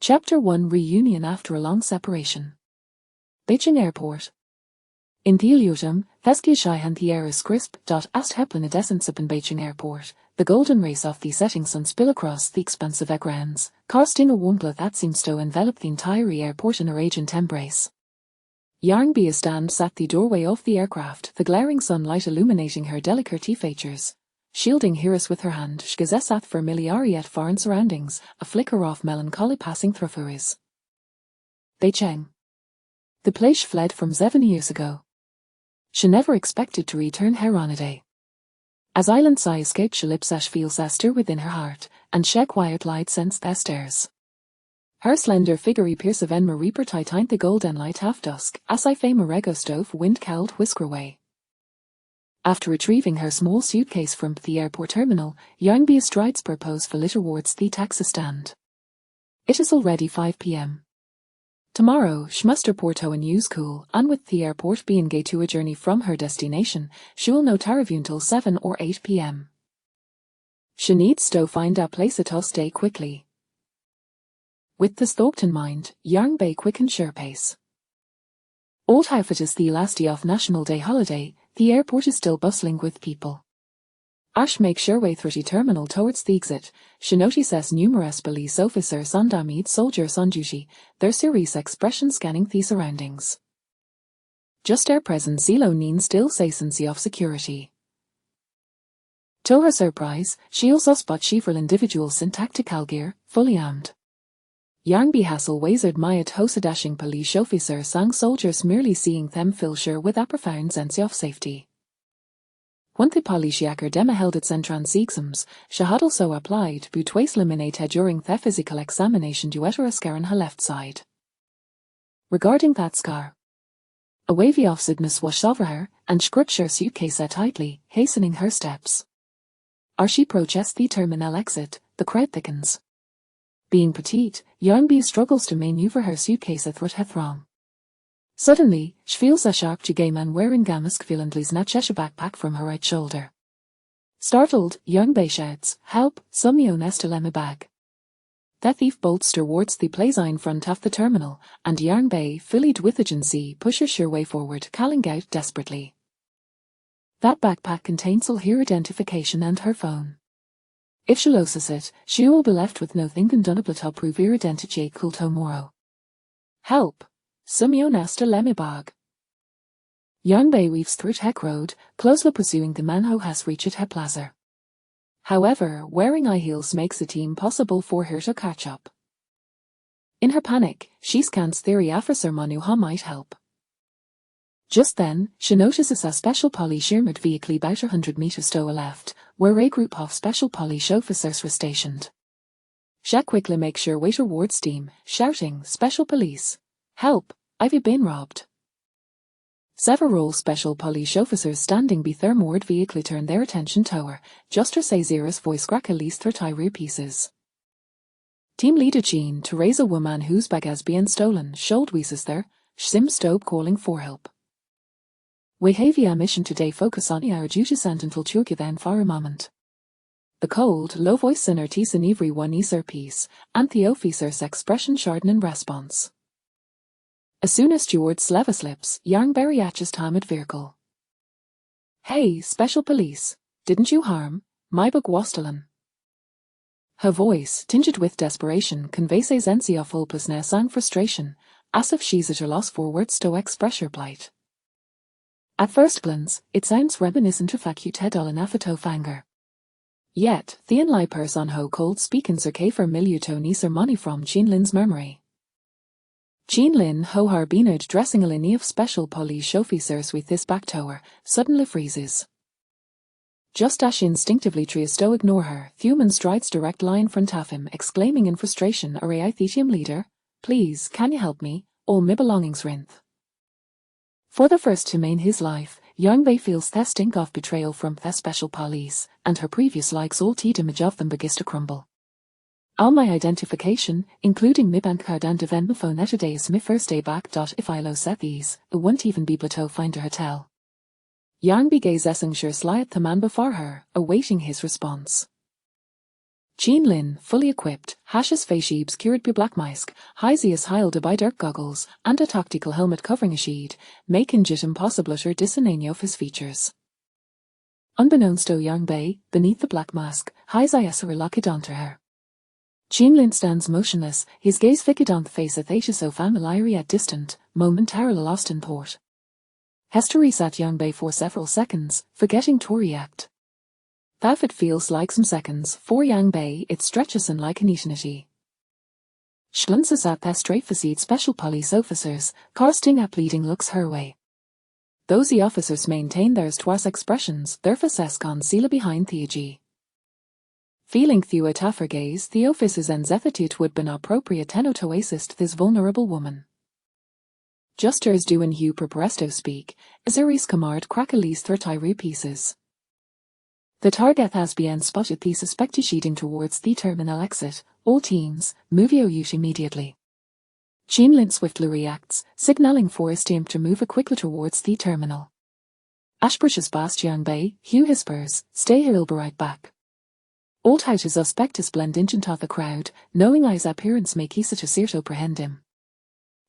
Chapter 1 Reunion After a Long Separation. Beijing Airport. In Theolutum, Festgeschehen Thieres Crisp. Ast Heplanidescence in Beijing Airport, the golden rays of the setting sun spill across the expanse of egrans, casting a warm glow that seems to envelop the entire airport in a radiant embrace. Yang Bia stands at the doorway of the aircraft, the glaring sunlight illuminating her delicate features. Shielding Hiris with her hand, Shgazesat familiari at foreign surroundings, a flicker of melancholy passing through Hiris. Beijing. The place fled from 7 years ago. She never expected to return here on a day. As island sigh escaped she lips as feels a stir within her heart, and she quiet light sensed their stairs. Her slender figure appears of Enma Reaper tight the golden light half dusk, as I fame a rego stove wind-cowled whisker away. After retrieving her small suitcase from the airport terminal, Yang Bia strides purpose for towards the taxi stand. It is already 5 p.m. Tomorrow, Schmuster Porto and use cool, and with the airport being gay to a journey from her destination, she will no tarrive until 7 or 8 p.m. She needs to find a place to stay quickly. With this thought in mind, Yang Bia quickened her pace. Although it is the last day of National Day holiday, the airport is still bustling with people. Ash makes her way through the terminal towards the exit. She notices numerous police officers and armed soldiers on duty, their serious expression scanning the surroundings. Just their presence alone still sense of security. To her surprise, she also spots several individuals in tactical gear, fully armed. Yang Bia has always admired how dashing police officers and soldiers, merely seeing them fill her with a profound sense of safety. When the Polizeiakademie held its entrance exams, she had also applied but twice eliminated during the physical examination due to a scar on her left side. Regarding that scar, a wavy of sadness washed over her, and she gripped her suitcase tightly, hastening her steps. As she approaches the terminal exit, the crowd thickens. Being petite, Yang Bia struggles to maneuver her suitcase through her throng. Suddenly, she feels a sharp gay man wearing gamask violently snatch a backpack from her right shoulder. Startled, Yang Bia shouts, "Help, someone has stolen my bag." The thief bolts towards the plaza in front of the terminal, and Yang Bia, filled with urgency, pushes her way forward, calling out desperately. That backpack contains all her identification and her phone. If she loses it, she will be left with nothing can done to prove her identity cool tomorrow. Help! Someone has stolen my bag. Yang Bia weaves through Tech Road, closely pursuing the man who has reached her plaza. However, wearing high heels makes it impossible for her to catch up. In her panic, she scans the officer Manu who might help. Just then, she notices a special police armored vehicle about 100 meters to her left, where a group of special police officers were stationed. She quickly makes her way towards them, shouting, "Special police! Help! I've been robbed!" Several special police officers standing by their moored vehicle turn their attention to her, just as Zera's voice crackles through tire pieces. Team leader Jean, to raise a woman whose bag has been stolen, Schuldwieses there, Sim Stobe calling for help. We have a mission today focus on our duties and infiltrate then for a moment. The cold, low voice in her teeth in everyone is her piece, and the officer's expression sharpened in response. As soon as Steward Sleva slips, Yang Bia atches time at vehicle. "Hey, special police, didn't you harm my bag was stolen?" Her voice, tinged with desperation, conveys a sense of hopelessness and frustration, as if she's at her loss for words to express her plight. At first glance, it sounds reminiscent of acute hedol afatof anger. Yet, the only person who cold speaking Sir Kafer Miliutonis money from Jean Lin's memory. Jean Lin, who had been dressing a line of special police officers with this back to her, suddenly freezes. Just as she instinctively tries to ignore her, Thuman strides direct line in front of him, exclaiming in frustration, "Array team leader, please, can you help me? All my belongings rinth." For the first time in his life, Yang Bia feels the stink of betrayal from the special police, and her previous likes all image of them begins to crumble. All my identification, including my bank card and event my phone today is my first day back. If I lose these, it won't even be able to find a hotel. Yang Bia gazes sure sly at the man before her, awaiting his response. Jean Lin, fully equipped, hashes faishibs cured by blackmaisk, hiesius heilde by dark goggles, and a tactical helmet covering a sheet, making it impossible to discern of his features. Unbeknownst to Yang Bei, beneath the black mask, hiesius locked onto her. Jean Lin stands motionless, his gaze fixed on the face of Asia so familiar yet distant, momentarily lost in thought. Hester sat Yang Bei for several seconds, forgetting to react. That it feels like some seconds, for Yang Bei it stretches in like an eternity. Schlunses at the straight-faced special police officers, casting a pleading looks her way. Those the officers maintain their twas expressions, their faces conceal behind Theogy. Feeling through a tougher gaze, the officers and attitude would be appropriate to assist this vulnerable woman. Just as doing Hugh Presto speak, Azuris Kamard crackles 30 pieces. The target has been spotted the suspected sheeting towards the terminal exit, all teams, move out immediately. Jean Lin swiftly reacts, signaling for his team to move quickly towards the terminal. Ashbridge's past Yang Bei, Hugh whispers, stay here, we'll be right back. Old how to suspect his blend into the crowd, knowing his appearance make easy to see to apprehend him.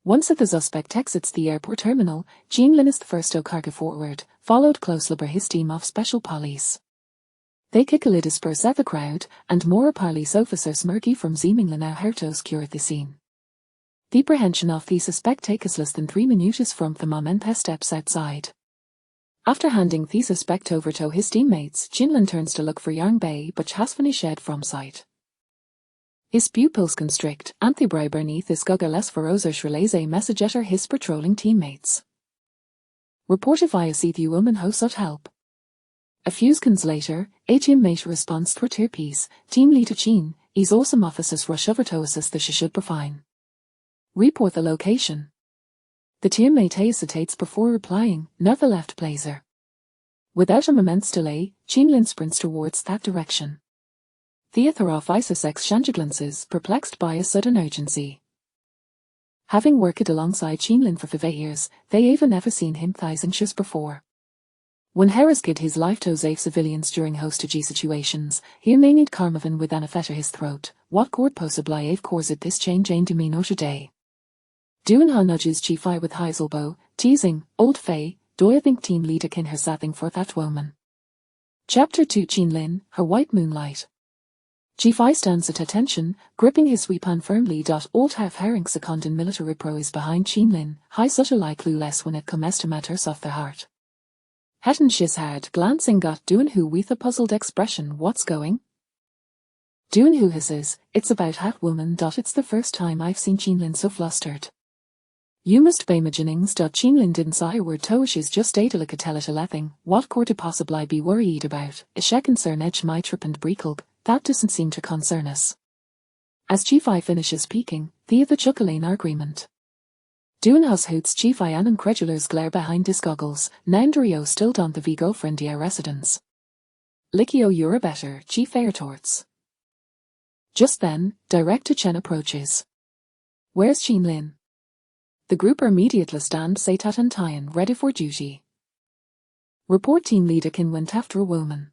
Once the suspect exits the airport terminal, Jean Lin is the first to cargo forward, followed closely by his team of special police. They quickly disperse the crowd, and more police officers murky from seemingly now how to secure the scene. The apprehension of the suspect takes less than 3 minutes from the moment he steps outside. After handing the suspect over to his teammates, Jean Lin turns to look for Yang Bei but has vanished from sight. His pupils constrict, and the bribe beneath his goggles ferocious relays a message at his patrolling teammates. Reported via the woman who sought help. A few seconds later, a teammate responds to her piece, team leader Jean, his awesome officers rush over to assist that she should be fine. Report the location. The teammate hesitates before replying, never left Blazer. Without a moment's delay, Jean Lin sprints towards that direction. Theatre of Isis exchange glances, perplexed by a sudden urgency. Having worked alongside Jean Lin for 5 years, they even never seen him anxious before. When Harris gave his life to save civilians during hostage situations, he may need Carmarvin with an fetter his throat. What court possibly have caused this change in demeanor today? Duanha nudges Chief I with his elbow, teasing, old Faye, do you think team leader can her sathing for that woman? Chapter 2 Jean Lin, her white moonlight. Chief I stands at attention, gripping his weapon firmly. Old half herring second in military prose behind Jean Lin, high subtle like clueless when it comes to matters of the heart. Hatton his head, glancing at Duanhu with a puzzled expression. What's going? Duanhu hisses, it's about that woman. It's the first time I've seen Jean Lin so flustered. You must be imagining. Jean Lin didn't say a word to she's just a delicate lething. What could it possibly be worried about? Is she concern edge my trip and breaklug? That doesn't seem to concern us. As Chief I finishes speaking, the chuckle in agreement. Duanhus hoots Chief I an incredulous glare behind his goggles, Nandario still on the Vigo Friendia residence. Likio you're better, Chief I retorts. Just then, Director Chen approaches. Where's Jean Lin? The group immediately stand Satat and Tyan ready for duty. Report team leader Kin went after a woman.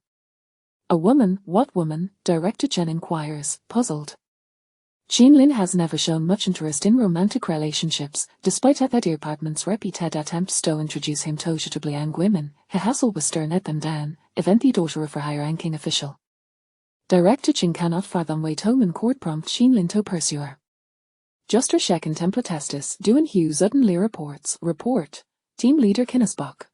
A woman? What woman? Director Chen inquires, puzzled. Jean Lin has never shown much interest in romantic relationships, despite the department's repeated attempts to introduce him to suitably young women. He hassle was stern at them down, event the daughter of a high-ranking official. Director Chen cannot fathom wait home in court prompt Jean Lin to pursue her. Just her check and template testis, Duanhu suddenly reports, team leader Kinnesbach.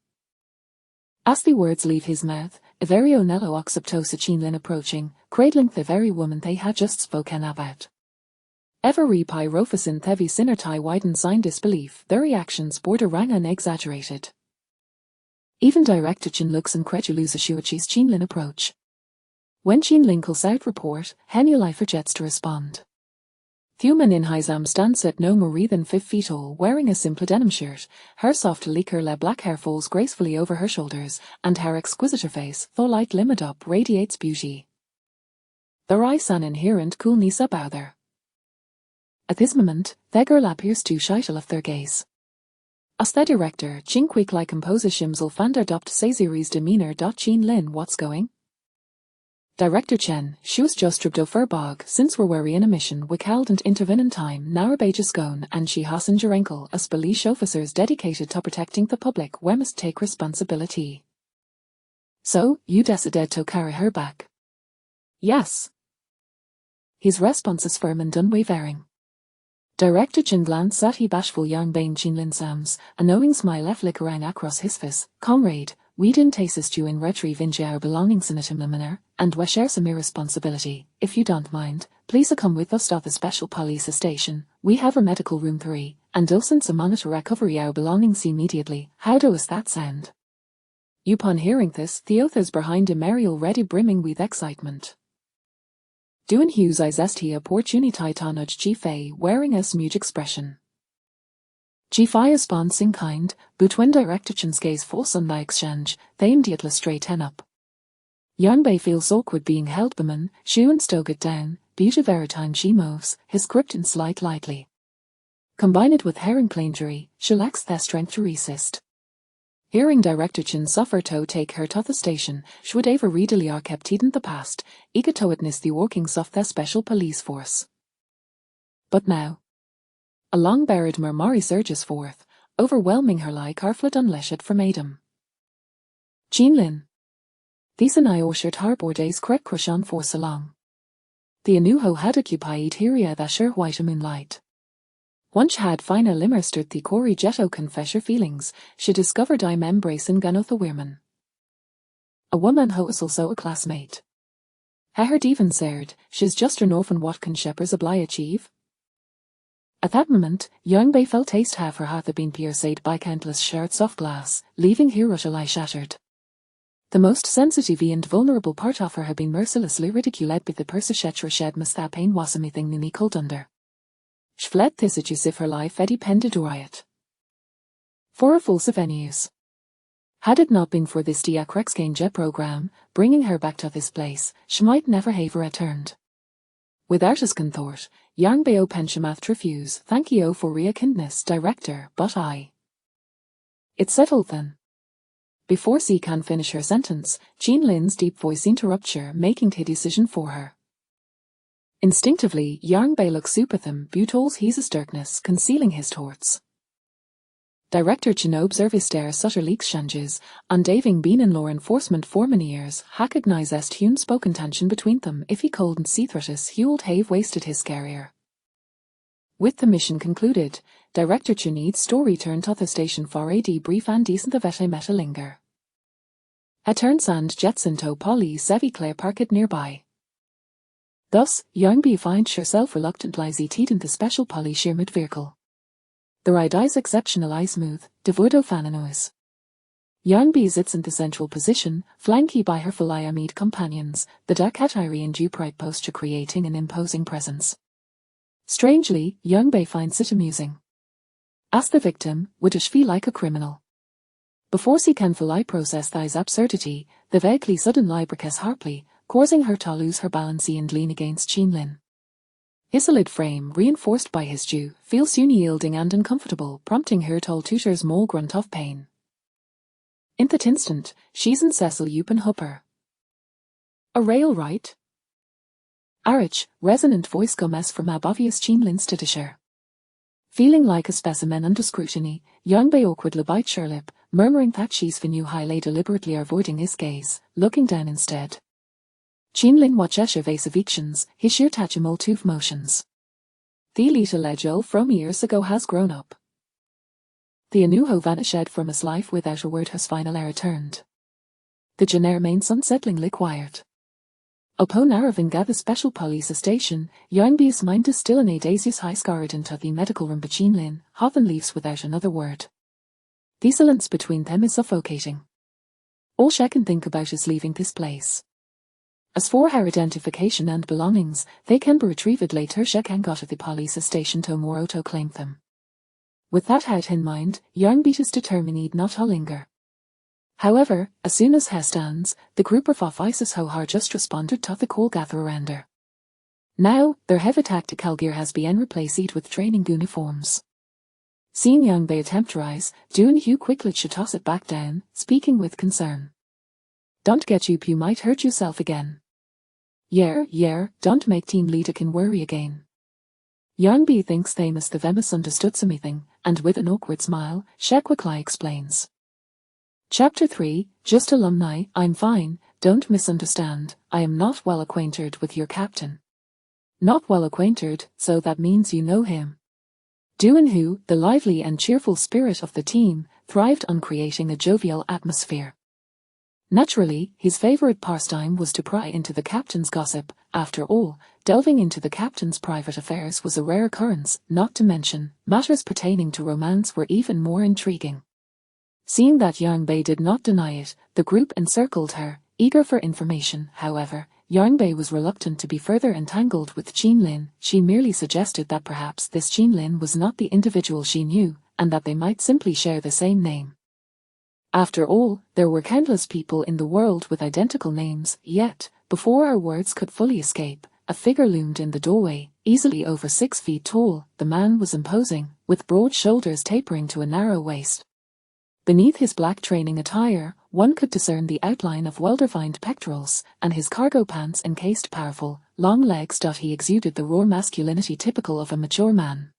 As the words leave his mouth, Everio Nello Oxyptosa Jean Lin approaching, cradling the very woman they had just spoken about. Every pyrophosin thevi sinertai widen sign disbelief, their reactions borderline and exaggerated. Even Director Chen looks incredulous as Shuichi's Jean Lin approach. When Jean Lin calls out report, Henulai forgets to respond. Thuman in Hizam stands at no more than 5 feet tall, wearing a simple denim shirt. Her soft liquor black hair falls gracefully over her shoulders, and her exquisite face, though light limit up, radiates beauty. There is an inherent coolness about her. At this moment, the girl appears to shuttle off their gaze. As the director, Jing quickly composes Shimsel Fander adopt Cesari's demeanor. Jean Lin, what's going? Director Chen, Shus just dribdo Furbog, since we're wary in a mission withheld and intervene in time, Narabajas gone and she hasen Jarenkel as police officers dedicated to protecting the public we must take responsibility. So, you decided to carry her back? Yes. His response is firm and unwavering. Director Chen glanced at he bashful young Bain Chinlin Sams, a knowing smile flickering across his face. Comrade, we didn't assist you in retrieving our belongings in a timely manner, and we share some responsibility. If you don't mind, please come with us to the special police station. We have a medical room 3, and docents to monitor recovery our belongings immediately. How does that sound? Upon hearing this, the oath is behind him Mary already brimming with excitement. Duan Hughes is the opportunity to nudge G-Fei wearing a smooth expression. G-Fei responds in kind, but when Director Chen's gaze falls on the exchange, they immediately straighten up. Yang Bei feels awkward being held by man, Shu and Stoke it down, but every time she moves, his grip in slight lightly. Combined with herring injury, she lacks the strength to resist. Hearing Director Chen suffer to take her to the station, she would ever readily are kept in the past, eager to witness the workings of the special police force. But now, a long-buried murmur surges forth, overwhelming her like Arflet unleashed from Adam. Chinlin. These and I ushered harbor days correct crush on for so long. The Anuho had occupied here that sure white moonlight. Once had final immersed the Cory Jetto confessor feelings, she discovered I'm embracing Ganotha Weirman. A woman who is also a classmate. I heard even said, she's just an orphan what can shepherds oblige achieve? At that moment, young Bay felt taste half her heart had been pierced by countless shards of glass, leaving her utterly shattered. The most sensitive and vulnerable part of her had been mercilessly ridiculed by the persechetra shed must that pain was anything nini cold under. She fled this as if her life had depended on it. For a false venues. Had it not been for this Diakrexkane jet program, bringing her back to this place, she might never have returned. Without his thought, Yang Bao Penchamath refuse, thank you for kindness, director, but I. It's settled then. Before she can finish her sentence, Jean Lin's deep voice interrupts her, making the decision for her. Instinctively, Yang Bei looks up at him, but his darkness, concealing his thoughts. Director Chen observes his stare sutter leaks changes, and having been in law enforcement for many years, recognizes Hune's spoken tension between them. If he couldn't see through this, he would have wasted his career. With the mission concluded, Director Chen needs story turn to the station for a debrief and decent vete meta linger. A turns and jetson to Polly Sevi Clare Parket nearby. Thus, Yang Bei finds herself reluctantly seated in the special Polly Shearmid vehicle. The ride is exceptionally smooth, devoid of fan noise. Yang Bei sits in the central position, flanked by her Philia-Mead companions, the Dakatiri and upright posture creating an imposing presence. Strangely, Yang Bei finds it amusing. As the victim, would she feel like a criminal? Before she can fully process this absurdity, the vehicle suddenly breaks sharply, causing her to lose her balance and lean against Chinlin. His solid frame, reinforced by his dew, feels unyielding and uncomfortable, prompting her to tutor small grunt of pain. In that instant, she's in Cecil Upin Hupper. A rail right? A rich, resonant voice comes from obvious Chinlin's Tidishire. Feeling like a specimen under scrutiny, Yang Bei awkwardly bites her lip, murmuring that she's the new Haile deliberately avoiding his gaze, looking down instead. Chinlin watches evictions, his sheer tachymal motions. The little legel from years ago has grown up. The Anuho vanished from his life without a word has finally returned. The Janer remains unsettlingly quiet. Upon arriving at the special police station, Yang Bei's mind is still in a dazed high scarred into the medical room but Chinlin, often leaves without another word. The silence between them is suffocating. All she can think about is leaving this place. As for her identification and belongings, they can be retrieved later. She can go to the police station tomorrow to claim them. With that out in mind, Yang Bei is determined not to linger. However, as soon as he stands, the group of officers who had just responded to the call gather around her. Now, their heavy tactical gear has been replaced with training uniforms. Seeing Yang Bei attempt to rise, Duan Hu quickly should toss it back down, speaking with concern. Don't get up, you might hurt yourself again. Yeah, don't make Team Leaderkin worry again. Yang Bei thinks they must have misunderstood something, and with an awkward smile, Shekwaklai explains. Chapter 3, Just Alumni, I'm fine, don't misunderstand, I am not well acquainted with your captain. Not well acquainted, so that means you know him. Doo-in-Hu, the lively and cheerful spirit of the team, thrived on creating a jovial atmosphere. Naturally, his favorite pastime was to pry into the captain's gossip. After all, delving into the captain's private affairs was a rare occurrence, not to mention, matters pertaining to romance were even more intriguing. Seeing that Yang Bei did not deny it, the group encircled her, eager for information. However, Yang Bei was reluctant to be further entangled with Qin Lin. She merely suggested that perhaps this Qin Lin was not the individual she knew, and that they might simply share the same name. After all, there were countless people in the world with identical names, yet, before our words could fully escape, a figure loomed in the doorway, easily over 6 feet tall. The man was imposing, with broad shoulders tapering to a narrow waist. Beneath his black training attire, one could discern the outline of well-defined pectorals, and his cargo pants encased powerful, long legs. He exuded the raw masculinity typical of a mature man.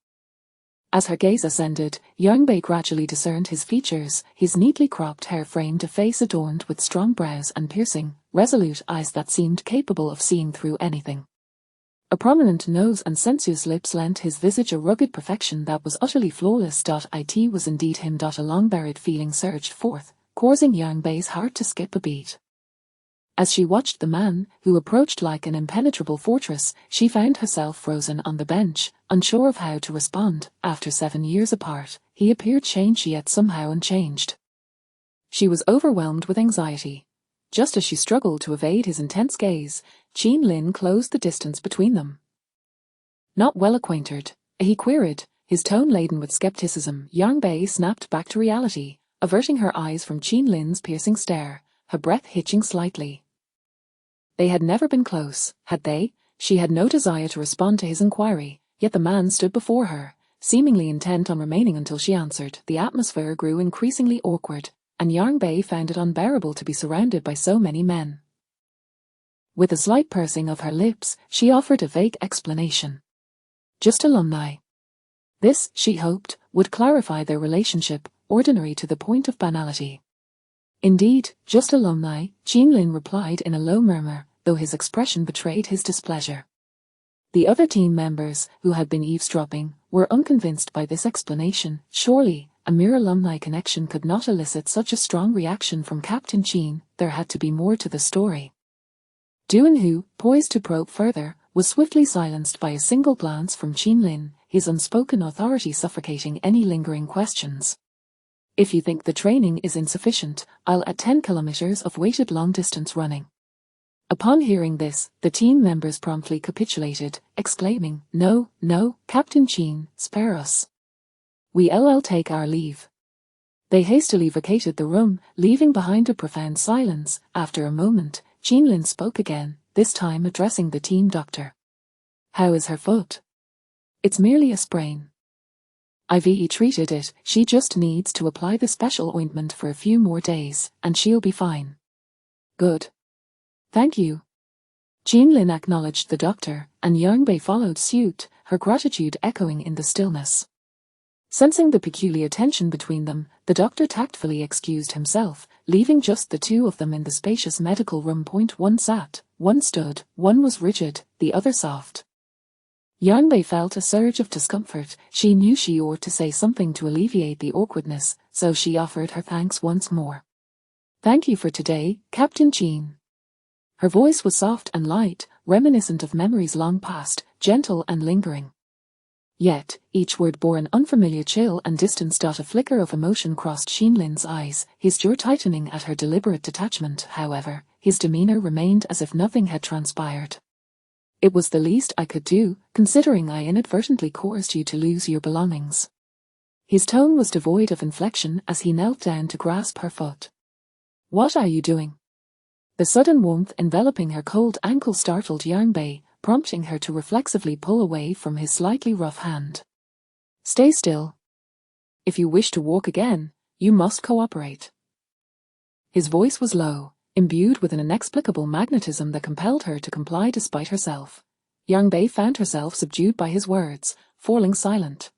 As her gaze ascended, Yang Bei gradually discerned his features. His neatly cropped hair framed a face adorned with strong brows and piercing, resolute eyes that seemed capable of seeing through anything. A prominent nose and sensuous lips lent his visage a rugged perfection that was utterly flawless. It was indeed him. A long-buried feeling surged forth, causing Yang Bei's heart to skip a beat. As she watched the man, who approached like an impenetrable fortress, she found herself frozen on the bench, unsure of how to respond. After 7 years apart, he appeared changed yet somehow unchanged. She was overwhelmed with anxiety. Just as she struggled to evade his intense gaze, Qin Lin closed the distance between them. Not well acquainted, he queried, his tone laden with skepticism. Yang Bei snapped back to reality, averting her eyes from Qin Lin's piercing stare, her breath hitching slightly. They had never been close, had they? She had no desire to respond to his inquiry, yet the man stood before her, seemingly intent on remaining until she answered. The atmosphere grew increasingly awkward, and Yang Bei found it unbearable to be surrounded by so many men. With a slight pursing of her lips, she offered a vague explanation. Just alumni. This, she hoped, would clarify their relationship, ordinary to the point of banality. Indeed, just alumni, Qin Lin replied in a low murmur, though his expression betrayed his displeasure. The other team members, who had been eavesdropping, were unconvinced by this explanation. Surely, a mere alumni connection could not elicit such a strong reaction from Captain Qin. There had to be more to the story. Doo-in-Hu, poised to probe further, was swiftly silenced by a single glance from Qin Lin, his unspoken authority suffocating any lingering questions. If you think the training is insufficient, I'll add 10 kilometers of weighted long-distance running. Upon hearing this, the team members promptly capitulated, exclaiming, No, Captain Qin, spare us. We'll take our leave. They hastily vacated the room, leaving behind a profound silence. After a moment, Qin Lin spoke again, this time addressing the team doctor. How is her foot? It's merely a sprain. I've treated it, she just needs to apply the special ointment for a few more days, and she'll be fine. Good. Thank you. Qin Lin acknowledged the doctor, and Yang Bei followed suit, her gratitude echoing in the stillness. Sensing the peculiar tension between them, the doctor tactfully excused himself, leaving just the two of them in the spacious medical room. One sat, one stood, one was rigid, the other soft. Yang Bei felt a surge of discomfort. She knew she ought to say something to alleviate the awkwardness, so she offered her thanks once more. Thank you for today, Captain Qin. Her voice was soft and light, reminiscent of memories long past, gentle and lingering. Yet, each word bore an unfamiliar chill and distance. A flicker of emotion crossed Qin Lin's eyes, his jaw tightening at her deliberate detachment. However, his demeanor remained as if nothing had transpired. It was the least I could do, considering I inadvertently caused you to lose your belongings. His tone was devoid of inflection as he knelt down to grasp her foot. What are you doing? The sudden warmth enveloping her cold ankle startled Yang Bei, prompting her to reflexively pull away from his slightly rough hand. Stay still. If you wish to walk again, you must cooperate. His voice was low, imbued with an inexplicable magnetism that compelled her to comply despite herself. Yang Bei found herself subdued by his words, falling silent.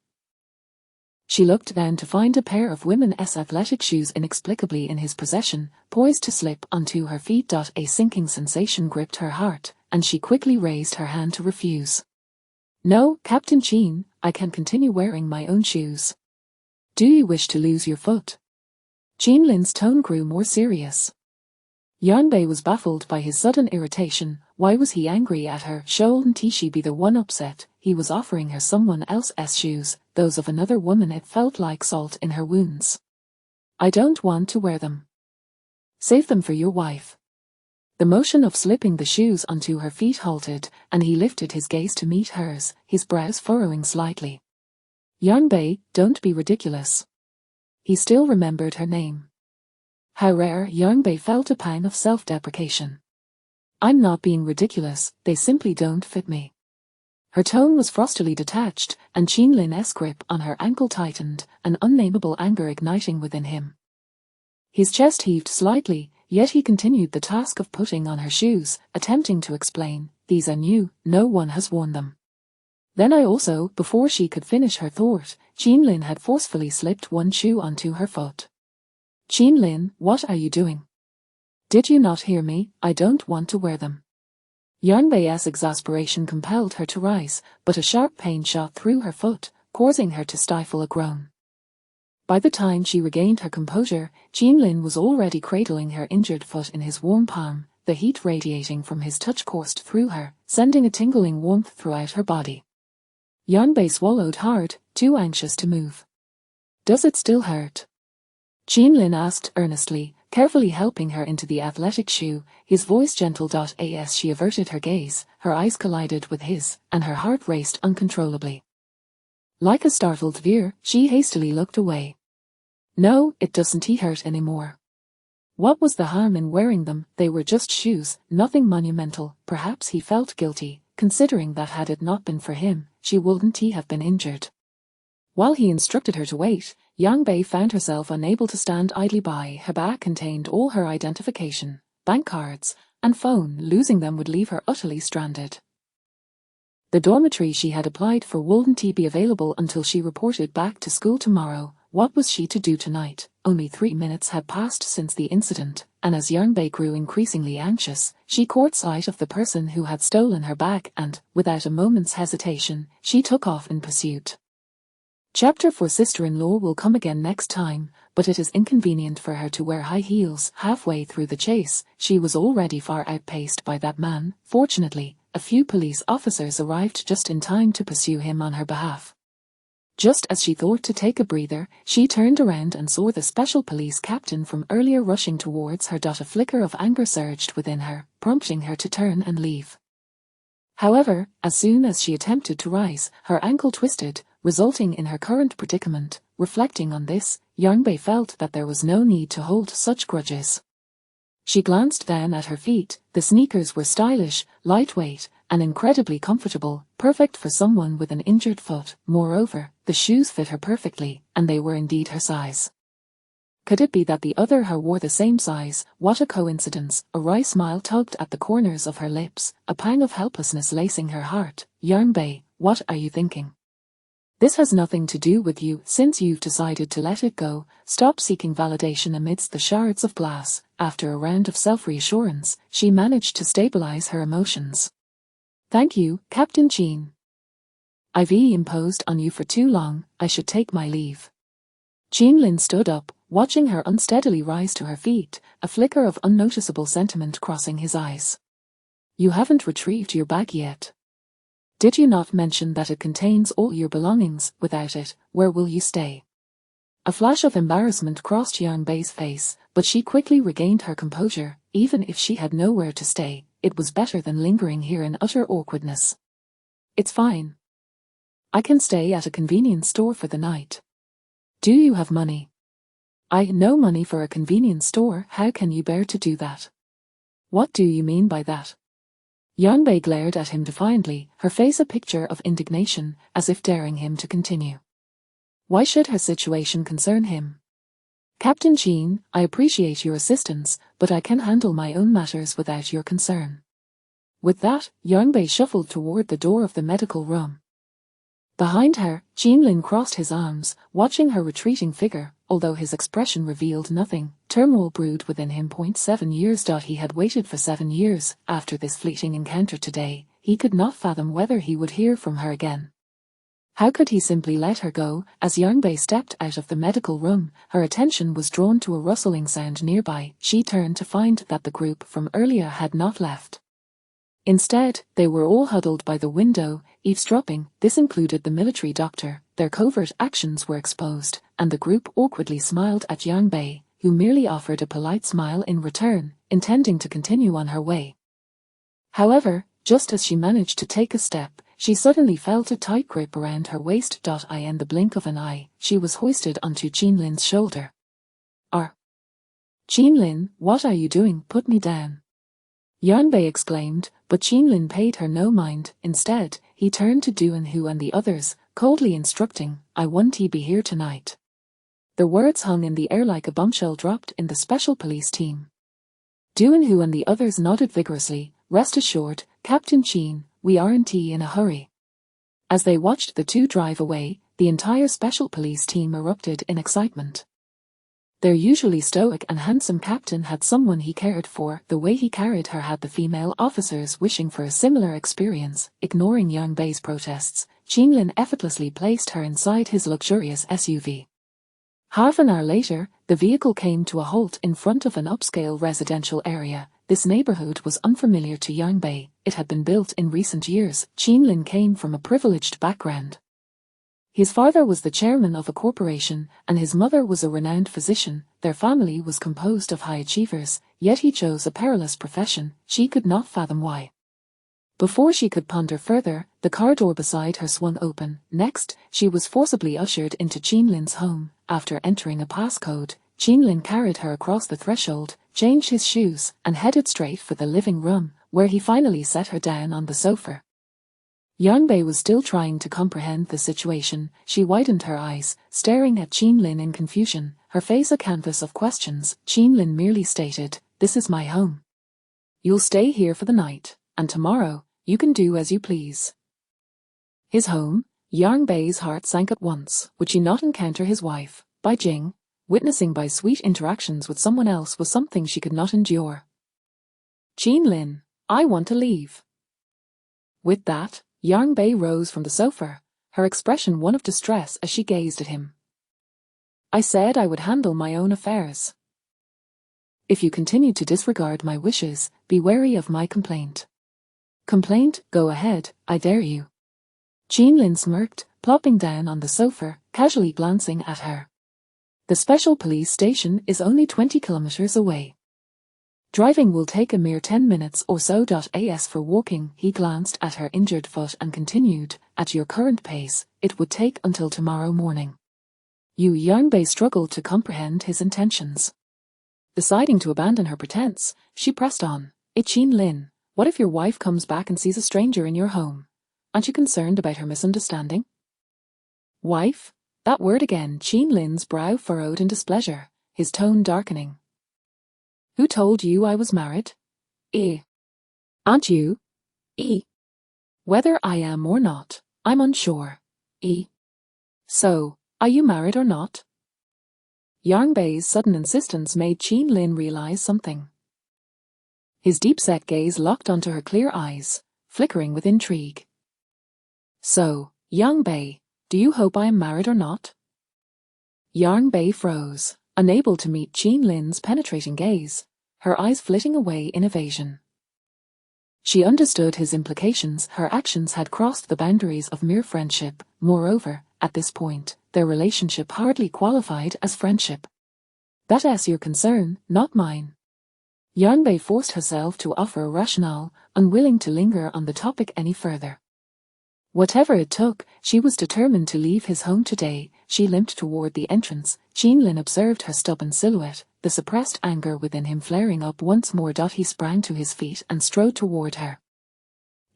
She looked down to find a pair of women's athletic shoes inexplicably in his possession, poised to slip onto her feet. A sinking sensation gripped her heart, and she quickly raised her hand to refuse. "No, Captain Qin, I can continue wearing my own shoes. Do you wish to lose your foot?" Qin Lin's tone grew more serious. Yang Bei was baffled by his sudden irritation. Why was he angry at her? Shouldn't she be the one upset? He was offering her someone else's shoes, those of another woman. It felt like salt in her wounds. "I don't want to wear them. Save them for your wife." The motion of slipping the shoes onto her feet halted, and he lifted his gaze to meet hers, his brows furrowing slightly. "Yang Bei, don't be ridiculous." He still remembered her name. How rare. Yang Bei felt a pang of self-deprecation. "I'm not being ridiculous, they simply don't fit me." Her tone was frostily detached, and Qin Lin's grip on her ankle tightened, an unnameable anger igniting within him. His chest heaved slightly, yet he continued the task of putting on her shoes, attempting to explain, "These are new, no one has worn them." Then I also, before she could finish her thought, Qin Lin had forcefully slipped one shoe onto her foot. "Qin Lin, what are you doing? Did you not hear me? I don't want to wear them." Yang Bei's exasperation compelled her to rise, but a sharp pain shot through her foot, causing her to stifle a groan. By the time she regained her composure, Qin Lin was already cradling her injured foot in his warm palm, the heat radiating from his touch coursed through her, sending a tingling warmth throughout her body. Yang Bei swallowed hard, too anxious to move. "Does it still hurt?" Qin Lin asked earnestly, carefully helping her into the athletic shoe, his voice gentle. As she averted her gaze, her eyes collided with his, and her heart raced uncontrollably. Like a startled deer, she hastily looked away. "No, it doesn't hurt anymore." What was the harm in wearing them? They were just shoes, nothing monumental. Perhaps he felt guilty, considering that had it not been for him, she wouldn't have been injured. While he instructed her to wait, Yang Bei found herself unable to stand idly by. Her bag contained all her identification, bank cards, and phone. Losing them would leave her utterly stranded. The dormitory she had applied for wouldn't be available until she reported back to school tomorrow. What was she to do tonight? Only 3 minutes had passed since the incident, and as Yang Bei grew increasingly anxious, she caught sight of the person who had stolen her bag and, without a moment's hesitation, she took off in pursuit. Chapter 4 Sister-in-law will come again next time, but it is inconvenient for her to wear high heels. Halfway through the chase, she was already far outpaced by that man. Fortunately, a few police officers arrived just in time to pursue him on her behalf. Just as she thought to take a breather, she turned around and saw the special police captain from earlier rushing towards her. A flicker of anger surged within her, prompting her to turn and leave. However, as soon as she attempted to rise, her ankle twisted, resulting in her current predicament. Reflecting on this, Yang Bei felt that there was no need to hold such grudges. She glanced down at her feet. The sneakers were stylish, lightweight, and incredibly comfortable, perfect for someone with an injured foot. Moreover, the shoes fit her perfectly, and they were indeed her size. Could it be that the other her wore the same size? What a coincidence! A wry smile tugged at the corners of her lips, a pang of helplessness lacing her heart. Yang Bei, what are you thinking? This has nothing to do with you. Since you've decided to let it go, stop seeking validation amidst the shards of glass. After a round of self-reassurance, she managed to stabilize her emotions. Thank you, Captain Qin. I've imposed on you for too long. I should take my leave. Qin Lin stood up, watching her unsteadily rise to her feet, a flicker of unnoticeable sentiment crossing his eyes. You haven't retrieved your bag yet. Did you not mention that it contains all your belongings? Without it, where will you stay? A flash of embarrassment crossed Yang Bei's face, but she quickly regained her composure. Even if she had nowhere to stay, it was better than lingering here in utter awkwardness. It's fine. I can stay at a convenience store for the night. Do you have money? No money for a convenience store. How can you bear to do that? What do you mean by that? Yang Bei glared at him defiantly, her face a picture of indignation, as if daring him to continue. Why should her situation concern him? Captain Jean, I appreciate your assistance, but I can handle my own matters without your concern. With that, Yang Bei shuffled toward the door of the medical room. Behind her, Jean Lin crossed his arms, watching her retreating figure. Although his expression revealed nothing, turmoil brewed within him. 7 years. He had waited for 7 years. After this fleeting encounter today, he could not fathom whether he would hear from her again. How could he simply let her go? As Yang Bei stepped out of the medical room, her attention was drawn to a rustling sound nearby. She turned to find that the group from earlier had not left. Instead, they were all huddled by the window, eavesdropping. This included the military doctor. Their covert actions were exposed, and the group awkwardly smiled at Yang Bei, who merely offered a polite smile in return, intending to continue on her way. However, just as she managed to take a step, she suddenly felt a tight grip around her waist. In the blink of an eye, she was hoisted onto Jean Lin's shoulder. Jean Lin, what are you doing? Put me down. Yang Bei exclaimed, but Jean Lin paid her no mind. Instead, he turned to Du Enhu and the others, coldly instructing, I want to be here tonight. The words hung in the air like a bombshell dropped in the special police team. Du Enhu and the others nodded vigorously. Rest assured, Captain Jean, we aren't in a hurry. As they watched the two drive away, the entire special police team erupted in excitement. Their usually stoic and handsome captain had someone he cared for. The way he carried her had the female officers wishing for a similar experience. Ignoring Yang Bei's protests, Jean Lin effortlessly placed her inside his luxurious SUV. Half an hour later, the vehicle came to a halt in front of an upscale residential area. This neighborhood was unfamiliar to Yang Bei. It had been built in recent years. Jean Lin came from a privileged background. His father was the chairman of a corporation, and his mother was a renowned physician. Their family was composed of high achievers, yet he chose a perilous profession. She could not fathom why. Before she could ponder further, the car door beside her swung open. Next, she was forcibly ushered into Jean Lin's home. After entering a passcode, Jean Lin carried her across the threshold, changed his shoes, and headed straight for the living room, where he finally set her down on the sofa. Yang Bei was still trying to comprehend the situation. She widened her eyes, staring at Jean Lin in confusion, her face a canvas of questions. Jean Lin merely stated, this is my home. You'll stay here for the night, and tomorrow, you can do as you please. His home? Yang Bei's heart sank at once. Would she not encounter his wife, Bai Jing? Witnessing Bai's sweet interactions with someone else was something she could not endure. Jean Lin, I want to leave. With that, Yang Bei rose from the sofa, her expression one of distress as she gazed at him. I said I would handle my own affairs. If you continue to disregard my wishes, be wary of my complaint. Complaint? Go ahead, I dare you. Jean Lin smirked, plopping down on the sofa, casually glancing at her. The special police station is only 20 kilometers away. Driving will take a mere 10 minutes or so. As for walking, he glanced at her injured foot and continued, at your current pace, it would take until tomorrow morning. Yang Bei struggled to comprehend his intentions. Deciding to abandon her pretense, she pressed on, Jean Lin, what if your wife comes back and sees a stranger in your home? Aren't you concerned about her misunderstanding? Wife? That word again. Jean Lin's brow furrowed in displeasure, his tone darkening. Who told you I was married? Aren't you? Whether I am or not, I'm unsure. So, are you married or not? Yang Bei's sudden insistence made Jean Lin realize something. His deep-set gaze locked onto her clear eyes, flickering with intrigue. So, Yang Bei, do you hope I am married or not? Yang Bei froze, unable to meet Jean Lin's penetrating gaze, her eyes flitting away in evasion. She understood his implications. Her actions had crossed the boundaries of mere friendship. Moreover, at this point, their relationship hardly qualified as friendship. That's your concern, not mine. Yang Bei forced herself to offer a rationale, unwilling to linger on the topic any further. Whatever it took, she was determined to leave his home today. She limped toward the entrance. Jean Lin observed her stubborn silhouette, the suppressed anger within him flaring up once more. He sprang to his feet and strode toward her.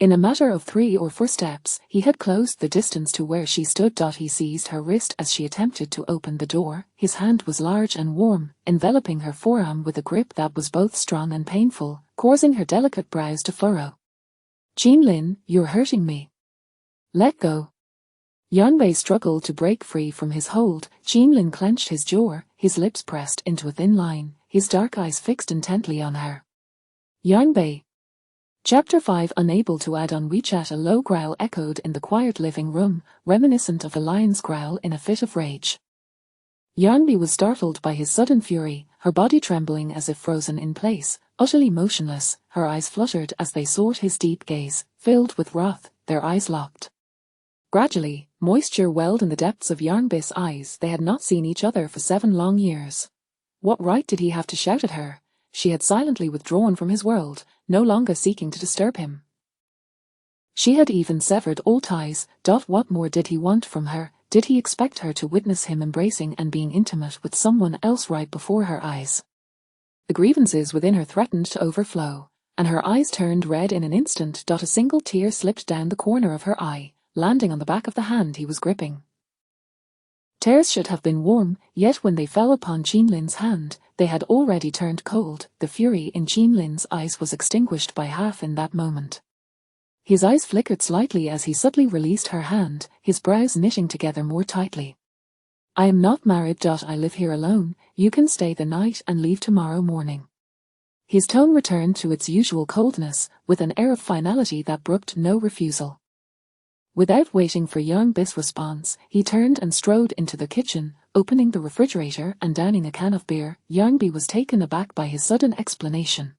In a matter of 3 or 4 steps, he had closed the distance to where she stood. He seized her wrist as she attempted to open the door. His hand was large and warm, enveloping her forearm with a grip that was both strong and painful, causing her delicate brows to furrow. "Jean-Lin, you're hurting me. Let go." Yanbei struggled to break free from his hold. Jean-Lin clenched his jaw, his lips pressed into a thin line, his dark eyes fixed intently on her. Yanbei. Chapter 5. Unable to add on WeChat, a low growl echoed in the quiet living room, reminiscent of a lion's growl in a fit of rage. Yanbei was startled by his sudden fury, her body trembling as if frozen in place, utterly motionless. Her eyes fluttered as they sought his deep gaze, filled with wrath, their eyes locked. Gradually, moisture welled in the depths of Yanbei's eyes. They had not seen each other for 7 long years. What right did he have to shout at her? She had silently withdrawn from his world, no longer seeking to disturb him. She had even severed all ties. What more did he want from her? Did he expect her to witness him embracing and being intimate with someone else right before her eyes? The grievances within her threatened to overflow, and her eyes turned red in an instant. A single tear slipped down the corner of her eye, landing on the back of the hand he was gripping. Tears should have been warm, yet when they fell upon Jean-Lin's hand, they had already turned cold. The fury in Jean-Lin's eyes was extinguished by half in that moment. His eyes flickered slightly as he subtly released her hand, his brows knitting together more tightly. "I am not married. I live here alone. You can stay the night and leave tomorrow morning." His tone returned to its usual coldness, with an air of finality that brooked no refusal. Without waiting for Yanbei's response, he turned and strode into the kitchen, opening the refrigerator and downing a can of beer. Yanbei was taken aback by his sudden explanation.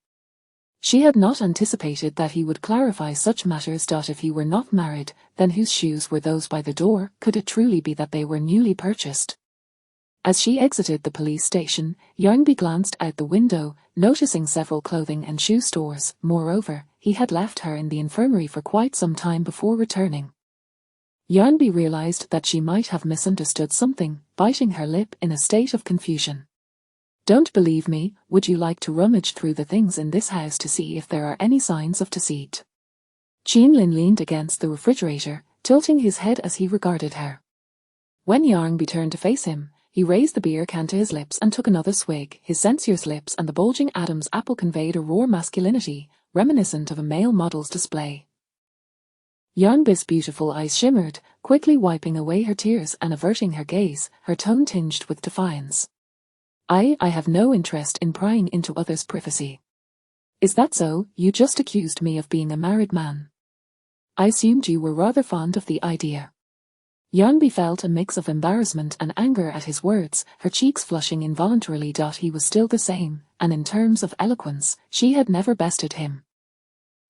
She had not anticipated that he would clarify such matters. If he were not married, then whose shoes were those by the door? Could it truly be that they were newly purchased? As she exited the police station, Yanbei glanced out the window, noticing several clothing and shoe stores. Moreover, he had left her in the infirmary for quite some time before returning. Yanbei realized that she might have misunderstood something, biting her lip in a state of confusion. "Don't believe me? Would you like to rummage through the things in this house to see if there are any signs of deceit?" Jean-Lin leaned against the refrigerator, tilting his head as he regarded her. When Yanbei turned to face him, he raised the beer can to his lips and took another swig. His sensuous lips and the bulging Adam's apple conveyed a raw masculinity, reminiscent of a male model's display. Yanbei's beautiful eyes shimmered, quickly wiping away her tears and averting her gaze, her tone tinged with defiance. I have no interest in prying into others' privacy." "Is that so? You just accused me of being a married man. I assumed you were rather fond of the idea." Yanbei felt a mix of embarrassment and anger at his words, her cheeks flushing involuntarily. He was still the same, and in terms of eloquence, she had never bested him.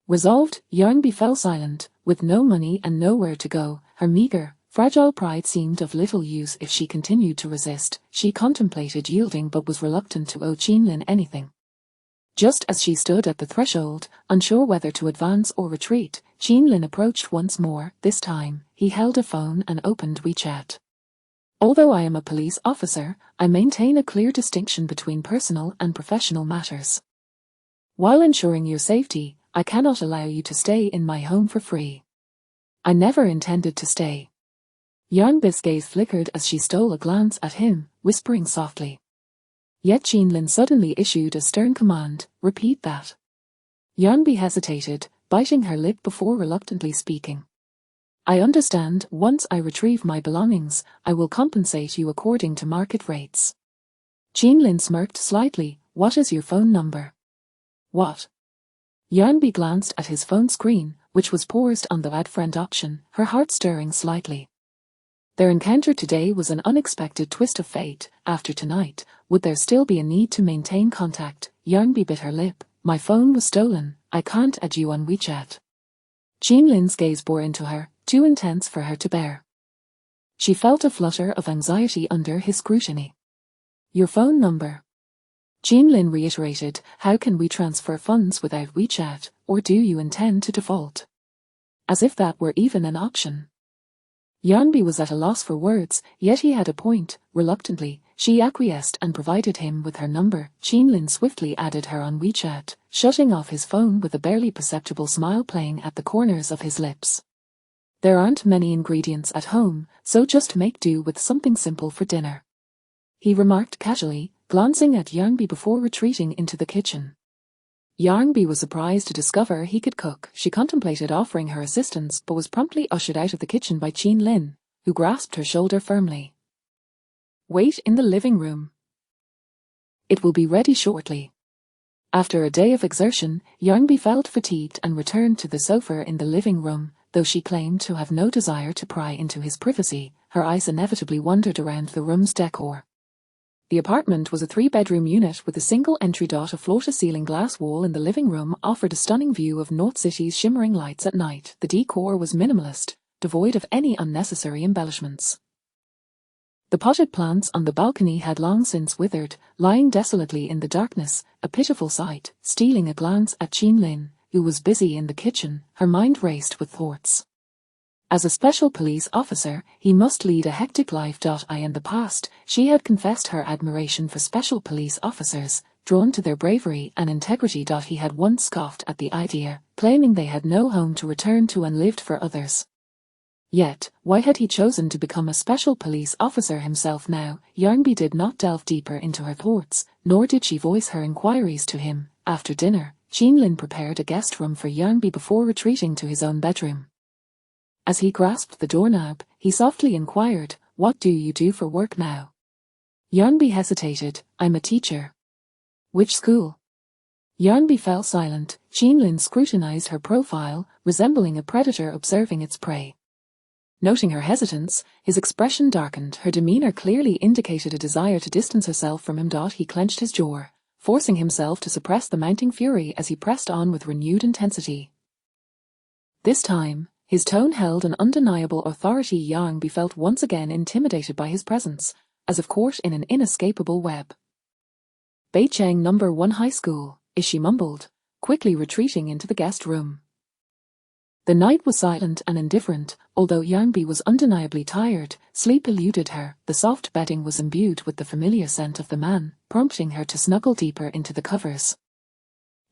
Resolved, Yanbei fell silent. With no money and nowhere to go, her meager, fragile pride seemed of little use if she continued to resist. She contemplated yielding but was reluctant to owe Jean-Lin anything. Just as she stood at the threshold, unsure whether to advance or retreat, Jean-Lin approached once more. This time, he held a phone and opened WeChat. "Although I am a police officer, I maintain a clear distinction between personal and professional matters. While ensuring your safety, I cannot allow you to stay in my home for free. I never intended to stay." Yanbei's gaze flickered as she stole a glance at him, whispering softly. Yet Jean-Lin suddenly issued a stern command, "Repeat that." Yanbei hesitated, biting her lip before reluctantly speaking. "I understand. Once I retrieve my belongings, I will compensate you according to market rates." Jean-Lin smirked slightly. "What is your phone number?" "What?" Yanbei glanced at his phone screen, which was paused on the add friend option, her heart stirring slightly. Their encounter today was an unexpected twist of fate. After tonight, would there still be a need to maintain contact? Yanbei bit her lip. "My phone was stolen. I can't add you on WeChat." Jean-Lin's gaze bore into her, too intense for her to bear. She felt a flutter of anxiety under his scrutiny. "Your phone number?" Jean-Lin reiterated. "How can we transfer funds without WeChat, or do you intend to default?" As if that were even an option. Yanbei was at a loss for words, yet he had a point. Reluctantly, she acquiesced and provided him with her number. Jean-Lin swiftly added her on WeChat. shutting off his phone with a barely perceptible smile playing at the corners of his lips. There aren't many ingredients at home, so just make do with something simple for dinner, he remarked casually, glancing at Youngbi before retreating into the kitchen. Youngbi was surprised to discover he could cook. She contemplated offering her assistance but was promptly ushered out of the kitchen by Qin Lin, who grasped her shoulder firmly. Wait in the living room. It will be ready shortly. After a day of exertion, Youngbi felt fatigued and returned to the sofa in the living room. Though she claimed to have no desire to pry into his privacy, her eyes inevitably wandered around the room's decor. The apartment was a 3-bedroom unit with a single entry. A floor-to-ceiling glass wall in the living room offered a stunning view of North City's shimmering lights at night. The decor was minimalist, devoid of any unnecessary embellishments. The potted plants on the balcony had long since withered, lying desolately in the darkness, a pitiful sight. Stealing a glance at Qin Lin, who was busy in the kitchen, her mind raced with thoughts. As a special police officer, he must lead a hectic life. In the past, she had confessed her admiration for special police officers, drawn to their bravery and integrity. He had once scoffed at the idea, claiming they had no home to return to and lived for others. Yet, why had he chosen to become a special police officer himself now? Youngbi did not delve deeper into her thoughts, nor did she voice her inquiries to him. After dinner, Qin Lin prepared a guest room for Youngbi before retreating to his own bedroom. As he grasped the doorknob, he softly inquired, "What do you do for work now?" Youngbi hesitated. "I'm a teacher." "Which school?" Youngbi fell silent. Qin Lin scrutinized her profile, resembling a predator observing its prey. Noting her hesitance, his expression darkened. Her demeanor clearly indicated a desire to distance herself from him. He clenched his jaw, forcing himself to suppress the mounting fury as he pressed on with renewed intensity. This time, his tone held an undeniable authority. Youngbi felt once again intimidated by his presence, as if caught in an inescapable web. "Beicheng No. 1 High School," she mumbled, quickly retreating into the guest room. The night was silent and indifferent. Although Youngbi was undeniably tired, sleep eluded her. The soft bedding was imbued with the familiar scent of the man, prompting her to snuggle deeper into the covers.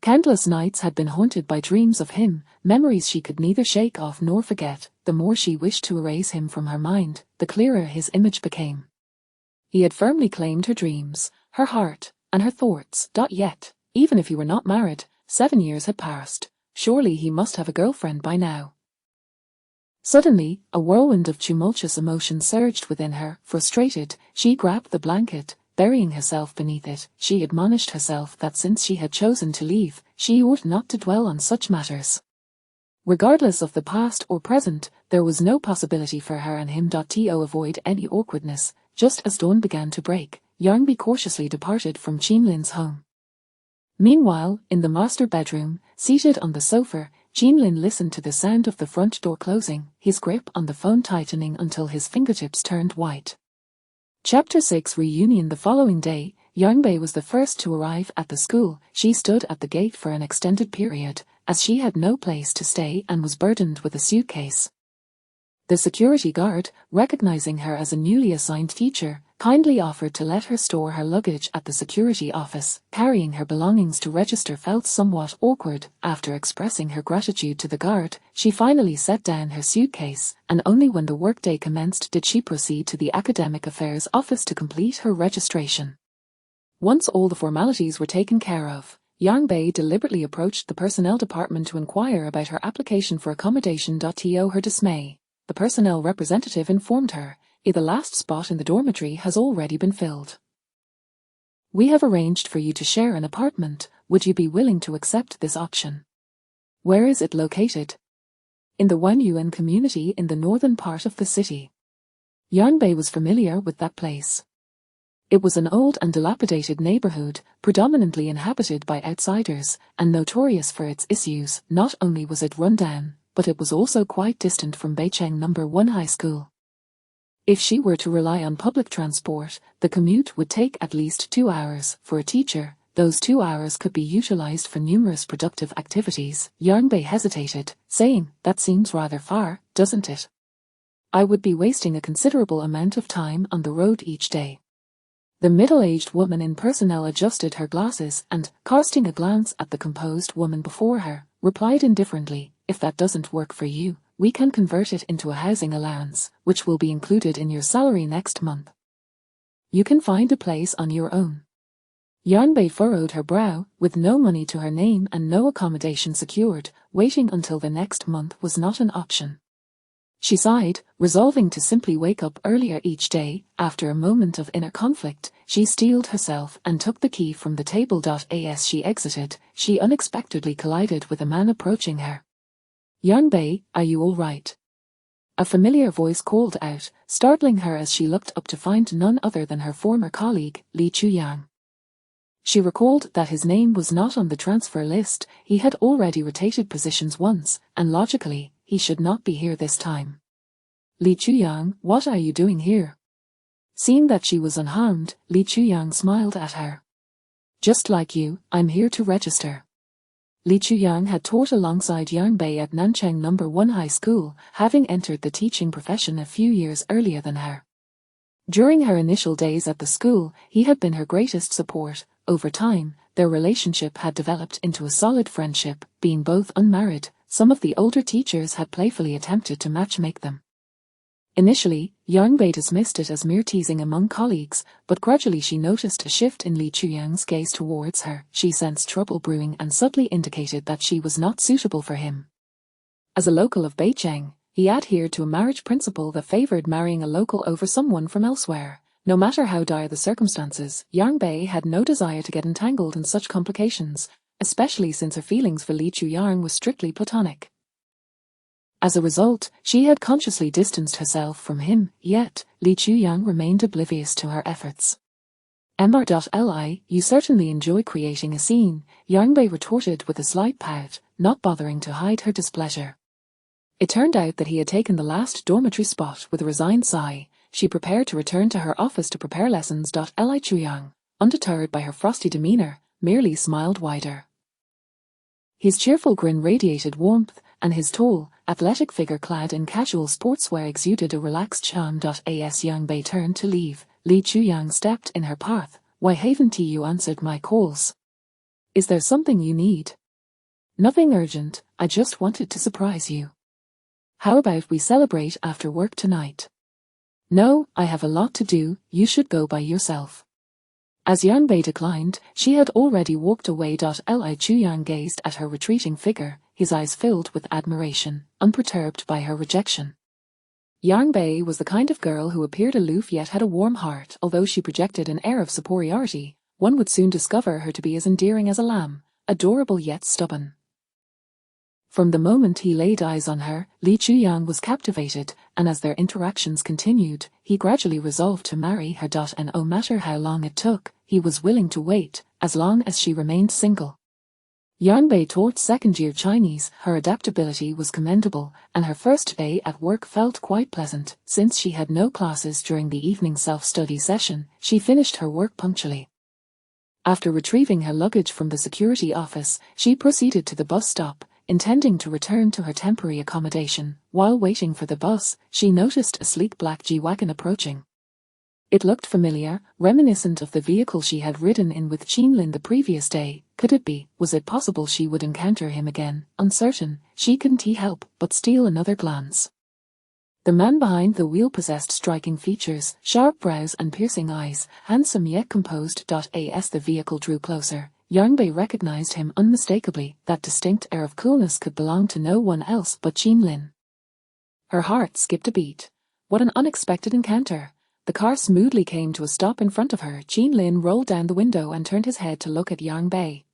Countless nights had been haunted by dreams of him, memories she could neither shake off nor forget. The more she wished to erase him from her mind, the clearer his image became. He had firmly claimed her dreams, her heart, and her thoughts. Yet, even if he were not married, 7 years had passed. Surely he must have a girlfriend by now. Suddenly, a whirlwind of tumultuous emotion surged within her. Frustrated, she grabbed the blanket, burying herself beneath it. She admonished herself that since she had chosen to leave, she ought not to dwell on such matters. Regardless of the past or present, there was no possibility for her and him to avoid any awkwardness. Just as dawn began to break, Youngbi cautiously departed from Qin Lin's home. Meanwhile, in the master bedroom, seated on the sofa, Qin Lin listened to the sound of the front door closing, his grip on the phone tightening until his fingertips turned white. Chapter 6 Reunion. The following day, Youngbei was the first to arrive at the school. She stood at the gate for an extended period, as she had no place to stay and was burdened with a suitcase. The security guard, recognizing her as a newly assigned teacher, kindly offered to let her store her luggage at the security office. Carrying her belongings to register felt somewhat awkward. After expressing her gratitude to the guard, she finally set down her suitcase, and only when the workday commenced did she proceed to the academic affairs office to complete her registration. Once all the formalities were taken care of, Youngbei deliberately approached the personnel department to inquire about her application for accommodation. To her dismay, the personnel representative informed her, "The last spot in the dormitory has already been filled. We have arranged for you to share an apartment. Would you be willing to accept this option?" "Where is it located?" "In the Wanyuan community in the northern part of the city." Youngbei was familiar with that place. It was an old and dilapidated neighborhood, predominantly inhabited by outsiders, and notorious for its issues. Not only was it run down, but it was also quite distant from Beicheng No. 1 High School. If she were to rely on public transport, the commute would take at least 2 hours. For a teacher, those 2 hours could be utilized for numerous productive activities. Youngbei hesitated, saying, "That seems rather far, doesn't it? I would be wasting a considerable amount of time on the road each day." The middle-aged woman in personnel adjusted her glasses and, casting a glance at the composed woman before her, replied indifferently, "If that doesn't work for you, we can convert it into a housing allowance, which will be included in your salary next month. You can find a place on your own." Yanbei furrowed her brow, with no money to her name and no accommodation secured. Waiting until the next month was not an option. She sighed, resolving to simply wake up earlier each day. After a moment of inner conflict, she steeled herself and took the key from the table. As she exited, she unexpectedly collided with a man approaching her. "Yanbei, are you all right?" A familiar voice called out, startling her as she looked up to find none other than her former colleague, Li Chuyang. She recalled that his name was not on the transfer list. He had already rotated positions once, and logically, he should not be here this time. "Li Chuyang, what are you doing here?" Seeing that she was unharmed, Li Chuyang smiled at her. "Just like you, I'm here to register." Li Chuyang had taught alongside Yanbei at Nanchang No. 1 High School, having entered the teaching profession a few years earlier than her. During her initial days at the school, he had been her greatest support. Over time, their relationship had developed into a solid friendship. Being both unmarried, some of the older teachers had playfully attempted to matchmake them. Initially, Yanbei dismissed it as mere teasing among colleagues, but gradually she noticed a shift in Li Chuyang's gaze towards her. She sensed trouble brewing and subtly indicated that she was not suitable for him. As a local of Beicheng, he adhered to a marriage principle that favored marrying a local over someone from elsewhere. No matter how dire the circumstances, Yanbei had no desire to get entangled in such complications, especially since her feelings for Li Chuyang was strictly platonic. As a result, she had consciously distanced herself from him, yet Li Chuyang remained oblivious to her efforts. "Mr.Li, you certainly enjoy creating a scene," Yanbei retorted with a slight pout, not bothering to hide her displeasure. It turned out that he had taken the last dormitory spot. With a resigned sigh, she prepared to return to her office to prepare lessons. Li Chuyang, undeterred by her frosty demeanor, merely smiled wider. His cheerful grin radiated warmth, and his tall, athletic figure clad in casual sportswear exuded a relaxed charm. As Yanbei turned to leave, Li Chuyang stepped in her path. "Why haven't you answered my calls? Is there something you need?" "Nothing urgent, I just wanted to surprise you. How about we celebrate after work tonight?" "No, I have a lot to do, you should go by yourself." As Yanbei declined, she had already walked away. Li Chuyang gazed at her retreating figure, his eyes filled with admiration, unperturbed by her rejection. Yanbei was the kind of girl who appeared aloof yet had a warm heart. Although she projected an air of superiority, one would soon discover her to be as endearing as a lamb, adorable yet stubborn. From the moment he laid eyes on her, Li Chuyang was captivated, and as their interactions continued, he gradually resolved to marry her. No matter how long it took, he was willing to wait, as long as she remained single. Yanbei taught second-year Chinese. Her adaptability was commendable, and her first day at work felt quite pleasant. Since she had no classes during the evening self-study session, she finished her work punctually. After retrieving her luggage from the security office, she proceeded to the bus stop, intending to return to her temporary accommodation. While waiting for the bus, she noticed a sleek black G-Wagon approaching. It looked familiar, reminiscent of the vehicle she had ridden in with Qinlin the previous day. Could it be? Was it possible she would encounter him again? Uncertain, she couldn't help but steal another glance. The man behind the wheel possessed striking features, sharp brows and piercing eyes, handsome yet composed. As the vehicle drew closer, Yanbei recognized him unmistakably. That distinct air of coolness could belong to no one else but Qinlin. Her heart skipped a beat. What an unexpected encounter! The car smoothly came to a stop in front of her. Qinlin rolled down the window and turned his head to look at Yanbei.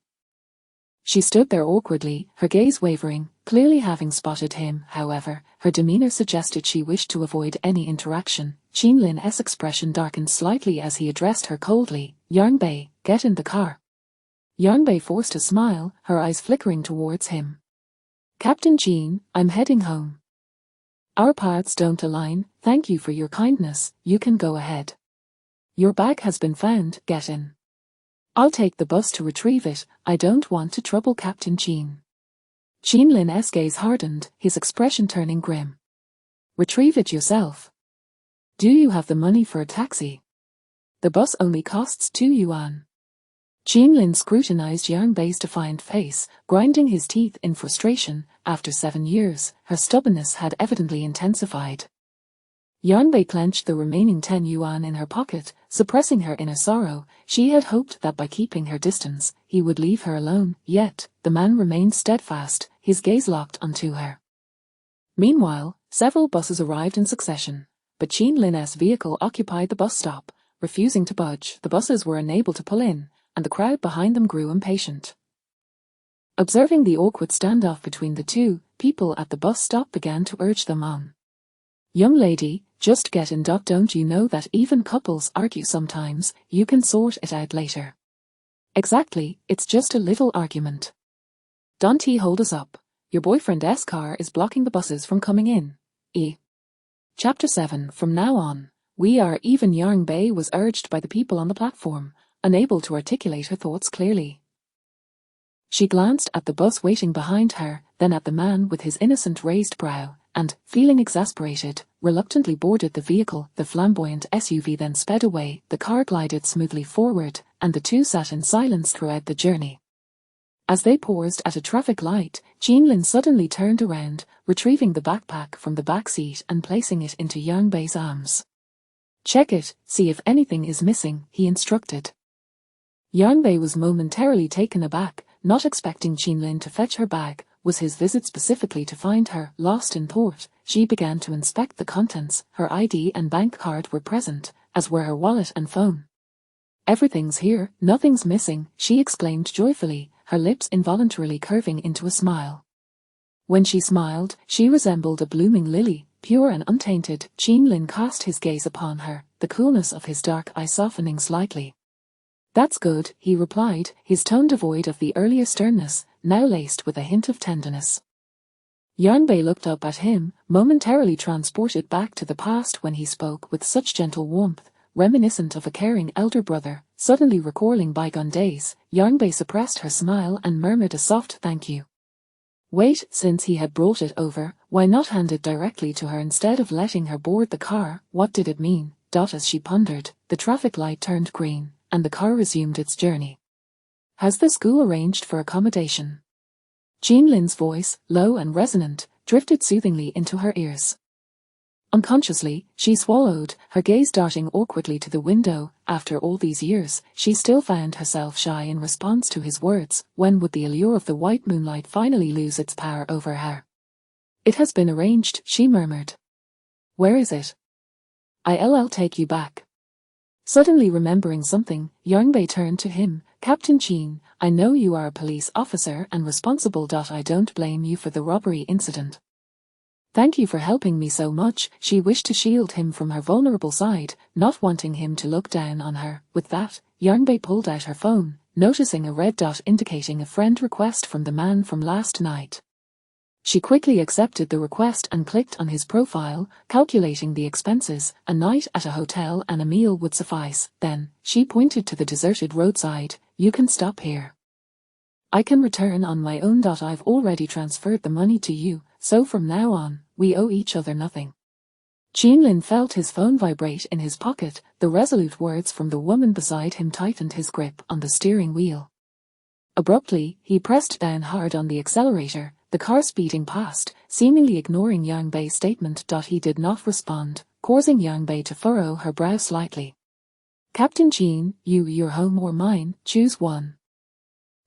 She stood there awkwardly, her gaze wavering. Clearly having spotted him, however, her demeanor suggested she wished to avoid any interaction. Qinlin's expression darkened slightly as he addressed her coldly. "Yanbei, get in the car." Yanbei forced a smile, her eyes flickering towards him. "Captain Qin, I'm heading home. Our paths don't align. Thank you for your kindness, you can go ahead. Your bag has been found, get in. I'll take the bus to retrieve it, I don't want to trouble Captain Qin." Qinlin's gaze hardened, his expression turning grim. "Retrieve it yourself? Do you have the money for a taxi?" The bus only costs 2 yuan. Qinlin scrutinized Yang Bei's defiant face, grinding his teeth in frustration. After 7 years, her stubbornness had evidently intensified. Yang Bei clenched the remaining 10 yuan in her pocket, suppressing her inner sorrow. She had hoped that by keeping her distance, he would leave her alone, yet the man remained steadfast, his gaze locked onto her. Meanwhile, several buses arrived in succession, but Qinlin's vehicle occupied the bus stop, refusing to budge. The buses were unable to pull in, and the crowd behind them grew impatient. Observing the awkward standoff between the two, people at the bus stop began to urge them on. "Young lady, just get in. Don't you know that even couples argue sometimes? You can sort it out later." "Exactly, it's just a little argument. Don't hold us up. Your boyfriend's car is blocking the buses from coming in." Chapter 7. From now on, we are even. Yang Bei was urged by the people on the platform, unable to articulate her thoughts clearly. She glanced at the bus waiting behind her, then at the man with his innocent raised brow, and, feeling exasperated, reluctantly boarded the vehicle. The flamboyant SUV then sped away, the car glided smoothly forward, and the two sat in silence throughout the journey. As they paused at a traffic light, Qinlin suddenly turned around, retrieving the backpack from the back seat and placing it into Yang Bei's arms. "Check it, see if anything is missing," he instructed. Yang Bei was momentarily taken aback, not expecting Qinlin to fetch her bag. Was his visit specifically to find her? Lost in thought, she began to inspect the contents. Her ID and bank card were present, as were her wallet and phone. "Everything's here, nothing's missing," she exclaimed joyfully, her lips involuntarily curving into a smile. When she smiled, she resembled a blooming lily, pure and untainted. Qinlin cast his gaze upon her, the coolness of his dark eye softening slightly. "That's good," he replied, his tone devoid of the earlier sternness, now laced with a hint of tenderness. Yang Bei looked up at him, momentarily transported back to the past when he spoke with such gentle warmth, reminiscent of a caring elder brother. Suddenly recalling bygone days, Yang Bei suppressed her smile and murmured a soft thank you. Wait, since he had brought it over, why not hand it directly to her instead of letting her board the car? What did it mean? As she pondered, the traffic light turned green, and the car resumed its journey. "Has the school arranged for accommodation?" Qinlin's voice, low and resonant, drifted soothingly into her ears. Unconsciously, she swallowed, her gaze darting awkwardly to the window. After all these years, she still found herself shy in response to his words. When would the allure of the white moonlight finally lose its power over her? "It has been arranged," she murmured. "Where is it?" "I'll take you back." Suddenly remembering something, Yang Bei turned to him. "Captain Qin, I know you are a police officer and responsible. I don't blame you for the robbery incident. Thank you for helping me so much." She wished to shield him from her vulnerable side, not wanting him to look down on her. With that, Yang Bei pulled out her phone, noticing a red dot indicating a friend request from the man from last night. She quickly accepted the request and clicked on his profile, calculating the expenses. A night at a hotel and a meal would suffice. Then, she pointed to the deserted roadside. "You can stop here. I can return on my own. I've already transferred the money to you, so from now on, we owe each other nothing." Qinlin felt his phone vibrate in his pocket. The resolute words from the woman beside him tightened his grip on the steering wheel. Abruptly, he pressed down hard on the accelerator, the car speeding past, seemingly ignoring Yang Bei's statement. He did not respond, causing Yang Bei to furrow her brow slightly. "Captain Qin, your home or mine, choose one."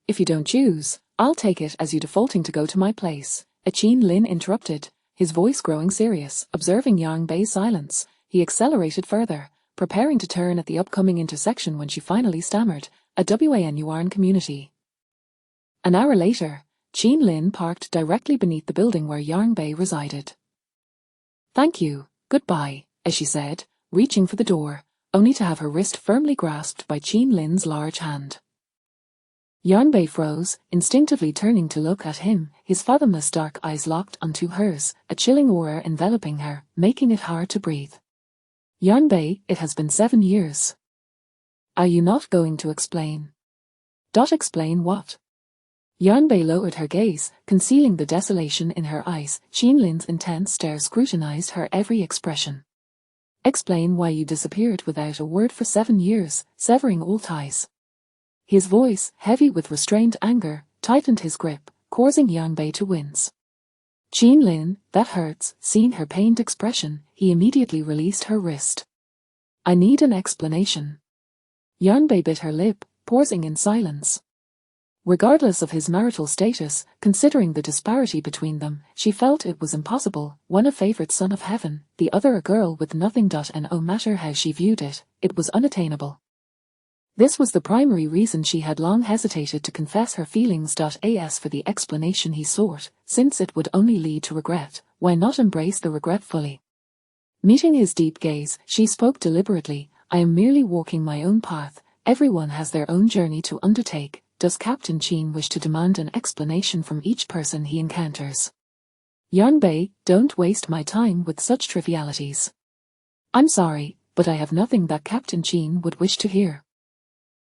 "If you don't choose, I'll take it as you defaulting to go to my place," Qinlin interrupted, his voice growing serious. Observing Yang Bei's silence, he accelerated further, preparing to turn at the upcoming intersection when she finally stammered, "A WAN Yuan community." An hour later, Qinlin parked directly beneath the building where Yang Bei resided. "Thank you, goodbye," as she said, reaching for the door, only to have her wrist firmly grasped by Qinlin's large hand. Yang Bei froze, instinctively turning to look at him, his fathomless dark eyes locked onto hers, a chilling aura enveloping her, making it hard to breathe. "Yang Bei, it has been 7 years. Are you not going to explain?" Explain what?" Yang Bei lowered her gaze, concealing the desolation in her eyes. Qinlin's intense stare scrutinized her every expression. Explain why you disappeared without a word for 7 years, severing all ties. His voice, heavy with restrained anger, tightened his grip, causing Yang Bei to wince. Qin Lin, that hurts. Seeing her pained expression, he immediately released her wrist. I need an explanation. Yang Bei bit her lip, pausing in silence. Regardless of his marital status, considering the disparity between them, she felt it was impossible, one a favorite son of heaven, the other a girl with nothing. No matter how she viewed it, it was unattainable. This was the primary reason she had long hesitated to confess her feelings. As for the explanation he sought, since it would only lead to regret, why not embrace the regret fully? Meeting his deep gaze, she spoke deliberately, I am merely walking my own path, everyone has their own journey to undertake. Does Captain Qin wish to demand an explanation from each person he encounters? Yang Bei, don't waste my time with such trivialities. I'm sorry, but I have nothing that Captain Qin would wish to hear.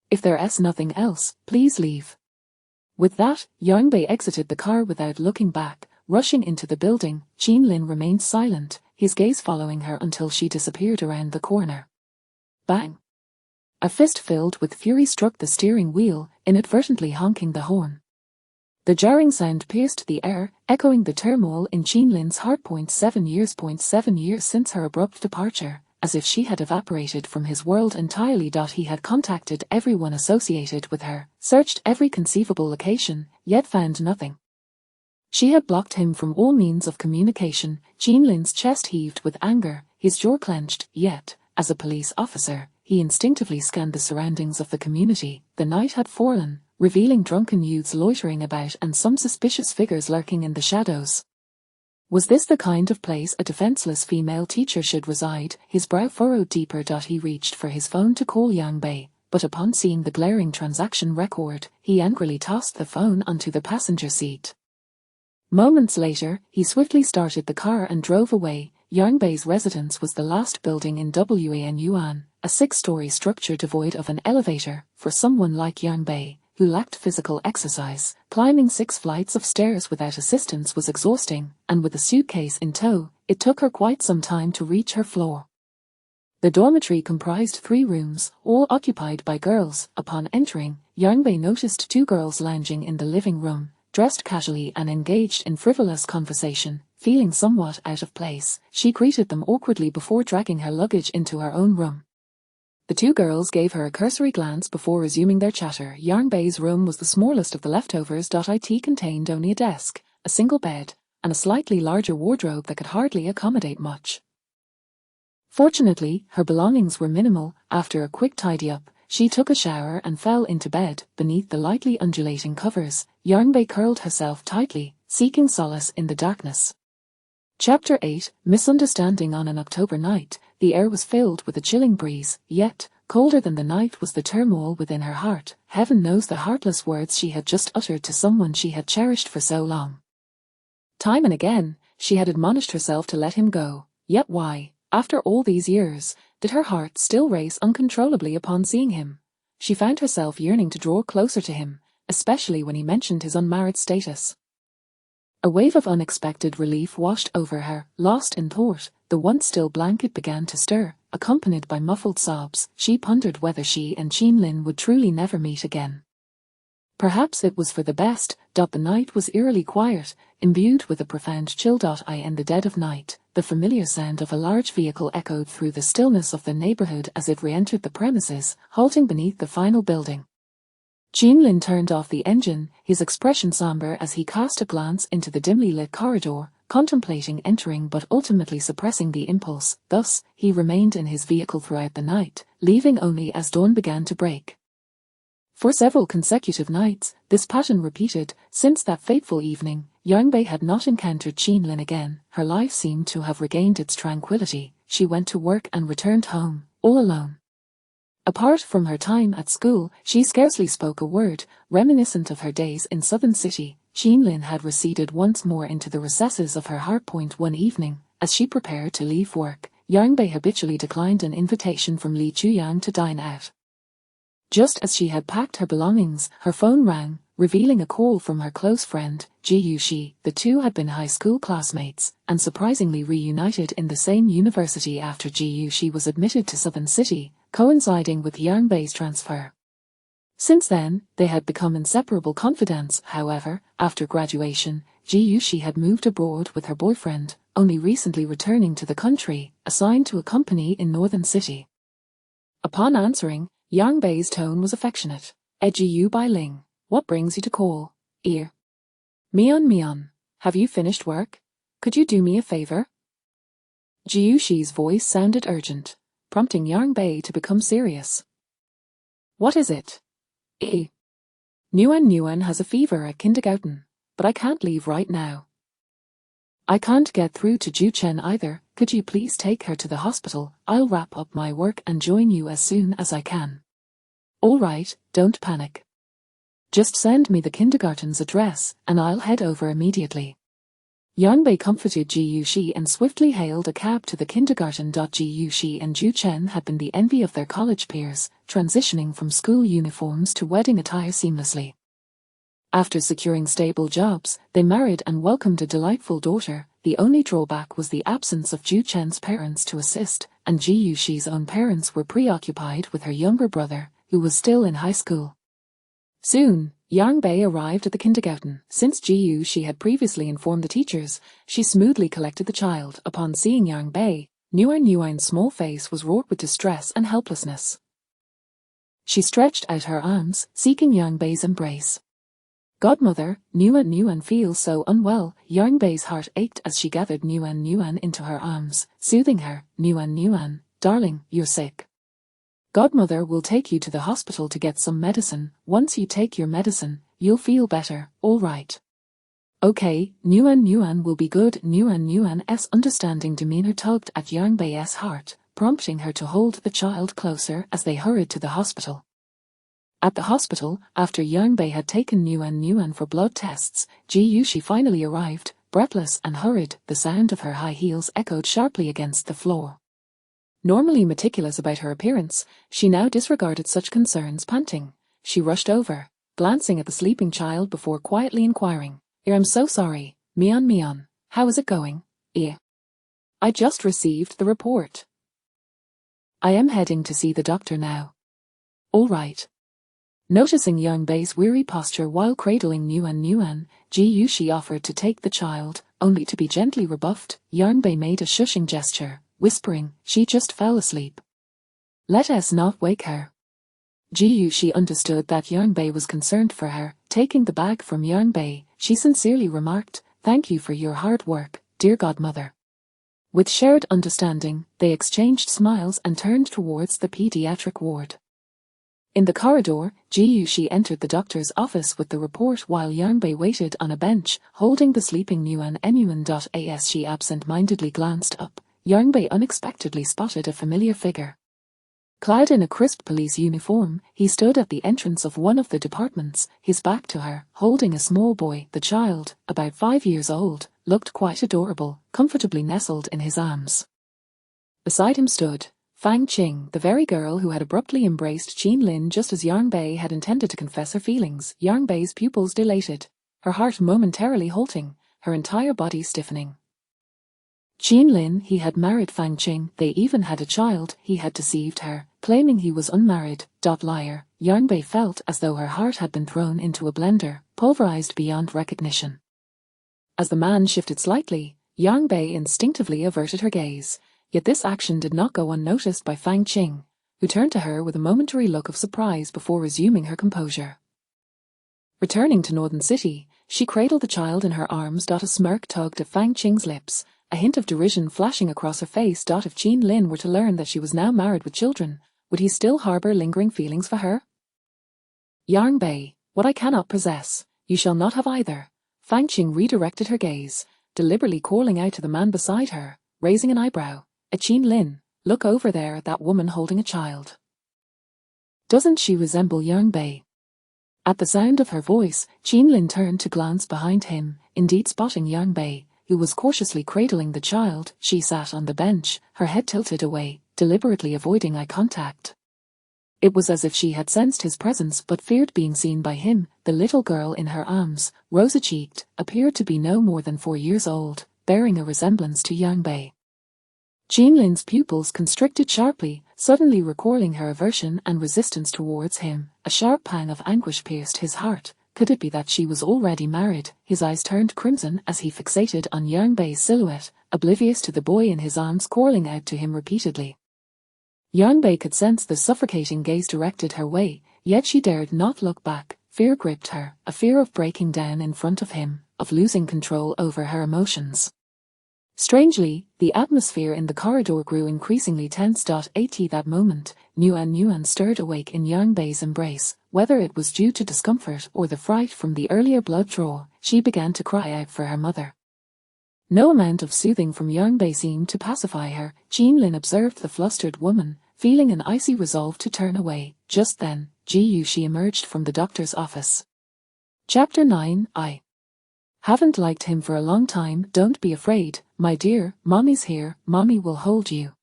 If there's nothing else, please leave. With that, Yang Bei exited the car without looking back. Rushing into the building, Qin Lin remained silent, his gaze following her until she disappeared around the corner. Bang! A fist filled with fury struck the steering wheel, inadvertently honking the horn. The jarring sound pierced the air, echoing the turmoil in Qin Lin's heart. 7 years since her abrupt departure, as if she had evaporated from his world entirely. He had contacted everyone associated with her, searched every conceivable location, yet found nothing. She had blocked him from all means of communication. Qin Lin's chest heaved with anger, his jaw clenched, yet, as a police officer, he instinctively scanned the surroundings of the community. The night had fallen, revealing drunken youths loitering about and some suspicious figures lurking in the shadows. Was this the kind of place a defenseless female teacher should reside? His brow furrowed deeper. He reached for his phone to call Yang Bei, but upon seeing the glaring transaction record, he angrily tossed the phone onto the passenger seat. Moments later, he swiftly started the car and drove away. Yang Bei's residence was the last building in Wan, a 6-story structure devoid of an elevator. For someone like Yang Bei, who lacked physical exercise, climbing 6 flights of stairs without assistance was exhausting, and with a suitcase in tow, it took her quite some time to reach her floor. The dormitory comprised 3 rooms, all occupied by girls. Upon entering, Yang Bei noticed 2 girls lounging in the living room, dressed casually and engaged in frivolous conversation. Feeling somewhat out of place, she greeted them awkwardly before dragging her luggage into her own room. The 2 girls gave her a cursory glance before resuming their chatter. Yang Bei's room was the smallest of the leftovers. It contained only a desk, a single bed, and a slightly larger wardrobe that could hardly accommodate much. Fortunately, her belongings were minimal. After a quick tidy-up, she took a shower and fell into bed. Beneath the lightly undulating covers, Yang Bei curled herself tightly, seeking solace in the darkness. Chapter 8, Misunderstanding. On an October night, the air was filled with a chilling breeze, yet, colder than the night was the turmoil within her heart. Heaven knows the heartless words she had just uttered to someone she had cherished for so long. Time and again, she had admonished herself to let him go, yet why, after all these years, did her heart still race uncontrollably upon seeing him? She found herself yearning to draw closer to him, especially when he mentioned his unmarried status. A wave of unexpected relief washed over her. Lost in thought, the once still blanket began to stir, accompanied by muffled sobs. She pondered whether she and Qin Lin would truly never meet again. Perhaps it was for the best. The night was eerily quiet, imbued with a profound chill. In the dead of night, the familiar sound of a large vehicle echoed through the stillness of the neighborhood as it re-entered the premises, halting beneath the final building. Qin Lin turned off the engine, his expression somber as he cast a glance into the dimly lit corridor, contemplating entering but ultimately suppressing the impulse. Thus, he remained in his vehicle throughout the night, leaving only as dawn began to break. For several consecutive nights, this pattern repeated. Since that fateful evening, Yang Bei had not encountered Qin Lin again. Her life seemed to have regained its tranquility. She went to work and returned home, all alone. Apart from her time at school, she scarcely spoke a word. Reminiscent of her days in Southern City, Qin Lin had receded once more into the recesses of her heart. One evening, as she prepared to leave work, Yang Bei habitually declined an invitation from Li Chuyang to dine out. Just as she had packed her belongings, her phone rang, revealing a call from her close friend, Ji Yuxi. The two had been high school classmates, and surprisingly reunited in the same university after Ji Yuxi was admitted to Southern City, coinciding with Yang Bei's transfer. Since then, they had become inseparable confidants. However, after graduation, Ji Yuxi had moved abroad with her boyfriend, only recently returning to the country, assigned to a company in Northern City. Upon answering, Yang Bei's tone was affectionate. Ji Yu Bai Ling, what brings you to call? Ear. Mian, have you finished work? Could you do me a favor? Ji Yuxi's voice sounded urgent, prompting Yang Bei to become serious. What is it? Nguyen has a fever at kindergarten, but I can't leave right now. I can't get through to Ju Chen either. Could you please take her to the hospital? I'll wrap up my work and join you as soon as I can. All right, don't panic. Just send me the kindergarten's address, and I'll head over immediately. Yang Bei comforted Ji Yuxi and swiftly hailed a cab to the kindergarten. Ji Yuxi and Ju Chen had been the envy of their college peers, transitioning from school uniforms to wedding attire seamlessly. After securing stable jobs, they married and welcomed a delightful daughter. The only drawback was the absence of Ju Chen's parents to assist, and Ji Yuxi's own parents were preoccupied with her younger brother, who was still in high school. Soon, Yang Bei arrived at the kindergarten. Since Ji Yuxi had previously informed the teachers, she smoothly collected the child. Upon seeing Yang Bei, Nguyen's small face was wrought with distress and helplessness. She stretched out her arms, seeking Yang Bei's embrace. Godmother, Nguyen feels so unwell. Yang Bei's heart ached as she gathered Nguyen into her arms, soothing her. Nguyen, darling, you're sick. Godmother will take you to the hospital to get some medicine. Once you take your medicine, you'll feel better, all right. Okay, Nguyen will be good. Nguyen's understanding demeanor tugged at Yang Bei's heart, prompting her to hold the child closer as they hurried to the hospital. At the hospital, after Yang Bei had taken Nguyen for blood tests, Ji Yuxi finally arrived, breathless and hurried. The sound of her high heels echoed sharply against the floor. Normally meticulous about her appearance, she now disregarded such concerns. Panting, she rushed over, glancing at the sleeping child before quietly inquiring, I'm so sorry, Mian, how is it going? I just received the report. I am heading to see the doctor now. All right. Noticing Yang Bei's weary posture while cradling Nguyen, Ji Yuxi offered to take the child, only to be gently rebuffed. Yang Bei made a shushing gesture, whispering, she just fell asleep. Let us not wake her. Ji Yuxi understood that Yang Bei was concerned for her. Taking the bag from Yang Bei, she sincerely remarked, thank you for your hard work, dear godmother. With shared understanding, they exchanged smiles and turned towards the pediatric ward. In the corridor, Ji Yuxi entered the doctor's office with the report while Yang Bei waited on a bench, holding the sleeping Nguyen. As she absent-mindedly glanced up, Yang Bei unexpectedly spotted a familiar figure. Clad in a crisp police uniform, he stood at the entrance of one of the departments, his back to her, holding a small boy. The child, about 5 years old, looked quite adorable, comfortably nestled in his arms. Beside him stood Fang Qing, the very girl who had abruptly embraced Qin Lin just as Yang Bei had intended to confess her feelings. Yang Bei's pupils dilated, her heart momentarily halting, her entire body stiffening. Qin Lin, he had married Fang Qing, they even had a child. He had deceived her, claiming he was unmarried. Liar. Yang Bei felt as though her heart had been thrown into a blender, pulverized beyond recognition. As the man shifted slightly, Yang Bei instinctively averted her gaze, yet this action did not go unnoticed by Fang Qing, who turned to her with a momentary look of surprise before resuming her composure. Returning to Northern City, she cradled the child in her arms. A smirk tugged at Fang Qing's lips, a hint of derision flashing across her face. If Qin Lin were to learn that she was now married with children, would he still harbor lingering feelings for her? Yang Bei, what I cannot possess, you shall not have either. Fang Qing redirected her gaze, deliberately calling out to the man beside her, raising an eyebrow. Qin Lin, look over there at that woman holding a child. Doesn't she resemble Yang Bei? At the sound of her voice, Qin Lin turned to glance behind him, indeed spotting Yang Bei, who was cautiously cradling the child. She sat on the bench, her head tilted away, deliberately avoiding eye contact. It was as if she had sensed his presence but feared being seen by him. The little girl in her arms, rosy-cheeked, appeared to be no more than 4 years old, bearing a resemblance to Yang Bei. Jean Lin's pupils constricted sharply, suddenly recoiling her aversion and resistance towards him. A sharp pang of anguish pierced his heart. Could it be that she was already married? His eyes turned crimson as he fixated on Yang Bei's silhouette, oblivious to the boy in his arms calling out to him repeatedly. Yang Bei could sense the suffocating gaze directed her way, yet she dared not look back. Fear gripped her, a fear of breaking down in front of him, of losing control over her emotions. Strangely, the atmosphere in the corridor grew increasingly tense. At that moment, Nguyen stirred awake in Yang Bei's embrace. Whether it was due to discomfort or the fright from the earlier blood draw, she began to cry out for her mother. No amount of soothing from Yang Bei seemed to pacify her. Jean Lin observed the flustered woman, feeling an icy resolve to turn away. Just then, Ji Yuxi emerged from the doctor's office. Chapter 9. I haven't liked him for a long time. Don't be afraid, my dear, Mommy's here, Mommy will hold you.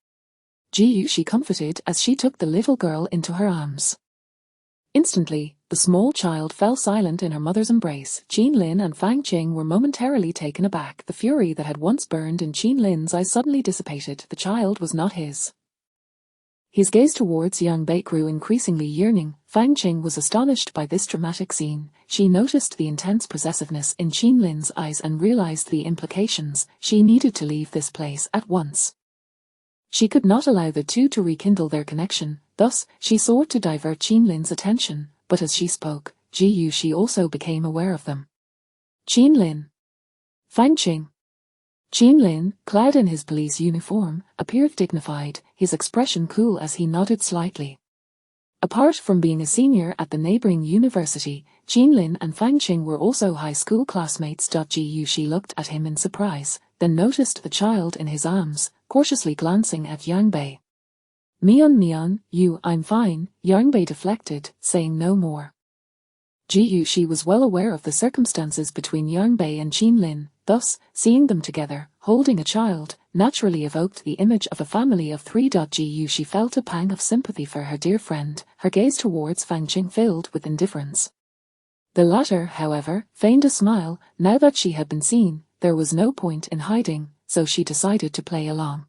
Ji Yuxi comforted as she took the little girl into her arms. Instantly, the small child fell silent in her mother's embrace. Jean Lin and Fang Qing were momentarily taken aback. The fury that had once burned in Jean Lin's eyes suddenly dissipated. The child was not his. His gaze towards Yang Bei grew increasingly yearning. Fang Qing was astonished by this dramatic scene. She noticed the intense possessiveness in Jean Lin's eyes and realized the implications. She needed to leave this place at once. She could not allow the two to rekindle their connection. Thus, she sought to divert Jean Lin's attention, but as she spoke, Ji Yuxi also became aware of them. Jean Lin. Fang Qing. Jean Lin, clad in his police uniform, appeared dignified, his expression cool as he nodded slightly. Apart from being a senior at the neighboring university, Jean Lin and Fang Qing were also high school classmates. Ji Yuxi looked at him in surprise, then noticed the child in his arms, cautiously glancing at Yang Bei. Mian, I'm fine, Yang Bei deflected, saying no more. Ji Yuxi was well aware of the circumstances between Yang Bei and Jean Lin, thus, seeing them together, holding a child, naturally evoked the image of a family of 3. Ji Yuxi felt a pang of sympathy for her dear friend, her gaze towards Fang Qing filled with indifference. The latter, however, feigned a smile. Now that she had been seen, there was no point in hiding, so she decided to play along.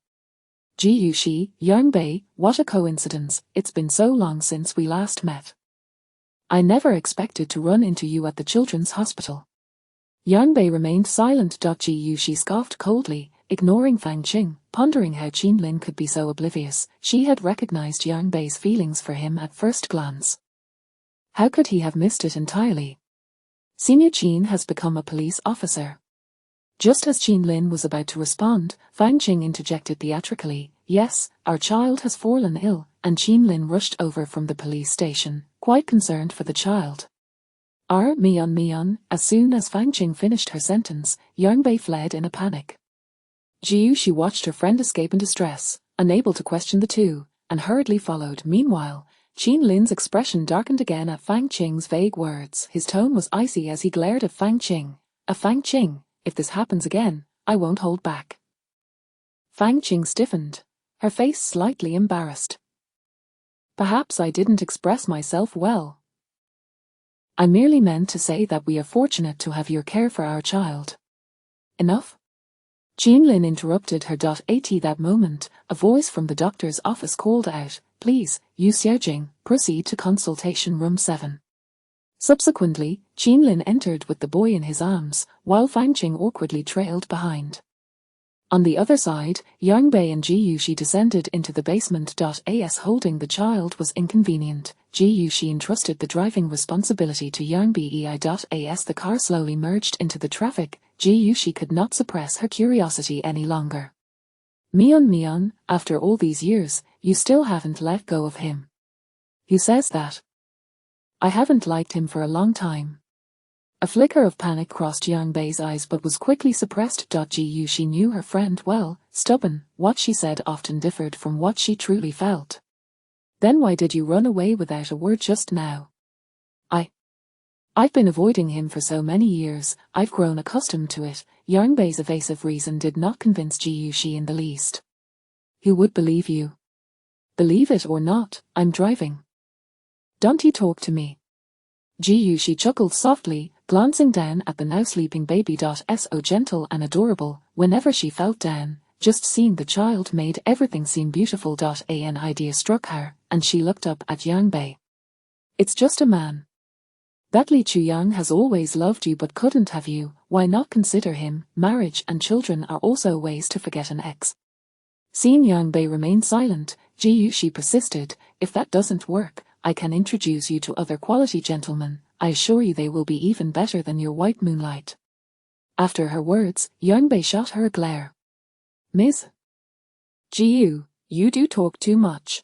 Ji Yuxi, Yang Bei, what a coincidence, it's been so long since we last met. I never expected to run into you at the children's hospital. Yang Bei remained silent. Ji Yuxi scoffed coldly, ignoring Fang Qing, pondering how Jean Lin could be so oblivious. She had recognized Yang Bei's feelings for him at first glance. How could he have missed it entirely? Senior Jean has become a police officer. Just as Jean Lin was about to respond, Fang Qing interjected theatrically, yes, our child has fallen ill, and Jean Lin rushed over from the police station, quite concerned for the child. Mian, as soon as Fang Qing finished her sentence, Yang Bei fled in a panic. Ji Yuxi watched her friend escape in distress, unable to question the two, and hurriedly followed. Meanwhile, Jean Lin's expression darkened again at Fang Qing's vague words. His tone was icy as he glared at Fang Qing. Fang Qing, if this happens again, I won't hold back. Fang Qing stiffened, her face slightly embarrassed. Perhaps I didn't express myself well. I merely meant to say that we are fortunate to have your care for our child. Enough? Jean Lin interrupted her. At that moment, a voice from the doctor's office called out, please, Yu Xiaojing, proceed to consultation room 7. Subsequently, Jean Lin entered with the boy in his arms, while Fang Qing awkwardly trailed behind. On the other side, Yang Bei and Ji Yuxi descended into the basement. As holding the child was inconvenient, Ji Yuxi entrusted the driving responsibility to Yang Bei. As the car slowly merged into the traffic, Ji Yuxi could not suppress her curiosity any longer. Mian, after all these years, you still haven't let go of him. Who says that? I haven't liked him for a long time. A flicker of panic crossed Yang Bei's eyes but was quickly suppressed. Ji Yuxi knew her friend well, stubborn, what she said often differed from what she truly felt. Then why did you run away without a word just now? I've been avoiding him for so many years, I've grown accustomed to it. Yang Bei's evasive reason did not convince Ji Yuxi in the least. Who would believe you? Believe it or not, I'm driving. Don't you talk to me. Ji-Yushi chuckled softly, glancing down at the now sleeping baby. So gentle and adorable, whenever she felt down, just seeing the child made everything seem beautiful. An idea struck her, and she looked up at Yang Bei. It's just a man. That Li Chuyang has always loved you but couldn't have you, why not consider him? Marriage and children are also ways to forget an ex. Seeing Yang Bei remain silent, Ji-Yushi persisted, if that doesn't work, I can introduce you to other quality gentlemen, I assure you they will be even better than your white moonlight. After her words, Yang Bei shot her a glare. Miss Ji-Yu, you do talk too much.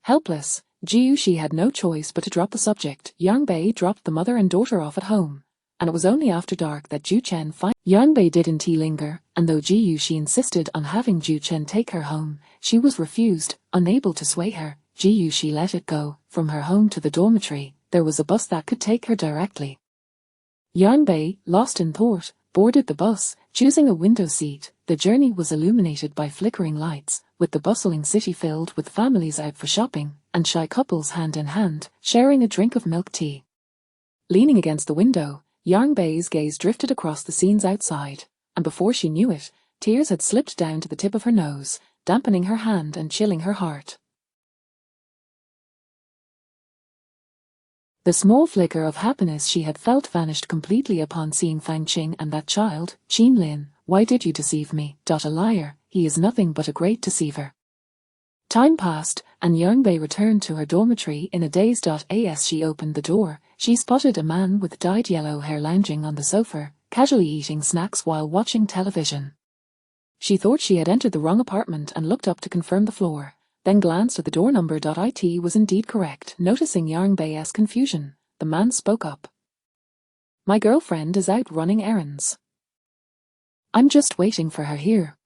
Helpless, Ji-Yushi had no choice but to drop the subject. Yang Bei dropped the mother and daughter off at home, and it was only after dark that Ju Chen Yang Bei didn't linger, and though Ji-Yushi insisted on having Ju Chen take her home, she was refused, unable to sway her. Ji-Yushi let it go. From her home to the dormitory, there was a bus that could take her directly. Yang Bei, lost in thought, boarded the bus, choosing a window seat. The journey was illuminated by flickering lights, with the bustling city filled with families out for shopping, and shy couples hand in hand, sharing a drink of milk tea. Leaning against the window, Yang Bei's gaze drifted across the scenes outside, and before she knew it, tears had slipped down to the tip of her nose, dampening her hand and chilling her heart. The small flicker of happiness she had felt vanished completely upon seeing Fang Qing and that child. Qin Lin, why did you deceive me? A liar, he is nothing but a great deceiver. Time passed, and Yang Bei returned to her dormitory in a daze. As she opened the door, she spotted a man with dyed yellow hair lounging on the sofa, casually eating snacks while watching television. She thought she had entered the wrong apartment and looked up to confirm the floor, then glanced at the door number. It was indeed correct. Noticing Yang Bei's confusion, the man spoke up. My girlfriend is out running errands. I'm just waiting for her here.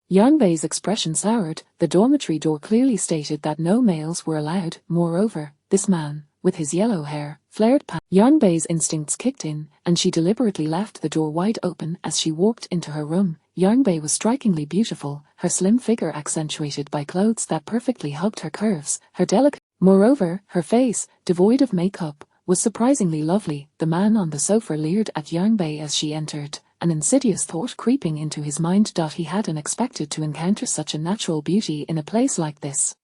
Yang Bei's expression soured. The dormitory door clearly stated that no males were allowed. Moreover, this man, with his yellow hair, flared past. Yang Bei's instincts kicked in, and she deliberately left the door wide open as she walked into her room. Yang Bei was strikingly beautiful, her slim figure accentuated by clothes that perfectly hugged her curves, her delicate. Moreover, her face, devoid of makeup, was surprisingly lovely. The man on the sofa leered at Yang Bei as she entered, an insidious thought creeping into his mind. He hadn't expected to encounter such a natural beauty in a place like this.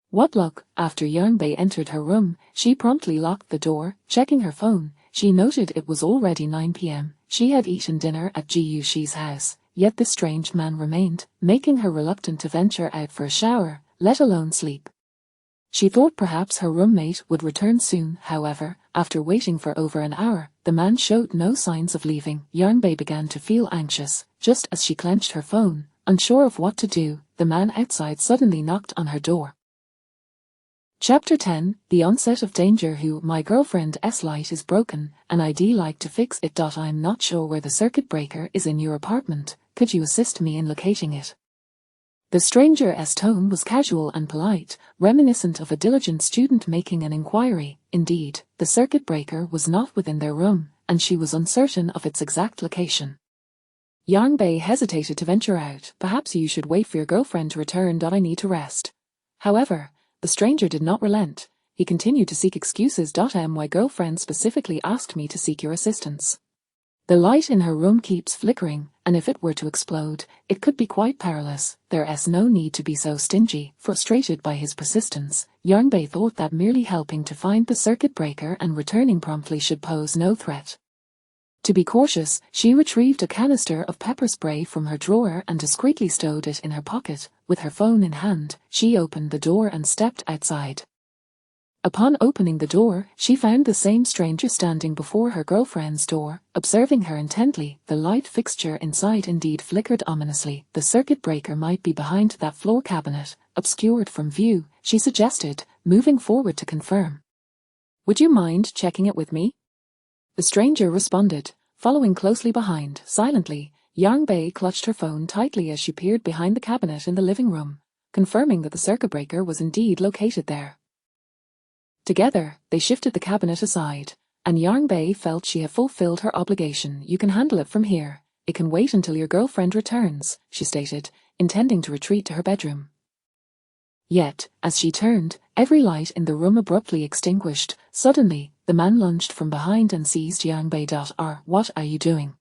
What luck! After Yang Bei entered her room, she promptly locked the door. Checking her phone, she noted it was already 9 p.m. She had eaten dinner at Ji-Yushi's house, yet this strange man remained, making her reluctant to venture out for a shower, let alone sleep. She thought perhaps her roommate would return soon. However, after waiting for over an hour, the man showed no signs of leaving. Yang Bei began to feel anxious. Just as she clenched her phone, unsure of what to do, the man outside suddenly knocked on her door. Chapter 10, The Onset of Danger. My girlfriend's light is broken, and I'd like to fix it. I'm not sure where the circuit breaker is in your apartment, could you assist me in locating it? The stranger's tone was casual and polite, reminiscent of a diligent student making an inquiry. Indeed, the circuit breaker was not within their room, and she was uncertain of its exact location. Yang Bei hesitated to venture out. Perhaps you should wait for your girlfriend to return. I need to rest. However, the stranger did not relent. He continued to seek excuses. My girlfriend specifically asked me to seek your assistance. The light in her room keeps flickering, and if it were to explode, it could be quite perilous. There's no need to be so stingy. Frustrated by his persistence, Yang Bei thought that merely helping to find the circuit breaker and returning promptly should pose no threat. To be cautious, she retrieved a canister of pepper spray from her drawer and discreetly stowed it in her pocket. With her phone in hand, she opened the door and stepped outside. Upon opening the door, she found the same stranger standing before her girlfriend's door, observing her intently. The light fixture inside indeed flickered ominously. The circuit breaker might be behind that floor cabinet, obscured from view, she suggested, moving forward to confirm. Would you mind checking it with me? The stranger responded, following closely behind. Silently, Yang Bei clutched her phone tightly as she peered behind the cabinet in the living room, confirming that the circuit breaker was indeed located there. Together, they shifted the cabinet aside, and Yang Bei felt she had fulfilled her obligation. You can handle it from here. It can wait until your girlfriend returns, she stated, intending to retreat to her bedroom. Yet, as she turned, Every light in the room abruptly extinguished. Suddenly, the man lunged from behind and seized Yang Bei. What are you doing?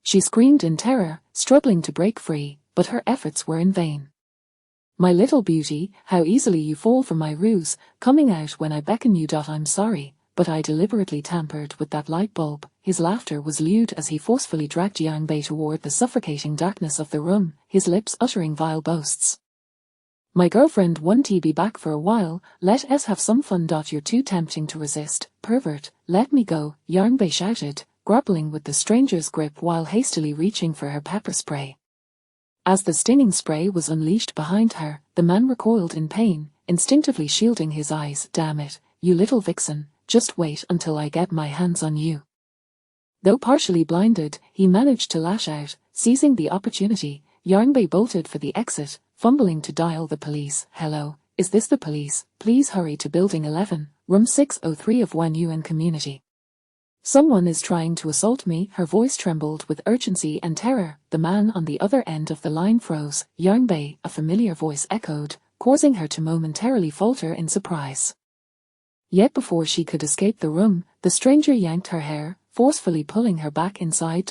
She screamed in terror, struggling to break free, but her efforts were in vain. My little beauty, how easily you fall for my ruse, coming out when I beckon you. I'm sorry, but I deliberately tampered with that light bulb. His laughter was lewd as he forcefully dragged Yang Bei toward the suffocating darkness of the room, his lips uttering vile boasts. My girlfriend won't be back for a while, let us have some fun. You're too tempting to resist, pervert, let me go, Yang Bei shouted, grappling with the stranger's grip while hastily reaching for her pepper spray. As the stinging spray was unleashed behind her, the man recoiled in pain, instinctively shielding his eyes. Damn it, you little vixen, just wait until I get my hands on you. Though partially blinded, he managed to lash out. Seizing the opportunity, Yang Bei bolted for the exit, fumbling to dial the police. Hello, is this the police? Please hurry to Building 11, Room 603 of Wan Yuan Community. Someone is trying to assault me. Her voice trembled with urgency and terror. The man on the other end of the line froze. Yang Bei, a familiar voice echoed, causing her to momentarily falter in surprise. Yet before she could escape the room, the stranger yanked her hair, forcefully pulling her back inside.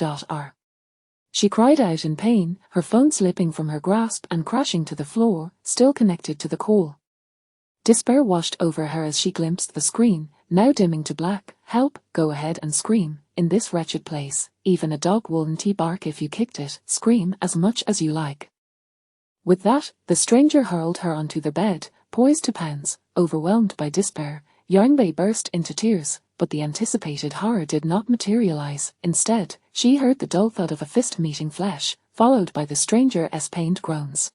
She cried out in pain, her phone slipping from her grasp and crashing to the floor, still connected to the call. Despair washed over her as she glimpsed the screen, now dimming to black. Help, go ahead and scream. In this wretched place, even a dog wouldn't bark if you kicked it. Scream as much as you like. With that, the stranger hurled her onto the bed, poised to pounce. Overwhelmed by despair, Yang Bei burst into tears, but the anticipated horror did not materialize. Instead, she heard the dull thud of a fist meeting flesh, followed by the stranger's pained groans.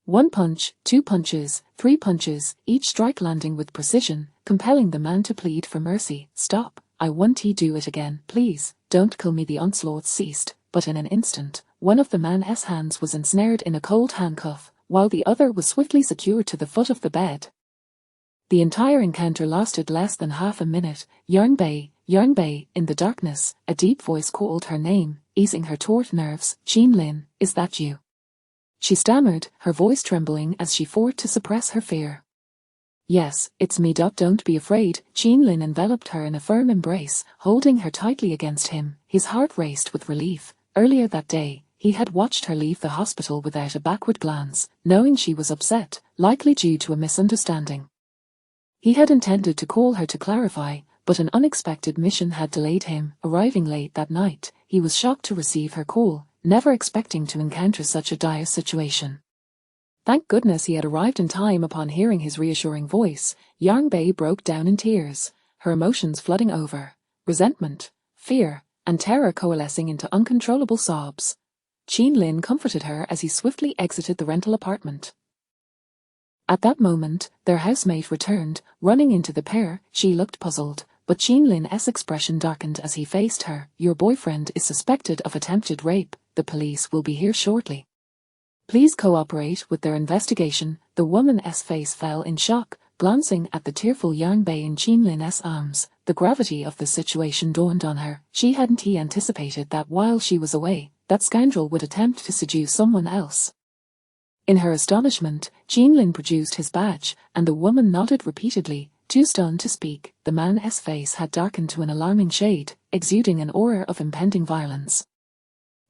1 punch, 2 punches, 3 punches, each strike landing with precision, compelling the man to plead for mercy. Stop, I won't do it again, please, don't kill me. The onslaught ceased, but in an instant, one of the man's hands was ensnared in a cold handcuff, while the other was swiftly secured to the foot of the bed. The entire encounter lasted less than half a minute. Yang Bei, in the darkness, a deep voice called her name, easing her taut nerves. Qin Lin, is that you? She stammered, her voice trembling as she fought to suppress her fear. Yes, it's me. Don't be afraid. Qin Lin enveloped her in a firm embrace, holding her tightly against him. His heart raced with relief. Earlier that day, he had watched her leave the hospital without a backward glance, knowing she was upset, likely due to a misunderstanding. He had intended to call her to clarify, but an unexpected mission had delayed him. Arriving late that night, he was shocked to receive her call, never expecting to encounter such a dire situation. Thank goodness he had arrived in time. Upon hearing his reassuring voice, Yang Bei broke down in tears, her emotions flooding over, resentment, fear, and terror coalescing into uncontrollable sobs. Qin Lin comforted her as he swiftly exited the rental apartment. At that moment, their housemate returned, running into the pair. She looked puzzled, but Qin Lin's expression darkened as he faced her. Your boyfriend is suspected of attempted rape. The police will be here shortly. Please cooperate with their investigation. The woman's face fell in shock, glancing at the tearful Yang Bei in Qin Lin's arms. The gravity of the situation dawned on her. She hadn't anticipated that while she was away, that scoundrel would attempt to seduce someone else. In her astonishment, Qin Lin produced his badge, and the woman nodded repeatedly, too stunned to speak. The man's face had darkened to an alarming shade, exuding an aura of impending violence.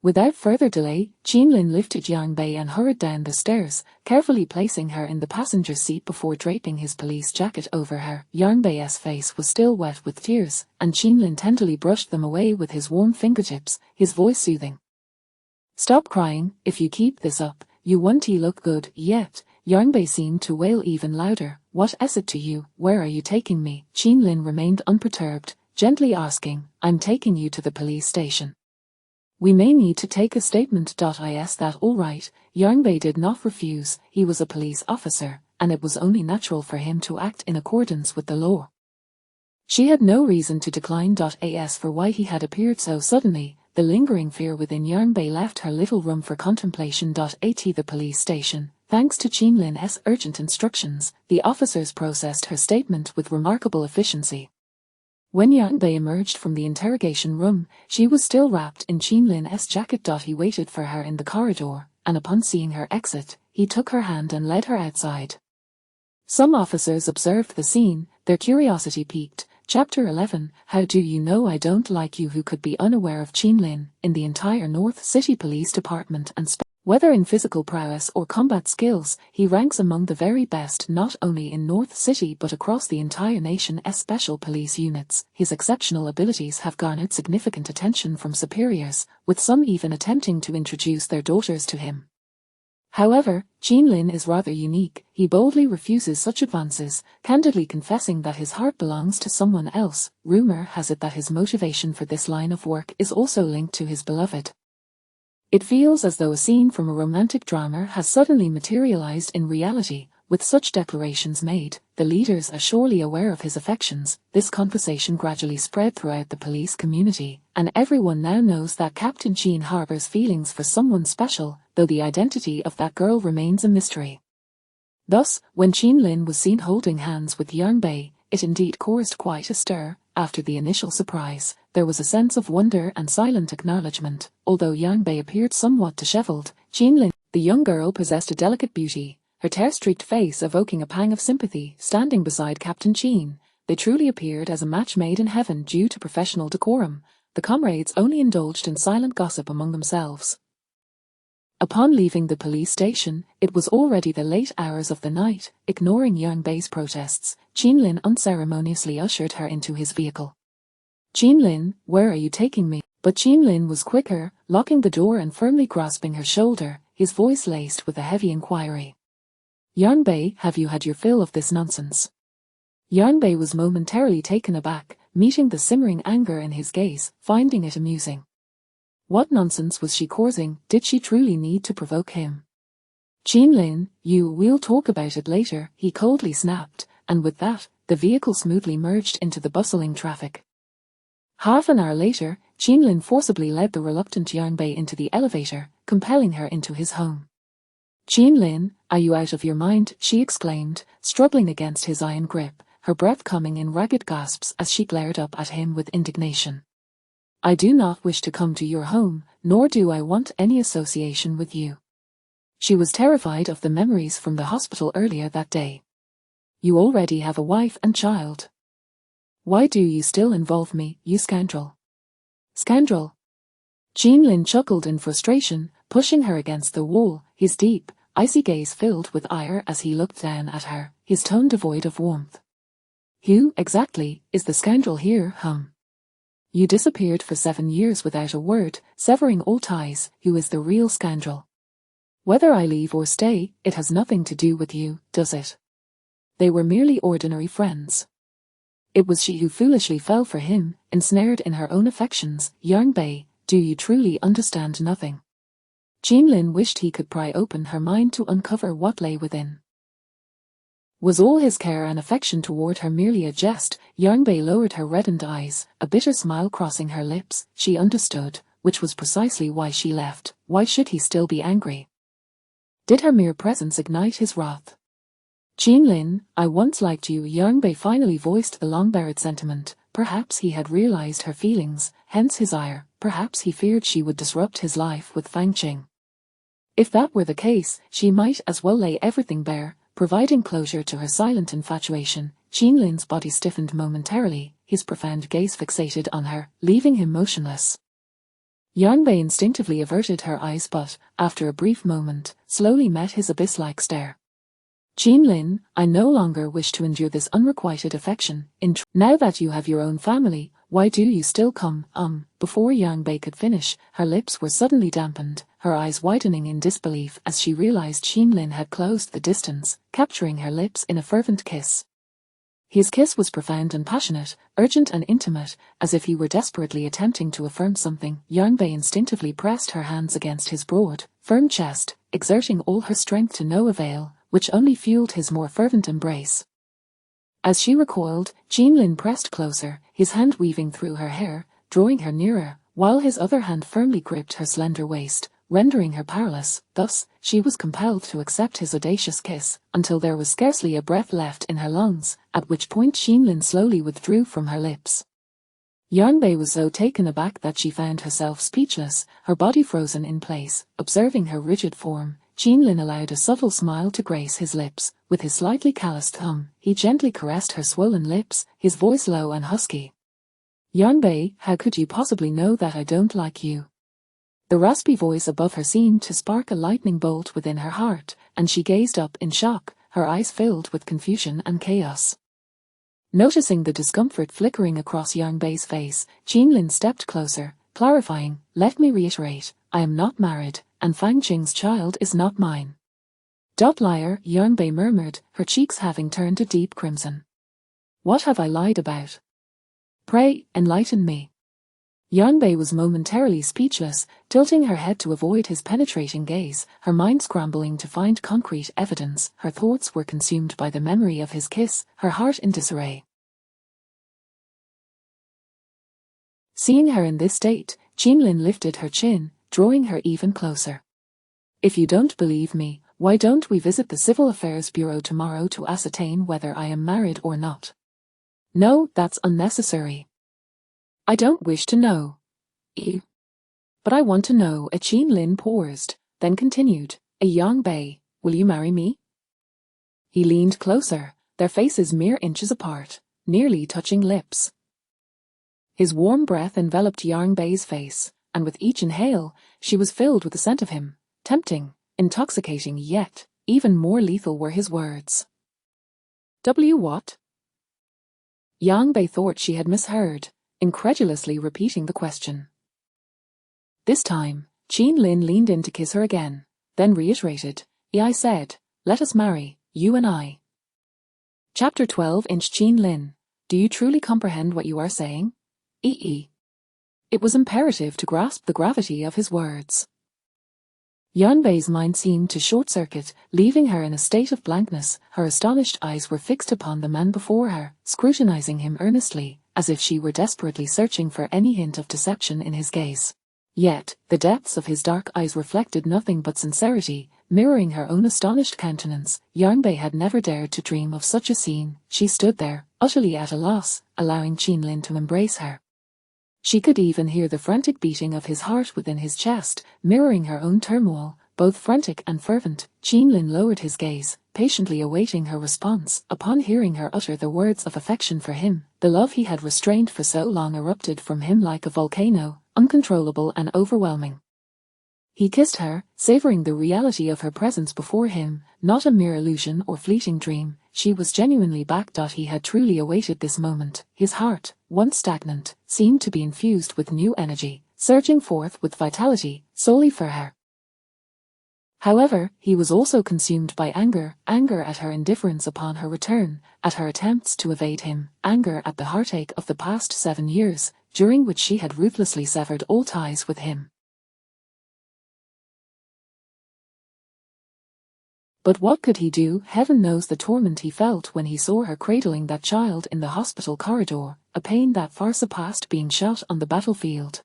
Without further delay, Qin Lin lifted Yang Bei and hurried down the stairs, carefully placing her in the passenger seat before draping his police jacket over her. Yang Bei's face was still wet with tears, and Qin Lin tenderly brushed them away with his warm fingertips, his voice soothing. Stop crying. If you keep this up, you won't look good. Yet, Yang Bei seemed to wail even louder. What is it to you? Where are you taking me? Qin Lin remained unperturbed, gently asking, I'm taking you to the police station. We may need to take a statement. Is that all right? Yang Bei did not refuse. He was a police officer, and it was only natural for him to act in accordance with the law. She had no reason to decline. As for why he had appeared so suddenly, the lingering fear within Yang Bei left her little room for contemplation. At the police station, thanks to Qin Lin's urgent instructions, the officers processed her statement with remarkable efficiency. When Yang Bei emerged from the interrogation room, she was still wrapped in Qin Lin's jacket. He waited for her in the corridor, and upon seeing her exit, he took her hand and led her outside. Some officers observed the scene, their curiosity piqued. Chapter 11, How Do You Know I Don't Like You? Who could be unaware of Jean Lin in the entire North City Police Department and whether in physical prowess or combat skills, he ranks among the very best not only in North City but across the entire nation's special police units. His exceptional abilities have garnered significant attention from superiors, with some even attempting to introduce their daughters to him. However, Jean Lin is rather unique. He boldly refuses such advances, candidly confessing that his heart belongs to someone else. Rumor has it that his motivation for this line of work is also linked to his beloved. It feels as though a scene from a romantic drama has suddenly materialized in reality. With such declarations made, the leaders are surely aware of his affections. This conversation gradually spread throughout the police community, and everyone now knows that Captain Jean harbors feelings for someone special, though the identity of that girl remains a mystery. Thus, when Jean Lin was seen holding hands with Yang Bei, it indeed caused quite a stir. After the initial surprise, there was a sense of wonder and silent acknowledgement. Although Yang Bei appeared somewhat disheveled, Jean Lin, the young girl, possessed a delicate beauty, her tear-streaked face evoking a pang of sympathy. Standing beside Captain Jean, they truly appeared as a match made in heaven. Due to professional decorum, the comrades only indulged in silent gossip among themselves. Upon leaving the police station, it was already the late hours of the night. Ignoring Yang Bei's protests, Jean Lin unceremoniously ushered her into his vehicle. "Jean Lin, where are you taking me?" But Jean Lin was quicker, locking the door and firmly grasping her shoulder, his voice laced with a heavy inquiry. "Yang Bei, have you had your fill of this nonsense?" Yang Bei was momentarily taken aback, meeting the simmering anger in his gaze, finding it amusing. What nonsense was she causing? Did she truly need to provoke him? "Jean Lin, we'll talk about it later," he coldly snapped, and with that, the vehicle smoothly merged into the bustling traffic. Half an hour later, Jean Lin forcibly led the reluctant Yang Bei into the elevator, compelling her into his home. "Jean Lin, are you out of your mind?" she exclaimed, struggling against his iron grip, her breath coming in ragged gasps as she glared up at him with indignation. "I do not wish to come to your home, nor do I want any association with you." She was terrified of the memories from the hospital earlier that day. "You already have a wife and child. Why do you still involve me, you scoundrel?" "Scoundrel?" Jean Lin chuckled in frustration, pushing her against the wall, his deep, icy gaze filled with ire as he looked down at her, his tone devoid of warmth. "Who, exactly, is the scoundrel here, You disappeared for 7 years without a word, severing all ties. Who is the real scoundrel? Whether I leave or stay, it has nothing to do with you, does it? They were merely ordinary friends. It was she who foolishly fell for him, ensnared in her own affections. Yang Bei, do you truly understand nothing?" Jean Lin wished he could pry open her mind to uncover what lay within. Was all his care and affection toward her merely a jest? Yang Bei lowered her reddened eyes, a bitter smile crossing her lips. She understood, which was precisely why she left. Why should he still be angry? Did her mere presence ignite his wrath? "Jean Lin, I once liked you." Yang Bei finally voiced the long-buried sentiment. Perhaps he had realized her feelings, hence his ire. Perhaps he feared she would disrupt his life with Fang Qing. If that were the case, she might as well lay everything bare, providing closure to her silent infatuation. Jean Lin's body stiffened momentarily, his profound gaze fixated on her, leaving him motionless. Yang Bei instinctively averted her eyes but, after a brief moment, slowly met his abyss-like stare. "Jean Lin, I no longer wish to endure this unrequited affection. Now that you have your own family, why do you still come?" Before Yang Bei could finish, her lips were suddenly dampened, her eyes widening in disbelief as she realized Jean Lin had closed the distance, capturing her lips in a fervent kiss. His kiss was profound and passionate, urgent and intimate, as if he were desperately attempting to affirm something. Yang Bei instinctively pressed her hands against his broad, firm chest, exerting all her strength to no avail, which only fueled his more fervent embrace. As she recoiled, Jean Lin pressed closer, his hand weaving through her hair, drawing her nearer, while his other hand firmly gripped her slender waist, rendering her powerless. Thus, she was compelled to accept his audacious kiss, until there was scarcely a breath left in her lungs, at which point Jean Lin slowly withdrew from her lips. Yang Bei was so taken aback that she found herself speechless, her body frozen in place. Observing her rigid form, Qinlin allowed a subtle smile to grace his lips. With his slightly calloused thumb, he gently caressed her swollen lips, his voice low and husky. Yanbei, how could you possibly know that I don't like you? The raspy voice above her seemed to spark a lightning bolt within her heart, and she gazed up in shock, her eyes filled with confusion and chaos. Noticing the discomfort flickering across Yanbei's face, Qinlin stepped closer, clarifying, "Let me reiterate, I am not married, and Fang Qing's child is not mine." "Liar," Yanbei murmured, her cheeks having turned a deep crimson. "What have I lied about? Pray, enlighten me." Yanbei was momentarily speechless, tilting her head to avoid his penetrating gaze, her mind scrambling to find concrete evidence. Her thoughts were consumed by the memory of his kiss, her heart in disarray. Seeing her in this state, Qinlin lifted her chin, drawing her even closer. "If you don't believe me, why don't we visit the Civil Affairs Bureau tomorrow to ascertain whether I am married or not?" "No, that's unnecessary. I don't wish to know." "But I want to know," Qinlin paused, then continued, "Yanbei, will you marry me?" He leaned closer, their faces mere inches apart, nearly touching lips. His warm breath enveloped Yanbei's face, and with each inhale, she was filled with the scent of him, tempting, intoxicating, yet even more lethal were his words. What? Yanbei thought she had misheard, incredulously repeating the question. This time, Qinlin leaned in to kiss her again, then reiterated, "I said, let us marry, you and I." Chapter 12. Qinlin, do you truly comprehend what you are saying? It was imperative to grasp the gravity of his words. Yanbei's mind seemed to short-circuit, leaving her in a state of blankness. Her astonished eyes were fixed upon the man before her, scrutinizing him earnestly, as if she were desperately searching for any hint of deception in his gaze. Yet, the depths of his dark eyes reflected nothing but sincerity, mirroring her own astonished countenance. Yanbei had never dared to dream of such a scene. She stood there, utterly at a loss, allowing Qinlin to embrace her. She could even hear the frantic beating of his heart within his chest, mirroring her own turmoil, both frantic and fervent. Qinlin lowered his gaze, patiently awaiting her response. Upon hearing her utter the words of affection for him, the love he had restrained for so long erupted from him like a volcano, uncontrollable and overwhelming. He kissed her, savoring the reality of her presence before him, not a mere illusion or fleeting dream. She was genuinely back. He had truly awaited this moment. His heart, once stagnant, seemed to be infused with new energy, surging forth with vitality, solely for her. However, he was also consumed by anger at her indifference upon her return, at her attempts to evade him, anger at the heartache of the past 7 years, during which she had ruthlessly severed all ties with him. But what could he do? Heaven knows the torment he felt when he saw her cradling that child in the hospital corridor, a pain that far surpassed being shot on the battlefield.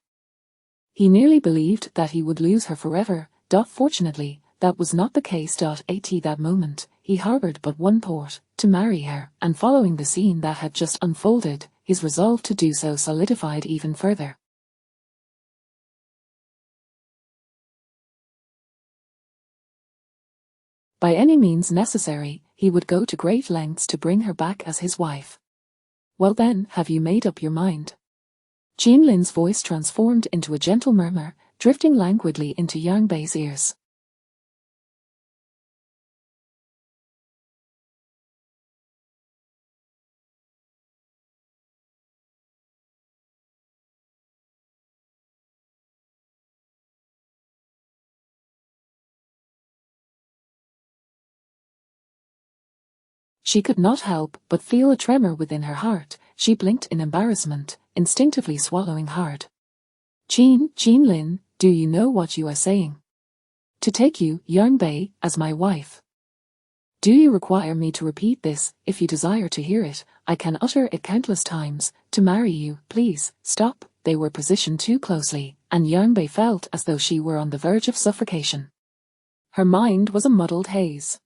He nearly believed that he would lose her forever. Fortunately, that was not the case. At that moment, he harbored but one thought, to marry her, and following the scene that had just unfolded, his resolve to do so solidified even further. By any means necessary, he would go to great lengths to bring her back as his wife. Well then, have you made up your mind? Qinlin's voice transformed into a gentle murmur, drifting languidly into Yanbei's ears. She could not help but feel a tremor within her heart. She blinked in embarrassment, instinctively swallowing hard. Qinlin, do you know what you are saying? To take you, Yanbei, as my wife. Do you require me to repeat this? If you desire to hear it, I can utter it countless times. To marry you, please, stop. They were positioned too closely, and Yanbei felt as though she were on the verge of suffocation. Her mind was a muddled haze.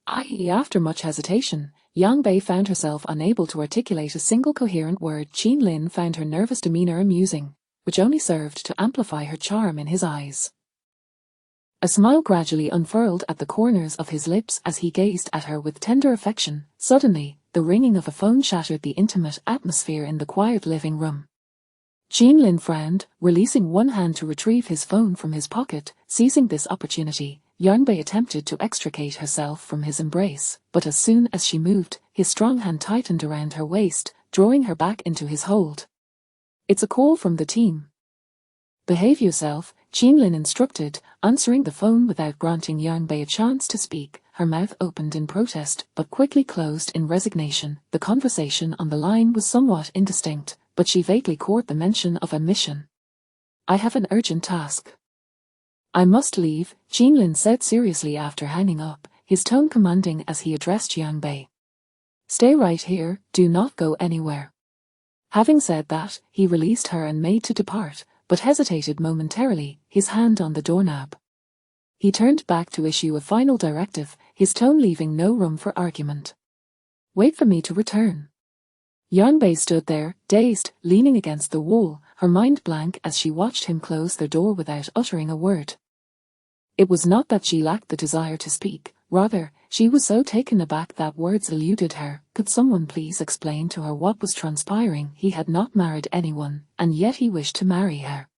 After much hesitation, Yanbei found herself unable to articulate a single coherent word. Qinlin found her nervous demeanor amusing, which only served to amplify her charm in his eyes. A smile gradually unfurled at the corners of his lips as he gazed at her with tender affection. Suddenly, the ringing of a phone shattered the intimate atmosphere in the quiet living room. Jean-Lin frowned, releasing one hand to retrieve his phone from his pocket. Seizing this opportunity, Yang-Bei attempted to extricate herself from his embrace, but as soon as she moved, his strong hand tightened around her waist, drawing her back into his hold. "It's a call from the team. Behave yourself," Jean-Lin instructed, answering the phone without granting Yang-Bei a chance to speak. Her mouth opened in protest, but quickly closed in resignation. The conversation on the line was somewhat indistinct, but she vaguely caught the mention of a mission. "I have an urgent task. I must leave," Jean-Lin said seriously after hanging up, his tone commanding as he addressed Yang-Bei. "Stay right here, do not go anywhere." Having said that, he released her and made to depart, but hesitated momentarily, his hand on the doorknob. He turned back to issue a final directive, his tone leaving no room for argument. "Wait for me to return." Yang-Bei stood there, dazed, leaning against the wall, her mind blank as she watched him close the door without uttering a word. It was not that she lacked the desire to speak, rather, she was so taken aback that words eluded her. Could someone please explain to her what was transpiring? He had not married anyone, and yet he wished to marry her.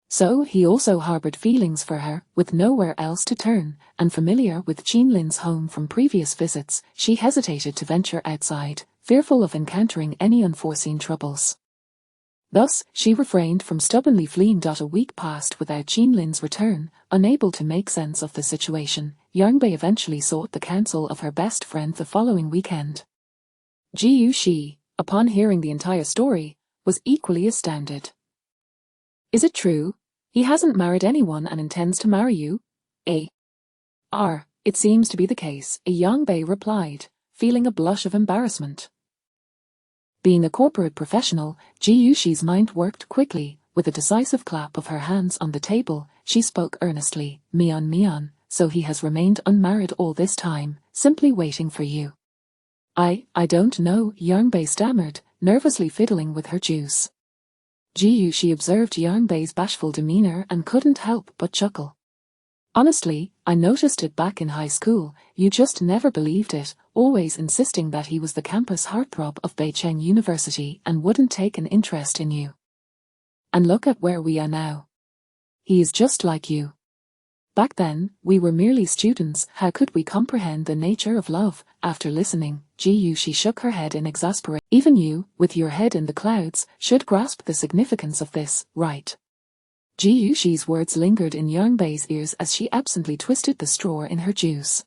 So he also harbored feelings for her, with nowhere else to turn, and familiar with Jean-Lin's home from previous visits, she hesitated to venture outside, fearful of encountering any unforeseen troubles. Thus, she refrained from stubbornly fleeing. A week passed without Jean-Lin's return. Unable to make sense of the situation, Yang-Bei eventually sought the counsel of her best friend the following weekend. Ji Yuxi, upon hearing the entire story, was equally astounded. "Is it true? He hasn't married anyone and intends to marry you?" It seems to be the case," Yang-Bei replied, feeling a blush of embarrassment. Being a corporate professional, Ji Yuxi's mind worked quickly. With a decisive clap of her hands on the table, she spoke earnestly. Mian, so he has remained unmarried all this time, simply waiting for you." I don't know," Yang-Bei stammered, nervously fiddling with her juice. Ji Yuxi observed Yang-Bei's bashful demeanor and couldn't help but chuckle. "Honestly, I noticed it back in high school. You just never believed it, always insisting that he was the campus heartthrob of Beijing University and wouldn't take an interest in you. And look at where we are now. He is just like you. Back then, we were merely students. How could we comprehend the nature of love?" After listening, Ji Yuxi shook her head in exasperation. "Even you, with your head in the clouds, should grasp the significance of this, right?" Ji Yuxi's words lingered in Yang-Bei's ears as she absently twisted the straw in her juice.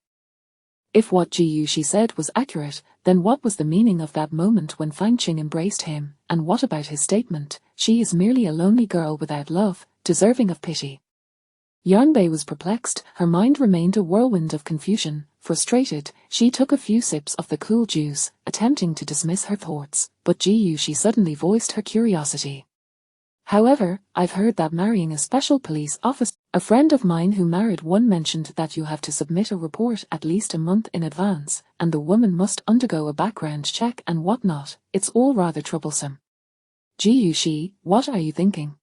If what Ji Yuxi said was accurate, then what was the meaning of that moment when Fang Qing embraced him, and what about his statement, "She is merely a lonely girl without love, deserving of pity"? Yang-Bei was perplexed, her mind remained a whirlwind of confusion. Frustrated, she took a few sips of the cool juice, attempting to dismiss her thoughts, but Ji Yuxi suddenly voiced her curiosity. "However, I've heard that marrying a special police officer, a friend of mine who married one mentioned that you have to submit a report at least a month in advance, and the woman must undergo a background check and whatnot. It's all rather troublesome." "Ji Yuxi, what are you thinking?"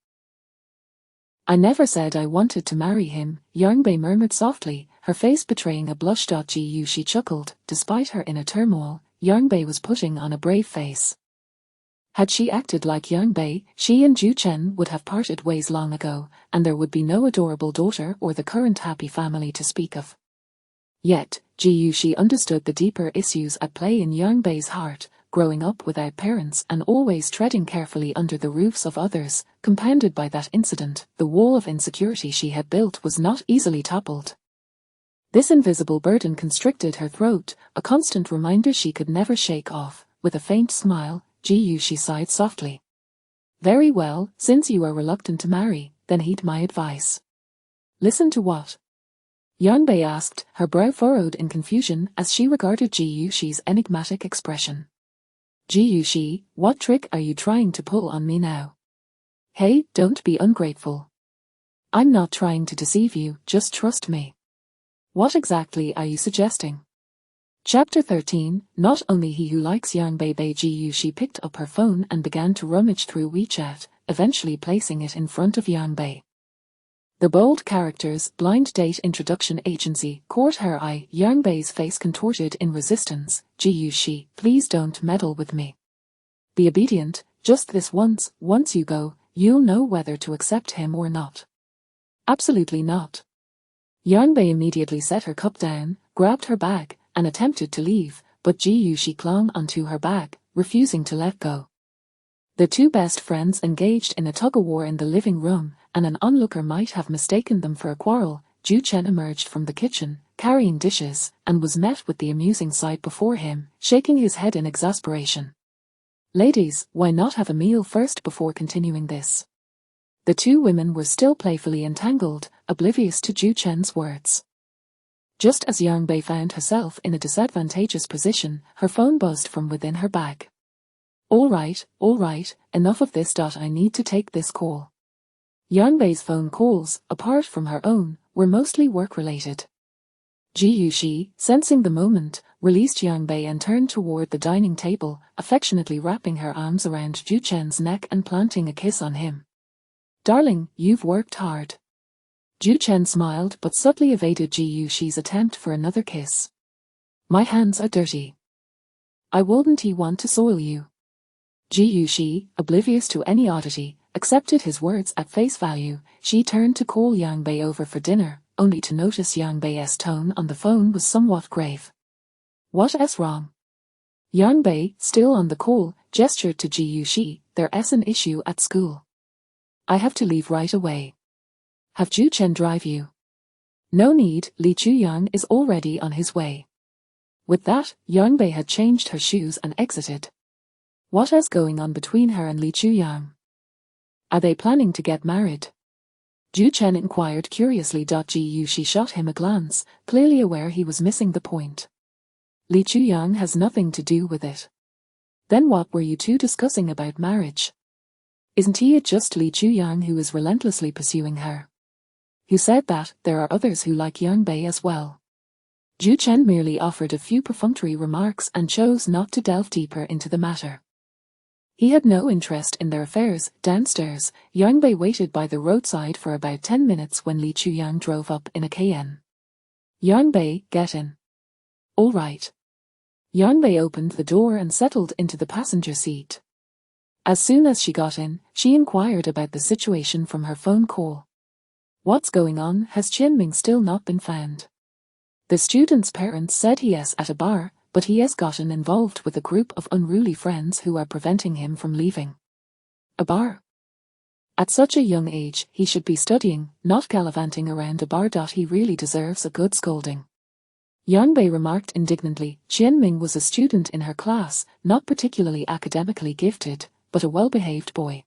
"I never said I wanted to marry him," Yang-Bei murmured softly, her face betraying a blush. Ji Yuxi chuckled. Despite her inner turmoil, Yang-Bei was putting on a brave face. Had she acted like Yang-Bei, she and Zhu Chen would have parted ways long ago, and there would be no adorable daughter or the current happy family to speak of. Yet, Ji Yuxi understood the deeper issues at play in Yang-Bei's heart. Growing up without parents and always treading carefully under the roofs of others, compounded by that incident, the wall of insecurity she had built was not easily toppled. This invisible burden constricted her throat, a constant reminder she could never shake off. With a faint smile, Ji Yuxi sighed softly. "Very well, since you are reluctant to marry, then heed my advice." "Listen to what?" Yang-Bei asked, her brow furrowed in confusion as she regarded Ji Yuxi's enigmatic expression. "Ji Yuxi, what trick are you trying to pull on me now?" "Hey, don't be ungrateful. I'm not trying to deceive you, just trust me." "What exactly are you suggesting?" Chapter 13, Not Only He Who Likes Yang-Bei. Ji Yuxi picked up her phone and began to rummage through WeChat, eventually placing it in front of Yang-Bei. The bold characters, blind date introduction agency, caught her eye. Yang Bei's face contorted in resistance. Ji Yuxi, please don't meddle with me. Be obedient, just this once. Once you go, you'll know whether to accept him or not. Absolutely not. Yang Bei immediately set her cup down, grabbed her bag, and attempted to leave, but Ji Yuxi clung onto her bag, refusing to let go. The two best friends engaged in a tug-of-war in the living room, and an onlooker might have mistaken them for a quarrel. Zhu Chen emerged from the kitchen, carrying dishes, and was met with the amusing sight before him, shaking his head in exasperation. Ladies, why not have a meal first before continuing this? The two women were still playfully entangled, oblivious to Zhu Chen's words. Just as Yang Bei found herself in a disadvantageous position, her phone buzzed from within her bag. All right, enough of this. I need to take this call. Yang Bei's phone calls, apart from her own, were mostly work-related. Ji Yuxi, sensing the moment, released Yang Bei and turned toward the dining table, affectionately wrapping her arms around Zhu Chen's neck and planting a kiss on him. Darling, you've worked hard. Zhu Chen smiled but subtly evaded Ji Yuxi's attempt for another kiss. My hands are dirty. I wouldn't want to soil you. Ji Yuxi, oblivious to any oddity, accepted his words at face value. She turned to call Yang Bei over for dinner, only to notice Yang Bei's tone on the phone was somewhat grave. What's wrong? Yang Bei, still on the call, gestured to Ji Yuxi. There's an issue at school. I have to leave right away. Have Zhu Chen drive you? No need, Li Chuyang is already on his way. With that, Yang Bei had changed her shoes and exited. What is going on between her and Li Chuyang? Are they planning to get married? Zhu Chen inquired curiously. Ji Yuxi shot him a glance, clearly aware he was missing the point. Li Chuyang has nothing to do with it. Then what were you two discussing about marriage? Isn't it just Li Chuyang who is relentlessly pursuing her? Who said that there are others who like Yang Bei as well? Zhu Chen merely offered a few perfunctory remarks and chose not to delve deeper into the matter. He had no interest in their affairs. Downstairs, Yang Bei waited by the roadside for about 10 minutes when Li Chuyang drove up in a Cayenne. Yang Bei, get in. All right. Yang Bei opened the door and settled into the passenger seat. As soon as she got in, she inquired about the situation from her phone call. What's going on? Has Qianming still not been found? The student's parents said he is at a bar, but he has gotten involved with a group of unruly friends who are preventing him from leaving. A bar? At such a young age, he should be studying, not gallivanting around a bar. He really deserves a good scolding. Yang Bei remarked indignantly. Qianming was a student in her class, not particularly academically gifted, but a well-behaved boy.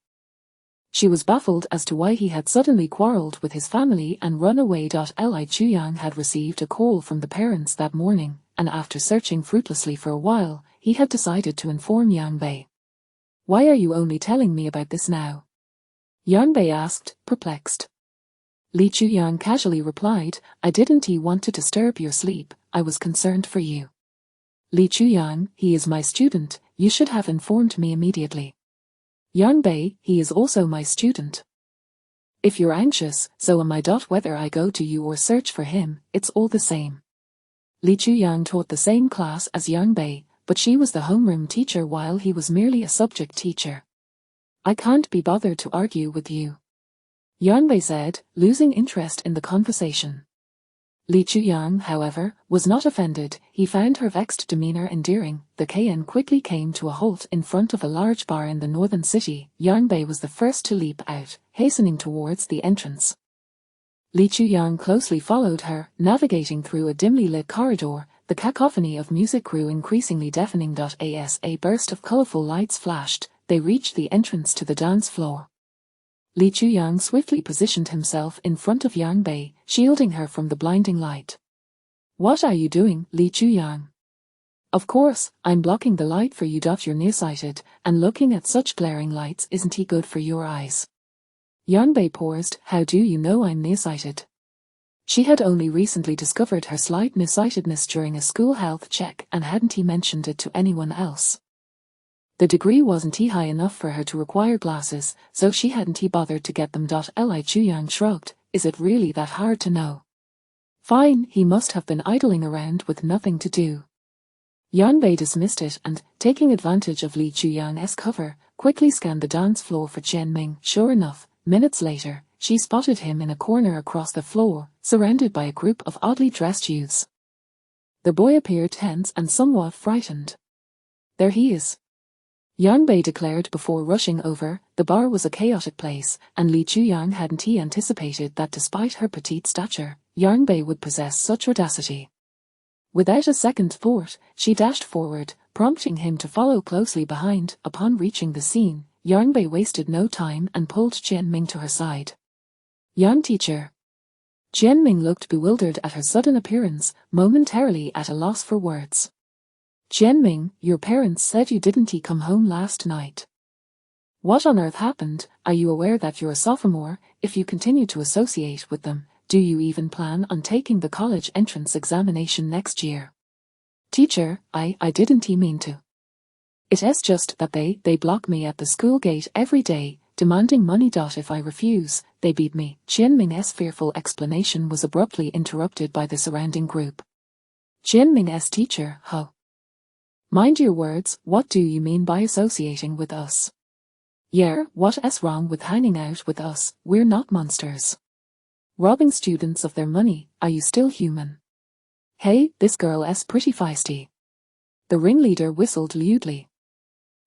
She was baffled as to why he had suddenly quarreled with his family and run away. Li Chuyang had received a call from the parents that morning, and after searching fruitlessly for a while, he had decided to inform Yang Bei. Why are you only telling me about this now? Yang Bei asked, perplexed. Li Chuyang casually replied, I didn't want to disturb your sleep, I was concerned for you. Li Chuyang, he is my student, you should have informed me immediately. Yang Bei, he is also my student. If you're anxious, so am I. Whether I go to you or search for him, it's all the same. Li Chuyang taught the same class as Yang Bei, but she was the homeroom teacher while he was merely a subject teacher. I can't be bothered to argue with you. Yang Bei said, losing interest in the conversation. Li Chuyang, however, was not offended. He found her vexed demeanor endearing. The Cayenne quickly came to a halt in front of a large bar in the northern city. Yang Bei was the first to leap out, hastening towards the entrance. Li Chuyang closely followed her, navigating through a dimly lit corridor. The cacophony of music grew increasingly deafening. As a burst of colorful lights flashed, they reached the entrance to the dance floor. Li Chuyang swiftly positioned himself in front of Yang Bei, shielding her from the blinding light. What are you doing, Li Chuyang? Of course, I'm blocking the light for you. You're nearsighted, and looking at such glaring lights isn't good for your eyes. Yang Bei paused. How do you know I'm nearsighted? She had only recently discovered her slight nearsightedness during a school health check and hadn't mentioned it to anyone else. The degree wasn't high enough for her to require glasses, so she hadn't bothered to get them. Li Chuyang shrugged. Is it really that hard to know? Fine, he must have been idling around with nothing to do. Yang Bei dismissed it and, taking advantage of Li Chuyang's cover, quickly scanned the dance floor for Jianming. Sure enough, minutes later, she spotted him in a corner across the floor, surrounded by a group of oddly dressed youths. The boy appeared tense and somewhat frightened. There he is, Yang Bei declared before rushing over. The bar was a chaotic place, and Li Chuyang hadn't anticipated that despite her petite stature, Yang Bei would possess such audacity. Without a second thought, she dashed forward, prompting him to follow closely behind. Upon reaching the scene, Yang Bei wasted no time and pulled Jianming to her side. Yang teacher. Jianming looked bewildered at her sudden appearance, momentarily at a loss for words. Jianming, your parents said you didn't come home last night. What on earth happened? Are you aware that you're a sophomore? If you continue to associate with them, do you even plan on taking the college entrance examination next year? Teacher, I didn't mean to. It is just that they block me at the school gate every day, demanding money. If I refuse, they beat me. Jianming's fearful explanation was abruptly interrupted by the surrounding group. Jianming's teacher, huh? Mind your words, what do you mean by associating with us? Yeah, what's wrong with hanging out with us? We're not monsters. Robbing students of their money, are you still human? Hey, this girl is pretty feisty. The ringleader whistled lewdly.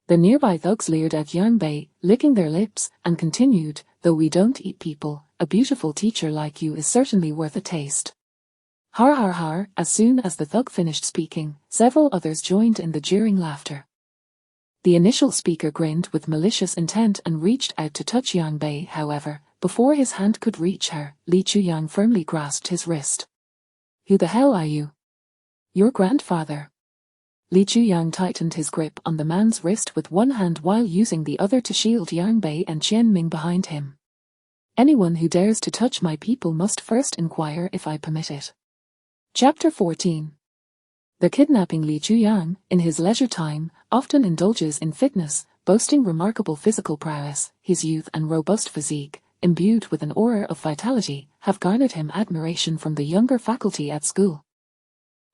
The nearby thugs leered at Yang Bei, licking their lips, and continued, though we don't eat people, a beautiful teacher like you is certainly worth a taste. Har har har. As soon as the thug finished speaking, several others joined in the jeering laughter. The initial speaker grinned with malicious intent and reached out to touch Yang Bei. However, before his hand could reach her, Li Chuyang firmly grasped his wrist. Who the hell are you? Your grandfather. Li Chuyang tightened his grip on the man's wrist with one hand while using the other to shield Yang Bei and Jianming behind him. Anyone who dares to touch my people must first inquire if I permit it. Chapter 14. The kidnapping. Li Chuyang, in his leisure time, often indulges in fitness, boasting remarkable physical prowess. His youth and robust physique, imbued with an aura of vitality, have garnered him admiration from the younger faculty at school.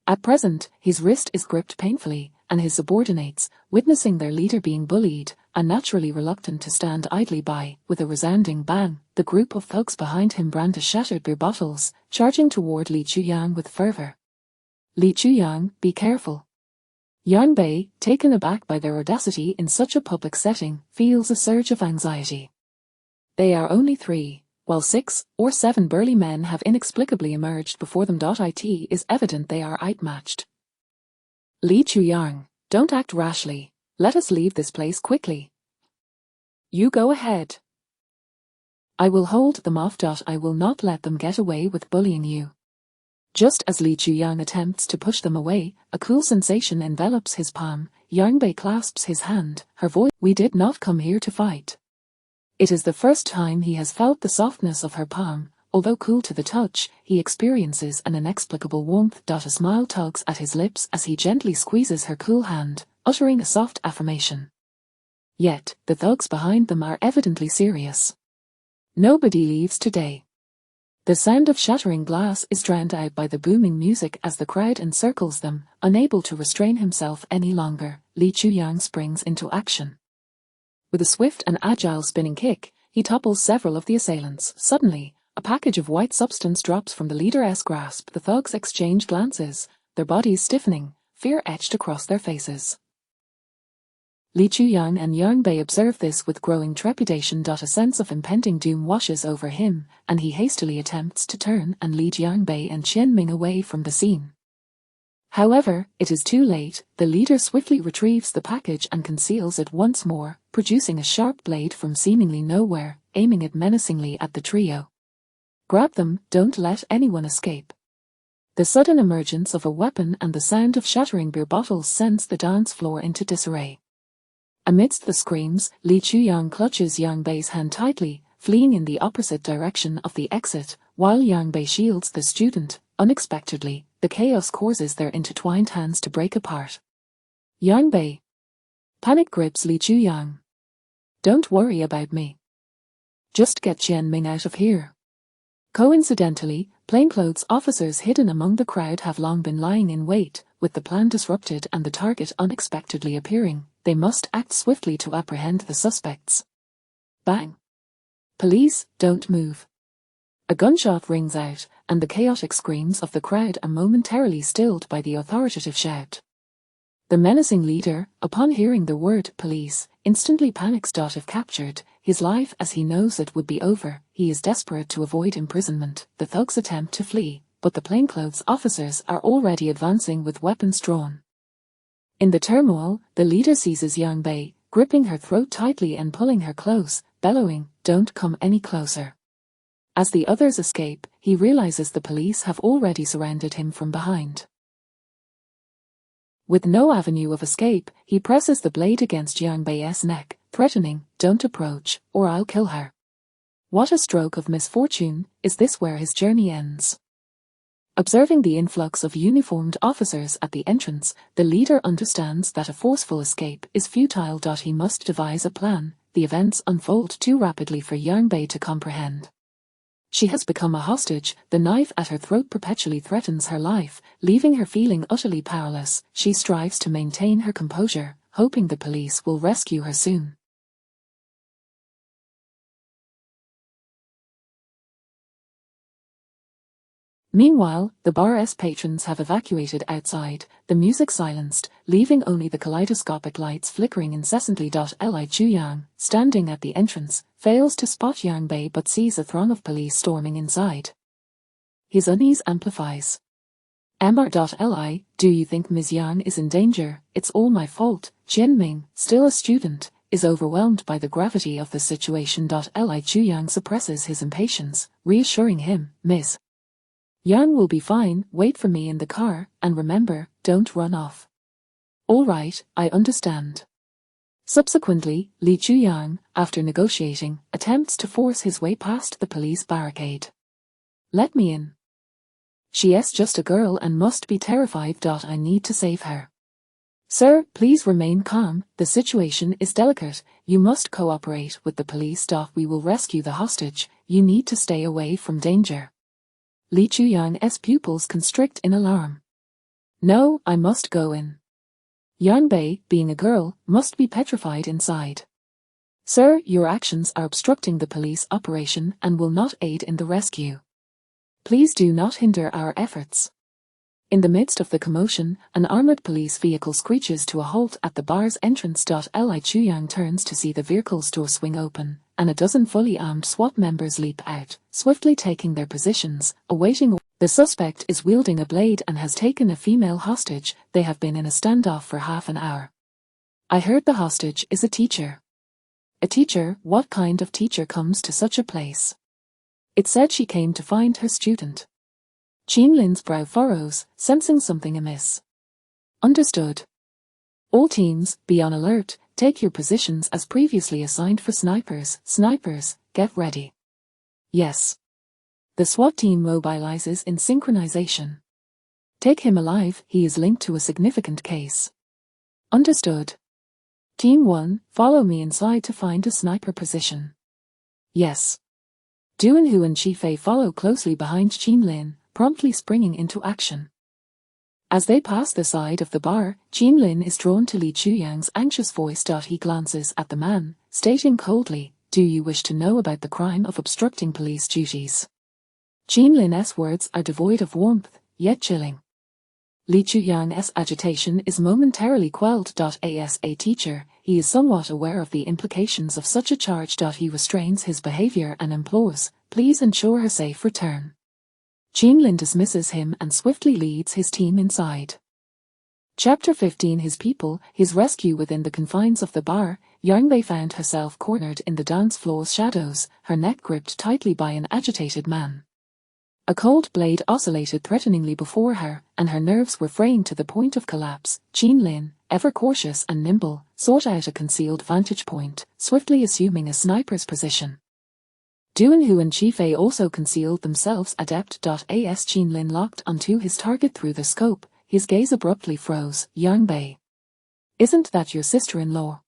At present, his wrist is gripped painfully, and his subordinates, witnessing their leader being bullied, are naturally reluctant to stand idly by. With a resounding bang, the group of thugs behind him brandished shattered beer bottles, charging toward Li Chuyang with fervor. Li Chuyang, be careful. Yang Bei, taken aback by their audacity in such a public setting, feels a surge of anxiety. They are only 3, while 6 or 7 burly men have inexplicably emerged before them. It is evident they are outmatched. Li Chuyang, don't act rashly. Let us leave this place quickly. You go ahead. I will hold them off. I will not let them get away with bullying you. Just as Li Chuyang attempts to push them away, a cool sensation envelops his palm. Yang Bei clasps his hand, her voice. We did not come here to fight. It is the first time he has felt the softness of her palm. Although cool to the touch, he experiences an inexplicable warmth. A smile tugs at his lips as he gently squeezes her cool hand, uttering a soft affirmation. Yet, the thugs behind them are evidently serious. Nobody leaves today. The sound of shattering glass is drowned out by the booming music as the crowd encircles them. Unable to restrain himself any longer, Li Chuyang springs into action. With a swift and agile spinning kick, he topples several of the assailants. Suddenly, a package of white substance drops from the leader's grasp. The thugs exchange glances, their bodies stiffening, fear etched across their faces. Li Chuyang and Yang Bei observe this with growing trepidation. A sense of impending doom washes over him, and he hastily attempts to turn and lead Yang Bei and Jianming away from the scene. However, it is too late. The leader swiftly retrieves the package and conceals it once more, producing a sharp blade from seemingly nowhere, aiming it menacingly at the trio. Grab them, don't let anyone escape. The sudden emergence of a weapon and the sound of shattering beer bottles sends the dance floor into disarray. Amidst the screams, Li Chuyang clutches Yang Bei's hand tightly, fleeing in the opposite direction of the exit, while Yang Bei shields the student. Unexpectedly, the chaos causes their intertwined hands to break apart. Yang Bei. Panic grips Li Chuyang. Don't worry about me. Just get Jianming out of here. Coincidentally, plainclothes officers hidden among the crowd have long been lying in wait, with the plan disrupted and the target unexpectedly appearing. They must act swiftly to apprehend the suspects. Bang! Police, don't move. A gunshot rings out, and the chaotic screams of the crowd are momentarily stilled by the authoritative shout. The menacing leader, upon hearing the word police, instantly panics. If captured, his life as he knows it would be over. He is desperate to avoid imprisonment. The thugs attempt to flee, but the plainclothes officers are already advancing with weapons drawn. In the turmoil, the leader seizes Yang Bei, gripping her throat tightly and pulling her close, bellowing, "Don't come any closer." As the others escape, he realizes the police have already surrounded him from behind. With no avenue of escape, he presses the blade against Yang Bei's neck, threatening, "Don't approach, or I'll kill her." What a stroke of misfortune. Is this where his journey ends? Observing the influx of uniformed officers at the entrance, the leader understands that a forceful escape is futile. He must devise a plan. The events unfold too rapidly for Yang Bei to comprehend. She has become a hostage. The knife at her throat perpetually threatens her life, leaving her feeling utterly powerless. She strives to maintain her composure, hoping the police will rescue her soon. Meanwhile, the bar's patrons have evacuated outside, the music silenced, leaving only the kaleidoscopic lights flickering incessantly. Li Chuyang, standing at the entrance, fails to spot Yang Bei but sees a throng of police storming inside. His unease amplifies. Li, do you think Ms. Yang is in danger? It's all my fault. Jian Ming, still a student, is overwhelmed by the gravity of the situation. Li Chuyang suppresses his impatience, reassuring him, "Miss Yang will be fine. Wait for me in the car, and remember, don't run off." "All right, I understand." Subsequently, Li Chuyang, after negotiating, attempts to force his way past the police barricade. "Let me in. She's just a girl and must be terrified. I need to save her." "Sir, please remain calm. The situation is delicate. You must cooperate with the police. We will rescue the hostage. You need to stay away from danger." Li Chuyang's pupils constrict in alarm. "No, I must go in." Yang Bei, being a girl, must be petrified inside. "Sir, your actions are obstructing the police operation and will not aid in the rescue. Please do not hinder our efforts." In the midst of the commotion, an armored police vehicle screeches to a halt at the bar's entrance. Li Chuyang turns to see the vehicle's door swing open, and a dozen fully armed SWAT members leap out, swiftly taking their positions, awaiting. The suspect is wielding a blade and has taken a female hostage. They have been in a standoff for half an hour. "I heard the hostage is a teacher." "A teacher? What kind of teacher comes to such a place?" "It said she came to find her student." Qin Lin's brow furrows, sensing something amiss. "Understood. All teams, be on alert. Take your positions as previously assigned for snipers. Snipers, get ready." "Yes." The SWAT team mobilizes in synchronization. "Take him alive. He is linked to a significant case." "Understood." Team 1, follow me inside to find a sniper position. "Yes." Duanhu and Qifei follow closely behind Qin Lin, promptly springing into action. As they pass the side of the bar, Qin Lin is drawn to Li Chuyang's anxious voice. He glances at the man, stating coldly, "Do you wish to know about the crime of obstructing police duties?" Qin Lin's words are devoid of warmth, yet chilling. Li Chuyang's agitation is momentarily quelled. As a teacher, he is somewhat aware of the implications of such a charge. He restrains his behavior and implores, "Please ensure her safe return." Qin Lin dismisses him and swiftly leads his team inside. Chapter 15. His people, his rescue. Within the confines of the bar, Yang Bei found herself cornered in the dance floor's shadows, her neck gripped tightly by an agitated man. A cold blade oscillated threateningly before her, and her nerves were fraying to the point of collapse. Qin Lin, ever cautious and nimble, sought out a concealed vantage point, swiftly assuming a sniper's position. Duanhu and Qifei also concealed themselves adept. As Qin Lin locked onto his target through the scope, his gaze abruptly froze. "Yang Bei. Isn't that your sister-in-law?"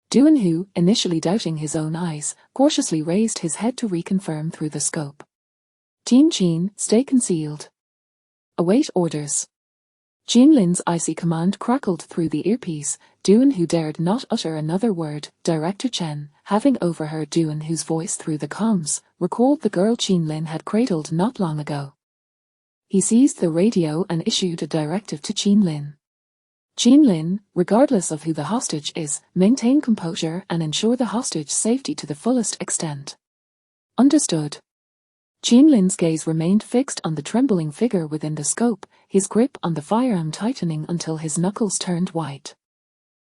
Duanhu, initially doubting his own eyes, cautiously raised his head to reconfirm through the scope. Team Qin, stay concealed. Await orders. Jean Lin's icy command crackled through the earpiece. Duan, who dared not utter another word. Director Chen, having overheard Duan, whose voice through the comms recalled the girl Jean Lin had cradled not long ago. He seized the radio and issued a directive to Jean Lin. Jean Lin, regardless of who the hostage is, maintain composure and ensure the hostage's safety to the fullest extent. Understood. Jean Lin's gaze remained fixed on the trembling figure within the scope, his grip on the firearm tightening until his knuckles turned white.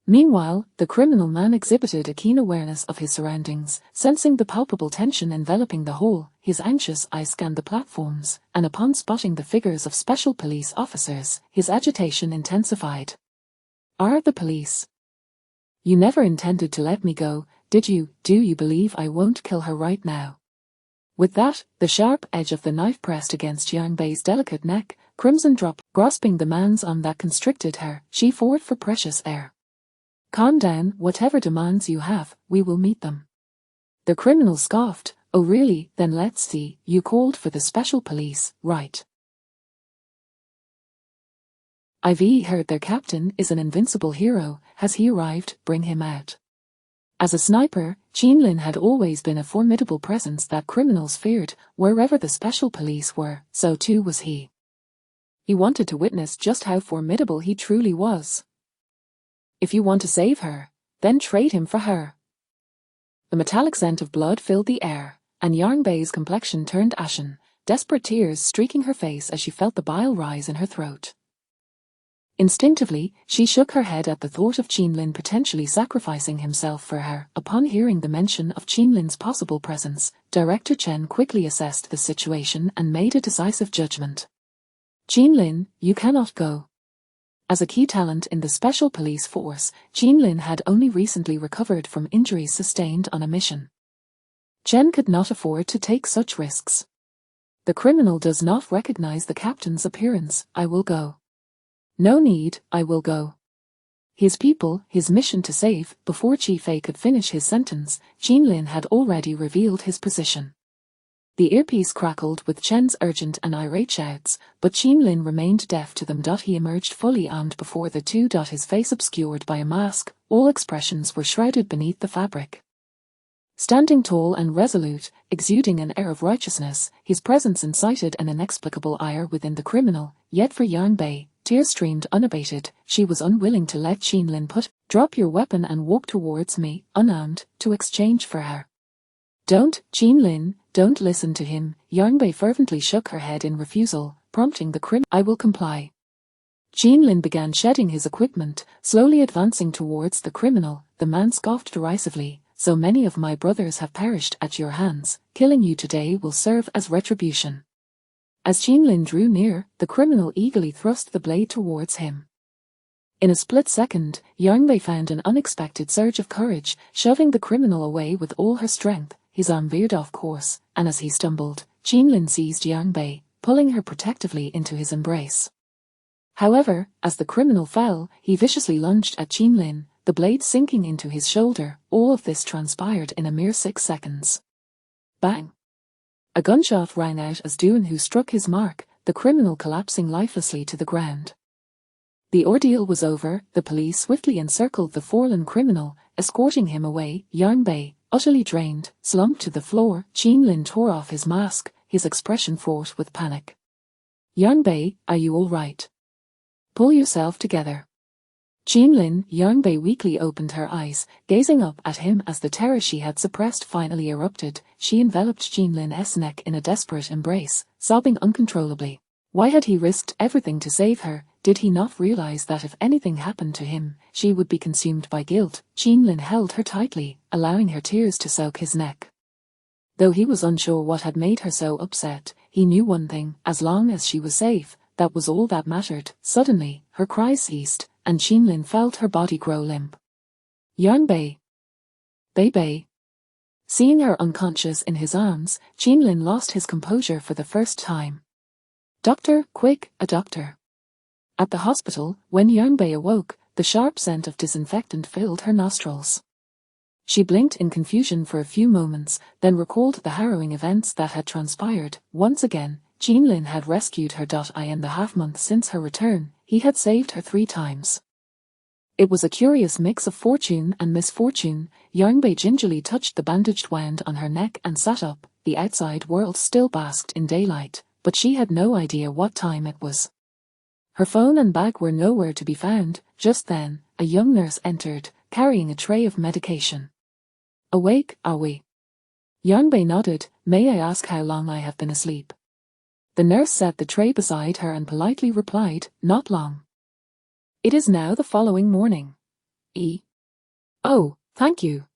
Meanwhile, the criminal man exhibited a keen awareness of his surroundings, sensing the palpable tension enveloping the hall. His anxious eyes scanned the platforms, and upon spotting the figures of special police officers, his agitation intensified. Are the police? You never intended to let me go, did you? Do you believe I won't kill her right now? With that, the sharp edge of the knife pressed against Yang Bei's delicate neck, crimson drop, grasping the man's arm that constricted her, she fought for precious air. Calm down, whatever demands you have, we will meet them. The criminal scoffed. Oh really, then let's see, you called for the special police, right? I've heard their captain is an invincible hero. Has he arrived? Bring him out. As a sniper, Jean Lin had always been a formidable presence that criminals feared. Wherever the special police were, so too was he. He wanted to witness just how formidable he truly was. If you want to save her, then trade him for her. The metallic scent of blood filled the air, and Yang Bei's complexion turned ashen, desperate tears streaking her face as she felt the bile rise in her throat. Instinctively, she shook her head at the thought of Jean Lin potentially sacrificing himself for her. Upon hearing the mention of Jean Lin's possible presence, Director Chen quickly assessed the situation and made a decisive judgment. Jean Lin, you cannot go. As a key talent in the special police force, Jean Lin had only recently recovered from injuries sustained on a mission. Chen could not afford to take such risks. The criminal does not recognize the captain's appearance. I will go. No need, I will go. His people, his mission to save. Before Chi Fei could finish his sentence, Jean Lin had already revealed his position. The earpiece crackled with Chen's urgent and irate shouts, but Jean Lin remained deaf to them. He emerged fully armed before the two. His face obscured by a mask, all expressions were shrouded beneath the fabric. Standing tall and resolute, exuding an air of righteousness, his presence incited an inexplicable ire within the criminal, yet for Yang Bei, tears streamed unabated. She was unwilling to let Jean Lin drop your weapon and walk towards me, unarmed, to exchange for her. Don't, Jean Lin, don't listen to him. Yang Bei fervently shook her head in refusal, prompting the criminal. I will comply. Jean Lin began shedding his equipment, slowly advancing towards the criminal. The man scoffed derisively. So many of my brothers have perished at your hands. Killing you today will serve as retribution. As Jean Lin drew near, the criminal eagerly thrust the blade towards him. In a split second, Yang Bei found an unexpected surge of courage, shoving the criminal away with all her strength. His arm veered off course, and as he stumbled, Jean Lin seized Yang Bei, pulling her protectively into his embrace. However, as the criminal fell, he viciously lunged at Jean Lin, the blade sinking into his shoulder. All of this transpired in a mere 6 seconds. Bang! A gunshot rang out as Duan Hu struck his mark, the criminal collapsing lifelessly to the ground. The ordeal was over. The police swiftly encircled the fallen criminal, escorting him away. Yang Bei, utterly drained, slumped to the floor. Jean Lin tore off his mask, his expression fraught with panic. Yang Bei, are you all right? Pull yourself together. Jean Lin. Yang Bei weakly opened her eyes, gazing up at him as the terror she had suppressed finally erupted. She enveloped Jean Lin's neck in a desperate embrace, sobbing uncontrollably. Why had he risked everything to save her? Did he not realize that if anything happened to him, she would be consumed by guilt? Jean Lin held her tightly, allowing her tears to soak his neck. Though he was unsure what had made her so upset, he knew one thing: as long as she was safe, that was all that mattered. Suddenly, her cries ceased, and Jean Lin felt her body grow limp. Yang Bei. Bei. Seeing her unconscious in his arms, Jean Lin lost his composure for the first time. Doctor, quick, a doctor. At the hospital, when Yang Bei awoke, the sharp scent of disinfectant filled her nostrils. She blinked in confusion for a few moments, then recalled the harrowing events that had transpired. Once again, Jean Lin had rescued her. In the half-month since her return, he had saved her 3 times. It was a curious mix of fortune and misfortune. Yang Bei gingerly touched the bandaged wound on her neck and sat up. The outside world still basked in daylight, but she had no idea what time it was. Her phone and bag were nowhere to be found. Just then, a young nurse entered, carrying a tray of medication. "Awake, are we?" Yang Bei nodded. "May I ask how long I have been asleep?" The nurse set the tray beside her and politely replied, "Not long. It is now the following morning." "Oh, thank you."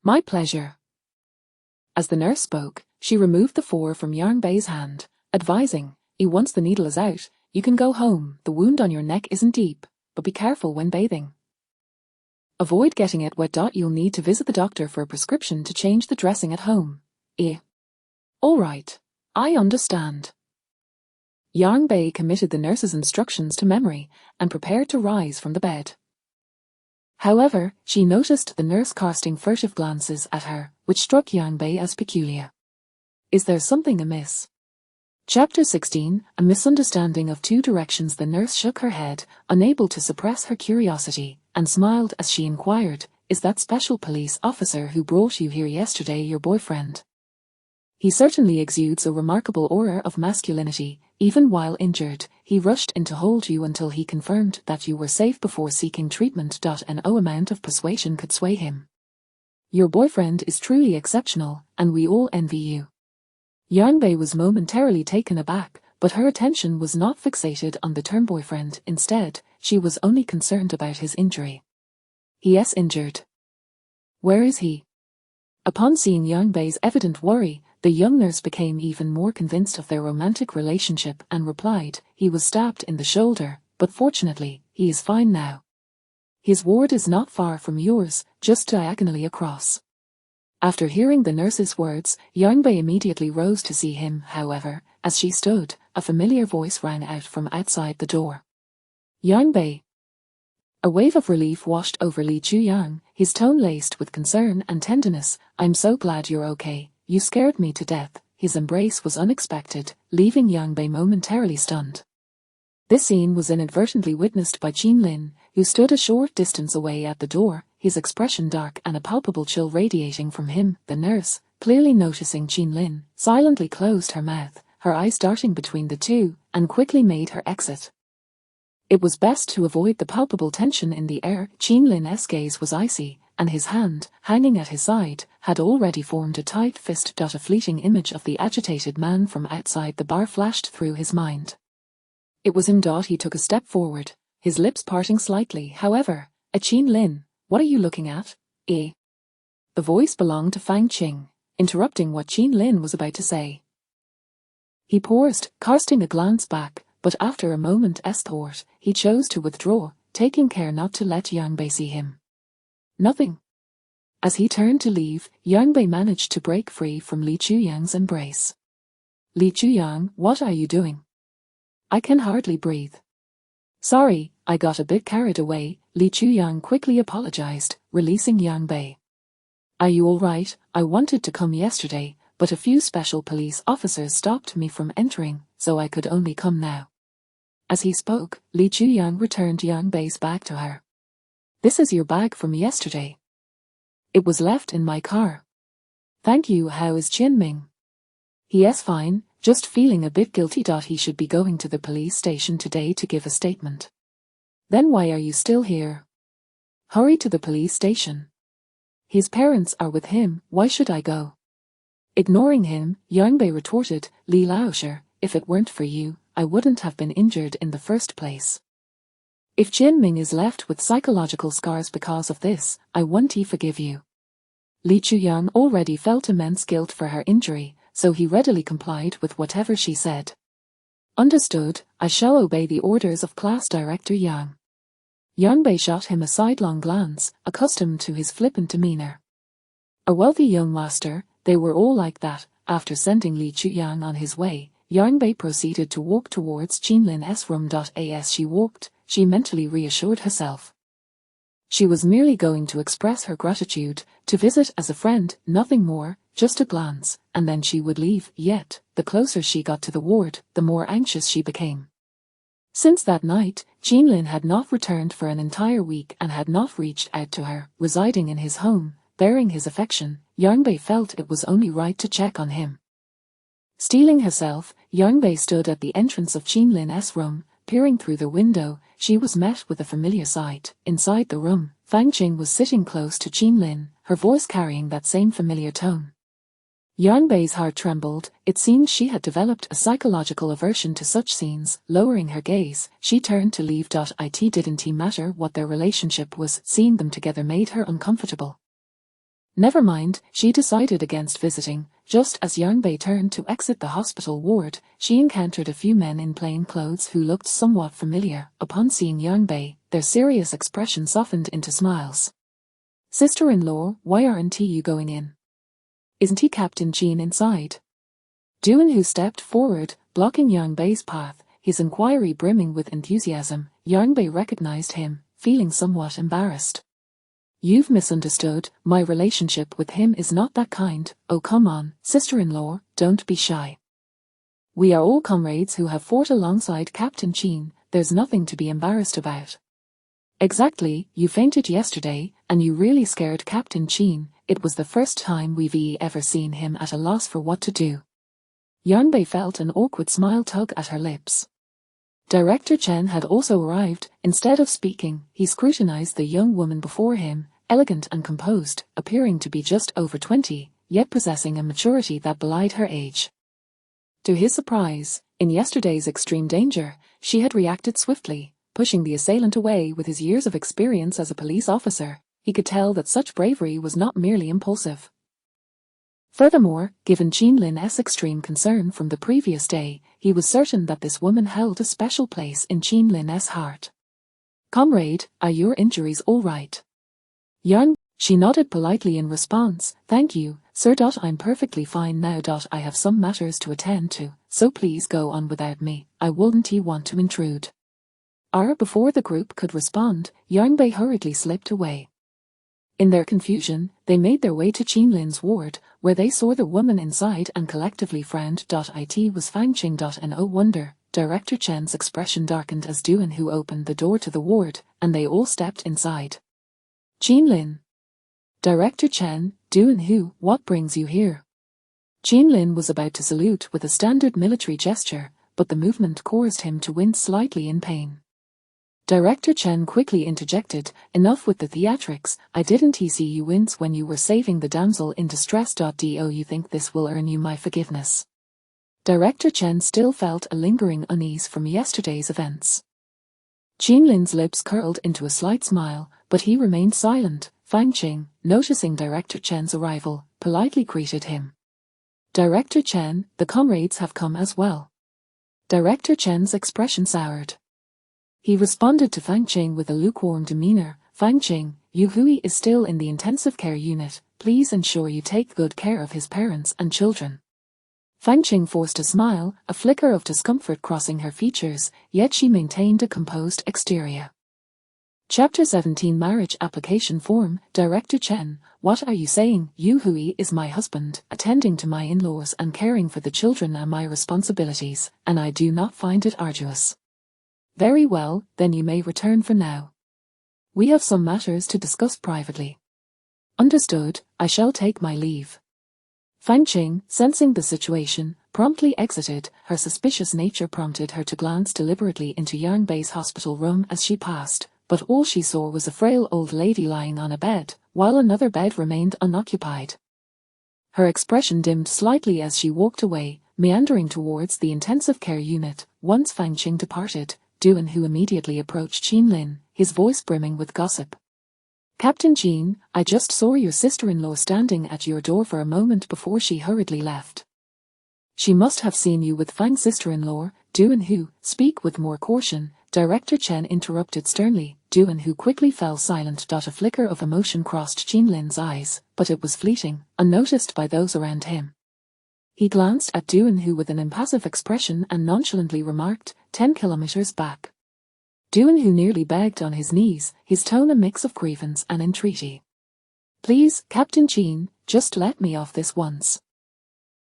"My pleasure." As the nurse spoke, she removed the 4 from Yang Bei's hand, advising, Once the needle is out, you can go home. The wound on your neck isn't deep, but be careful when bathing. Avoid getting it wet. You'll need to visit the doctor for a prescription to change the dressing at home." "All right, I understand." Yang Bei committed the nurse's instructions to memory and prepared to rise from the bed. However, she noticed the nurse casting furtive glances at her, which struck Yang Bei as peculiar. Is there something amiss? Chapter 16, A Misunderstanding of Two Directions. The nurse shook her head, unable to suppress her curiosity, and smiled as she inquired, "Is that special police officer who brought you here yesterday your boyfriend? He certainly exudes a remarkable aura of masculinity. Even while injured, he rushed in to hold you until he confirmed that you were safe before seeking treatment. No amount of persuasion could sway him. Your boyfriend is truly exceptional, and we all envy you." Yang Bei was momentarily taken aback, but her attention was not fixated on the term boyfriend. Instead, she was only concerned about his injury. "He is injured. Where is he?" Upon seeing Yang Bei's evident worry, the young nurse became even more convinced of their romantic relationship and replied, "He was stabbed in the shoulder, but fortunately, he is fine now. His ward is not far from yours, just diagonally across." After hearing the nurse's words, Yang Bei immediately rose to see him. However, as she stood, a familiar voice rang out from outside the door. "Yang Bei." A wave of relief washed over Li Chuyang, his tone laced with concern and tenderness. "I'm so glad you're okay. You scared me to death." His embrace was unexpected, leaving Yang Bei momentarily stunned. This scene was inadvertently witnessed by Jean Lin, who stood a short distance away at the door, his expression dark and a palpable chill radiating from him. The nurse, clearly noticing Jean Lin, silently closed her mouth, her eyes darting between the two, and quickly made her exit. It was best to avoid the palpable tension in the air. Jean Lin's gaze was icy, and his hand, hanging at his side, had already formed a tight fist. A fleeting image of the agitated man from outside the bar flashed through his mind. It was him. He took a step forward, his lips parting slightly. However, "Jean Lin, what are you looking at?" The voice belonged to Fang Qing, interrupting what Jean Lin was about to say. He paused, casting a glance back, but after a moment's thought, he chose to withdraw, taking care not to let Yang Bei see him. "Nothing." As he turned to leave, Yang Bei managed to break free from Li Chuyang's embrace. "Li Chuyang, what are you doing? I can hardly breathe." "Sorry, I got a bit carried away." Li Chuyang quickly apologized, releasing Yang Bei. "Are you all right? I wanted to come yesterday, but a few special police officers stopped me from entering, so I could only come now." As he spoke, Li Chuyang returned Yang Bei's bag to her. "This is your bag from yesterday. It was left in my car." "Thank you. How is Qin Ming?" "He is fine, just feeling a bit guilty. He should be going to the police station today to give a statement." "Then why are you still here?" "Hurry to the police station. His parents are with him. Why should I go?" Ignoring him, Yang Bei retorted, "Li Laoshe, if it weren't for you, I wouldn't have been injured in the first place. If Qin Ming is left with psychological scars because of this, I won't forgive you." Li Chuyang already felt immense guilt for her injury, so he readily complied with whatever she said. "Understood, I shall obey the orders of Class Director Yang." Yang Bei shot him a sidelong glance, accustomed to his flippant demeanor. A wealthy young master, they were all like that. After sending Li Chuyang on his way, Yang Bei proceeded to walk towards Jean Lin's room. As she walked, she mentally reassured herself. She was merely going to express her gratitude, to visit as a friend, nothing more, just a glance, and then she would leave. Yet, the closer she got to the ward, the more anxious she became. Since that night, Jean Lin had not returned for an entire week and had not reached out to her. Residing in his home, bearing his affection, Yang Bei felt it was only right to check on him. Steeling herself, Yang Bei stood at the entrance of Jean Lin's room. Peering through the window, she was met with a familiar sight. Inside the room, Fang Qing was sitting close to Jean Lin, her voice carrying that same familiar tone. Yang Bei's heart trembled. It seemed she had developed a psychological aversion to such scenes. Lowering her gaze, she turned to leave. It didn't matter what their relationship was, seeing them together made her uncomfortable. Never mind, she decided against visiting. Just as Yang Bei turned to exit the hospital ward, she encountered a few men in plain clothes who looked somewhat familiar. Upon seeing Yang Bei, their serious expression softened into smiles. "Sister-in-law, why aren't you going in? Isn't he Captain Jean inside?" Du Eunhoo stepped forward, blocking Yang Bei's path, his inquiry brimming with enthusiasm. Yang Bei recognized him, feeling somewhat embarrassed. "You've misunderstood, my relationship with him is not that kind. Oh come on, sister-in-law, don't be shy. We are all comrades who have fought alongside Captain Jean, there's nothing to be embarrassed about." "Exactly, you fainted yesterday, and you really scared Captain Jean. It was the first time we've ever seen him at a loss for what to do." Yang Bei felt an awkward smile tug at her lips. Director Chen had also arrived. Instead of speaking, he scrutinized the young woman before him, elegant and composed, appearing to be just over 20, yet possessing a maturity that belied her age. To his surprise, in yesterday's extreme danger, she had reacted swiftly, pushing the assailant away. With his years of experience as a police officer, he could tell that such bravery was not merely impulsive. Furthermore, given Jean Lin's extreme concern from the previous day, he was certain that this woman held a special place in Jean Lin's heart. "Comrade, are your injuries all right?" She nodded politely in response. "Thank you, sir. I'm perfectly fine now. I have some matters to attend to, so please go on without me. I wouldn't want to intrude." Before the group could respond, Yang Bei hurriedly slipped away. In their confusion, they made their way to Jean Lin's ward, where they saw the woman inside and collectively frowned. It was Fang Qing. No wonder. Director Chen's expression darkened as Du Eunhoo opened the door to the ward, and they all stepped inside. "Jean Lin." "Director Chen, Du Eunhoo, what brings you here?" Jean Lin was about to salute with a standard military gesture, but the movement caused him to wince slightly in pain. Director Chen quickly interjected, "Enough with the theatrics. I didn't see you wince when you were saving the damsel in distress. Do you think this will earn you my forgiveness?" Director Chen still felt a lingering unease from yesterday's events. Jean Lin's lips curled into a slight smile, but he remained silent. Fang Qing, noticing Director Chen's arrival, politely greeted him. "Director Chen, the comrades have come as well." Director Chen's expression soured. He responded to Fang Qing with a lukewarm demeanor. "Fang Qing, Yu Hui is still in the intensive care unit. Please ensure you take good care of his parents and children." Fang Qing forced a smile, a flicker of discomfort crossing her features, yet she maintained a composed exterior. Chapter 17 Marriage Application Form. Director Chen, what are you saying? Yu Hui is my husband. Attending to my in-laws and caring for the children are my responsibilities, and I do not find it arduous. Very well, then you may return for now. We have some matters to discuss privately. Understood, I shall take my leave. Fang Qing, sensing the situation, promptly exited. Her suspicious nature prompted her to glance deliberately into Yang Bei's hospital room as she passed, but all she saw was a frail old lady lying on a bed, while another bed remained unoccupied. Her expression dimmed slightly as she walked away, meandering towards the intensive care unit. Once Fang Qing departed, Du Eunhoo immediately approached Jean Lin, his voice brimming with gossip. "Captain Jean, I just saw your sister-in-law standing at your door for a moment before she hurriedly left." "She must have seen you with Fang's sister-in-law." Du Eunhoo, speak with more caution. Director Chen interrupted sternly. Du Eunhoo quickly fell silent. A flicker of emotion crossed Jean Lin's eyes, but it was fleeting, unnoticed by those around him. He glanced at Du Eunhoo with an impassive expression and nonchalantly remarked, 10 kilometers back. Duan Hu nearly begged on his knees, his tone a mix of grievance and entreaty. "Please, Captain Chin, just let me off this once.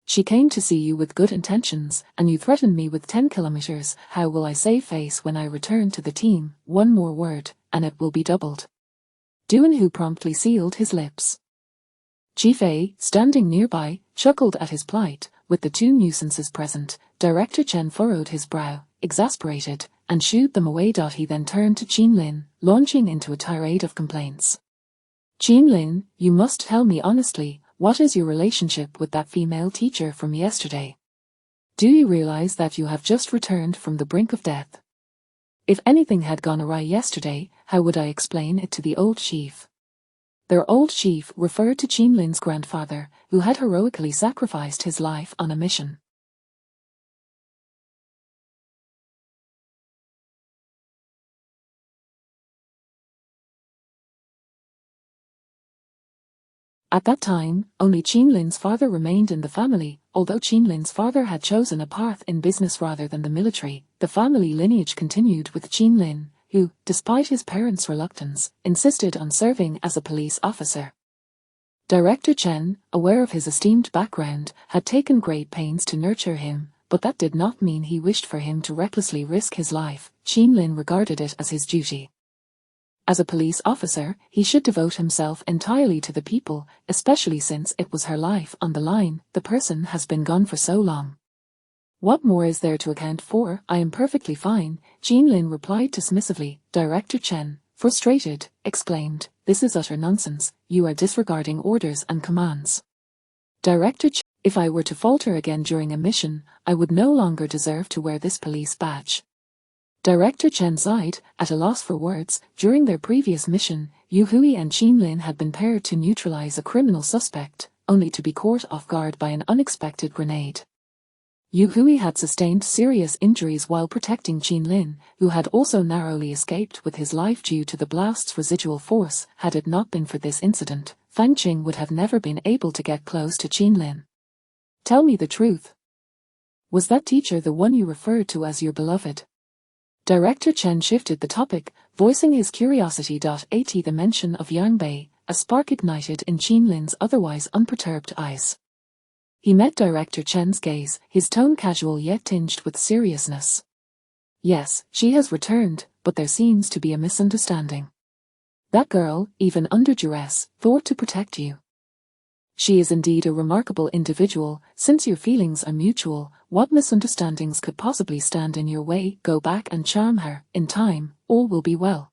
She came to see you with good intentions, and you threatened me with 10 kilometers. How will I save face when I return to the team? One more word, and it will be doubled." Duan Hu promptly sealed his lips. Chi Fei, standing nearby, chuckled at his plight. With the two nuisances present, Director Chen furrowed his brow, exasperated, and shooed them away. He then turned to Qin Lin, launching into a tirade of complaints. "Qin Lin, you must tell me honestly, what is your relationship with that female teacher from yesterday? Do you realize that you have just returned from the brink of death? If anything had gone awry yesterday, how would I explain it to the old chief?" Their old chief referred to Qin Lin's grandfather, who had heroically sacrificed his life on a mission. At that time, only Qin Lin's father remained in the family. Although Qin Lin's father had chosen a path in business rather than the military, the family lineage continued with Qin Lin, who, despite his parents' reluctance, insisted on serving as a police officer. Director Chen, aware of his esteemed background, had taken great pains to nurture him, but that did not mean he wished for him to recklessly risk his life. Qin Lin regarded it as his duty. As a police officer, he should devote himself entirely to the people, especially since it was her life on the line. The person has been gone for so long. "What more is there to account for? I am perfectly fine," Qin Lin replied dismissively. Director Chen, frustrated, exclaimed, "This is utter nonsense. You are disregarding orders and commands." Director Chen, "If I were to falter again during a mission, I would no longer deserve to wear this police badge." Director Chen sighed, at a loss for words. During their previous mission, Yu Hui and Qin Lin had been paired to neutralize a criminal suspect, only to be caught off guard by an unexpected grenade. Yu Hui had sustained serious injuries while protecting Qin Lin, who had also narrowly escaped with his life due to the blast's residual force. Had it not been for this incident, Fang Qing would have never been able to get close to Qin Lin. "Tell me the truth. Was that teacher the one you referred to as your beloved?" Director Chen shifted the topic, voicing his curiosity. At the mention of Yang Bei, a spark ignited in Qin Lin's otherwise unperturbed eyes. He met Director Chen's gaze, his tone casual yet tinged with seriousness. "Yes, she has returned, but there seems to be a misunderstanding. That girl, even under duress, thought to protect you. She is indeed a remarkable individual. Since your feelings are mutual, what misunderstandings could possibly stand in your way? Go back and charm her. In time, all will be well."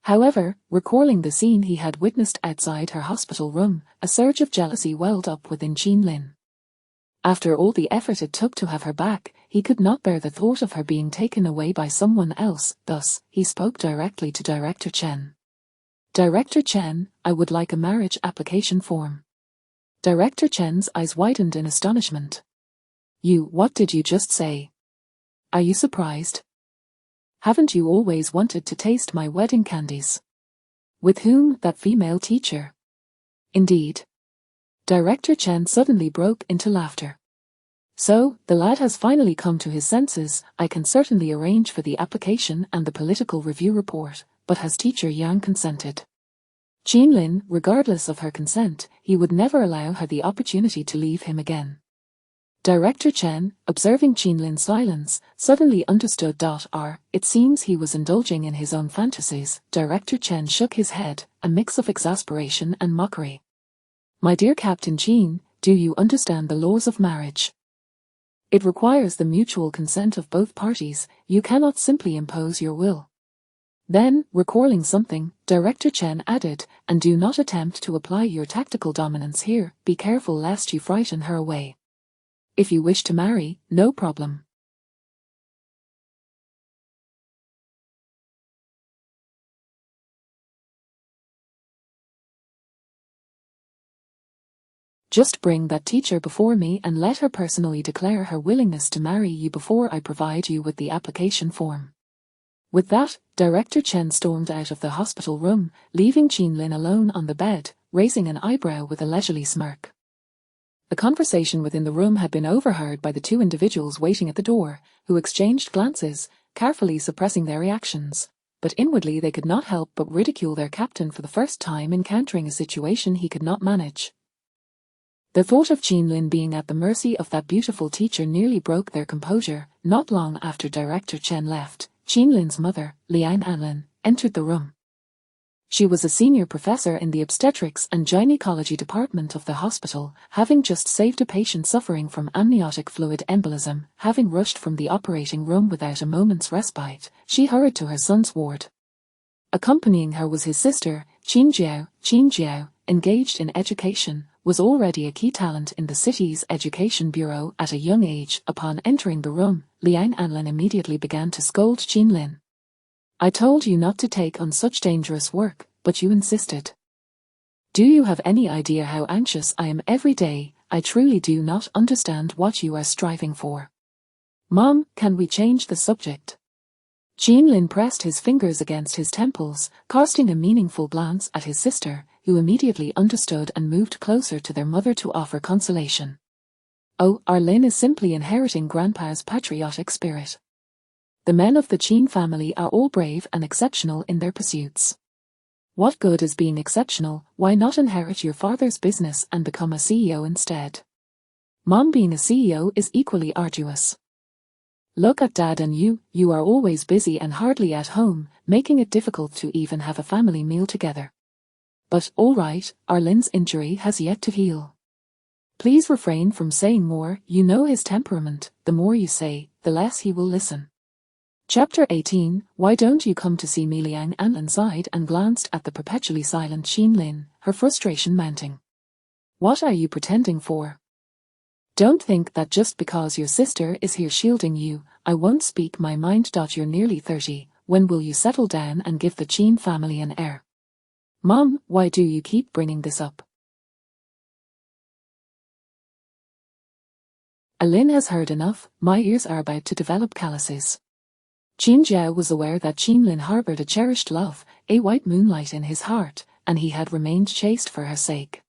However, recalling the scene he had witnessed outside her hospital room, a surge of jealousy welled up within Qin Lin. After all the effort it took to have her back, he could not bear the thought of her being taken away by someone else. Thus, he spoke directly to Director Chen. "Director Chen, I would like a marriage application form." Director Chen's eyes widened in astonishment. What did you just say? Are you surprised? Haven't you always wanted to taste my wedding candies?" "With whom? That female teacher?" "Indeed." Director Chen suddenly broke into laughter. "So, the lad has finally come to his senses. I can certainly arrange for the application and the political review report, but has teacher Yang consented?" Qin Lin, regardless of her consent, he would never allow her the opportunity to leave him again. Director Chen, observing Qin Lin's silence, suddenly understood. It seems he was indulging in his own fantasies. Director Chen shook his head, a mix of exasperation and mockery. "My dear Captain Qin, do you understand the laws of marriage? It requires the mutual consent of both parties. You cannot simply impose your will." Then, recalling something, Director Chen added, "And do not attempt to apply your tactical dominance here. Be careful lest you frighten her away. If you wish to marry, no problem." Just bring that teacher before me and let her personally declare her willingness to marry you before I provide you with the application form." With that, Director Chen stormed out of the hospital room, leaving Qin Lin alone on the bed, raising an eyebrow with a leisurely smirk. The conversation within the room had been overheard by the two individuals waiting at the door, who exchanged glances, carefully suppressing their reactions. but inwardly they could not help but ridicule their captain for the first time encountering a situation he could not manage. The thought of Qinlin being at the mercy of that beautiful teacher nearly broke their composure. Not long after Director Chen left, Qinlin's mother, Liang Anlin, entered the room. She was a senior professor in the obstetrics and gynecology department of the hospital, having just saved a patient suffering from amniotic fluid embolism. Having rushed from the operating room without a moment's respite, she hurried to her son's ward. Accompanying her was his sister, Qin Jiao. Qin Jiao, engaged in education, was already a key talent in the city's education bureau at a young age. Upon entering the room, Liang Anlin immediately began to scold Qinlin. "I told you not to take on such dangerous work, but you insisted. Do you have any idea how anxious I am every day? I truly do not understand what you are striving for. Mom, can we change the subject?" Qinlin pressed his fingers against his temples, casting a meaningful glance at his sister, who immediately understood and moved closer to their mother to offer consolation. "Oh, our Lin is simply inheriting Grandpa's patriotic spirit. The men of the Qin family are all brave and exceptional in their pursuits. What good is being exceptional? Why not inherit your father's business and become a CEO instead? Mom, being a CEO is equally arduous. Look at Dad and you are always busy and hardly at home, making it difficult to even have a family meal together. But, all right, Arlin's injury has yet to heal. Please refrain from saying more. You know his temperament, the more you say, the less he will listen." Chapter 18, Why don't you come to see me? Liang Anlin sighed and glanced at the perpetually silent Qinlin, her frustration mounting. "What are you pretending for? Don't think that just because your sister is here shielding you, I won't speak my mind. You're nearly 30, when will you settle down and give the Qin family an heir? Mom, why do you keep bringing this up? Alin has heard enough. My ears are about to develop calluses." Qin Jiao was aware that Qinlin harbored a cherished love, a white moonlight in his heart, and he had remained chaste for her sake.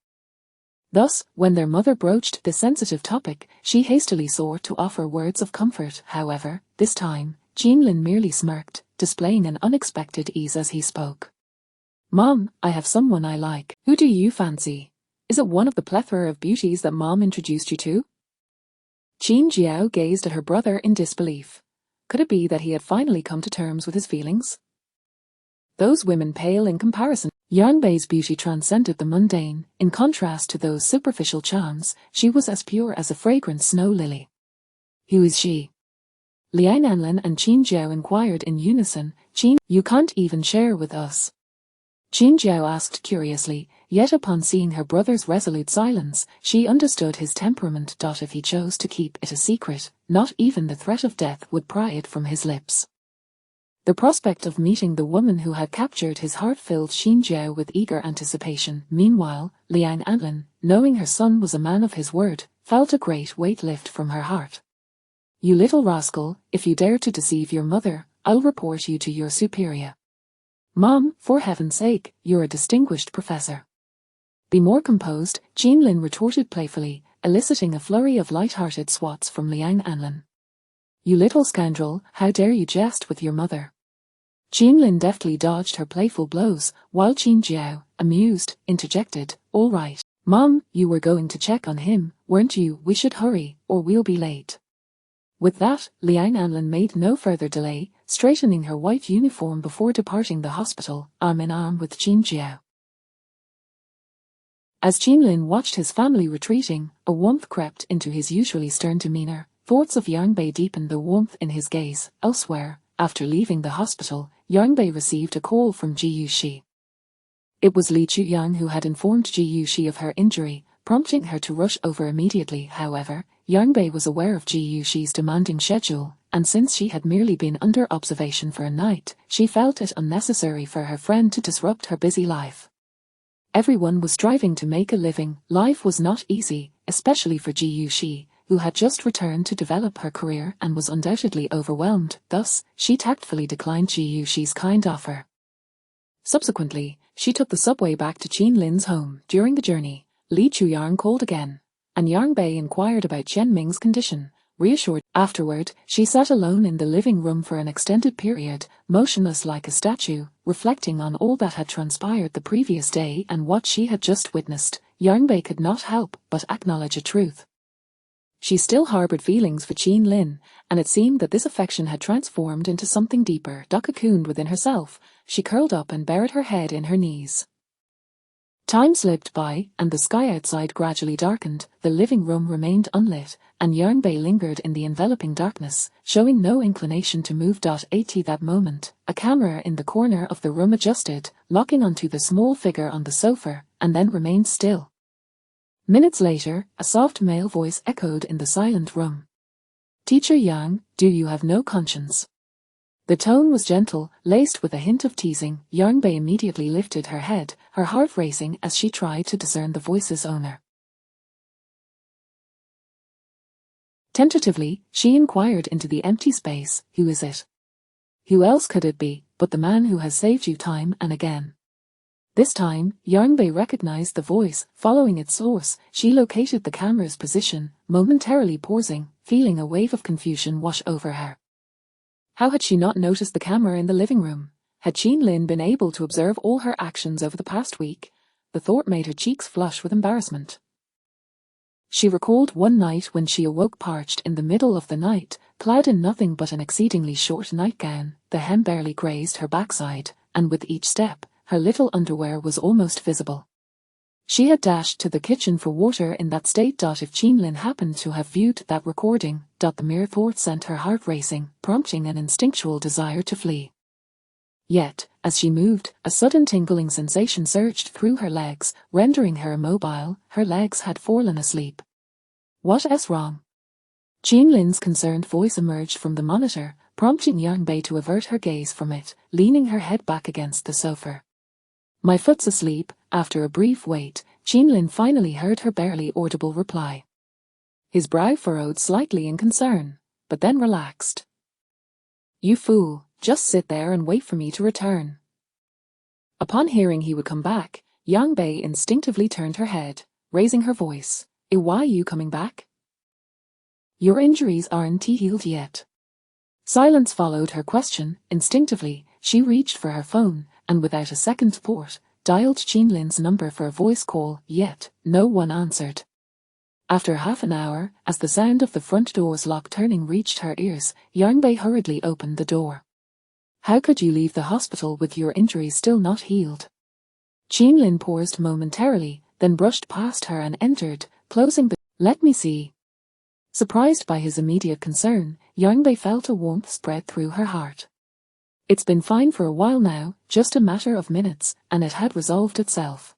Thus, when their mother broached this sensitive topic, she hastily sought to offer words of comfort. However, this time, Qinlin merely smirked, displaying an unexpected ease as he spoke. "Mom, I have someone I like. Who do you fancy? Is it one of the plethora of beauties that Mom introduced you to?" Qin Jiao gazed at her brother in disbelief. Could it be that he had finally come to terms with his feelings? Those women pale in comparison. Yang Bei's beauty transcended the mundane. In contrast to those superficial charms, she was as pure as a fragrant snow lily. "Who is she?" Liang Anlin and Qin Jiao inquired in unison. "Qin, you can't even share with us?" Qin Jiao asked curiously, yet upon seeing her brother's resolute silence, she understood his temperament. If he chose to keep it a secret, not even the threat of death would pry it from his lips. The prospect of meeting the woman who had captured his heart filled Qin Jiao with eager anticipation. Meanwhile, Liang Anlin, knowing her son was a man of his word, felt a great weight lift from her heart. "You little rascal, if you dare to deceive your mother, I'll report you to your superior." "Mom, for heaven's sake, you're a distinguished professor. Be more composed," Qinlin retorted playfully, eliciting a flurry of light-hearted swats from Liang Anlin. "You little scoundrel, how dare you jest with your mother?" Qinlin deftly dodged her playful blows, while Qin Jiao, amused, interjected, "All right, Mom, you were going to check on him, weren't you? We should hurry, or we'll be late." With that, Liang Anlin made no further delay, straightening her white uniform before departing the hospital, arm in arm with Qin Jiao. As Qinlin watched his family retreating, a warmth crept into his usually stern demeanor. Thoughts of Yang Bei deepened the warmth in his gaze. Elsewhere, after leaving the hospital, Yang Bei received a call from Ji Yuxi. It was Li Chuyang who had informed Ji Yuxi of her injury, prompting her to rush over immediately. However, Yang Bei was aware of Ji Yuxi's demanding schedule, and since she had merely been under observation for a night, she felt it unnecessary for her friend to disrupt her busy life. Everyone was striving to make a living. Life was not easy, especially for Ji Yuxi, who had just returned to develop her career and was undoubtedly overwhelmed. Thus, she tactfully declined Ji Yuxi's kind offer. Subsequently, she took the subway back to Qinlin's home. During the journey, Li Chuyang called again, and Yang Bei inquired about Chen Ming's condition. Reassured, afterward, she sat alone in the living room for an extended period, motionless like a statue, reflecting on all that had transpired the previous day and what she had just witnessed. Yarnbei could not help but acknowledge a truth. She still harbored feelings for Qin Lin, and it seemed that this affection had transformed into something deeper. Cocooned within herself, she curled up and buried her head in her knees. Time slipped by, and the sky outside gradually darkened. The living room remained unlit, and Yarnbei lingered in the enveloping darkness, showing no inclination to move. At that moment, a camera in the corner of the room adjusted, locking onto the small figure on the sofa, and then remained still. Minutes later, a soft male voice echoed in the silent room. "Teacher Yang, do you have no conscience?" The tone was gentle, laced with a hint of teasing. Yarnbei immediately lifted her head, her heart racing as she tried to discern the voice's owner. Tentatively, she inquired into the empty space, "Who is it?" "Who else could it be, but the man who has saved you time and again?" This time, Yarnbei recognized the voice. Following its source, she located the camera's position, momentarily pausing, feeling a wave of confusion wash over her. How had she not noticed the camera in the living room? Had Qin Lin been able to observe all her actions over the past week? The thought made her cheeks flush with embarrassment. She recalled one night when she awoke parched in the middle of the night, clad in nothing but an exceedingly short nightgown. The hem barely grazed her backside, and with each step, her little underwear was almost visible. She had dashed to the kitchen for water in that state. If Qin Lin happened to have viewed that recording, the mere thought sent her heart racing, prompting an instinctual desire to flee. Yet, as she moved, a sudden tingling sensation surged through her legs, rendering her immobile. Her legs had fallen asleep. "What's wrong?" Qin Lin's concerned voice emerged from the monitor, prompting Yarnbei to avert her gaze from it, leaning her head back against the sofa. "My foot's asleep." After a brief wait, Qin Lin finally heard her barely audible reply. His brow furrowed slightly in concern, but then relaxed. "You fool, just sit there and wait for me to return." Upon hearing he would come back, Yarnbei instinctively turned her head, raising her voice. "Why are you coming back? Your injuries aren't healed yet." Silence followed her question. Instinctively, she reached for her phone, and without a second thought, dialed Qin Lin's number for a voice call, yet no one answered. After half an hour, as the sound of the front door's lock turning reached her ears, Yarnbei hurriedly opened the door. "How could you leave the hospital with your injuries still not healed?" Qin Lin paused momentarily, then brushed past her and entered, closing the door. "Let me see." Surprised by his immediate concern, Yarnbei felt a warmth spread through her heart. It's been fine for a while now, just a matter of minutes, and it had resolved itself.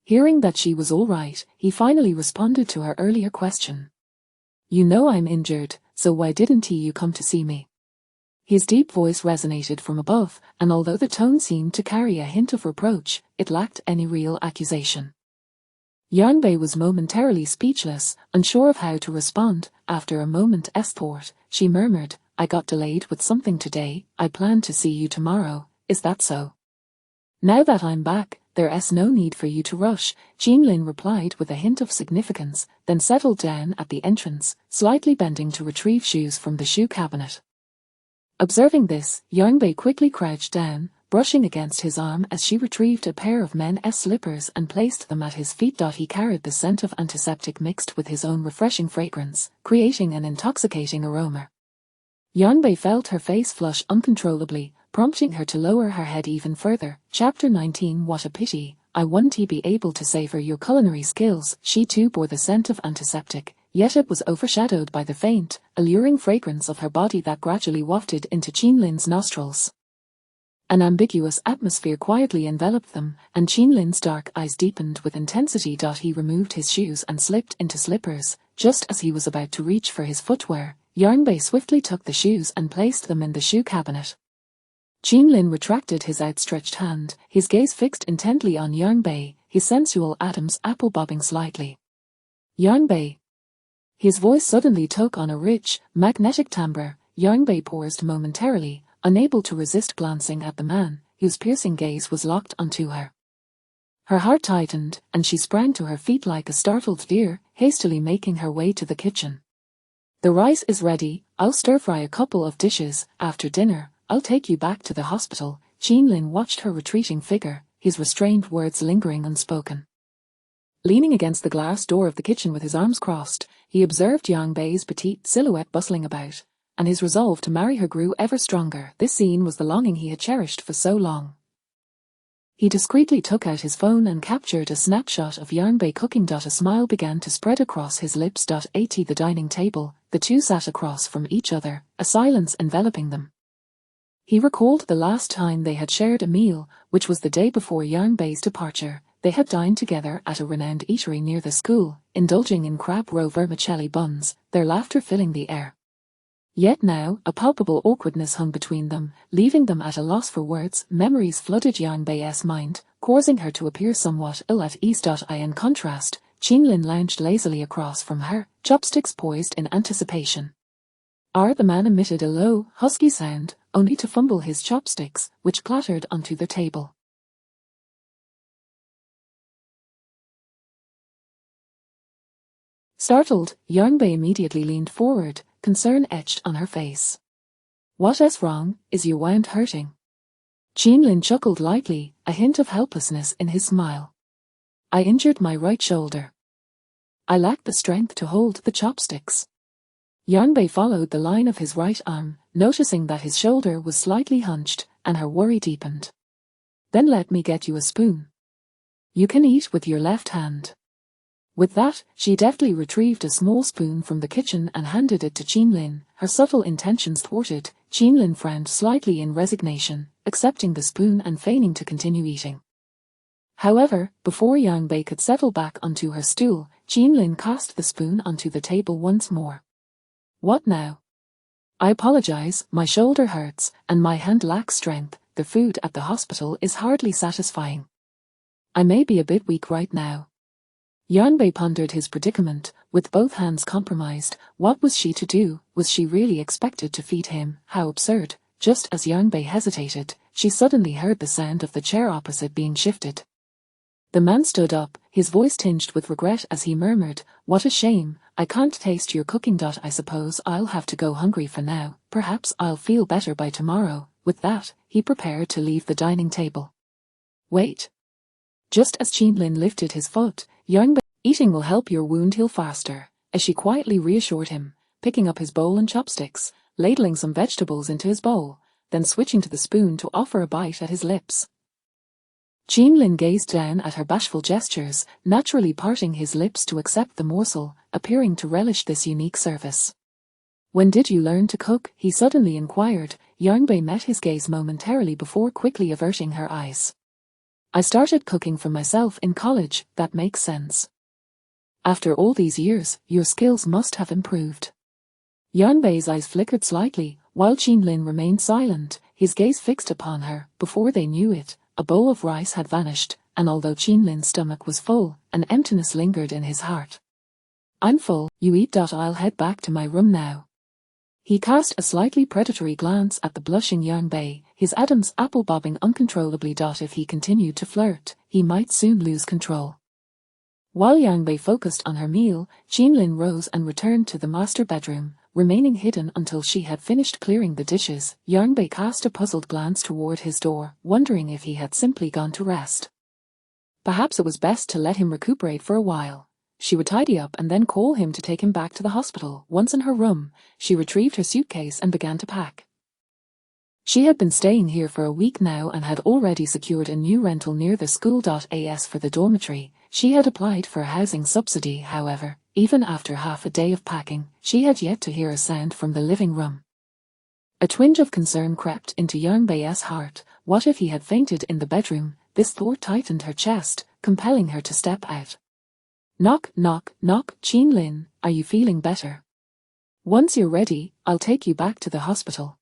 Hearing that she was all right, he finally responded to her earlier question. "You know I'm injured, so why didn't you come to see me?" His deep voice resonated from above, and although the tone seemed to carry a hint of reproach, it lacked any real accusation. Yarnbei was momentarily speechless, unsure of how to respond. After a moment's thought, she murmured, "I got delayed with something today. I planned to see you tomorrow. Is that so?" "Now that I'm back, there's no need for you to rush," Qin Lin replied with a hint of significance, then settled down at the entrance, slightly bending to retrieve shoes from the shoe cabinet. Observing this, Yarnbei quickly crouched down, brushing against his arm as she retrieved a pair of men's slippers and placed them at his feet. He carried the scent of antiseptic mixed with his own refreshing fragrance, creating an intoxicating aroma. Yarnbei felt her face flush uncontrollably, prompting her to lower her head even further. Chapter 19. What a pity. I wouldn't be able to savor your culinary skills. She too bore the scent of antiseptic, yet it was overshadowed by the faint, alluring fragrance of her body that gradually wafted into Qin Lin's nostrils. An ambiguous atmosphere quietly enveloped them, and Qin Lin's dark eyes deepened with intensity. He removed his shoes and slipped into slippers. Just as he was about to reach for his footwear, Yarnbei swiftly took the shoes and placed them in the shoe cabinet. Qin Lin retracted his outstretched hand, his gaze fixed intently on Yarnbei, his sensual Adam's apple bobbing slightly. "Yarnbei." His voice suddenly took on a rich, magnetic timbre. Yarnbei paused momentarily, unable to resist glancing at the man, whose piercing gaze was locked onto her. Her heart tightened, and she sprang to her feet like a startled deer, hastily making her way to the kitchen. "The rice is ready, I'll stir-fry a couple of dishes. After dinner, I'll take you back to the hospital." Qinlin watched her retreating figure, his restrained words lingering unspoken. Leaning against the glass door of the kitchen with his arms crossed, he observed Yang Bei's petite silhouette bustling about, and his resolve to marry her grew ever stronger. This scene was the longing he had cherished for so long. He discreetly took out his phone and captured a snapshot of Yang Bei cooking. A smile began to spread across his lips. At the dining table, the two sat across from each other, a silence enveloping them. He recalled the last time they had shared a meal, which was the day before Yang Bei's departure. They had dined together at a renowned eatery near the school, indulging in crab roe vermicelli buns, their laughter filling the air. Yet now, a palpable awkwardness hung between them, leaving them at a loss for words. Memories flooded Yang Bei's mind, causing her to appear somewhat ill at ease. In contrast, Qinlin lounged lazily across from her, chopsticks poised in anticipation. The man emitted a low, husky sound, only to fumble his chopsticks, which clattered onto the table. Startled, Yang Bei immediately leaned forward, concern etched on her face. "What's wrong? Is your wound hurting?" Qinlin chuckled lightly, a hint of helplessness in his smile. "I injured my right shoulder. I lacked the strength to hold the chopsticks." Yang Bei followed the line of his right arm, noticing that his shoulder was slightly hunched, and her worry deepened. "Then let me get you a spoon. You can eat with your left hand." With that, she deftly retrieved a small spoon from the kitchen and handed it to Qinlin. Her subtle intentions thwarted, Qinlin frowned slightly in resignation, accepting the spoon and feigning to continue eating. However, before Yang Bei could settle back onto her stool, Qinlin cast the spoon onto the table once more. "What now?" "I apologize, my shoulder hurts, and my hand lacks strength. The food at the hospital is hardly satisfying. I may be a bit weak right now." Yang Bei pondered his predicament, with both hands compromised. What was she to do? Was she really expected to feed him? How absurd. Just as Yang Bei hesitated, she suddenly heard the sound of the chair opposite being shifted. The man stood up, his voice tinged with regret as he murmured, "What a shame, I can't taste your cooking. I suppose I'll have to go hungry for now. Perhaps I'll feel better by tomorrow." With that, he prepared to leave the dining table. "Wait." Just as Qinlin lifted his foot, Yang Bei, "Eating will help your wound heal faster," as she quietly reassured him, picking up his bowl and chopsticks, ladling some vegetables into his bowl, then switching to the spoon to offer a bite at his lips. Qinlin gazed down at her bashful gestures, naturally parting his lips to accept the morsel, appearing to relish this unique service. "When did you learn to cook?" he suddenly inquired. Yang Bei met his gaze momentarily before quickly averting her eyes. "I started cooking for myself in college. That makes sense. After all these years, your skills must have improved." Yang Bei's eyes flickered slightly, while Qinlin remained silent, his gaze fixed upon her. Before they knew it, a bowl of rice had vanished, and although Qinlin's stomach was full, an emptiness lingered in his heart. "I'm full, you eat. I'll head back to my room now." He cast a slightly predatory glance at the blushing Yang Bei, his Adam's apple bobbing uncontrollably. If he continued to flirt, he might soon lose control. While Yang Bei focused on her meal, Qinlin rose and returned to the master bedroom, remaining hidden until she had finished clearing the dishes. Yang Bei cast a puzzled glance toward his door, wondering if he had simply gone to rest. Perhaps it was best to let him recuperate for a while. She would tidy up and then call him to take him back to the hospital. Once in her room, she retrieved her suitcase and began to pack. She had been staying here for a week now and had already secured a new rental near the school. As for the dormitory, she had applied for a housing subsidy. However, even after half a day of packing, she had yet to hear a sound from the living room. A twinge of concern crept into Yang Bei's heart. What if he had fainted in the bedroom? This thought tightened her chest, compelling her to step out. Knock, knock, knock. "Qinlin, are you feeling better? Once you're ready, I'll take you back to the hospital."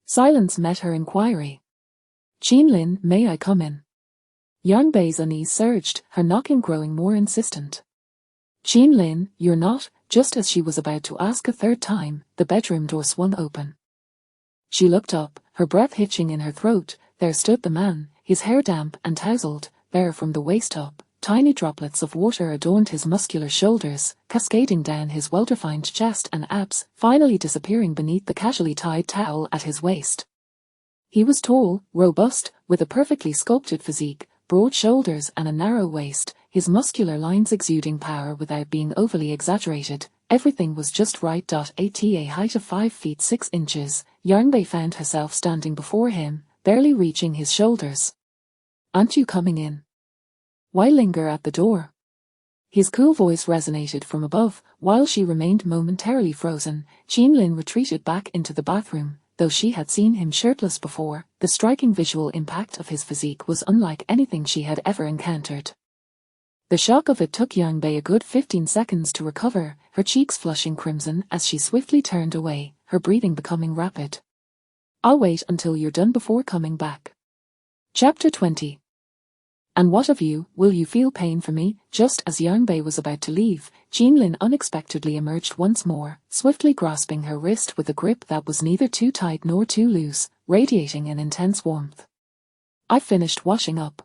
Silence met her inquiry. "Qinlin, may I come in?" Yang Bei's unease surged, her knocking growing more insistent. "Qinlin, you're not." Just as she was about to ask a third time, the bedroom door swung open. She looked up, her breath hitching in her throat. There stood the man, his hair damp and tousled, bare from the waist up. Tiny droplets of water adorned his muscular shoulders, cascading down his well-defined chest and abs, finally disappearing beneath the casually tied towel at his waist. He was tall, robust, with a perfectly sculpted physique, broad shoulders and a narrow waist, his muscular lines exuding power without being overly exaggerated. Everything was just right. At a height of 5 feet 6 inches, Yarnbei found herself standing before him, barely reaching his shoulders. "Aren't you coming in? Why linger at the door?" His cool voice resonated from above. While she remained momentarily frozen, Qinlin retreated back into the bathroom. Though she had seen him shirtless before, the striking visual impact of his physique was unlike anything she had ever encountered. The shock of it took Yarnbei a good 15 seconds to recover, her cheeks flushing crimson as she swiftly turned away, her breathing becoming rapid. "I'll wait until you're done before coming back." Chapter 20. "And what of you, will you feel pain for me?" Just as Yarnbei was about to leave, Qinlin unexpectedly emerged once more, swiftly grasping her wrist with a grip that was neither too tight nor too loose, radiating an intense warmth. "I've finished washing up."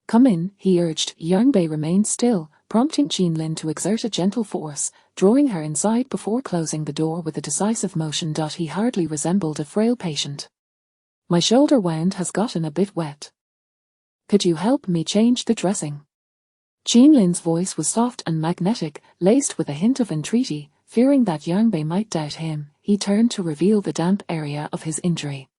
"Come in," he urged. Yarnbei remained still, prompting Qinlin to exert a gentle force, drawing her inside before closing the door with a decisive motion. He hardly resembled a frail patient. "My shoulder wound has gotten a bit wet. Could you help me change the dressing?" Qinlin's voice was soft and magnetic, laced with a hint of entreaty. Fearing that Yarnbei might doubt him, he turned to reveal the damp area of his injury.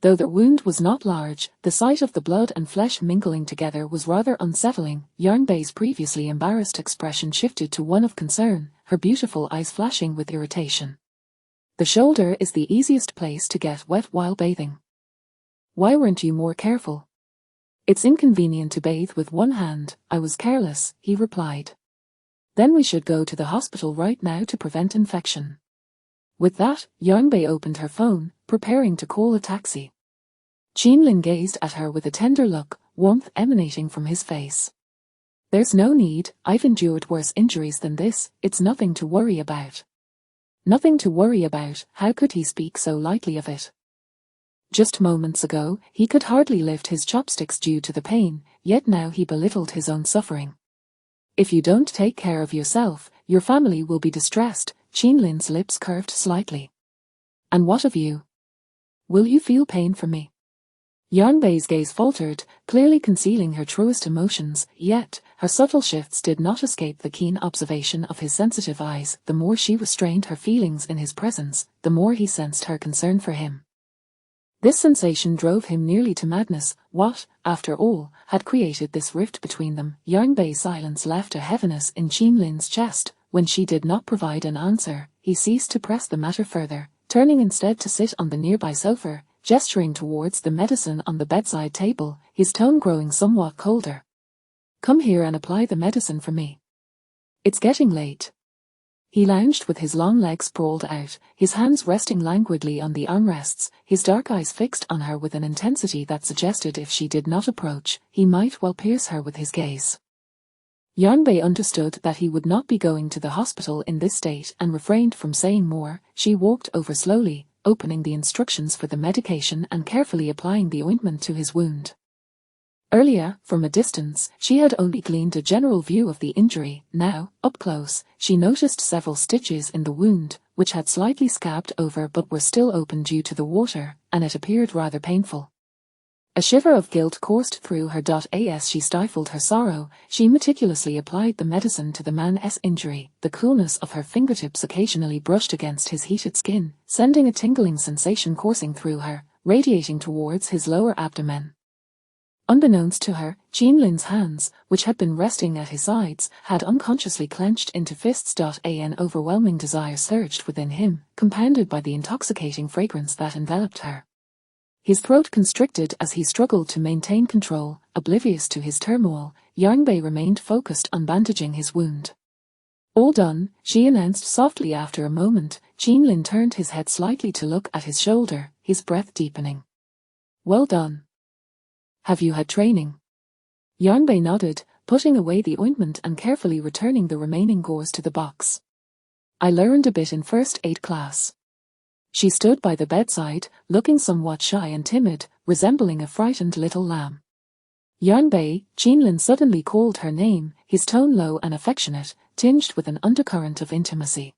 Though the wound was not large, the sight of the blood and flesh mingling together was rather unsettling. Yarnbei's previously embarrassed expression shifted to one of concern, her beautiful eyes flashing with irritation. "The shoulder is the easiest place to get wet while bathing. Why weren't you more careful?" "It's inconvenient to bathe with one hand. I was careless," he replied. "Then we should go to the hospital right now to prevent infection." With that, Yarnbei opened her phone, preparing to call a taxi. Qinlin gazed at her with a tender look, warmth emanating from his face. "There's no need. I've endured worse injuries than this. It's nothing to worry about." Nothing to worry about? How could he speak so lightly of it? Just moments ago, he could hardly lift his chopsticks due to the pain, yet now he belittled his own suffering. "If you don't take care of yourself, your family will be distressed." Qinlin's lips curved slightly. "And what of you? Will you feel pain for me?" Yarnbei's gaze faltered, clearly concealing her truest emotions, yet her subtle shifts did not escape the keen observation of his sensitive eyes. The more she restrained her feelings in his presence, the more he sensed her concern for him. This sensation drove him nearly to madness. What, after all, had created this rift between them? Yarnbei's silence left a heaviness in Qinlin's chest. When she did not provide an answer, he ceased to press the matter further, turning instead to sit on the nearby sofa, gesturing towards the medicine on the bedside table, his tone growing somewhat colder. "Come here and apply the medicine for me. It's getting late." He lounged with his long legs sprawled out, his hands resting languidly on the armrests, his dark eyes fixed on her with an intensity that suggested if she did not approach, he might well pierce her with his gaze. Yarnbei understood that he would not be going to the hospital in this state and refrained from saying more. She walked over slowly, opening the instructions for the medication and carefully applying the ointment to his wound. Earlier, from a distance, she had only gleaned a general view of the injury. Now, up close, she noticed several stitches in the wound, which had slightly scabbed over but were still open due to the water, and it appeared rather painful. A shiver of guilt coursed through her. As she stifled her sorrow, she meticulously applied the medicine to the man's injury. The coolness of her fingertips occasionally brushed against his heated skin, sending a tingling sensation coursing through her, radiating towards his lower abdomen. Unbeknownst to her, Qinlin's hands, which had been resting at his sides, had unconsciously clenched into fists. An overwhelming desire surged within him, compounded by the intoxicating fragrance that enveloped her. His throat constricted as he struggled to maintain control. Oblivious to his turmoil, Yarnbei remained focused on bandaging his wound. "All done," she announced softly. After a moment, Qinlin turned his head slightly to look at his shoulder, his breath deepening. "Well done. Have you had training?" Yarnbei nodded, putting away the ointment and carefully returning the remaining gauze to the box. "I learned a bit in first aid class." She stood by the bedside, looking somewhat shy and timid, resembling a frightened little lamb. Yanbei, Qinlin suddenly called her name, his tone low and affectionate, tinged with an undercurrent of intimacy.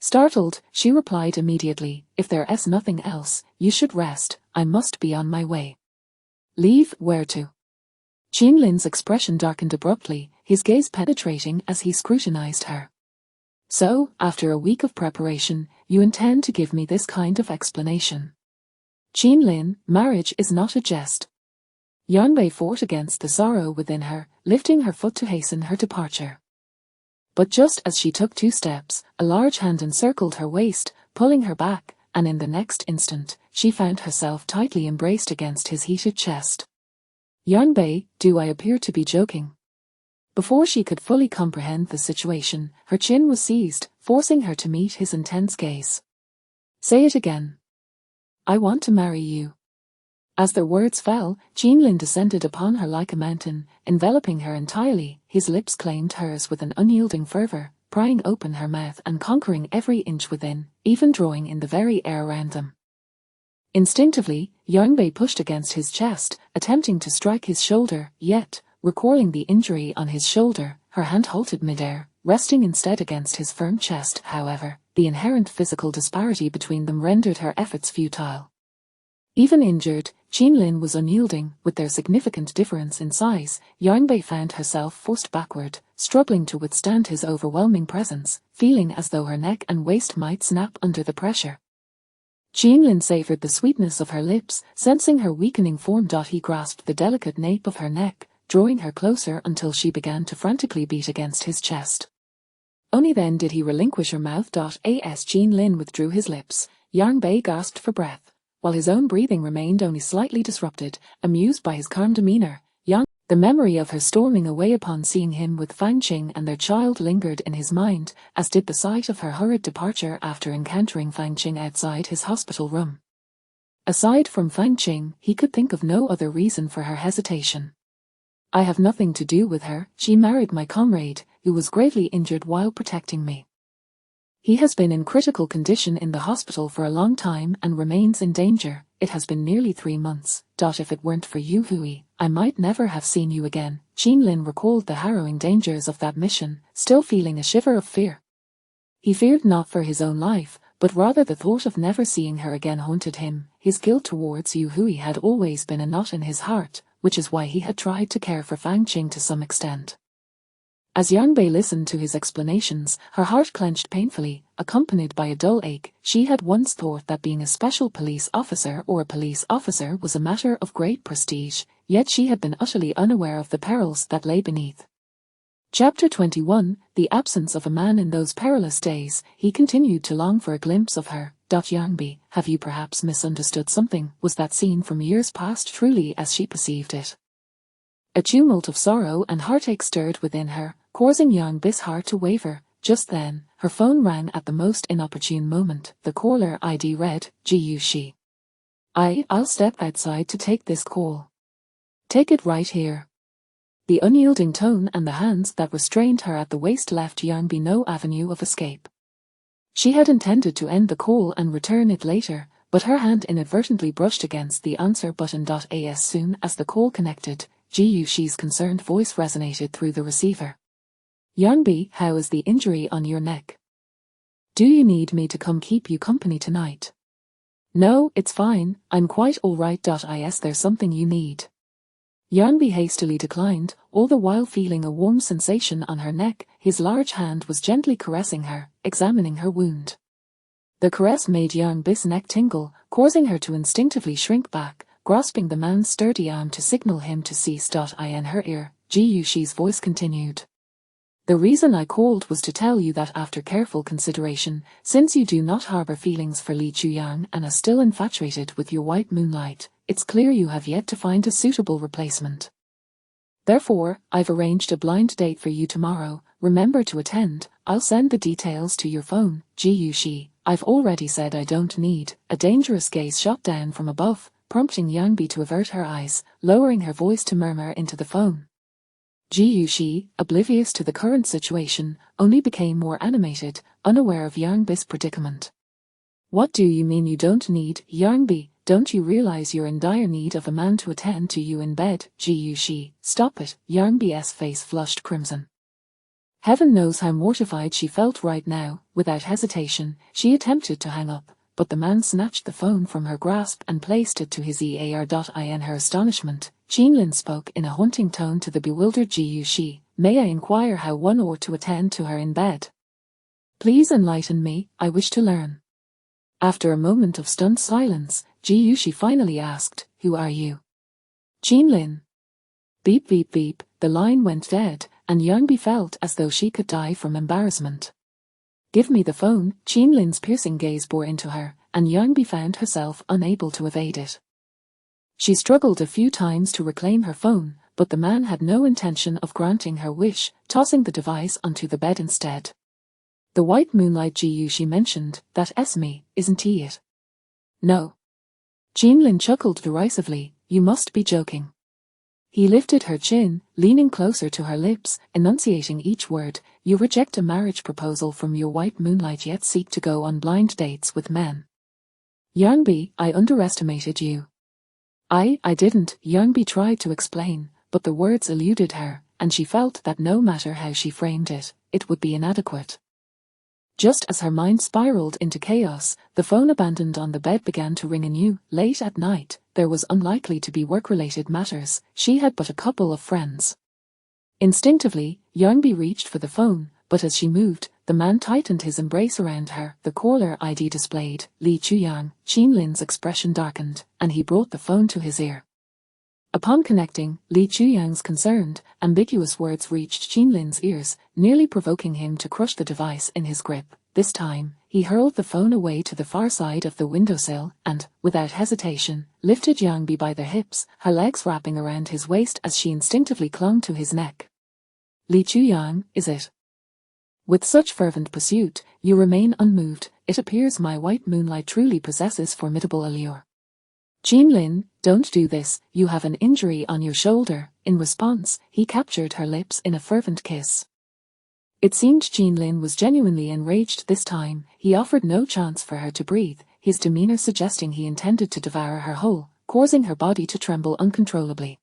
Startled, she replied immediately, "If there's nothing else, you should rest, I must be on my way." "Leave, where to?" Qinlin's expression darkened abruptly, his gaze penetrating as he scrutinized her. "So, after a week of preparation, you intend to give me this kind of explanation?" "Qinlin, marriage is not a jest." Yanbei fought against the sorrow within her, lifting her foot to hasten her departure. But just as she took 2 steps, a large hand encircled her waist, pulling her back, and in the next instant, she found herself tightly embraced against his heated chest. "Yanbei, do I appear to be joking?" Before she could fully comprehend the situation, her chin was seized, forcing her to meet his intense gaze. "Say it again." "I want to marry you." As their words fell, Qinlin descended upon her like a mountain, enveloping her entirely. His lips claimed hers with an unyielding fervor, prying open her mouth and conquering every inch within, even drawing in the very air around them. Instinctively, Yanbei pushed against his chest, attempting to strike his shoulder, yet, recalling the injury on his shoulder, her hand halted midair, resting instead against his firm chest. However, the inherent physical disparity between them rendered her efforts futile. Even injured, Qinlin was unyielding. With their significant difference in size, Yanbei found herself forced backward, struggling to withstand his overwhelming presence, feeling as though her neck and waist might snap under the pressure. Qinlin savored the sweetness of her lips, sensing her weakening form. He grasped the delicate nape of her neck, drawing her closer until she began to frantically beat against his chest. Only then did he relinquish her mouth. As Qinlin withdrew his lips, Yanbei gasped for breath, while his own breathing remained only slightly disrupted. Amused by his calm demeanor, the memory of her storming away upon seeing him with Fang Qing and their child lingered in his mind, as did the sight of her hurried departure after encountering Fang Qing outside his hospital room. Aside from Fang Qing, he could think of no other reason for her hesitation. "I have nothing to do with her. She married my comrade, who was gravely injured while protecting me. He has been in critical condition in the hospital for a long time and remains in danger. It has been nearly 3 months. If it weren't for you, Hui, I might never have seen you again." Qinlin recalled the harrowing dangers of that mission, still feeling a shiver of fear. He feared not for his own life, but rather the thought of never seeing her again haunted him. His guilt towards Yu Hui had always been a knot in his heart, which is why he had tried to care for Fang Qing to some extent. As Yanbei listened to his explanations, her heart clenched painfully, accompanied by a dull ache. She had once thought that being a special police officer or a police officer was a matter of great prestige, yet she had been utterly unaware of the perils that lay beneath. Chapter 21, The absence of a man in those perilous days. He continued to long for a glimpse of her. Yanbei, have you perhaps misunderstood something? Was that scene from years past truly as she perceived it? A tumult of sorrow and heartache stirred within her, causing Yanbei's heart to waver. Just then, her phone rang at the most inopportune moment. The caller ID read, Jiu Shi. I'll step outside to take this call. Take it right here. The unyielding tone and the hands that restrained her at the waist left Yanbei no avenue of escape. She had intended to end the call and return it later, but her hand inadvertently brushed against the answer button. As soon as the call connected, Jiu Shi's concerned voice resonated through the receiver. "Yanbei, how is the injury on your neck? Do you need me to come keep you company tonight?" "No, it's fine, I'm quite alright. Is there something you need?" Yanbei hastily declined, all the while feeling a warm sensation on her neck. His large hand was gently caressing her, examining her wound. The caress made Yanbei's neck tingle, causing her to instinctively shrink back, grasping the man's sturdy arm to signal him to cease. In her ear, Jiu Shi's voice continued. "The reason I called was to tell you that after careful consideration, since you do not harbor feelings for Li Chuyang and are still infatuated with your white moonlight, it's clear you have yet to find a suitable replacement. Therefore, I've arranged a blind date for you tomorrow. Remember to attend. I'll send the details to your phone." Jiu Shi, "I've already said I don't need." A dangerous gaze shot down from above, prompting Yanbei to avert her eyes, lowering her voice to murmur into the phone. Jiu Shi, oblivious to the current situation, only became more animated, unaware of Yanbei's predicament. What do you mean you don't need, Yarnby? Don't you realize you're in dire need of a man to attend to you in bed? She. Stop it. Yarnby's face flushed crimson. Heaven knows how mortified she felt right now. Without hesitation, she attempted to hang up, but the man snatched the phone from her grasp and placed it to his ear. In her astonishment, Jeanlin spoke in a haunting tone to the bewildered She. May I inquire how one ought to attend to her in bed? Please enlighten me, I wish to learn. After a moment of stunned silence, She finally asked, Who are you? Jeanlin. Beep beep beep, the line went dead, and Yarnby felt as though she could die from embarrassment. Give me the phone. Jeanlin's piercing gaze bore into her, and Yarnby found herself unable to evade it. She struggled a few times to reclaim her phone, but the man had no intention of granting her wish, tossing the device onto the bed instead. The white moonlight she mentioned, that's me, isn't he it? No. Jeanlin chuckled derisively, you must be joking. He lifted her chin, leaning closer to her lips, enunciating each word, you reject a marriage proposal from your white moonlight yet seek to go on blind dates with men. Yarnby, I underestimated you. I didn't, Yarnby tried to explain, but the words eluded her, and she felt that no matter how she framed it, it would be inadequate. Just as her mind spiraled into chaos, the phone abandoned on the bed began to ring anew. Late at night, there was unlikely to be work-related matters. She had but a couple of friends. Instinctively, Yarnby reached for the phone, but as she moved, the man tightened his embrace around her. The caller ID displayed, Lee Chuyang. Jeanlin's expression darkened, and he brought the phone to his ear. Upon connecting, Lee Chuyang's concerned, ambiguous words reached Jeanlin's ears, nearly provoking him to crush the device in his grip. This time, he hurled the phone away to the far side of the windowsill and, without hesitation, lifted Yarnby by the hips, her legs wrapping around his waist as she instinctively clung to his neck. Lee Chuyang, is it? With such fervent pursuit, you remain unmoved. It appears my white moonlight truly possesses formidable allure. Jeanlin, don't do this, you have an injury on your shoulder. In response, he captured her lips in a fervent kiss. It seemed Jeanlin was genuinely enraged this time. He offered no chance for her to breathe, his demeanor suggesting he intended to devour her whole, causing her body to tremble uncontrollably.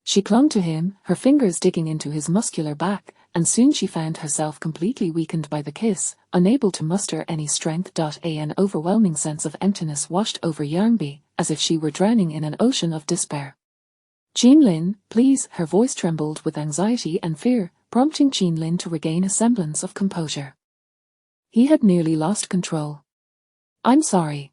She clung to him, her fingers digging into his muscular back, and soon she found herself completely weakened by the kiss, unable to muster any strength. An overwhelming sense of emptiness washed over Yarnby, as if she were drowning in an ocean of despair. Jeanlin, please, her voice trembled with anxiety and fear, prompting Jeanlin to regain a semblance of composure. He had nearly lost control. I'm sorry.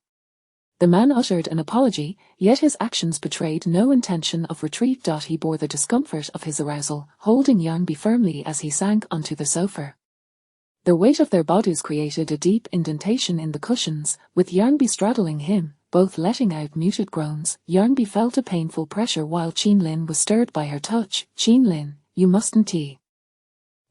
The man uttered an apology, yet his actions betrayed no intention of retreat. He bore the discomfort of his arousal, holding Yarnby firmly as he sank onto the sofa. The weight of their bodies created a deep indentation in the cushions, with Yarnby straddling him, both letting out muted groans. Yarnby felt a painful pressure while Jeanlin was stirred by her touch. Jeanlin, you mustn't.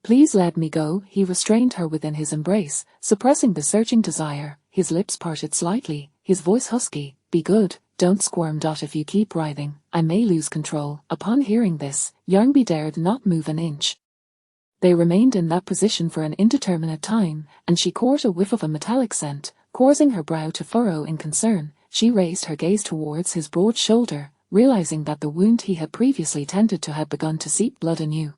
Please let me go. He restrained her within his embrace, suppressing the surging desire. His lips parted slightly, his voice husky. Be good, don't squirm. If you keep writhing, I may lose control. Upon hearing this, Yarnby dared not move an inch. They remained in that position for an indeterminate time, and she caught a whiff of a metallic scent, causing her brow to furrow in concern. She raised her gaze towards his broad shoulder, realizing that the wound he had previously tended to had begun to seep blood anew.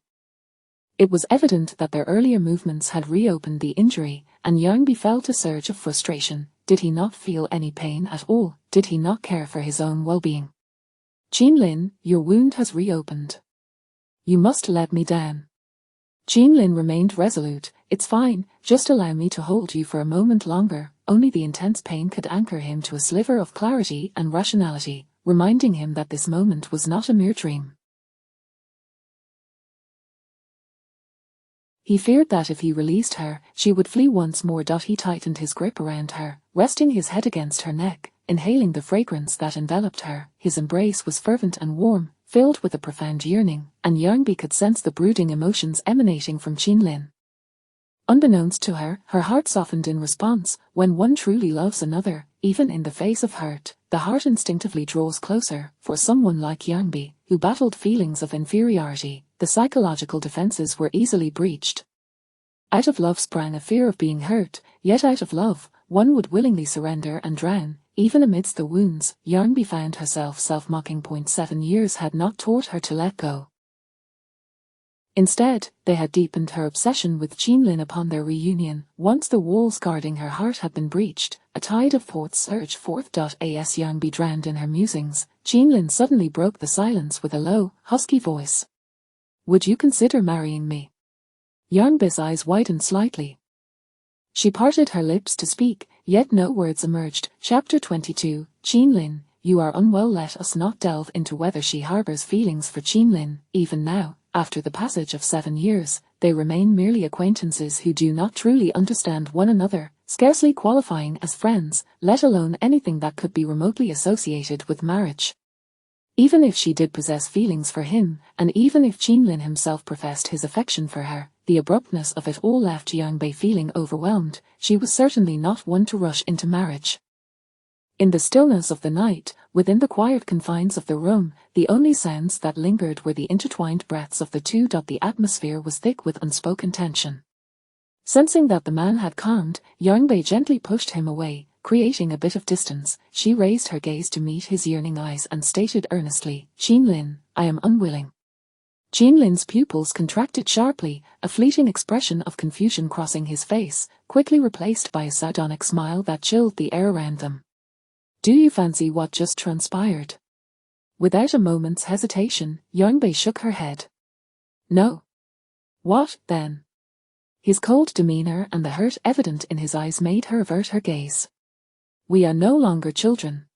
It was evident that their earlier movements had reopened the injury, and Yarnby felt a surge of frustration. Did he not feel any pain at all? Did he not care for his own well-being? Jeanlin, your wound has reopened. You must let me down. Jeanlin remained resolute. It's fine, just allow me to hold you for a moment longer. Only the intense pain could anchor him to a sliver of clarity and rationality, reminding him that this moment was not a mere dream. He feared that if he released her, she would flee once more. He tightened his grip around her, resting his head against her neck, inhaling the fragrance that enveloped her. His embrace was fervent and warm, filled with a profound yearning, and Yarnby could sense the brooding emotions emanating from Jeanlin. Unbeknownst to her, her heart softened in response. When one truly loves another, even in the face of hurt, the heart instinctively draws closer. For someone like Yarnby, who battled feelings of inferiority, the psychological defenses were easily breached. Out of love sprang a fear of being hurt, yet out of love, one would willingly surrender and drown, even amidst the wounds Yarnby found herself self-mocking. 7 years had not taught her to let go. Instead, they had deepened her obsession with Jeanlin upon their reunion. Once the walls guarding her heart had been breached, a tide of thoughts surged forth. As Yarnby drowned in her musings, Jeanlin suddenly broke the silence with a low, husky voice. "Would you consider marrying me?" Yarnby's eyes widened slightly. She parted her lips to speak, yet no words emerged. Chapter 22. Jeanlin, you are unwell. Let us not delve into whether she harbors feelings for Jeanlin. Even now, after the passage of 7 years, they remain merely acquaintances who do not truly understand one another, scarcely qualifying as friends, let alone anything that could be remotely associated with marriage. Even if she did possess feelings for him, and even if Jeanlin himself professed his affection for her, the abruptness of it all left Yarnby feeling overwhelmed. She was certainly not one to rush into marriage. In the stillness of the night, within the quiet confines of the room, the only sounds that lingered were the intertwined breaths of the two. The atmosphere was thick with unspoken tension. Sensing that the man had calmed, Yarnby gently pushed him away, creating a bit of distance. She raised her gaze to meet his yearning eyes and stated earnestly, "Jeanlin, I am unwilling." Jeanlin's pupils contracted sharply, a fleeting expression of confusion crossing his face, quickly replaced by a sardonic smile that chilled the air around them. "Do you fancy what just transpired?" Without a moment's hesitation, Yarnby shook her head. "No." "What, then?" His cold demeanor and the hurt evident in his eyes made her avert her gaze. "We are no longer children.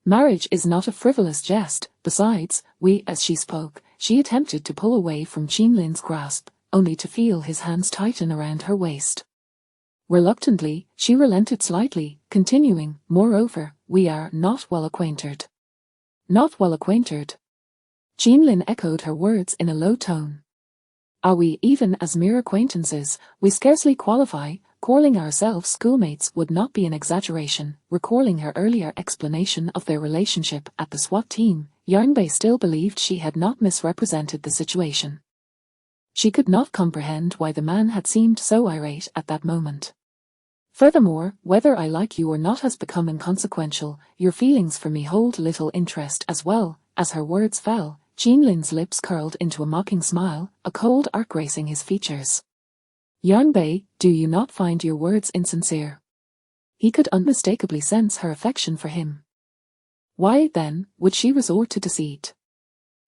Marriage is not a frivolous jest. Besides, as she spoke, she attempted to pull away from Jeanlin's grasp, only to feel his hands tighten around her waist. Reluctantly, she relented slightly, continuing, "Moreover, we are not well acquainted." "Not well acquainted?" Jeanlin echoed her words in a low tone. "Are we even as mere acquaintances? We scarcely qualify. Calling ourselves schoolmates would not be an exaggeration." Recalling her earlier explanation of their relationship at the SWAT team, Yarnby still believed she had not misrepresented the situation. She could not comprehend why the man had seemed so irate at that moment. "Furthermore, whether I like you or not has become inconsequential. Your feelings for me hold little interest as well." As her words fell, Jeanlin's lips curled into a mocking smile, a cold arc gracing his features. "Yarnby, do you not find your words insincere?" He could unmistakably sense her affection for him. Why, then, would she resort to deceit?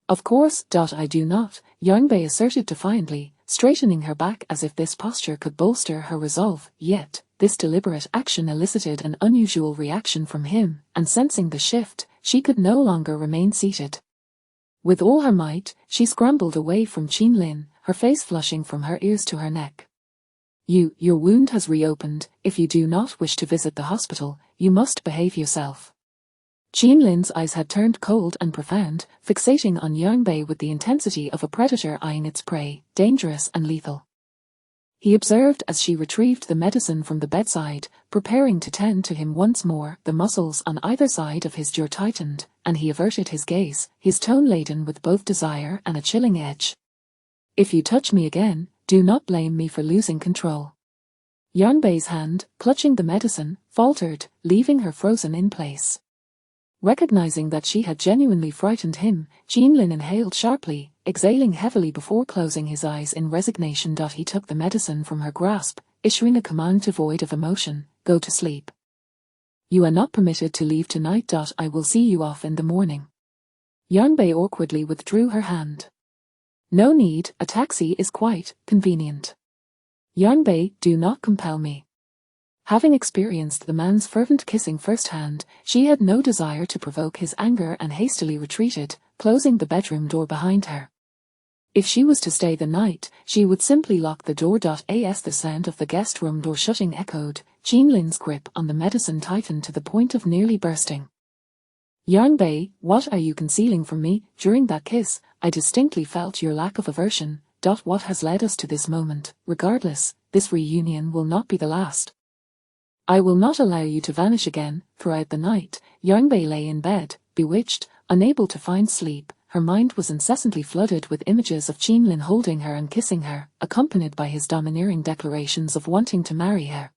"Of course, I do not," Yarnby asserted defiantly, straightening her back as if this posture could bolster her resolve. Yet, this deliberate action elicited an unusual reaction from him, and sensing the shift, she could no longer remain seated. With all her might, she scrambled away from Jeanlin, her face flushing from her ears to her neck. Your wound has reopened. If you do not wish to visit the hospital, you must behave yourself." Jeanlin's eyes had turned cold and profound, fixating on Yarnby with the intensity of a predator eyeing its prey, dangerous and lethal. He observed as she retrieved the medicine from the bedside, preparing to tend to him once more. The muscles on either side of his jaw tightened, and he averted his gaze, his tone laden with both desire and a chilling edge. "If you touch me again, do not blame me for losing control." Yarnby's hand, clutching the medicine, faltered, leaving her frozen in place. Recognizing that she had genuinely frightened him, Jeanlin inhaled sharply, exhaling heavily before closing his eyes in resignation. He took the medicine from her grasp, issuing a command devoid of emotion, "Go to sleep. You are not permitted to leave tonight. I will see you off in the morning." Yarnby awkwardly withdrew her hand. "No need, a taxi is quite convenient." "Yarnby, do not compel me." Having experienced the man's fervent kissing firsthand, she had no desire to provoke his anger and hastily retreated, closing the bedroom door behind her. If she was to stay the night, she would simply lock the door. As the sound of the guest room door shutting echoed, Jeanlin's grip on the medicine tightened to the point of nearly bursting. "Yarnby, what are you concealing from me? During that kiss, I distinctly felt your lack of aversion. What has led us to this moment? Regardless, this reunion will not be the last. I will not allow you to vanish again." Throughout the night, Yarnby lay in bed, bewitched, unable to find sleep. Her mind was incessantly flooded with images of Jeanlin holding her and kissing her, accompanied by his domineering declarations of wanting to marry her.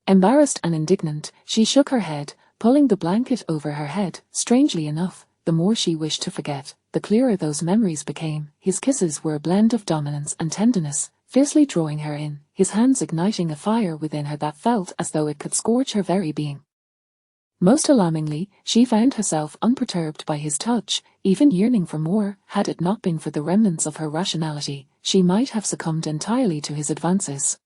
Embarrassed and indignant, she shook her head, pulling the blanket over her head. Strangely enough, the more she wished to forget, the clearer those memories became. His kisses were a blend of dominance and tenderness, fiercely drawing her in, his hands igniting a fire within her that felt as though it could scorch her very being. Most alarmingly, she found herself unperturbed by his touch, even yearning for more. Had it not been for the remnants of her rationality, she might have succumbed entirely to his advances.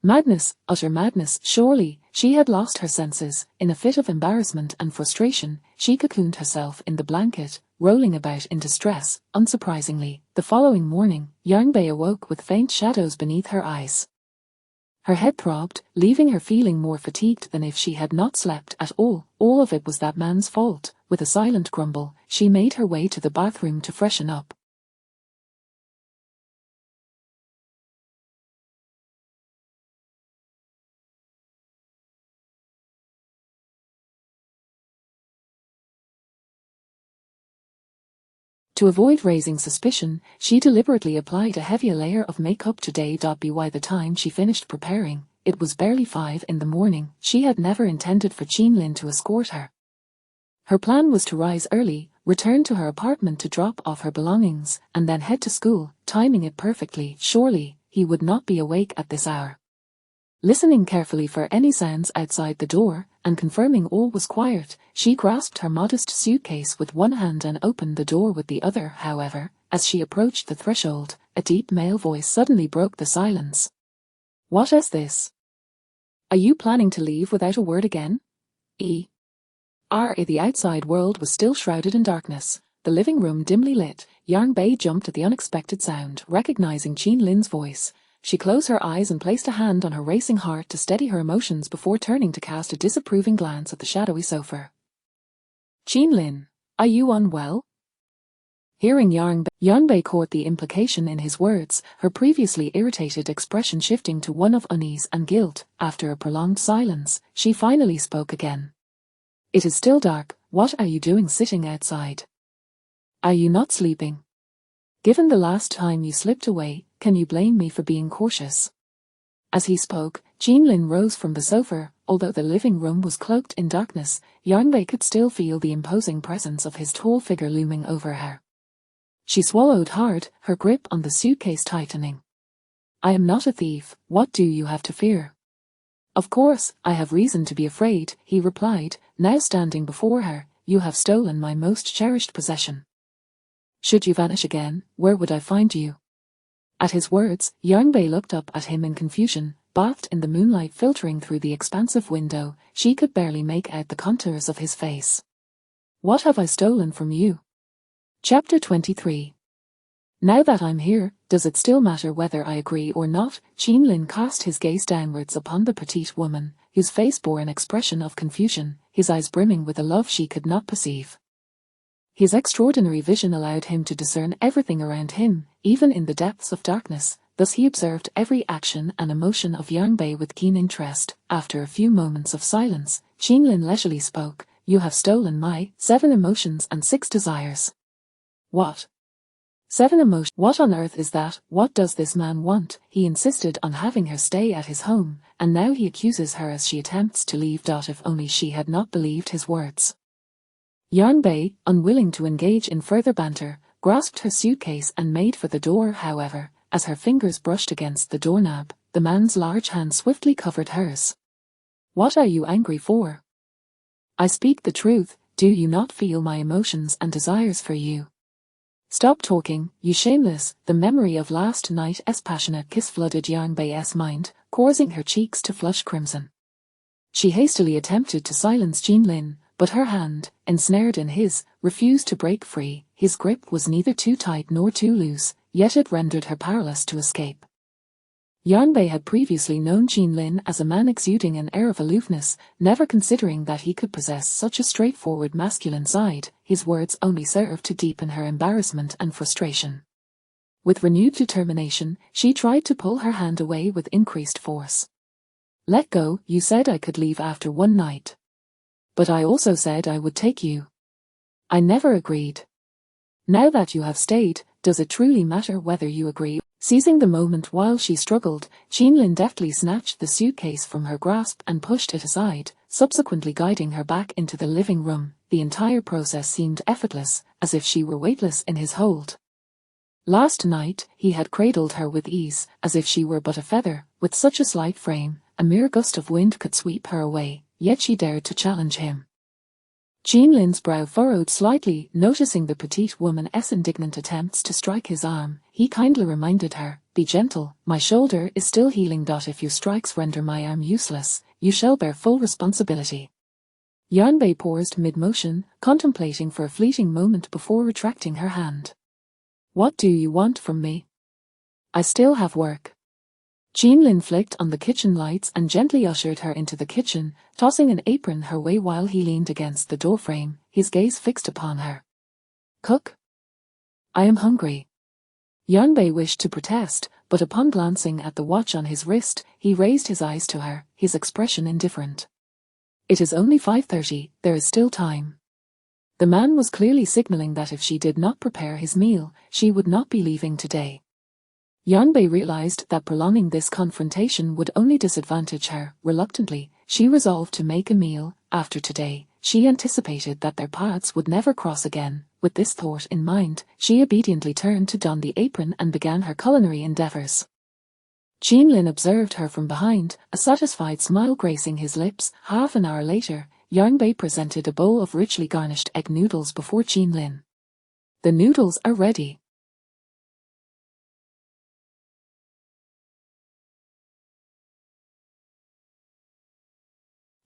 Madness, utter madness. Surely, she had lost her senses. In a fit of embarrassment and frustration, she cocooned herself in the blanket, rolling about in distress. Unsurprisingly, the following morning, Yarnbei awoke with faint shadows beneath her eyes. Her head throbbed, leaving her feeling more fatigued than if she had not slept at all. All of it was that man's fault. With a silent grumble, she made her way to the bathroom to freshen up. To avoid raising suspicion, she deliberately applied a heavier layer of makeup today. By the time she finished preparing, it was barely 5 in the morning. She had never intended for Qinlin to escort her. Her plan was to rise early, return to her apartment to drop off her belongings, and then head to school, timing it perfectly. Surely, he would not be awake at this hour. Listening carefully for any sounds outside the door, and confirming all was quiet, she grasped her modest suitcase with one hand and opened the door with the other. However, as she approached the threshold, a deep male voice suddenly broke the silence. "What is this? Are you planning to leave without a word again?" The outside world was still shrouded in darkness, the living room dimly lit. Yarnbei jumped at the unexpected sound. Recognizing Qinlin's voice, she closed her eyes and placed a hand on her racing heart to steady her emotions before turning to cast a disapproving glance at the shadowy sofa. "Qinlin, are you unwell?" Hearing Yarnbei caught the implication in his words, her previously irritated expression shifting to one of unease and guilt. After a prolonged silence, she finally spoke again. "It is still dark. What are you doing sitting outside? Are you not sleeping? Given the last time you slipped away, can you blame me for being cautious?" As he spoke, Qinlin rose from the sofa. Although the living room was cloaked in darkness, Yarnbei could still feel the imposing presence of his tall figure looming over her. She swallowed hard, her grip on the suitcase tightening. "I am not a thief. What do you have to fear?" "Of course, I have reason to be afraid," he replied, now standing before her. "You have stolen my most cherished possession. Should you vanish again, where would I find you?" At his words, Yarnbei looked up at him in confusion. Bathed in the moonlight filtering through the expansive window, she could barely make out the contours of his face. "What have I stolen from you?" Chapter 23. "Now that I'm here, does it still matter whether I agree or not?" Qinlin cast his gaze downwards upon the petite woman, whose face bore an expression of confusion, his eyes brimming with a love she could not perceive. His extraordinary vision allowed him to discern everything around him, even in the depths of darkness. Thus he observed every action and emotion of Yarnbei with keen interest. After a few moments of silence, Qinlin leisurely spoke. "You have stolen my 7 emotions and 6 desires." "What? 7 emotions? What on earth is that? What does this man want?" He insisted on having her stay at his home, and now he accuses her as she attempts to leave. If only she had not believed his words. Yarnbei, unwilling to engage in further banter, grasped her suitcase and made for the door. However, as her fingers brushed against the doorknob, the man's large hand swiftly covered hers. "What are you angry for? I speak the truth. Do you not feel my emotions and desires for you? Stop talking, you shameless." The memory of last night's passionate kiss flooded Yarnbei's mind, causing her cheeks to flush crimson. She hastily attempted to silence Qinlin, but her hand, ensnared in his, refused to break free. His grip was neither too tight nor too loose, yet it rendered her powerless to escape. Yarnbei had previously known Qinlin as a man exuding an air of aloofness, never considering that he could possess such a straightforward masculine side. His words only served to deepen her embarrassment and frustration. With renewed determination, she tried to pull her hand away with increased force. "Let go. You said I could leave after one night. But I also said I would take you. I never agreed. Now that you have stayed, does it truly matter whether you agree?" Seizing the moment while she struggled, Qinlin deftly snatched the suitcase from her grasp and pushed it aside, subsequently guiding her back into the living room. The entire process seemed effortless, as if she were weightless in his hold. Last night, he had cradled her with ease, as if she were but a feather. With such a slight frame, a mere gust of wind could sweep her away, yet she dared to challenge him. Qinlin's brow furrowed slightly, noticing the petite woman's indignant attempts to strike his arm. He kindly reminded her, "Be gentle, my shoulder is still healing. If your strikes render my arm useless, you shall bear full responsibility." Yanbei paused mid-motion, contemplating for a fleeting moment before retracting her hand. "What do you want from me?" "I still have work." Qinlin flicked on the kitchen lights and gently ushered her into the kitchen, tossing an apron her way while he leaned against the doorframe, his gaze fixed upon her. "Cook? I am hungry." Yanbei wished to protest, but upon glancing at the watch on his wrist, he raised his eyes to her, his expression indifferent. "It is only 5:30, there is still time." The man was clearly signaling that if she did not prepare his meal, she would not be leaving today. Yanbei realized that prolonging this confrontation would only disadvantage her. Reluctantly, she resolved to make a meal. After today, she anticipated that their paths would never cross again. With this thought in mind, she obediently turned to don the apron and began her culinary endeavors. Qinlin observed her from behind, a satisfied smile gracing his lips. Half an hour later, Yanbei presented a bowl of richly garnished egg noodles before Qinlin. "The noodles are ready."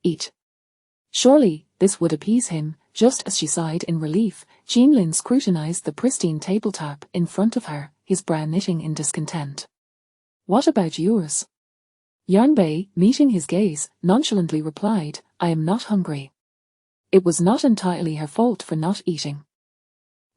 "Eat." Surely, this would appease him. Just as she sighed in relief, Qinlin scrutinized the pristine tabletop in front of her, his brow knitting in discontent. "What about yours?" Yanbei, meeting his gaze, nonchalantly replied, "I am not hungry." It was not entirely her fault for not eating.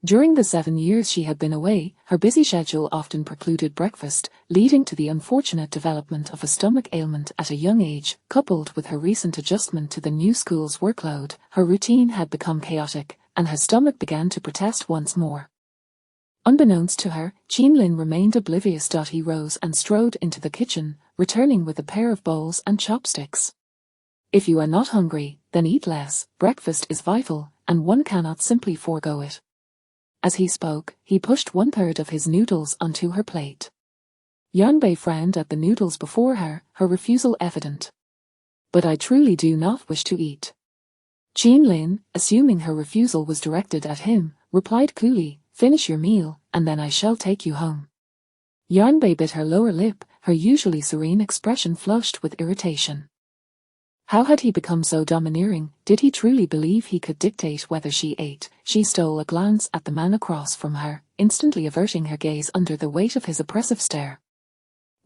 During the 7 years she had been away, her busy schedule often precluded breakfast, leading to the unfortunate development of a stomach ailment at a young age. Coupled with her recent adjustment to the new school's workload, her routine had become chaotic, and her stomach began to protest once more. Unbeknownst to her, Qinlin remained oblivious. He rose and strode into the kitchen, returning with a pair of bowls and chopsticks. "If you are not hungry, then eat less. Breakfast is vital, and one cannot simply forego it." As he spoke, he pushed 1/3 of his noodles onto her plate. Yanbei frowned at the noodles before her, her refusal evident. "But I truly do not wish to eat." Qinlin, assuming her refusal was directed at him, replied coolly, "Finish your meal, and then I shall take you home." Yanbei bit her lower lip, her usually serene expression flushed with irritation. How had he become so domineering? Did he truly believe he could dictate whether she ate? She stole a glance at the man across from her, instantly averting her gaze under the weight of his oppressive stare.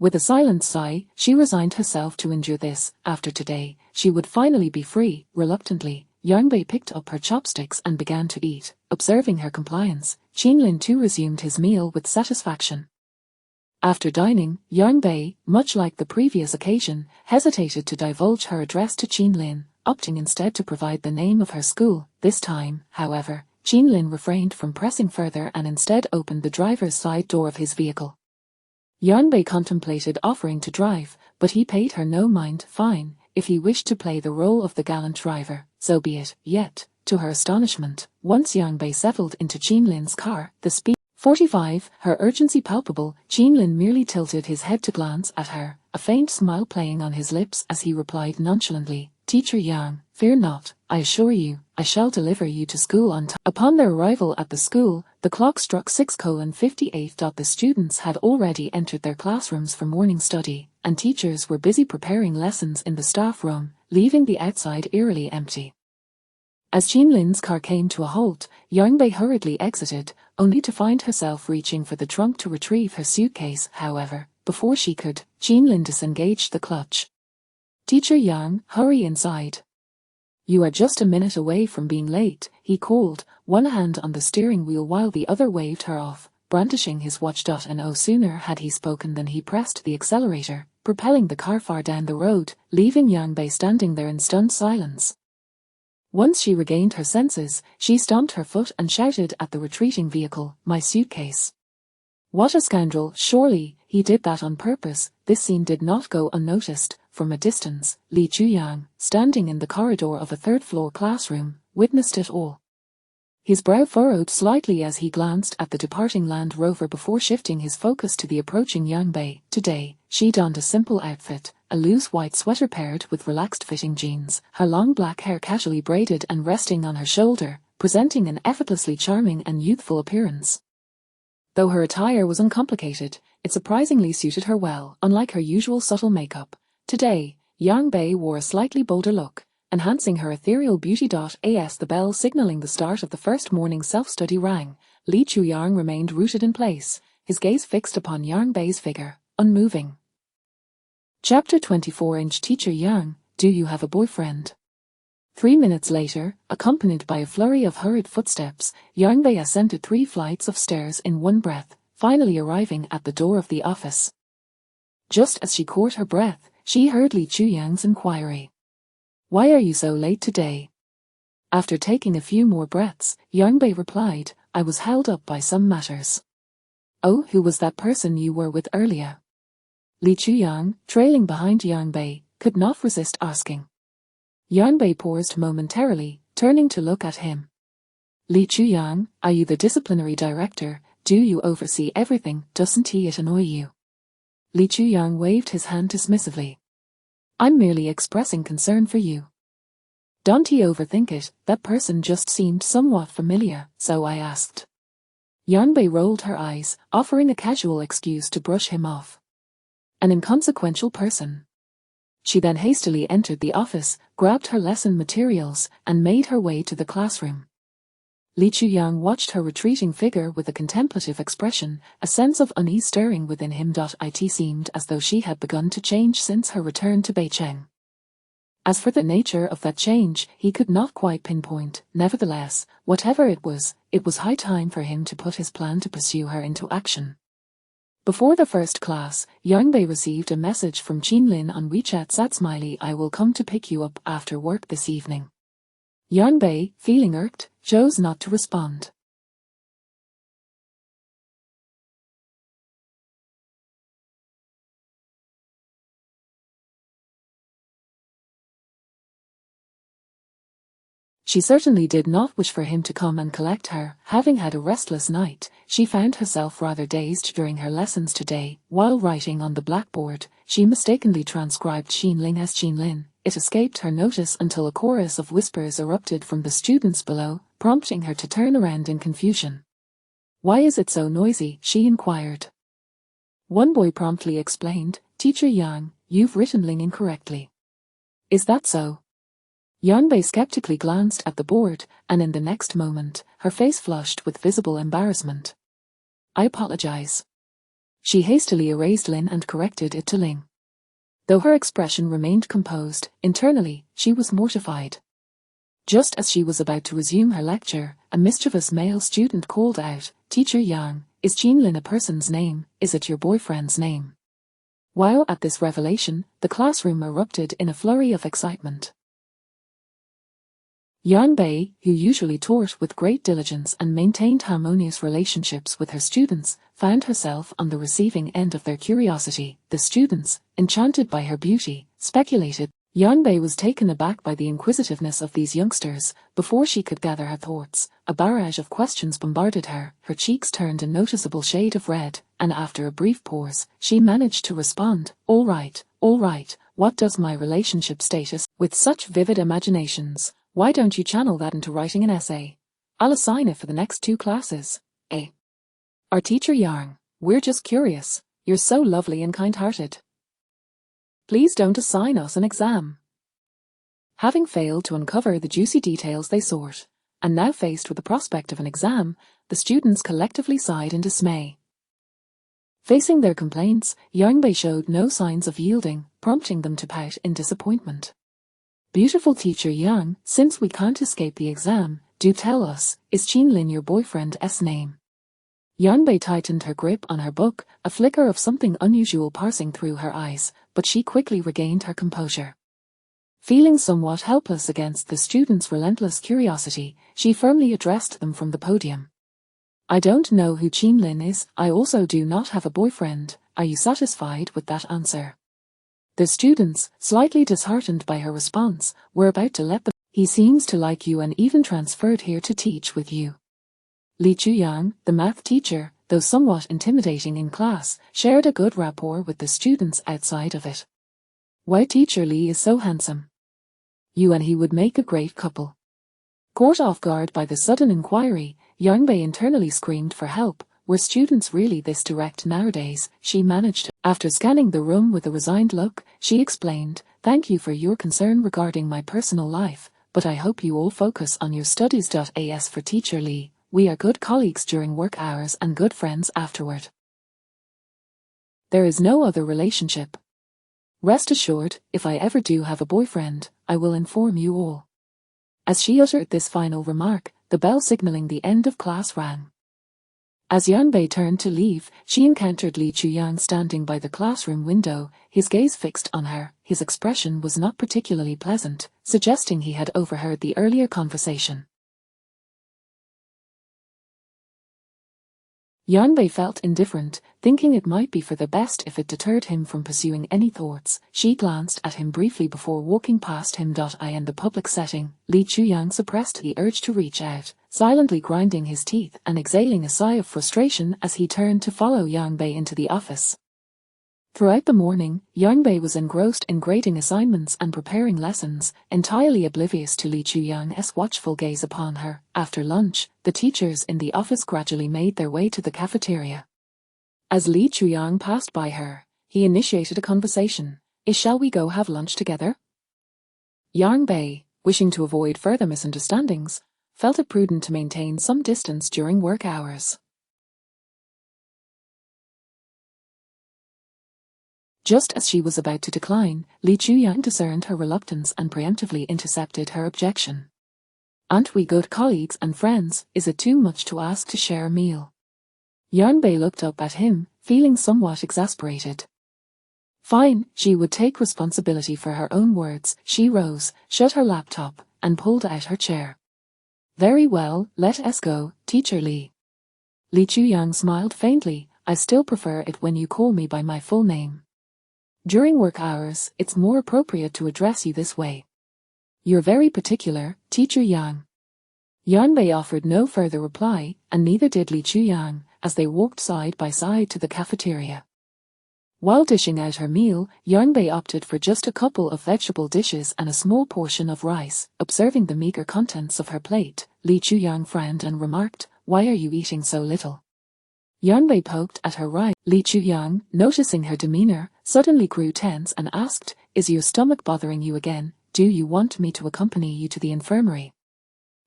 With a silent sigh, she resigned herself to endure this. After today, she would finally be free. Reluctantly, Yanbei picked up her chopsticks and began to eat. Observing her compliance, Qinlin too resumed his meal with satisfaction. After dining, Yanbei, much like the previous occasion, hesitated to divulge her address to Qinlin, opting instead to provide the name of her school. This time, however, Qinlin refrained from pressing further and instead opened the driver's side door of his vehicle. Yanbei contemplated offering to drive, but he paid her no mind. Fine, if he wished to play the role of the gallant driver, so be it. Yet, to her astonishment, once Yanbei settled into Qinlin's car, the speed 45, her urgency palpable, Qinlin merely tilted his head to glance at her, a faint smile playing on his lips as he replied nonchalantly, "Teacher Yang, fear not, I assure you, I shall deliver you to school on time." Upon their arrival at the school, the clock struck 6:58. The students had already entered their classrooms for morning study, and teachers were busy preparing lessons in the staff room, leaving the outside eerily empty. As Qinlin's car came to a halt, Yanbei hurriedly exited, only to find herself reaching for the trunk to retrieve her suitcase. However, before she could, Qinlin disengaged the clutch. "Teacher Yang, hurry inside. You are just a minute away from being late," he called, one hand on the steering wheel while the other waved her off, brandishing his watch. And no sooner had he spoken than he pressed the accelerator, propelling the car far down the road, leaving Yanbei standing there in stunned silence. Once she regained her senses, she stomped her foot and shouted at the retreating vehicle, "My suitcase." What a scoundrel! Surely, he did that on purpose. This scene did not go unnoticed. From a distance, Li Chuyang, standing in the corridor of a third-floor classroom, witnessed it all. His brow furrowed slightly as he glanced at the departing Land Rover before shifting his focus to the approaching Yang Bei. Today, she donned a simple outfit, a loose white sweater paired with relaxed-fitting jeans, her long black hair casually braided and resting on her shoulder, presenting an effortlessly charming and youthful appearance. Though her attire was uncomplicated, it surprisingly suited her well, unlike her usual subtle makeup. Today, Yang Bei wore a slightly bolder look, enhancing her ethereal beauty. As the bell signaling the start of the first morning self-study rang, Li Chuyang remained rooted in place, his gaze fixed upon Yang Bei's figure, unmoving. Chapter 24. Teacher Yang, do you have a boyfriend? 3 minutes later, accompanied by a flurry of hurried footsteps, Yang Bei ascended 3 flights of stairs in one breath, finally arriving at the door of the office. Just as she caught her breath, she heard Li Chuyang's inquiry. Why are you so late today? After taking a few more breaths, Yang Bei replied, I was held up by some matters. Oh, who was that person you were with earlier? Li Chuyang, trailing behind Yang Bei, could not resist asking. Yang Bei paused momentarily, turning to look at him. Li Chuyang, are you the disciplinary director? Do you oversee everything? Doesn't it annoy you? Li Chuyang waved his hand dismissively. I'm merely expressing concern for you. Don't you overthink it, that person just seemed somewhat familiar, so I asked. Yang Bei rolled her eyes, offering a casual excuse to brush him off. An inconsequential person. She then hastily entered the office, grabbed her lesson materials, and made her way to the classroom. Li Chuyang watched her retreating figure with a contemplative expression, a sense of unease stirring within him. It seemed as though she had begun to change since her return to Beicheng. As for the nature of that change, he could not quite pinpoint. Nevertheless, whatever it was high time for him to put his plan to pursue her into action. Before the first class, Yang Bei received a message from Qin Lin on WeChat. Smiley, I will come to pick you up after work this evening. Yang Bei, feeling irked, chose not to respond. She certainly did not wish for him to come and collect her. Having had a restless night, she found herself rather dazed during her lessons today. While writing on the blackboard, she mistakenly transcribed Qin Lin as Qin Lin. It escaped her notice until a chorus of whispers erupted from the students below, prompting her to turn around in confusion. Why is it so noisy? She inquired. One boy promptly explained, Teacher Yang, you've written Ling incorrectly. Is that so? Yang Bei skeptically glanced at the board, and in the next moment, her face flushed with visible embarrassment. I apologize. She hastily erased Lin and corrected it to Ling. Though her expression remained composed, internally, she was mortified. Just as she was about to resume her lecture, a mischievous male student called out, Teacher Yang, is Qin Lin a person's name? Is it your boyfriend's name? While at this revelation, the classroom erupted in a flurry of excitement. Yang Bei, who usually taught with great diligence and maintained harmonious relationships with her students, found herself on the receiving end of their curiosity. The students, enchanted by her beauty, speculated. Yang Bei was taken aback by the inquisitiveness of these youngsters. Before she could gather her thoughts, a barrage of questions bombarded her. Her cheeks turned a noticeable shade of red, and after a brief pause, she managed to respond, all right, what does my relationship status? With such vivid imaginations, why don't you channel that into writing an essay? I'll assign it for the next 2 classes. Our teacher Yang, we're just curious. You're so lovely and kind-hearted. Please don't assign us an exam. Having failed to uncover the juicy details they sought, and now faced with the prospect of an exam, the students collectively sighed in dismay. Facing their complaints, Yang Bei showed no signs of yielding, prompting them to pout in disappointment. Beautiful teacher Yang, since we can't escape the exam, do tell us, is Qin Lin your boyfriend's name? Yang Bei tightened her grip on her book, a flicker of something unusual passing through her eyes, but she quickly regained her composure. Feeling somewhat helpless against the students' relentless curiosity, she firmly addressed them from the podium. I don't know who Qin Lin is, I also do not have a boyfriend, Are you satisfied with that answer? The students, slightly disheartened by her response, were about to let them. He seems to like you and even transferred here to teach with you. Li Chuyang, the math teacher, though somewhat intimidating in class, shared a good rapport with the students outside of it. Why Teacher Li is so handsome. You and he would make a great couple. Caught off guard by the sudden inquiry, Yang Bei internally screamed for help. Were students really this direct nowadays? She managed. After scanning the room with a resigned look, she explained, "Thank you for your concern regarding my personal life, but I hope you all focus on your studies." As for Teacher Li, we are good colleagues during work hours and good friends afterward. There is no other relationship. Rest assured, if I ever do have a boyfriend, I will inform you all. As she uttered this final remark, the bell signaling the end of class rang. As Yang Bei turned to leave, she encountered Li Chuyang standing by the classroom window, his gaze fixed on her. His expression was not particularly pleasant, suggesting he had overheard the earlier conversation. Yang Bei felt indifferent, thinking it might be for the best if it deterred him from pursuing any thoughts. She glanced at him briefly before walking past him. In the public setting, Li Chuyang suppressed the urge to reach out, silently grinding his teeth and exhaling a sigh of frustration as he turned to follow Yang Bei into the office. Throughout the morning, Yang Bei was engrossed in grading assignments and preparing lessons, entirely oblivious to Li Chuyang's watchful gaze upon her. After lunch, the teachers in the office gradually made their way to the cafeteria. As Li Chuyang passed by her, he initiated a conversation. Shall we go have lunch together? Yang Bei, wishing to avoid further misunderstandings, felt it prudent to maintain some distance during work hours. Just as she was about to decline, Li Chuyang discerned her reluctance and preemptively intercepted her objection. Aren't we good colleagues and friends? Is it too much to ask to share a meal? Yang Bei looked up at him, feeling somewhat exasperated. Fine, she would take responsibility for her own words. She rose, shut her laptop, and pulled out her chair. Very well, let us go, Teacher Li. Li Chuyang smiled faintly. I still prefer it when you call me by my full name. During work hours, it's more appropriate to address you this way. You're very particular, Teacher Yang. Yang Bei offered no further reply, and neither did Li Chuyang, as they walked side by side to the cafeteria. While dishing out her meal, Yang Bei opted for just a couple of vegetable dishes and a small portion of rice. Observing the meager contents of her plate, Li Chuyang frowned and remarked, "Why are you eating so little?" Yang Bei poked at her rice. Li Chuyang, noticing her demeanor, suddenly grew tense and asked, "Is your stomach bothering you again? Do you want me to accompany you to the infirmary?"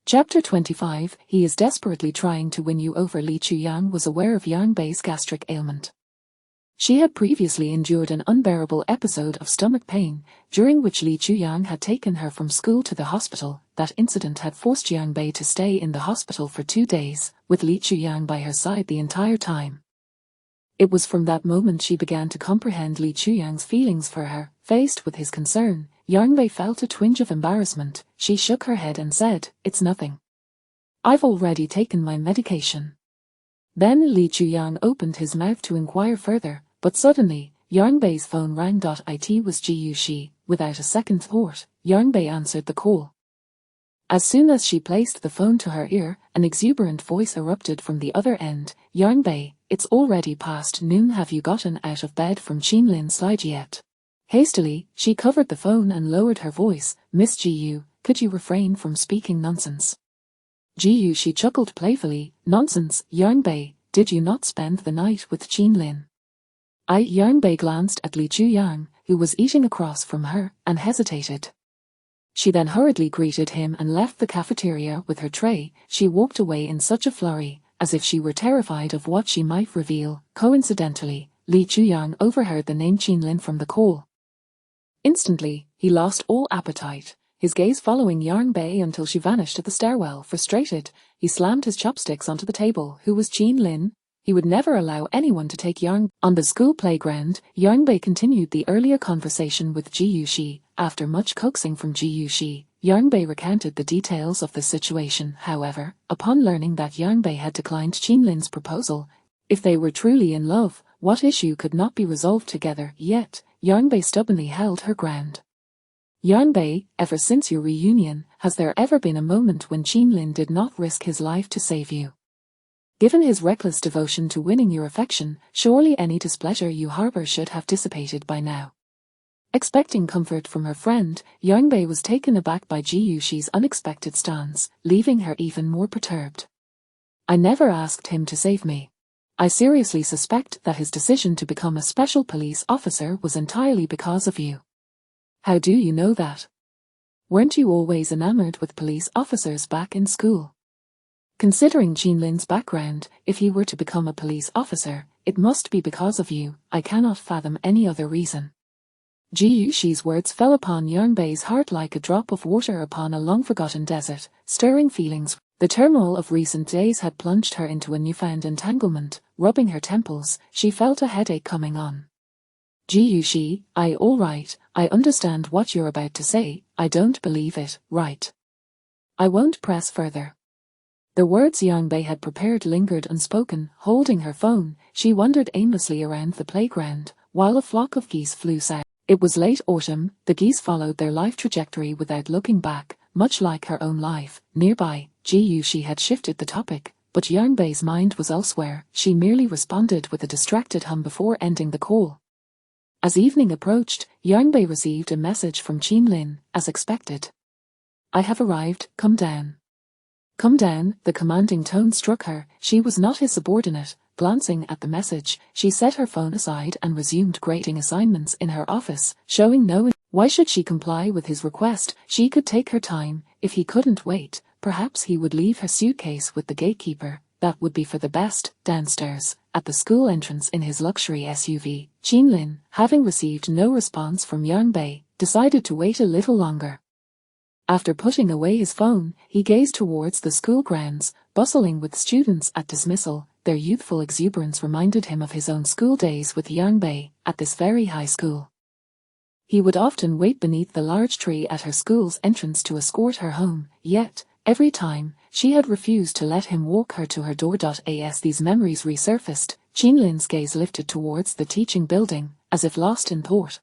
Chapter 25. He is desperately trying to win you over. Li Chuyang was aware of Yang Bei's gastric ailment. She had previously endured an unbearable episode of stomach pain, during which Li Chuyang had taken her from school to the hospital. That incident had forced Yang Bei to stay in the hospital for 2 days, with Li Chuyang by her side the entire time. It was from that moment she began to comprehend Li Chuyang's feelings for her. Faced with his concern, Yang Bei felt a twinge of embarrassment. She shook her head and said, "It's nothing. I've already taken my medication." Then Li Chuyang opened his mouth to inquire further, but suddenly, Yang Bei's phone rang. It was Ji Yuxi. Without a second thought, Yang Bei answered the call. As soon as she placed the phone to her ear, an exuberant voice erupted from the other end. "Yang Bei, it's already past noon. Have you gotten out of bed from Qinlin slide yet?" Hastily, she covered the phone and lowered her voice. "Miss Ji Yu, could you refrain from speaking nonsense?" Ji Yuxi chuckled playfully. "Nonsense, Yang Bei, did you not spend the night with Qinlin?" Yang Bei glanced at Li Chuyang, who was eating across from her, and hesitated. She then hurriedly greeted him and left the cafeteria with her tray. She walked away in such a flurry, as if she were terrified of what she might reveal. Coincidentally, Li Chuyang overheard the name Qinlin from the call. Instantly, he lost all appetite, his gaze following Yang Bei until she vanished at the stairwell. Frustrated, he slammed his chopsticks onto the table. Who was Qinlin? He would never allow anyone to take Yang. On the school playground, Yang Bei continued the earlier conversation with Ji Yuxi. After much coaxing from Ji Yuxi, Yang Bei recounted the details of the situation. However, upon learning that Yang Bei had declined Qinlin's proposal, if they were truly in love, What issue could not be resolved together? Yet, Yarnbei stubbornly held her ground. Yarnbei, ever since your reunion, has there ever been a moment when Qinlin did not risk his life to save you? Given his reckless devotion to winning your affection, surely any displeasure you harbor should have dissipated by now. Expecting comfort from her friend, Yarnbei was taken aback by Ji Yushi's unexpected stance, leaving her even more perturbed. I never asked him to save me. I seriously suspect that his decision to become a special police officer was entirely because of you. How do you know that? Weren't you always enamored with police officers back in school? Considering Qinlin's background, if he were to become a police officer, it must be because of you. I cannot fathom any other reason. Ji Yushi's words fell upon Yarnbei's heart like a drop of water upon a long-forgotten desert, stirring feelings. The turmoil of recent days had plunged her into a newfound entanglement. Rubbing her temples, she felt a headache coming on. Ji Yushi, all right, I understand what you're about to say, I don't believe it, right? I won't press further. The words Yarnbei had prepared lingered unspoken. Holding her phone, she wandered aimlessly around the playground, while a flock of geese flew south. It was late autumn, the geese followed their life trajectory without looking back, much like her own life. Nearby, Ji Yushi had shifted the topic, but Yarnbei's mind was elsewhere. She merely responded with a distracted hum before ending the call. As evening approached, Yarnbei received a message from Qinlin, as expected. I have arrived, come down. Come down, the commanding tone struck her. She was not his subordinate. Glancing at the message, she set her phone aside and resumed grading assignments in her office, showing no interest. Why should she comply with his request? She could take her time. If he couldn't wait, perhaps he would leave her suitcase with the gatekeeper. That would be for the best. Downstairs, at the school entrance in his luxury SUV, Qinlin, having received no response from Yarnbei, decided to wait a little longer. After putting away his phone, he gazed towards the school grounds, bustling with students at dismissal. Their youthful exuberance reminded him of his own school days with Yarnbei, at this very high school. He would often wait beneath the large tree at her school's entrance to escort her home, yet, every time, she had refused to let him walk her to her door. As these memories resurfaced, Qinlin's gaze lifted towards the teaching building, as if lost in thought.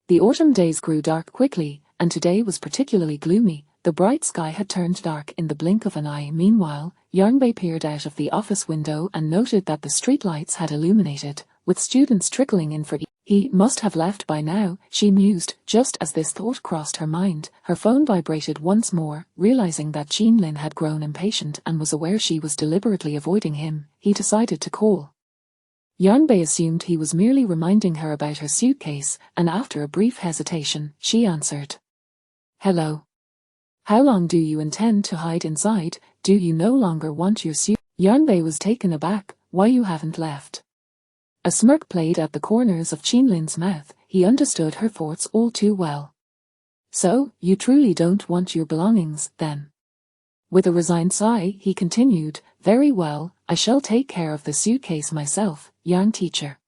The autumn days grew dark quickly, and today was particularly gloomy. The bright sky had turned dark in the blink of an eye. Meanwhile, Yarnbei peered out of the office window and noted that the streetlights had illuminated, with students trickling in for He must have left by now, she mused. Just as this thought crossed her mind, her phone vibrated once more. Realizing that Qinlin had grown impatient and was aware she was deliberately avoiding him, he decided to call. Yarnbei assumed he was merely reminding her about her suitcase, and after a brief hesitation, she answered. Hello. How long do you intend to hide inside? Do you no longer want your suit? Yarnbei was taken aback. Why you haven't left? A smirk played at the corners of Qinlin's mouth. He understood her thoughts all too well. So, you truly don't want your belongings, then? With a resigned sigh, he continued, very well, I shall take care of the suitcase myself, young teacher.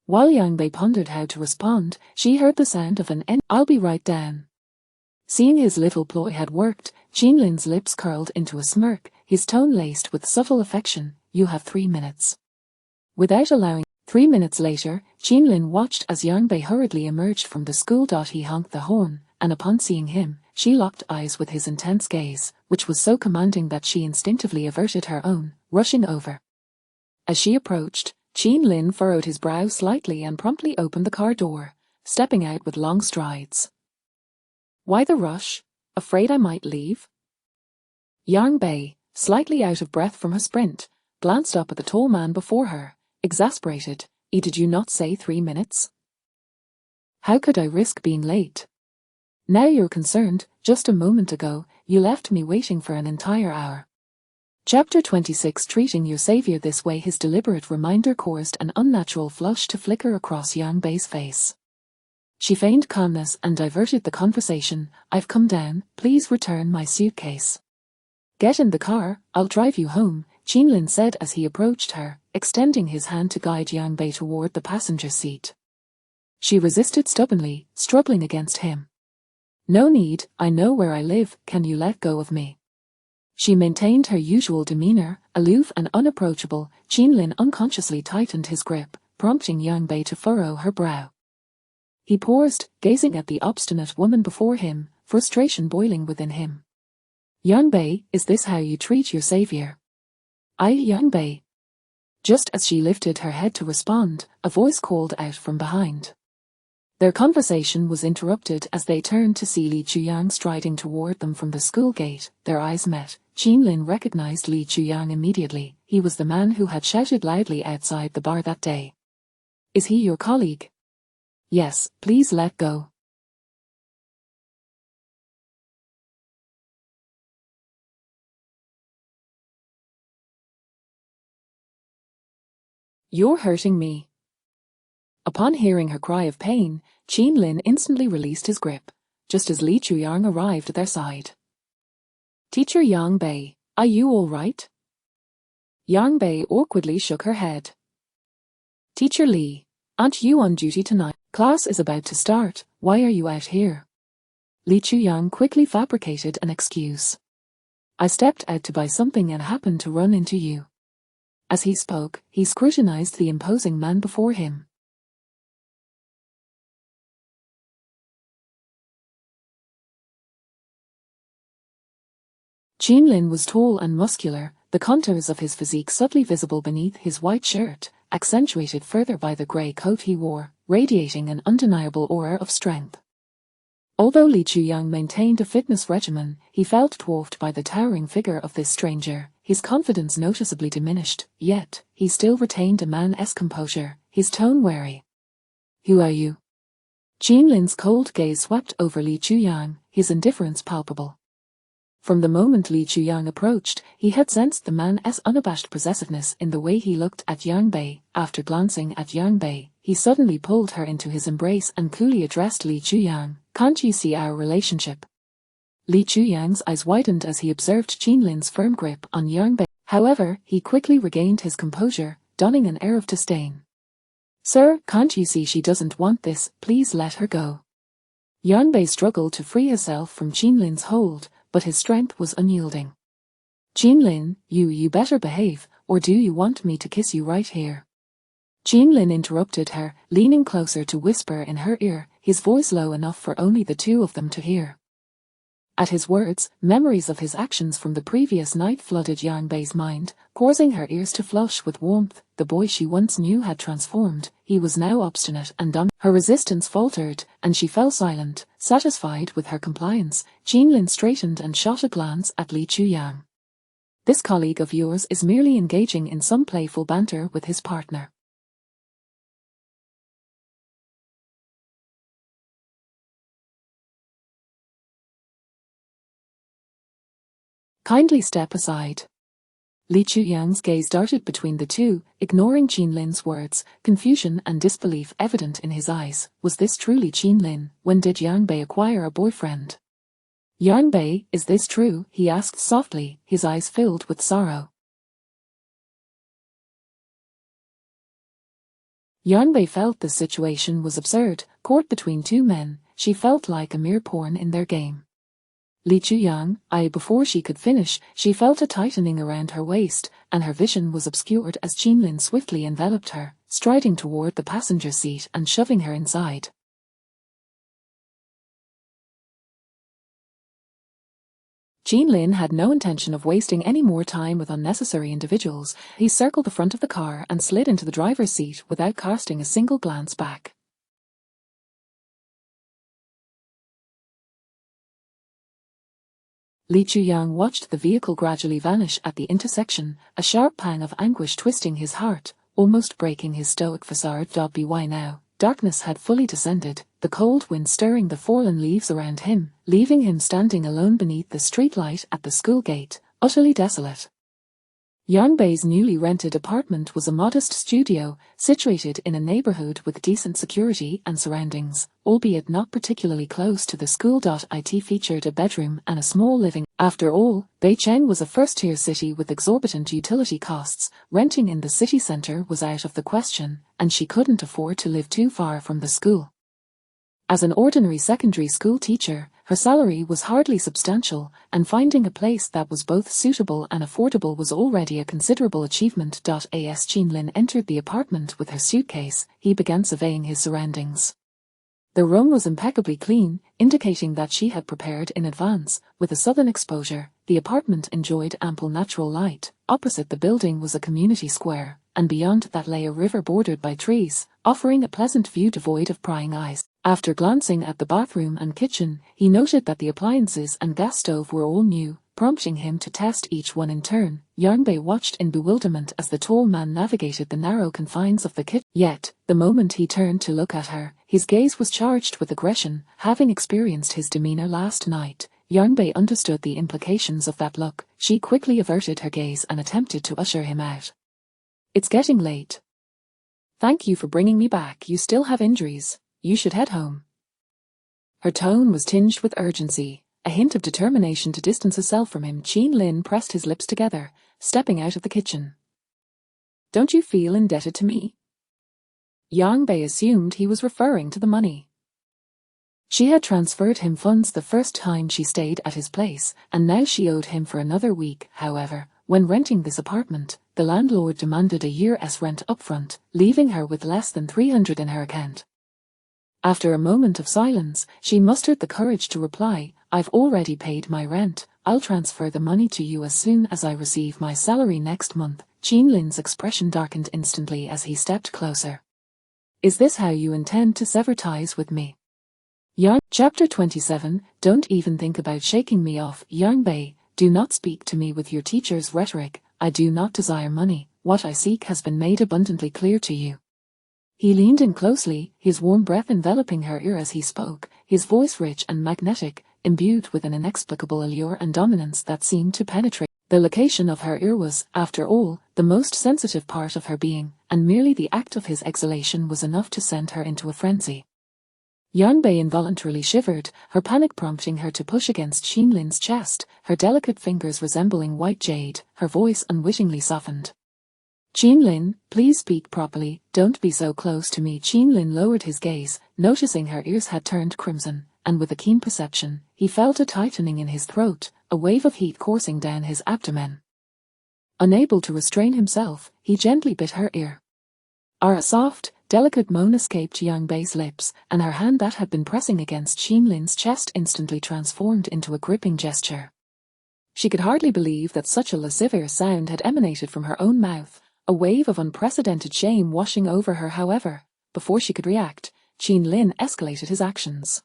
While Yarnbei pondered how to respond, she heard the sound of an I'll be right down. Seeing his little ploy had worked, Qinlin's lips curled into a smirk, his tone laced with subtle affection. You have 3 minutes. Without allowing 3 minutes later, Qinlin watched as Yarnbei hurriedly emerged from the school. He honked the horn, and upon seeing him, she locked eyes with his intense gaze, which was so commanding that she instinctively averted her own, rushing over. As she approached, Qinlin furrowed his brow slightly and promptly opened the car door, stepping out with long strides. Why the rush? Afraid I might leave? Yarnbei, slightly out of breath from her sprint, glanced up at the tall man before her, exasperated. Did you not say 3 minutes? How could I risk being late? Now you're concerned. Just a moment ago, you left me waiting for an entire hour. Chapter 26. Treating your savior this way. His deliberate reminder caused an unnatural flush to flicker across Yarnbei's face. She feigned calmness and diverted the conversation. I've come down, please return my suitcase. Get in the car, I'll drive you home, Qinlin said as he approached her, extending his hand to guide Yarnbei toward the passenger seat. She resisted stubbornly, struggling against him. No need, I know where I live, can you let go of me? She maintained her usual demeanor, aloof and unapproachable. Qinlin unconsciously tightened his grip, prompting Yang Bei to furrow her brow. He paused, gazing at the obstinate woman before him, frustration boiling within him. Yang Bei, is this how you treat your savior? Yang Bei. Just as she lifted her head to respond, a voice called out from behind. Their conversation was interrupted as they turned to see Li Chuyang striding toward them from the school gate. Their eyes met. Qinlin recognized Li Chuyang immediately. He was the man who had shouted loudly outside the bar that day. Is he your colleague? Yes, please let go. You're hurting me. Upon hearing her cry of pain, Qinlin instantly released his grip, just as Li Chuyang arrived at their side. Teacher Yang Bei, are you all right? Yang Bei awkwardly shook her head. Teacher Li, aren't you on duty tonight? Class is about to start, why are you out here? Li Chuyang quickly fabricated an excuse. I stepped out to buy something and happened to run into you. As he spoke, he scrutinized the imposing man before him. Qinlin was tall and muscular, the contours of his physique subtly visible beneath his white shirt, accentuated further by the grey coat he wore, radiating an undeniable aura of strength. Although Li Chuyang maintained a fitness regimen, he felt dwarfed by the towering figure of this stranger. His confidence noticeably diminished, yet he still retained a man's composure, his tone wary. Who are you? Qinlin's cold gaze swept over Li Chuyang, his indifference palpable. From the moment Li Chuyang approached, he had sensed the man's unabashed possessiveness in the way he looked at Yang Bei. After glancing at Yang Bei, he suddenly pulled her into his embrace and coolly addressed Li Chuyang. Can't you see our relationship? Li Chuyang's eyes widened as he observed Qinlin's firm grip on Yang Bei. However, he quickly regained his composure, donning an air of disdain. Sir, can't you see she doesn't want this, please let her go. Yang Bei struggled to free herself from Qinlin's hold, but his strength was unyielding. Qinlin, you better behave, or do you want me to kiss you right here? Qinlin interrupted her, leaning closer to whisper in her ear, his voice low enough for only the two of them to hear. At his words, memories of his actions from the previous night flooded Yang Bei's mind, causing her ears to flush with warmth. The boy she once knew had transformed. He was now obstinate and dumb. Her resistance faltered, and she fell silent, satisfied with her compliance. Qinlin straightened and shot a glance at Li Chuyang. This colleague of yours is merely engaging in some playful banter with his partner. Kindly step aside. Li Chuyang's gaze darted between the two, ignoring Qinlin's words, confusion and disbelief evident in his eyes. Was this truly Qinlin? When did Yang Bei acquire a boyfriend? Yang Bei, is this true? He asked softly, his eyes filled with sorrow. Yang Bei felt the situation was absurd, caught between two men. She felt like a mere pawn in their game. Li Chuyang, before she could finish, she felt a tightening around her waist, and her vision was obscured as Qinlin swiftly enveloped her, striding toward the passenger seat and shoving her inside. Qinlin had no intention of wasting any more time with unnecessary individuals. He circled the front of the car and slid into the driver's seat without casting a single glance back. Li Chuyang watched the vehicle gradually vanish at the intersection, a sharp pang of anguish twisting his heart, almost breaking his stoic facade. By now, darkness had fully descended, the cold wind stirring the fallen leaves around him, leaving him standing alone beneath the streetlight at the school gate, utterly desolate. Yang Bei's newly rented apartment was a modest studio, situated in a neighborhood with decent security and surroundings, albeit not particularly close to the school. It featured a bedroom and a small living. After all, Beicheng was a first-tier city with exorbitant utility costs. Renting in the city center was out of the question, and she couldn't afford to live too far from the school. As an ordinary secondary school teacher, Her salary was hardly substantial, and finding a place that was both suitable and affordable was already a considerable achievement. As Jean Lin entered the apartment with her suitcase, he began surveying his surroundings. The room was impeccably clean, indicating that she had prepared in advance. With a southern exposure, the apartment enjoyed ample natural light. Opposite the building was a community square, and beyond that lay a river bordered by trees, offering a pleasant view devoid of prying eyes. After glancing at the bathroom and kitchen, he noted that the appliances and gas stove were all new, prompting him to test each one in turn. Yarnbei watched in bewilderment as the tall man navigated the narrow confines of the kitchen. Yet, the moment he turned to look at her, his gaze was charged with aggression. Having experienced his demeanor last night, Yarnbei understood the implications of that look. She quickly averted her gaze and attempted to usher him out. "It's getting late. Thank you for bringing me back. You still have injuries. You should head home." Her tone was tinged with urgency, a hint of determination to distance herself from him. Jean Lin pressed his lips together, stepping out of the kitchen. "Don't you feel indebted to me?" Yarnbei assumed he was referring to the money. She had transferred him funds the first time she stayed at his place, and now she owed him for another week. However, when renting this apartment, the landlord demanded a year's rent upfront, leaving her with less than 300 in her account. After a moment of silence, she mustered the courage to reply, "I've already paid my rent. I'll transfer the money to you as soon as I receive my salary next month." Jean Lin's expression darkened instantly as he stepped closer. "Is this how you intend to sever ties with me?" Chapter 27. Don't even think about shaking me off. Yarnbei, do not speak to me with your teacher's rhetoric. I do not desire money. What I seek has been made abundantly clear to you. He leaned in closely, his warm breath enveloping her ear as he spoke, his voice rich and magnetic, imbued with an inexplicable allure and dominance that seemed to penetrate. The location of her ear was, after all, the most sensitive part of her being, and merely the act of his exhalation was enough to send her into a frenzy. Yarnbei involuntarily shivered, her panic prompting her to push against Jean Lin's chest, her delicate fingers resembling white jade, her voice unwittingly softened. "Jean Lin, please speak properly, don't be so close to me." Jean Lin lowered his gaze, noticing her ears had turned crimson, and with a keen perception, he felt a tightening in his throat, a wave of heat coursing down his abdomen. Unable to restrain himself, he gently bit her ear. A soft, delicate moan escaped Yarnbei's lips, and her hand that had been pressing against Jean Lin's chest instantly transformed into a gripping gesture. She could hardly believe that such a lascivious sound had emanated from her own mouth, a wave of unprecedented shame washing over her. However, before she could react, Jean Lin escalated his actions.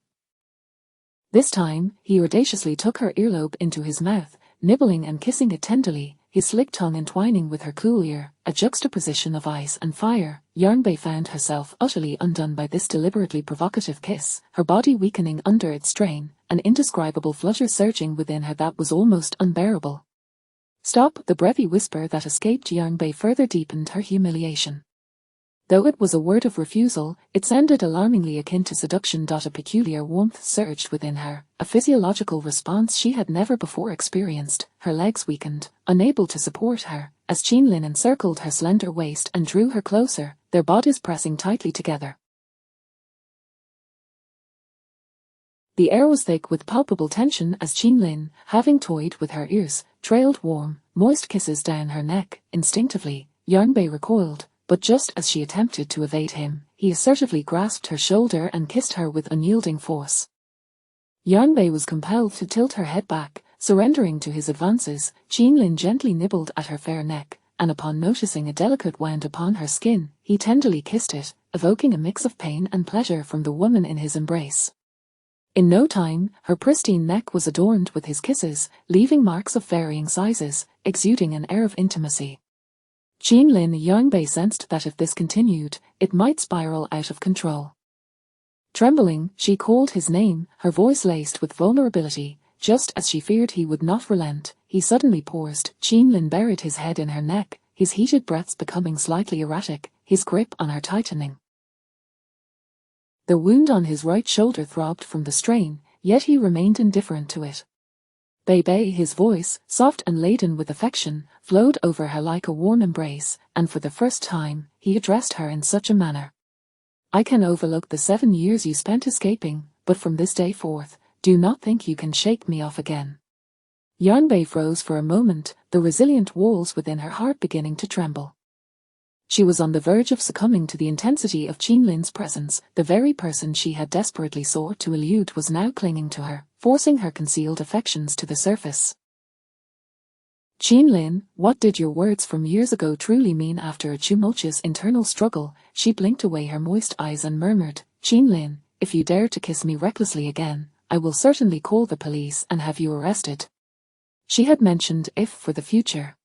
This time, he audaciously took her earlobe into his mouth, nibbling and kissing it tenderly, his slick tongue entwining with her cool ear, a juxtaposition of ice and fire. Yarnbei found herself utterly undone by this deliberately provocative kiss, her body weakening under its strain, an indescribable flutter surging within her that was almost unbearable. "Stop!" The breathy whisper that escaped Yarnbei further deepened her humiliation. Though it was a word of refusal, it sounded alarmingly akin to seduction. A peculiar warmth surged within her, a physiological response she had never before experienced. Her legs weakened, unable to support her, as Jean Lin encircled her slender waist and drew her closer, their bodies pressing tightly together. The air was thick with palpable tension as Jean Lin, having toyed with her ears, trailed warm, moist kisses down her neck. Instinctively, Yarnbei recoiled, but just as she attempted to evade him, he assertively grasped her shoulder and kissed her with unyielding force. Yarnbei was compelled to tilt her head back, surrendering to his advances. Jean Lin gently nibbled at her fair neck, and upon noticing a delicate wound upon her skin, he tenderly kissed it, evoking a mix of pain and pleasure from the woman in his embrace. In no time, her pristine neck was adorned with his kisses, leaving marks of varying sizes, exuding an air of intimacy. Jean Lin Yarnbei sensed that if this continued, it might spiral out of control. Trembling, she called his name, her voice laced with vulnerability. Just as she feared he would not relent, he suddenly paused. Jean Lin buried his head in her neck, his heated breaths becoming slightly erratic, his grip on her tightening. The wound on his right shoulder throbbed from the strain, yet he remained indifferent to it. Bei, his voice, soft and laden with affection, flowed over her like a warm embrace, and for the first time, he addressed her in such a manner. "I can overlook the 7 years you spent escaping, but from this day forth, Do not think you can shake me off again. Yarnbei froze for a moment, the resilient walls within her heart beginning to tremble. She was on the verge of succumbing to the intensity of Qinlin's presence. The very person she had desperately sought to elude was now clinging to her, forcing her concealed affections to the surface. Qinlin, what did your words from years ago truly mean? After a tumultuous internal struggle, she blinked away her moist eyes and murmured, Qinlin, if you dare to kiss me recklessly again, I will certainly call the police and have you arrested. She had mentioned if for the future.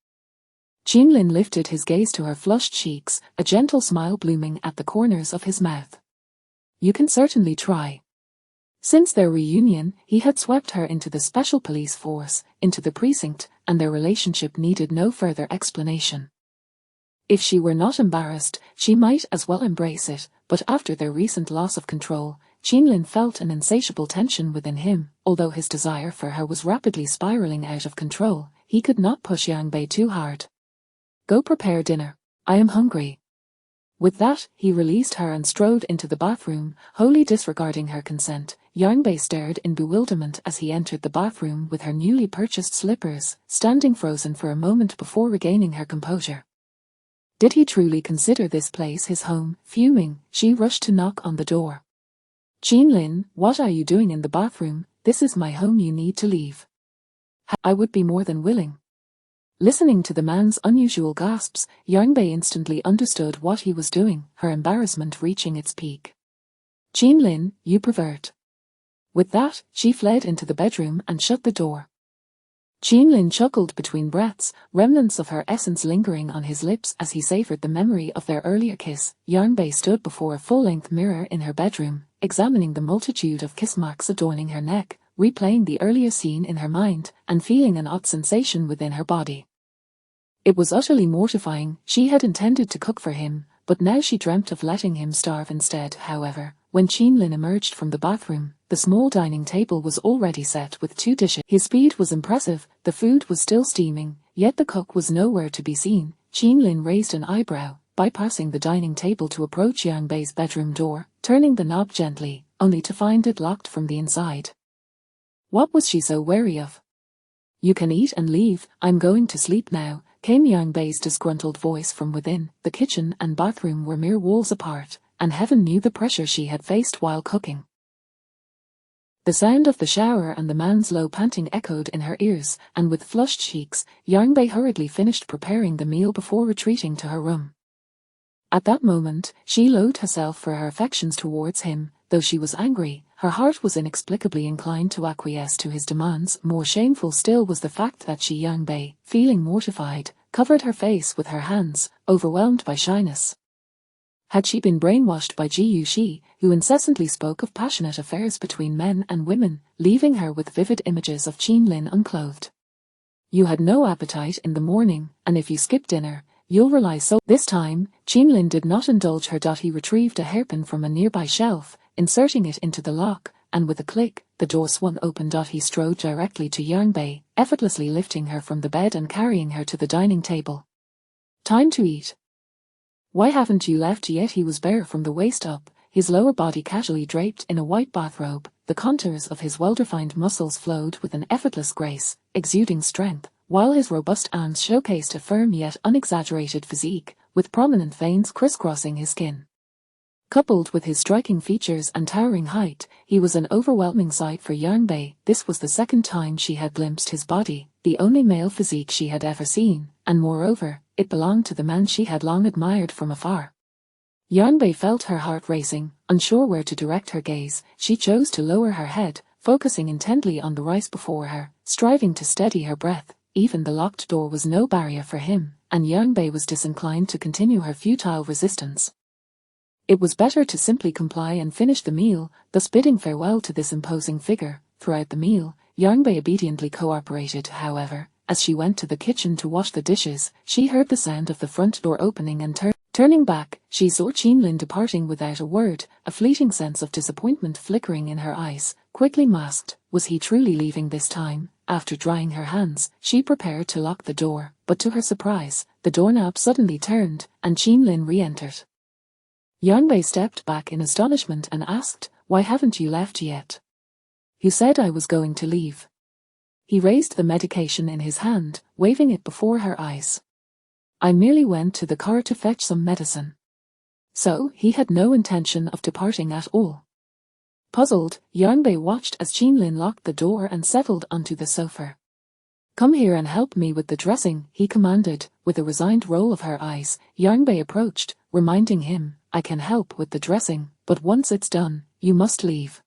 Qinlin lifted his gaze to her flushed cheeks, a gentle smile blooming at the corners of his mouth. You can certainly try. Since their reunion, he had swept her into the special police force, into the precinct, and their relationship needed no further explanation. If she were not embarrassed, she might as well embrace it, but after their recent loss of control, Qinlin felt an insatiable tension within him. Although his desire for her was rapidly spiraling out of control, he could not push Yarnbei too hard. Go prepare dinner. I am hungry. With that, he released her and strode into the bathroom, wholly disregarding her consent. Yarnbei stared in bewilderment as he entered the bathroom with her newly purchased slippers, standing frozen for a moment before regaining her composure. Did he truly consider this place his home? Fuming, she rushed to knock on the door. Qinlin, what are you doing in the bathroom? This is my home, you need to leave. I would be more than willing. Listening to the man's unusual gasps, Yarnbei instantly understood what he was doing, her embarrassment reaching its peak. Qinlin, you pervert. With that, she fled into the bedroom and shut the door. Qinlin chuckled between breaths, remnants of her essence lingering on his lips as he savored the memory of their earlier kiss. Yarnbei stood before a full-length mirror in her bedroom, examining the multitude of kiss marks adorning her neck, replaying the earlier scene in her mind, and feeling an odd sensation within her body. It was utterly mortifying. She had intended to cook for him, but now she dreamt of letting him starve instead. However, when Qinlin emerged from the bathroom, the small dining table was already set with 2 dishes. His speed was impressive, the food was still steaming, yet the cook was nowhere to be seen. Qinlin raised an eyebrow, bypassing the dining table to approach Yarnbei's bedroom door, turning the knob gently, only to find it locked from the inside. What was she so wary of? You can eat and leave, I'm going to sleep now, came Yarnbei's disgruntled voice from within. The kitchen and bathroom were mere walls apart, and heaven knew the pressure she had faced while cooking. The sound of the shower and the man's low panting echoed in her ears, and with flushed cheeks, Yarnbei hurriedly finished preparing the meal before retreating to her room. At that moment, she loathed herself for her affections towards him. Though she was angry, her heart was inexplicably inclined to acquiesce to his demands. More shameful still was the fact that Yarnbei, feeling mortified, covered her face with her hands, overwhelmed by shyness. Had she been brainwashed by Ji Yuxi, who incessantly spoke of passionate affairs between men and women, leaving her with vivid images of Qinlin unclothed? You had no appetite in the morning, and if you skip dinner, you'll rely so. This time, Qinlin did not indulge her. He retrieved a hairpin from a nearby shelf, inserting it into the lock, and with a click, the door swung open. He strode directly to Yarnbei, effortlessly lifting her from the bed and carrying her to the dining table. Time to eat. Why haven't you left yet? He was bare from the waist up, his lower body casually draped in a white bathrobe. The contours of his well-defined muscles flowed with an effortless grace, exuding strength, while his robust arms showcased a firm yet unexaggerated physique, with prominent veins crisscrossing his skin. Coupled with his striking features and towering height, he was an overwhelming sight for Yarnbei. This was the second time she had glimpsed his body, the only male physique she had ever seen, and moreover, it belonged to the man she had long admired from afar. Yarnbei felt her heart racing. Unsure where to direct her gaze, she chose to lower her head, focusing intently on the rice before her, striving to steady her breath. Even the locked door was no barrier for him, and Yarnbei was disinclined to continue her futile resistance. It was better to simply comply and finish the meal, thus bidding farewell to this imposing figure. Throughout the meal, Yarnbei obediently cooperated. However, as she went to the kitchen to wash the dishes, she heard the sound of the front door opening and turning back, she saw Qinlin departing without a word, a fleeting sense of disappointment flickering in her eyes, quickly masked. Was he truly leaving this time? After drying her hands, she prepared to lock the door, but to her surprise, the doorknob suddenly turned, and Qinlin re-entered. Yarnbei stepped back in astonishment and asked, "Why haven't you left yet?" "You said I was going to leave." He raised the medication in his hand, waving it before her eyes. "I merely went to the car to fetch some medicine." So, he had no intention of departing at all. Puzzled, Yarnbei watched as Qinlin locked the door and settled onto the sofa. "Come here and help me with the dressing," he commanded. With a resigned roll of her eyes, Yarnbei approached, reminding him, "I can help with the dressing, but once it's done, you must leave."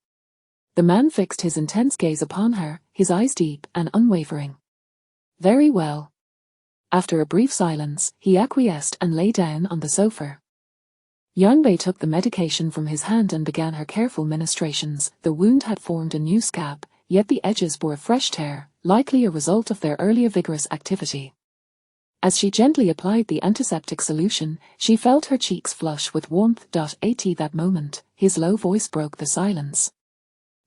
The man fixed his intense gaze upon her, his eyes deep and unwavering. "Very well." After a brief silence, he acquiesced and lay down on the sofa. Yarnbei took the medication from his hand and began her careful ministrations. The wound had formed a new scab, yet the edges bore a fresh tear, likely a result of their earlier vigorous activity. As she gently applied the antiseptic solution, she felt her cheeks flush with warmth. At that moment, his low voice broke the silence.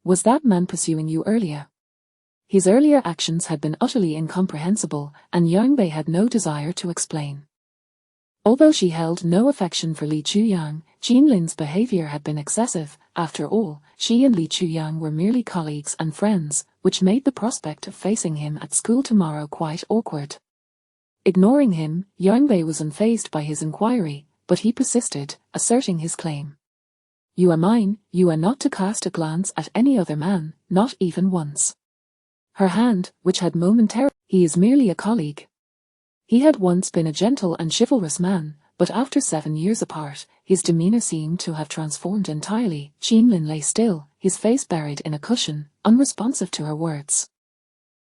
"Was that man pursuing you earlier?" His earlier actions had been utterly incomprehensible, and Yarnbei had no desire to explain. Although she held no affection for Li Chuyang, Qinlin's behavior had been excessive. After all, she and Li Chuyang were merely colleagues and friends, which made the prospect of facing him at school tomorrow quite awkward. Ignoring him, Yarnbei was unfazed by his inquiry, but he persisted, asserting his claim. "You are mine, you are not to cast a glance at any other man, not even once." Her hand, which had momentarily, "He is merely a colleague." He had once been a gentle and chivalrous man, but after 7 years apart, his demeanor seemed to have transformed entirely. Qinlin lay still, his face buried in a cushion, unresponsive to her words.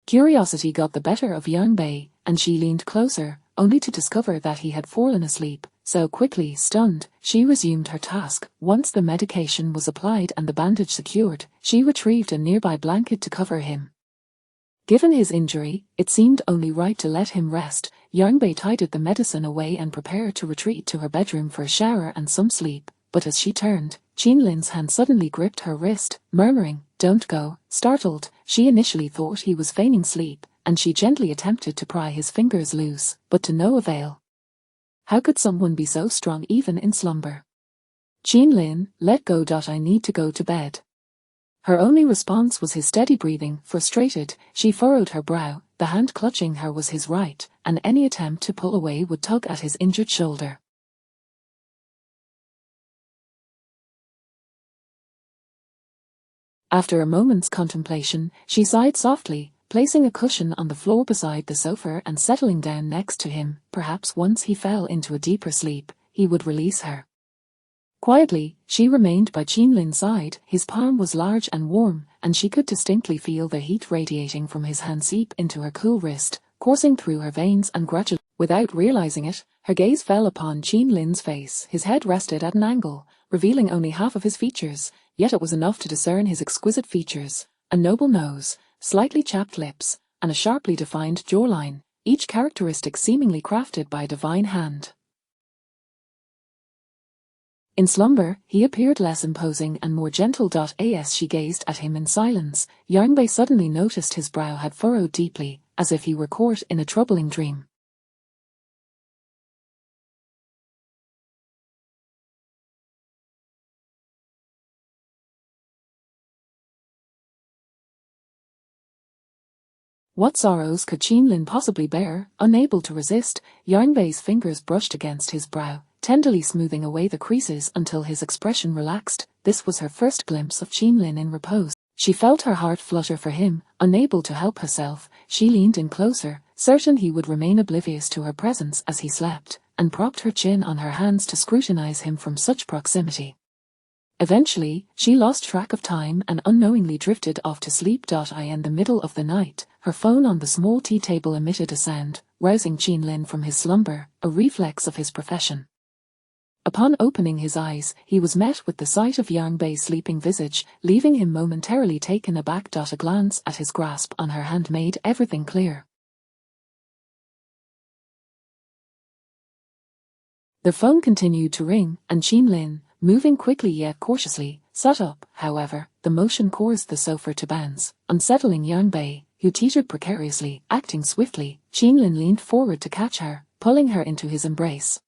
Curiosity got the better of Yarnbei, and she leaned closer, only to discover that he had fallen asleep. So quickly, stunned, she resumed her task. Once the medication was applied and the bandage secured, she retrieved a nearby blanket to cover him. Given his injury, it seemed only right to let him rest. Yarnbei tidied the medicine away and prepared to retreat to her bedroom for a shower and some sleep, but as she turned, Qinlin's hand suddenly gripped her wrist, murmuring, "Don't go." Startled, she initially thought he was feigning sleep, and she gently attempted to pry his fingers loose, but to no avail. How could someone be so strong even in slumber? "Qinlin, let go. I need to go to bed." Her only response was his steady breathing. Frustrated, she furrowed her brow. The hand clutching her was his right, and any attempt to pull away would tug at his injured shoulder. After a moment's contemplation, she sighed softly, placing a cushion on the floor beside the sofa and settling down next to him. Perhaps once he fell into a deeper sleep, he would release her. Quietly, she remained by Qinlin's side. His palm was large and warm, and she could distinctly feel the heat radiating from his hand seep into her cool wrist, coursing through her veins and gradually, without realizing it, her gaze fell upon Qinlin's face. His head rested at an angle, revealing only half of his features, yet it was enough to discern his exquisite features, a noble nose, slightly chapped lips, and a sharply defined jawline, each characteristic seemingly crafted by a divine hand. In slumber, he appeared less imposing and more gentle. As she gazed at him in silence, Yarnbei suddenly noticed his brow had furrowed deeply, as if he were caught in a troubling dream. What sorrows could Qinlin possibly bear? Unable to resist, Yarnbei's fingers brushed against his brow, tenderly smoothing away the creases until his expression relaxed. This was her first glimpse of Qinlin in repose. She felt her heart flutter for him. Unable to help herself, she leaned in closer, certain he would remain oblivious to her presence as he slept, and propped her chin on her hands to scrutinize him from such proximity. Eventually, she lost track of time and unknowingly drifted off to sleep. In the middle of the night, her phone on the small tea table emitted a sound, rousing Qinlin from his slumber, a reflex of his profession. Upon opening his eyes, he was met with the sight of Yarnbei's sleeping visage, leaving him momentarily taken aback. A glance at his grasp on her hand made everything clear. The phone continued to ring, and Qinlin, moving quickly yet cautiously, sat up. However, the motion caused the sofa to bounce, unsettling Yarnbei, who teetered precariously. Acting swiftly, Qinlin leaned forward to catch her, pulling her into his embrace.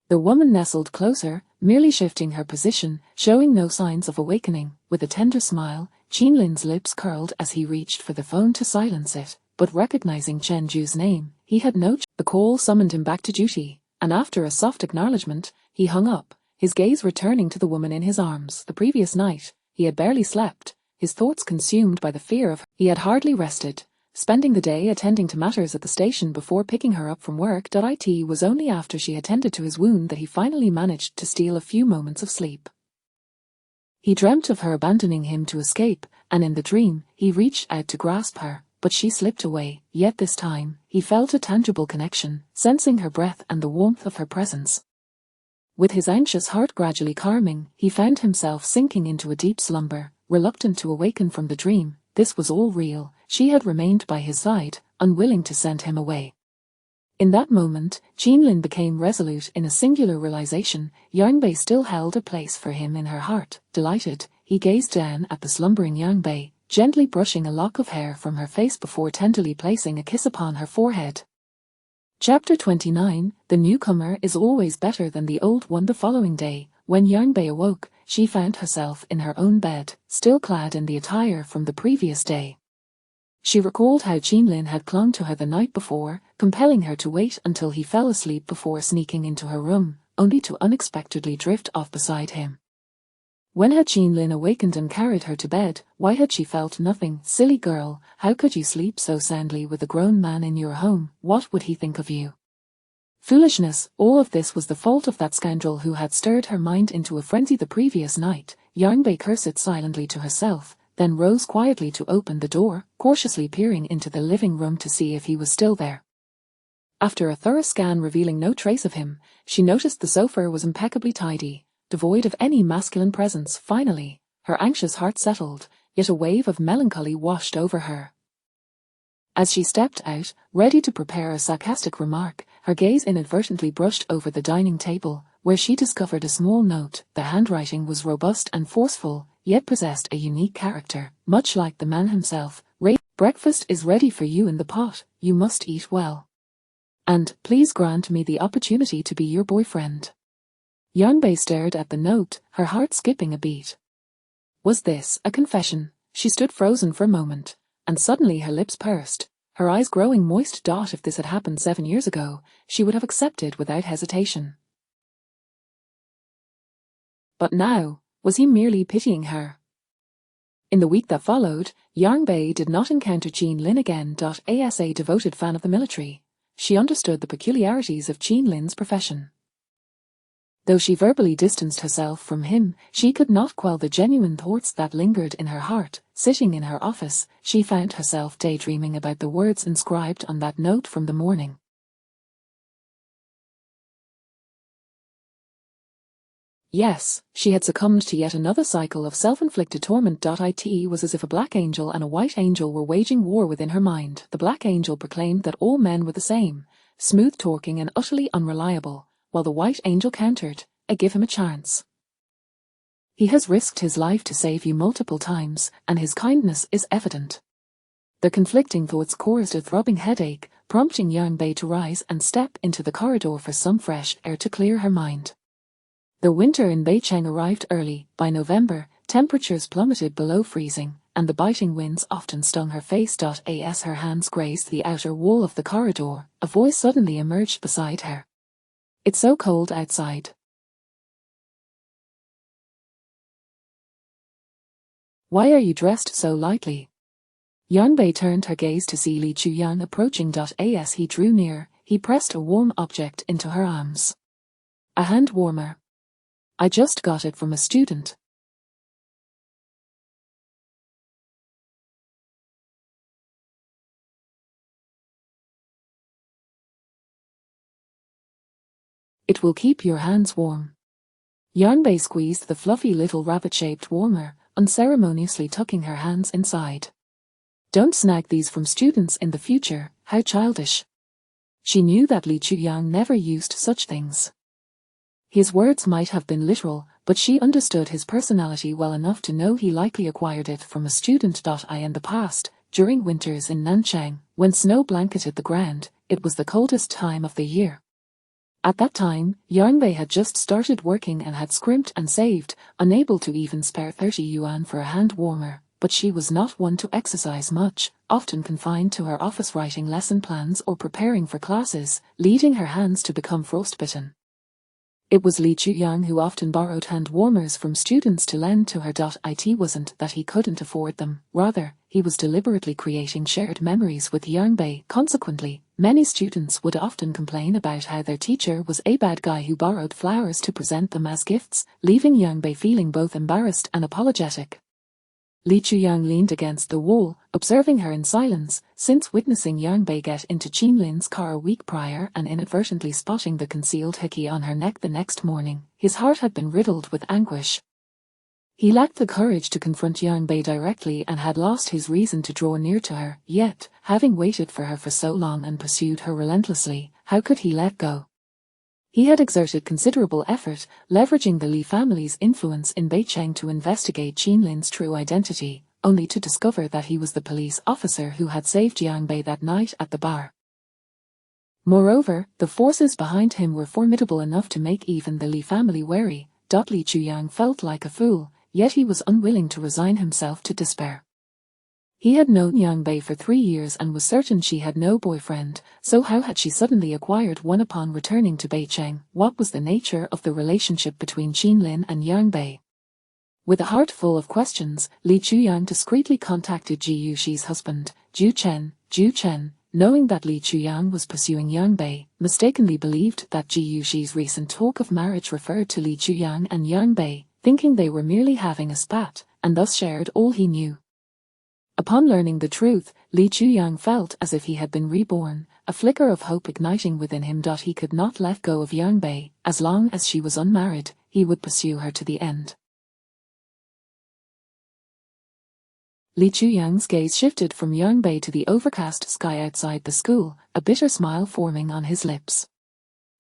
The woman nestled closer, merely shifting her position, showing no signs of awakening. With a tender smile, Qinlin's lips curled as he reached for the phone to silence it, but recognizing Chen Ju's name, he had no choice. The call summoned him back to duty, and after a soft acknowledgement, he hung up, his gaze returning to the woman in his arms. The previous night, he had barely slept, his thoughts consumed by the fear of her. He had hardly rested, spending the day attending to matters at the station before picking her up from work. It was only after she had tended to his wound that he finally managed to steal a few moments of sleep. He dreamt of her abandoning him to escape, and in the dream, he reached out to grasp her, but she slipped away. Yet this time, he felt a tangible connection, sensing her breath and the warmth of her presence. With his anxious heart gradually calming, he found himself sinking into a deep slumber, reluctant to awaken from the dream. This was all real. She had remained by his side, unwilling to send him away. In that moment, Qinlin became resolute in a singular realization. Yang Bei still held a place for him in her heart. Delighted, he gazed down at the slumbering Yang Bei, gently brushing a lock of hair from her face before tenderly placing a kiss upon her forehead. Chapter 29. The newcomer is always better than the old one. The following day, when Yang Bei awoke, she found herself in her own bed, still clad in the attire from the previous day. She recalled how Qinlin had clung to her the night before, compelling her to wait until he fell asleep before sneaking into her room, only to unexpectedly drift off beside him. When had Qinlin awakened and carried her to bed? Why had she felt nothing? Silly girl, how could you sleep so soundly with a grown man in your home? What would he think of you? Foolishness, all of this was the fault of that scoundrel who had stirred her mind into a frenzy the previous night. Yang Bei cursed silently to herself, then rose quietly to open the door, cautiously peering into the living room to see if he was still there. After a thorough scan revealing no trace of him, she noticed the sofa was impeccably tidy, devoid of any masculine presence. Finally, her anxious heart settled, yet a wave of melancholy washed over her. As she stepped out, ready to prepare a sarcastic remark, her gaze inadvertently brushed over the dining table, where she discovered a small note. The handwriting was robust and forceful, yet possessed a unique character, much like the man himself. Breakfast is ready for you in the pot, you must eat well. And, please grant me the opportunity to be your boyfriend. Yang Bei stared at the note, her heart skipping a beat. Was this a confession? She stood frozen for a moment, and suddenly her lips pursed, her eyes growing moist. If this had happened 7 years ago, she would have accepted without hesitation. But now, was he merely pitying her? In the week that followed, Yang Bei did not encounter Qinlin again. As a devoted fan of the military, she understood the peculiarities of Qinlin's profession. Though she verbally distanced herself from him, she could not quell the genuine thoughts that lingered in her heart. Sitting in her office, she found herself daydreaming about the words inscribed on that note from the morning. Yes, she had succumbed to yet another cycle of self-inflicted torment. It was as if a black angel and a white angel were waging war within her mind. The black angel proclaimed that all men were the same, smooth-talking and utterly unreliable, while the white angel countered, give him a chance. He has risked his life to save you multiple times, and his kindness is evident. The conflicting thoughts caused a throbbing headache, prompting Yang Bei to rise and step into the corridor for some fresh air to clear her mind. The winter in Beicheng arrived early. By November, temperatures plummeted below freezing, and the biting winds often stung her face. As her hands grazed the outer wall of the corridor, a voice suddenly emerged beside her. It's so cold outside. Why are you dressed so lightly? Yang Bei turned her gaze to see Li Chuyang approaching. As he drew near, he pressed a warm object into her arms. A hand warmer. I just got it from a student. It will keep your hands warm. Yang Bei squeezed the fluffy little rabbit-shaped warmer, unceremoniously tucking her hands inside. Don't snag these from students in the future, how childish. She knew that Li Chuyang never used such things. His words might have been literal, but she understood his personality well enough to know he likely acquired it from a student. In the past, during winters in Nanchang, when snow blanketed the ground, it was the coldest time of the year. At that time, Yang Bei had just started working and had scrimped and saved, unable to even spare 30 yuan for a hand warmer. but she was not one to exercise much, often confined to her office writing lesson plans or preparing for classes, leading her hands to become frostbitten. It was Lee Chu-young who often borrowed hand warmers from students to lend to her. It wasn't that he couldn't afford them, rather, he was deliberately creating shared memories with Young-bae. Consequently, many students would often complain about how their teacher was a bad guy who borrowed flowers to present them as gifts, leaving Young-bae feeling both embarrassed and apologetic. Lee Chu-young leaned against the wall, observing her in silence, since witnessing Young-bae get into Chin-lin's car a week prior and inadvertently spotting the concealed hickey on her neck the next morning. His heart had been riddled with anguish. He lacked the courage to confront Young-bae directly and had lost his reason to draw near to her, yet, having waited for her for so long and pursued her relentlessly, how could he let go? He had exerted considerable effort, leveraging the Lee family's influence in Beicheng to investigate Chin-lin's true identity, only to discover that he was the police officer who had saved Young-bae that night at the bar. Moreover, the forces behind him were formidable enough to make even the Lee family wary. Lee Chu-young felt like a fool, yet he was unwilling to resign himself to despair. He had known Young-bae for 3 years and was certain she had no boyfriend, so how had she suddenly acquired one upon returning to Beicheng? What was the nature of the relationship between Chin-lin and Young-bae? With a heart full of questions, Lee Chu-young discreetly contacted Ji Yuxi's husband, Ju Chen, knowing that Lee Chu-young was pursuing Young-bae, mistakenly believed that Ji Yuxi's recent talk of marriage referred to Lee Chu-young and Young-bae, thinking they were merely having a spat, and thus shared all he knew. Upon learning the truth, Lee Chu-young felt as if he had been reborn, a flicker of hope igniting within him. He could not let go of Young-bae. As long as she was unmarried, he would pursue her to the end. Lee Chu-young's gaze shifted from Young-bae to the overcast sky outside the school, a bitter smile forming on his lips.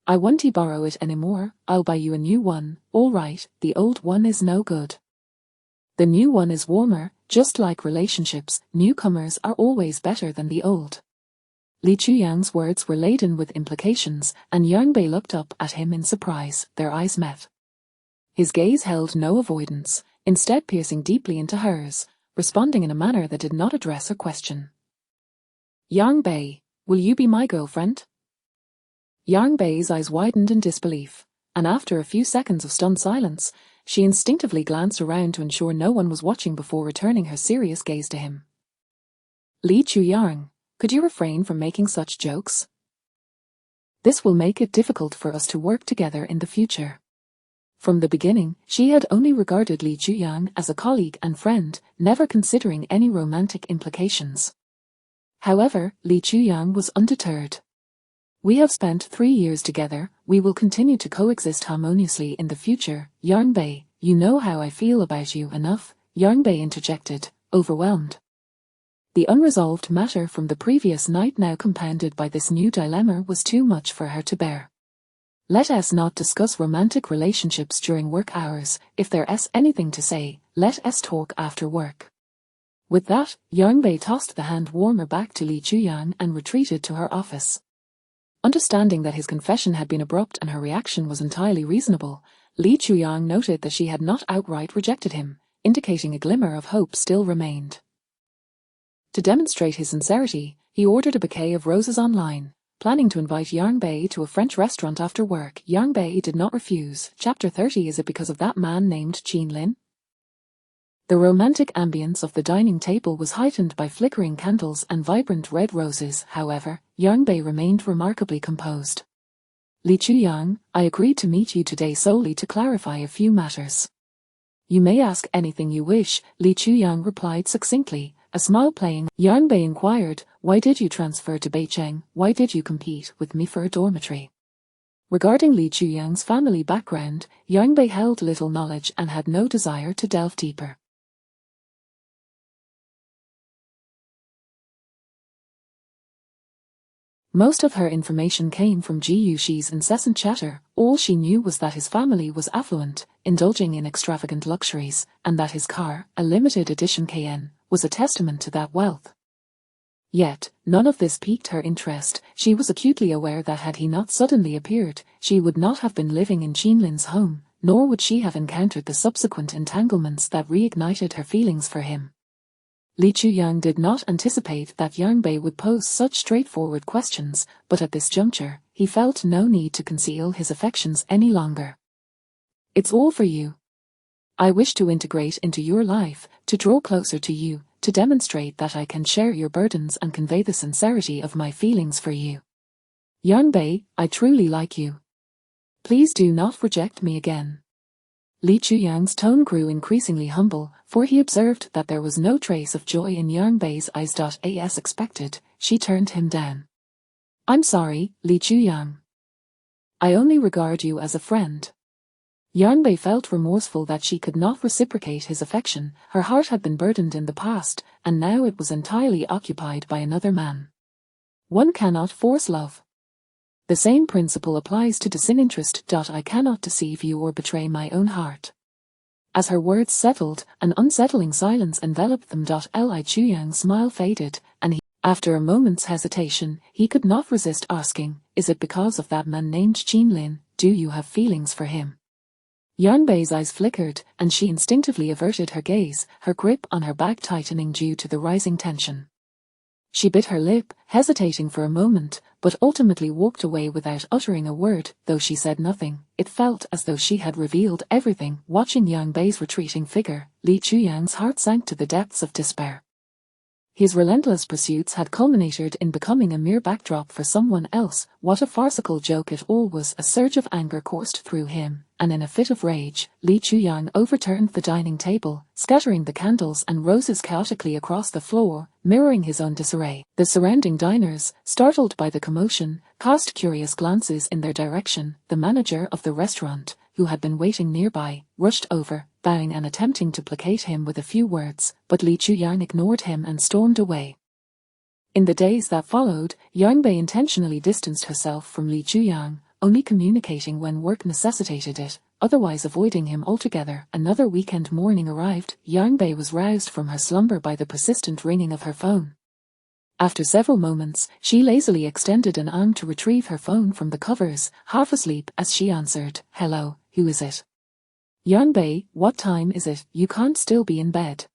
"I won't borrow it anymore, I'll buy you a new one." "All right, the old one is no good. The new one is warmer." Just like relationships, newcomers are always better than the old. Lee Chu-young's words were laden with implications, and Young-bae looked up at him in surprise. Their eyes met. His gaze held no avoidance, instead piercing deeply into hers, responding in a manner that did not address her question. "Young-bae, will you be my girlfriend?" Young-bae's eyes widened in disbelief, and after a few seconds of stunned silence, she instinctively glanced around to ensure no one was watching before returning her serious gaze to him. "Lee Chu-young, could you refrain from making such jokes? This will make it difficult for us to work together in the future." From the beginning, she had only regarded Lee Chu-young as a colleague and friend, never considering any romantic implications. However, Lee Chu-young was undeterred. "We have spent 3 years together, we will continue to coexist harmoniously in the future." "Young-bae, you know how I feel about you." "Enough," Young-bae interjected, overwhelmed. The unresolved matter from the previous night, now compounded by this new dilemma, was too much for her to bear. "Let us not discuss romantic relationships during work hours. If there's anything to say, let us talk after work." With that, Young-bae tossed the hand warmer back to Lee Chu-young and retreated to her office. Understanding that his confession had been abrupt and her reaction was entirely reasonable, Lee Chu-young noted that she had not outright rejected him, indicating a glimmer of hope still remained. To demonstrate his sincerity, he ordered a bouquet of roses online, planning to invite Young-bae to a French restaurant after work. Young-bae did not refuse. Chapter 30. Is it because of that man named Chin-lin? The romantic ambience of the dining table was heightened by flickering candles and vibrant red roses. However, Young-bae remained remarkably composed. "Lee Chu-young, I agreed to meet you today solely to clarify a few matters." "You may ask anything you wish," Lee Chu-young replied succinctly, a smile playing. Young-bae inquired, "Why did you transfer to Beicheng? Why did you compete with me for a dormitory?" Regarding Lee Chu-young's family background, Young-bae held little knowledge and had no desire to delve deeper. Most of her information came from Ji Yuxi's incessant chatter. All she knew was that his family was affluent, indulging in extravagant luxuries, and that his car, a limited edition Cayenne, was a testament to that wealth. Yet, none of this piqued her interest. She was acutely aware that had he not suddenly appeared, she would not have been living in Chin-lin's home, nor would she have encountered the subsequent entanglements that reignited her feelings for him. Li Chuyang did not anticipate that Yang Bei would pose such straightforward questions, but at this juncture, he felt no need to conceal his affections any longer. It's all for you. I wish to integrate into your life, to draw closer to you, to demonstrate that I can share your burdens and convey the sincerity of my feelings for you. Yang Bei, I truly like you. Please do not reject me again. Li Chuyang's tone grew increasingly humble, for he observed that there was no trace of joy in Yang Bei's eyes. As expected, she turned him down. I'm sorry, Li Chuyang. I only regard you as a friend. Yang Bei felt remorseful that she could not reciprocate his affection. Her heart had been burdened in the past, and now it was entirely occupied by another man. One cannot force love. The same principle applies to disinterest. I cannot deceive you or betray my own heart. As her words settled, an unsettling silence enveloped them. Li Chuyang's smile faded, and after a moment's hesitation, he could not resist asking, is it because of that man named Qin Lin? Do you have feelings for him? Yang Bei's eyes flickered, and she instinctively averted her gaze, her grip on her back tightening due to the rising tension. She bit her lip, hesitating for a moment, but ultimately walked away without uttering a word. Though she said nothing, it felt as though she had revealed everything. Watching Yang Bei's retreating figure, Li Chuyang's heart sank to the depths of despair. His relentless pursuits had culminated in becoming a mere backdrop for someone else. What a farcical joke it all was! A surge of anger coursed through him, and in a fit of rage, Li Chuyang overturned the dining table, scattering the candles and roses chaotically across the floor, mirroring his own disarray. The surrounding diners, startled by the commotion, cast curious glances in their direction. The manager of the restaurant, who had been waiting nearby, rushed over, bowing and attempting to placate him with a few words, but Li Chuyang ignored him and stormed away. In the days that followed, Yang Bei intentionally distanced herself from Li Chuyang, only communicating when work necessitated it, otherwise avoiding him altogether. Another weekend morning arrived. Yang Bei was roused from her slumber by the persistent ringing of her phone. After several moments, she lazily extended an arm to retrieve her phone from the covers, half asleep as she answered, "Hello, who is it?" "Yang Bei, what time is it? You can't still be in bed."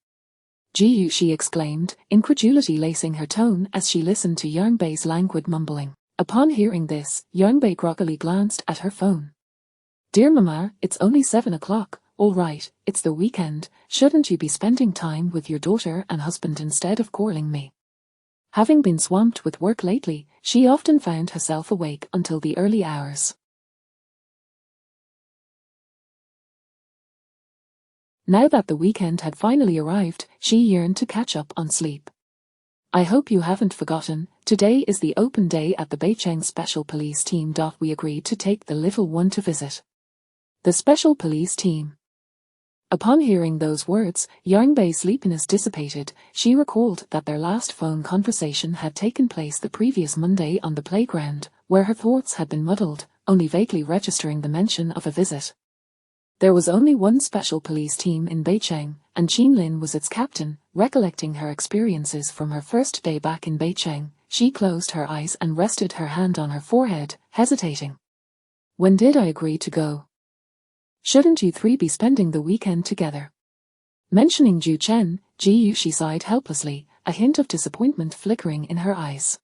"Jiyu," she exclaimed, incredulity lacing her tone as she listened to Yang Bei's languid mumbling. Upon hearing this, Yang Bei groggily glanced at her phone. "Dear Mama, it's only 7 o'clock. All right, it's the weekend. Shouldn't you be spending time with your daughter and husband instead of calling me?" Having been swamped with work lately, she often found herself awake until the early hours. Now that the weekend had finally arrived, she yearned to catch up on sleep. "I hope you haven't forgotten, today is the open day at the Beicheng Special Police Team. We agreed to take the little one to visit the Special Police Team." Upon hearing those words, Yang Bei's sleepiness dissipated. She recalled that their last phone conversation had taken place the previous Monday on the playground, where her thoughts had been muddled, only vaguely registering the mention of a visit. There was only one special police team in Beicheng, and Qin Lin was its captain. Recollecting her experiences from her first day back in Beicheng, she closed her eyes and rested her hand on her forehead, hesitating. "When did I agree to go? Shouldn't you three be spending the weekend together?" Mentioning Ju Chen, Jiyu, she sighed helplessly, a hint of disappointment flickering in her eyes.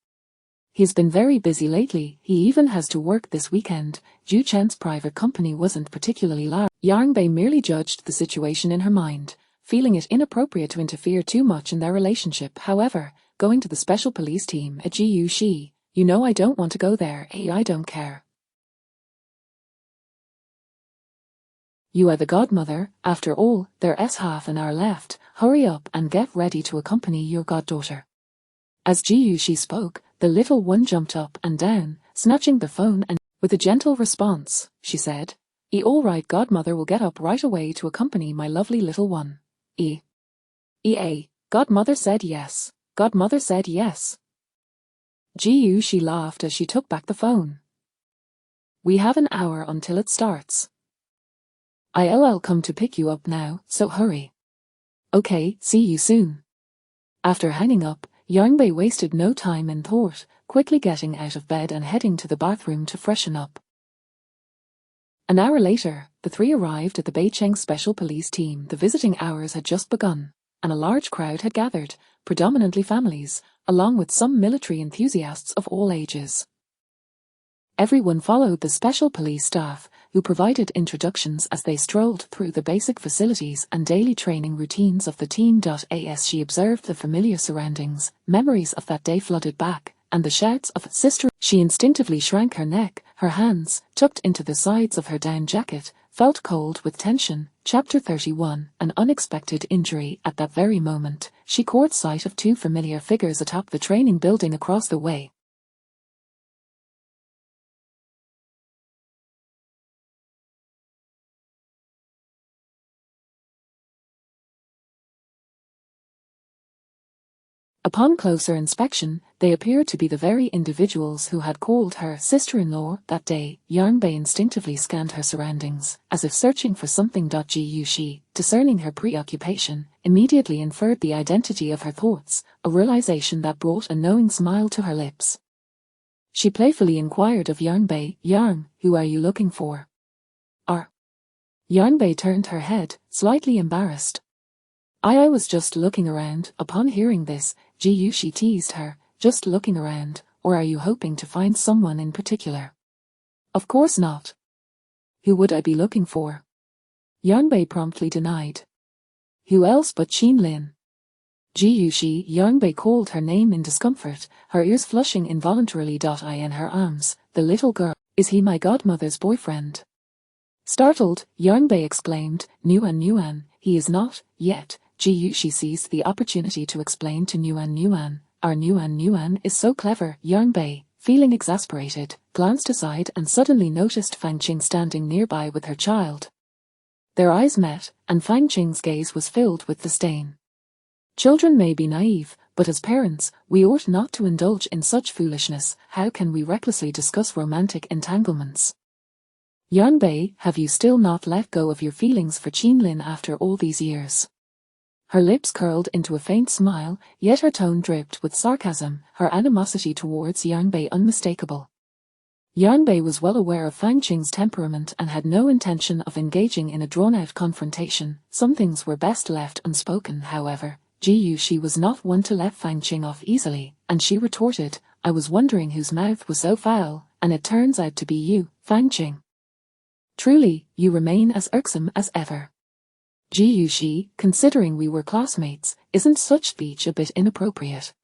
"He's been very busy lately, he even has to work this weekend." Ju Chen's private company wasn't particularly large. Yang Bei merely judged the situation in her mind, feeling it inappropriate to interfere too much in their relationship. However, going to the special police team at Jiyu, "You know I don't want to go there. I don't care. You are the godmother, after all. There's half an hour left. Hurry up and get ready to accompany your goddaughter." As Jiyu spoke, the little one jumped up and down, snatching the phone, and with a gentle response, she said, All right, godmother will get up right away to accompany my lovely little one. Godmother said yes. Godmother said yes." Jiyu, she laughed as she took back the phone. "We have an hour until it starts. I'll come to pick you up now, so hurry." "Okay, see you soon." After hanging up, Yang Bei wasted no time in thought, quickly getting out of bed and heading to the bathroom to freshen up. An hour later, the three arrived at the Beicheng Special Police Team. The visiting hours had just begun. and a large crowd had gathered, predominantly families, along with some military enthusiasts of all ages. Everyone followed the special police staff, who provided introductions as they strolled through the basic facilities and daily training routines of the team. As she observed the familiar surroundings, memories of that day flooded back, and the shouts of "Sister!" She instinctively shrank her neck, her hands, tucked into the sides of her down jacket, felt cold with tension. Chapter 31. An unexpected injury. At that very moment, she caught sight of two familiar figures atop the training building across the way. Upon closer inspection, they appeared to be the very individuals who had called her sister-in-law that day. Yarnbei instinctively scanned her surroundings, as if searching for something. Gu Shi, discerning her preoccupation, immediately inferred the identity of her thoughts, a realization that brought a knowing smile to her lips. She playfully inquired of Yarnbei, "Yarn, who are you looking for?" Yarnbei turned her head, slightly embarrassed. I was just looking around." Upon hearing this, Gu Shi teased her, "Just looking around, or are you hoping to find someone in particular?" "Of course not. Who would I be looking for?" Yarnbei promptly denied. "Who else but Qin Lin?" Gu Shi. Yarnbei called her name in discomfort, her ears flushing involuntarily. In her arms, the little girl. "Is he my godmother's boyfriend?" Startled, Yarnbei exclaimed, Nuan, he is not, yet." Gu Shi seized the opportunity to explain to Nuan, "Our Nuan is so clever." Yarnbei, feeling exasperated, glanced aside and suddenly noticed Fang Qing standing nearby with her child. Their eyes met, and Fang Qing's gaze was filled with disdain. "Children may be naive, but as parents, we ought not to indulge in such foolishness. How can we recklessly discuss romantic entanglements?" "Yarnbei, have you still not let go of your feelings for Qin Lin after all these years?" Her lips curled into a faint smile, yet her tone dripped with sarcasm, her animosity towards Yarnbei unmistakable. Yarnbei was well aware of Fang Qing's temperament and had no intention of engaging in a drawn-out confrontation. Some things were best left unspoken, however. Gu Shi was not one to let Fang Qing off easily, and she retorted, "I was wondering whose mouth was so foul, and it turns out to be you, Fang Qing. Truly, you remain as irksome as ever." "Gu Shi, considering we were classmates, isn't such speech a bit inappropriate?"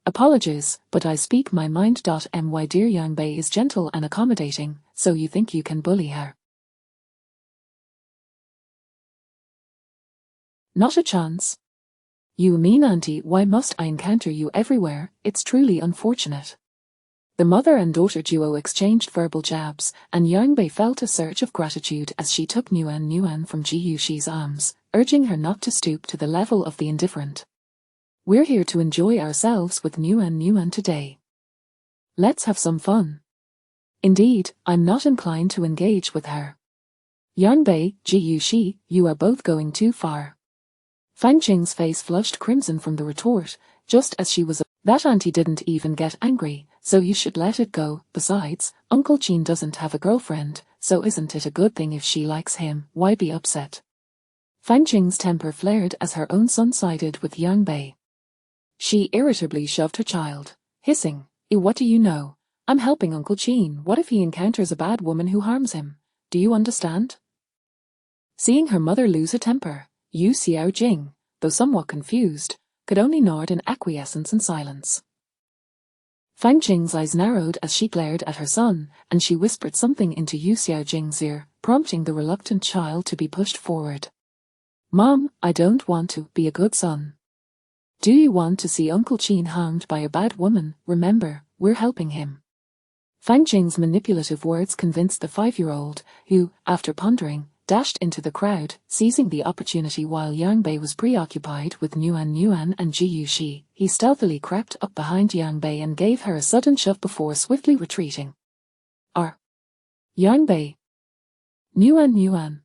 "Apologies, but I speak my mind. My dear Yarnbei is gentle and accommodating, so you think you can bully her?" "Not a chance." "You mean, auntie, why must I encounter you everywhere? It's truly unfortunate." The mother and daughter duo exchanged verbal jabs, and Yarnbei felt a surge of gratitude as she took Nuan from Gu Shi's arms, urging her not to stoop to the level of the indifferent. "We're here to enjoy ourselves with Nuan today. Let's have some fun." "Indeed, I'm not inclined to engage with her." "Yarnbei, Gu Shi, you are both going too far." Fang Qing's face flushed crimson from the retort, just as she was. "That auntie didn't even get angry, so you should let it go. Besides, Uncle Qin doesn't have a girlfriend, so isn't it a good thing if she likes him? Why be upset?" Fang Qing's temper flared as her own son sided with Yarnbei. She irritably shoved her child, hissing, What do you know? I'm helping Uncle Qin. What if he encounters a bad woman who harms him? Do you understand?" Seeing her mother lose her temper, Yu Xiaojing, though somewhat confused, could only nod in acquiescence and silence. Fang Qing's eyes narrowed as she glared at her son, and she whispered something into Yu Xiaojing's ear, prompting the reluctant child to be pushed forward. "Mom, I don't want to be a good son. Do you want to see Uncle Qin harmed by a bad woman? Remember, we're helping him." Fang Qing's manipulative words convinced the 5-year-old, who, after pondering, dashed into the crowd, seizing the opportunity while Yarnbei was preoccupied with Nuan and Gu Shi. He stealthily crept up behind Yarnbei and gave her a sudden shove before swiftly retreating. Yarnbei. Nuan.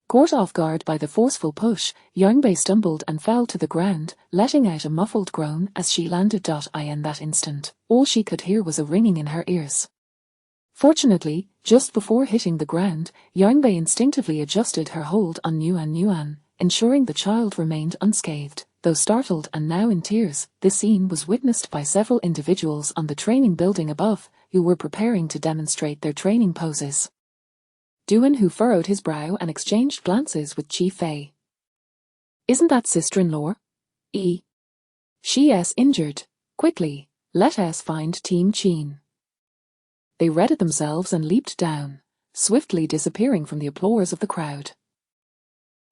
Caught off guard by the forceful push, Yarnbei stumbled and fell to the ground, letting out a muffled groan as she landed. In that instant, all she could hear was a ringing in her ears. Fortunately, just before hitting the ground, Yarnbei instinctively adjusted her hold on Nuan. ensuring the child remained unscathed. Though startled and now in tears, this scene was witnessed by several individuals on the training building above, who were preparing to demonstrate their training poses. Doohan, who furrowed his brow and exchanged glances with Chi Fei. "Isn't that sister-in-law? She's injured. Quickly, let us find Team Qin." They readied themselves and leaped down, swiftly disappearing from the applause of the crowd.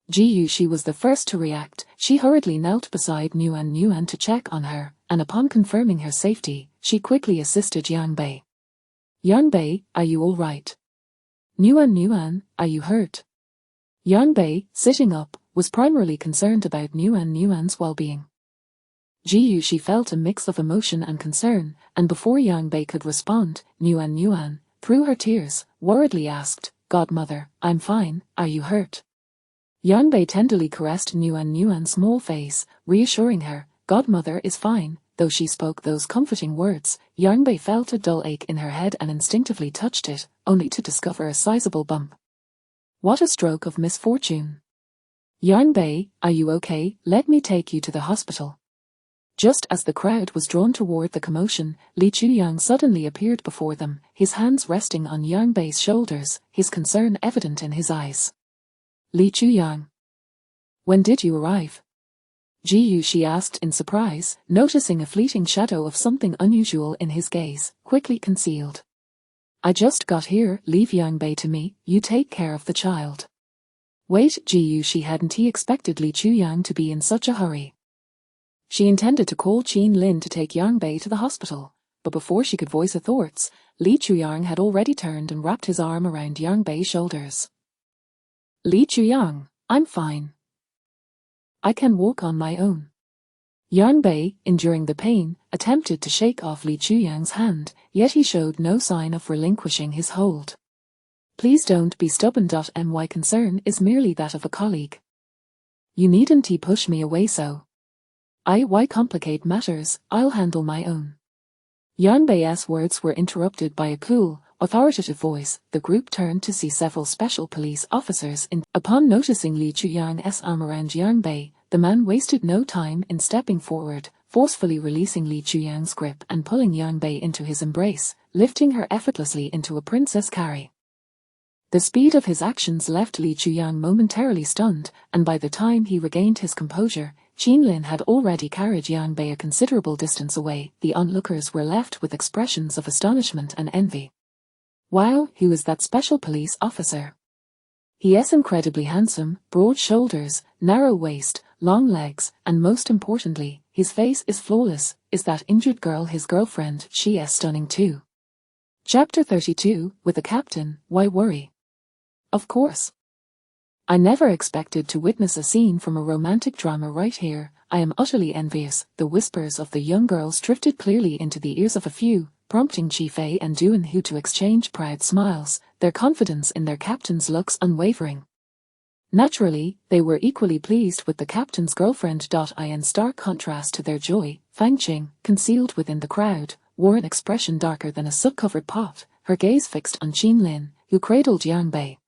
Ji Yuxi was the first to react. She hurriedly knelt beside Yuan to check on her, and upon confirming her safety, she quickly assisted Yang Bei. "Yang Bei, are you all right? Yuan, are you hurt?" Yang Bei, sitting up, was primarily concerned about Yuan's well-being. Ji Yuxi felt a mix of emotion and concern, and before Yang Bei could respond, Yuan, through her tears, worriedly asked, "Godmother, I'm fine, are you hurt?" Yang Bei tenderly caressed Yuan's small face, reassuring her, "Godmother is fine." Though she spoke those comforting words, Yang Bei felt a dull ache in her head and instinctively touched it, only to discover a sizable bump. What a stroke of misfortune. "Yang Bei, are you okay? Let me take you to the hospital." Just as the crowd was drawn toward the commotion, Li Chuyang suddenly appeared before them, his hands resting on Yang Bei's shoulders, his concern evident in his eyes. "Li Chuyang, when did you arrive?" Ji Yuxi asked in surprise, noticing a fleeting shadow of something unusual in his gaze, quickly concealed. "I just got here. Leave Yang Bei to me, you take care of the child." Wait, Ji Yuxi hadn't expected Li Chuyang to be in such a hurry. She intended to call Qin Lin to take Yang Bei to the hospital, but before she could voice her thoughts, Li Chuyang had already turned and wrapped his arm around Yang Bei's shoulders. "Li Chuyang, I'm fine. I can walk on my own." Yang Bei, enduring the pain, attempted to shake off Li Chuyang's hand, yet he showed no sign of relinquishing his hold. "Please don't be stubborn. My concern is merely that of a colleague. You needn't push me away so. Why complicate matters? I'll handle my own." Yang Bei's words were interrupted by a cool, authoritative voice. The group turned to see several special police officers upon noticing Li Chuyang's arm around Yang Bei, the man wasted no time in stepping forward, forcefully releasing Li Chuyang's grip and pulling Yang Bei into his embrace, lifting her effortlessly into a princess carry. The speed of his actions left Li Chuyang momentarily stunned, and by the time he regained his composure, Qin Lin had already carried Yang Bei a considerable distance away. The onlookers were left with expressions of astonishment and envy. Wow, who is that special police officer? He is incredibly handsome, broad shoulders, narrow waist, long legs, and most importantly, his face is flawless. Is that injured girl his girlfriend? She is stunning too. Chapter 32, with a captain, why worry? Of course. I never expected to witness a scene from a romantic drama right here. I am utterly envious. The whispers of the young girls drifted clearly into the ears of a few, prompting Chi Fei and Doohan to exchange proud smiles, their confidence in their captain's looks unwavering. Naturally, they were equally pleased with the captain's girlfriend. In stark contrast to their joy, Fang Qing, concealed within the crowd, wore an expression darker than a soot-covered pot, her gaze fixed on Qin Lin, who cradled Yang Bei.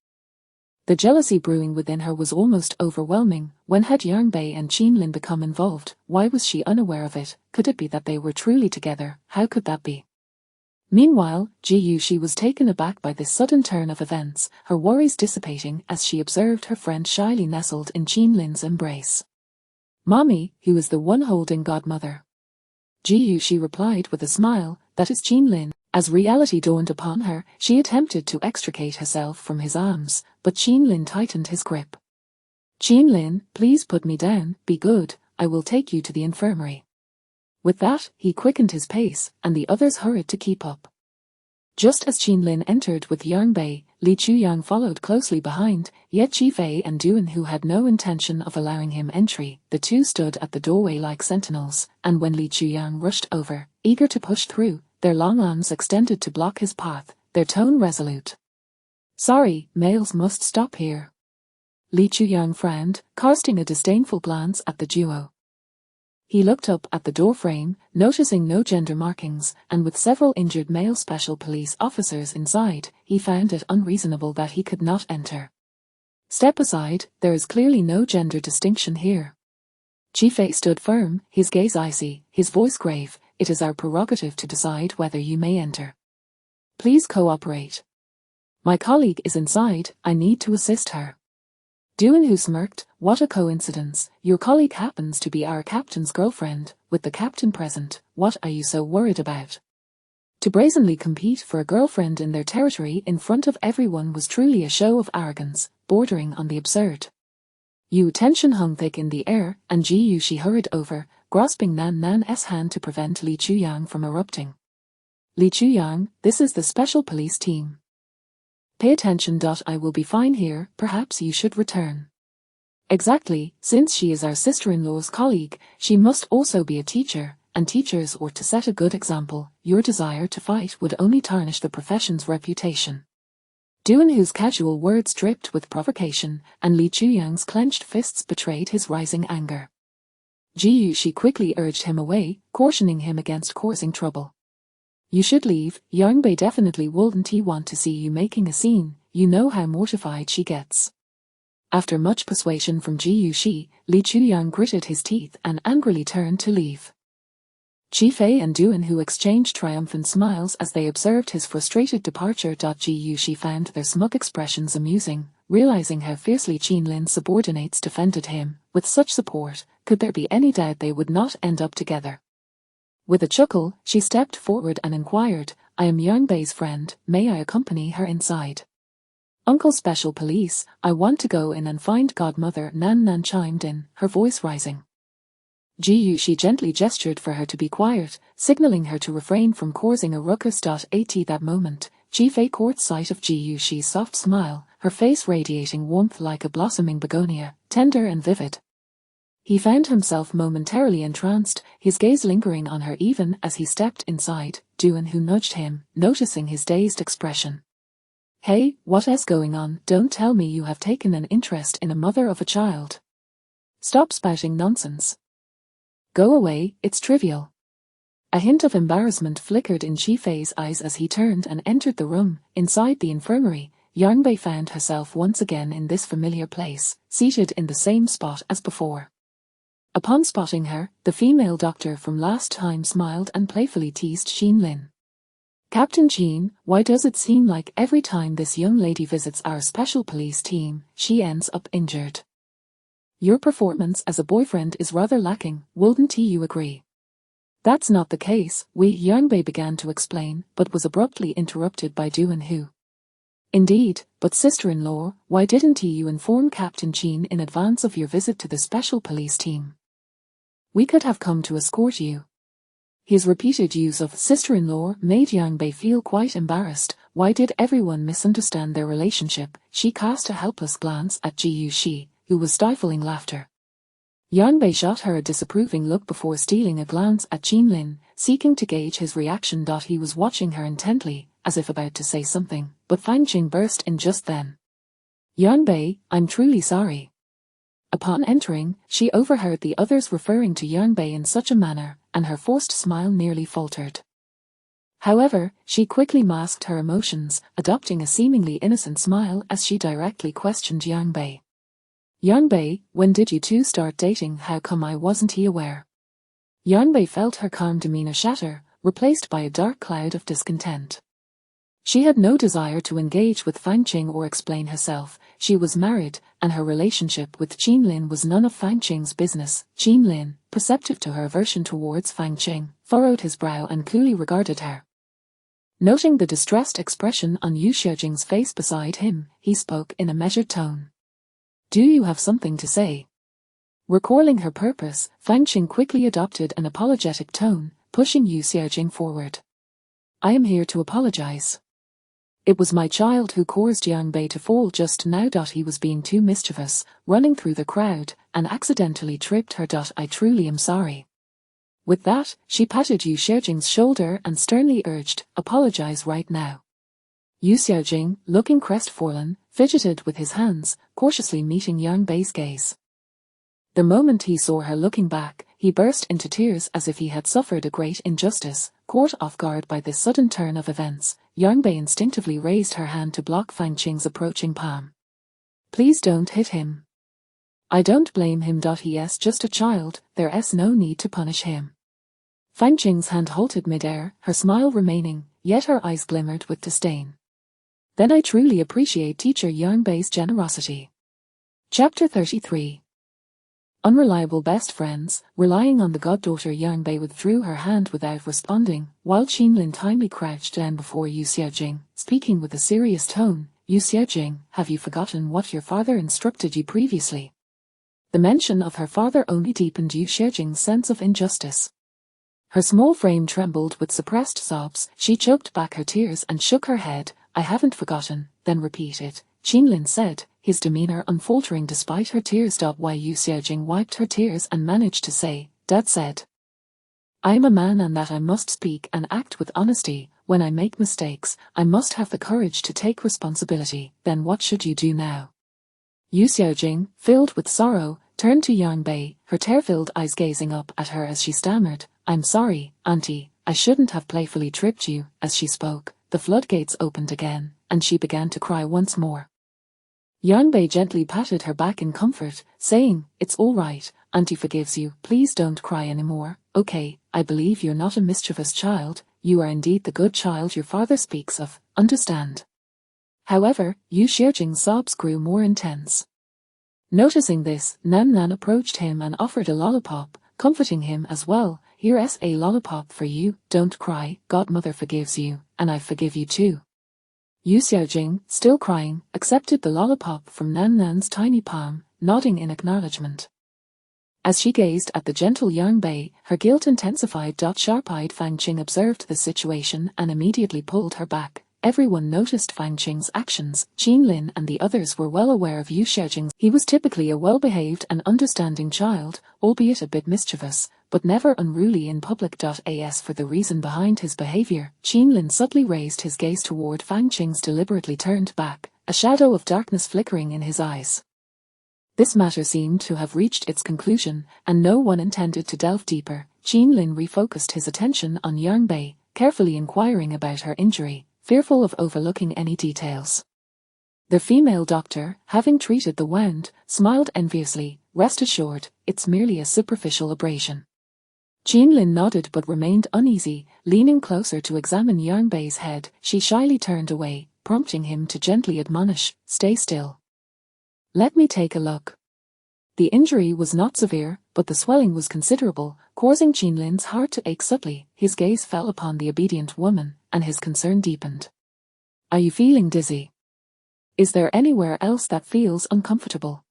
The jealousy brewing within her was almost overwhelming. When had Yang Bei and Qin Lin become involved? Why was she unaware of it? Could it be that they were truly together? How could that be? Meanwhile, Ji Yuxi was taken aback by this sudden turn of events, her worries dissipating as she observed her friend shyly nestled in Qin Lin's embrace. "Mommy, who is the one holding Godmother?" Ji Yuxi replied with a smile, "That is Qin Lin." As reality dawned upon her, she attempted to extricate herself from his arms, but Qin Lin tightened his grip. "Qin Lin, please put me down. Be good, I will take you to the infirmary." With that, he quickened his pace, and the others hurried to keep up. Just as Qin Lin entered with Yang Bei, Li Chuyang followed closely behind, yet Chi Fei and Doohan, who had no intention of allowing him entry, the two stood at the doorway like sentinels, and when Li Chuyang rushed over, eager to push through, their long arms extended to block his path, their tone resolute. "Sorry, males must stop here." Li Chuyang frowned, casting a disdainful glance at the duo. He looked up at the doorframe, noticing no gender markings, and with several injured male special police officers inside, he found it unreasonable that he could not enter. Step aside, there is clearly no gender distinction here. Ji Fei stood firm, his gaze icy, his voice grave. It is our prerogative to decide whether you may enter. Please cooperate. My colleague is inside, I need to assist her. Du Eunhoo smirked. What a coincidence, your colleague happens to be our captain's girlfriend. With the captain present, what are you so worried about? To brazenly compete for a girlfriend in their territory in front of everyone was truly a show of arrogance, bordering on the absurd. Tension hung thick in the air, and Ji Yuxi hurried over, grasping Nan Nan's hand to prevent Li Chuyang from erupting. Li Chuyang, this is the special police team. Pay attention. I will be fine here, perhaps you should return. Exactly, since she is our sister-in-law's colleague, she must also be a teacher, and teachers ought to set a good example. Your desire to fight would only tarnish the profession's reputation. Du Eunhoo's casual words dripped with provocation, and Li Chuyang's clenched fists betrayed his rising anger. Ji Yuxi quickly urged him away, cautioning him against causing trouble. You should leave, Yang Bei definitely wouldn't want to see you making a scene, you know how mortified she gets. After much persuasion from Ji Yuxi, Li Chuyang gritted his teeth and angrily turned to leave. Ji Fei and Du Eunhoo exchanged triumphant smiles as they observed his frustrated departure. Ji Yuxi found their smug expressions amusing, realizing how fiercely Qin Lin's subordinates defended him. With such support, could there be any doubt they would not end up together? With a chuckle, she stepped forward and inquired, I am Yang Bei's friend, may I accompany her inside? Uncle Special Police, I want to go in and find Godmother. Nan Nan chimed in, her voice rising. Ji Yuxi gently gestured for her to be quiet, signaling her to refrain from causing a ruckus. At that moment, Ji Fei caught sight of Ji Yuxi's soft smile, her face radiating warmth like a blossoming begonia, tender and vivid. He found himself momentarily entranced, his gaze lingering on her even as he stepped inside. Du Eunhoo nudged him, noticing his dazed expression. Hey, what is going on? Don't tell me you have taken an interest in a mother of a child. Stop spouting nonsense. Go away, it's trivial. A hint of embarrassment flickered in Ji Fei's eyes as he turned and entered the room. Inside the infirmary, Yang Bei found herself once again in this familiar place, seated in the same spot as before. Upon spotting her, the female doctor from last time smiled and playfully teased Qin Lin. Captain Qin, why does it seem like every time this young lady visits our special police team, she ends up injured? Your performance as a boyfriend is rather lacking, wouldn't you agree? That's not the case, Yang Bei began to explain, but was abruptly interrupted by Du Eunhoo. Indeed, but sister-in-law, why didn't you inform Captain Qin in advance of your visit to the special police team? We could have come to escort you. His repeated use of sister-in-law made Yang Bei feel quite embarrassed. Why did everyone misunderstand their relationship? She cast a helpless glance at Ji Yuxi, who was stifling laughter. Yang Bei shot her a disapproving look before stealing a glance at Qin Lin, seeking to gauge his reaction. He was watching her intently, as if about to say something, but Fang Qing burst in just then. Yang Bei, I'm truly sorry. Upon entering, she overheard the others referring to Yang Bei in such a manner, and her forced smile nearly faltered. However, she quickly masked her emotions, adopting a seemingly innocent smile as she directly questioned Yang Bei. Yang Bei, when did you two start dating? How come I wasn't aware? Yang Bei felt her calm demeanor shatter, replaced by a dark cloud of discontent. She had no desire to engage with Fang Qing or explain herself. She was married, and her relationship with Qin Lin was none of Fang Qing's business. Qin Lin, perceptive to her aversion towards Fang Qing, furrowed his brow and coolly regarded her. Noting the distressed expression on Yu Xiaojing's face beside him, he spoke in a measured tone. Do you have something to say? Recalling her purpose, Fang Qing quickly adopted an apologetic tone, pushing Yu Xiaojing forward. I am here to apologize. It was my child who caused Yang Bei to fall just now. He was being too mischievous, running through the crowd, and accidentally tripped her. I truly am sorry. With that, she patted Yu Xiaojing's shoulder and sternly urged, apologize right now. Yu Xiaojing, looking crestfallen, fidgeted with his hands, cautiously meeting Yang Bei's gaze. The moment he saw her looking back, he burst into tears as if he had suffered a great injustice. Caught off guard by this sudden turn of events, Yang Bei instinctively raised her hand to block Fang Qing's approaching palm. Please don't hit him. I don't blame him. He's just a child, there's no need to punish him. Fang Qing's hand halted mid-air, her smile remaining, yet her eyes glimmered with disdain. Then I truly appreciate teacher Yang Bei's generosity. Chapter 33. Unreliable best friends, relying on the goddaughter Yang Bei withdrew her hand without responding, while Qinlin timely crouched down before Yu Xiaojing, speaking with a serious tone. Yu Xiaojing, have you forgotten what your father instructed you previously? The mention of her father only deepened Yu Xiaojing's sense of injustice. Her small frame trembled with suppressed sobs. She choked back her tears and shook her head. I haven't forgotten, then repeat it, Qinlin said, his demeanor unfaltering despite her tears. Why Yu Xiaojing wiped her tears and managed to say, Dad said, I am a man and that I must speak and act with honesty. When I make mistakes, I must have the courage to take responsibility. Then what should you do now? Yu Xiaojing, filled with sorrow, turned to Yang Bei, her tear-filled eyes gazing up at her as she stammered, I'm sorry, Auntie, I shouldn't have playfully tripped you. As she spoke, the floodgates opened again, and she began to cry once more. Yang Bei gently patted her back in comfort, saying, It's all right, Auntie forgives you, please don't cry anymore. Okay, I believe you're not a mischievous child, you are indeed the good child your father speaks of, understand? However, Yu Xiaojing's sobs grew more intense. Noticing this, Nan Nan approached him and offered a lollipop, comforting him as well. Here's a lollipop for you, don't cry, godmother forgives you, and I forgive you too. Yu Xiaojing, still crying, accepted the lollipop from Nan Nan's tiny palm, nodding in acknowledgement. As she gazed at the gentle Yang Bei, her guilt intensified. Sharp-eyed Fang Qing observed the situation and immediately pulled her back. Everyone noticed Fang Qing's actions. Qinlin and the others were well aware of Yu Xiaojing. He was typically a well-behaved and understanding child, albeit a bit mischievous, but never unruly in public. As for the reason behind his behavior, Qinlin subtly raised his gaze toward Fang Qing's deliberately turned back, a shadow of darkness flickering in his eyes. This matter seemed to have reached its conclusion, and no one intended to delve deeper. Qinlin refocused his attention on Yang Bei, carefully inquiring about her injury, fearful of overlooking any details. The female doctor, having treated the wound, smiled enviously, rest assured, it's merely a superficial abrasion. Qinlin nodded but remained uneasy, leaning closer to examine Yang Bei's head. She shyly turned away, prompting him to gently admonish, stay still. Let me take a look. The injury was not severe, but the swelling was considerable, causing Qinlin's heart to ache subtly. His gaze fell upon the obedient woman, and his concern deepened. Are you feeling dizzy? Is there anywhere else that feels uncomfortable?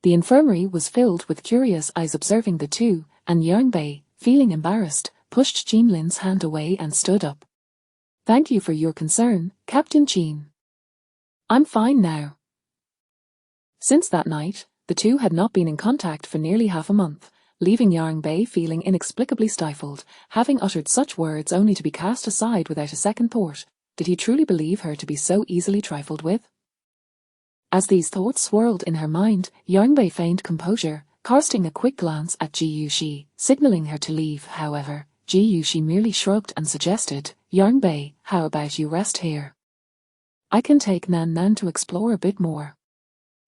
The infirmary was filled with curious eyes observing the two, and Yang Bei, feeling embarrassed, pushed Qinlin's hand away and stood up. Thank you for your concern, Captain Qin. I'm fine now. Since that night, the two had not been in contact for nearly half a month, leaving Yang Bei feeling inexplicably stifled, having uttered such words only to be cast aside without a second thought. Did he truly believe her to be so easily trifled with? As these thoughts swirled in her mind, Yang Bei feigned composure, casting a quick glance at Ji Yuxi, signaling her to leave. However, Ji Yuxi merely shrugged and suggested, Yang Bei, how about you rest here? I can take Nan Nan to explore a bit more.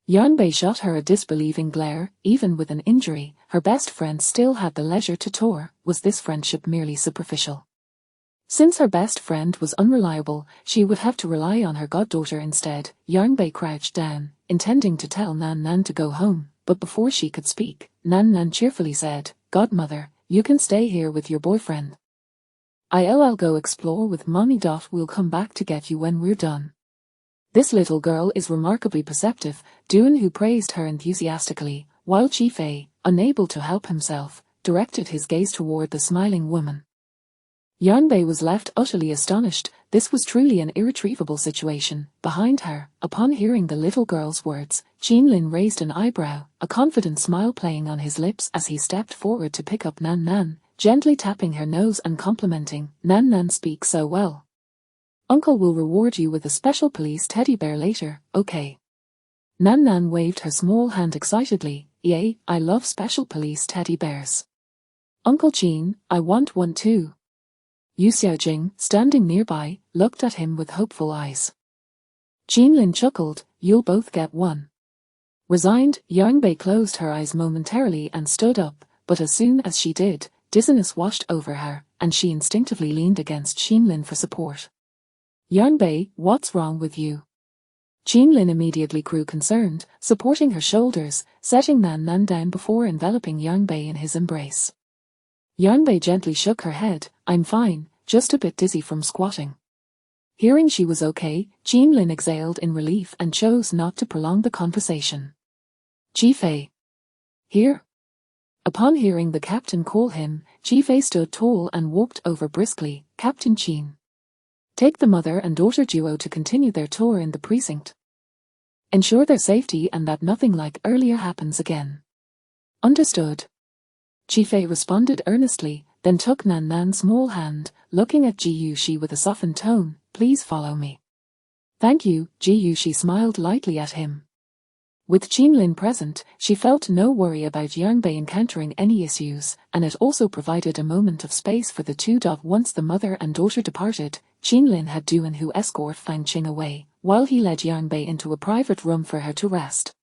Yang Bei shot her a disbelieving glare. Even with an injury, her best friend still had the leisure to tour. Was this friendship merely superficial? Since her best friend was unreliable, she would have to rely on her goddaughter instead. Yang Bei crouched down, intending to tell Nan Nan to go home, but before she could speak, Nan Nan cheerfully said, Godmother, you can stay here with your boyfriend. I'll go explore with Mommy. We'll come back to get you when we're done. This little girl is remarkably perceptive, Duan, who praised her enthusiastically, while Qi Fei, unable to help himself, directed his gaze toward the smiling woman. Yang Bei was left utterly astonished. This was truly an irretrievable situation. Behind her, upon hearing the little girl's words, Qinlin raised an eyebrow, a confident smile playing on his lips as he stepped forward to pick up Nan Nan, gently tapping her nose and complimenting, Nan Nan speaks so well. Uncle will reward you with a special police teddy bear later, okay? Nan Nan waved her small hand excitedly, yay, I love special police teddy bears. Uncle Qin, I want one too. Yu Xiaojing, standing nearby, looked at him with hopeful eyes. Qinlin chuckled, you'll both get one. Resigned, Yang Bei closed her eyes momentarily and stood up, but as soon as she did, dizziness washed over her, and she instinctively leaned against Qinlin for support. Yang Bei, what's wrong with you? Qinlin immediately grew concerned, supporting her shoulders, setting Nan Nan down before enveloping Yang Bei in his embrace. Yang Bei gently shook her head. I'm fine, just a bit dizzy from squatting. Hearing she was okay, Qinlin exhaled in relief and chose not to prolong the conversation. Jifei. Here? Upon hearing the captain call him, Jifei stood tall and walked over briskly. Captain Qin. Take the mother and daughter duo to continue their tour in the precinct. Ensure their safety and that nothing like earlier happens again. Understood. Jifei responded earnestly, then took Nan Nan's small hand, looking at Ji Yuxi with a softened tone. Please follow me. Thank you, Ji Yuxi smiled lightly at him. With Qinlin present, she felt no worry about Yang Bei encountering any issues, and it also provided a moment of space for the two. Once the mother and daughter departed, Qinlin had Duan Hu escort Fang Qing away, while he led Yang Bei into a private room for her to rest.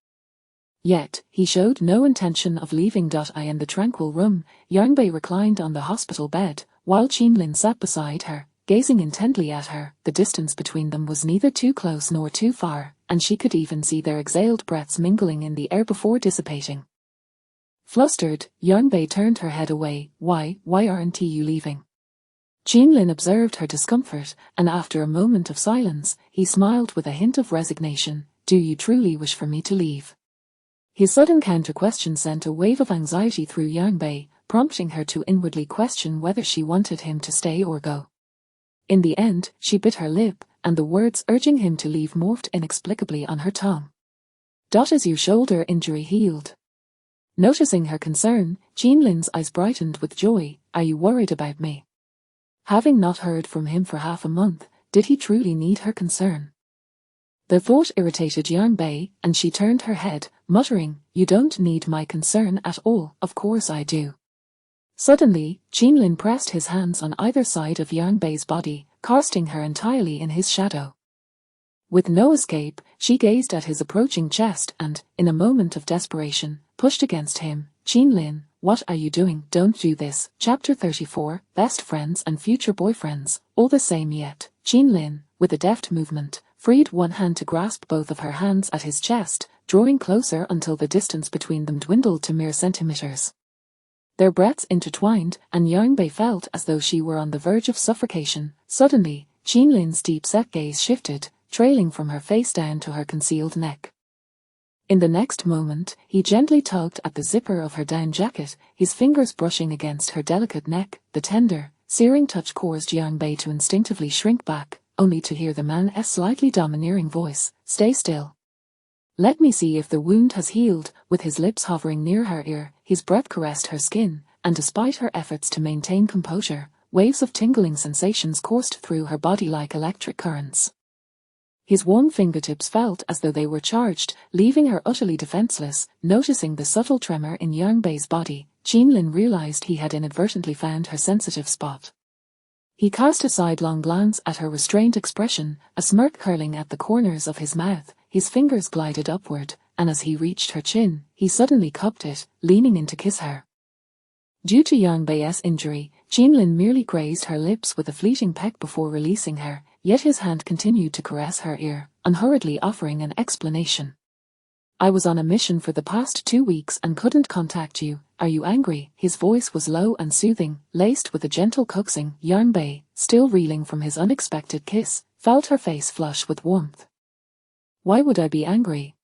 Yet, he showed no intention of leaving. In the tranquil room, Yang Bei reclined on the hospital bed, while Qinlin sat beside her, gazing intently at her. The distance between them was neither too close nor too far, and she could even see their exhaled breaths mingling in the air before dissipating. Flustered, Yang Bei turned her head away. Why aren't you leaving? Qinlin observed her discomfort, and after a moment of silence, he smiled with a hint of resignation. Do you truly wish for me to leave? His sudden counter-question sent a wave of anxiety through Yang Bei, prompting her to inwardly question whether she wanted him to stay or go. In the end, she bit her lip, and the words urging him to leave morphed inexplicably on her tongue. Is your shoulder injury healed? Noticing her concern, Qinlin's eyes brightened with joy. Are you worried about me? Having not heard from him for half a month, did he truly need her concern? The thought irritated Yang Bei, and she turned her head, muttering, You don't need my concern at all. Of course I do. Suddenly, Qinlin pressed his hands on either side of Yang Bei's body, casting her entirely in his shadow. With no escape, she gazed at his approaching chest and, in a moment of desperation, pushed against him. Qinlin, what are you doing? Don't do this. Chapter 34, Best Friends and Future Boyfriends, all the same yet. Qinlin, with a deft movement, freed one hand to grasp both of her hands at his chest, drawing closer until the distance between them dwindled to mere centimeters. Their breaths intertwined, and Yang Bei felt as though she were on the verge of suffocation. Suddenly, Qinlin's deep-set gaze shifted, trailing from her face down to her concealed neck. In the next moment, he gently tugged at the zipper of her down jacket, his fingers brushing against her delicate neck. The tender, searing touch caused Yang Bei to instinctively shrink back, only to hear the man's slightly domineering voice, Stay still. Let me see if the wound has healed. With his lips hovering near her ear, his breath caressed her skin, and despite her efforts to maintain composure, waves of tingling sensations coursed through her body like electric currents. His warm fingertips felt as though they were charged, leaving her utterly defenseless. Noticing the subtle tremor in Yang Bei's body, Qinlin realized he had inadvertently found her sensitive spot. He cast a sidelong glance at her restrained expression, a smirk curling at the corners of his mouth. His fingers glided upward, and as he reached her chin, he suddenly cupped it, leaning in to kiss her. Due to Yang Bei's injury, Qinlin merely grazed her lips with a fleeting peck before releasing her, yet his hand continued to caress her ear, unhurriedly offering an explanation. I was on a mission for the past 2 weeks and couldn't contact you. Are you angry? His voice was low and soothing, laced with a gentle coaxing. Yang Bei, still reeling from his unexpected kiss, felt her face flush with warmth. Why would I be angry?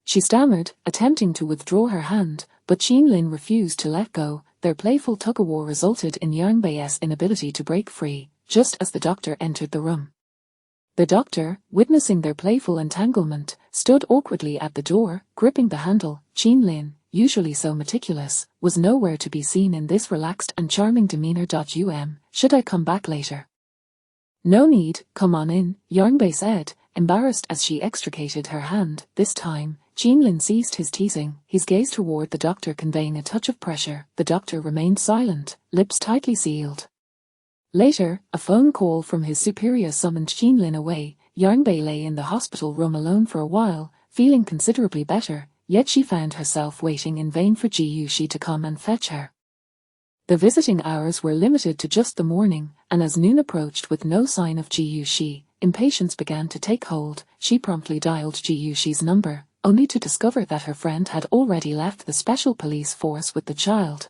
She stammered, attempting to withdraw her hand, but Qinlin refused to let go. Their playful tug-of-war resulted in Yang Bei's inability to break free, just as the doctor entered the room. The doctor, witnessing their playful entanglement, stood awkwardly at the door, gripping the handle. Qinlin, usually so meticulous, was nowhere to be seen in this relaxed and charming demeanor. Should I come back later? No need, come on in, Yang Bei said, embarrassed as she extricated her hand. This time, Qinlin ceased his teasing, his gaze toward the doctor conveying a touch of pressure. The doctor remained silent, lips tightly sealed. Later, a phone call from his superior summoned Qinlin away. Yang Bei lay in the hospital room alone for a while, feeling considerably better, yet she found herself waiting in vain for Ji Yuxi to come and fetch her. The visiting hours were limited to just the morning, and as noon approached with no sign of Ji Yuxi, impatience began to take hold. She promptly dialed Ji Yuxi's number, only to discover that her friend had already left the special police force with the child.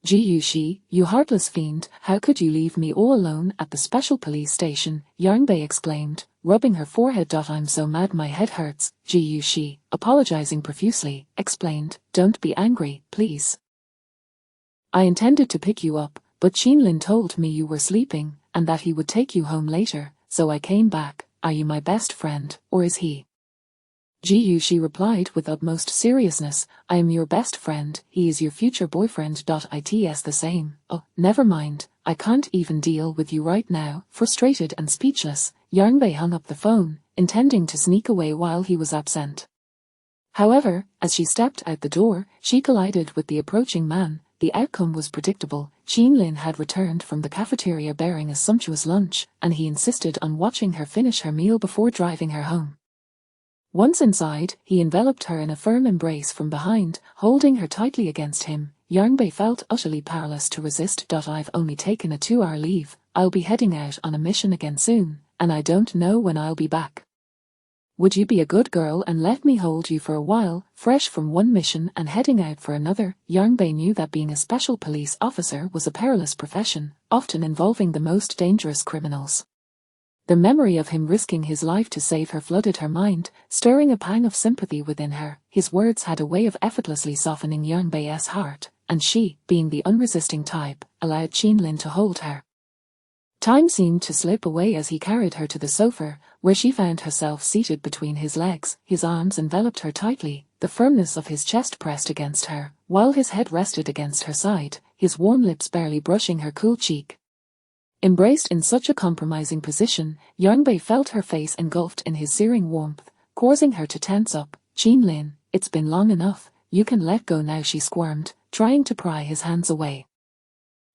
Ji Yuxi, you heartless fiend, how could you leave me all alone at the special police station? Yang Bei exclaimed, rubbing her forehead. I'm so mad my head hurts. Ji Yuxi, apologizing profusely, explained, don't be angry, please. I intended to pick you up, but Qinlin told me you were sleeping, and that he would take you home later, so I came back. Are you my best friend, or is he? Ji Yuxi replied with utmost seriousness, I am your best friend, he is your future boyfriend. It's the same. Oh, never mind, I can't even deal with you right now. Frustrated and speechless, Yang Bei hung up the phone, intending to sneak away while he was absent. However, as she stepped out the door, she collided with the approaching man. The outcome was predictable. Qinlin had returned from the cafeteria bearing a sumptuous lunch, and he insisted on watching her finish her meal before driving her home. Once inside, he enveloped her in a firm embrace from behind, holding her tightly against him. Yang Bei felt utterly powerless to resist. I've only taken a 2-hour leave, I'll be heading out on a mission again soon, and I don't know when I'll be back. Would you be a good girl and let me hold you for a while? Fresh from one mission and heading out for another, Yang Bei knew that being a special police officer was a perilous profession, often involving the most dangerous criminals. The memory of him risking his life to save her flooded her mind, stirring a pang of sympathy within her. His words had a way of effortlessly softening Yang Bei's heart, and she, being the unresisting type, allowed Qinlin to hold her. Time seemed to slip away as he carried her to the sofa, where she found herself seated between his legs. His arms enveloped her tightly, the firmness of his chest pressed against her, while his head rested against her side, his warm lips barely brushing her cool cheek. Embraced in such a compromising position, Yang Bei felt her face engulfed in his searing warmth, causing her to tense up. Qinlin, it's been long enough, you can let go now, she squirmed, trying to pry his hands away.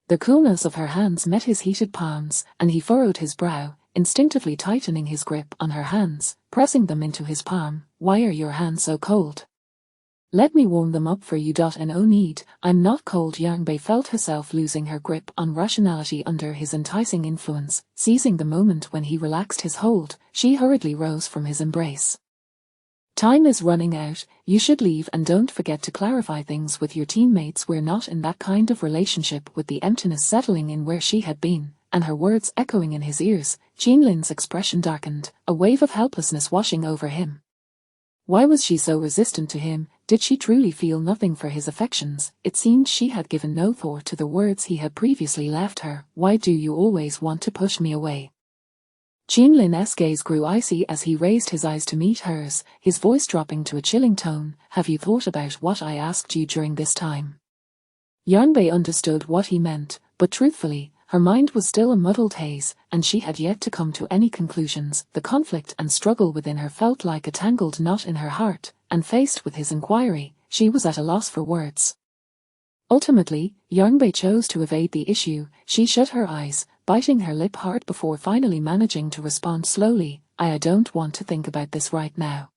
The coolness of her hands met his heated palms, and he furrowed his brow, instinctively tightening his grip on her hands, pressing them into his palm. Why are your hands so cold? Let me warm them up for you. No need, I'm not cold. Yang Bei felt herself losing her grip on rationality under his enticing influence. Seizing the moment when he relaxed his hold, she hurriedly rose from his embrace. Time is running out, you should leave and don't forget to clarify things with your teammates. We're not in that kind of relationship. With the emptiness settling in where she had been, and her words echoing in his ears, Qinlin's expression darkened, a wave of helplessness washing over him. Why was she so resistant to him? Did she truly feel nothing for his affections? It seemed she had given no thought to the words he had previously left her. Why do you always want to push me away? Qinlin's gaze grew icy as he raised his eyes to meet hers, his voice dropping to a chilling tone. Have you thought about what I asked you during this time? Yang Bei understood what he meant, but truthfully, her mind was still a muddled haze, and she had yet to come to any conclusions. The conflict and struggle within her felt like a tangled knot in her heart, and faced with his inquiry, she was at a loss for words. Ultimately, Yang Bei chose to evade the issue. She shut her eyes, biting her lip hard before finally managing to respond slowly, I don't want to think about this right now.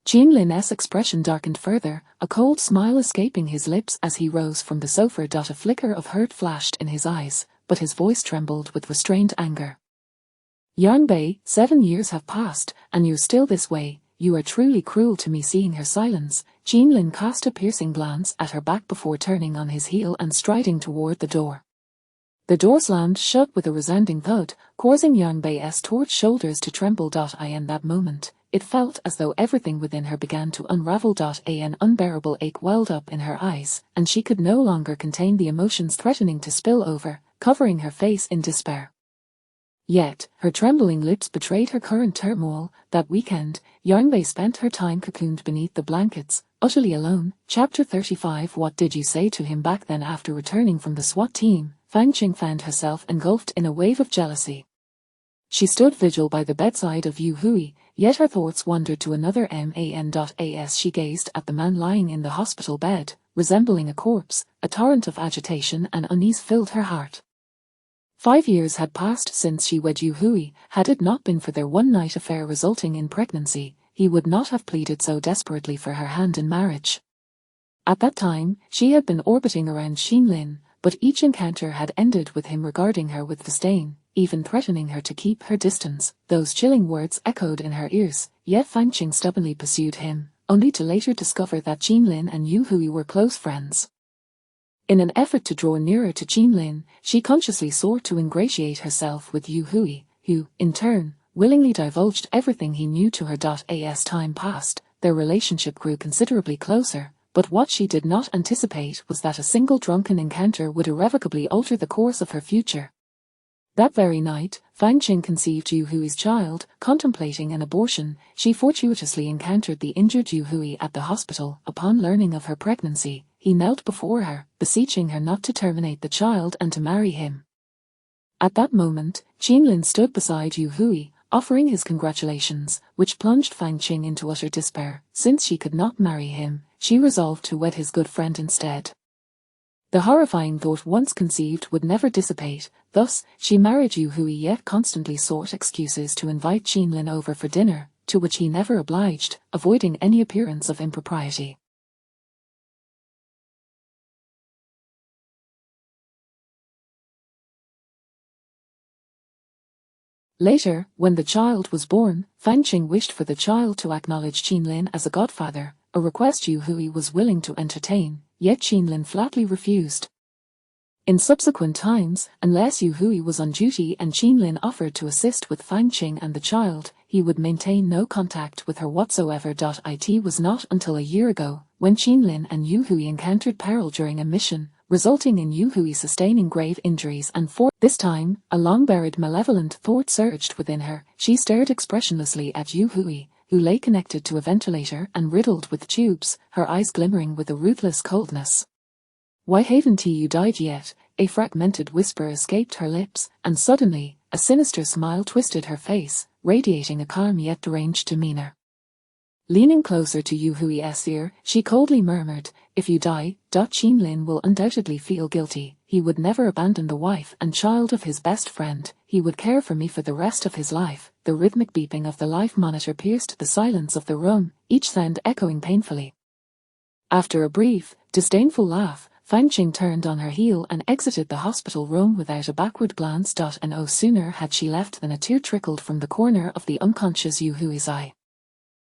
Qinlin's expression darkened further, a cold smile escaping his lips as he rose from the sofa. A flicker of hurt flashed in his eyes, but his voice trembled with restrained anger. Yang Bei, 7 years have passed, and you're still this way. You are truly cruel to me. Seeing her silence, Qinlin cast a piercing glance at her back before turning on his heel and striding toward the door. The door slammed shut with a resounding thud, causing Yang Bei's taut shoulders to tremble. In that moment, it felt as though everything within her began to unravel. An unbearable ache welled up in her eyes, and she could no longer contain the emotions threatening to spill over, covering her face in despair. Yet, her trembling lips betrayed her current turmoil. That weekend, Yang Bei spent her time cocooned beneath the blankets, utterly alone. Chapter 35. What did you say to him back then? After returning from the SWAT team, Fang Qing found herself engulfed in a wave of jealousy. She stood vigil by the bedside of Yu Hui, yet her thoughts wandered to another man. As she gazed at the man lying in the hospital bed, resembling a corpse, a torrent of agitation and unease filled her heart. 5 years had passed since she wed Yu Hui. Had it not been for their one-night affair resulting in pregnancy, he would not have pleaded so desperately for her hand in marriage. At that time, she had been orbiting around Xinlin, but each encounter had ended with him regarding her with disdain, even threatening her to keep her distance. Those chilling words echoed in her ears, yet Fanqing stubbornly pursued him, only to later discover that Xinlin and Yu Hui were close friends. In an effort to draw nearer to Xinlin, she consciously sought to ingratiate herself with Yu Hui, who, in turn, willingly divulged everything he knew to her. As time passed, their relationship grew considerably closer, but what she did not anticipate was that a single drunken encounter would irrevocably alter the course of her future. That very night, Fanqing conceived Yu Hui's child. Contemplating an abortion, she fortuitously encountered the injured Yu Hui at the hospital. Upon learning of her pregnancy, he knelt before her, beseeching her not to terminate the child and to marry him. At that moment, Xinlin stood beside Yu Hui, offering his congratulations, which plunged Fanqing into utter despair. Since she could not marry him, she resolved to wed his good friend instead. The horrifying thought once conceived would never dissipate, thus, she married Yu Hui, yet constantly sought excuses to invite Xinlin over for dinner, to which he never obliged, avoiding any appearance of impropriety. Later, when the child was born, Fanqing wished for the child to acknowledge Xinlin as a godfather, a request Yu Hui was willing to entertain, yet Xinlin flatly refused. In subsequent times, unless Yu Hui was on duty and Xinlin offered to assist with Fanqing and the child, he would maintain no contact with her whatsoever. It was not until a year ago, when Xinlin and Yu Hui encountered peril during a mission, resulting in Yu Hui sustaining grave injuries and this time, a long-buried malevolent thought surged within her. She stared expressionlessly at Yu Hui, who lay connected to a ventilator and riddled with tubes, her eyes glimmering with a ruthless coldness. "Why haven't you died yet?" a fragmented whisper escaped her lips, and suddenly, a sinister smile twisted her face, radiating a calm yet deranged demeanor. Leaning closer to Yu Hui's ear, she coldly murmured, "If you die, Xinlin will undoubtedly feel guilty. He would never abandon the wife and child of his best friend. He would care for me for the rest of his life." The rhythmic beeping of the life monitor pierced the silence of the room, each sound echoing painfully. After a brief, disdainful laugh, Fanqing turned on her heel and exited the hospital room without a backward glance. And no sooner had she left than a tear trickled from the corner of the unconscious Yu Hui's eye.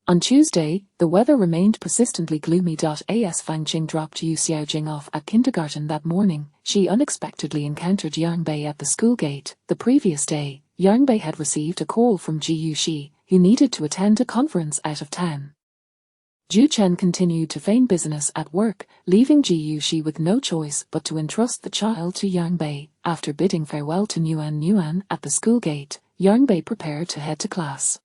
On Tuesday, the weather remained persistently gloomy. As Fanqing dropped Yu Xiaojing off at kindergarten that morning, she unexpectedly encountered Yang Bei at the school gate. The previous day, Yang Bei had received a call from Ji Yuxi, who needed to attend a conference out of town. Zhu Chen continued to feign business at work, leaving Ji Yuxi with no choice but to entrust the child to Yang Bei. After bidding farewell to Nuan at the school gate, Yang Bei prepared to head to class.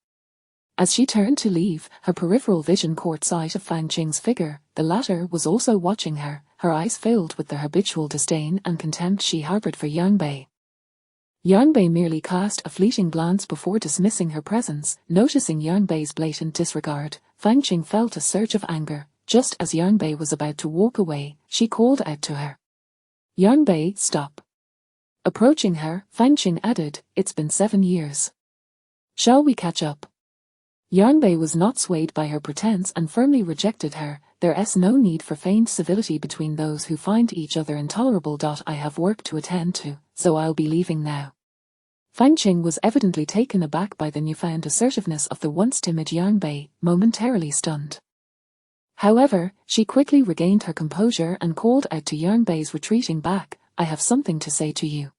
As she turned to leave, her peripheral vision caught sight of Fanqing's figure. The latter was also watching her, her eyes filled with the habitual disdain and contempt she harbored for Yang Bei. Yang Bei merely cast a fleeting glance before dismissing her presence. Noticing Yang Bei's blatant disregard, Fanqing felt a surge of anger. Just as Yang Bei was about to walk away, she called out to her. "Yang Bei, stop." Approaching her, Fanqing added, "It's been 7 years. Shall we catch up?" Yang Bei was not swayed by her pretense and firmly rejected her. "There's no need for feigned civility between those who find each other intolerable. I have work to attend to, so I'll be leaving now." Fanqing was evidently taken aback by the newfound assertiveness of the once timid Yang Bei, momentarily stunned. However, she quickly regained her composure and called out to Yang Bei's retreating back, "I have something to say to you."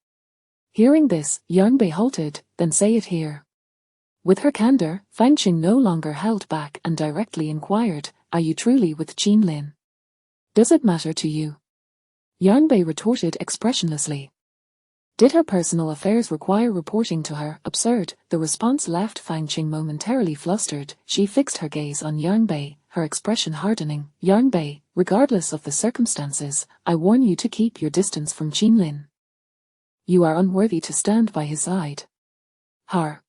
Hearing this, Yang Bei halted, "Then say it here." With her candor, Fanqing no longer held back and directly inquired, "Are you truly with Xinlin? Does it matter to you?" Yang Bei retorted expressionlessly. Did her personal affairs require reporting to her? Absurd. The response left Fanqing momentarily flustered. She fixed her gaze on Yang Bei, her expression hardening. "Yang Bei, regardless of the circumstances, I warn you to keep your distance from Xinlin. You are unworthy to stand by his side." Har.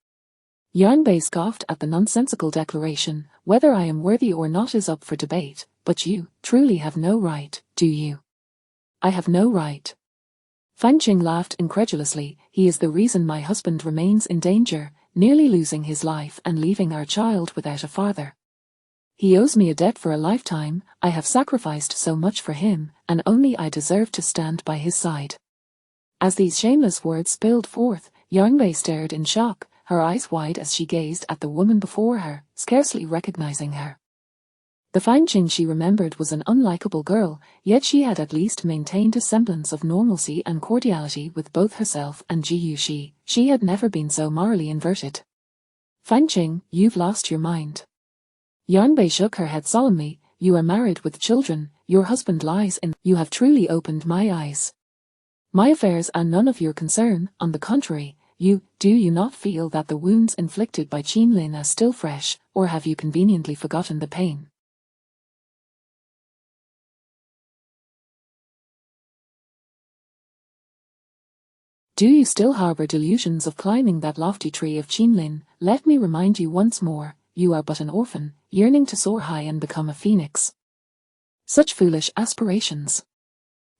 Yang Bei scoffed at the nonsensical declaration. "Whether I am worthy or not is up for debate, but you truly have no right, do you?" "I have no right." Fanqing laughed incredulously. "He is the reason my husband remains in danger, nearly losing his life and leaving our child without a father." He owes me a debt for a lifetime. I have sacrificed so much for him, and only I deserve to stand by his side. As these shameless words spilled forth, Yanbei stared in shock, her eyes wide as she gazed at the woman before her, scarcely recognizing her. The Fanqing she remembered was an unlikable girl, yet she had at least maintained a semblance of normalcy and cordiality with both herself and Ji Yuxi. She had never been so morally inverted. Fanqing, you've lost your mind. Yanbei shook her head solemnly. You are married with children, your husband lies in. You have truly opened my eyes. My affairs are none of your concern. On the contrary, do you not feel that the wounds inflicted by Qinlin are still fresh, or have you conveniently forgotten the pain? Do you still harbor delusions of climbing that lofty tree of Qinlin? Let me remind you once more, you are but an orphan, yearning to soar high and become a phoenix. Such foolish aspirations.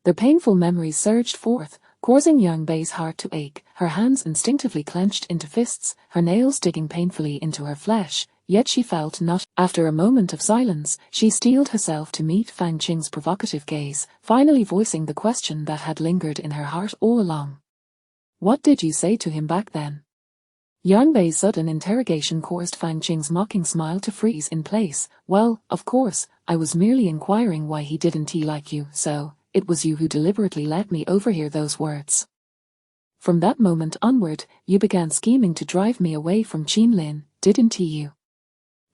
Their painful memories surged forth, causing Yanbei's heart to ache, her hands instinctively clenched into fists, her nails digging painfully into her flesh, yet she felt not. After a moment of silence, she steeled herself to meet Fanqing's provocative gaze, finally voicing the question that had lingered in her heart all along. What did you say to him back then? Yanbei's sudden interrogation caused Fanqing's mocking smile to freeze in place. Well, of course, I was merely inquiring why he didn't like you, so it was you who deliberately let me overhear those words. From that moment onward, you began scheming to drive me away from Qinlin, didn't you?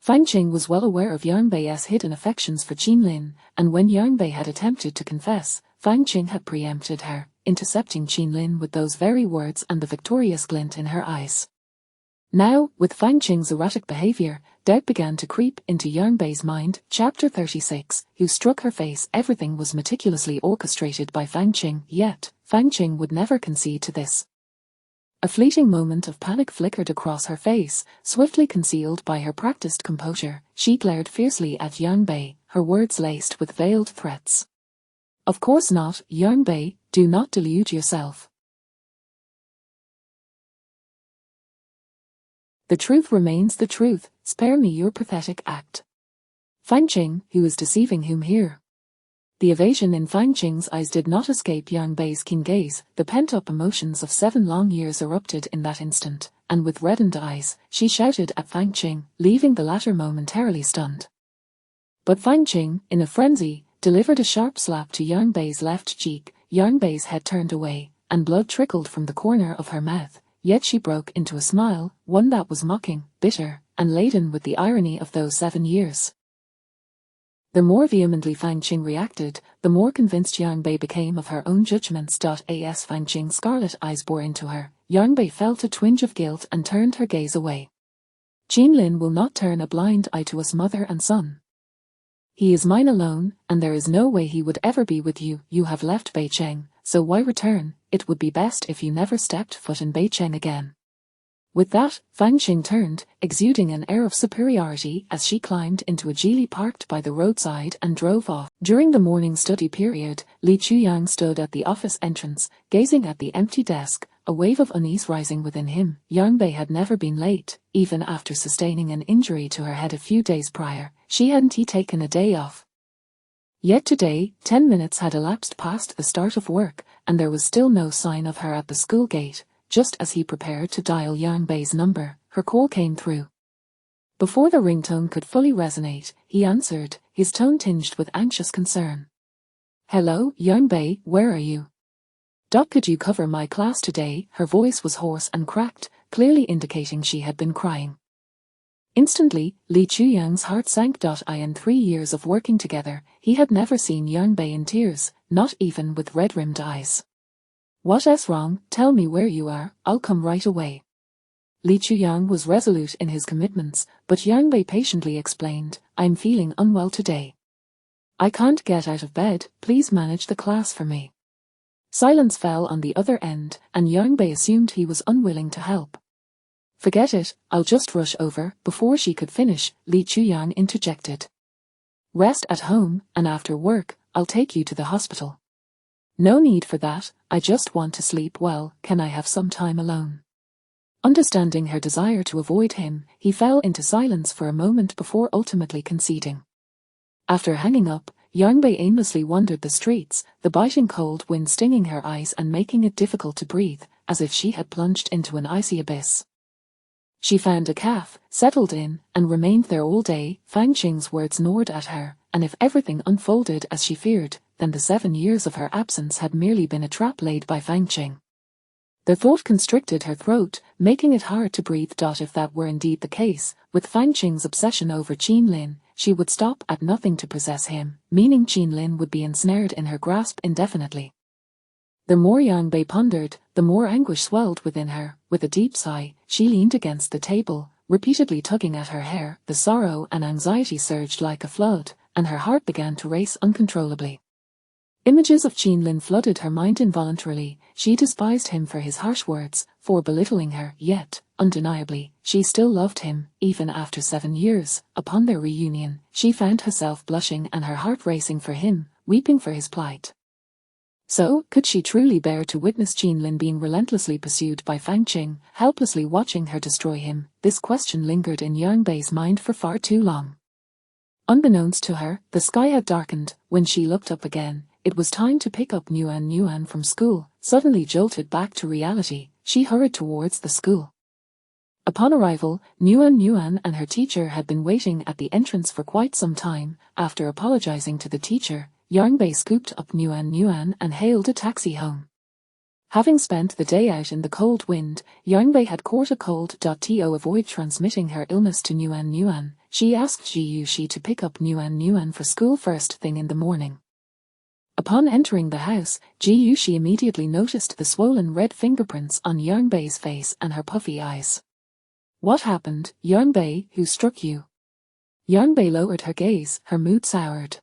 Fanqing was well aware of Yanbei's hidden affections for Qinlin, and when Yanbei had attempted to confess, Fanqing had preempted her, intercepting Qinlin with those very words and the victorious glint in her eyes. Now, with Fanqing's erratic behavior, doubt began to creep into Yanbei's mind. Chapter 36, who struck her face. Everything was meticulously orchestrated by Fanqing, yet Fanqing would never concede to this. A fleeting moment of panic flickered across her face, swiftly concealed by her practiced composure. She glared fiercely at Yanbei, her words laced with veiled threats. Of course not, Yanbei, do not delude yourself. The truth remains the truth, spare me your pathetic act. Fanqing, who is deceiving whom here? The evasion in Fanqing's eyes did not escape Yanbei's keen gaze. The pent-up emotions of 7 long years erupted in that instant, and with reddened eyes, she shouted at Fanqing, leaving the latter momentarily stunned. But Fanqing, in a frenzy, delivered a sharp slap to Yanbei's left cheek. Yanbei's head turned away, and blood trickled from the corner of her mouth. Yet she broke into a smile, one that was mocking, bitter, and laden with the irony of those 7 years. The more vehemently Fanqing reacted, the more convinced Yanbei became of her own judgments. As Fanqing's scarlet eyes bore into her, Yanbei felt a twinge of guilt and turned her gaze away. Qinlin will not turn a blind eye to us mother and son. He is mine alone, and there is no way he would ever be with you. You have left Beicheng, so why return? It would be best if you never stepped foot in Beicheng again. With that, Fanqing turned, exuding an air of superiority as she climbed into a geely parked by the roadside and drove off. During the morning study period, Li Chuyang stood at the office entrance, gazing at the empty desk, a wave of unease rising within him. Yanbei had never been late, even after sustaining an injury to her head a few days prior. She hadn't taken a day off. Yet today, 10 minutes had elapsed past the start of work, and there was still no sign of her at the school gate. Just as he prepared to dial Yanbei's number, her call came through. Before the ringtone could fully resonate, he answered, his tone tinged with anxious concern. Hello, Yanbei, where are you? Could you cover my class today? Her voice was hoarse and cracked, clearly indicating she had been crying. Instantly, Li Chuyang's heart sank. In 3 years of working together, he had never seen Yanbei in tears, not even with red-rimmed eyes. What's wrong? Tell me where you are, I'll come right away. Li Chuyang was resolute in his commitments, but Yanbei patiently explained, I'm feeling unwell today. I can't get out of bed, please manage the class for me. Silence fell on the other end, and Yanbei assumed he was unwilling to help. Forget it, I'll just rush over. Before she could finish, Li Chuyang interjected. Rest at home, and after work, I'll take you to the hospital. No need for that, I just want to sleep well. Can I have some time alone? Understanding her desire to avoid him, he fell into silence for a moment before ultimately conceding. After hanging up, Yangbei aimlessly wandered the streets, the biting cold wind stinging her eyes and making it difficult to breathe, as if she had plunged into an icy abyss. She found a cafe, settled in, and remained there all day. Fang Qing's words gnawed at her, and if everything unfolded as she feared, then the 7 years of her absence had merely been a trap laid by Fang Qing. The thought constricted her throat, making it hard to breathe. If that were indeed the case, with Fang Qing's obsession over Qin Lin, she would stop at nothing to possess him, meaning Qin Lin would be ensnared in her grasp indefinitely. The more Yangbei pondered, the more anguish swelled within her. With a deep sigh, she leaned against the table, repeatedly tugging at her hair. The sorrow and anxiety surged like a flood, and her heart began to race uncontrollably. Images of Qin Lin flooded her mind involuntarily. She despised him for his harsh words, for belittling her, yet, undeniably, she still loved him, even after 7 years. Upon their reunion, she found herself blushing and her heart racing for him, weeping for his plight. So, could she truly bear to witness Qin Lin being relentlessly pursued by Fang Qing, helplessly watching her destroy him? This question lingered in Yangbei's mind for far too long. Unbeknownst to her, the sky had darkened. When she looked up again, it was time to pick up Nuan from school. Suddenly jolted back to reality, she hurried towards the school. Upon arrival, Nuan and her teacher had been waiting at the entrance for quite some time. After apologizing to the teacher, Yangbei scooped up Nuan and hailed a taxi home. Having spent the day out in the cold wind, Yangbei had caught a cold. To avoid transmitting her illness to Nuan, she asked Ji Yuxi to pick up Nuan for school first thing in the morning. Upon entering the house, Ji Yuxi immediately noticed the swollen red fingerprints on Yangbei's face and her puffy eyes. What happened, Yangbei? Who struck you? Yangbei lowered her gaze, her mood soured.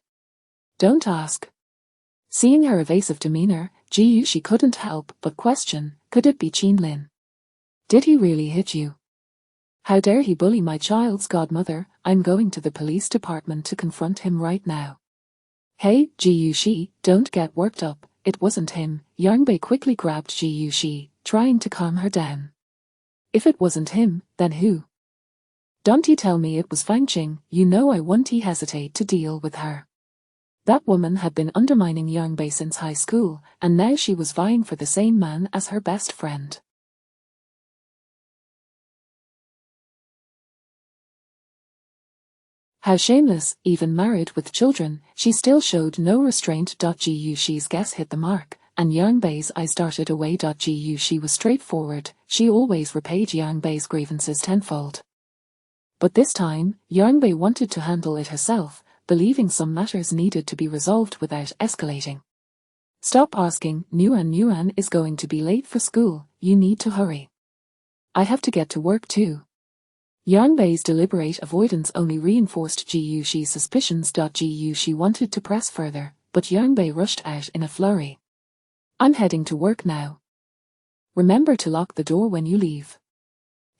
Don't ask. Seeing her evasive demeanor, Ji Yuxi couldn't help but question, could it be Qin Lin? Did he really hit you? How dare he bully my child's godmother? I'm going to the police department to confront him right now. Hey, Ji Yuxi, don't get worked up, it wasn't him. Yangbei quickly grabbed Ji Yuxi, trying to calm her down. If it wasn't him, then who? Don't tell me it was Fang Qing. You know I won't hesitate to deal with her. That woman had been undermining Yangbei since high school, and now she was vying for the same man as her best friend. How shameless, even married with children, she still showed no restraint. Ji Yuxi's guess hit the mark, and Yangbei's eyes darted away. Ji Yuxi was straightforward, she always repaid Yangbei's grievances tenfold. But this time, Yangbei wanted to handle it herself, believing some matters needed to be resolved without escalating. Stop asking, Nuan is going to be late for school, you need to hurry. I have to get to work too. Yangbei's deliberate avoidance only reinforced Ji Yuxi's suspicions. Ji Yuxi wanted to press further, but Yangbei rushed out in a flurry. I'm heading to work now. Remember to lock the door when you leave.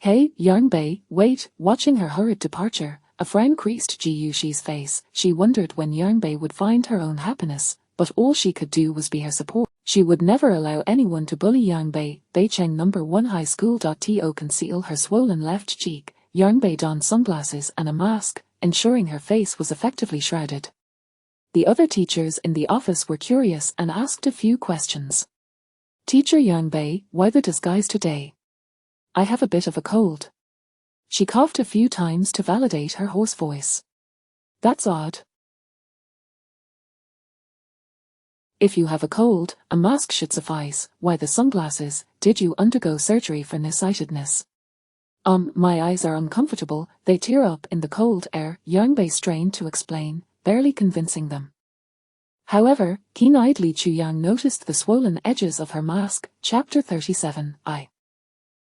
Hey, Yangbei, wait. Watching her hurried departure, a frown creased Ji Yuxi's face. She wondered when Yangbei would find her own happiness, but all she could do was be her support. She would never allow anyone to bully Yangbei. Beicheng No. 1 High School. To conceal her swollen left cheek, Yangbei donned sunglasses and a mask, ensuring her face was effectively shrouded. The other teachers in the office were curious and asked a few questions. Teacher Yangbei, why the disguise today? I have a bit of a cold. She coughed a few times to validate her hoarse voice. That's odd. If you have a cold, a mask should suffice. Why the sunglasses? Did you undergo surgery for nearsightedness? My eyes are uncomfortable, they tear up in the cold air. Yangbei strained to explain, barely convincing them. However, keen-eyed Li Chuyang noticed the swollen edges of her mask. Chapter 37. I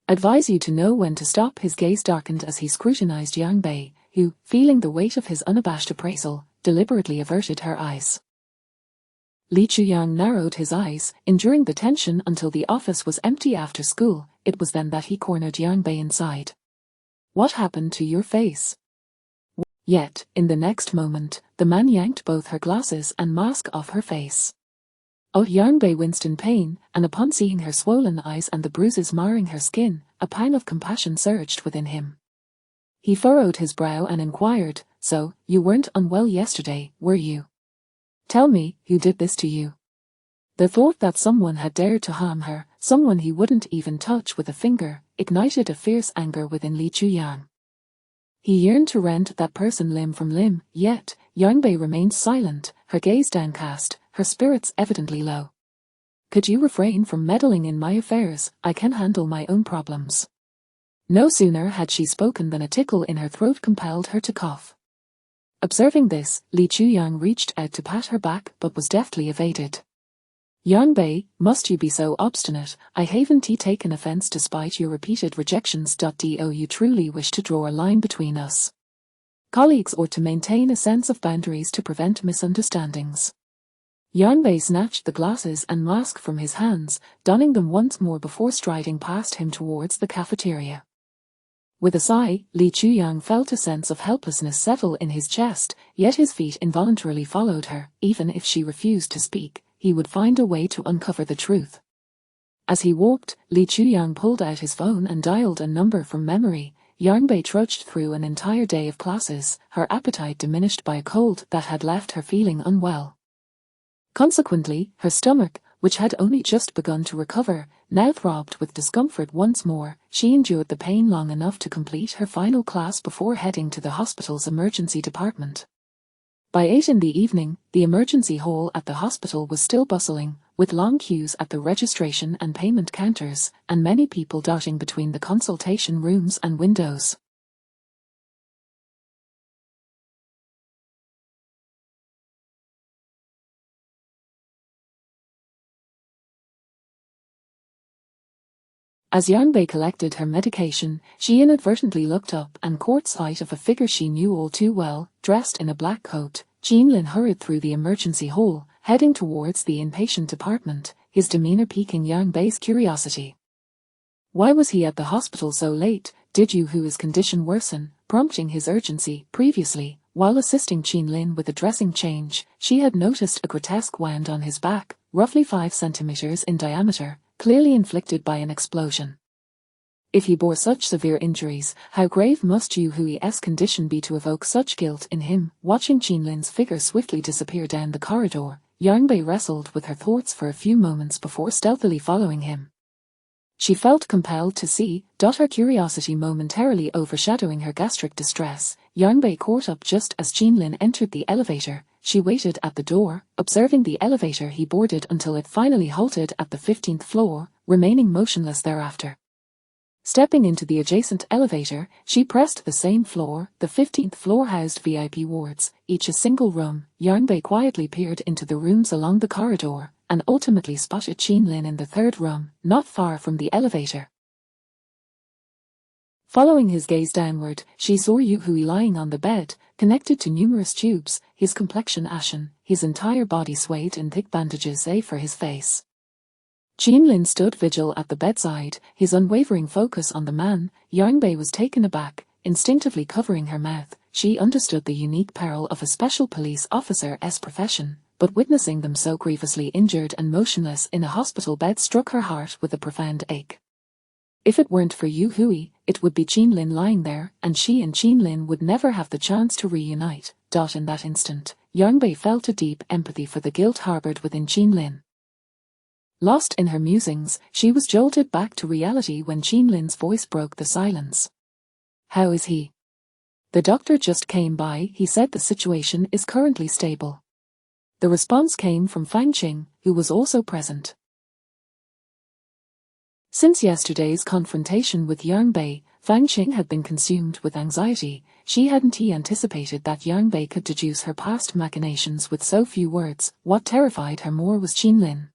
advise you to know when to stop. His gaze darkened as he scrutinized Yangbei, who, feeling the weight of his unabashed appraisal, deliberately averted her eyes. Li Chuyang narrowed his eyes, enduring the tension until the office was empty after school. It was then that he cornered Yangbei inside. What happened to your face? Yet, in the next moment, the man yanked both her glasses and mask off her face. Oh, Yarnbei winced in pain, and upon seeing her swollen eyes and the bruises marring her skin, a pang of compassion surged within him. He furrowed his brow and inquired, "So, you weren't unwell yesterday, were you? Tell me, who did this to you?" The thought that someone had dared to harm her, someone he wouldn't even touch with a finger, ignited a fierce anger within Li Chuyang. He yearned to rend that person limb from limb, yet Yarnbei remained silent, her gaze downcast, her spirits evidently low. "Could you refrain from meddling in my affairs? I can handle my own problems." No sooner had she spoken than a tickle in her throat compelled her to cough. Observing this, Li Chuyang reached out to pat her back but was deftly evaded. "Yarnbei, must you be so obstinate? I haven't taken offense despite your repeated rejections. Do you truly wish to draw a line between us? Colleagues ought to maintain a sense of boundaries to prevent misunderstandings." Yarnbei snatched the glasses and mask from his hands, donning them once more before striding past him towards the cafeteria. With a sigh, Li Chuyang felt a sense of helplessness settle in his chest, yet his feet involuntarily followed her. Even if she refused to speak, he would find a way to uncover the truth. As he walked, Li Chuyang pulled out his phone and dialed a number from memory. Yarnbei trudged through an entire day of classes, her appetite diminished by a cold that had left her feeling unwell. Consequently, her stomach, which had only just begun to recover, now throbbed with discomfort once more. She endured the pain long enough to complete her final class before heading to the hospital's emergency department. By 8 in the evening, the emergency hall at the hospital was still bustling, with long queues at the registration and payment counters, and many people dotting between the consultation rooms and windows. As Yarnbei collected her medication, she inadvertently looked up and caught sight of a figure she knew all too well. Dressed in a black coat, Jean-Lin hurried through the emergency hall, heading towards the inpatient department, his demeanor piquing Yarnbei's curiosity. Why was he at the hospital so late? Did Yu Hui's condition worsen, prompting his urgency? Previously, while assisting Jean-Lin with a dressing change, she had noticed a grotesque wound on his back, roughly 5 centimeters in diameter, clearly inflicted by an explosion. If he bore such severe injuries, how grave must Yu Hui's condition be to evoke such guilt in him? Watching Jean-Lin's figure swiftly disappear down the corridor, Yarnbei wrestled with her thoughts for a few moments before stealthily following him. She felt compelled to see, her curiosity momentarily overshadowing her gastric distress. Yarnbei caught up just as Jean-Lin entered the elevator. She waited at the door, observing the elevator he boarded until it finally halted at the 15th floor, remaining motionless thereafter. Stepping into the adjacent elevator, she pressed the same floor. The 15th floor housed VIP wards, each a single room. Yarnbei quietly peered into the rooms along the corridor, and ultimately spotted Jean-Lin in the 3rd room, not far from the elevator. Following his gaze downward, she saw Yu Hui lying on the bed, connected to numerous tubes, his complexion ashen, his entire body swathed in thick bandages save for his face. Jean-Lin stood vigil at the bedside, his unwavering focus on the man. Yarnbei was taken aback, instinctively covering her mouth. She understood the unique peril of a special police officer's profession, but witnessing them so grievously injured and motionless in a hospital bed struck her heart with a profound ache. If it weren't for Yu Hui, it would be Jean-Lin lying there, and she and Jean-Lin would never have the chance to reunite. In that instant, Yarnbei felt a deep empathy for the guilt harbored within Jean-Lin. Lost in her musings, she was jolted back to reality when Jean-Lin's voice broke the silence. "How is he?" "The doctor just came by. He said the situation is currently stable." The response came from Fang Qing, who was also present. Since yesterday's confrontation with Yarnbei, Fang Qing had been consumed with anxiety. She hadn't anticipated that Yarnbei could deduce her past machinations with so few words. What terrified her more was Jean-Lin.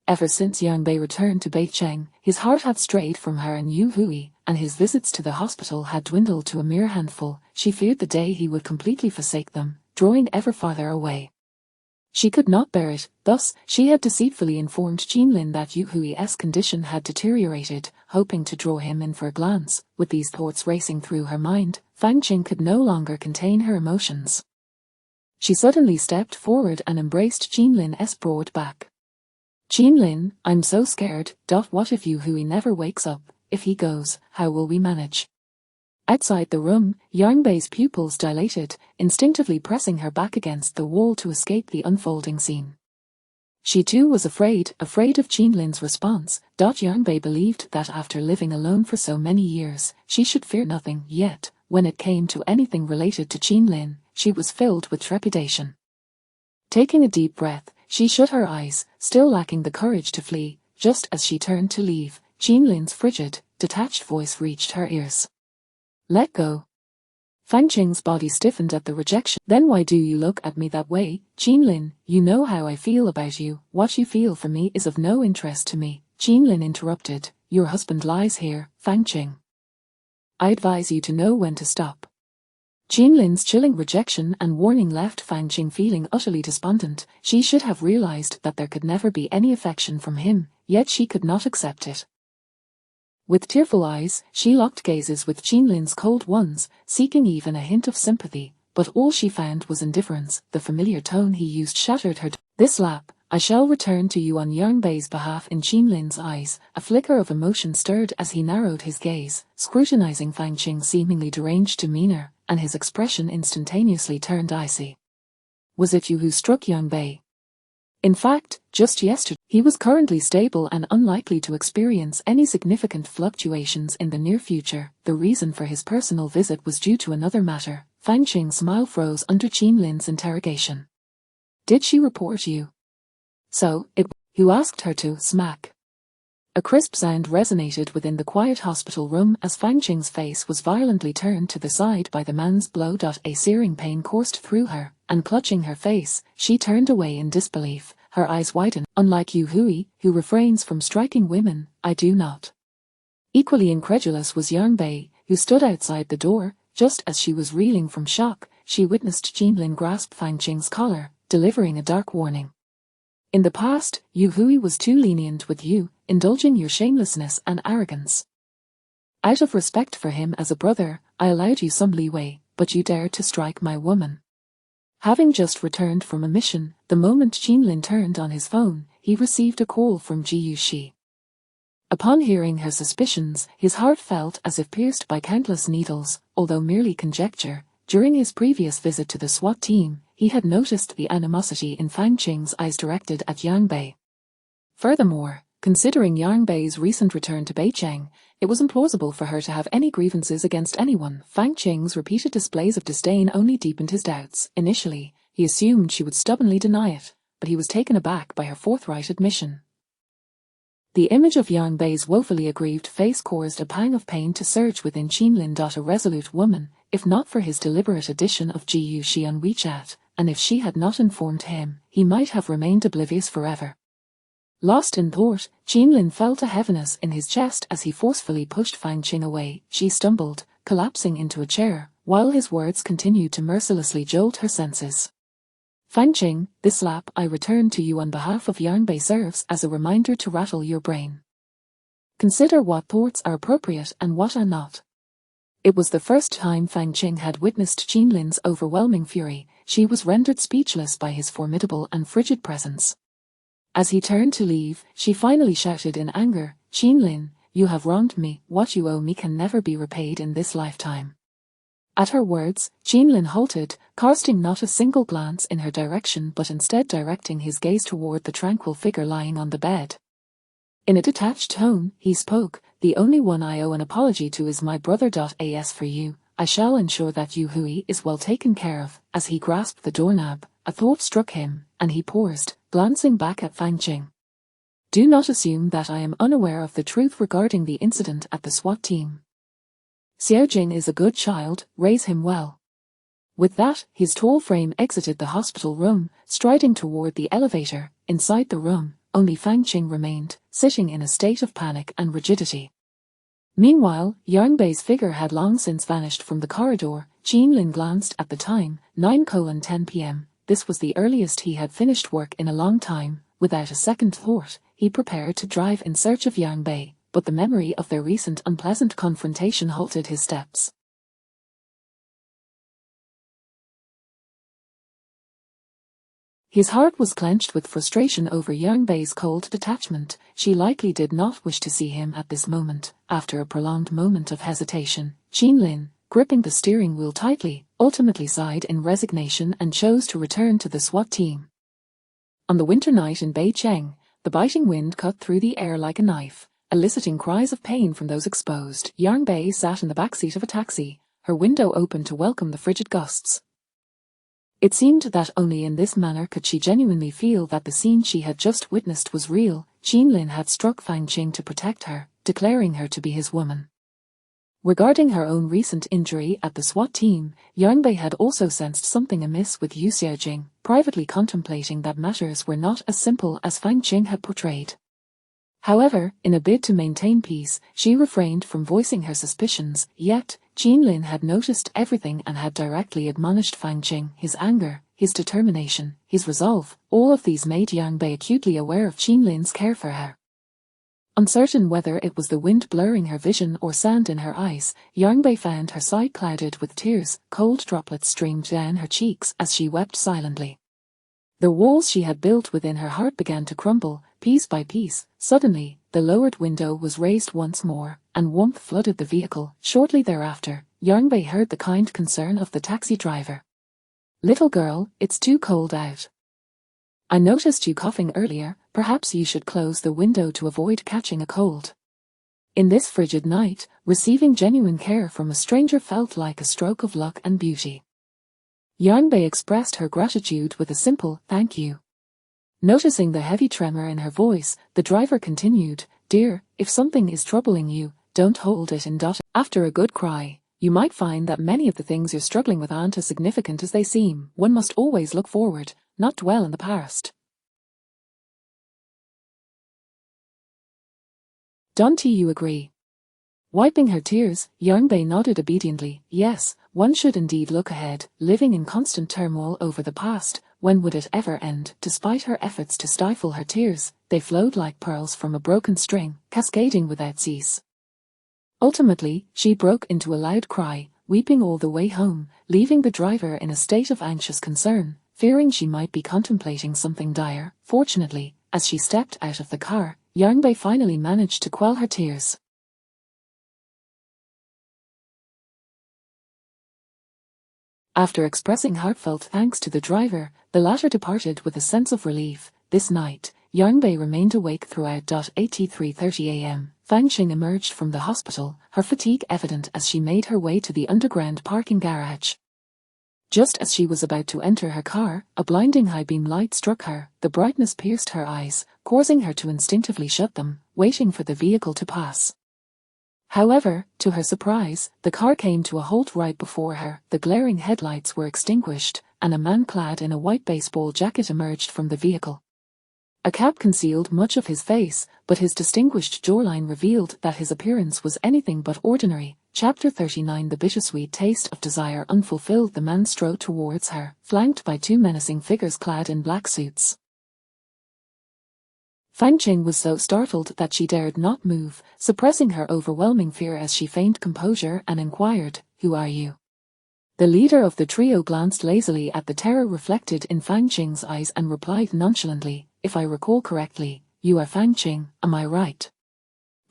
Ever since Yarnbei returned to Beicheng, his heart had strayed from her and Yu Hui, and his visits to the hospital had dwindled to a mere handful. She feared the day he would completely forsake them, drawing ever farther away. She could not bear it. Thus, she had deceitfully informed Jean-Lin that Yu Hui's condition had deteriorated, hoping to draw him in for a glance. With these thoughts racing through her mind, Fang Qing could no longer contain her emotions. She suddenly stepped forward and embraced Jean-Lin's broad back. Qinlin, I'm so scared. What if Yu Hui never wakes up? If he goes, how will we manage? Outside the room, Yarnbei's pupils dilated, instinctively pressing her back against the wall to escape the unfolding scene. She too was afraid of Qinlin's response. Yarnbei believed that after living alone for so many years, she should fear nothing, yet, when it came to anything related to Qinlin, she was filled with trepidation. Taking a deep breath, she shut her eyes, still lacking the courage to flee. Just as she turned to leave, Qinlin's frigid, detached voice reached her ears. Let go. Fangqing's body stiffened at the rejection. Then why do you look at me that way, Qinlin? You know how I feel about you. What you feel for me is of no interest to me. Qinlin interrupted. Your husband lies here, Fangqing. I advise you to know when to stop. Qinlin's chilling rejection and warning left Fangqing feeling utterly despondent. She should have realized that there could never be any affection from him, yet she could not accept it. With tearful eyes, she locked gazes with Qinlin's cold ones, seeking even a hint of sympathy, but all she found was indifference. The familiar tone he used shattered her. This lap, I shall return to you on Yarnbei's behalf. In Qinlin's eyes, a flicker of emotion stirred as he narrowed his gaze, scrutinizing Fangqing's seemingly deranged demeanor, and his expression instantaneously turned icy. Was it you who struck Yarnbei? In fact, just yesterday, he was currently stable and unlikely to experience any significant fluctuations in the near future. The reason for his personal visit was due to another matter. Fangqing's smile froze under Qinlin's interrogation. Did she report you? So, who asked her to, smack. A crisp sound resonated within the quiet hospital room as Fangqing's face was violently turned to the side by the man's blow. A searing pain coursed through her, and clutching her face, she turned away in disbelief, her eyes widened. Unlike Yu Hui, who refrains from striking women, I do not. Equally incredulous was Yarnbei, who stood outside the door. Just as she was reeling from shock, she witnessed Qinlin grasp Fangqing's collar, delivering a dark warning. In the past, Yu Hui was too lenient with you, indulging your shamelessness and arrogance. Out of respect for him as a brother, I allowed you some leeway, but you dared to strike my woman. Having just returned from a mission, the moment Qinlin turned on his phone, he received a call from Ji Yuxi. Upon hearing her suspicions, his heart felt as if pierced by countless needles. Although merely conjecture, during his previous visit to the SWAT team, he had noticed the animosity in Fangqing's eyes directed at Yarnbei. Furthermore, considering Yarnbei's recent return to Beicheng, it was implausible for her to have any grievances against anyone. Fangqing's repeated displays of disdain only deepened his doubts. Initially, he assumed she would stubbornly deny it, but he was taken aback by her forthright admission. The image of Yarnbei's woefully aggrieved face caused a pang of pain to surge within Qinlin. A resolute woman, if not for his deliberate addition of Ji Yuxi on WeChat, and if she had not informed him, he might have remained oblivious forever. Lost in thought, Qinlin felt a heaviness in his chest as he forcefully pushed Fangqing away. She stumbled, collapsing into a chair, while his words continued to mercilessly jolt her senses. Fangqing, this slap I return to you on behalf of Yarnbei serves as a reminder to rattle your brain. Consider what thoughts are appropriate and what are not. It was the first time Fangqing had witnessed Qinlin's overwhelming fury. She was rendered speechless by his formidable and frigid presence. As he turned to leave, she finally shouted in anger, Qinlin, you have wronged me. What you owe me can never be repaid in this lifetime. At her words, Qinlin halted, casting not a single glance in her direction but instead directing his gaze toward the tranquil figure lying on the bed. In a detached tone, he spoke, the only one I owe an apology to is my brother. As for you, I shall ensure that Yu Hui is well taken care of. As he grasped the doorknob, a thought struck him, and he paused, glancing back at Fangqing. Do not assume that I am unaware of the truth regarding the incident at the SWAT team. Xiaojing is a good child, raise him well. With that, his tall frame exited the hospital room, striding toward the elevator. Inside the room, only Fangqing remained, sitting in a state of panic and rigidity. Meanwhile, Yarnbei's figure had long since vanished from the corridor. Qinlin glanced at the time, 9:10 p.m. This was the earliest he had finished work in a long time. Without a second thought, he prepared to drive in search of Yarnbei, but the memory of their recent unpleasant confrontation halted his steps. His heart was clenched with frustration over Yang Bei's cold detachment. She likely did not wish to see him at this moment. After a prolonged moment of hesitation, Qin Lin, gripping the steering wheel tightly, ultimately sighed in resignation and chose to return to the SWAT team. On the winter night in Beicheng, the biting wind cut through the air like a knife, eliciting cries of pain from those exposed. Yang Bei sat in the backseat of a taxi, her window open to welcome the frigid gusts. It seemed that only in this manner could she genuinely feel that the scene she had just witnessed was real. Qin Lin had struck Fang Qing to protect her, declaring her to be his woman. Regarding her own recent injury at the SWAT team, Yang Bei had also sensed something amiss with Yu Xiaojing, privately contemplating that matters were not as simple as Fang Qing had portrayed. However, in a bid to maintain peace, she refrained from voicing her suspicions, yet Qin Lin had noticed everything and had directly admonished Fang Qing. His anger, his determination, his resolve, all of these made Yang Bei acutely aware of Qin Lin's care for her. Uncertain whether it was the wind blurring her vision or sand in her eyes, Yang Bei found her sight clouded with tears. Cold droplets streamed down her cheeks as she wept silently. The walls she had built within her heart began to crumble, piece by piece. Suddenly, the lowered window was raised once more, and warmth flooded the vehicle. Shortly thereafter, Yang Bei heard the kind concern of the taxi driver. "Little girl, it's too cold out. I noticed you coughing earlier, perhaps you should close the window to avoid catching a cold." In this frigid night, receiving genuine care from a stranger felt like a stroke of luck and beauty. Yang Bei expressed her gratitude with a simple "thank you." Noticing the heavy tremor in her voice, the driver continued, "Dear, if something is troubling you, don't hold it in. After a good cry, you might find that many of the things you're struggling with aren't as significant as they seem. One must always look forward, not dwell in the past." "Don't you agree?" Wiping her tears, Yang Bei nodded obediently. Yes, one should indeed look ahead. Living in constant turmoil over the past, when would it ever end? Despite her efforts to stifle her tears, they flowed like pearls from a broken string, cascading without cease. Ultimately, she broke into a loud cry, weeping all the way home, leaving the driver in a state of anxious concern, fearing she might be contemplating something dire. Fortunately, as she stepped out of the car, Yang Bei finally managed to quell her tears. After expressing heartfelt thanks to the driver, the latter departed with a sense of relief. This night, Yang Bei remained awake throughout. At 3:30 a.m., Fang Qing emerged from the hospital, her fatigue evident as she made her way to the underground parking garage. Just as she was about to enter her car, a blinding high beam light struck her. The brightness pierced her eyes, causing her to instinctively shut them, waiting for the vehicle to pass. However, to her surprise, the car came to a halt right before her. The glaring headlights were extinguished, and a man clad in a white baseball jacket emerged from the vehicle. A cap concealed much of his face, but his distinguished jawline revealed that his appearance was anything but ordinary. Chapter 39. The bittersweet taste of desire unfulfilled. The man strode towards her, flanked by two menacing figures clad in black suits. Fang Qing was so startled that she dared not move, suppressing her overwhelming fear as she feigned composure and inquired, "Who are you?" The leader of the trio glanced lazily at the terror reflected in Fang Qing's eyes and replied nonchalantly, "If I recall correctly, you are Fang Qing, am I right?"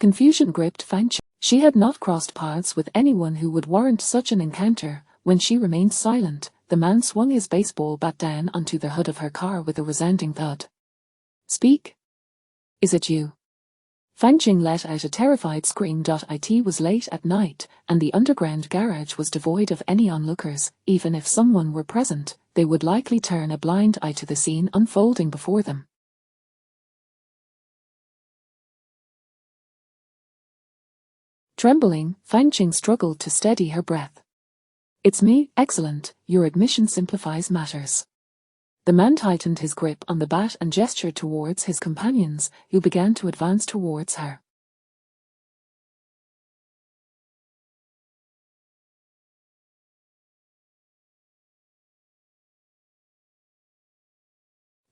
Confusion gripped Fang Qing. She had not crossed paths with anyone who would warrant such an encounter. When she remained silent, the man swung his baseball bat down onto the hood of her car with a resounding thud. "Speak. Is it you?" Fang Qing let out a terrified scream. It was late at night, and the underground garage was devoid of any onlookers. Even if someone were present, they would likely turn a blind eye to the scene unfolding before them. Trembling, Fang Qing struggled to steady her breath. "It's me, excellent, your admission simplifies matters." The man tightened his grip on the bat and gestured towards his companions, who began to advance towards her.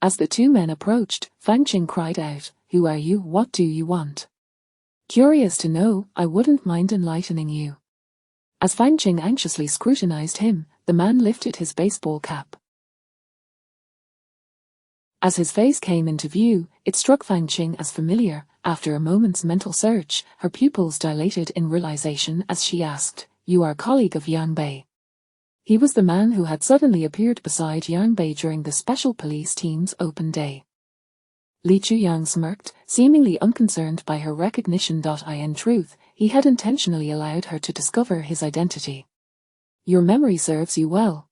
As the two men approached, Fang Qing cried out, "Who are you? What do you want?" "Curious to know, I wouldn't mind enlightening you." As Fang Qing anxiously scrutinized him, the man lifted his baseball cap. As his face came into view, it struck Fang Qing as familiar. After a moment's mental search, her pupils dilated in realization as she asked, "You are a colleague of Yang Bei?" He was the man who had suddenly appeared beside Yang Bei during the special police team's open day. Li Chuyang smirked, seemingly unconcerned by her recognition. In truth, he had intentionally allowed her to discover his identity. "Your memory serves you well."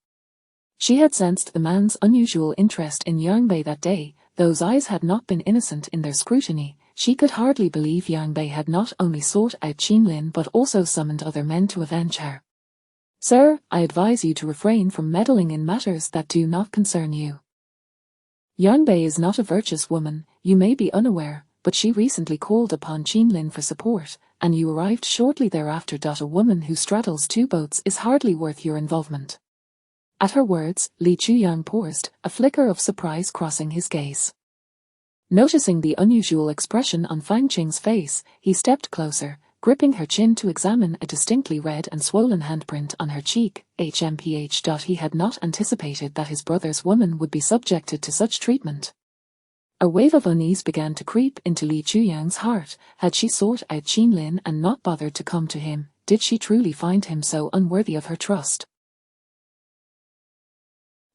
She had sensed the man's unusual interest in Yang Bei that day. Those eyes had not been innocent in their scrutiny. She could hardly believe Yang Bei had not only sought out Qinlin but also summoned other men to avenge her. "Sir, I advise you to refrain from meddling in matters that do not concern you. Yang Bei is not a virtuous woman, you may be unaware, but she recently called upon Qinlin for support, and you arrived shortly thereafter. A woman who straddles two boats is hardly worth your involvement." At her words, Li Chuyang paused, a flicker of surprise crossing his gaze. Noticing the unusual expression on Fang Qing's face, he stepped closer, gripping her chin to examine a distinctly red and swollen handprint on her cheek. HMPH. He had not anticipated that his brother's woman would be subjected to such treatment. A wave of unease began to creep into Li Chuyang's heart. Had she sought out Qinlin and not bothered to come to him? Did she truly find him so unworthy of her trust?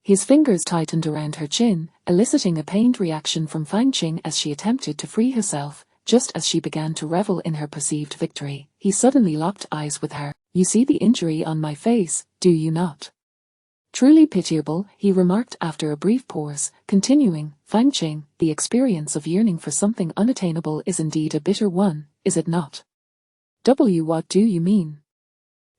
His fingers tightened around her chin, eliciting a pained reaction from Fang Qing as she attempted to free herself. Just as she began to revel in her perceived victory, he suddenly locked eyes with her. "You see the injury on my face, do you not?" "Truly pitiable," he remarked after a brief pause, continuing, "Fang Qing, the experience of yearning for something unattainable is indeed a bitter one, is it not?" What do you mean?"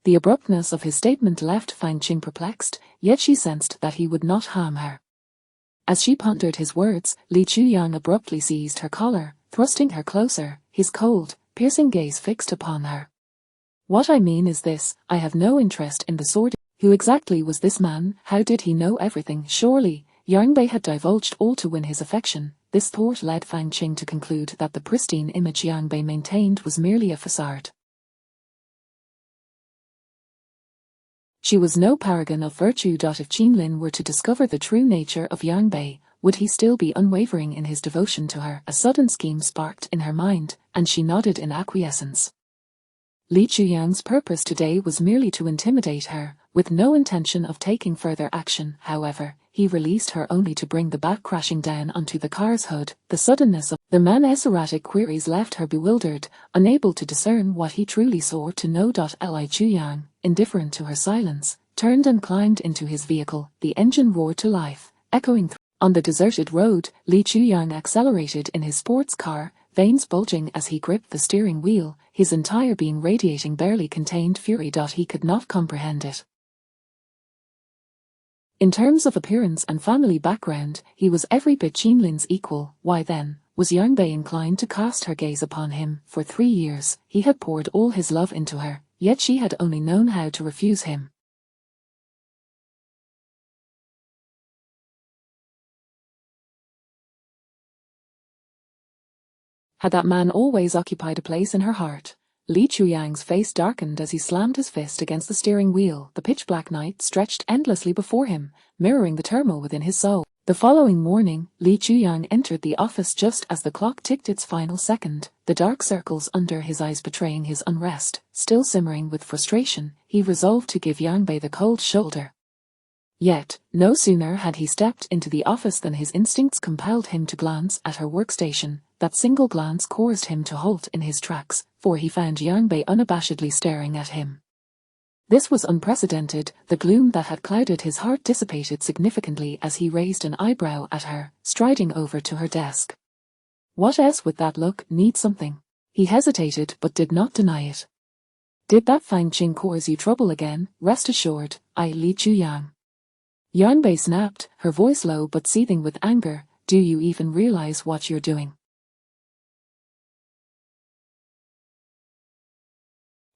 The abruptness of his statement left Fang Qing perplexed, yet she sensed that he would not harm her. As she pondered his words, Li Chuyang abruptly seized her collar, thrusting her closer, his cold, piercing gaze fixed upon her. "What I mean is this, I have no interest in the sword." Who exactly was this man? How did he know everything? Surely, Yang Bei had divulged all to win his affection. This thought led Fang Qing to conclude that the pristine image Yang Bei maintained was merely a facade. She was no paragon of virtue. If Qinlin were to discover the true nature of Yang Bei, would he still be unwavering in his devotion to her? A sudden scheme sparked in her mind, and she nodded in acquiescence. Li Chuyang's purpose today was merely to intimidate her, with no intention of taking further action. However, he released her only to bring the bat crashing down onto the car's hood. The suddenness of the man's erratic queries left her bewildered, unable to discern what he truly sought to know. Li Chuyang, indifferent to her silence, turned and climbed into his vehicle. The engine roared to life, echoing on the deserted road. Li Chuyang accelerated in his sports car, veins bulging as he gripped the steering wheel, his entire being radiating barely contained fury. He could not comprehend it. In terms of appearance and family background, he was every bit Qinlin's equal. Why then, was Yang Bei inclined to cast her gaze upon him? For 3 years, he had poured all his love into her, yet she had only known how to refuse him. Had that man always occupied a place in her heart? Li Chuyang's face darkened as he slammed his fist against the steering wheel. The pitch-black night stretched endlessly before him, mirroring the turmoil within his soul. The following morning, Li Chuyang entered the office just as the clock ticked its final second, the dark circles under his eyes betraying his unrest. Still simmering with frustration, he resolved to give Yang Bei the cold shoulder. Yet, no sooner had he stepped into the office than his instincts compelled him to glance at her workstation. That single glance caused him to halt in his tracks, for he found Yang Bei unabashedly staring at him. This was unprecedented. The gloom that had clouded his heart dissipated significantly as he raised an eyebrow at her, striding over to her desk. What else would that look? Need something? He hesitated but did not deny it. Did that Fang Qing cause you trouble again? Rest assured, I Li Chuyang. Yang Bei snapped, her voice low but seething with anger. Do you even realize what you're doing?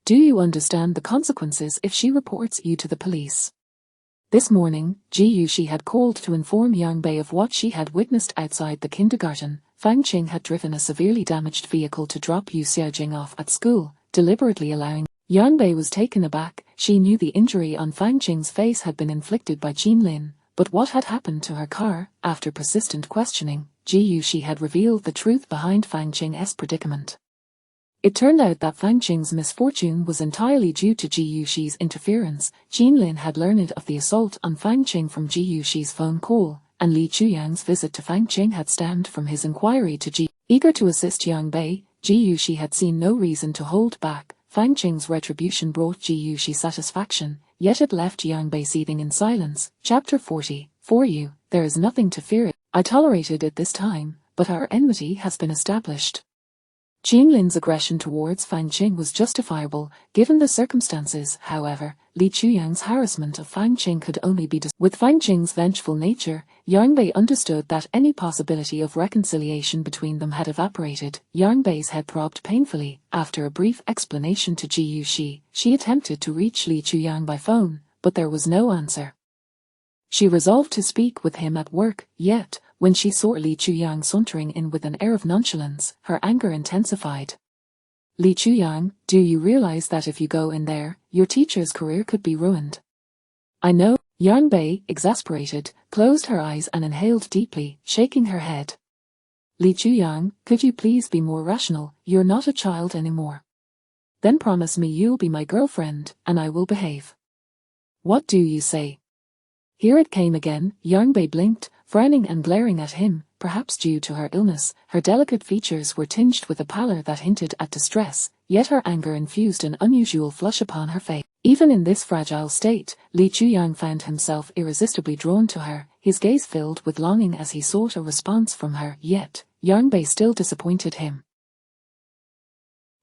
Do you understand the consequences if she reports you to the police? This morning, Ji Yuxi had called to inform Yang Bei of what she had witnessed outside the kindergarten. Fang Qing had driven a severely damaged vehicle to drop Yu Xiaojing off at school, deliberately allowing. Yang Bei was taken aback. She knew the injury on Fang Qing's face had been inflicted by Qinlin, But what had happened to her car? After persistent questioning, Ji Yuxi had revealed the truth behind Fang Qing's predicament. It turned out that Fang Qing's misfortune was entirely due to Ji Yuxi's interference. Jin Lin had learned of the assault on Fang Qing from Ji Yuxi's phone call, and Li Chuyang's visit to Fang Qing had stemmed from his inquiry to Ji. Eager to assist Yang Bei, Ji Yuxi had seen no reason to hold back. Fang Qing's retribution brought Ji Yuxi satisfaction, yet it left Yang Bei seething in silence. Chapter 40. For you, there is nothing to fear. I tolerated it this time, but our enmity has been established. Jin Lin's aggression towards Fang Qing was justifiable, given the circumstances. However, Li Chuyang's harassment of Fang Qing could only be with Fang Qing's vengeful nature. Yang Bei understood that any possibility of reconciliation between them had evaporated. Yang Bei's head throbbed painfully. After a brief explanation to Ji Yuxi, she attempted to reach Li Chuyang by phone, but there was no answer. She resolved to speak with him at work, yet, when she saw Li Chuyang sauntering in with an air of nonchalance, her anger intensified. Li Chuyang, do you realize that if you go in there, your teacher's career could be ruined? I know. Yang Bei, exasperated, closed her eyes and inhaled deeply, shaking her head. Li Chuyang, could you please be more rational? You're not a child anymore. Then promise me you'll be my girlfriend, and I will behave. What do you say? Here it came again. Yang Bei blinked, frowning and glaring at him. Perhaps due to her illness, her delicate features were tinged with a pallor that hinted at distress, yet her anger infused an unusual flush upon her face. Even in this fragile state, Li Chuyang found himself irresistibly drawn to her, his gaze filled with longing as he sought a response from her. Yet, Yang Bei still disappointed him.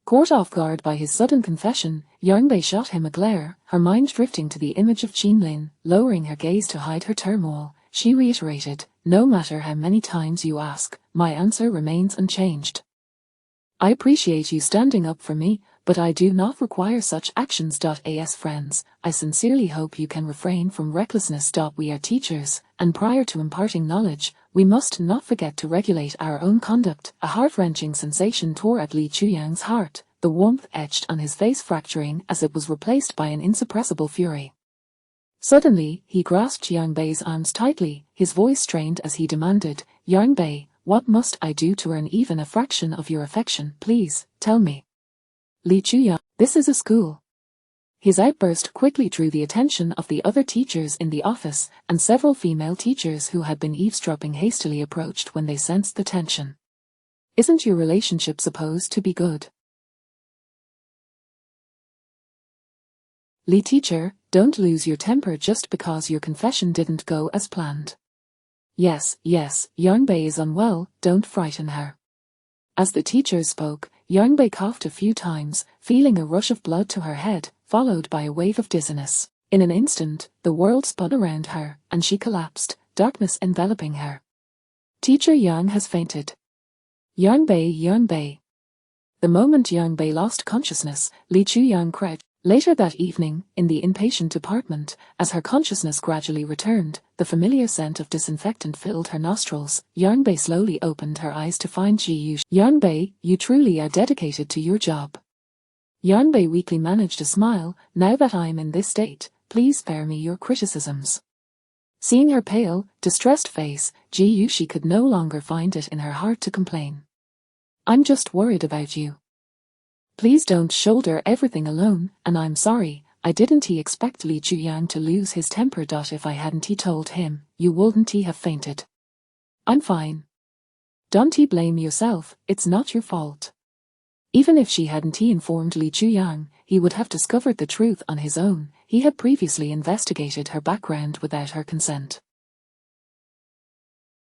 Caught off guard by his sudden confession, Yang Bei shot him a glare, her mind drifting to the image of Jin Lin. Lowering her gaze to hide her turmoil, she reiterated, no matter how many times you ask, my answer remains unchanged. I appreciate you standing up for me, but I do not require such actions. As friends, I sincerely hope you can refrain from recklessness. We are teachers, and prior to imparting knowledge, we must not forget to regulate our own conduct. A heart-wrenching sensation tore at Li Chuyang's heart, the warmth etched on his face fracturing as it was replaced by an insuppressible fury. Suddenly, he grasped Yang Bei's arms tightly, his voice strained as he demanded, Yang Bei, what must I do to earn even a fraction of your affection? Please, tell me. Li Chuyang, this is a school. His outburst quickly drew the attention of the other teachers in the office, and several female teachers who had been eavesdropping hastily approached when they sensed the tension. Isn't your relationship supposed to be good? Li teacher, don't lose your temper just because your confession didn't go as planned. Yes, Yang Bei is unwell, don't frighten her. As the teachers spoke, Yang Bei coughed a few times, feeling a rush of blood to her head, followed by a wave of dizziness. In an instant, the world spun around her, and she collapsed, darkness enveloping her. Teacher Yang has fainted. Yang Bei. The moment Yang Bei lost consciousness, Li Chuyang crouched. Later that evening, in the inpatient department, as her consciousness gradually returned, the familiar scent of disinfectant filled her nostrils. Yang Bei slowly opened her eyes to find Ji Yuxi. Yang Bei, you truly are dedicated to your job. Yang Bei weakly managed a smile. Now that I'm in this state, please spare me your criticisms. Seeing her pale, distressed face, Ji Yuxi could no longer find it in her heart to complain. I'm just worried about you. Please don't shoulder everything alone, and I'm sorry, I didn't expect Li Chuyang to lose his temper. If I hadn't told him, you wouldn't have fainted. I'm fine. Don't blame yourself, it's not your fault. Even if she hadn't informed Li Chuyang, he would have discovered the truth on his own. He had previously investigated her background without her consent.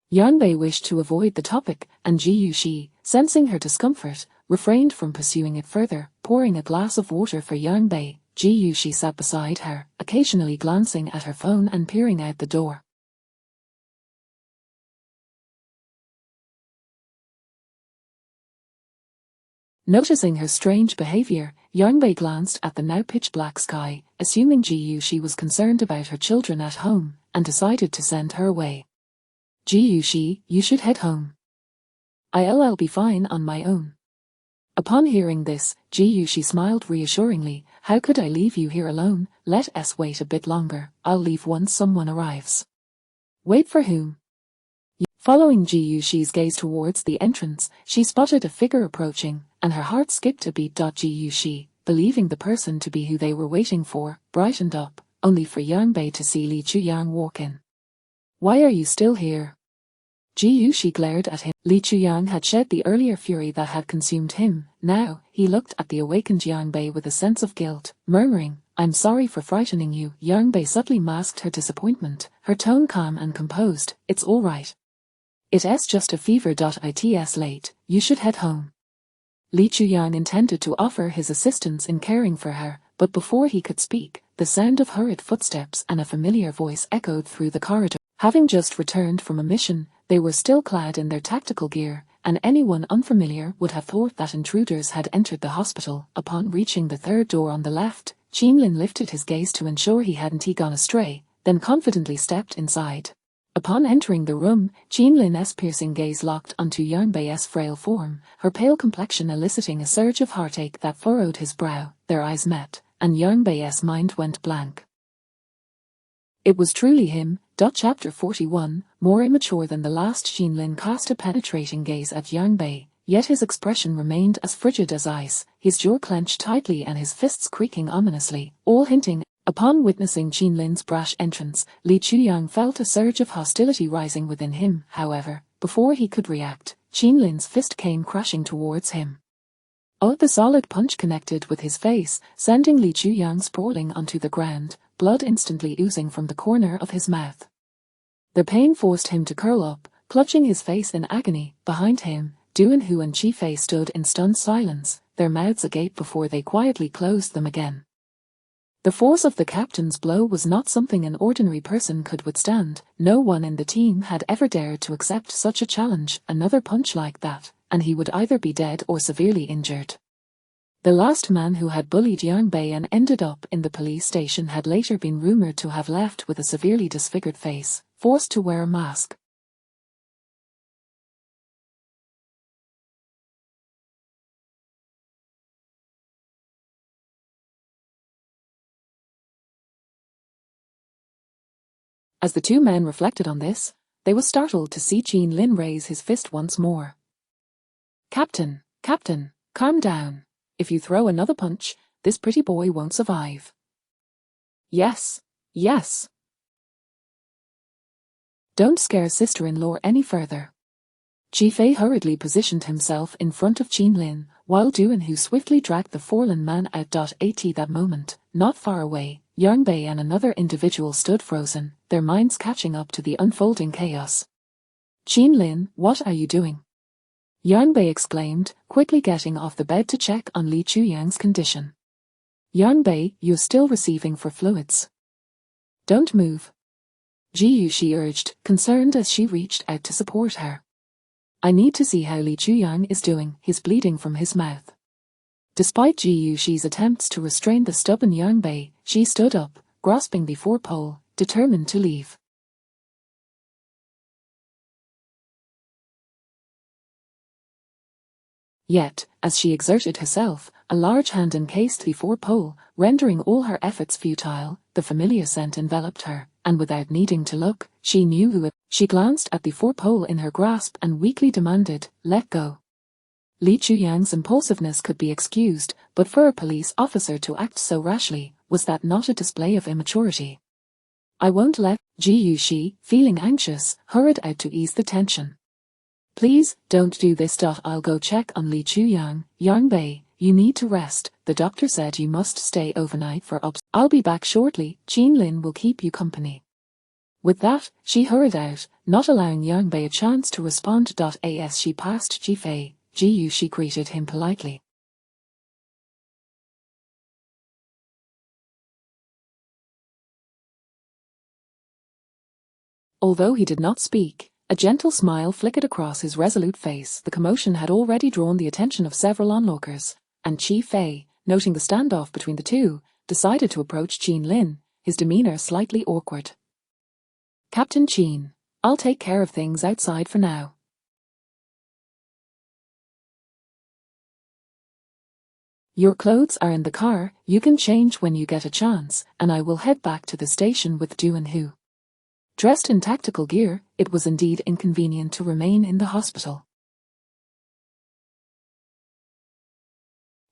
Yang Bei wished to avoid the topic, and Ji Yuxi, sensing her discomfort, refrained from pursuing it further. Pouring a glass of water for Yang Bei, Ji Yuxi sat beside her, occasionally glancing at her phone and peering out the door. Noticing her strange behavior, Yang Bei glanced at the now pitch-black sky, assuming Ji Yuxi was concerned about her children at home, and decided to send her away. Ji Yuxi, you should head home. I'll be fine on my own. Upon hearing this, Ji Yuxi smiled reassuringly. How could I leave you here alone? Let us wait a bit longer. I'll leave once someone arrives. Wait for whom? Following Ji Yushi's gaze towards the entrance, she spotted a figure approaching, and her heart skipped a beat. Ji Yushi, believing the person to be who they were waiting for, brightened up, only for Yang Bei to see Li Chuyang walk in. Why are you still here? Ji Yushi glared at him. Li Chuyang had shed the earlier fury that had consumed him. Now, he looked at the awakened Yang Bei with a sense of guilt, murmuring, I'm sorry for frightening you. Yang Bei subtly masked her disappointment, her tone calm and composed. It's all right. It's just a fever. It's late, you should head home. Li Chuyang intended to offer his assistance in caring for her, but before he could speak, the sound of hurried footsteps and a familiar voice echoed through the corridor. Having just returned from a mission, they were still clad in their tactical gear, and anyone unfamiliar would have thought that intruders had entered the hospital. Upon reaching the third door on the left, Qinlin lifted his gaze to ensure he hadn't gone astray, then confidently stepped inside. Upon entering the room, Qinlin's piercing gaze locked onto Yang Bei's frail form, her pale complexion eliciting a surge of heartache that furrowed his brow. Their eyes met, and Yang Bei's mind went blank. It was truly him. Chapter 41, more immature than the last. Qinlin cast a penetrating gaze at Yang Bei, yet his expression remained as frigid as ice, his jaw clenched tightly and his fists creaking ominously, all hinting. Upon witnessing Qinlin's brash entrance, Li Chuyang felt a surge of hostility rising within him. However, before he could react, Qinlin's fist came crashing towards him. The solid punch connected with his face, sending Li Chuyang sprawling onto the ground, blood instantly oozing from the corner of his mouth. The pain forced him to curl up, clutching his face in agony. Behind him, Duanhu and Chi Fei stood in stunned silence, their mouths agape before they quietly closed them again. The force of the captain's blow was not something an ordinary person could withstand. No one in the team had ever dared to accept such a challenge. Another punch like that, and he would either be dead or severely injured. The last man who had bullied Yang Bei and ended up in the police station had later been rumored to have left with a severely disfigured face, forced to wear a mask. As the two men reflected on this, they were startled to see Qinlin raise his fist once more. Captain, calm down. If you throw another punch, this pretty boy won't survive. Yes. Don't scare sister-in-law any further. Chi Fei hurriedly positioned himself in front of Qinlin, while Duanhu swiftly dragged the fallen man out. At that moment, not far away, Yang Bei and another individual stood frozen, their minds catching up to the unfolding chaos. Qinlin, what are you doing? Yang Bei exclaimed, quickly getting off the bed to check on Li Chuyang's condition. Yang Bei, you're still receiving for fluids. Don't move. Ji Yushi urged, concerned as she reached out to support her. I need to see how Li Chuyang is doing. He's bleeding from his mouth. Despite Ji Yushi's attempts to restrain the stubborn Yang Bei, she stood up, grasping the four-pole, determined to leave. Yet, as she exerted herself, a large hand encased the four-pole, rendering all her efforts futile. The familiar scent enveloped her, and without needing to look, she knew who it was. She glanced at the four-pole in her grasp and weakly demanded, let go. Li Chuyang's impulsiveness could be excused, but for a police officer to act so rashly, was that not a display of immaturity? I won't let. Ji Yushi, feeling anxious, hurried out to ease the tension. Please, don't do this. I'll go check on Li Chuyang. Yang Bei, you need to rest. The doctor said you must stay overnight for obs. I'll be back shortly. Qinlin will keep you company. With that, she hurried out, not allowing Yang Bei a chance to respond. As she passed Chi Fei, Ji Yushi greeted him politely. Although he did not speak, a gentle smile flickered across his resolute face. The commotion had already drawn the attention of several onlookers, and Chi Fei, noting the standoff between the two, decided to approach Qinlin, his demeanor slightly awkward. Captain Qin, I'll take care of things outside for now. Your clothes are in the car, you can change when you get a chance, and I will head back to the station with Duanhu. Dressed in tactical gear, it was indeed inconvenient to remain in the hospital.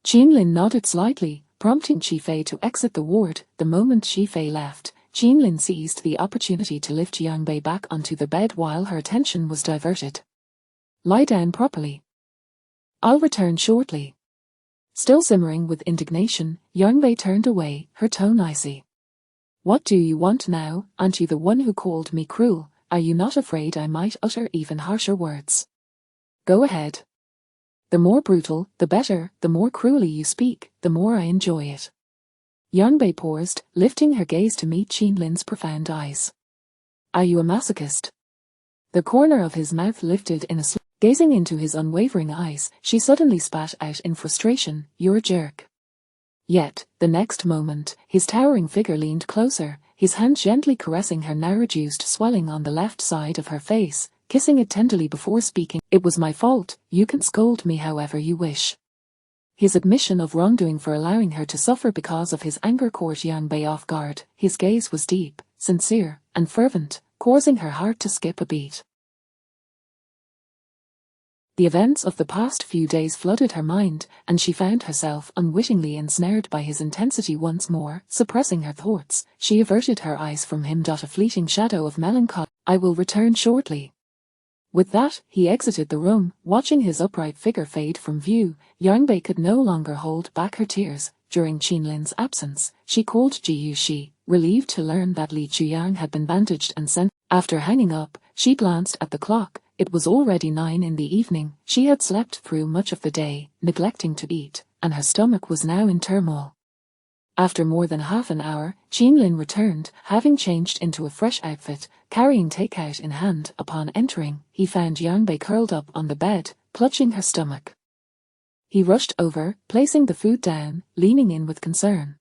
Jean Lin nodded slightly, prompting Qifei to exit the ward. The moment Qifei left, Jean Lin seized the opportunity to lift Yang Bei back onto the bed while her attention was diverted. Lie down properly. I'll return shortly. Still simmering with indignation, Yang Bei turned away, her tone icy. What do you want now? Aren't you the one who called me cruel? Are you not afraid I might utter even harsher words? Go ahead. The more brutal, the better. The more cruelly you speak, the more I enjoy it. Yang Bei paused, lifting her gaze to meet Jean Lin's profound eyes. Are you a masochist? The corner of his mouth lifted in a slit. Gazing into his unwavering eyes, she suddenly spat out in frustration, You're a jerk. Yet, the next moment, his towering figure leaned closer, his hand gently caressing her now reduced swelling on the left side of her face, kissing it tenderly before speaking. It was my fault, you can scold me however you wish. His admission of wrongdoing for allowing her to suffer because of his anger caught Yang Bei off guard. His gaze was deep, sincere, and fervent, causing her heart to skip a beat. The events of the past few days flooded her mind, and she found herself unwittingly ensnared by his intensity once more. Suppressing her thoughts, she averted her eyes from him. A fleeting shadow of melancholy. I will return shortly. With that, he exited the room. Watching his upright figure fade from view, Yang Bei could no longer hold back her tears. During Jean Lin's absence, she called Ji Yuxi, relieved to learn that Li Chuyang had been bandaged and sent. After hanging up, she glanced at the clock. It was already 9 in the evening. She had slept through much of the day, neglecting to eat, and her stomach was now in turmoil. After more than half an hour, Jean Lin returned, having changed into a fresh outfit, carrying takeout in hand. Upon entering, he found Yang Bei curled up on the bed, clutching her stomach. He rushed over, placing the food down, leaning in with concern.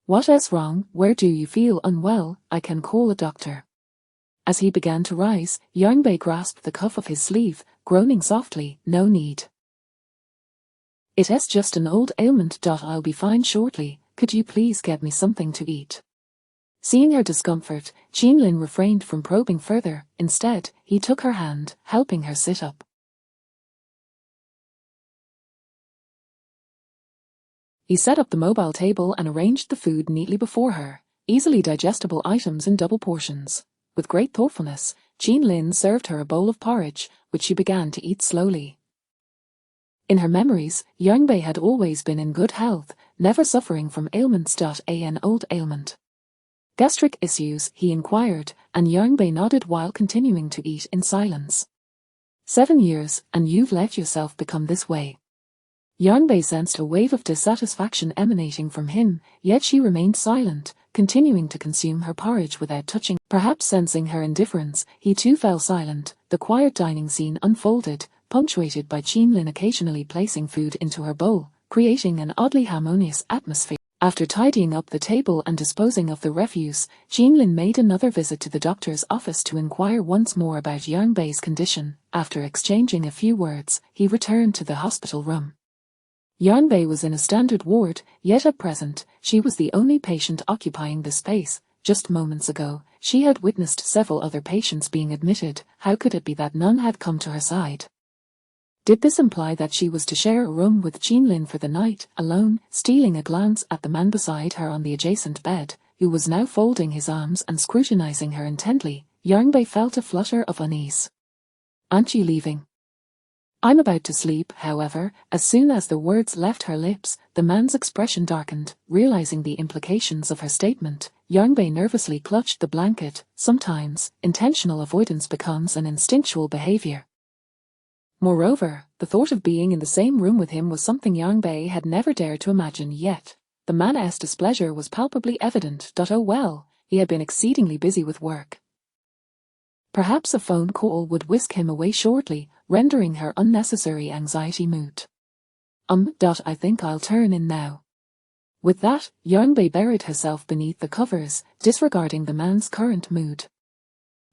What's wrong? Where do you feel unwell? I can call a doctor. As he began to rise, Yang Bei grasped the cuff of his sleeve, groaning softly, No need. It's just an old ailment. I'll be fine shortly. Could you please get me something to eat? Seeing her discomfort, Jean Lin refrained from probing further. Instead, he took her hand, helping her sit up. He set up the mobile table and arranged the food neatly before her, easily digestible items in double portions. With great thoughtfulness, Jean Lin served her a bowl of porridge, which she began to eat slowly. In her memories, Yang Bei had always been in good health, never suffering from ailments. An old ailment. Gastric issues, he inquired, and Yang Bei nodded while continuing to eat in silence. 7 years, and you've let yourself become this way. Yang Bei sensed a wave of dissatisfaction emanating from him, yet she remained silent, continuing to consume her porridge without touching. Perhaps sensing her indifference, he too fell silent. The quiet dining scene unfolded, punctuated by Jean Lin occasionally placing food into her bowl, creating an oddly harmonious atmosphere. After tidying up the table and disposing of the refuse, Jean Lin made another visit to the doctor's office to inquire once more about Yang Bei's condition. After exchanging a few words, he returned to the hospital room. Yang Bei was in a standard ward, yet at present, she was the only patient occupying the space. Just moments ago, she had witnessed several other patients being admitted. How could it be that none had come to her side? Did this imply that she was to share a room with Jean Lin for the night, alone? Stealing a glance at the man beside her on the adjacent bed, who was now folding his arms and scrutinizing her intently, Yang Bei felt a flutter of unease. Aren't you leaving? I'm about to sleep. However, as soon as the words left her lips, the man's expression darkened. Realizing the implications of her statement, Yang Bei nervously clutched the blanket. Sometimes, intentional avoidance becomes an instinctual behavior. Moreover, the thought of being in the same room with him was something Yang Bei had never dared to imagine yet. The man's displeasure was palpably evident. Oh well, he had been exceedingly busy with work. Perhaps a phone call would whisk him away shortly, rendering her unnecessary anxiety moot. I think I'll turn in now. With that, Yang Bei buried herself beneath the covers, disregarding the man's current mood.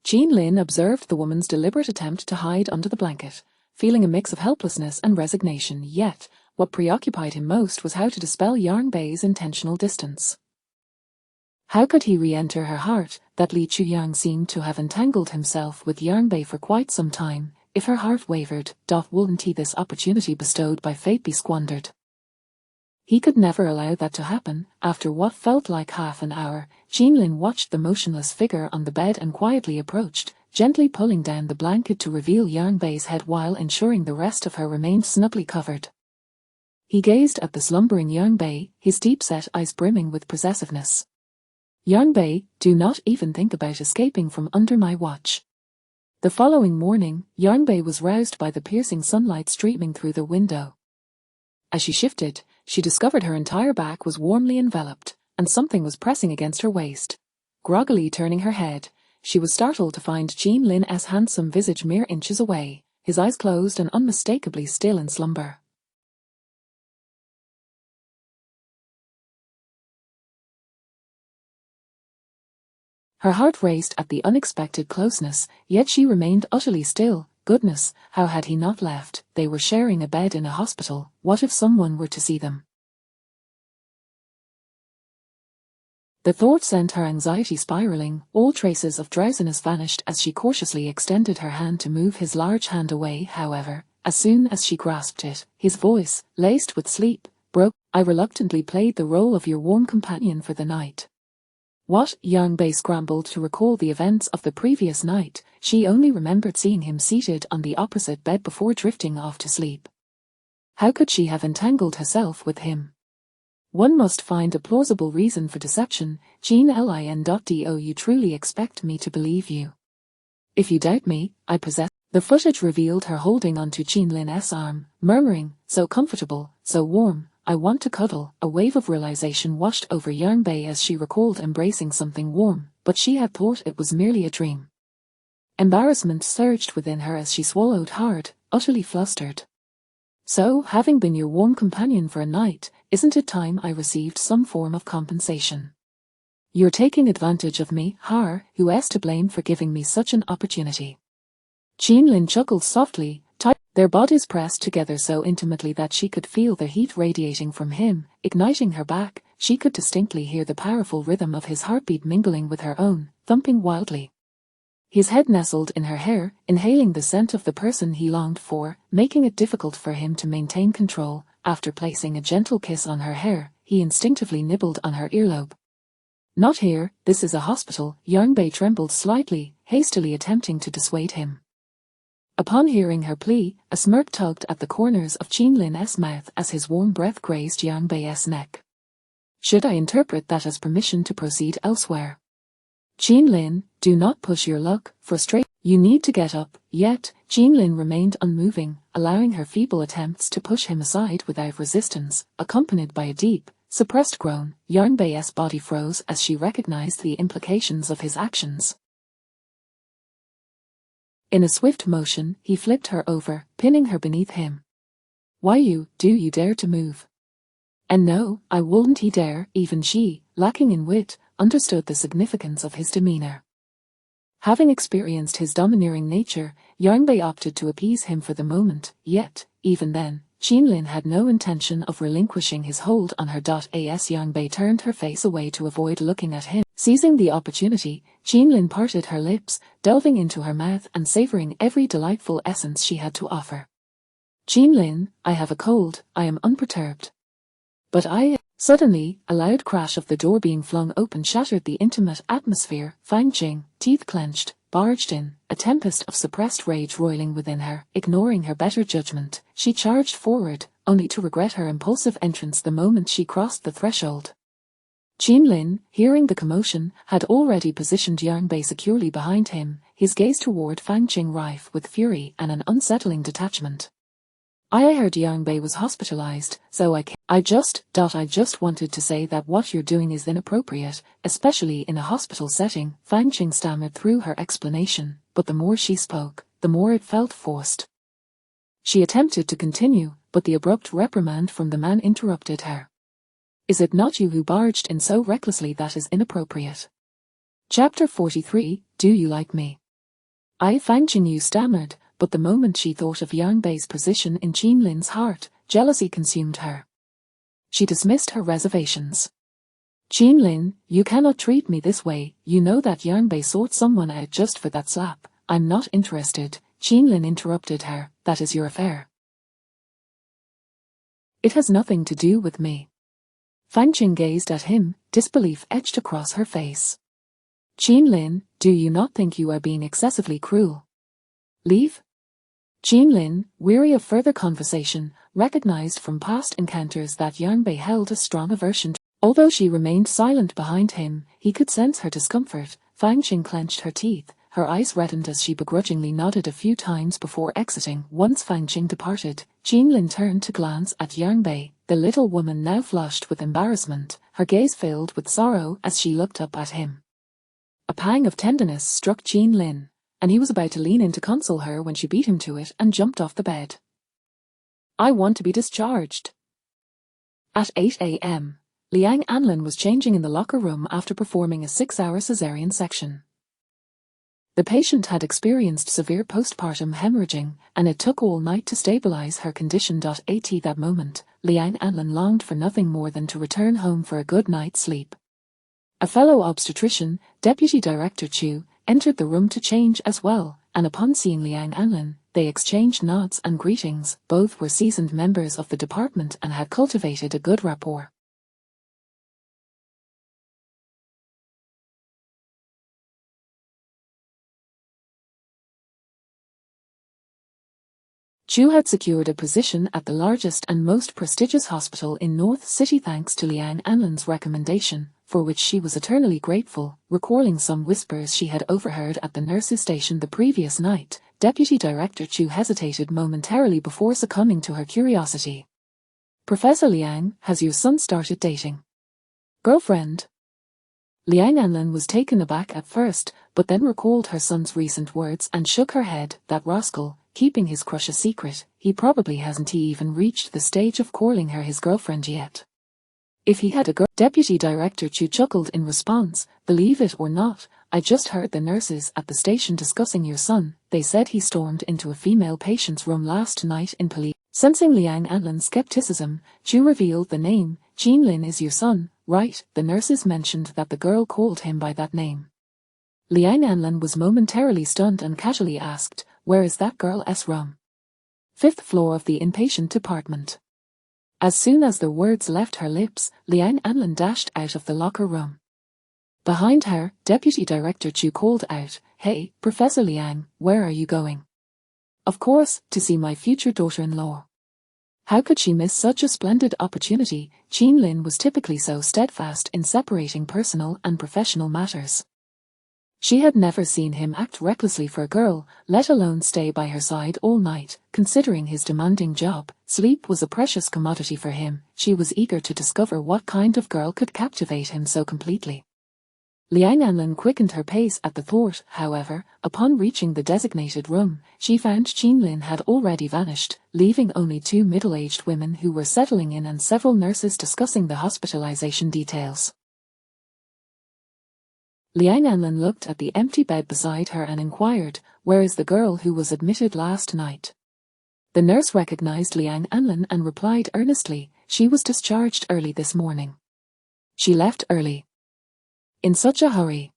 Jean Lin observed the woman's deliberate attempt to hide under the blanket, feeling a mix of helplessness and resignation. Yet, what preoccupied him most was how to dispel Yang Bei's intentional distance. How could he re-enter her heart, that Li Chuyang seemed to have entangled himself with Yang Bei for quite some time. If her heart wavered, wouldn't he this opportunity bestowed by fate be squandered? He could never allow that to happen. After what felt like half an hour, Jinlin watched the motionless figure on the bed and quietly approached, gently pulling down the blanket to reveal Yang Bei's head while ensuring the rest of her remained snugly covered. He gazed at the slumbering Yang Bei, his deep-set eyes brimming with possessiveness. Yang Bei, do not even think about escaping from under my watch. The following morning, Yang Bei was roused by the piercing sunlight streaming through the window. As she shifted, she discovered her entire back was warmly enveloped, and something was pressing against her waist. Groggily turning her head, she was startled to find Jinlin's handsome visage mere inches away, his eyes closed and unmistakably still in slumber. Her heart raced at the unexpected closeness, yet she remained utterly still. Goodness, how had he not left? They were sharing a bed in a hospital. What if someone were to see them? The thought sent her anxiety spiraling. All traces of drowsiness vanished as she cautiously extended her hand to move his large hand away. However, as soon as she grasped it, his voice, laced with sleep, broke. I reluctantly played the role of your warm companion for the night. What? Yang Bei scrambled to recall the events of the previous night. She only remembered seeing him seated on the opposite bed before drifting off to sleep. How could she have entangled herself with him? One must find a plausible reason for deception. Do you truly expect me to believe you? If you doubt me, I possess. The footage revealed her holding onto Jinlin's arm, murmuring, so comfortable, so warm. I want to cuddle. A wave of realization washed over Yang Bei as she recalled embracing something warm, but she had thought it was merely a dream. Embarrassment surged within her as she swallowed hard, utterly flustered. So, having been your warm companion for a night, isn't it time I received some form of compensation? You're taking advantage of me, who is to blame for giving me such an opportunity? Jinlin chuckled softly. Their bodies pressed together so intimately that she could feel the heat radiating from him, igniting her back. She could distinctly hear the powerful rhythm of his heartbeat mingling with her own, thumping wildly. His head nestled in her hair, inhaling the scent of the person he longed for, making it difficult for him to maintain control. After placing a gentle kiss on her hair, he instinctively nibbled on her earlobe. Not here, this is a hospital. Yang Bei trembled slightly, hastily attempting to dissuade him. Upon hearing her plea, a smirk tugged at the corners of Jinlin's mouth as his warm breath grazed Yang Bei's neck. Should I interpret that as permission to proceed elsewhere? Jinlin, do not push your luck. You need to get up. Yet, Jinlin remained unmoving, allowing her feeble attempts to push him aside without resistance. Accompanied by a deep, suppressed groan, Yang Bei's body froze as she recognized the implications of his actions. In a swift motion, he flipped her over, pinning her beneath him. Why do you dare to move? And no, I wouldn't. He dare. Even she, lacking in wit, understood the significance of his demeanor. Having experienced his domineering nature, Yang Bei opted to appease him for the moment, yet, even then, Jinlin had no intention of relinquishing his hold on her. As Yang Bei turned her face away to avoid looking at him. Seizing the opportunity, Jinlin parted her lips, delving into her mouth and savoring every delightful essence she had to offer. Jinlin, I have a cold. I am unperturbed. But Suddenly, a loud crash of the door being flung open shattered the intimate atmosphere. Fang Jing, teeth clenched, barged in, a tempest of suppressed rage roiling within her. Ignoring her better judgment, she charged forward, only to regret her impulsive entrance the moment she crossed the threshold. Jinlin, hearing the commotion, had already positioned Yang Bei securely behind him, his gaze toward Fang Jing rife with fury and an unsettling detachment. I heard Yang Bei was hospitalized, so I just wanted to say that what you're doing is inappropriate, especially in a hospital setting. Fang Jing stammered through her explanation, but the more she spoke, the more it felt forced. She attempted to continue, but the abrupt reprimand from the man interrupted her. Is it not you who barged in so recklessly? That is inappropriate. Chapter 43, Do You Like Me? Fang Jingyu stammered, but the moment she thought of Yang Bei's position in Jinlin's heart, jealousy consumed her. She dismissed her reservations. Qin Lin, you cannot treat me this way, you know that Yang Bei sought someone out just for that slap. I'm not interested, Qin Lin interrupted her, that is your affair. It has nothing to do with me. Fang Qing gazed at him, disbelief etched across her face. Qin Lin, do you not think you are being excessively cruel? Leave? Qin Lin, weary of further conversation, recognized from past encounters that Yang Bei held a strong aversion to. Although she remained silent behind him, he could sense her discomfort. Fang Qing clenched her teeth, her eyes reddened as she begrudgingly nodded a few times before exiting. Once Fang Qing departed, Qin Lin turned to glance at Yang Bei, the little woman now flushed with embarrassment, her gaze filled with sorrow as she looked up at him. A pang of tenderness struck Qin Lin, and he was about to lean in to console her when she beat him to it and jumped off the bed. I want to be discharged. At 8 a.m. Liang Anlin was changing in the locker room after performing a 6-hour cesarean section. The patient had experienced severe postpartum hemorrhaging, and it took all night to stabilize her condition. At that moment, Liang Anlin longed for nothing more than to return home for a good night's sleep. A fellow obstetrician, Deputy Director Chu, entered the room to change as well, and upon seeing Liang Anlin, they exchanged nods and greetings. Both were seasoned members of the department and had cultivated a good rapport. Chu had secured a position at the largest and most prestigious hospital in North City thanks to Liang Anlin's recommendation, for which she was eternally grateful. Recalling some whispers she had overheard at the nurses' station the previous night, Deputy Director Chu hesitated momentarily before succumbing to her curiosity. Professor Liang, has your son started dating? Girlfriend? Liang Anlin was taken aback at first, but then recalled her son's recent words and shook her head. That rascal, keeping his crush a secret, he probably hasn't even reached the stage of calling her his girlfriend yet. If he had a girl, Deputy Director Chu chuckled in response, believe it or not, I just heard the nurses at the station discussing your son. They said he stormed into a female patient's room last night in police. Sensing Liang Anlin's skepticism, Chu revealed the name. Qin Lin is your son, right? The nurses mentioned that the girl called him by that name. Liang Anlin was momentarily stunned and casually asked, where is that girl's room? 5th floor of the inpatient department. As soon as the words left her lips, Liang Anlin dashed out of the locker room. Behind her, Deputy Director Chu called out, hey, Professor Liang, where are you going? Of course, to see my future daughter-in-law. How could she miss such a splendid opportunity? Qin Lin was typically so steadfast in separating personal and professional matters. She had never seen him act recklessly for a girl, let alone stay by her side all night. Considering his demanding job, sleep was a precious commodity for him. She was eager to discover what kind of girl could captivate him so completely. Liang Anlin quickened her pace at the thought, however. Upon reaching the designated room, she found Qin Lin had already vanished, leaving only 2 middle-aged women who were settling in and several nurses discussing the hospitalization details. Liang Anlin looked at the empty bed beside her and inquired, where is the girl who was admitted last night? The nurse recognized Liang Anlin and replied earnestly, she was discharged early this morning. She left early. In such a hurry.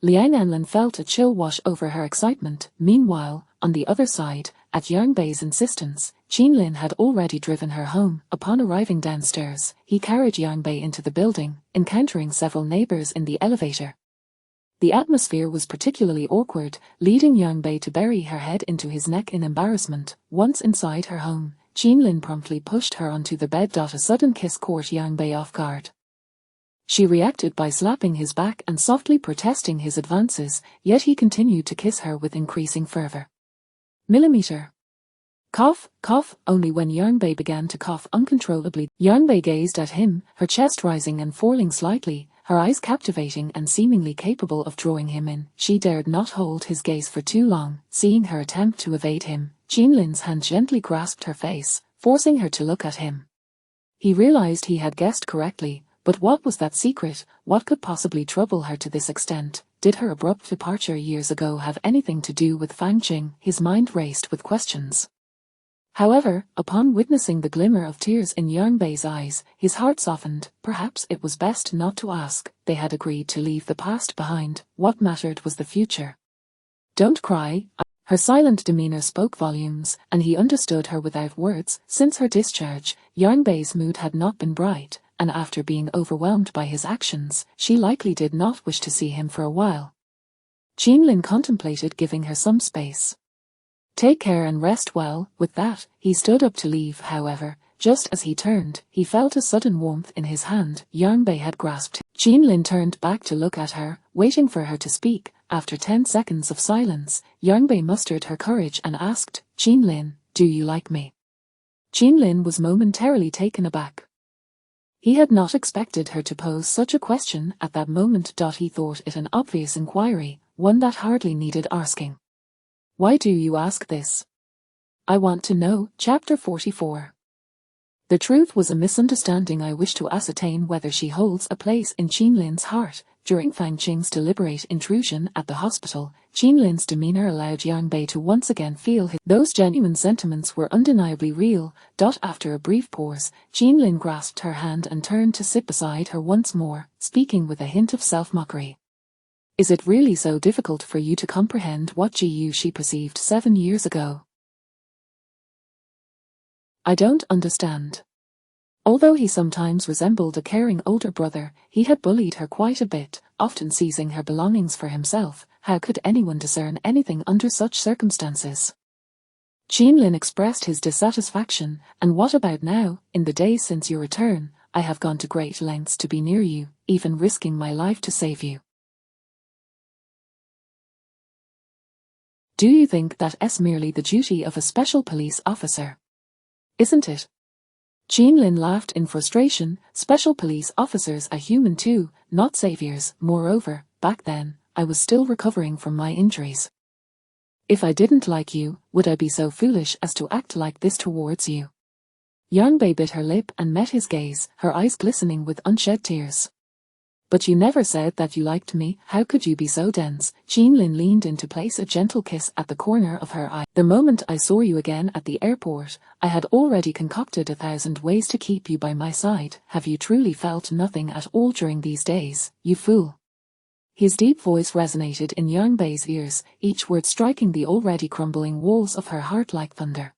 Liang Anlin felt a chill wash over her excitement. Meanwhile, on the other side, at Yang Bei's insistence, Qin Lin had already driven her home. Upon arriving downstairs, he carried Yang Bei into the building, encountering several neighbors in the elevator. The atmosphere was particularly awkward, leading Yang Bei to bury her head into his neck in embarrassment. Once inside her home, Qin Lin promptly pushed her onto the bed. A sudden kiss caught Yang Bei off guard. She reacted by slapping his back and softly protesting his advances, yet he continued to kiss her with increasing fervor. Millimeter. Cough, cough. Only when Yang Bei began to cough uncontrollably, Yang Bei gazed at him, her chest rising and falling slightly, her eyes captivating and seemingly capable of drawing him in. She dared not hold his gaze for too long. Seeing her attempt to evade him, Qin Lin's hand gently grasped her face, forcing her to look at him. He realized he had guessed correctly, but what was that secret? What could possibly trouble her to this extent? Did her abrupt departure years ago have anything to do with Fang Qing? His mind raced with questions. However, upon witnessing the glimmer of tears in Yang Bei's eyes, his heart softened. Perhaps it was best not to ask. They had agreed to leave the past behind. What mattered was the future. Don't cry. Her silent demeanor spoke volumes, and he understood her without words. Since her discharge, Yang Bei's mood had not been bright, and after being overwhelmed by his actions, she likely did not wish to see him for a while. Qinlin contemplated giving her some space. Take care and rest well. With that, he stood up to leave. However, just as he turned, he felt a sudden warmth in his hand. Yang Bei had grasped. Qinlin turned back to look at her, waiting for her to speak. After 10 seconds of silence, Yang Bei mustered her courage and asked, Qinlin, do you like me? Qinlin was momentarily taken aback. He had not expected her to pose such a question at that moment. He thought it an obvious inquiry, one that hardly needed asking. Why do you ask this? I want to know. Chapter 44. The truth was a misunderstanding. I wish to ascertain whether she holds a place in Qinlin's heart. During Fang Qing's deliberate intrusion at the hospital, Qinlin's demeanor allowed Yang Bei to once again feel those genuine sentiments were undeniably real. After a brief pause, Qinlin grasped her hand and turned to sit beside her once more, speaking with a hint of self-mockery. Is it really so difficult for you to comprehend what she perceived 7 years ago? I don't understand. Although he sometimes resembled a caring older brother, he had bullied her quite a bit, often seizing her belongings for himself. How could anyone discern anything under such circumstances? Qinlin expressed his dissatisfaction. And what about now? In the days since your return, I have gone to great lengths to be near you, even risking my life to save you. Do you think that's merely the duty of a special police officer? Isn't it? Qinlin laughed in frustration. Special police officers are human too, not saviors. Moreover, back then, I was still recovering from my injuries. If I didn't like you, would I be so foolish as to act like this towards you? Yang Bei bit her lip and met his gaze, her eyes glistening with unshed tears. But you never said that you liked me. How could you be so dense? Qinlin leaned in to place a gentle kiss at the corner of her eye. The moment I saw you again at the airport, I had already concocted 1,000 ways to keep you by my side. Have you truly felt nothing at all during these days, you fool? His deep voice resonated in Yang Bei's ears, each word striking the already crumbling walls of her heart like thunder.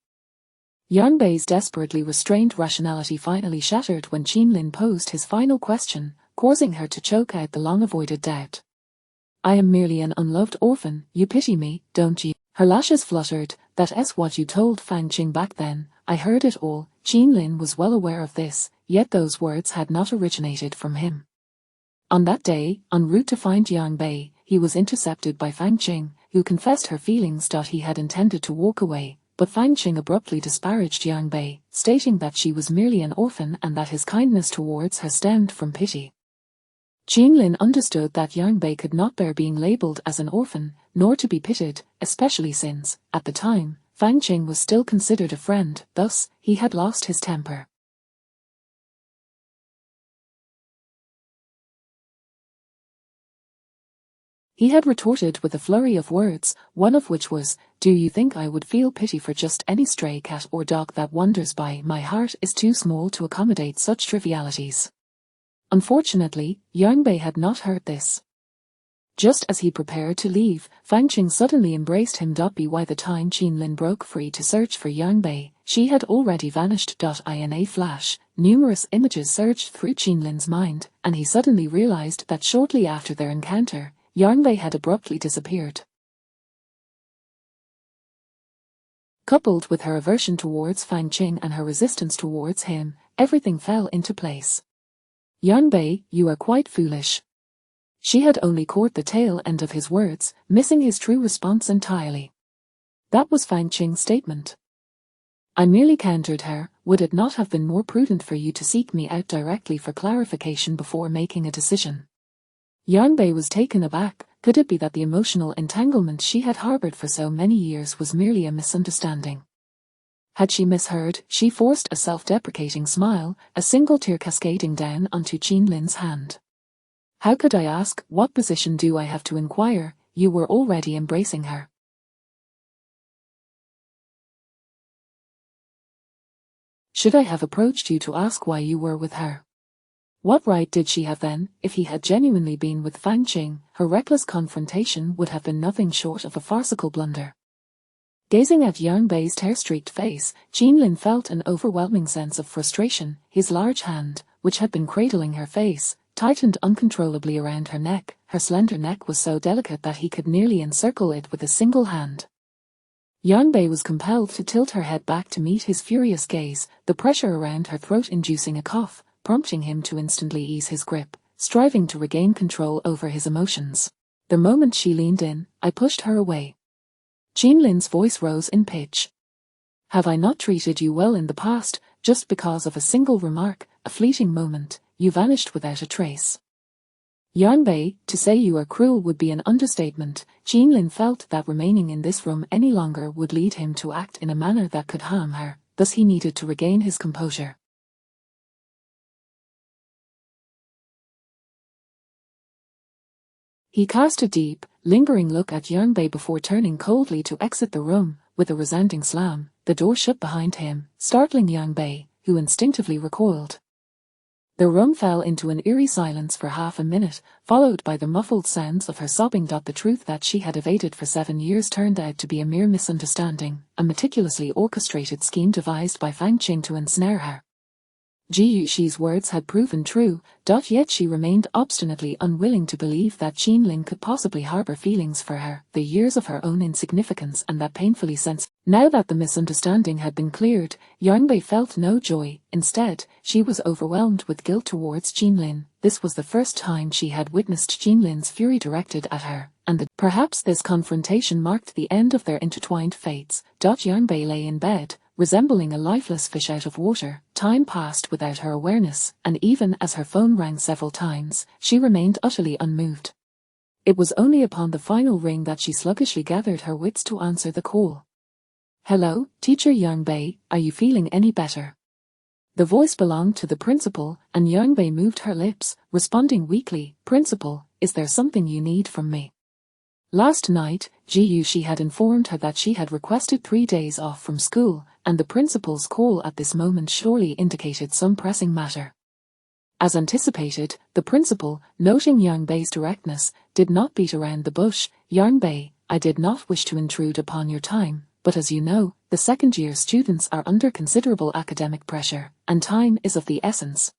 Yang Bei's desperately restrained rationality finally shattered when Qinlin posed his final question, causing her to choke out the long-avoided doubt. I am merely an unloved orphan. You pity me, don't you? Her lashes fluttered. That's what you told Fang Qing back then. I heard it all. Qinlin was well aware of this, yet those words had not originated from him. On that day, en route to find Yang Bei, he was intercepted by Fang Qing, who confessed her feelings. He had intended to walk away, but Fang Qing abruptly disparaged Yang Bei, stating that she was merely an orphan and that his kindness towards her stemmed from pity. Qinlin understood that Yang Bei could not bear being labelled as an orphan, nor to be pitied, especially since, at the time, Fang Qing was still considered a friend. Thus, he had lost his temper. He had retorted with a flurry of words, one of which was, do you think I would feel pity for just any stray cat or dog that wanders by? My heart is too small to accommodate such trivialities. Unfortunately, Yang Bei had not heard this. Just as he prepared to leave, Fang Qing suddenly embraced him. By the time Qinlin broke free to search for Yang Bei, she had already vanished. In a flash, numerous images surged through Qinlin's mind, and he suddenly realized that shortly after their encounter, Yang Bei had abruptly disappeared. Coupled with her aversion towards Fang Qing and her resistance towards him, everything fell into place. Yang Bei, you are quite foolish. She had only caught the tail end of his words, missing his true response entirely. That was Fang Qing's statement. I merely countered her. Would it not have been more prudent for you to seek me out directly for clarification before making a decision? Yang Bei was taken aback. Could it be that the emotional entanglement she had harbored for so many years was merely a misunderstanding? Had she misheard? She forced a self-deprecating smile, a single tear cascading down onto Qinlin's hand. How could I ask? What position do I have to inquire? You were already embracing her. Should I have approached you to ask why you were with her? What right did she have then? If he had genuinely been with Fang Qing, her reckless confrontation would have been nothing short of a farcical blunder. Gazing at Yang Bei's tear-streaked face, Qin Lin felt an overwhelming sense of frustration. His large hand, which had been cradling her face, tightened uncontrollably around her neck. Her slender neck was so delicate that he could nearly encircle it with a single hand. Yang Bei was compelled to tilt her head back to meet his furious gaze, the pressure around her throat inducing a cough, prompting him to instantly ease his grip, striving to regain control over his emotions. The moment she leaned in, I pushed her away. Qin Lin's voice rose in pitch. Have I not treated you well in the past? Just because of a single remark, a fleeting moment, you vanished without a trace. Yang Bei, to say you are cruel would be an understatement. Qin Lin felt that remaining in this room any longer would lead him to act in a manner that could harm her, thus he needed to regain his composure. He cast a deep, lingering look at Yang Bei before turning coldly to exit the room. With a resounding slam, the door shut behind him, startling Yang Bei, who instinctively recoiled. The room fell into an eerie silence for half a minute, followed by the muffled sounds of her sobbing. The truth that she had evaded for 7 years turned out to be a mere misunderstanding, a meticulously orchestrated scheme devised by Fang Qing to ensnare her. Ji Yuxi's words had proven true, yet she remained obstinately unwilling to believe that Qin Lin could possibly harbor feelings for her, the years of her own insignificance and that painfully sense. Now that the misunderstanding had been cleared, Yang Bei felt no joy. Instead, she was overwhelmed with guilt towards Qin Lin. This was the first time she had witnessed Qin Lin's fury directed at her, and perhaps this confrontation marked the end of their intertwined fates. Yang Bei lay in bed, resembling a lifeless fish out of water. Time passed without her awareness, and even as her phone rang several times, she remained utterly unmoved. It was only upon the final ring that she sluggishly gathered her wits to answer the call. Hello, Teacher Yang Bei, are you feeling any better? The voice belonged to the principal, and Yang Bei moved her lips, responding weakly. Principal, is there something you need from me? Last night, Ji Yuxi had informed her that she had requested 3 days off from school, and the principal's call at this moment surely indicated some pressing matter. As anticipated, the principal, noting Yang Bei's directness, did not beat around the bush. Yang Bei, I did not wish to intrude upon your time, but as you know, the second-year students are under considerable academic pressure, and time is of the essence.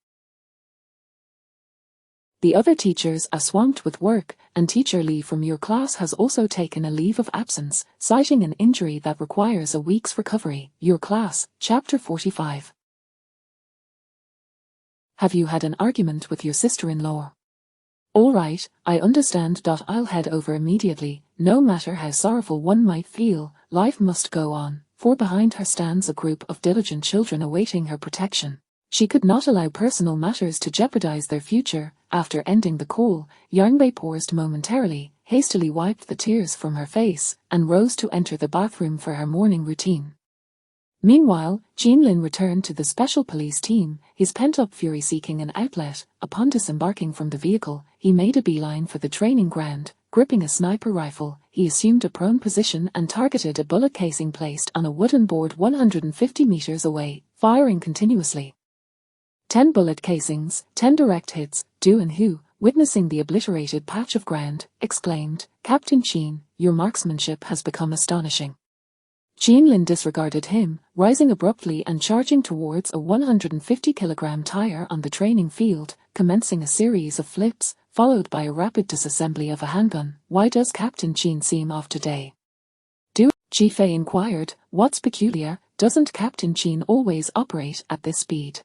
The other teachers are swamped with work, and Teacher Li from your class has also taken a leave of absence, citing an injury that requires a week's recovery. Your class, Chapter 45. Have you had an argument with your sister-in-law? All right, I understand. I'll head over immediately. No matter how sorrowful one might feel, life must go on, for behind her stands a group of diligent children awaiting her protection. She could not allow personal matters to jeopardize their future. After ending the call, Yang Bei paused momentarily, hastily wiped the tears from her face, and rose to enter the bathroom for her morning routine. Meanwhile, Qin Lin returned to the special police team, his pent-up fury seeking an outlet. Upon disembarking from the vehicle, he made a beeline for the training ground. Gripping a sniper rifle, he assumed a prone position and targeted a bullet casing placed on a wooden board 150 meters away, firing continuously. 10 bullet casings, 10 direct hits. Du and Hu, witnessing the obliterated patch of ground, exclaimed, Captain Qin, your marksmanship has become astonishing. Qin Lin disregarded him, rising abruptly and charging towards a 150-kilogram tire on the training field, commencing a series of flips, followed by a rapid disassembly of a handgun. Why does Captain Qin seem off today? Du, Ji Fei inquired, what's peculiar? Doesn't Captain Qin always operate at this speed?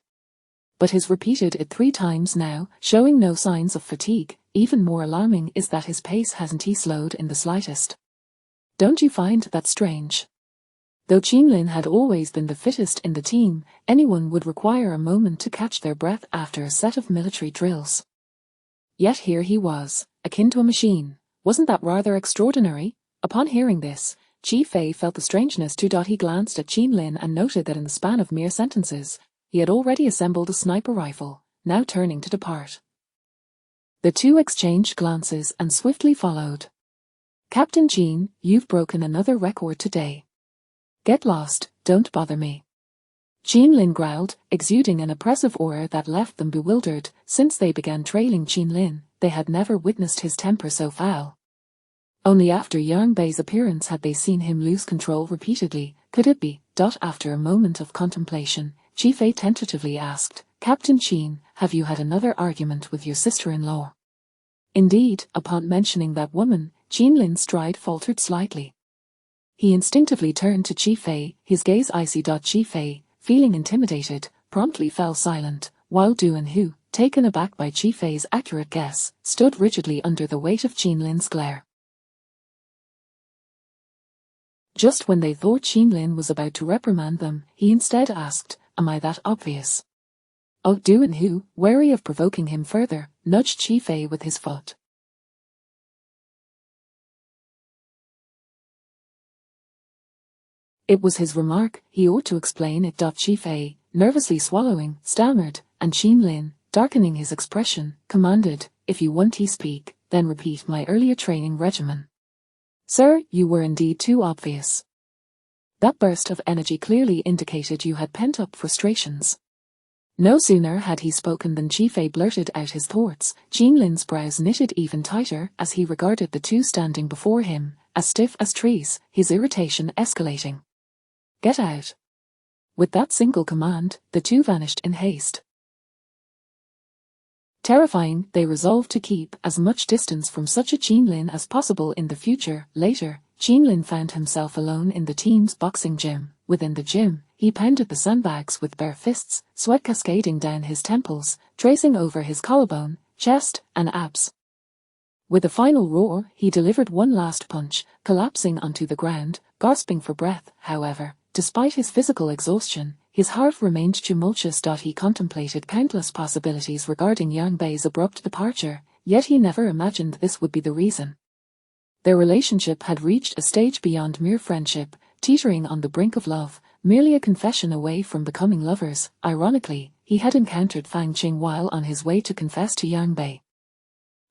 But he's repeated it 3 times now, showing no signs of fatigue. Even more alarming is that his pace hasn't slowed in the slightest. Don't you find that strange? Though Qin Lin had always been the fittest in the team, anyone would require a moment to catch their breath after a set of military drills. Yet here he was, akin to a machine. Wasn't that rather extraordinary? Upon hearing this, Ji Fei felt the strangeness too. He glanced at Qin Lin and noted that in the span of mere sentences, he had already assembled a sniper rifle, now turning to depart. The two exchanged glances and swiftly followed. Captain Qin, you've broken another record today. Get lost, don't bother me. Qin Lin growled, exuding an oppressive aura that left them bewildered. Since they began trailing Qin Lin, they had never witnessed his temper so foul. Only after Yang Bei's appearance had they seen him lose control repeatedly. Could it be? After a moment of contemplation, Chi Fei tentatively asked, Captain Qin, have you had another argument with your sister-in-law? Indeed, upon mentioning that woman, Qin Lin's stride faltered slightly. He instinctively turned to Chi Fei, his gaze icy. Chi Fei, feeling intimidated, promptly fell silent, while Du Enhu, taken aback by Chi Fei's accurate guess, stood rigidly under the weight of Qin Lin's glare. Just when they thought Qin Lin was about to reprimand them, he instead asked, Am I that obvious? Oh, Du Enhu, wary of provoking him further, nudged Chi Fei with his foot. It was his remark, he ought to explain it. Chi Fei, nervously swallowing, stammered, and Qin Lin, darkening his expression, commanded, If you want to speak, then repeat my earlier training regimen. Sir, you were indeed too obvious. That burst of energy clearly indicated you had pent-up frustrations. No sooner had he spoken than Chi Fei blurted out his thoughts. Qin Lin's brows knitted even tighter as he regarded the two standing before him, as stiff as trees, his irritation escalating. Get out. With that single command, the two vanished in haste. Terrifying, they resolved to keep as much distance from such a Qin Lin as possible in the future. Later, Qin Lin found himself alone in the team's boxing gym. Within the gym, he pounded the sandbags with bare fists, sweat cascading down his temples, tracing over his collarbone, chest, and abs. With a final roar, he delivered one last punch, collapsing onto the ground, gasping for breath. However, despite his physical exhaustion, his heart remained tumultuous. He contemplated countless possibilities regarding Yang Bei's abrupt departure, yet he never imagined this would be the reason. Their relationship had reached a stage beyond mere friendship, teetering on the brink of love, merely a confession away from becoming lovers. Ironically, he had encountered Fang Qing while on his way to confess to Yang Bei.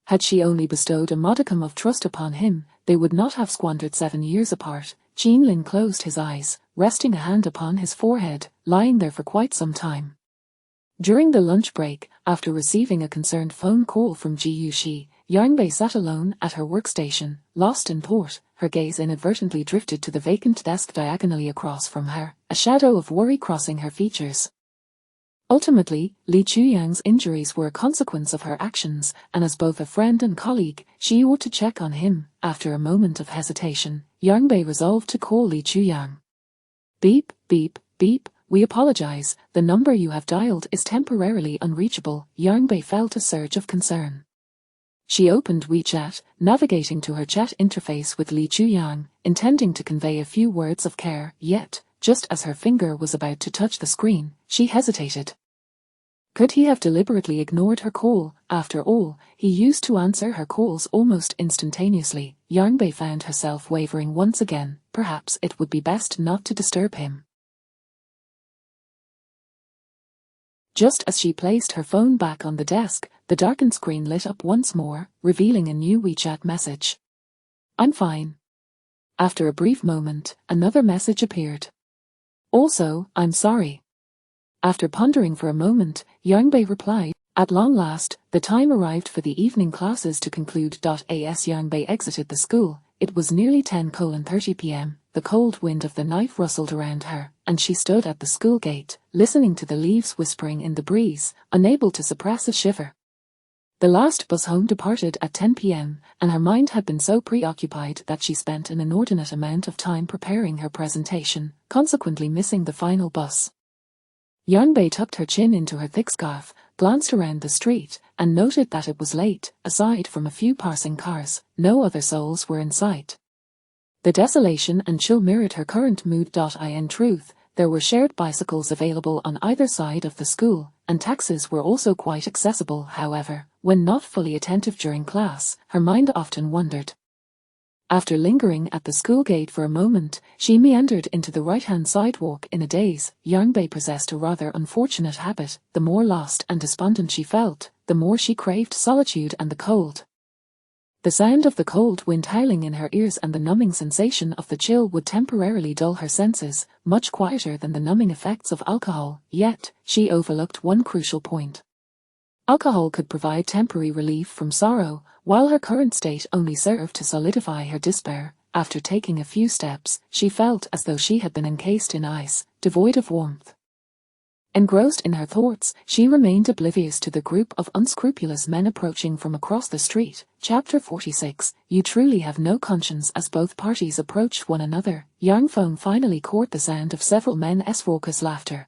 Had she only bestowed a modicum of trust upon him, they would not have squandered 7 years apart. Qin Lin closed his eyes, resting a hand upon his forehead, lying there for quite some time. During the lunch break, after receiving a concerned phone call from Ji Yuxi, Yang Bei sat alone at her workstation, lost in thought. Her gaze inadvertently drifted to the vacant desk diagonally across from her, a shadow of worry crossing her features. Ultimately, Li Chuyang's injuries were a consequence of her actions, and as both a friend and colleague, she ought to check on him. After a moment of hesitation, Yang Bei resolved to call Li Chuyang. Beep, beep, beep, we apologize, the number you have dialed is temporarily unreachable. Yang Bei felt a surge of concern. She opened WeChat, navigating to her chat interface with Li Chuyang, intending to convey a few words of care, yet, just as her finger was about to touch the screen, she hesitated. Could he have deliberately ignored her call? After all, he used to answer her calls almost instantaneously. Yang Bei found herself wavering once again. Perhaps it would be best not to disturb him. Just as she placed her phone back on the desk, the darkened screen lit up once more, revealing a new WeChat message. I'm fine. After a brief moment, another message appeared. Also, I'm sorry. After pondering for a moment, Yang Bei replied, At long last, the time arrived for the evening classes to conclude. As Yang Bei exited the school, it was nearly 10:30 p.m. The cold wind of the night rustled around her, and she stood at the school gate, listening to the leaves whispering in the breeze, unable to suppress a shiver. The last bus home departed at 10 p.m., and her mind had been so preoccupied that she spent an inordinate amount of time preparing her presentation, consequently missing the final bus. Yang Bei tucked her chin into her thick scarf, glanced around the street, and noted that it was late. Aside from a few passing cars, no other souls were in sight. The desolation and chill mirrored her current mood. In truth, there were shared bicycles available on either side of the school, and taxis were also quite accessible. However, when not fully attentive during class, her mind often wandered. After lingering at the school gate for a moment, she meandered into the right-hand sidewalk in a daze. Yang Bei possessed a rather unfortunate habit. The more lost and despondent she felt, the more she craved solitude and the cold. The sound of the cold wind howling in her ears and the numbing sensation of the chill would temporarily dull her senses, much quieter than the numbing effects of alcohol, yet, she overlooked one crucial point. Alcohol could provide temporary relief from sorrow, while her current state only served to solidify her despair. After taking a few steps, she felt as though she had been encased in ice, devoid of warmth. Engrossed in her thoughts, she remained oblivious to the group of unscrupulous men approaching from across the street. Chapter 46. You truly have no conscience. As both parties approached one another, Yang Feng finally caught the sound of several men's raucous laughter.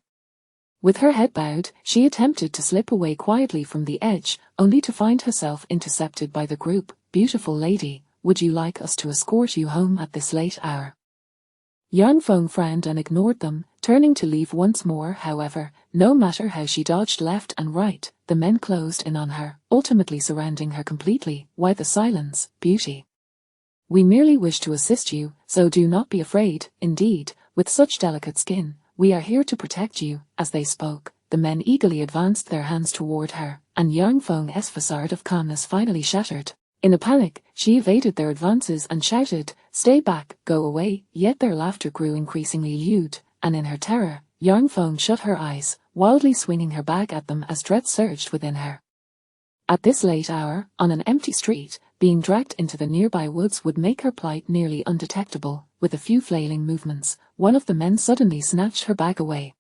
With her head bowed, she attempted to slip away quietly from the edge, only to find herself intercepted by the group. Beautiful lady, would you like us to escort you home at this late hour? Yang Feng frowned and ignored them, turning to leave once more. However, no matter how she dodged left and right, the men closed in on her, ultimately surrounding her completely. Why the silence, beauty? We merely wish to assist you, so do not be afraid. Indeed, with such delicate skin, we are here to protect you. As they spoke, the men eagerly advanced their hands toward her, and Yang Feng's facade of calmness finally shattered. In a panic, she evaded their advances and shouted, "Stay back, go away," yet their laughter grew increasingly lewd, and in her terror, Yang Feng shut her eyes, wildly swinging her bag at them as dread surged within her. At this late hour, on an empty street, being dragged into the nearby woods would make her plight nearly undetectable. With a few flailing movements, one of the men suddenly snatched her bag away.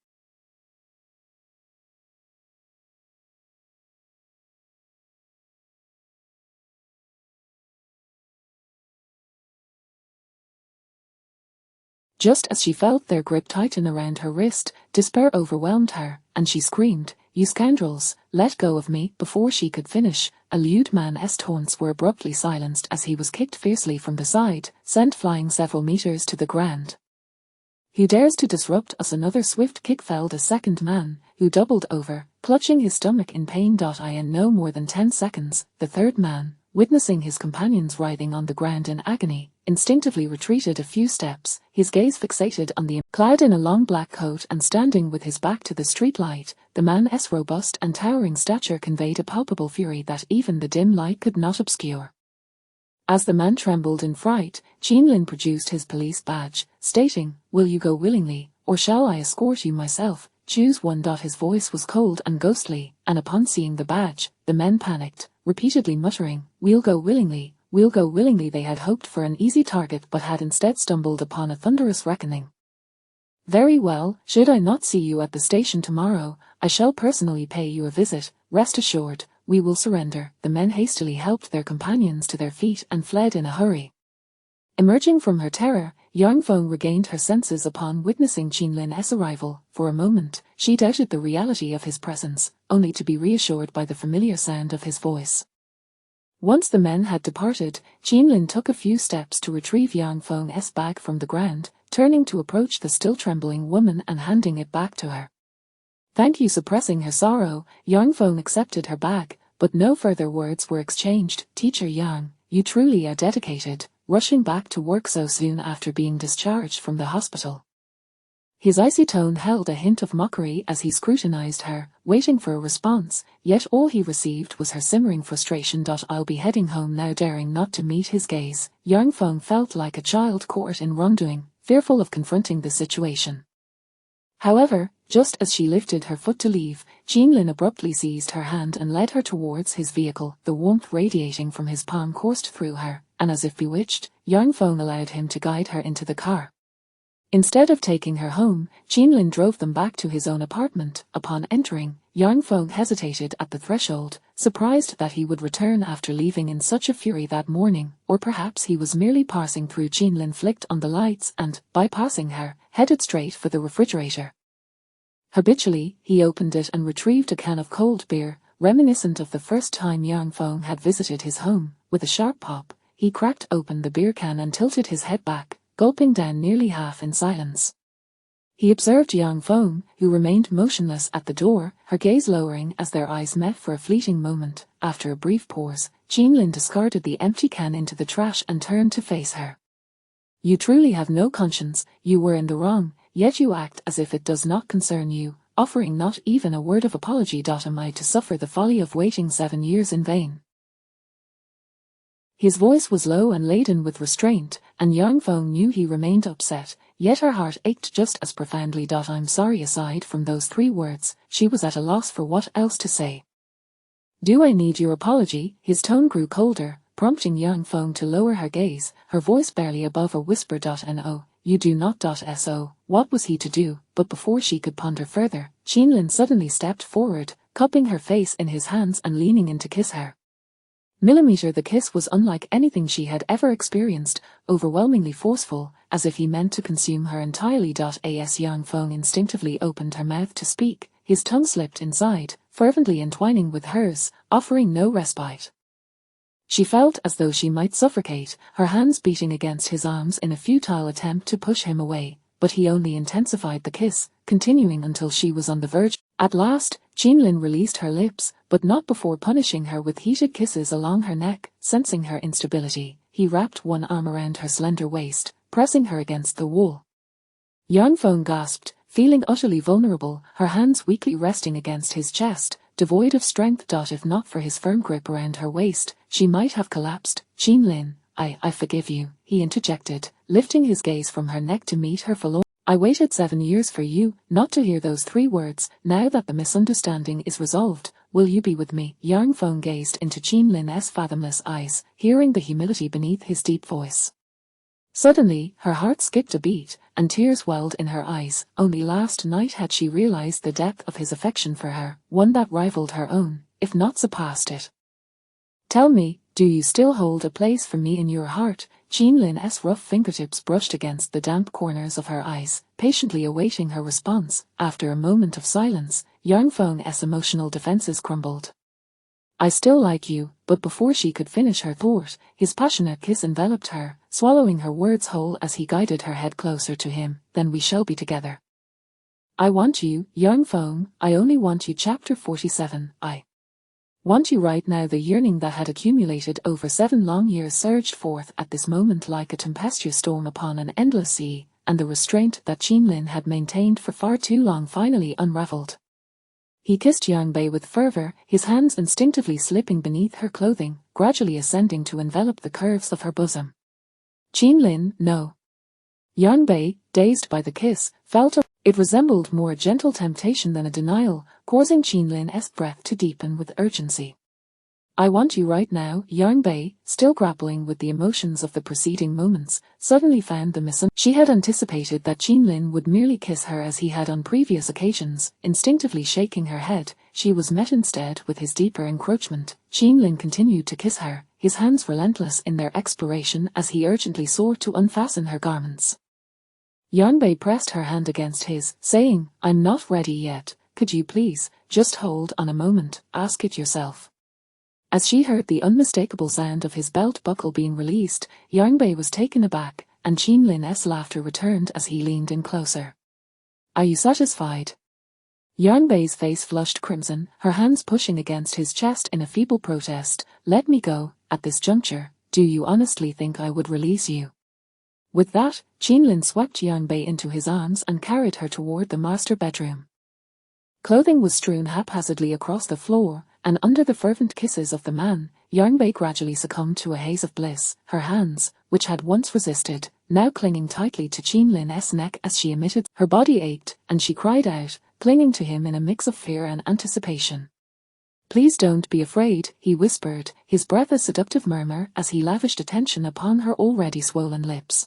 Just as she felt their grip tighten around her wrist, despair overwhelmed her, and she screamed, "You scoundrels, let go of me!" Before she could finish, a lewd man's taunts were abruptly silenced as he was kicked fiercely from the side, sent flying several meters to the ground. "Who dares to disrupt us?" Another swift kick felled a second man, who doubled over, clutching his stomach in pain. In no more than 10 seconds, the third man, witnessing his companions writhing on the ground in agony, instinctively retreated a few steps, his gaze fixated on the clad in a long black coat and standing with his back to the streetlight. The man's robust and towering stature conveyed a palpable fury that even the dim light could not obscure. As the man trembled in fright, Qinlin produced his police badge, stating, "Will you go willingly, or shall I escort you myself? Choose one." His voice was cold and ghostly, and upon seeing the badge, the men panicked, repeatedly muttering, "We'll go willingly, we'll go willingly." They had hoped for an easy target but had instead stumbled upon a thunderous reckoning. "Very well, should I not see you at the station tomorrow, I shall personally pay you a visit. Rest assured, we will surrender." The men hastily helped their companions to their feet and fled in a hurry. Emerging from her terror, Yang Feng regained her senses upon witnessing Qinlin's arrival. For a moment, she doubted the reality of his presence, only to be reassured by the familiar sound of his voice. Once the men had departed, Qinlin took a few steps to retrieve Yang Feng's bag from the ground, turning to approach the still trembling woman and handing it back to her. "Thank you." Suppressing her sorrow, Yang Feng accepted her bag, but no further words were exchanged. "Teacher Yang, you truly are dedicated, rushing back to work so soon after being discharged from the hospital." His icy tone held a hint of mockery as he scrutinized her, waiting for a response, yet all he received was her simmering frustration. "I'll be heading home now." Daring not to meet his gaze, Yang Feng felt like a child caught in wrongdoing, fearful of confronting the situation. However, just as she lifted her foot to leave, Qinlin abruptly seized her hand and led her towards his vehicle. The warmth radiating from his palm coursed through her, and as if bewitched, Yang Feng allowed him to guide her into the car. Instead of taking her home, Qinlin drove them back to his own apartment. Upon entering, Yang Feng hesitated at the threshold, surprised that he would return after leaving in such a fury that morning, or perhaps he was merely passing through. Qinlin flicked on the lights and, bypassing her, headed straight for the refrigerator. Habitually, he opened it and retrieved a can of cold beer, reminiscent of the first time Yang Feng had visited his home. With a sharp pop, he cracked open the beer can and tilted his head back, gulping down nearly half in silence. He observed Yang Feng, who remained motionless at the door, her gaze lowering as their eyes met for a fleeting moment. After a brief pause, Qinlin discarded the empty can into the trash and turned to face her. "You truly have no conscience. You were in the wrong, yet you act as if it does not concern you, offering not even a word of apology. Am I to suffer the folly of waiting 7 years in vain?" His voice was low and laden with restraint, and Yang Feng knew he remained upset, yet her heart ached just as profoundly. I'm sorry. Aside from those 3 words, she was at a loss for what else to say. Do I need your apology? His tone grew colder, prompting Yang Feng to lower her gaze, her voice barely above a whisper. No, you do not. So, what was he to do? But before she could ponder further, Qinlin suddenly stepped forward, cupping her face in his hands and leaning in to kiss her. The kiss was unlike anything she had ever experienced, overwhelmingly forceful, as if he meant to consume her entirely. As Yang Feng instinctively opened her mouth to speak, his tongue slipped inside, fervently entwining with hers, offering no respite. She felt as though she might suffocate, her hands beating against his arms in a futile attempt to push him away, but he only intensified the kiss, continuing until she was on the verge. At last, Qinlin released her lips, but not before punishing her with heated kisses along her neck. Sensing her instability, he wrapped one arm around her slender waist, pressing her against the wall. Yang Feng gasped, feeling utterly vulnerable, her hands weakly resting against his chest, devoid of strength. If not for his firm grip around her waist, she might have collapsed. Qinlin, I forgive you, he interjected, lifting his gaze from her neck to meet her forlorn. I waited 7 years for you, not to hear those 3 words. Now that the misunderstanding is resolved, will you be with me? Yang Feng gazed into Qinlin's fathomless eyes, hearing the humility beneath his deep voice. Suddenly, her heart skipped a beat, and tears welled in her eyes. Only last night had she realized the depth of his affection for her, one that rivaled her own, if not surpassed it. Tell me, do you still hold a place for me in your heart? Qinlin's rough fingertips brushed against the damp corners of her eyes, patiently awaiting her response. After a moment of silence, Yang Feng's emotional defenses crumbled. I still like you, but before she could finish her thought, his passionate kiss enveloped her, swallowing her words whole as he guided her head closer to him. Then we shall be together. I want you, Yang Feng, I only want you. Chapter 47. I want you right now. The yearning that had accumulated over 7 long years surged forth at this moment like a tempestuous storm upon an endless sea, and the restraint that Qinlin had maintained for far too long finally unraveled. He kissed Yang Bei with fervor, his hands instinctively slipping beneath her clothing, gradually ascending to envelop the curves of her bosom. Qinlin, no. Yang Bei, dazed by the kiss, felt it resembled more a gentle temptation than a denial, causing Qinlin's breath to deepen with urgency. I want you right now. Yang Bei, still grappling with the emotions of the preceding moments, suddenly found the misunderstanding. She had anticipated that Qinlin would merely kiss her as he had on previous occasions. Instinctively shaking her head, she was met instead with his deeper encroachment. Qinlin continued to kiss her, his hands relentless in their exploration as he urgently sought to unfasten her garments. Yang Bei pressed her hand against his, saying, I'm not ready yet, could you please, just hold on a moment, ask it yourself. As she heard the unmistakable sound of his belt buckle being released, Yang Bei was taken aback, and Qinlin's laughter returned as he leaned in closer. Are you satisfied? Yang Bei's face flushed crimson, her hands pushing against his chest in a feeble protest. Let me go, at this juncture, do you honestly think I would release you? With that, Qinlin swept Yang Bei into his arms and carried her toward the master bedroom. Clothing was strewn haphazardly across the floor, and under the fervent kisses of the man, Yang Bei gradually succumbed to a haze of bliss, her hands, which had once resisted, now clinging tightly to Qinlin's neck as she emitted. Her body ached, and she cried out, clinging to him in a mix of fear and anticipation. Please don't be afraid, he whispered, his breath a seductive murmur as he lavished attention upon her already swollen lips.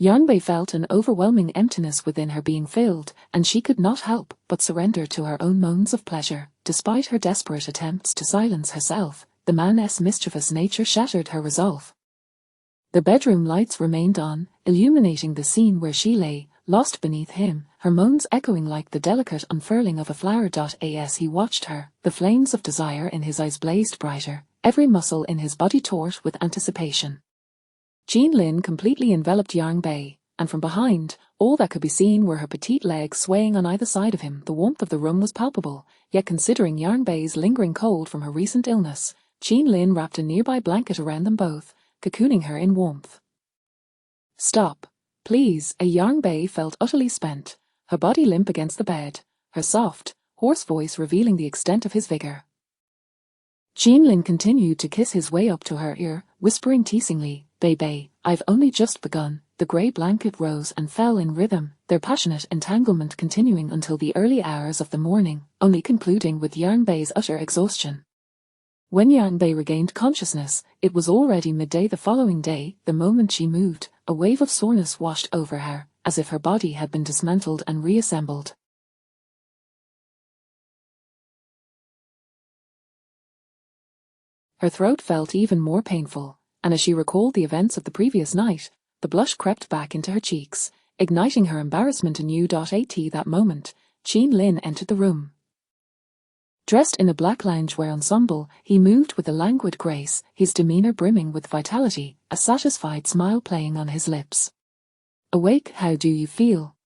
Yang Bei felt an overwhelming emptiness within her being filled, and she could not help but surrender to her own moans of pleasure. Despite her desperate attempts to silence herself, the man's mischievous nature shattered her resolve. The bedroom lights remained on, illuminating the scene where she lay, lost beneath him, her moans echoing like the delicate unfurling of a flower. As he watched her, the flames of desire in his eyes blazed brighter, every muscle in his body taut with anticipation. Qinlin completely enveloped Yang Bei, and from behind, all that could be seen were her petite legs swaying on either side of him. The warmth of the room was palpable, yet considering Yang Bei's lingering cold from her recent illness, Qinlin wrapped a nearby blanket around them both, cocooning her in warmth. Stop, please. Yang Bei felt utterly spent, her body limp against the bed, her soft, hoarse voice revealing the extent of his vigor. Jean Lin continued to kiss his way up to her ear, whispering teasingly, "Baby, I've only just begun." The grey blanket rose and fell in rhythm, their passionate entanglement continuing until the early hours of the morning, only concluding with Yang Bei's utter exhaustion. When Yang Bei regained consciousness, it was already midday the following day. The moment she moved, a wave of soreness washed over her, as if her body had been dismantled and reassembled. Her throat felt even more painful, and as she recalled the events of the previous night, the blush crept back into her cheeks, igniting her embarrassment anew. At that moment, Jean Lin entered the room. Dressed in a black loungewear ensemble, he moved with a languid grace, his demeanor brimming with vitality, a satisfied smile playing on his lips. "Awake, how do you feel?"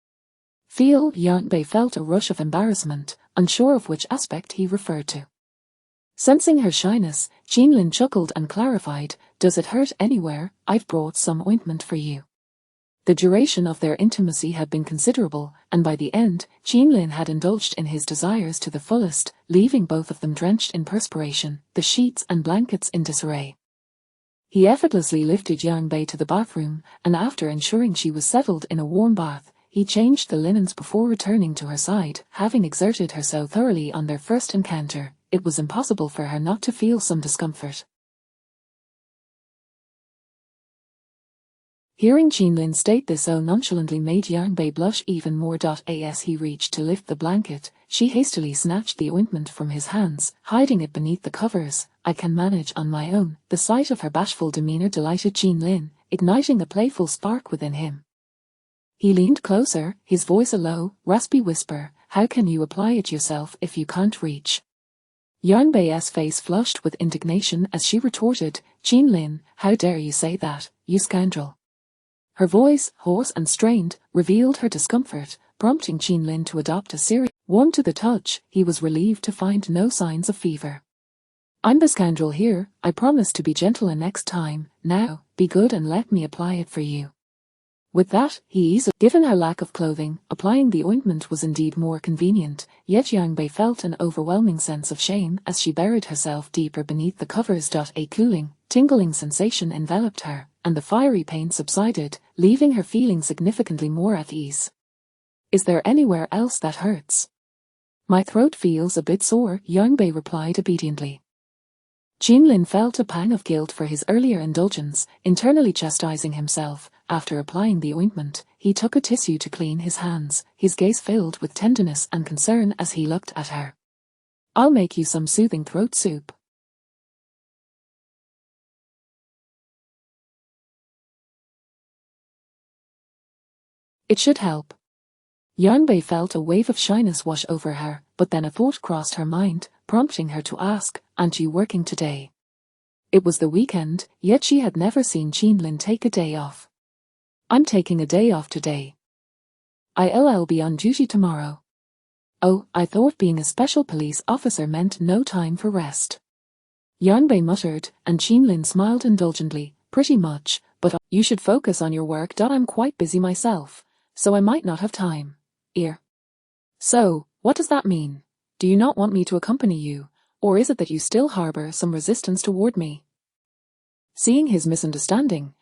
Feel? Yang Bei felt a rush of embarrassment, unsure of which aspect he referred to. Sensing her shyness, Jean Lin chuckled and clarified, "Does it hurt anywhere? I've brought some ointment for you." The duration of their intimacy had been considerable, and by the end, Jean Lin had indulged in his desires to the fullest, leaving both of them drenched in perspiration, the sheets and blankets in disarray. He effortlessly lifted Yang Bei to the bathroom, and after ensuring she was settled in a warm bath, he changed the linens before returning to her side. Having exerted her so thoroughly on their first encounter, it was impossible for her not to feel some discomfort. Hearing Jean Lin state this so nonchalantly made Yang Bei blush even more. As he reached to lift the blanket, she hastily snatched the ointment from his hands, hiding it beneath the covers. "I can manage on my own." The sight of her bashful demeanor delighted Jean Lin, igniting a playful spark within him. He leaned closer, his voice a low, raspy whisper, "How can you apply it yourself if you can't reach?" Yang Bei's face flushed with indignation as she retorted, "Jean Lin, how dare you say that, you scoundrel?" Her voice, hoarse and strained, revealed her discomfort, prompting Jean Lin to adopt a serious. Warm to the touch, he was relieved to find no signs of fever. "I'm the scoundrel here. I promise to be gentler next time. Now, be good and let me apply it for you." With that, he easily. Given her lack of clothing, applying the ointment was indeed more convenient, yet Yang Bei felt an overwhelming sense of shame as she buried herself deeper beneath the covers. A cooling, tingling sensation enveloped her, and the fiery pain subsided, leaving her feeling significantly more at ease. "Is there anywhere else that hurts?" "My throat feels a bit sore," Yang Bei replied obediently. Jean Lin felt a pang of guilt for his earlier indulgence, internally chastising himself. After applying the ointment, he took a tissue to clean his hands, his gaze filled with tenderness and concern as he looked at her. "I'll make you some soothing throat soup." "It should help." Yang Bei felt a wave of shyness wash over her, but then a thought crossed her mind, prompting her to ask, "Aren't you working today?" It was the weekend, yet she had never seen Jean Lin take a day off. "I'm taking a day off today. I'll be on duty tomorrow." "Oh, I thought being a special police officer meant no time for rest." Yang Bei muttered, and Jean Lin smiled indulgently, "Pretty much, but you should focus on your work. I'm quite busy myself, so I might not have time." "Ear. So, what does that mean? Do you not want me to accompany you, or is it that you still harbor some resistance toward me?" Seeing his misunderstanding,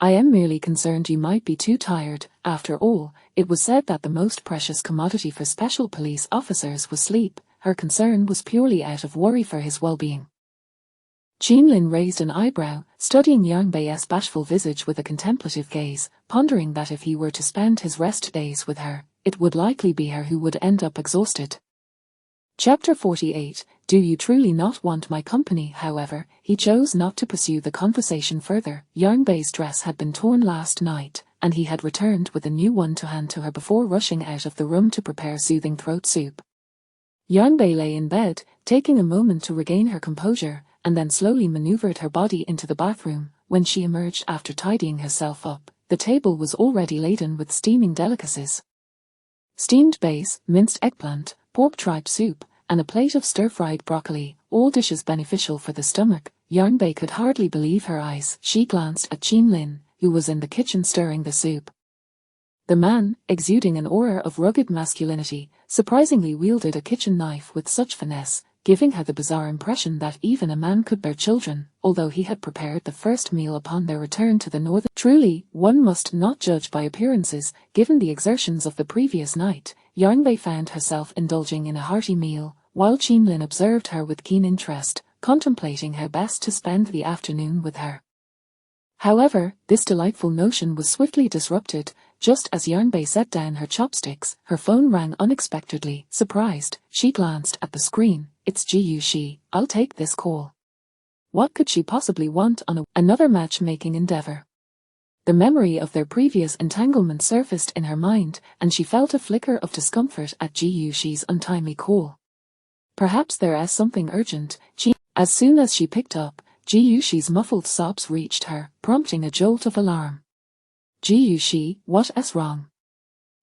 "I am merely concerned you might be too tired. After all, it was said that the most precious commodity for special police officers was sleep." Her concern was purely out of worry for his well-being. Jean Lin raised an eyebrow, studying Yang Bei's bashful visage with a contemplative gaze, pondering that if he were to spend his rest days with her, it would likely be her who would end up exhausted. Chapter 48. Do you truly not want my company? However, he chose not to pursue the conversation further. Yang Bei's dress had been torn last night, and he had returned with a new one to hand to her before rushing out of the room to prepare soothing throat soup. Yang Bei lay in bed, taking a moment to regain her composure, and then slowly maneuvered her body into the bathroom. When she emerged after tidying herself up, the table was already laden with steaming delicacies. Steamed base, minced eggplant, pork tripe soup, and a plate of stir-fried broccoli, all dishes beneficial for the stomach. Yang Bei could hardly believe her eyes. She glanced at Jean Lin, who was in the kitchen stirring the soup. The man, exuding an aura of rugged masculinity, surprisingly wielded a kitchen knife with such finesse, giving her the bizarre impression that even a man could bear children, although he had prepared the first meal upon their return to the northern. Truly, one must not judge by appearances. Given the exertions of the previous night, Yarnbei found herself indulging in a hearty meal, while Qinlin observed her with keen interest, contemplating how best to spend the afternoon with her. However, this delightful notion was swiftly disrupted. Just as Yarnbei set down her chopsticks, her phone rang unexpectedly. Surprised, she glanced at the screen. It's Ji Yuxi. I'll take this call. What could she possibly want on another matchmaking endeavor? The memory of their previous entanglement surfaced in her mind, and she felt a flicker of discomfort at Ji Yuxi's untimely call. Perhaps there is something urgent. As soon as she picked up, Ji Yuxi's muffled sobs reached her, prompting a jolt of alarm. Ji Yuxi, what's wrong?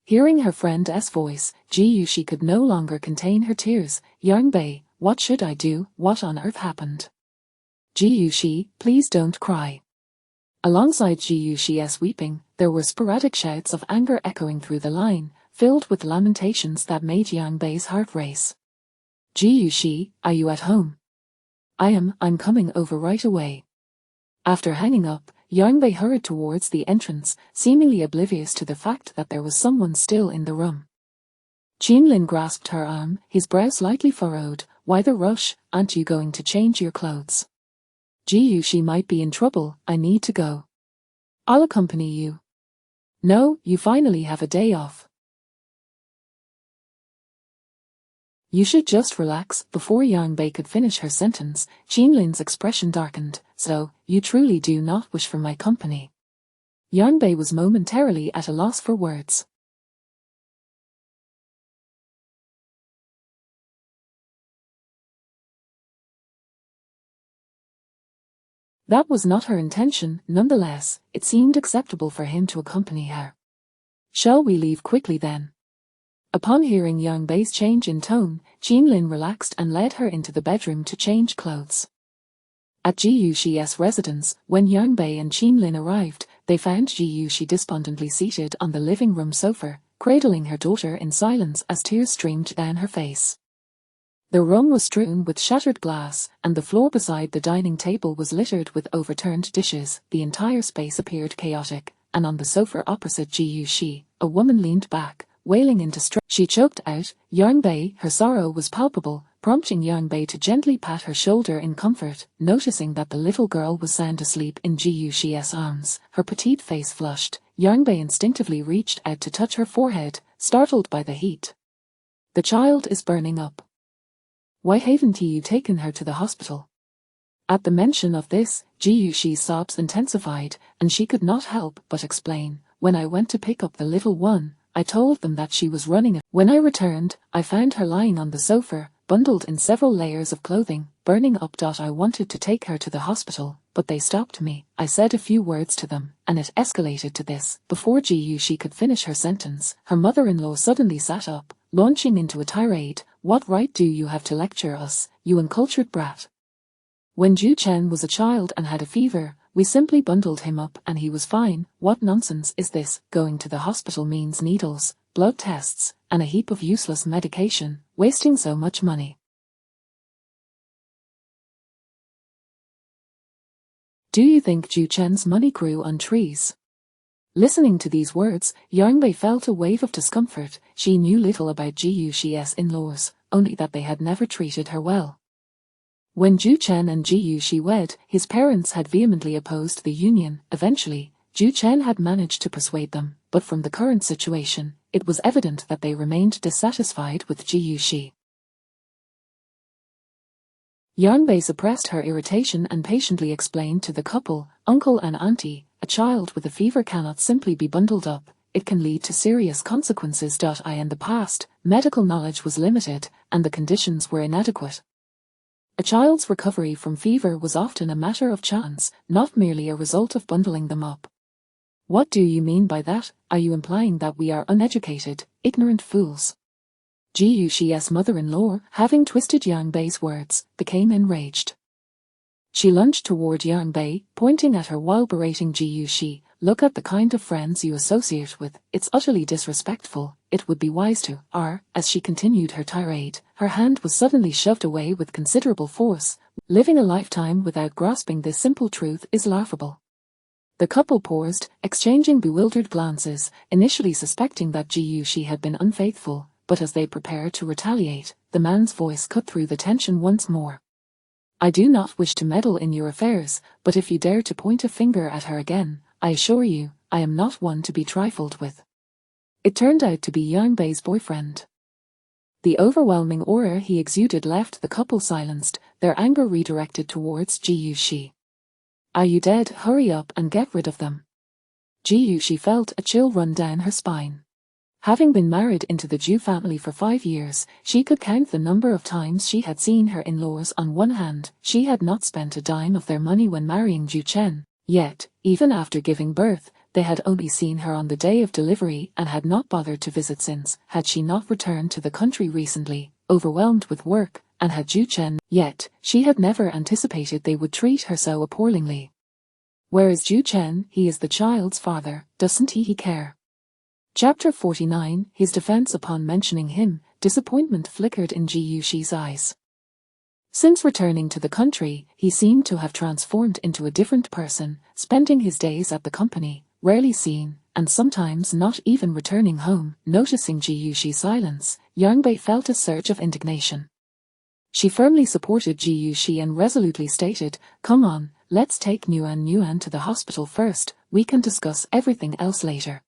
Hearing her friend's voice, Ji Yuxi could no longer contain her tears. Yarnbei, what should I do? What on earth happened? Ji Yuxi, please don't cry. Alongside Ji Yuxi's weeping, there were sporadic shouts of anger echoing through the line, filled with lamentations that made Yarnbei's heart race. Ji Yuxi, are you at home? I'm coming over right away. After hanging up, Yarnbei hurried towards the entrance, seemingly oblivious to the fact that there was someone still in the room. Qinlin grasped her arm, his brow slightly furrowed. Why the rush? Aren't you going to change your clothes? Ji Yuxi might be in trouble. I need to go. I'll accompany you. No, you finally have a day off. You should just relax. Before Yarnbei could finish her sentence, Qinlin's expression darkened. So, you truly do not wish for my company? Yarnbei was momentarily at a loss for words. That was not her intention. Nonetheless, it seemed acceptable for him to accompany her. Shall we leave quickly then? Upon hearing Yarnbei's change in tone, Qinlin relaxed and led her into the bedroom to change clothes. At Ji Yuxi's residence, when Yarnbei and Qinlin arrived, they found Ji Yuxi despondently seated on the living room sofa, cradling her daughter in silence as tears streamed down her face. The room was strewn with shattered glass, and the floor beside the dining table was littered with overturned dishes. The entire space appeared chaotic, and on the sofa opposite Ji Yuxi, a woman leaned back, wailing in distress. She choked out, Yarnbei. Her sorrow was palpable, prompting Yarnbei to gently pat her shoulder in comfort. Noticing that the little girl was sound asleep in Ji Yuxi's arms, her petite face flushed. Yarnbei instinctively reached out to touch her forehead, startled by the heat. The child is burning up. Why haven't you taken her to the hospital? At the mention of this, Ji Yuxi's sobs intensified, and she could not help but explain. When I went to pick up the little one, I told them that she was running. When I returned, I found her lying on the sofa, bundled in several layers of clothing, burning up. I wanted to take her to the hospital, but they stopped me. I said a few words to them, and it escalated to this. Before Ji Yuxi could finish her sentence, her mother-in-law suddenly sat up, launching into a tirade. What right do you have to lecture us, you uncultured brat? When Zhu Chen was a child and had a fever, we simply bundled him up and he was fine. What nonsense is this? Going to the hospital means needles, blood tests, and a heap of useless medication, wasting so much money. Do you think Zhu Chen's money grew on trees? Listening to these words, Yarnbei felt a wave of discomfort. She knew little about Ji Yuxi's in-laws, only that they had never treated her well. When Zhu Chen and Ji Yuxi wed, his parents had vehemently opposed the union. Eventually, Zhu Chen had managed to persuade them, but from the current situation, it was evident that they remained dissatisfied with Ji Yuxi. Yarnbei suppressed her irritation and patiently explained to the couple, uncle and auntie, a child with a fever cannot simply be bundled up, it can lead to serious consequences. In the past, medical knowledge was limited, and the conditions were inadequate. A child's recovery from fever was often a matter of chance, not merely a result of bundling them up. What do you mean by that? Are you implying that we are uneducated, ignorant fools? Ji Yuxi's mother-in-law, having twisted Yarnbei's words, became enraged. She lunged toward Yarnbei, pointing at her while berating Ji Yuxi. look at the kind of friends you associate with. It's utterly disrespectful. It would be wise to, as she continued her tirade, her hand was suddenly shoved away with considerable force. Living a lifetime without grasping this simple truth is laughable. The couple paused, exchanging bewildered glances, initially suspecting that Ji Yuxi had been unfaithful, but as they prepared to retaliate, the man's voice cut through the tension once more. I do not wish to meddle in your affairs, but if you dare to point a finger at her again, I assure you, I am not one to be trifled with. It turned out to be Yang Bei's boyfriend. The overwhelming aura he exuded left the couple silenced, their anger redirected towards Ji Yuxi. Are you dead? Hurry up and get rid of them. Ji Yuxi felt a chill run down her spine. Having been married into the Zhu family for 5 years, she could count the number of times she had seen her in-laws. On one hand, she had not spent a dime of their money when marrying Zhu Chen, yet, even after giving birth, they had only seen her on the day of delivery and had not bothered to visit since. Had she not returned to the country recently, overwhelmed with work, and had Zhu Chen, yet, she had never anticipated they would treat her so appallingly. Where is Zhu Chen? He is the child's father, doesn't he care? Chapter 49, his defense. Upon mentioning him, disappointment flickered in Ji Yuxi's eyes. Since returning to the country, he seemed to have transformed into a different person, spending his days at the company, rarely seen, and sometimes not even returning home. Noticing Ji Yuxi's silence, Yang Bei felt a surge of indignation. She firmly supported Ji Yuxi and resolutely stated, "Come on, let's take Nuan to the hospital first, we can discuss everything else later."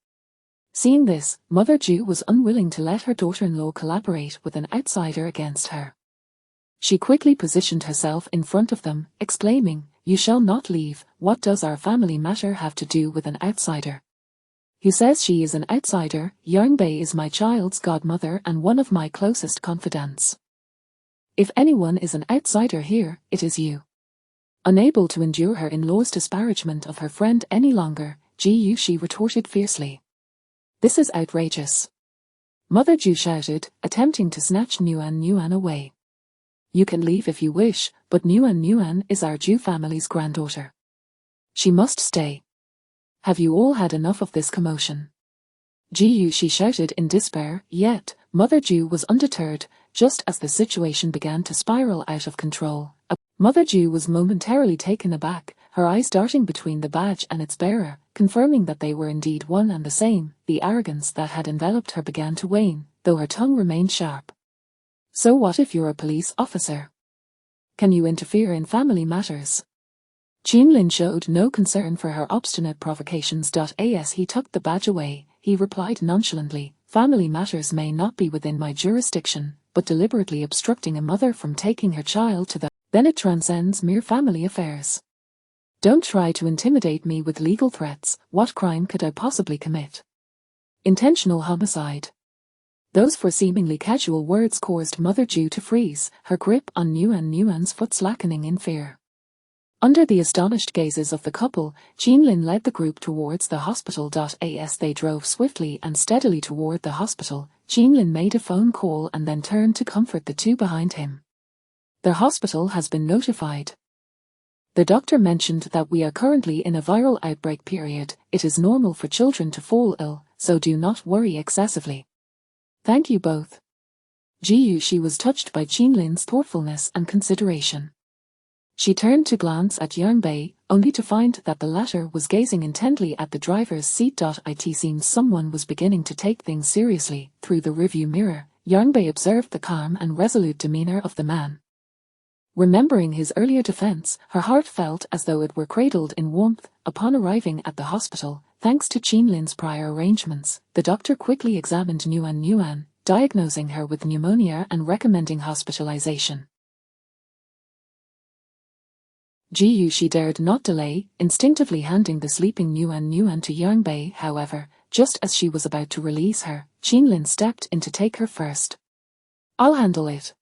Seeing this, Mother Zhu was unwilling to let her daughter-in-law collaborate with an outsider against her. She quickly positioned herself in front of them, exclaiming, "You shall not leave. What does our family matter have to do with an outsider? Who says she is an outsider? Yang Bei is my child's godmother and one of my closest confidants. If anyone is an outsider here, it is you." Unable to endure her in-law's disparagement of her friend any longer, Ji Yuxi retorted fiercely. "This is outrageous." Mother Zhu shouted, attempting to snatch Nuan away. "You can leave if you wish, but Nuan is our Zhu family's granddaughter. She must stay. Have you all had enough of this commotion?" Ji Yuxi shouted in despair, yet, Mother Zhu was undeterred. Just as the situation began to spiral out of control, Mother Zhu was momentarily taken aback, her eyes darting between the badge and its bearer, confirming that they were indeed one and the same. The arrogance that had enveloped her began to wane, though her tongue remained sharp. "So what if you're a police officer? Can you interfere in family matters?" Qinlin showed no concern for her obstinate provocations. As he tucked the badge away, he replied nonchalantly, "Family matters may not be within my jurisdiction, but deliberately obstructing a mother from taking her child to then it transcends mere family affairs. Don't try to intimidate me with legal threats. What crime could I possibly commit? Intentional homicide." Those four seemingly casual words caused Mother Zhu to freeze, her grip on Nuan's foot slackening in fear. Under the astonished gazes of the couple, Qinlin led the group towards the hospital. As they drove swiftly and steadily toward the hospital, Qinlin made a phone call and then turned to comfort the two behind him. "The hospital has been notified. The doctor mentioned that we are currently in a viral outbreak period. It is normal for children to fall ill, so do not worry excessively." "Thank you both." Ji Yuxi was touched by Qinlin's thoughtfulness and consideration. She turned to glance at Yang Bei, only to find that the latter was gazing intently at the driver's seat. It seemed someone was beginning to take things seriously. Through the rearview mirror, Yang Bei observed the calm and resolute demeanor of the man. Remembering his earlier defense, her heart felt as though it were cradled in warmth. Upon arriving at the hospital, thanks to Qinlin's prior arrangements, the doctor quickly examined Nuan, diagnosing her with pneumonia and recommending hospitalization. Ji Yuxi dared not delay, instinctively handing the sleeping Nuan to Yang Bei. However, just as she was about to release her, Qinlin stepped in to take her first. "I'll handle it."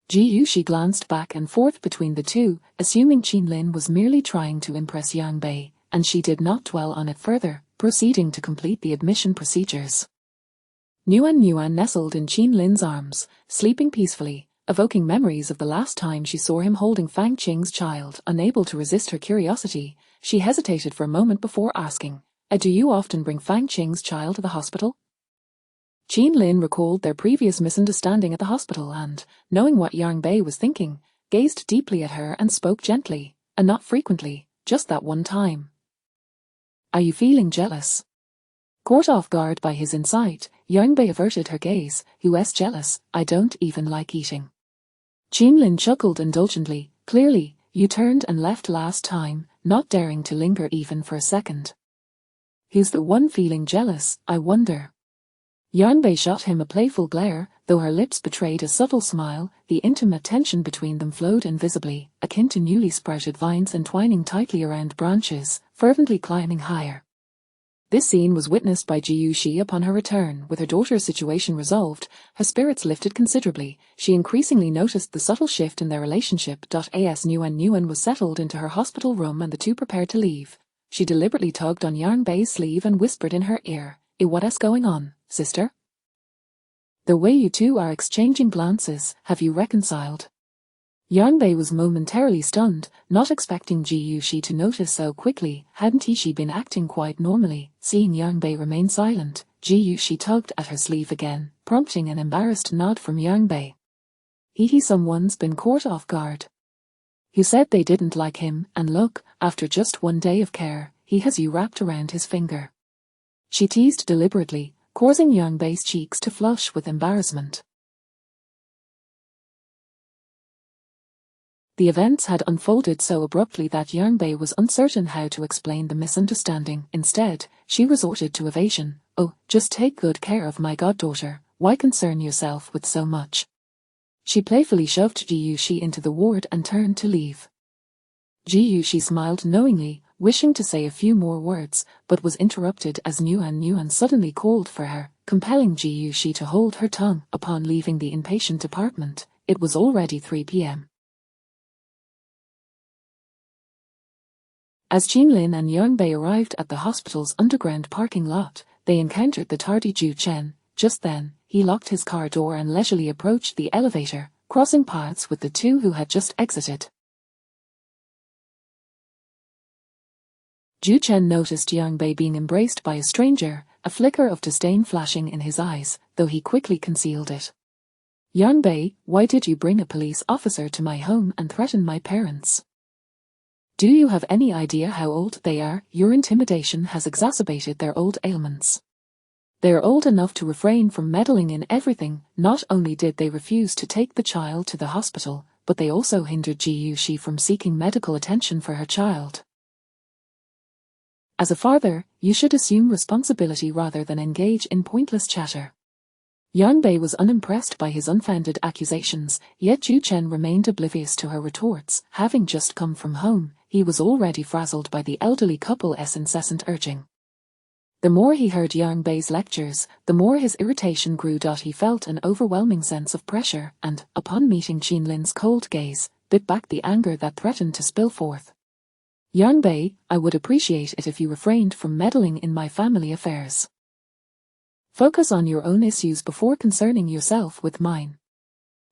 Ji Yuxi glanced back and forth between the two, assuming Qinlin was merely trying to impress Yang Bei, and she did not dwell on it further, proceeding to complete the admission procedures. Nuan nestled in Qinlin's arms, sleeping peacefully, evoking memories of the last time she saw him holding Fang Qing's child. Unable to resist her curiosity, she hesitated for a moment before asking, Do you often bring Fang Qing's child to the hospital? Qin Lin recalled their previous misunderstanding at the hospital and, knowing what Yang Bei was thinking, gazed deeply at her and spoke gently, and not frequently, just that one time. Are you feeling jealous? Caught off guard by his insight, Yang Bei averted her gaze. Who's jealous? I don't even like eating. Qin Lin chuckled indulgently. Clearly, you turned and left last time, not daring to linger even for a second. Who's the one feeling jealous, I wonder? Yang Bei shot him a playful glare, though her lips betrayed a subtle smile. The intimate tension between them flowed invisibly, akin to newly sprouted vines entwining tightly around branches, fervently climbing higher. This scene was witnessed by Ji Yuxi upon her return. With her daughter's situation resolved, her spirits lifted considerably. She increasingly noticed the subtle shift in their relationship. As Nguyen was settled into her hospital room and the two prepared to leave, she deliberately tugged on Yang Bei's sleeve and whispered in her ear, What's going on, sister? The way you two are exchanging glances, have you reconciled? Yang Bei was momentarily stunned, not expecting Ji Yuxi to notice so quickly. Hadn't she been acting quite normally? Seeing Yang Bei remain silent, Ji Yuxi tugged at her sleeve again, prompting an embarrassed nod from Yang Bei. Someone's been caught off guard. Who said they didn't like him, and look, after just one day of care, he has you wrapped around his finger. She teased deliberately, causing Yang Bei's cheeks to flush with embarrassment. The events had unfolded so abruptly that Yang Bei was uncertain how to explain the misunderstanding. Instead, she resorted to evasion. Oh, just take good care of my goddaughter, why concern yourself with so much? She playfully shoved Ji Yuxi into the ward and turned to leave. Ji Yuxi smiled knowingly, wishing to say a few more words, but was interrupted as Nguyen suddenly called for her, compelling Ji Yuxi to hold her tongue. Upon leaving the inpatient department, it was already 3 p.m. As Qin Lin and Yang Bei arrived at the hospital's underground parking lot, they encountered the tardy Zhu Chen. Just then, he locked his car door and leisurely approached the elevator, crossing paths with the two who had just exited. Zhu Chen noticed Yang Bei being embraced by a stranger, a flicker of disdain flashing in his eyes, though he quickly concealed it. Yang Bei, why did you bring a police officer to my home and threaten my parents? Do you have any idea how old they are? Your intimidation has exacerbated their old ailments. They are old enough to refrain from meddling in everything. Not only did they refuse to take the child to the hospital, but they also hindered Ji Yuxi from seeking medical attention for her child. As a father, you should assume responsibility rather than engage in pointless chatter. Yang Bei was unimpressed by his unfounded accusations, yet Zhu Chen remained oblivious to her retorts. Having just come from home, he was already frazzled by the elderly couple's incessant urging. The more he heard Yang Bei's lectures, the more his irritation grew. He felt an overwhelming sense of pressure and, upon meeting Qin Lin's cold gaze, bit back the anger that threatened to spill forth. Yang Bei, I would appreciate it if you refrained from meddling in my family affairs. Focus on your own issues before concerning yourself with mine.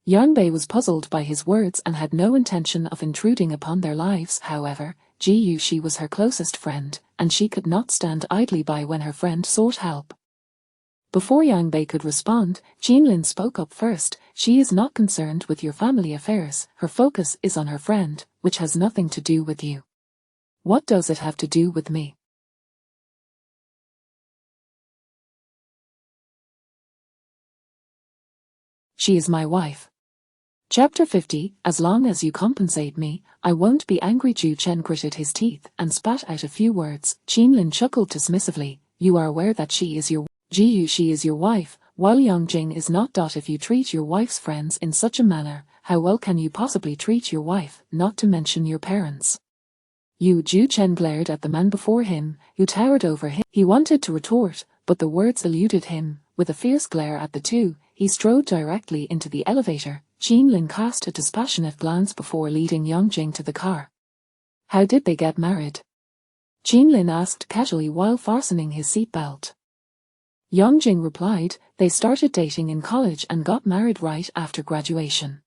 Yang Bei was puzzled by his words and had no intention of intruding upon their lives. However, Ji Yuxi was her closest friend, and she could not stand idly by when her friend sought help. Before Yang Bei could respond, Qin Lin spoke up first. She is not concerned with your family affairs. Her focus is on her friend, which has nothing to do with you. What does it have to do with me? She is my wife. Chapter 50, As long as you compensate me, I won't be angry. Zhu Chen gritted his teeth and spat out a few words. Qin Lin chuckled dismissively. You are aware that she is your Ji Yuxi is your wife, while Yang Jing is not. If you treat your wife's friends in such a manner, how well can you possibly treat your wife, not to mention your parents? Zhu Chen glared at the man before him, who towered over him. He wanted to retort, but the words eluded him. With a fierce glare at the two, he strode directly into the elevator. Qin Lin cast a dispassionate glance before leading Yang Jing to the car. How did they get married? Qin Lin asked casually while fastening his seatbelt. Yang Jing replied, they started dating in college and got married right after graduation.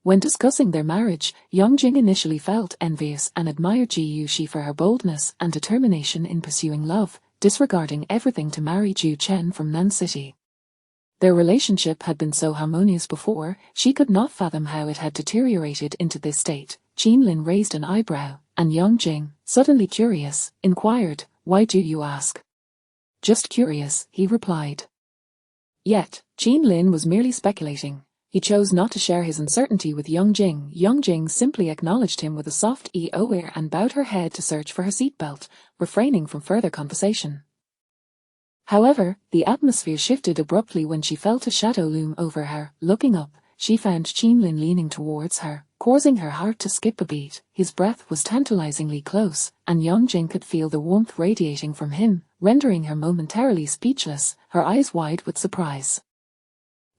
When discussing their marriage, Yang Jing initially felt envious and admired Ji Yuxi for her boldness and determination in pursuing love. disregarding everything to marry Ju Chen from Nan City. Their relationship had been so harmonious before, she could not fathom how it had deteriorated into this state. Qinlin raised an eyebrow, and Yang Jing, suddenly curious, inquired, "Why do you ask?" "Just curious," he replied. Yet, Qinlin was merely speculating. He chose not to share his uncertainty with Yang Jing. Yang Jing simply acknowledged him with a soft ear and bowed her head to search for her seatbelt, refraining from further conversation. However, the atmosphere shifted abruptly when she felt a shadow loom over her. Looking up, she found Qinlin leaning towards her, causing her heart to skip a beat. His breath was tantalizingly close, and Yang Jing could feel the warmth radiating from him, rendering her momentarily speechless, her eyes wide with surprise.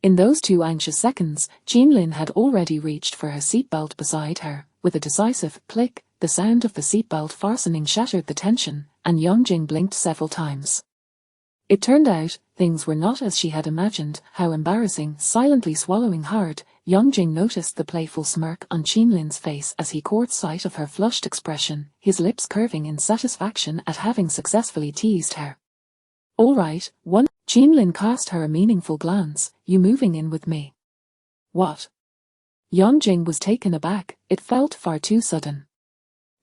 In those 2 anxious seconds, Qinlin had already reached for her seatbelt beside her. With a decisive click, the sound of the seatbelt fastening shattered the tension, and Yang Jing blinked several times. It turned out, things were not as she had imagined. How embarrassing. Silently swallowing hard, Yang Jing noticed the playful smirk on Qinlin's face as he caught sight of her flushed expression, his lips curving in satisfaction at having successfully teased her. "All right, one." Qinlin cast her a meaningful glance. "You moving in with me?" "What?" Yang Jing was taken aback. It felt far too sudden.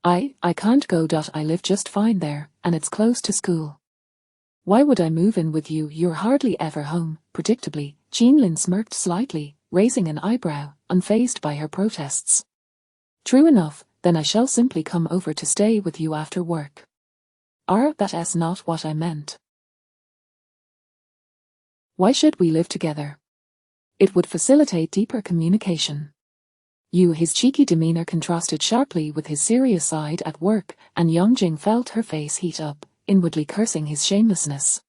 I can't go. I live just fine there, and it's close to school." "Why would I move in with you? You're hardly ever home." Predictably, Qinlin smirked slightly, raising an eyebrow, unfazed by her protests. "True enough, then I shall simply come over to stay with you after work." That's not what I meant." "Why should we live together?" "It would facilitate deeper communication." His cheeky demeanor contrasted sharply with his serious side at work, and Yang Jing felt her face heat up, inwardly cursing his shamelessness.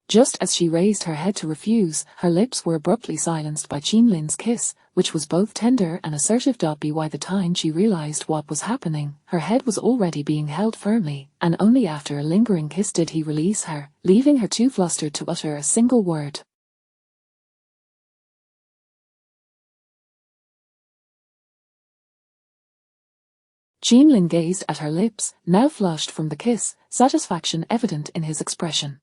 Just as she raised her head to refuse, her lips were abruptly silenced by Qinlin's kiss, which was both tender and assertive. By the time she realized what was happening, her head was already being held firmly, and only after a lingering kiss did he release her, leaving her too flustered to utter a single word. Qinlin gazed at her lips, now flushed from the kiss, satisfaction evident in his expression.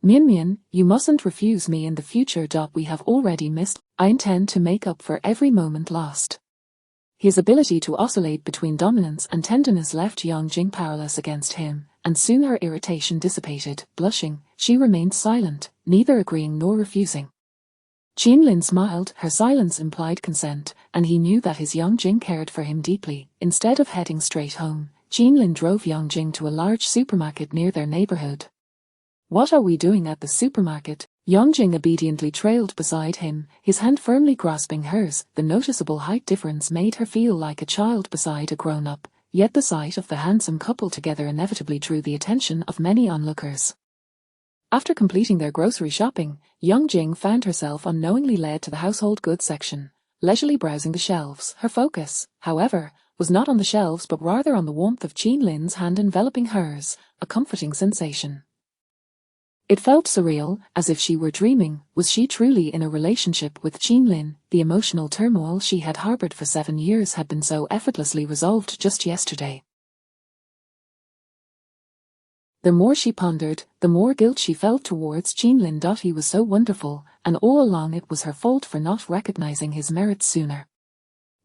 Mian, you mustn't refuse me in the future. We have already missed. I intend to make up for every moment lost." His ability to oscillate between dominance and tenderness left Yang Jing powerless against him, and soon her irritation dissipated. Blushing, she remained silent, neither agreeing nor refusing. Qinlin smiled. Her silence implied consent, and he knew that his Yang Jing cared for him deeply. Instead of heading straight home, Qinlin drove Yang Jing to a large supermarket near their neighborhood. "What are we doing at the supermarket?" Yang Jing obediently trailed beside him, his hand firmly grasping hers. The noticeable height difference made her feel like a child beside a grown-up, yet the sight of the handsome couple together inevitably drew the attention of many onlookers. After completing their grocery shopping, Yang Jing found herself unknowingly led to the household goods section, leisurely browsing the shelves. Her focus, however, was not on the shelves but rather on the warmth of Qinlin's hand enveloping hers, a comforting sensation. It felt surreal, as if she were dreaming. Was she truly in a relationship with Qinlin? The emotional turmoil she had harbored for 7 years had been so effortlessly resolved just yesterday. The more she pondered, the more guilt she felt towards Qinlin. He was so wonderful, and all along it was her fault for not recognizing his merits sooner.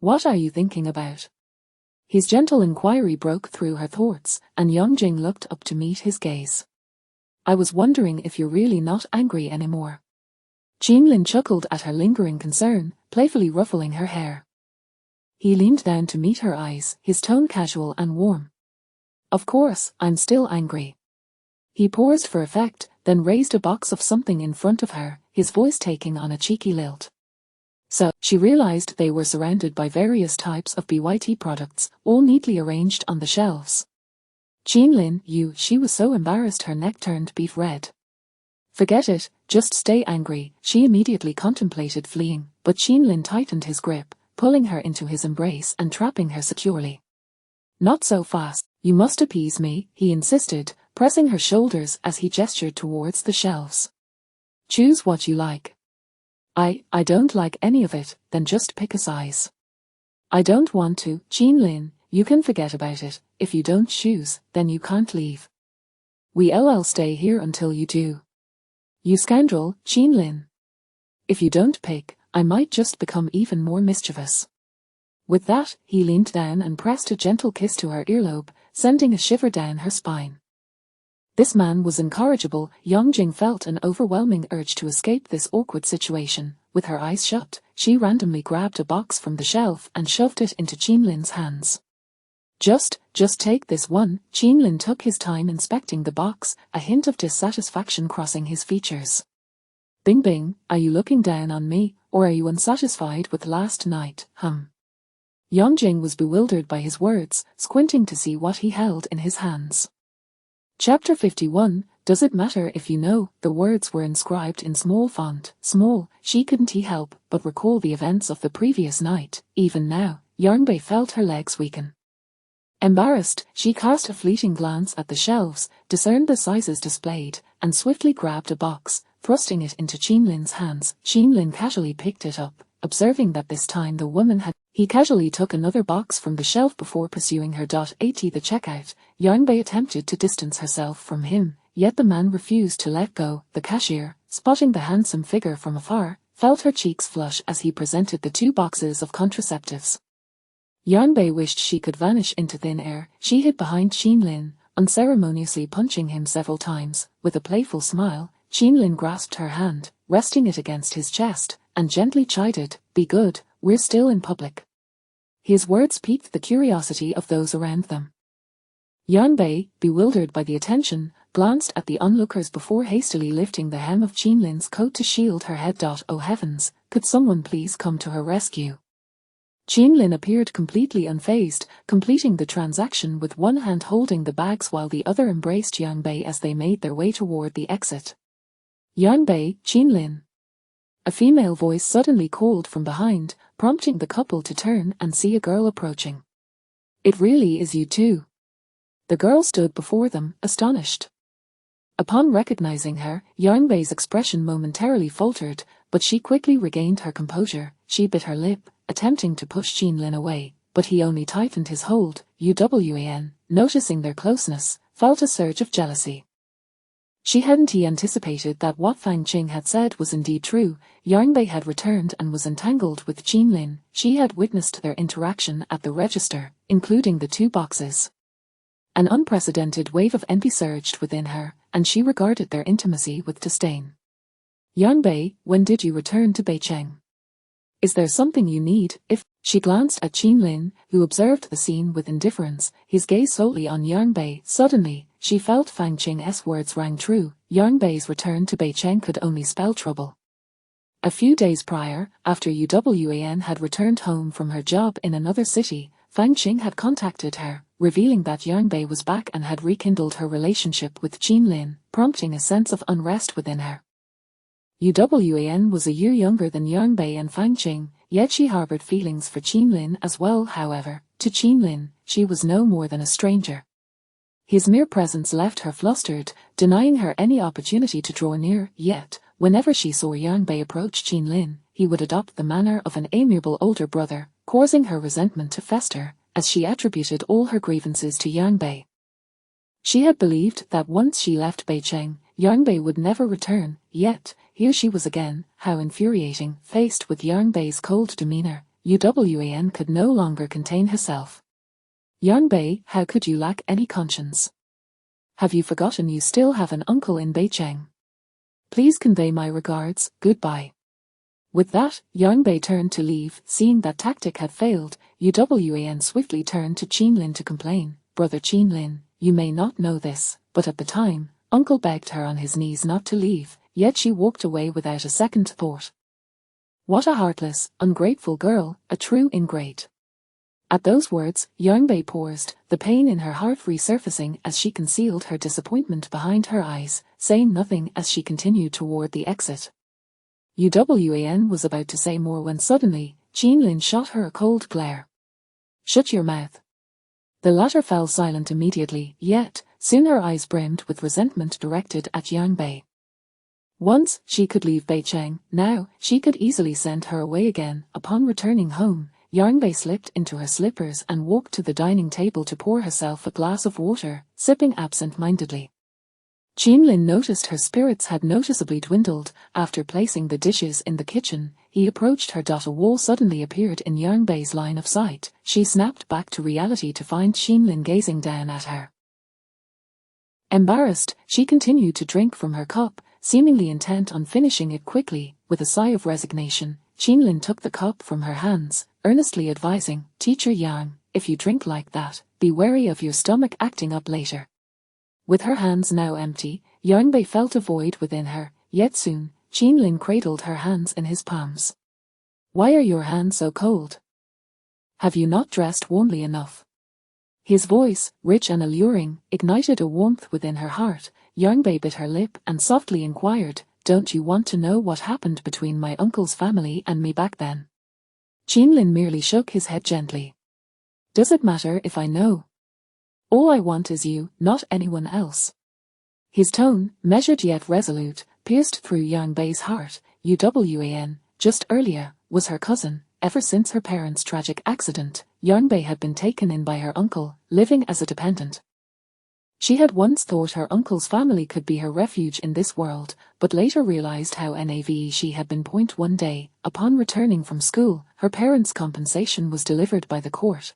"What are you thinking about?" His gentle inquiry broke through her thoughts, and Yang Jing looked up to meet his gaze. "I was wondering if you're really not angry anymore." Qinlin chuckled at her lingering concern, playfully ruffling her hair. He leaned down to meet her eyes, his tone casual and warm. "Of course, I'm still angry." He paused for effect, then raised a box of something in front of her, his voice taking on a cheeky lilt. So, she realized they were surrounded by various types of BYT products, all neatly arranged on the shelves. "Qinlin, she was so embarrassed her neck turned beef red. "Forget it, just stay angry." She immediately contemplated fleeing, but Qinlin tightened his grip, pulling her into his embrace and trapping her securely. "Not so fast, you must appease me," he insisted, pressing her shoulders as he gestured towards the shelves. "Choose what you like." I don't like any of it." "Then just pick a size." "I don't want to." "Qinlin, you can forget about it. If you don't choose, then you can't leave." We'll stay here until you do. You scoundrel, Qin Lin. If you don't pick, I might just become even more mischievous. With that, he leaned down and pressed a gentle kiss to her earlobe, sending a shiver down her spine. This man was incorrigible. Yang Jing felt an overwhelming urge to escape this awkward situation. With her eyes shut, she randomly grabbed a box from the shelf and shoved it into Qin Lin's hands. Just take this one. Qin Lin took his time inspecting the box, a hint of dissatisfaction crossing his features. Bing bing, are you looking down on me, or are you unsatisfied with last night, Yang Jing was bewildered by his words, squinting to see what he held in his hands. Chapter 51, Does it matter if you know? The words were inscribed in small font. Small, she couldn't help but recall the events of the previous night. Even now, Yarnbei felt her legs weaken. Embarrassed, she cast a fleeting glance at the shelves, discerned the sizes displayed, and swiftly grabbed a box, thrusting it into Qin Lin's hands. Qin Lin casually picked it up, observing that this time the woman had. He casually took another box from the shelf before pursuing her. At the checkout, Yarnbei attempted to distance herself from him, yet the man refused to let go. The cashier, spotting the handsome figure from afar, felt her cheeks flush as he presented the 2 boxes of contraceptives. Yarnbei wished she could vanish into thin air. She hid behind Qin Lin, unceremoniously punching him several times. With a playful smile, Qin Lin grasped her hand, resting it against his chest, and gently chided, "Be good, we're still in public." His words piqued the curiosity of those around them. Yarnbei, bewildered by the attention, glanced at the onlookers before hastily lifting the hem of Qin Lin's coat to shield her head. Oh heavens, could someone please come to her rescue? Qin Lin appeared completely unfazed, completing the transaction with one hand holding the bags while the other embraced Yarnbei as they made their way toward the exit. Yarnbei, Qin Lin. A female voice suddenly called from behind, prompting the couple to turn and see a girl approaching. "It really is you two." The girl stood before them, astonished. Upon recognizing her, Yarnbei's expression momentarily faltered, but she quickly regained her composure. She bit her lip, attempting to push Qin Lin away, but he only tightened his hold. Yuan, noticing their closeness, felt a surge of jealousy. She hadn't anticipated that what Fang Qing had said was indeed true. Yarnbei had returned and was entangled with Qin Lin. She had witnessed their interaction at the register, including the 2 boxes. An unprecedented wave of envy surged within her, and she regarded their intimacy with disdain. "Yarnbei, when did you return to Beicheng? Is there something you need?" She glanced at Qin Lin, who observed the scene with indifference, his gaze solely on Yarnbei. Suddenly, she felt Fang Qing's words rang true. Yarnbei's return to Beicheng could only spell trouble. A few days prior, after Yuan had returned home from her job in another city, Fang Qing had contacted her, revealing that Yarnbei was back and had rekindled her relationship with Qin Lin, prompting a sense of unrest within her. Yuan was a year younger than Yarnbei and Fang Qing, yet she harbored feelings for Qin Lin as well. However, to Qin Lin, she was no more than a stranger. His mere presence left her flustered, denying her any opportunity to draw near. Yet, whenever she saw Yarnbei approach Qin Lin, he would adopt the manner of an amiable older brother, causing her resentment to fester, as she attributed all her grievances to Yarnbei. She had believed that once she left Beicheng, Yarnbei would never return, yet, here she was again. How infuriating. Faced with Yarnbei's cold demeanor, Yuan could no longer contain herself. "Yarnbei, how could you lack any conscience? Have you forgotten you still have an uncle in Beicheng? Please convey my regards, goodbye." With that, Yarnbei turned to leave. Seeing that tactic had failed, Yuan swiftly turned to Qin Lin to complain. "Brother Qin Lin, you may not know this, but at the time, Uncle begged her on his knees not to leave, yet she walked away without a second thought. What a heartless, ungrateful girl, a true ingrate." At those words, Yarnbei paused, the pain in her heart resurfacing as she concealed her disappointment behind her eyes, saying nothing as she continued toward the exit. Yuan was about to say more when suddenly, Qin Lin shot her a cold glare. "Shut your mouth." The latter fell silent immediately, yet, soon her eyes brimmed with resentment directed at Yarnbei. Once she could leave Beicheng, now she could easily send her away again. Upon returning home, Yarnbei slipped into her slippers and walked to the dining table to pour herself a glass of water, sipping absent-mindedly. Qinlin noticed her spirits had noticeably dwindled. After placing the dishes in the kitchen, he approached her. A wall suddenly appeared in Yang Bei's line of sight. She snapped back to reality to find Qinlin gazing down at her. Embarrassed, she continued to drink from her cup, seemingly intent on finishing it quickly. With a sigh of resignation, Qinlin took the cup from her hands, earnestly advising, "Teacher Yang, if you drink like that, be wary of your stomach acting up later." With her hands now empty, Yang Bei felt a void within her, yet soon, Qinlin cradled her hands in his palms. "Why are your hands so cold? Have you not dressed warmly enough?" His voice, rich and alluring, ignited a warmth within her heart. Yang Bei bit her lip and softly inquired, "Don't you want to know what happened between my uncle's family and me back then?" Qinlin merely shook his head gently. "Does it matter if I know? All I want is you, not anyone else." His tone, measured yet resolute, pierced through Yang Bei's heart. Uwan, just earlier, was her cousin. Ever since her parents' tragic accident, Yang Bei had been taken in by her uncle, living as a dependent. She had once thought her uncle's family could be her refuge in this world, but later realized how naive she had been. One day, upon returning from school, her parents' compensation was delivered by the court.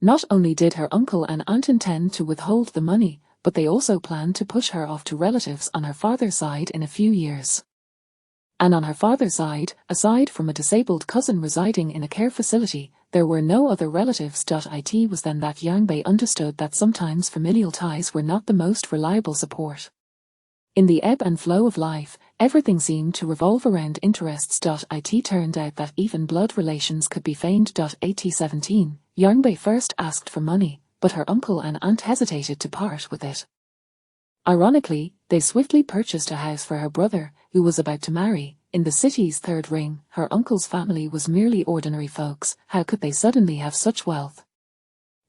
Not only did her uncle and aunt intend to withhold the money, but they also planned to push her off to relatives on her father's side in a few years. And on her father's side, aside from a disabled cousin residing in a care facility, there were no other relatives. It was then that Yang Bei understood that sometimes familial ties were not the most reliable support. In the ebb and flow of life, everything seemed to revolve around interests. It turned out that even blood relations could be feigned. 17. Yang Bei first asked for money, but her uncle and aunt hesitated to part with it. Ironically, they swiftly purchased a house for her brother, who was about to marry. In the city's third ring, her uncle's family was merely ordinary folks. How could they suddenly have such wealth?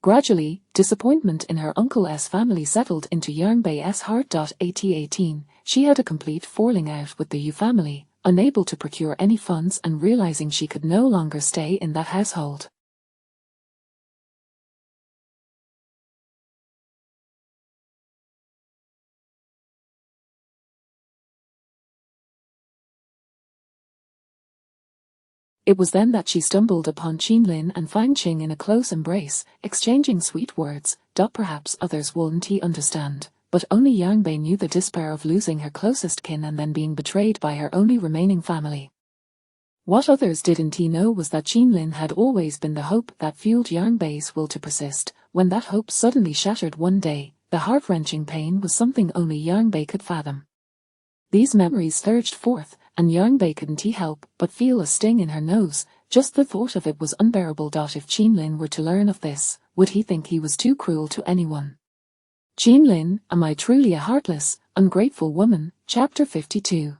Gradually, disappointment in her uncle's family settled into Yang Bei's heart. 18. She had a complete falling out with the Yu family, unable to procure any funds and realizing she could no longer stay in that household. It was then that she stumbled upon Qinlin and Fang Qing in a close embrace, exchanging sweet words. Perhaps others wouldn't understand, but only Yang Bei knew the despair of losing her closest kin and then being betrayed by her only remaining family. What others didn't know was that Qinlin had always been the hope that fueled Yang Bei's will to persist. When that hope suddenly shattered one day, the heart-wrenching pain was something only Yang Bei could fathom. These memories surged forth, and Yang Bei couldn't help but feel a sting in her nose. Just the thought of it was unbearable. If Qinlin were to learn of this, would he think he was too cruel to anyone? Qinlin, am I truly a heartless, ungrateful woman? Chapter 52.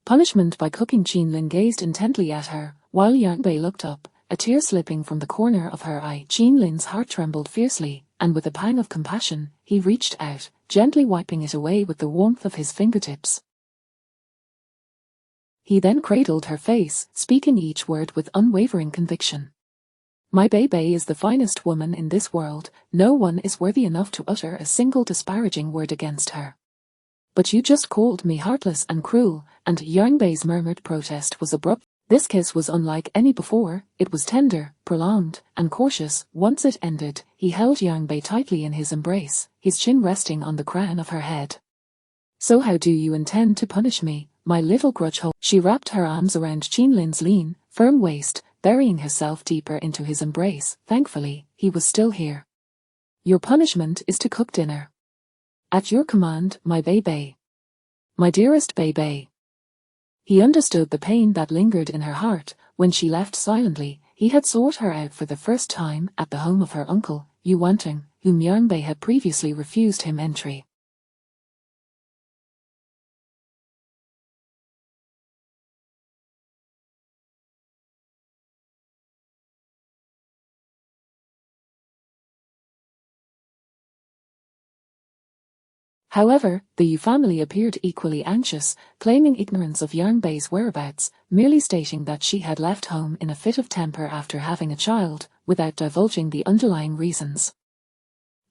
Punishment by cooking. Qinlin gazed intently at her, while Yang Bei looked up, a tear slipping from the corner of her eye. Qinlin's heart trembled fiercely, and with a pang of compassion, he reached out, gently wiping it away with the warmth of his fingertips. He then cradled her face, speaking each word with unwavering conviction. My Bei is the finest woman in this world. No one is worthy enough to utter a single disparaging word against her. But you just called me heartless and cruel, and Yang Bei's murmured protest was abrupt. This kiss was unlike any before. It was tender, prolonged, and cautious. Once it ended, he held Yang Bei tightly in his embrace, his chin resting on the crown of her head. So how do you intend to punish me, my little grudge-hole? She wrapped her arms around Qinlin's lean, firm waist, burying herself deeper into his embrace. Thankfully, he was still here. Your punishment is to cook dinner. At your command, my Bei. My dearest Bei. He understood the pain that lingered in her heart. When she left silently, he had sought her out for the first time at the home of her uncle, Yu Wanting, whom Yang Bei had previously refused him entry. However, the Yu family appeared equally anxious, claiming ignorance of Yang Bei's whereabouts, merely stating that she had left home in a fit of temper after having a child, without divulging the underlying reasons.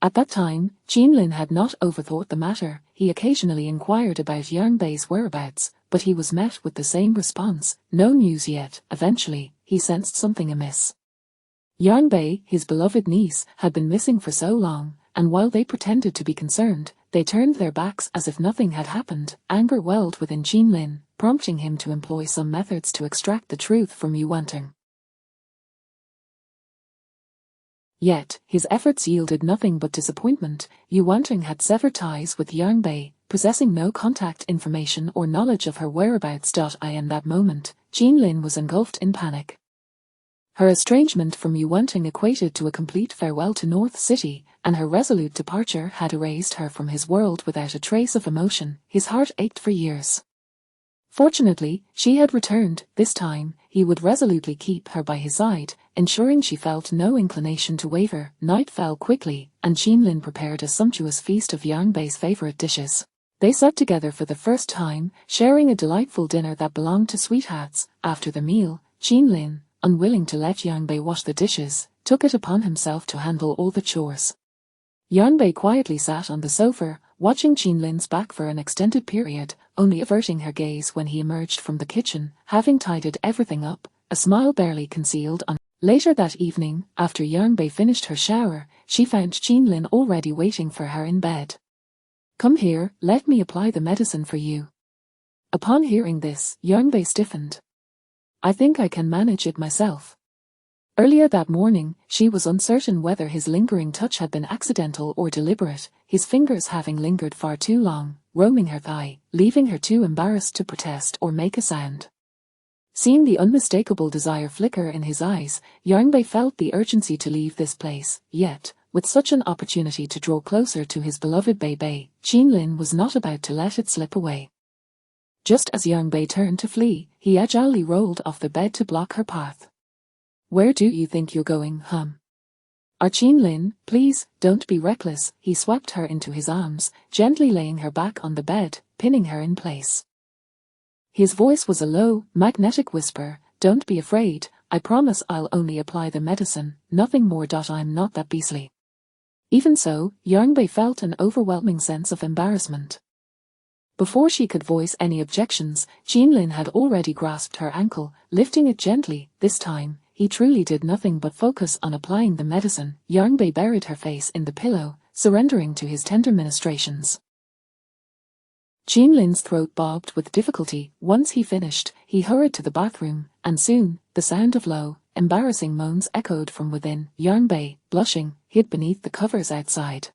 At that time, Jinlin had not overthought the matter. He occasionally inquired about Yang Bei's whereabouts, but he was met with the same response, no news yet. Eventually, he sensed something amiss. Yang Bei, his beloved niece, had been missing for so long, and while they pretended to be concerned, they turned their backs as if nothing had happened. Anger welled within Jinlin, prompting him to employ some methods to extract the truth from Yu Wanting. Yet, his efforts yielded nothing but disappointment. Yu Wanting had severed ties with Yang Bei, possessing no contact information or knowledge of her whereabouts. In that moment, Jinlin was engulfed in panic. Her estrangement from Yu Wanting equated to a complete farewell to North City, and her resolute departure had erased her from his world without a trace of emotion. His heart ached for years. Fortunately, she had returned. This time, he would resolutely keep her by his side, ensuring she felt no inclination to waver. Night fell quickly, and Jinlin prepared a sumptuous feast of Yang Bei's favorite dishes. They sat together for the first time, sharing a delightful dinner that belonged to sweethearts. After the meal, Jinlin, unwilling to let Yang Bei wash the dishes, took it upon himself to handle all the chores. Yang Bei quietly sat on the sofa, watching Jinlin's back for an extended period, only averting her gaze when he emerged from the kitchen, having tidied everything up, a smile barely concealed on. Later that evening, after Yang Bei finished her shower, she found Jinlin already waiting for her in bed. "Come here, let me apply the medicine for you." Upon hearing this, Yang Bei stiffened. "I think I can manage it myself." Earlier that morning, she was uncertain whether his lingering touch had been accidental or deliberate, his fingers having lingered far too long, roaming her thigh, leaving her too embarrassed to protest or make a sound. Seeing the unmistakable desire flicker in his eyes, Yang Bei felt the urgency to leave this place. Yet, with such an opportunity to draw closer to his beloved Bei Bei, Jinlin was not about to let it slip away. Just as Yang Bei turned to flee, he agilely rolled off the bed to block her path. "Where do you think you're going, Jinlin, please, don't be reckless." He swept her into his arms, gently laying her back on the bed, pinning her in place. His voice was a low, magnetic whisper. "Don't be afraid, I promise I'll only apply the medicine, nothing more. I'm not that beastly." Even so, Yang Bei felt an overwhelming sense of embarrassment. Before she could voice any objections, Jinlin had already grasped her ankle, lifting it gently. This time, he truly did nothing but focus on applying the medicine. Yang Bei buried her face in the pillow, surrendering to his tender ministrations. Jinlin's throat bobbed with difficulty. Once he finished, he hurried to the bathroom, and soon, the sound of low, embarrassing moans echoed from within. Yang Bei, blushing, hid beneath the covers outside.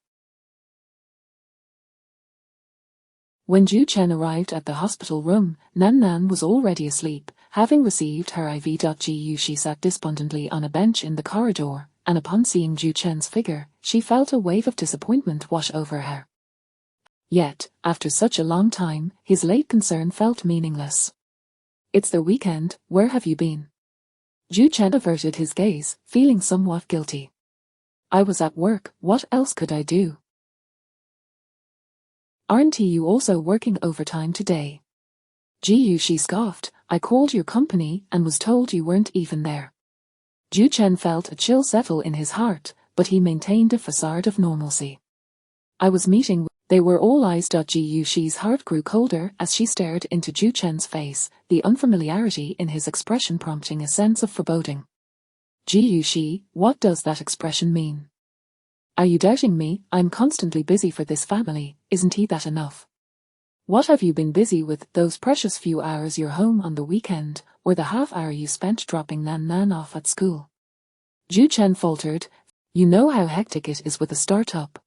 When Zhu Chen arrived at the hospital room, Nan Nan was already asleep, having received her IV. She sat despondently on a bench in the corridor, and upon seeing Zhu Chen's figure, she felt a wave of disappointment wash over her. Yet, after such a long time, his late concern felt meaningless. "It's the weekend, where have you been?" Zhu Chen averted his gaze, feeling somewhat guilty. "I was at work, what else could I do?" "Aren't you also working overtime today?" She scoffed. "I called your company and was told you weren't even there." Zhu Chen felt a chill settle in his heart, but he maintained a facade of normalcy. "I was meeting with..." They were all eyes. She's heart grew colder as she stared into Zhu Chen's face, the unfamiliarity in his expression prompting a sense of foreboding. She, what does that expression mean? Are you doubting me? I'm constantly busy for this family, isn't he that enough? What have you been busy with, those precious few hours you're home on the weekend, or the half hour you spent dropping Nan Nan off at school? Zhu Chen faltered. "You know how hectic it is with a startup.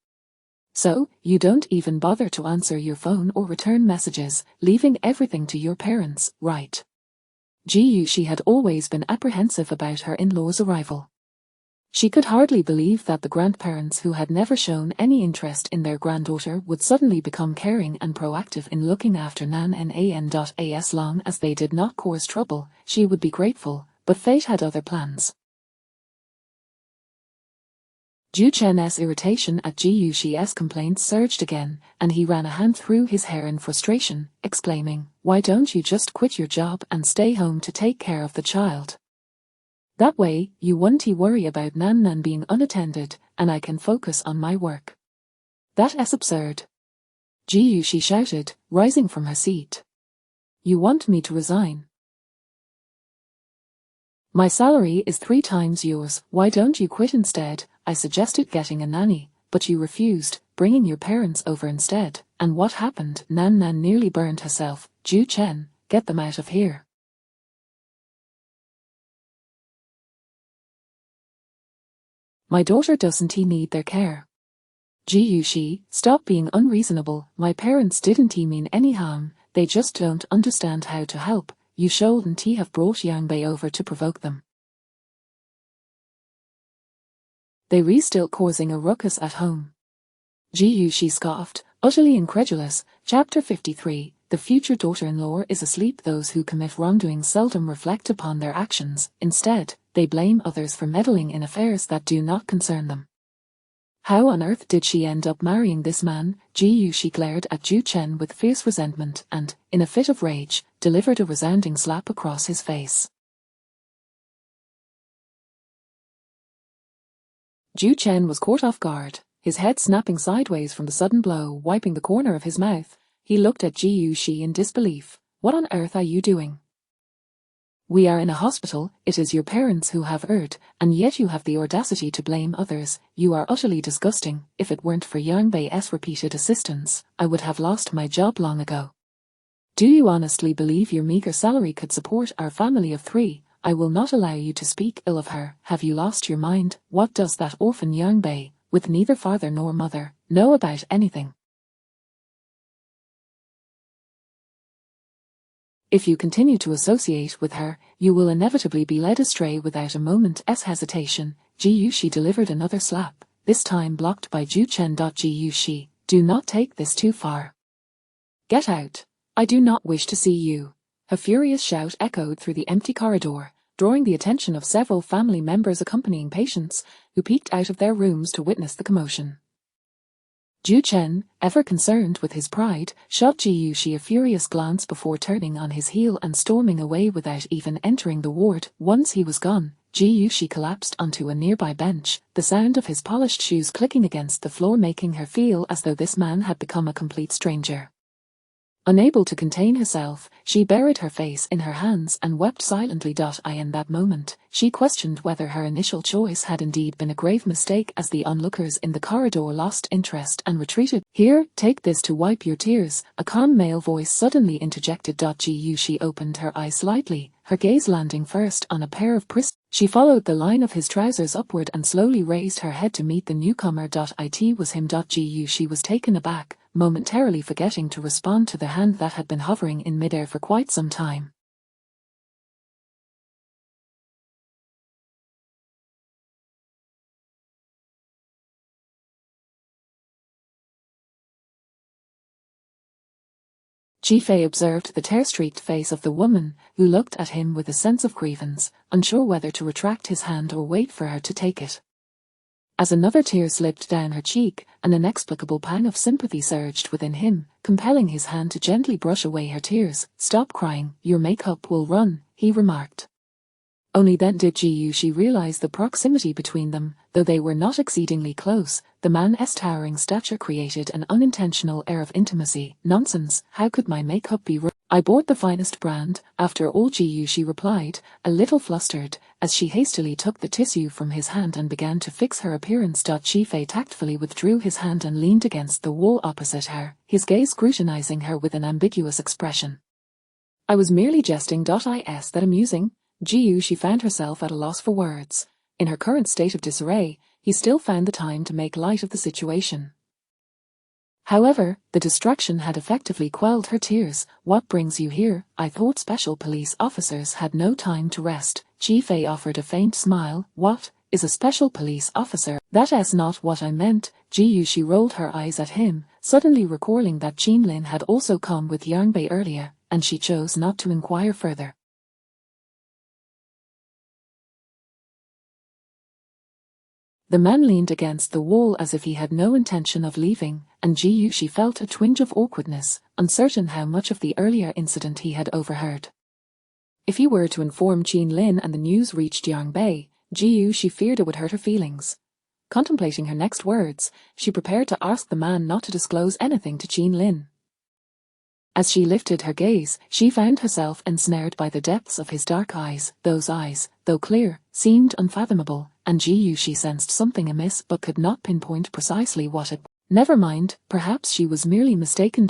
So, you don't even bother to answer your phone or return messages, leaving everything to your parents, right?" She had always been apprehensive about her in-laws' arrival. She could hardly believe that the grandparents who had never shown any interest in their granddaughter would suddenly become caring and proactive in looking after Nan. As long as they did not cause trouble, she would be grateful, but fate had other plans. Zhu Chen's irritation at Jiu-Shi's complaints surged again, and he ran a hand through his hair in frustration, exclaiming, "Why don't you just quit your job and stay home to take care of the child? That way, you won't worry about Nan Nan being unattended, and I can focus on my work. That is absurd. Ji Yuxi shouted, rising from her seat. You want me to resign? My salary is 3 times yours, why don't you quit instead? I suggested getting a nanny, but you refused, bringing your parents over instead. And what happened? Nan Nan nearly burned herself. Ju Chen, get them out of here. My daughter doesn't need their care. Ji Yuxi, stop being unreasonable. My parents didn't mean any harm, they just don't understand how to help. You shouldn't have brought Yang Bei over to provoke them. They were still causing a ruckus at home. Ji Yuxi scoffed, utterly incredulous. Chapter 53, The future daughter-in-law is asleep. Those who commit wrongdoing seldom reflect upon their actions. Instead, they blame others for meddling in affairs that do not concern them. How on earth did she end up marrying this man? Ji Yuxi glared at Ju Chen with fierce resentment and, in a fit of rage, delivered a resounding slap across his face. Ju Chen was caught off guard, his head snapping sideways from the sudden blow. Wiping the corner of his mouth, he looked at Ji Yuxi in disbelief. What on earth are you doing? We are in a hospital, it is your parents who have erred, and yet you have the audacity to blame others. You are utterly disgusting. If it weren't for Yang Bei's repeated assistance, I would have lost my job long ago. Do you honestly believe your meager salary could support our family of 3? I will not allow you to speak ill of her. Have you lost your mind? What does that orphan Yang Bei, with neither father nor mother, know about anything? If you continue to associate with her, you will inevitably be led astray. Without a moment's hesitation, Ji Yuxi delivered another slap, this time blocked by Ju Chen. Ji Yuxi, do not take this too far. Get out. I do not wish to see you. A furious shout echoed through the empty corridor, drawing the attention of several family members accompanying patients, who peeked out of their rooms to witness the commotion. Ju Chen, ever concerned with his pride, shot Ji Yuxi a furious glance before turning on his heel and storming away without even entering the ward. Once he was gone, Ji Yuxi collapsed onto a nearby bench, the sound of his polished shoes clicking against the floor making her feel as though this man had become a complete stranger. Unable to contain herself, she buried her face in her hands and wept silently. In that moment, she questioned whether her initial choice had indeed been a grave mistake as the onlookers in the corridor lost interest and retreated. Here, take this to wipe your tears, a calm male voice suddenly interjected. Ji Yuxi opened her eyes slightly, her gaze landing first on a pair of pristine. She followed the line of his trousers upward and slowly raised her head to meet the newcomer. It was him. Ji Yuxi was taken aback, momentarily forgetting to respond to the hand that had been hovering in midair for quite some time. Ji Fei observed the tear-streaked face of the woman, who looked at him with a sense of grievance, unsure whether to retract his hand or wait for her to take it. As another tear slipped down her cheek, an inexplicable pang of sympathy surged within him, compelling his hand to gently brush away her tears. Stop crying, your makeup will run, he remarked. Only then did Ji Yuxi realize the proximity between them. Though they were not exceedingly close, the man's towering stature created an unintentional air of intimacy. Nonsense, how could my makeup be ruined? I bought the finest brand, after all, Ji Yuxi replied, a little flustered, as she hastily took the tissue from his hand and began to fix her appearance. Ji Fei tactfully withdrew his hand and leaned against the wall opposite her, his gaze scrutinizing her with an ambiguous expression. I was merely jesting. Is that amusing? Ji Yuxi found herself at a loss for words. In her current state of disarray, he still found the time to make light of the situation. However, the distraction had effectively quelled her tears. What brings you here? I thought special police officers had no time to rest. Ji Fei offered a faint smile. What is a special police officer? That is not what I meant. Ji Yuxi rolled her eyes at him, suddenly recalling that Qin Lin had also come with Yang Bei earlier, and she chose not to inquire further. The man leaned against the wall as if he had no intention of leaving, and Ji Yuxi felt a twinge of awkwardness, uncertain how much of the earlier incident he had overheard. If he were to inform Qin Lin and the news reached Yang Bei, Ji Yuxi feared it would hurt her feelings. Contemplating her next words, she prepared to ask the man not to disclose anything to Jean Lin. As she lifted her gaze, she found herself ensnared by the depths of his dark eyes. Those eyes, though clear, seemed unfathomable, and she sensed something amiss but could not pinpoint precisely what it was. Never mind, perhaps she was merely mistaken.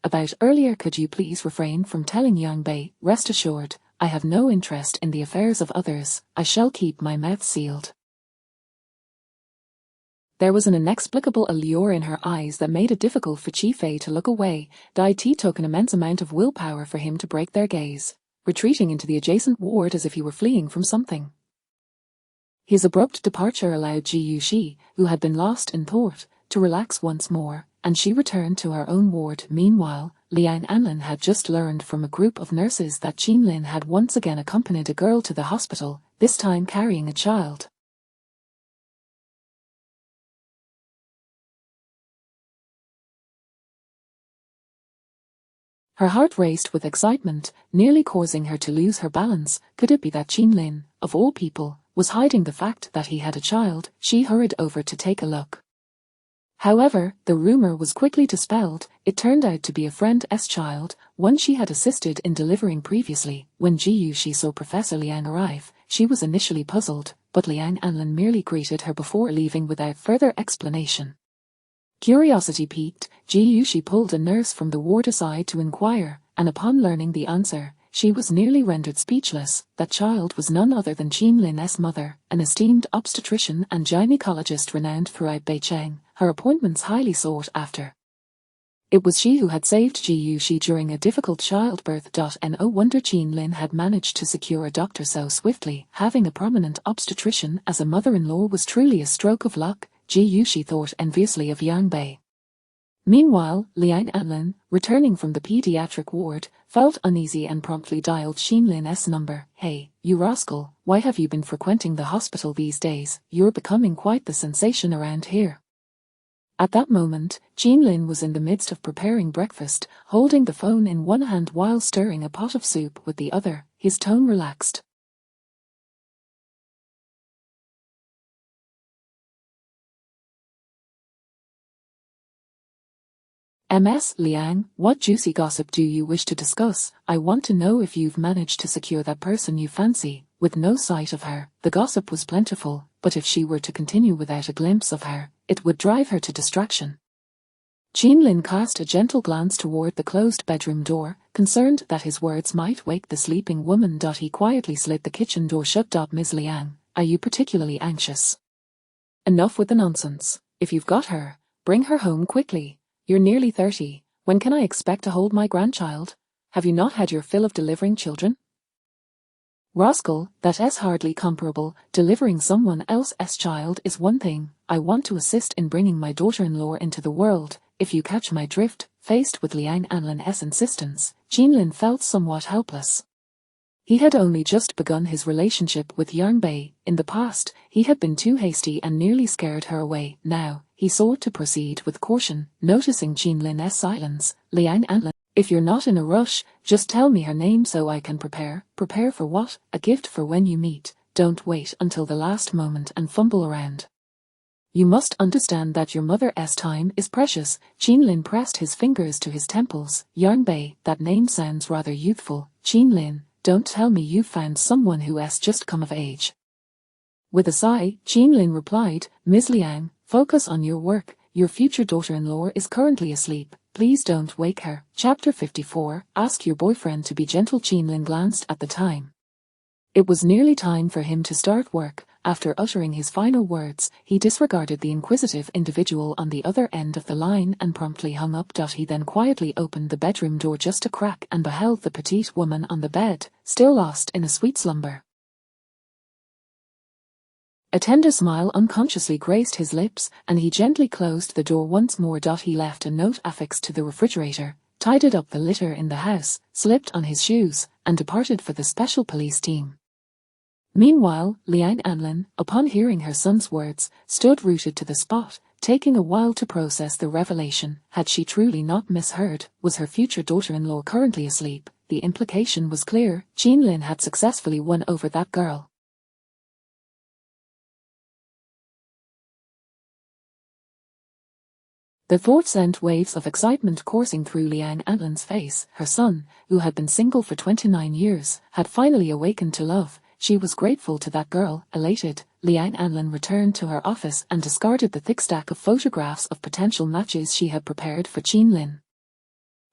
About earlier, could you please refrain from telling Yang Bei? Rest assured, I have no interest in the affairs of others. I shall keep my mouth sealed. There was an inexplicable allure in her eyes that made it difficult for Chi Fei to look away. It took an immense amount of willpower for him to break their gaze, retreating into the adjacent ward as if he were fleeing from something. His abrupt departure allowed Ji Yuxi, who had been lost in thought, to relax once more, and she returned to her own ward. Meanwhile, Liang Anlin had just learned from a group of nurses that Jean Lin had once again accompanied a girl to the hospital, this time carrying a child. Her heart raced with excitement, nearly causing her to lose her balance. Could it be that Jean Lin, of all people, was hiding the fact that he had a child? She hurried over to take a look. However, the rumor was quickly dispelled. It turned out to be a friend's child, one she had assisted in delivering previously. When Ji Yuxi saw Professor Liang arrive, she was initially puzzled, but Liang Anlin merely greeted her before leaving without further explanation. Curiosity piqued, Ji Yuxi pulled a nurse from the ward aside to inquire, and upon learning the answer, she was nearly rendered speechless. That child was none other than Jean Lin's mother, an esteemed obstetrician and gynecologist renowned throughout Beijing, her appointments highly sought after. It was she who had saved Ji Yuxi during a difficult childbirth. No wonder Jean Lin had managed to secure a doctor so swiftly. Having a prominent obstetrician as a mother-in-law was truly a stroke of luck, Ji Yuxi thought enviously of Yang Bei. Meanwhile, Liang Anlin, returning from the pediatric ward, felt uneasy and promptly dialed Jean Lin's number. Hey, you rascal, why have you been frequenting the hospital these days? You're becoming quite the sensation around here. At that moment, Jean Lin was in the midst of preparing breakfast, holding the phone in one hand while stirring a pot of soup with the other, his tone relaxed. Ms. Liang, what juicy gossip do you wish to discuss? I want to know if you've managed to secure that person you fancy. With no sight of her, the gossip was plentiful, but if she were to continue without a glimpse of her, it would drive her to distraction. Jean Lin cast a gentle glance toward the closed bedroom door, concerned that his words might wake the sleeping woman. He quietly slid the kitchen door shut. Ms. Liang, are you particularly anxious? Enough with the nonsense. If you've got her, bring her home quickly. You're nearly 30. When can I expect to hold my grandchild? Have you not had your fill of delivering children? Rascal, that's hardly comparable. Delivering someone else's child is one thing. I want to assist in bringing my daughter-in-law into the world, if you catch my drift. Faced with Liang Anlin's insistence, Jean Lin felt somewhat helpless. He had only just begun his relationship with Yang Bei. In the past, he had been too hasty and nearly scared her away. Now, he sought to proceed with caution. Noticing Jean Lin's silence, Liang Anlin, if you're not in a rush, just tell me her name so I can prepare. Prepare for what? A gift for when you meet. Don't wait until the last moment and fumble around. You must understand that your mother's time is precious. Jean Lin pressed his fingers to his temples. Yang Bei, that name sounds rather youthful. Jean Lin, don't tell me you've found someone who's just come of age. With a sigh, Jean Lin replied, Ms. Liang, focus on your work. Your future daughter-in-law is currently asleep. Please don't wake her. Chapter 54, Ask your boyfriend to be gentle. Jean Lin glanced at the time. It was nearly time for him to start work. After uttering his final words, he disregarded the inquisitive individual on the other end of the line and promptly hung up. He then quietly opened the bedroom door just a crack and beheld the petite woman on the bed, still lost in a sweet slumber. A tender smile unconsciously graced his lips, and he gently closed the door once more. He left a note affixed to the refrigerator, tidied up the litter in the house, slipped on his shoes, and departed for the special police team. Meanwhile, Liang Anlin, upon hearing her son's words, stood rooted to the spot, taking a while to process the revelation. Had she truly not misheard? Was her future daughter-in-law currently asleep? The implication was clear. Jean Lin had successfully won over that girl. The thought sent waves of excitement coursing through Liang Anlin's face. Her son, who had been single for 29 years, had finally awakened to love. She was grateful to that girl. Elated, Liang Anlin returned to her office and discarded the thick stack of photographs of potential matches she had prepared for Qin Lin.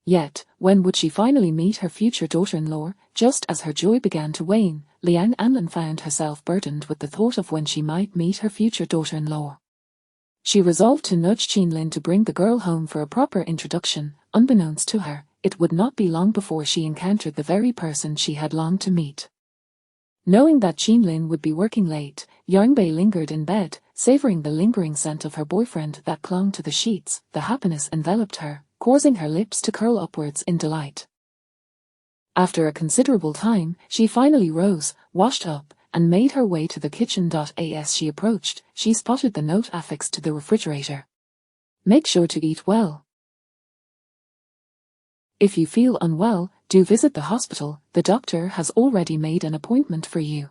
Yet, when would she finally meet her future daughter-in-law? Just as her joy began to wane, Liang Anlin found herself burdened with the thought of when she might meet her future daughter-in-law. She resolved to nudge Qin Lin to bring the girl home for a proper introduction. Unbeknownst to her, it would not be long before she encountered the very person she had longed to meet. Knowing that Qin Lin would be working late, Yang Bei lingered in bed, savoring the lingering scent of her boyfriend that clung to the sheets. The happiness enveloped her, causing her lips to curl upwards in delight. After a considerable time, she finally rose, washed up, and made her way to the kitchen. As she approached, she spotted the note affixed to the refrigerator. Make sure to eat well. If you feel unwell, do visit the hospital. The doctor has already made an appointment for you.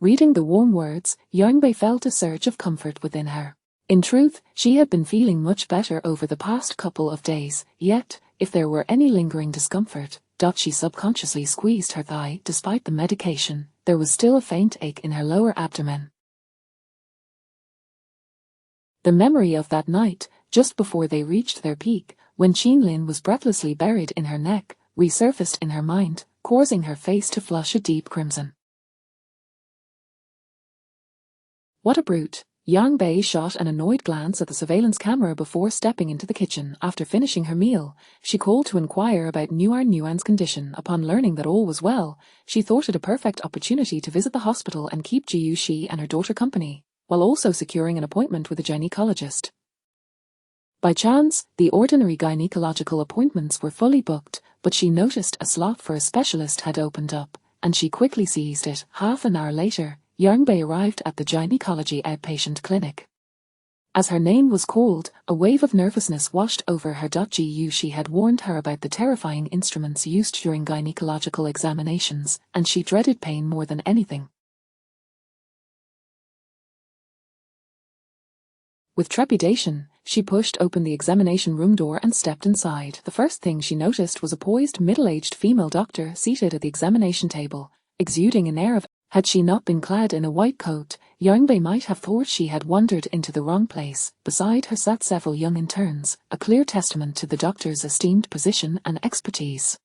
Reading the warm words, Yang Bei felt a surge of comfort within her. In truth, she had been feeling much better over the past couple of days, yet, if there were any lingering discomfort, she subconsciously squeezed her thigh. Despite the medication, there was still a faint ache in her lower abdomen. The memory of that night, just before they reached their peak, when Qin Lin was breathlessly buried in her neck, resurfaced in her mind, causing her face to flush a deep crimson. What a brute! Yang Bei shot an annoyed glance at the surveillance camera before stepping into the kitchen. After finishing her meal, she called to inquire about Yuan's condition. Upon learning that all was well, she thought it a perfect opportunity to visit the hospital and keep Ji Yuxi and her daughter company, while also securing an appointment with a gynecologist. By chance, the ordinary gynecological appointments were fully booked, but she noticed a slot for a specialist had opened up, and she quickly seized it. Half an hour later, Yang Bei arrived at the gynecology outpatient clinic. As her name was called, a wave of nervousness washed over her. Ji Yuxi had warned her about the terrifying instruments used during gynecological examinations, and she dreaded pain more than anything. With trepidation, she pushed open the examination room door and stepped inside. The first thing she noticed was a poised, middle-aged female doctor seated at the examination table, exuding an air of. Had she not been clad in a white coat, Yang Bei might have thought she had wandered into the wrong place. Beside her sat several young interns, a clear testament to the doctor's esteemed position and expertise.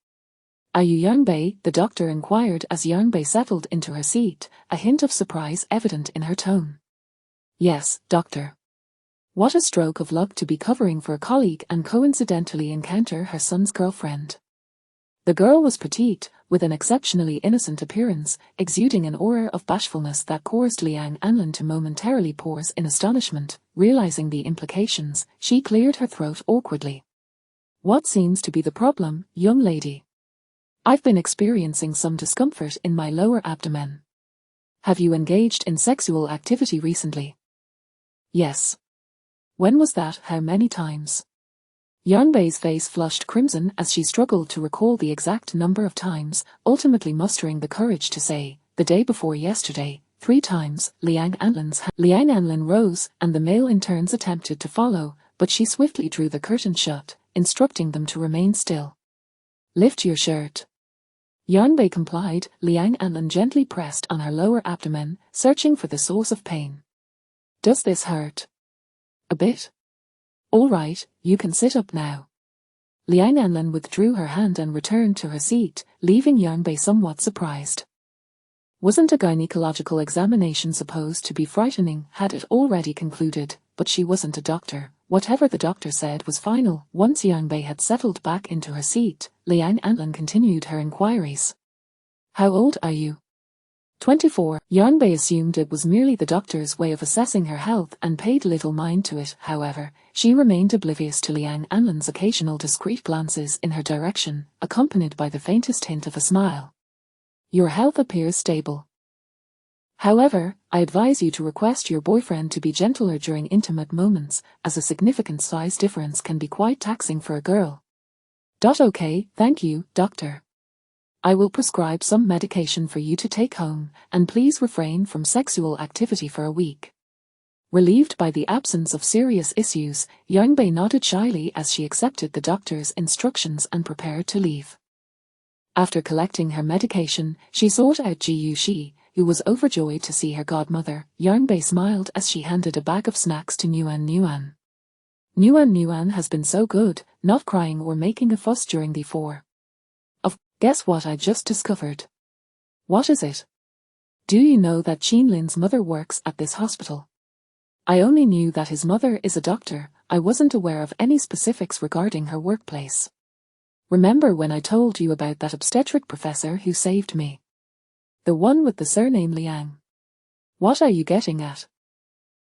Are you Yang Bei? The doctor inquired as Yang Bei settled into her seat, a hint of surprise evident in her tone. Yes, doctor. What a stroke of luck to be covering for a colleague and coincidentally encounter her son's girlfriend. The girl was petite, with an exceptionally innocent appearance, exuding an aura of bashfulness that caused Liang Anlin to momentarily pause in astonishment. Realizing the implications, she cleared her throat awkwardly. What seems to be the problem, young lady? I've been experiencing some discomfort in my lower abdomen. Have you engaged in sexual activity recently? Yes. When was that? How many times? Yang Bei's face flushed crimson as she struggled to recall the exact number of times, ultimately mustering the courage to say, the day before yesterday, 3 times. Liang Anlin rose, and the male interns attempted to follow, but she swiftly drew the curtain shut, instructing them to remain still. Lift your shirt. Yang Bei complied. Liang Anlin gently pressed on her lower abdomen, searching for the source of pain. Does this hurt? A bit. All right, you can sit up now. Liang Anlin withdrew her hand and returned to her seat, leaving Yang Bei somewhat surprised. Wasn't a gynecological examination supposed to be frightening? Had it already concluded? But she wasn't a doctor. Whatever the doctor said was final. Once Yang Bei had settled back into her seat, Liang Anlin continued her inquiries. How old are you? 24. Yang Bei assumed it was merely the doctor's way of assessing her health and paid little mind to it. However, she remained oblivious to Liang Anlin's occasional discreet glances in her direction, accompanied by the faintest hint of a smile. Your health appears stable. However, I advise you to request your boyfriend to be gentler during intimate moments, as a significant size difference can be quite taxing for a girl. Okay, thank you, doctor. I will prescribe some medication for you to take home, and please refrain from sexual activity for a week. Relieved by the absence of serious issues, Yangbei nodded shyly as she accepted the doctor's instructions and prepared to leave. After collecting her medication, she sought out Ji Yuxi, who was overjoyed to see her godmother. Yangbei smiled as she handed a bag of snacks to Nuan Nuan. Nuan has been so good, not crying or making a fuss during the 4. Guess what I just discovered? What is it? Do you know that Qinlin's mother works at this hospital? I only knew that his mother is a doctor. I wasn't aware of any specifics regarding her workplace. Remember when I told you about that obstetric professor who saved me? The one with the surname Liang. What are you getting at?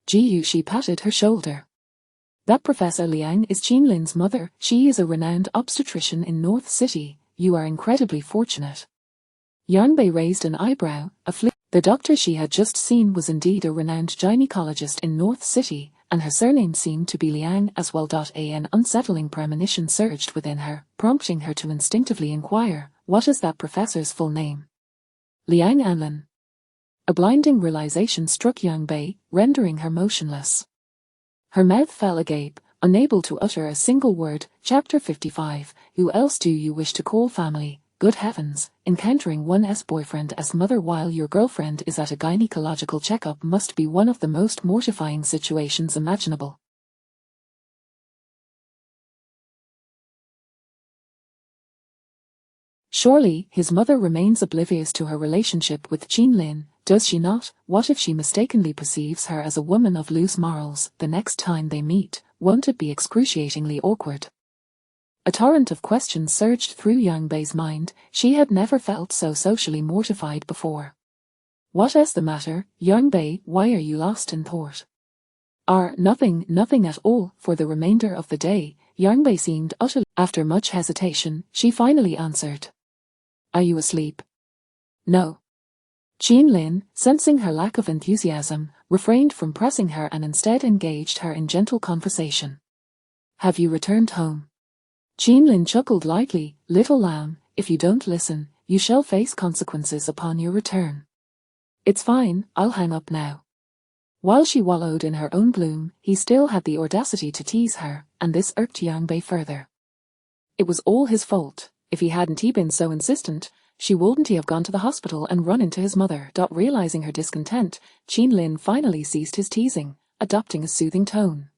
Ji Yuxi patted her shoulder. That Professor Liang is Qinlin's mother. She is a renowned obstetrician in North City. You are incredibly fortunate. Yangbei raised an eyebrow. The doctor she had just seen was indeed a renowned gynecologist in North City, and her surname seemed to be Liang as well. An unsettling premonition surged within her, prompting her to instinctively inquire, what is that professor's full name? Liang Anlin. A blinding realization struck Yangbei, rendering her motionless. Her mouth fell agape, unable to utter a single word. Chapter 55. Who else do you wish to call family? Good heavens, encountering one's boyfriend as mother while your girlfriend is at a gynecological checkup must be one of the most mortifying situations imaginable. Surely, his mother remains oblivious to her relationship with Qinlin, does she not? What if she mistakenly perceives her as a woman of loose morals? The next time they meet, won't it be excruciatingly awkward? A torrent of questions surged through Yangbei's mind. She had never felt so socially mortified before. What is the matter, Yangbei? Why are you lost in thought? Nothing at all. For the remainder of the day, Yangbei seemed utterly. After much hesitation, she finally answered. Are you asleep? No. Qinlin, sensing her lack of enthusiasm, refrained from pressing her and instead engaged her in gentle conversation. Have you returned home? Qinlin chuckled lightly. Little lamb, if you don't listen, you shall face consequences upon your return. It's fine, I'll hang up now. While she wallowed in her own gloom, he still had the audacity to tease her, and this irked Yangbei further. It was all his fault. If he hadn't been so insistent, she wouldn't have gone to the hospital and run into his mother. Realizing her discontent, Qinlin finally ceased his teasing, adopting a soothing tone.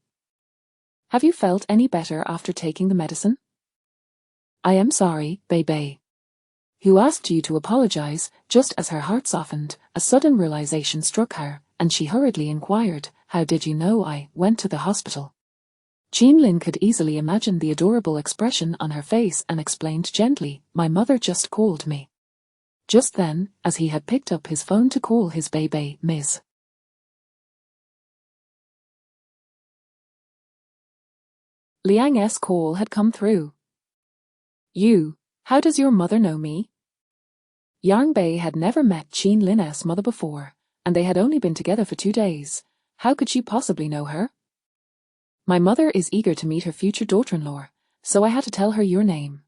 Have you felt any better after taking the medicine? I am sorry, Bei. Who asked you to apologize? Just as her heart softened, a sudden realization struck her, and she hurriedly inquired, how did you know I went to the hospital? Qinlin could easily imagine the adorable expression on her face and explained gently, my mother just called me. Just then, as he had picked up his phone to call his Bei, Ms. Liang's call had come through. How does your mother know me? Yangbei had never met Qinlin's mother before, and they had only been together for 2 days. How could she possibly know her? My mother is eager to meet her future daughter-in-law, so I had to tell her your name.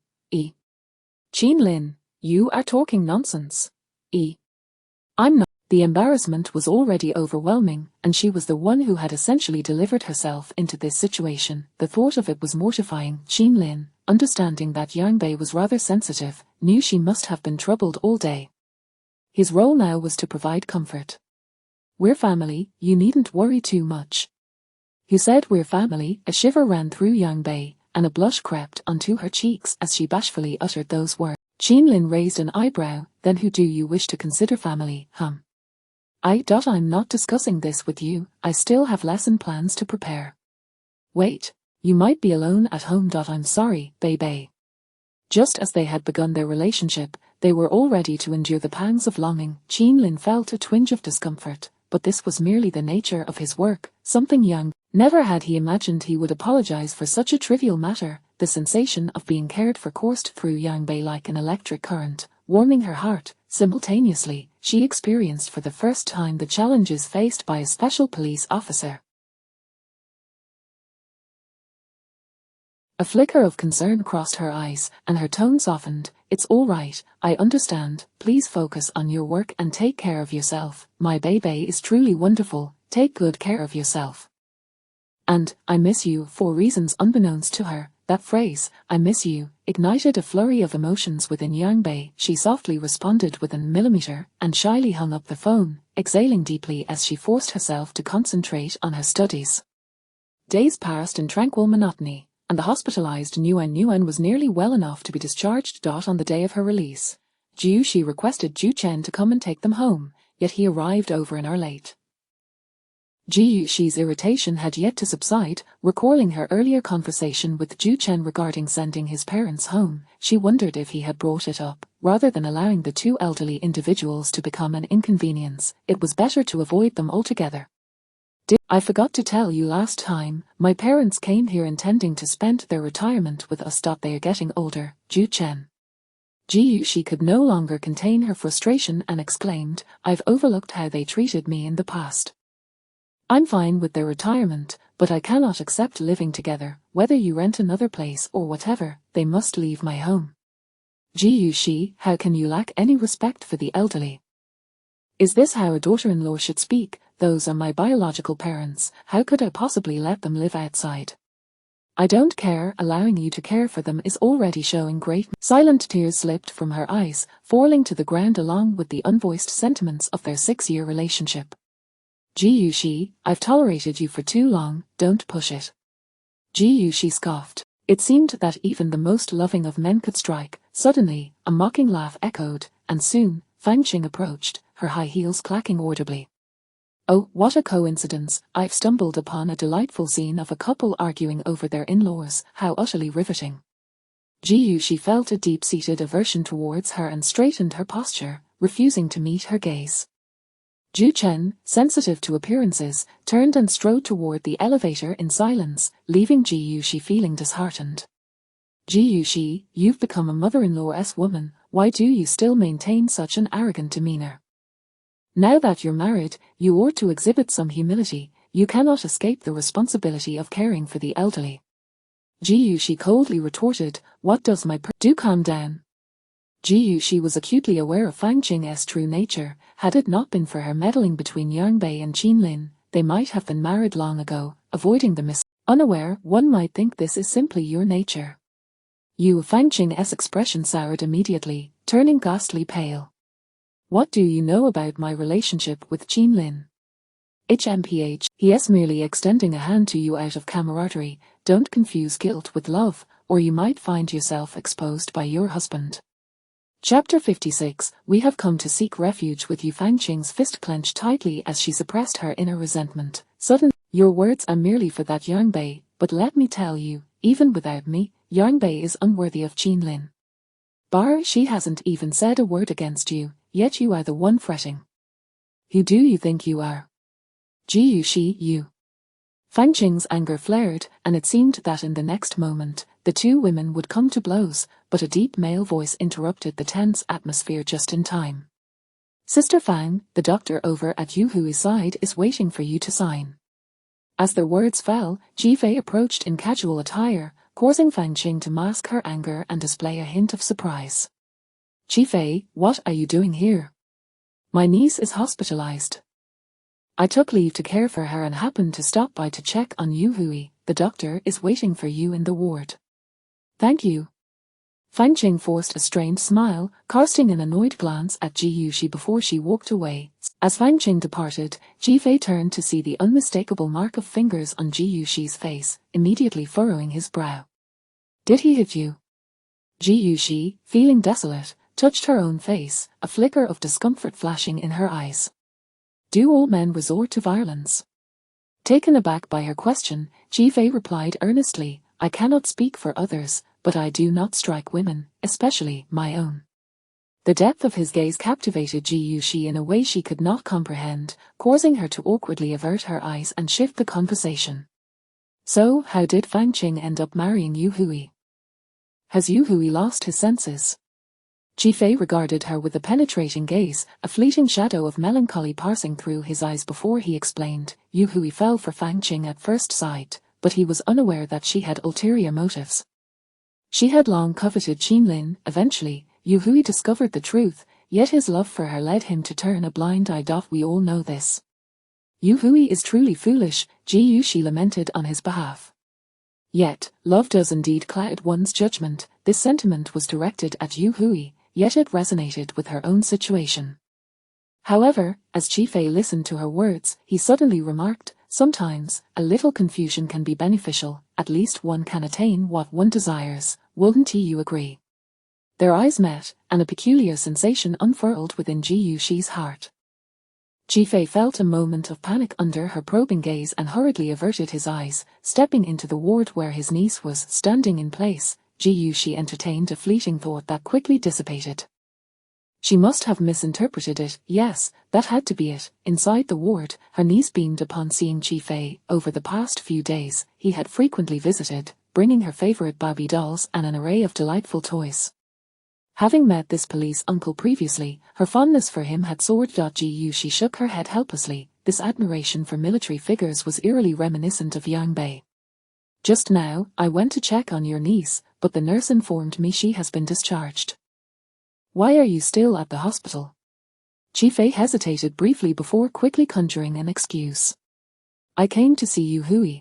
Qinlin, you are talking nonsense. I'm not. The embarrassment was already overwhelming, and she was the one who had essentially delivered herself into this situation. The thought of it was mortifying. Qinlin, understanding that Yangbei was rather sensitive, knew she must have been troubled all day. His role now was to provide comfort. We're family, you needn't worry too much. He said we're family. A shiver ran through Yangbei, and a blush crept onto her cheeks as she bashfully uttered those words. Qinlin raised an eyebrow. Then who do you wish to consider family, I'm not discussing this with you. I still have lesson plans to prepare. Wait, you might be alone at home. I'm sorry, Bei. Just as they had begun their relationship, they were all ready to endure the pangs of longing. Qinlin felt a twinge of discomfort, but this was merely the nature of his work, something young. Never had he imagined he would apologize for such a trivial matter. The sensation of being cared for coursed through Yangbei like an electric current, warming her heart. Simultaneously, she experienced for the first time the challenges faced by a special police officer. A flicker of concern crossed her eyes, and her tone softened. It's all right, I understand. Please focus on your work and take care of yourself. My Bei is truly wonderful. take good care of yourself. And, I miss you, for reasons unbeknownst to her. That phrase, I miss you, ignited a flurry of emotions within Yang Bei. She softly responded with an millimeter and shyly hung up the phone, exhaling deeply as she forced herself to concentrate on her studies. Days passed in tranquil monotony, and the hospitalized Nguyen was nearly well enough to be discharged. On the day of her release, Jiu Shi requested Ju Chen to come and take them home, yet he arrived over an hour late. Jiu Shi's irritation had yet to subside. Recalling her earlier conversation with Ju Chen regarding sending his parents home, she wondered if he had brought it up. Rather than allowing the two elderly individuals to become an inconvenience, it was better to avoid them altogether. I forgot to tell you last time, my parents came here intending to spend their retirement with us. They are getting older, Ju Chen. Jiu Shi could no longer contain her frustration and exclaimed, I've overlooked how they treated me in the past. I'm fine with their retirement, but I cannot accept living together. Whether you rent another place or whatever, they must leave my home. Jiu Shi, how can you lack any respect for the elderly? Is this how a daughter-in-law should speak? Those are my biological parents. How could I possibly let them live outside? I don't care. Allowing you to care for them is already showing great. Silent tears slipped from her eyes, falling to the ground along with the unvoiced sentiments of their 6-year relationship. Jiu Shi, I've tolerated you for too long, don't push it. Jiu Shi scoffed. It seemed that even the most loving of men could strike. Suddenly, a mocking laugh echoed, and soon, Fang Qing approached, her high heels clacking audibly. Oh, what a coincidence, I've stumbled upon a delightful scene of a couple arguing over their in-laws. How utterly riveting. Jiu Shi felt a deep-seated aversion towards her and straightened her posture, refusing to meet her gaze. Ju Chen, sensitive to appearances, turned and strode toward the elevator in silence, leaving Jiu Shi feeling disheartened. Jiu Shi, you've become a mother-in-law's woman, why do you still maintain such an arrogant demeanor? Now that you're married, you ought to exhibit some humility. You cannot escape the responsibility of caring for the elderly. Jiu Shi coldly retorted, what does my do? Calm down. Jiu Shi was acutely aware of Fang Qing's true nature. Had it not been for her meddling between Yang Bei and Qin Lin, they might have been married long ago, avoiding the Unaware, one might think this is simply your nature. Fang Qing's expression soured immediately, turning ghastly pale. What do you know about my relationship with Qin Lin? HMPH, he is merely extending a hand to you out of camaraderie. Don't confuse guilt with love, or you might find yourself exposed by your husband. Chapter 56, We have come to seek refuge with you. Fang Qing's fist clenched tightly as she suppressed her inner resentment. Suddenly, your words are merely for that Yang Bei, but let me tell you, even without me, Yang Bei is unworthy of Qin Lin. She hasn't even said a word against you, yet you are the one fretting. Who do you think you are? Jiu Shi, you. Fang Qing's anger flared, and it seemed that in the next moment, the two women would come to blows, but a deep male voice interrupted the tense atmosphere just in time. Sister Fang, the doctor over at Yu Hui's side is waiting for you to sign. As their words fell, Ji Fei approached in casual attire, causing Fang Qing to mask her anger and display a hint of surprise. Ji Fei, what are you doing here? My niece is hospitalized. I took leave to care for her and happened to stop by to check on Yu Hui. The doctor is waiting for you in the ward. Thank you. Fang Qing forced a strained smile, casting an annoyed glance at Jiu Shi before she walked away. As Fang Qing departed, Ji Fei turned to see the unmistakable mark of fingers on Jiu Shi's face, immediately furrowing his brow. Did he hit you? Jiu Shi, feeling desolate, touched her own face, a flicker of discomfort flashing in her eyes. Do all men resort to violence? Taken aback by her question, Ji Fei replied earnestly, I cannot speak for others, but I do not strike women, especially my own. The depth of his gaze captivated Jiu Shi in a way she could not comprehend, causing her to awkwardly avert her eyes and shift the conversation. So, how did Fang Qing end up marrying Yu Hui? Has Yu Hui lost his senses? Ji Fei regarded her with a penetrating gaze, a fleeting shadow of melancholy passing through his eyes before he explained. Yu Hui fell for Fang Qing at first sight, but he was unaware that she had ulterior motives. She had long coveted Qin Lin. Eventually, Yu Hui discovered the truth, yet his love for her led him to turn a blind eye. We all know this. Yu Hui is truly foolish, Ji Yuxi lamented on his behalf. Yet, love does indeed cloud one's judgment. This sentiment was directed at Yu Hui, yet it resonated with her own situation. However, as Chi Fei listened to her words, he suddenly remarked, sometimes, a little confusion can be beneficial, at least one can attain what one desires, wouldn't you agree? Their eyes met, and a peculiar sensation unfurled within Ji Yuxi's heart. Chi Fei felt a moment of panic under her probing gaze and hurriedly averted his eyes, stepping into the ward where his niece was standing in place. Ji Yuxi entertained a fleeting thought that quickly dissipated. She must have misinterpreted it. Yes, that had to be it. Inside the ward, her niece beamed upon seeing Chi Fei. Over the past few days, he had frequently visited, bringing her favorite Barbie dolls and an array of delightful toys. Having met this police uncle previously, her fondness for him had soared. Ji Yuxi shook her head helplessly. This admiration for military figures was eerily reminiscent of Yang Bei. Just now, I went to check on your niece, but the nurse informed me she has been discharged. Why are you still at the hospital? Chi Fei hesitated briefly before quickly conjuring an excuse. I came to see Yu Hui.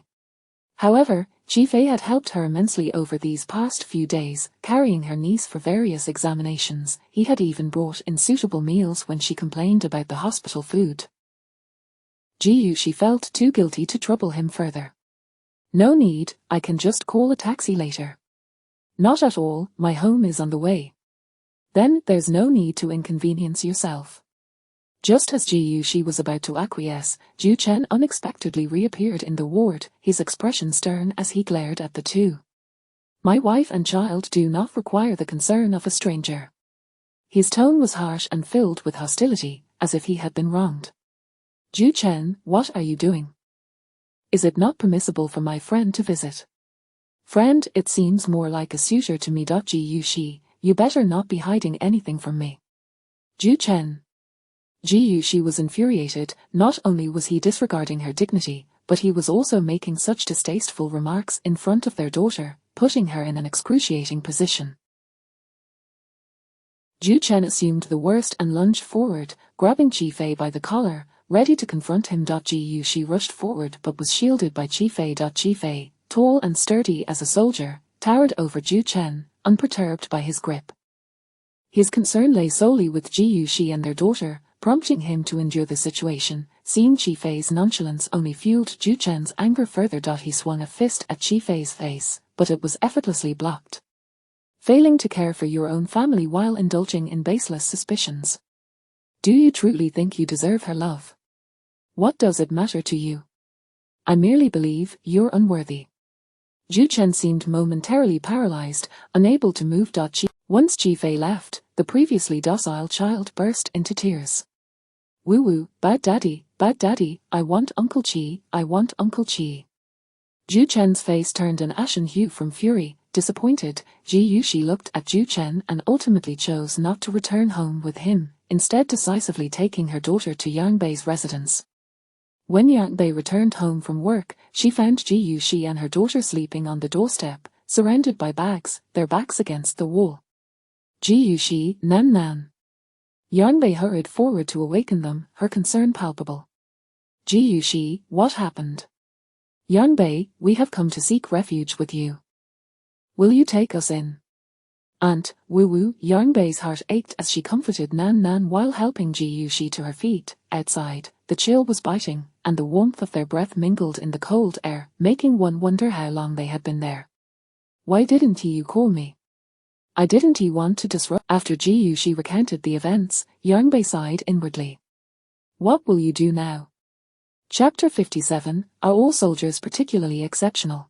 However, Chi Fei had helped her immensely over these past few days, carrying her niece for various examinations. He had even brought in suitable meals when she complained about the hospital food. Ji Yuxi felt too guilty to trouble him further. No need, I can just call a taxi later. Not at all, my home is on the way. Then there's no need to inconvenience yourself. Just as Ji Yuxi was about to acquiesce, Zhu Chen unexpectedly reappeared in the ward, his expression stern as he glared at the two. My wife and child do not require the concern of a stranger. His tone was harsh and filled with hostility, as if he had been wronged. Zhu Chen, what are you doing? Is it not permissible for my friend to visit? Friend, it seems more like a suitor to me. Ji Yuxi, you better not be hiding anything from me. Zhu Chen. Ji Yuxi was infuriated. Not only was he disregarding her dignity, but he was also making such distasteful remarks in front of their daughter, putting her in an excruciating position. Zhu Chen assumed the worst and lunged forward, grabbing Chi Fei by the collar, ready to confront him. Ji Yuxi rushed forward but was shielded by Chi Fei. Chi Fei, tall and sturdy as a soldier, towered over Zhu Chen, unperturbed by his grip. His concern lay solely with Ji Yuxi and their daughter, prompting him to endure the situation. Seeing Chi Fei's nonchalance only fueled Zhu Chen's anger further. He swung a fist at Chi Fei's face, but it was effortlessly blocked. Failing to care for your own family while indulging in baseless suspicions. Do you truly think you deserve her love? What does it matter to you? I merely believe you're unworthy. Zhu Chen seemed momentarily paralyzed, unable to move. Once Chi Fei left, the previously docile child burst into tears. Woo-woo, bad daddy, I want Uncle Chi, I want Uncle Chi. Zhu Chen's face turned an ashen hue from fury. Disappointed, Ji Yuxi looked at Zhu Chen and ultimately chose not to return home with him, instead decisively taking her daughter to Yang Bei's residence. When Yang Bei returned home from work, she found Ji Yuxi and her daughter sleeping on the doorstep, surrounded by bags, their backs against the wall. Ji Yuxi, Nan. Yang Bei hurried forward to awaken them, her concern palpable. Ji Yuxi, what happened? Yang Bei, we have come to seek refuge with you. Will you take us in? Aunt, woo-woo, Yang Bei's heart ached as she comforted Nan while helping Ji Yuxi to her feet. Outside, the chill was biting, and the warmth of their breath mingled in the cold air, making one wonder how long they had been there. Why didn't you call me? I didn't want to disrupt. After Ji Yuxi recounted the events, Yang Bei sighed inwardly. What will you do now? Chapter 57, Are all soldiers particularly exceptional?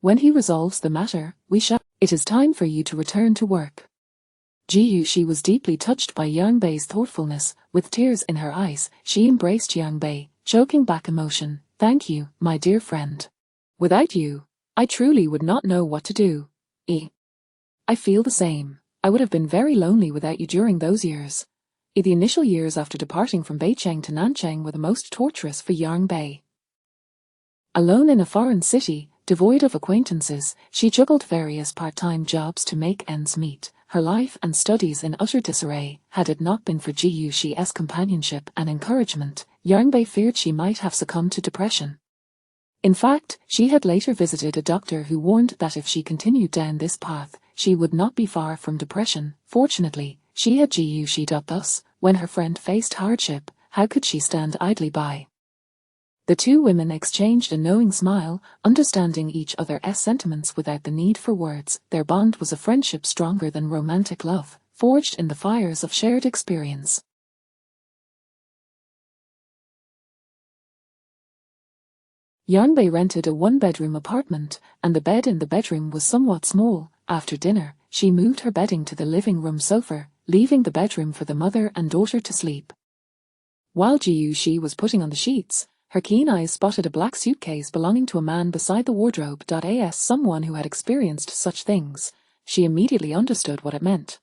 When he resolves the matter, we shall. It is time for you to return to work. Ji Yuxi was deeply touched by Yang Bei's thoughtfulness. With tears in her eyes, she embraced Yang Bei, choking back emotion. Thank you, my dear friend. Without you, I truly would not know what to do. I feel the same. I would have been very lonely without you during those years. The initial years after departing from Beicheng to Nanchang were the most torturous for Yang Bei. Alone in a foreign city, devoid of acquaintances, she juggled various part-time jobs to make ends meet, her life and studies in utter disarray. Had it not been for Ji Yuxi's companionship and encouragement, Yarnbei feared she might have succumbed to depression. In fact, she had later visited a doctor who warned that if she continued down this path, she would not be far from depression. Fortunately, she had Ji. Thus, when her friend faced hardship, how could she stand idly by? The two women exchanged a knowing smile, understanding each other's sentiments without the need for words. Their bond was a friendship stronger than romantic love, forged in the fires of shared experience. Yarnbei rented a one-bedroom apartment, and the bed in the bedroom was somewhat small. After dinner, she moved her bedding to the living room sofa, leaving the bedroom for the mother and daughter to sleep. While Ji was putting on the sheets, her keen eyes spotted a black suitcase belonging to a man beside the wardrobe. As someone who had experienced such things, she immediately understood what it meant.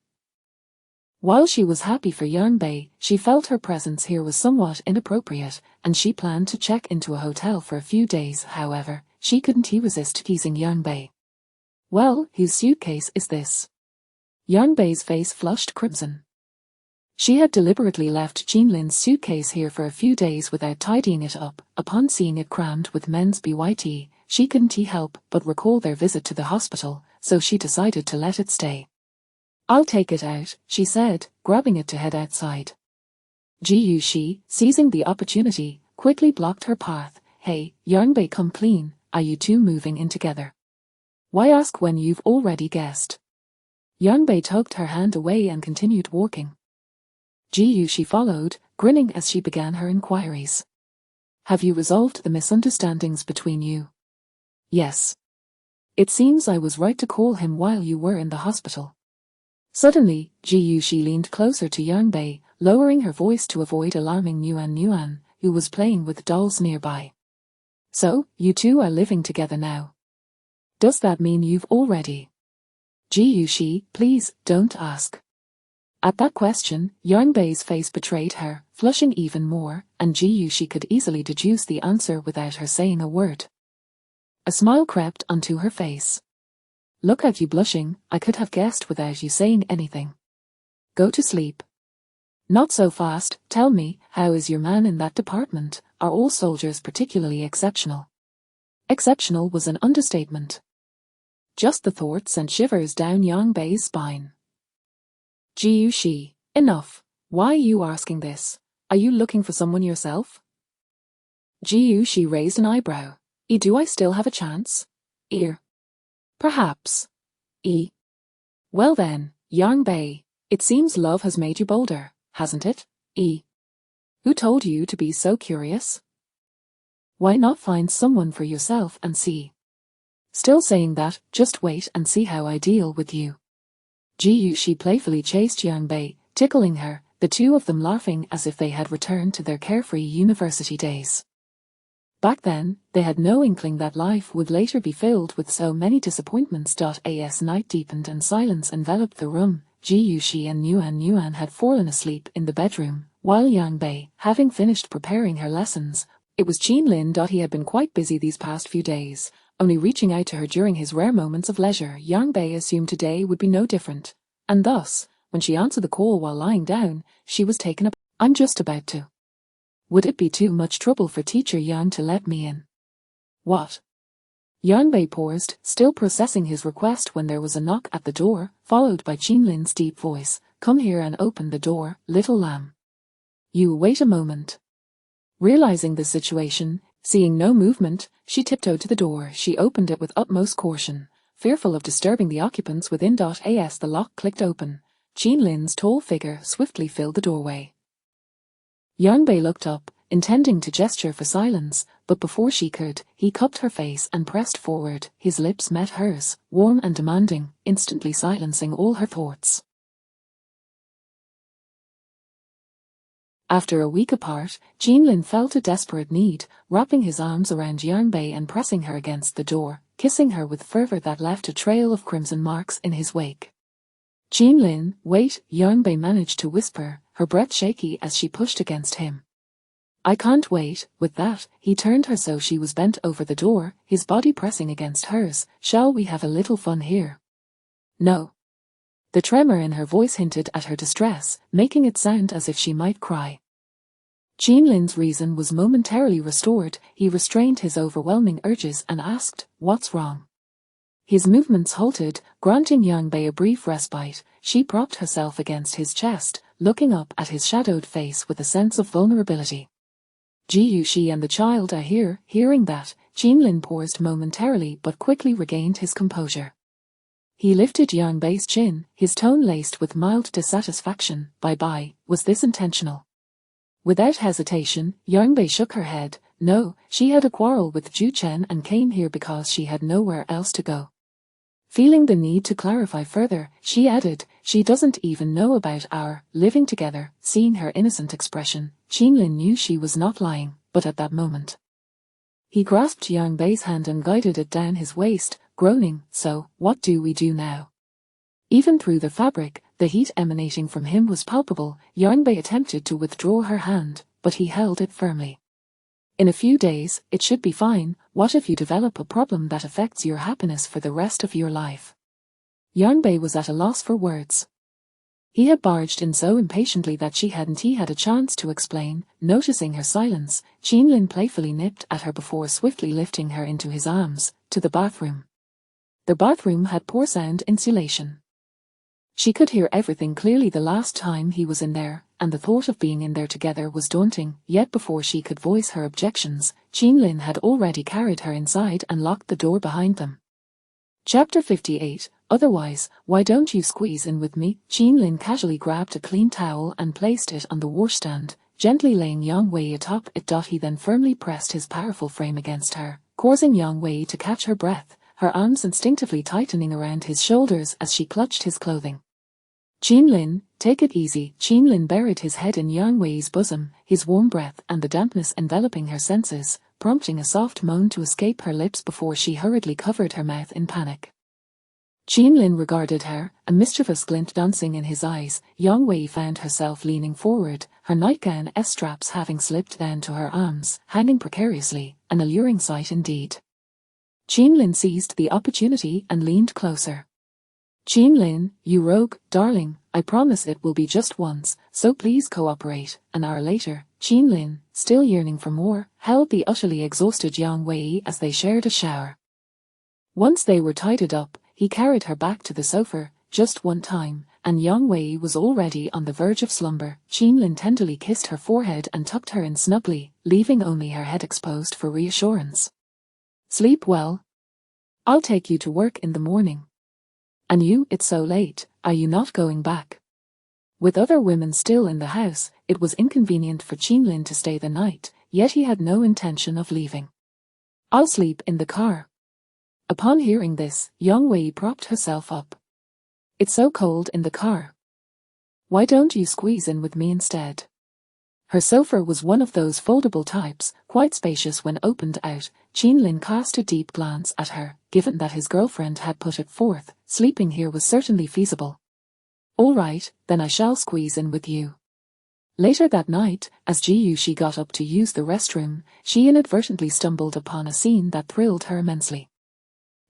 While she was happy for Yarnbei, she felt her presence here was somewhat inappropriate, and she planned to check into a hotel for a few days. However, she couldn't resist teasing Yarnbei. "Well, whose suitcase is this?" Yarnbei's face flushed crimson. She had deliberately left Jinlin's suitcase here for a few days without tidying it up. Upon seeing it crammed with men's byt, she couldn't help but recall their visit to the hospital, so she decided to let it stay. "I'll take it out," she said, grabbing it to head outside. Ji, seizing the opportunity, quickly blocked her path. "Hey, Yarnbei, come clean, are you two moving in together? Why ask when you've already guessed?" Yarnbei tugged her hand away and continued walking. Ji followed, grinning as she began her inquiries. "Have you resolved the misunderstandings between you?" "Yes. It seems I was right to call him while you were in the hospital." Suddenly, Ji leaned closer to Yarnbei, lowering her voice to avoid alarming Nuan, who was playing with dolls nearby. "So, you two are living together now. Does that mean you've already?" "Ji, please, don't ask." At that question, Yarnbei's face betrayed her, flushing even more, and Ji could easily deduce the answer without her saying a word. A smile crept onto her face. "Look at you blushing, I could have guessed without you saying anything. Go to sleep." "Not so fast, tell me, how is your man in that department? Are all soldiers particularly exceptional?" Exceptional was an understatement. Just the thought sent shivers down Yarnbei's spine. Ji, enough. Why are you asking this? Are you looking for someone yourself?" Ji raised an eyebrow. Do I still have a chance? Perhaps. Well then, Yarnbei, it seems love has made you bolder, hasn't it? Who told you to be so curious? Why not find someone for yourself and see? Still saying that, just wait and see how I deal with you. Ji playfully chased Yarnbei, tickling her, the two of them laughing as if they had returned to their carefree university days. Back then, they had no inkling that life would later be filled with so many disappointments. As night deepened and silence enveloped the room, Ji and Nuan had fallen asleep in the bedroom, while Yarnbei, having finished preparing her lessons, it was Jinlin. He had been quite busy these past few days, only reaching out to her during his rare moments of leisure. Yarnbei assumed today would be no different, and thus, when she answered the call while lying down, she was taken aback. "I'm just about to. Would it be too much trouble for Teacher Yang to let me in?" "What?" Yarnbei paused, still processing his request when there was a knock at the door, followed by Jinlin's deep voice. "Come here and open the door, little lamb." "You wait a moment." Realizing the situation, seeing no movement, she tiptoed to the door. She opened it with utmost caution, fearful of disturbing the occupants within. As the lock clicked open, Jinlin's tall figure swiftly filled the doorway. Yarnbei looked up, intending to gesture for silence, but before she could, he cupped her face and pressed forward. His lips met hers, warm and demanding, instantly silencing all her thoughts. After a week apart, Jinlin felt a desperate need, wrapping his arms around Yarnbei and pressing her against the door, kissing her with fervor that left a trail of crimson marks in his wake. "Jinlin, wait," Yarnbei managed to whisper, her breath shaky as she pushed against him. "I can't wait." With that, he turned her so she was bent over the door, his body pressing against hers. "Shall we have a little fun here?" "No." The tremor in her voice hinted at her distress, making it sound as if she might cry. Jean Lin's reason was momentarily restored. He restrained his overwhelming urges and asked, "What's wrong?" His movements halted, granting Yang Bei a brief respite. She propped herself against his chest, looking up at his shadowed face with a sense of vulnerability. "Ji Yuxi and the child are here." Hearing that, Jean Lin paused momentarily but quickly regained his composure. He lifted Yang Bei's chin, his tone laced with mild dissatisfaction. "Bye-bye, was this intentional?" Without hesitation, Yang Bei shook her head. No, she had a quarrel with Zhu Chen and came here because she had nowhere else to go. Feeling the need to clarify further, she added, "She doesn't even know about our living together." Seeing her innocent expression, Jean Lin knew she was not lying, but at that moment. He grasped Yang Bei's hand and guided it down his waist, groaning, "So, what do we do now?" Even through the fabric, the heat emanating from him was palpable. Yang Bei attempted to withdraw her hand, but he held it firmly. "In a few days, it should be fine. What if you develop a problem that affects your happiness for the rest of your life?" Yang Bei was at a loss for words. He had barged in so impatiently that he hadn't had a chance to explain. Noticing her silence, Jean Lin playfully nipped at her before swiftly lifting her into his arms, to the bathroom. The bathroom had poor sound insulation. She could hear everything clearly the last time he was in there, and the thought of being in there together was daunting. Yet before she could voice her objections, Jean Lin had already carried her inside and locked the door behind them. Chapter 58. Otherwise, why don't you squeeze in with me? Jean Lin casually grabbed a clean towel and placed it on the washstand, gently laying Yang Wei atop it. He then firmly pressed his powerful frame against her, causing Yang Wei to catch her breath, her arms instinctively tightening around his shoulders as she clutched his clothing. "Jean Lin, take it easy." Jean Lin buried his head in Yang Wei's bosom, his warm breath and the dampness enveloping her senses, prompting a soft moan to escape her lips before she hurriedly covered her mouth in panic. Jean Lin regarded her, a mischievous glint dancing in his eyes. Yang Wei found herself leaning forward, her nightgown straps having slipped down to her arms, hanging precariously, an alluring sight indeed. Jean Lin seized the opportunity and leaned closer. "Jean Lin, you rogue, darling, I promise it will be just once, so please cooperate." An hour later, Jean Lin, still yearning for more, held the utterly exhausted Yang Wei as they shared a shower. Once they were tidied up, he carried her back to the sofa, just one time, and Yang Wei was already on the verge of slumber. Jean Lin tenderly kissed her forehead and tucked her in snugly, leaving only her head exposed for reassurance. "Sleep well. I'll take you to work in the morning." "And you, it's so late, are you not going back?" With other women still in the house, it was inconvenient for Jean Lin to stay the night, yet he had no intention of leaving. "I'll sleep in the car." Upon hearing this, Yang Wei propped herself up. "It's so cold in the car. Why don't you squeeze in with me instead?" Her sofa was one of those foldable types, quite spacious when opened out. Jean Lin cast a deep glance at her. Given that his girlfriend had put it forth, sleeping here was certainly feasible. "All right, then I shall squeeze in with you." Later that night, as Ji Yuxi got up to use the restroom, she inadvertently stumbled upon a scene that thrilled her immensely.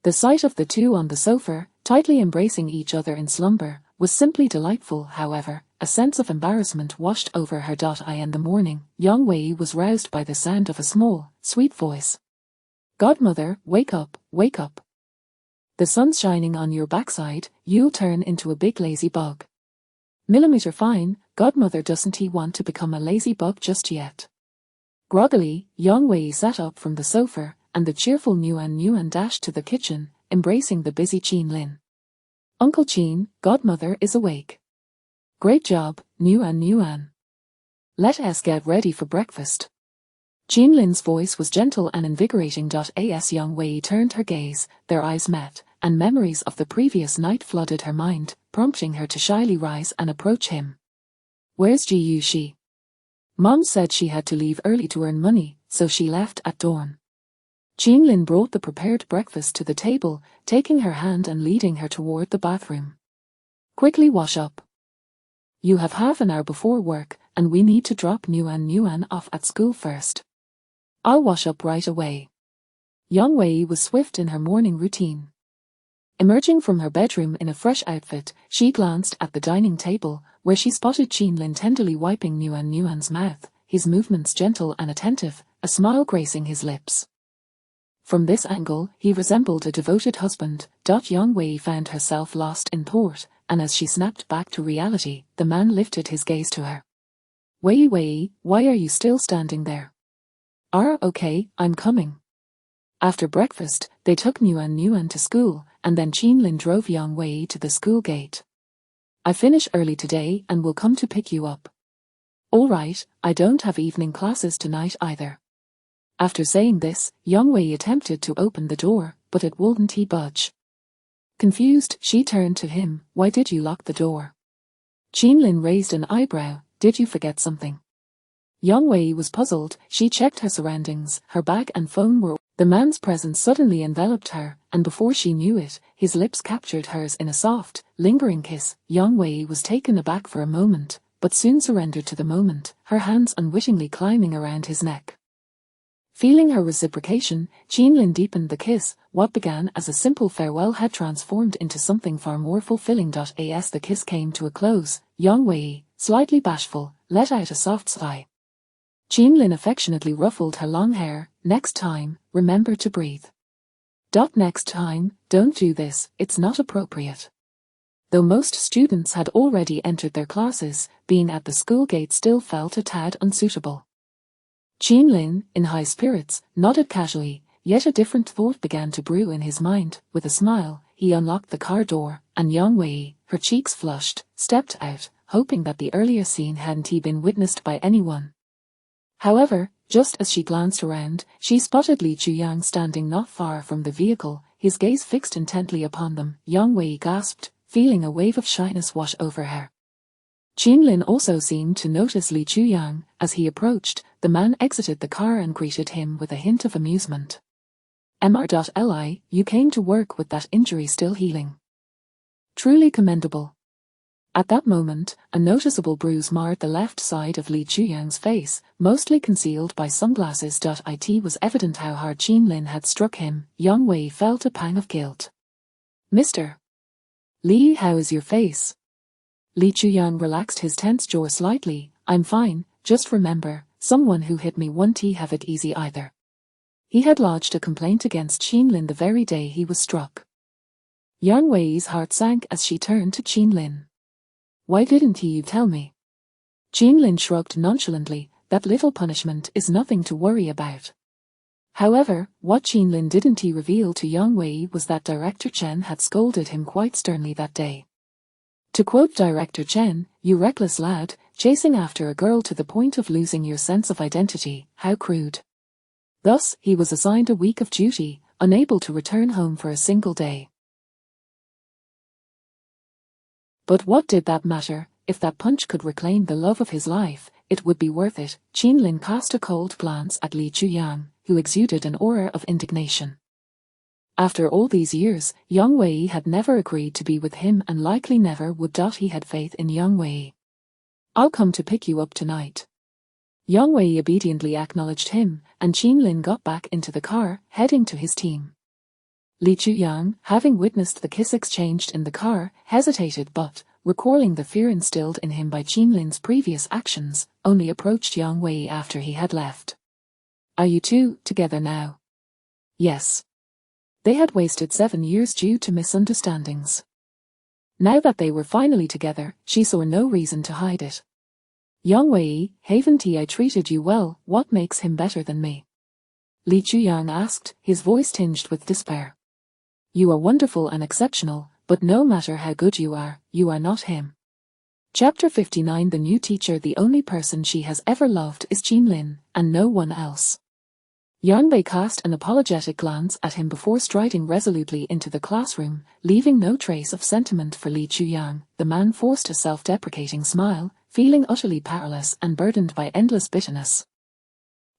The sight of the two on the sofa, tightly embracing each other in slumber, was simply delightful. However, a sense of embarrassment washed over her. In the morning, Yang Wei was roused by the sound of a small, sweet voice. "Godmother, wake up, wake up. The sun's shining on your backside, you'll turn into a big lazy bug." "Millimeter fine, Godmother, doesn't he want to become a lazy bug just yet?" Groggily, Yang Wei sat up from the sofa, and the cheerful Nuan dashed to the kitchen, embracing the busy Jean Lin. "Uncle Jean, Godmother is awake." "Great job, Nuan. Let us get ready for breakfast." Jean Lin's voice was gentle and invigorating. As Yang Wei turned her gaze, their eyes met, and memories of the previous night flooded her mind, prompting her to shyly rise and approach him. "Where's Ji Yuxi?" "Mom said she had to leave early to earn money, so she left at dawn." Jean Lin brought the prepared breakfast to the table, taking her hand and leading her toward the bathroom. "Quickly wash up. You have half an hour before work, and we need to drop Nuan off at school first." "I'll wash up right away." Yang Wei was swift in her morning routine. Emerging from her bedroom in a fresh outfit, she glanced at the dining table, where she spotted Jean Lin tenderly wiping Nuan's mouth, his movements gentle and attentive, a smile gracing his lips. From this angle, he resembled a devoted husband. Yang Wei found herself lost in thought, and as she snapped back to reality, the man lifted his gaze to her. Wei Wei, why are you still standing there? Okay, I'm coming. After breakfast, they took Nguyen to school, and then Qinlin drove Yang Wei to the school gate. I finish early today and will come to pick you up. All right, I don't have evening classes tonight either. After saying this, Yang Wei attempted to open the door, but it wouldn't he budge. Confused, she turned to him. Why did you lock the door? Qinlin raised an eyebrow. Did you forget something? Yang Wei was puzzled. She checked her surroundings. Her bag and phone were. The man's presence suddenly enveloped her, and before she knew it, his lips captured hers in a soft, lingering kiss. Yang Wei was taken aback for a moment, but soon surrendered to the moment, her hands unwittingly climbing around his neck. Feeling her reciprocation, Qinlin deepened the kiss. What began as a simple farewell had transformed into something far more fulfilling. As the kiss came to a close, Yang Wei, slightly bashful, let out a soft sigh. Qinlin affectionately ruffled her long hair. Next time, remember to breathe. Next time, don't do this, it's not appropriate. Though most students had already entered their classes, being at the school gate still felt a tad unsuitable. Qinlin, in high spirits, nodded casually, yet a different thought began to brew in his mind. With a smile, he unlocked the car door, and Yang Wei, her cheeks flushed, stepped out, hoping that the earlier scene hadn't been witnessed by anyone. However, just as she glanced around, she spotted Li Chuyang standing not far from the vehicle, his gaze fixed intently upon them. Yang Wei gasped, feeling a wave of shyness wash over her. Qinlin also seemed to notice Li Chuyang. As he approached, the man exited the car and greeted him with a hint of amusement. Mr.Li, you came to work with that injury still healing. Truly commendable. At that moment, a noticeable bruise marred the left side of Li Chuyang's face, mostly concealed by sunglasses. It was evident how hard Qinlin had struck him. Yang Wei felt a pang of guilt. Mr. Li, how is your face? Li Chuyang relaxed his tense jaw slightly. I'm fine, just remember, someone who hit me won't have it easy either. He had lodged a complaint against Qinlin the very day he was struck. Yang Wei's heart sank as she turned to Qinlin. Why didn't you tell me? Qinlin shrugged nonchalantly. That little punishment is nothing to worry about. However, what Qinlin didn't reveal to Yang Wei was that Director Chen had scolded him quite sternly that day. To quote Director Chen, "You reckless lad, chasing after a girl to the point of losing your sense of identity, how crude." Thus, he was assigned a week of duty, unable to return home for a single day. But what did that matter? If that punch could reclaim the love of his life, it would be worth it. Qinlin cast a cold glance at Li Chuyang, who exuded an aura of indignation. After all these years, Yang Wei had never agreed to be with him and likely never would. He had faith in Yang Wei. I'll come to pick you up tonight. Yang Wei obediently acknowledged him, and Qinlin got back into the car, heading to his team. Li Chuyang, having witnessed the kiss exchanged in the car, hesitated but, recalling the fear instilled in him by Qinlin's previous actions, only approached Yang Wei after he had left. Are you two together now? Yes. They had wasted 7 years due to misunderstandings. Now that they were finally together, she saw no reason to hide it. Yang Wei, haven't I treated you well? What makes him better than me? Li Chuyang asked, his voice tinged with despair. You are wonderful and exceptional, but no matter how good you are not him. Chapter 59. The new teacher. The only person she has ever loved is Qinlin, and no one else. Yang Wei cast an apologetic glance at him before striding resolutely into the classroom, leaving no trace of sentiment for Li Chuyang. The man forced a self-deprecating smile, feeling utterly powerless and burdened by endless bitterness.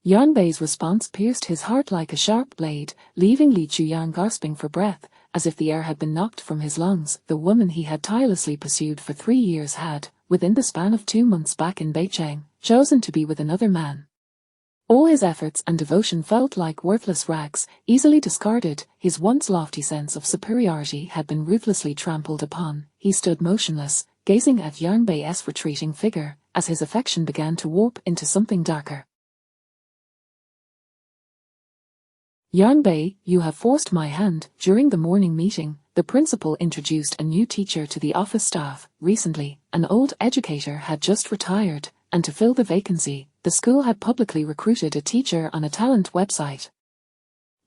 Yang Wei's response pierced his heart like a sharp blade, leaving Li Chuyang gasping for breath, as if the air had been knocked from his lungs. The woman he had tirelessly pursued for 3 years had, within the span of 2 months back in Beijing, chosen to be with another man. All his efforts and devotion felt like worthless rags, easily discarded. His once lofty sense of superiority had been ruthlessly trampled upon. He stood motionless, gazing at Yang Bei's retreating figure, as his affection began to warp into something darker. Yang Bei, you have forced my hand. During the morning meeting, the principal introduced a new teacher to the office staff. Recently, an old educator had just retired, and to fill the vacancy, the school had publicly recruited a teacher on a talent website.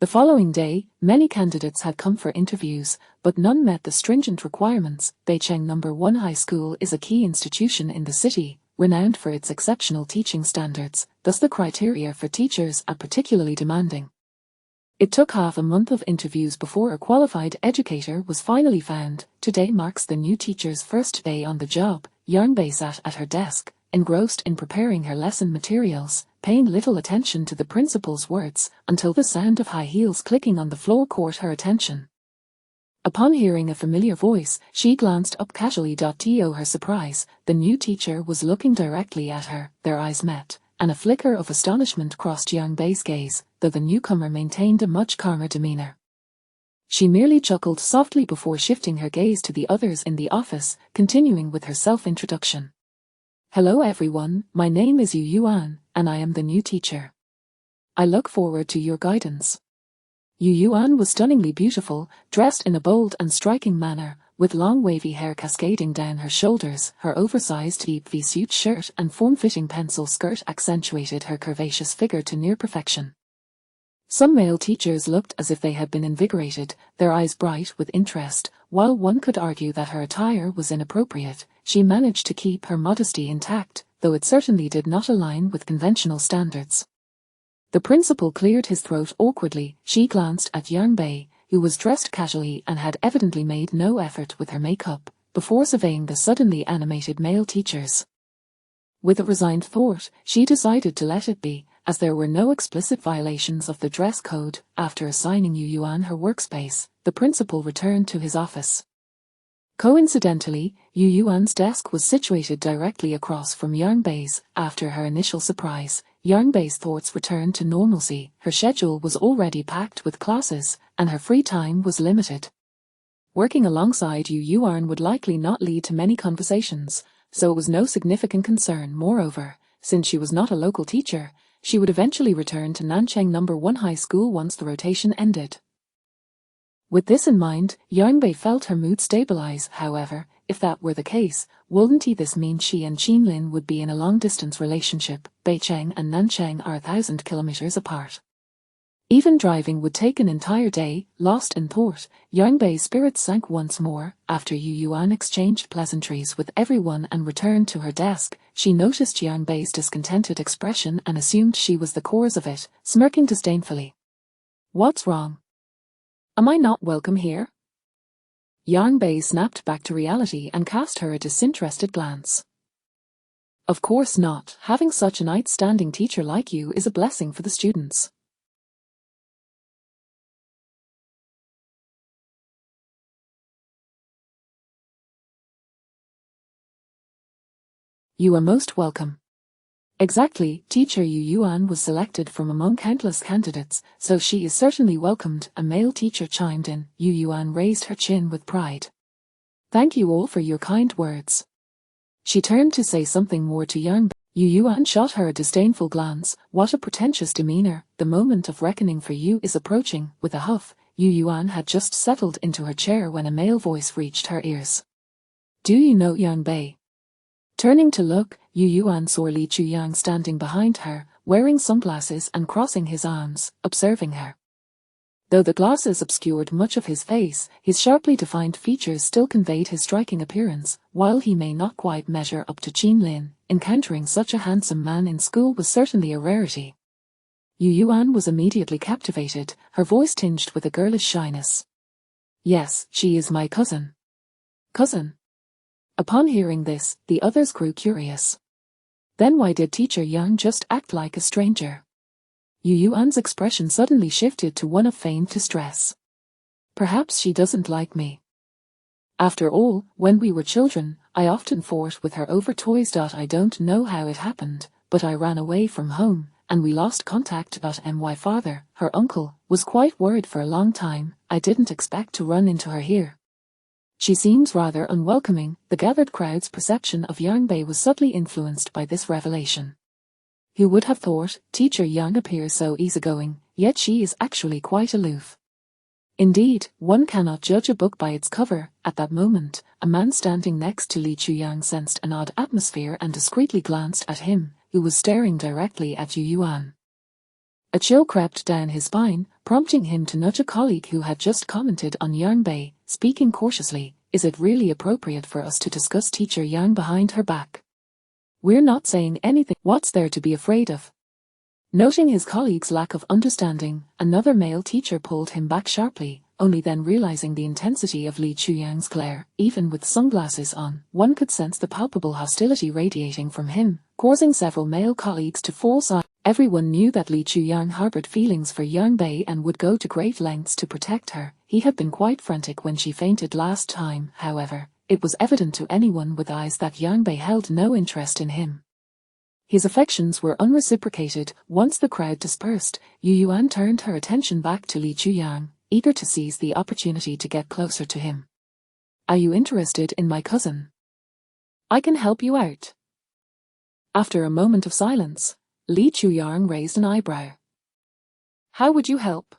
The following day, many candidates had come for interviews, but none met the stringent requirements. Beicheng No. 1 High School is a key institution in the city, renowned for its exceptional teaching standards, thus the criteria for teachers are particularly demanding. It took half a month of interviews before a qualified educator was finally found. Today marks the new teacher's first day on the job. Yang Bei sat at her desk, engrossed in preparing her lesson materials, paying little attention to the principal's words, until the sound of high heels clicking on the floor caught her attention. Upon hearing a familiar voice, she glanced up casually. To her surprise, the new teacher was looking directly at her. Their eyes met, and a flicker of astonishment crossed Yang Bei's gaze, though the newcomer maintained a much calmer demeanor. She merely chuckled softly before shifting her gaze to the others in the office, continuing with her self-introduction. Hello everyone, my name is Yu Yuan, and I am the new teacher. I look forward to your guidance. Yu Yuan was stunningly beautiful, dressed in a bold and striking manner, with long wavy hair cascading down her shoulders. Her oversized deep V-suit shirt and form-fitting pencil skirt accentuated her curvaceous figure to near perfection. Some male teachers looked as if they had been invigorated, their eyes bright with interest. While one could argue that her attire was inappropriate, she managed to keep her modesty intact, though it certainly did not align with conventional standards. The principal cleared his throat awkwardly. She glanced at Yang Bei, who was dressed casually and had evidently made no effort with her makeup, before surveying the suddenly animated male teachers. With a resigned thought, she decided to let it be, as there were no explicit violations of the dress code. After assigning Yu Yuan her workspace, the principal returned to his office. Coincidentally, Yu Yuan's desk was situated directly across from Yang Bei's. After her initial surprise, Yang Bei's thoughts returned to normalcy. Her schedule was already packed with classes, and her free time was limited. Working alongside Yu Yuan would likely not lead to many conversations, so it was no significant concern. Moreover, since she was not a local teacher, she would eventually return to Nancheng No. 1 High School once the rotation ended. With this in mind, Yang Bei felt her mood stabilize. However, if that were the case, wouldn't this mean she and Qinlin would be in a long-distance relationship? Beicheng and Nancheng are 1,000 kilometers apart. Even driving would take an entire day. Lost in thought, Yang Bei's spirits sank once more. After Yu Yuan exchanged pleasantries with everyone and returned to her desk, she noticed Yang Bei's discontented expression and assumed she was the cause of it, smirking disdainfully. What's wrong? Am I not welcome here? Yang Bei snapped back to reality and cast her a disinterested glance. Of course not. Having such an outstanding teacher like you is a blessing for the students. You are most welcome. Exactly, teacher Yu Yuan was selected from among countless candidates, so she is certainly welcomed, a male teacher chimed in. Yu Yuan raised her chin with pride. Thank you all for your kind words. She turned to say something more to Yang Bei. Yu Yuan shot her a disdainful glance. What a pretentious demeanor. The moment of reckoning for you is approaching. With a huff, Yu Yuan had just settled into her chair when a male voice reached her ears. Do you know Yang Bei? Turning to look, Yu Yuan saw Li Chuyang standing behind her, wearing sunglasses and crossing his arms, observing her. Though the glasses obscured much of his face, his sharply defined features still conveyed his striking appearance. While he may not quite measure up to Qinlin, encountering such a handsome man in school was certainly a rarity. Yu Yuan was immediately captivated, her voice tinged with a girlish shyness. Yes, she is my cousin. Cousin? Upon hearing this, the others grew curious. Then why did teacher Yang just act like a stranger? Yu Yuan's expression suddenly shifted to one of feigned distress. Perhaps she doesn't like me. After all, when we were children, I often fought with her over toys. I don't know how it happened, but I ran away from home, and we lost contact. My father, her uncle, was quite worried for a long time. I didn't expect to run into her here. She seems rather unwelcoming. The gathered crowd's perception of Yang Bei was subtly influenced by this revelation. Who would have thought? Teacher Yang appears so easygoing, yet she is actually quite aloof. Indeed, one cannot judge a book by its cover. At that moment, a man standing next to Li Chuyang sensed an odd atmosphere and discreetly glanced at him, who was staring directly at Yu Yuan. A chill crept down his spine, prompting him to nudge a colleague who had just commented on Yang Bei, speaking cautiously, "Is it really appropriate for us to discuss Teacher Yang behind her back? We're not saying anything. What's there to be afraid of?" Noting his colleague's lack of understanding, another male teacher pulled him back sharply, only then realizing the intensity of Li Chuyang's glare. Even with sunglasses on, one could sense the palpable hostility radiating from him, causing several male colleagues to fall silent. Everyone knew that Li Chuyang harbored feelings for Yang Bei and would go to great lengths to protect her. He had been quite frantic when she fainted last time, however. It was evident to anyone with eyes that Yang Bei held no interest in him. His affections were unreciprocated. Once the crowd dispersed, Yu Yuan turned her attention back to Li Chuyang, eager to seize the opportunity to get closer to him. "Are you interested in my cousin? I can help you out." After a moment of silence, Li Chuyang raised an eyebrow. "How would you help?"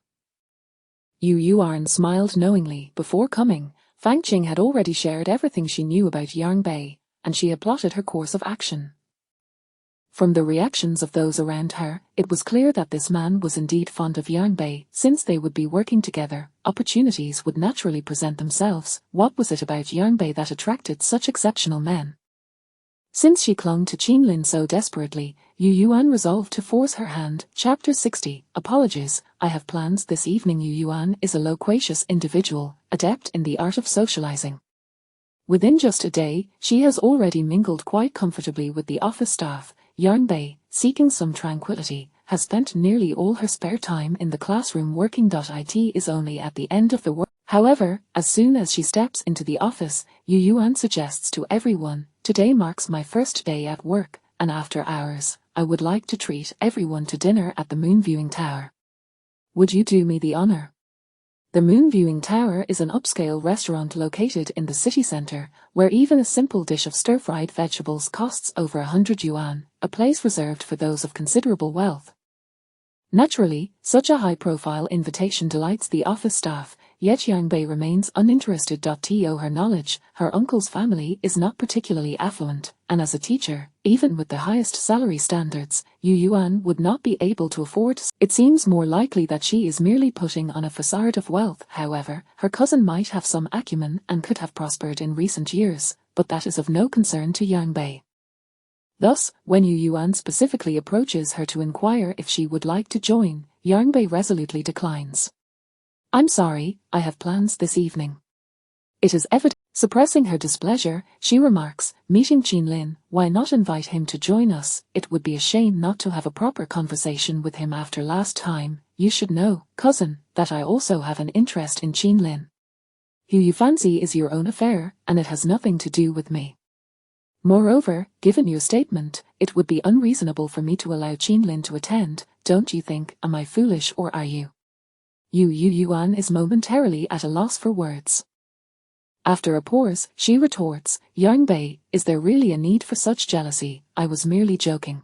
Yu Yuan smiled knowingly. Before coming, Fang Qing had already shared everything she knew about Yang Bei, and she had plotted her course of action. From the reactions of those around her, it was clear that this man was indeed fond of Yang Bei. Since they would be working together, opportunities would naturally present themselves. What was it about Yang Bei that attracted such exceptional men? Since she clung to Qinlin so desperately, Yu Yuan resolved to force her hand. Chapter 60. Apologies, I have plans this evening. Yu Yuan is a loquacious individual, adept in the art of socializing. Within just a day, she has already mingled quite comfortably with the office staff. Yang Bei, seeking some tranquility, has spent nearly all her spare time in the classroom working. It is only at the end of the work. However, as soon as she steps into the office, Yu Yuan suggests to everyone, "Today marks my first day at work, and after hours, I would like to treat everyone to dinner at the Moon Viewing Tower. Would you do me the honor?" The Moon Viewing Tower is an upscale restaurant located in the city center, where even a simple dish of stir-fried vegetables costs over 100 yuan, a place reserved for those of considerable wealth. Naturally, such a high-profile invitation delights the office staff, yet Yang Bei remains uninterested. To her knowledge, her uncle's family is not particularly affluent, and as a teacher, even with the highest salary standards, Yu Yuan would not be able to afford. It seems more likely that she is merely putting on a facade of wealth. However, her cousin might have some acumen and could have prospered in recent years, but that is of no concern to Yang Bei. Thus, when Yu Yuan specifically approaches her to inquire if she would like to join, Yang Bei resolutely declines. "I'm sorry, I have plans this evening." It is evident. Suppressing her displeasure, she remarks, "Meeting Qinlin, why not invite him to join us? It would be a shame not to have a proper conversation with him after last time. You should know, cousin, that I also have an interest in Qinlin. Who you fancy is your own affair, and it has nothing to do with me. Moreover, given your statement, it would be unreasonable for me to allow Qinlin to attend, don't you think? Am I foolish or are you?" Yu Yuan is momentarily at a loss for words. After a pause, she retorts, "Yang Bei, is there really a need for such jealousy? I was merely joking."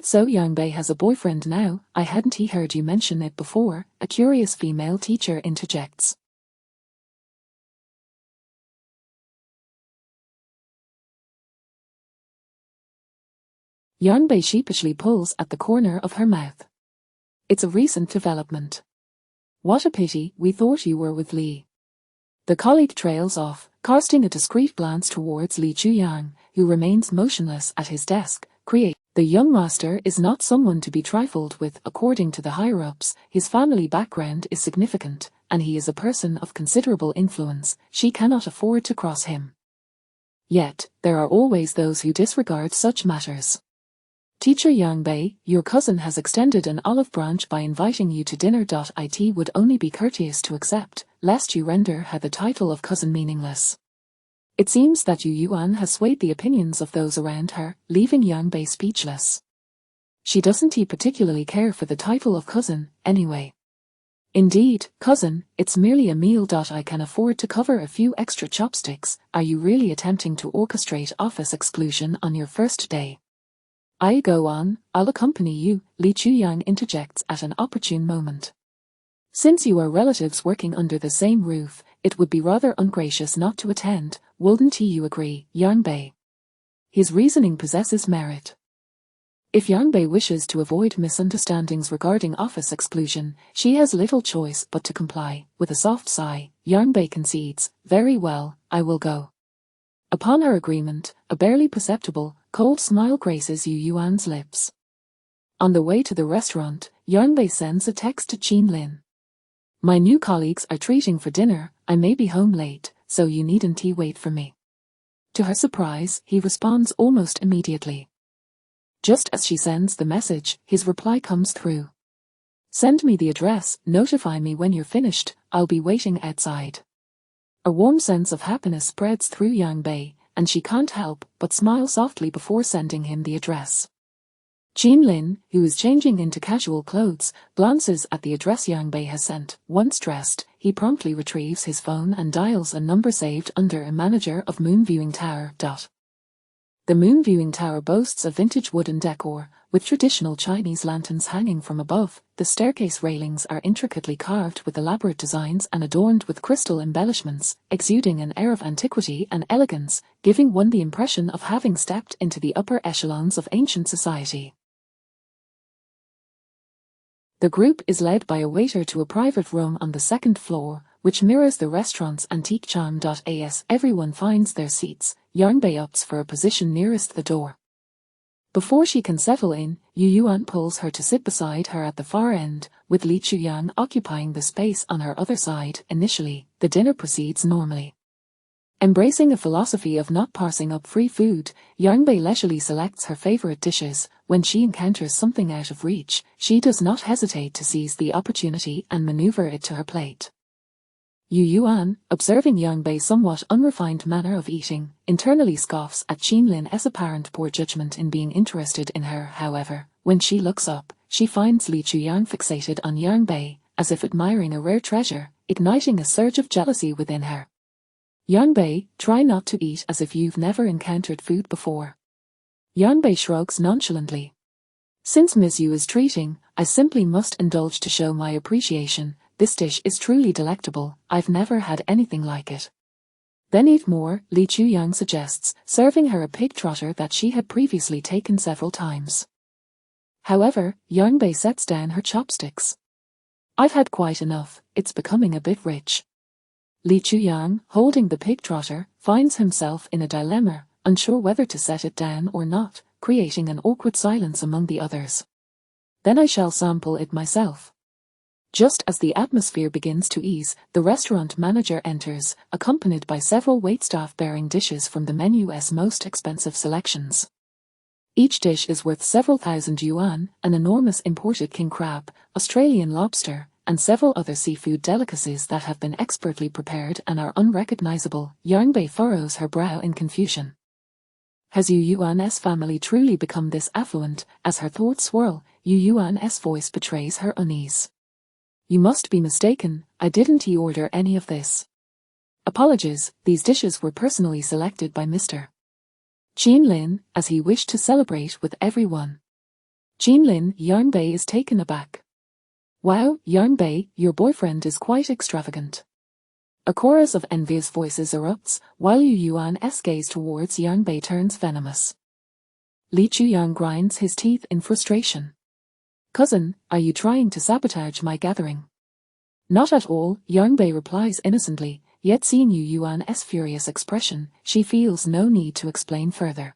So Yang Bei has a boyfriend now? I hadn't heard you mention it before," a curious female teacher interjects. Yang Bei sheepishly pulls at the corner of her mouth. "It's a recent development." "What a pity, we thought you were with Li." The colleague trails off, casting a discreet glance towards Li Chuyang, who remains motionless at his desk. The young master is not someone to be trifled with. According to the higher-ups, his family background is significant, and he is a person of considerable influence. She cannot afford to cross him. Yet, there are always those who disregard such matters. "Teacher Yang Bei, your cousin has extended an olive branch by inviting you to dinner. It would only be courteous to accept, lest you render her the title of cousin meaningless." It seems that Yu Yuan has swayed the opinions of those around her, leaving Yang Bei speechless. She doesn't particularly care for the title of cousin, anyway. Indeed, cousin, it's merely a meal. I can afford to cover a few extra chopsticks. Are you really attempting to orchestrate office exclusion on your first day? I go on, I'll accompany you, Li Chuyang interjects at an opportune moment. Since you are relatives working under the same roof, it would be rather ungracious not to attend, wouldn't you agree, Yang Bei? His reasoning possesses merit. If Yang Bei wishes to avoid misunderstandings regarding office exclusion, she has little choice but to comply. With a soft sigh, Yang Bei concedes, very well, I will go. Upon her agreement, a barely perceptible, cold smile graces Yu Yuan's lips. On the way to the restaurant, Yang Bei sends a text to Qin Lin. My new colleagues are treating for dinner, I may be home late, so you needn't wait for me. To her surprise, he responds almost immediately. Just as she sends the message, his reply comes through. Send me the address, notify me when you're finished, I'll be waiting outside. A warm sense of happiness spreads through Yang Bei, and she can't help but smile softly before sending him the address. Qin Lin, who is changing into casual clothes, glances at the address Yang Bei has sent. Once dressed, he promptly retrieves his phone and dials a number saved under a manager of Moon Viewing Tower. The Moon Viewing Tower boasts a vintage wooden decor, with traditional Chinese lanterns hanging from above. The staircase railings are intricately carved with elaborate designs and adorned with crystal embellishments, exuding an air of antiquity and elegance, giving one the impression of having stepped into the upper echelons of ancient society. The group is led by a waiter to a private room on the second floor, which mirrors the restaurant's antique charm. As everyone finds their seats, Yang Bei opts for a position nearest the door. Before she can settle in, Yu Yuan pulls her to sit beside her at the far end, with Li Chuyang occupying the space on her other side. Initially, the dinner proceeds normally. Embracing a philosophy of not parsing up free food, Yang Bei leisurely selects her favorite dishes. When she encounters something out of reach, she does not hesitate to seize the opportunity and maneuver it to her plate. Yu Yuan, observing Yang Bei's somewhat unrefined manner of eating, internally scoffs at Qin Lin's apparent poor judgment in being interested in her. However, when she looks up, she finds Li Chuyang fixated on Yang Bei, as if admiring a rare treasure, igniting a surge of jealousy within her. Yang Bei, try not to eat as if you've never encountered food before. Yang Bei shrugs nonchalantly. Since Ms. Yu is treating, I simply must indulge to show my appreciation. This dish is truly delectable, I've never had anything like it. Then eat more, Li Chuyang suggests, serving her a pig trotter that she had previously taken several times. However, Yang Bei sets down her chopsticks. I've had quite enough, it's becoming a bit rich. Li Chuyang, holding the pig trotter, finds himself in a dilemma, unsure whether to set it down or not, creating an awkward silence among the others. Then I shall sample it myself. Just as the atmosphere begins to ease, the restaurant manager enters, accompanied by several waitstaff bearing dishes from the menu's most expensive selections. Each dish is worth several thousand yuan, an enormous imported king crab, Australian lobster, and several other seafood delicacies that have been expertly prepared and are unrecognizable. Yang Bei furrows her brow in confusion. Has Yu Yuan's family truly become this affluent? As her thoughts swirl, Yu Yuan's voice betrays her unease. You must be mistaken, I didn't order any of this. Apologies, these dishes were personally selected by Mr. Qin Lin, as he wished to celebrate with everyone. Qin Lin, Yang Bei is taken aback. Wow, Yang Bei, your boyfriend is quite extravagant. A chorus of envious voices erupts, while Yu Yuan's gaze towards Yang Bei turns venomous. Li Chuyang grinds his teeth in frustration. Cousin, are you trying to sabotage my gathering? Not at all, Yang Bei replies innocently, yet seeing Yu Yuan's furious expression, she feels no need to explain further.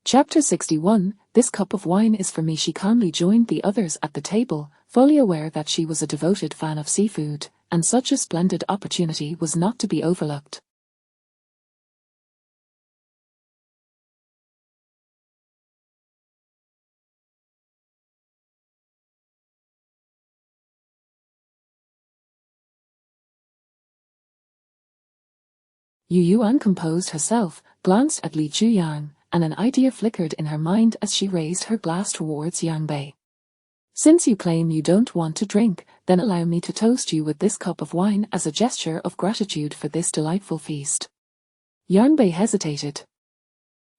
Chapter 61, This cup of wine is for me. She calmly joined the others at the table, fully aware that she was a devoted fan of seafood, and such a splendid opportunity was not to be overlooked. Yu Yuan composed herself, glanced at Li Chuyang, and an idea flickered in her mind as she raised her glass towards Yang Bei. Since you claim you don't want to drink, then allow me to toast you with this cup of wine as a gesture of gratitude for this delightful feast. Yarnbei hesitated.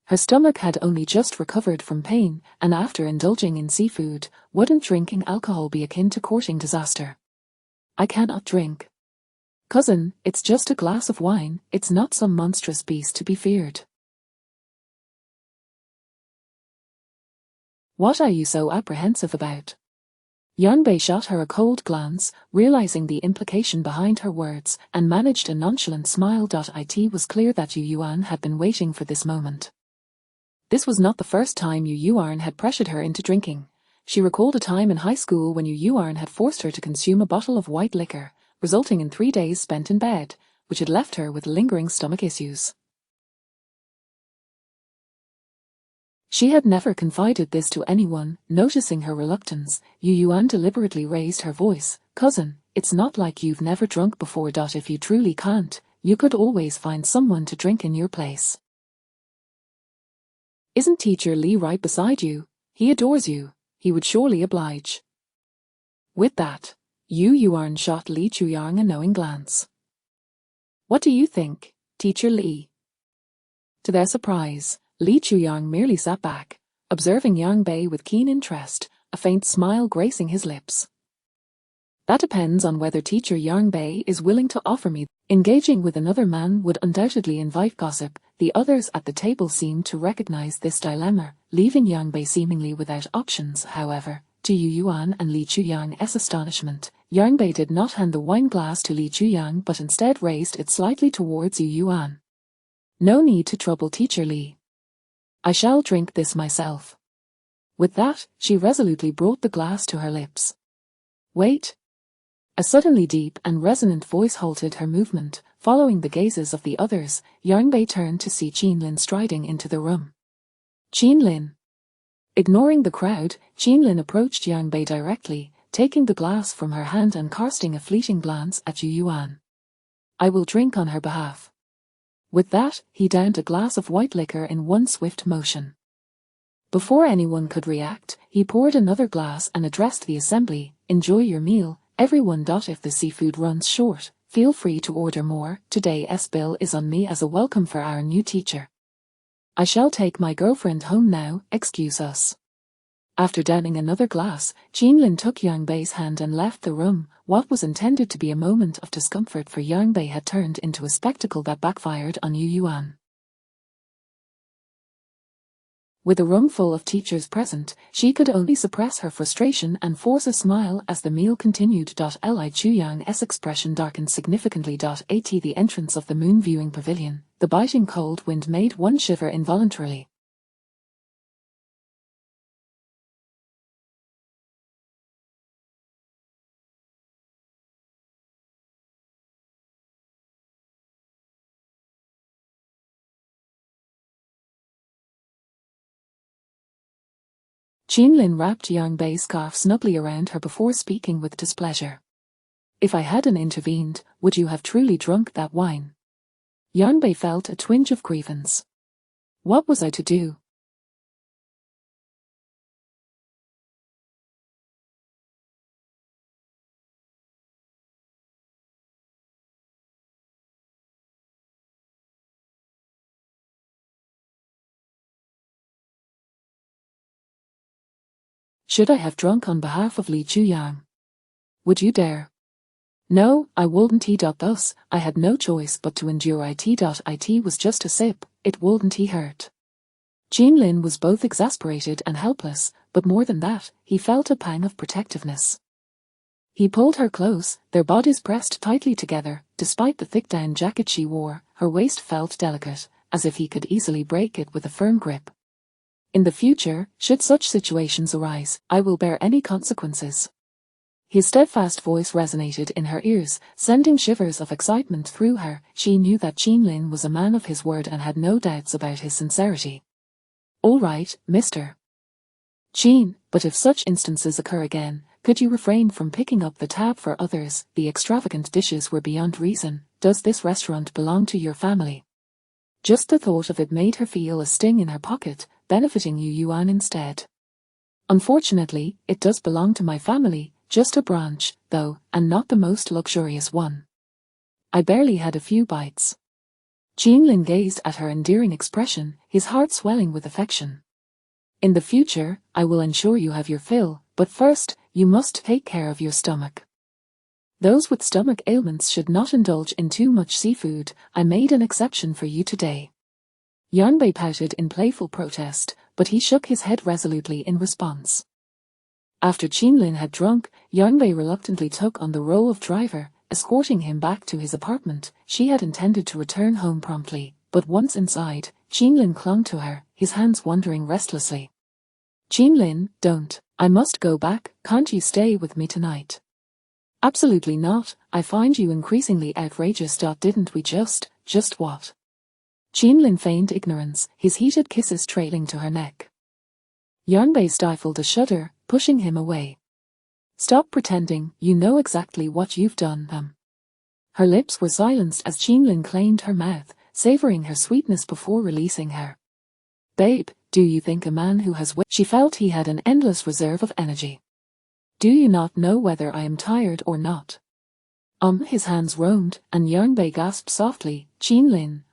Her stomach had only just recovered from pain, and after indulging in seafood, wouldn't drinking alcohol be akin to courting disaster? I cannot drink. Cousin, it's just a glass of wine, it's not some monstrous beast to be feared. What are you so apprehensive about? Yarnbei shot her a cold glance, realizing the implication behind her words, and managed a nonchalant smile. It was clear that Yu Yuan had been waiting for this moment. This was not the first time Yu Yuan had pressured her into drinking. She recalled a time in high school when Yu Yuan had forced her to consume a bottle of white liquor, resulting in 3 days spent in bed, which had left her with lingering stomach issues. She had never confided this to anyone. Noticing her reluctance, Yu Yuan deliberately raised her voice. Cousin, it's not like you've never drunk before. If you truly can't, you could always find someone to drink in your place. Isn't Teacher Li right beside you? He adores you. He would surely oblige. With that, Yu Yuan shot Li Chuyang a knowing glance. What do you think, Teacher Li? To their surprise, Li Chuyang merely sat back, observing Yarnbei with keen interest, a faint smile gracing his lips. That depends on whether Teacher Yarnbei is willing to offer me. Engaging with another man would undoubtedly invite gossip. The others at the table seemed to recognize this dilemma, leaving Yarnbei seemingly without options. However, to Yu Yuan and Li Chuyang's astonishment, Yarnbei did not hand the wine glass to Li Chuyang but instead raised it slightly towards Yu Yuan. No need to trouble Teacher Li. I shall drink this myself. With that, she resolutely brought the glass to her lips. Wait. A suddenly deep and resonant voice halted her movement. Following the gazes of the others, Yarnbei turned to see Qinlin striding into the room. Qinlin. Ignoring the crowd, Qinlin approached Yarnbei directly, taking the glass from her hand and casting a fleeting glance at Yu Yuan. I will drink on her behalf. With that, he downed a glass of white liquor in one swift motion. Before anyone could react, he poured another glass and addressed the assembly. Enjoy your meal, everyone. If the seafood runs short, feel free to order more. Today's bill is on me as a welcome for our new teacher. I shall take my girlfriend home now, excuse us. After downing another glass, Qinlin took Yarnbei's hand and left the room. What was intended to be a moment of discomfort for Yarnbei had turned into a spectacle that backfired on Yu Yuan. With a room full of teachers present, she could only suppress her frustration and force a smile as the meal continued. Li Chuyang's expression darkened significantly. At the entrance of the moon viewing pavilion, the biting cold wind made one shiver involuntarily. Qinlin wrapped Yarnbei's scarf snugly around her before speaking with displeasure. If I hadn't intervened, would you have truly drunk that wine? Yarnbei felt a twinge of grievance. What was I to do? Should I have drunk on behalf of Li Chuyang? Would you dare? No, I wouldn't. Thus, I had no choice but to endure it. It was just a sip, it wouldn't hurt. Qinlin was both exasperated and helpless, but more than that, he felt a pang of protectiveness. He pulled her close, their bodies pressed tightly together. Despite the thick down jacket she wore, her waist felt delicate, as if he could easily break it with a firm grip. In the future, should such situations arise, I will bear any consequences. His steadfast voice resonated in her ears, sending shivers of excitement through her. She knew that Qinlin was a man of his word and had no doubts about his sincerity. All right, Mr. Qin, but if such instances occur again, could you refrain from picking up the tab for others? The extravagant dishes were beyond reason. Does this restaurant belong to your family? Just the thought of it made her feel a sting in her pocket, benefiting Yu Yuan instead. Unfortunately, it does belong to my family, just a branch, though, and not the most luxurious one. I barely had a few bites. Jean-Lin gazed at her endearing expression, his heart swelling with affection. In the future, I will ensure you have your fill, but first, you must take care of your stomach. Those with stomach ailments should not indulge in too much seafood. I made an exception for you today. Yanbei pouted in playful protest, but he shook his head resolutely in response. After Jean-Lin had drunk, Yanbei reluctantly took on the role of driver, escorting him back to his apartment. She had intended to return home promptly, but once inside, Jean-Lin clung to her, his hands wandering restlessly. Jean-Lin, don't. I must go back. Can't you stay with me tonight? Absolutely not. I find you increasingly outrageous. Didn't we just what? Jean-Lin feigned ignorance, his heated kisses trailing to her neck. Yanbei stifled a shudder, pushing him away. Stop pretending, you know exactly what you've done. Her lips were silenced as Jean-Lin claimed her mouth, savoring her sweetness before releasing her. Babe, do you think a man who has She felt he had an endless reserve of energy. Do you not know whether I am tired or not? His hands roamed, and Yanbei gasped softly, Jean-Lin,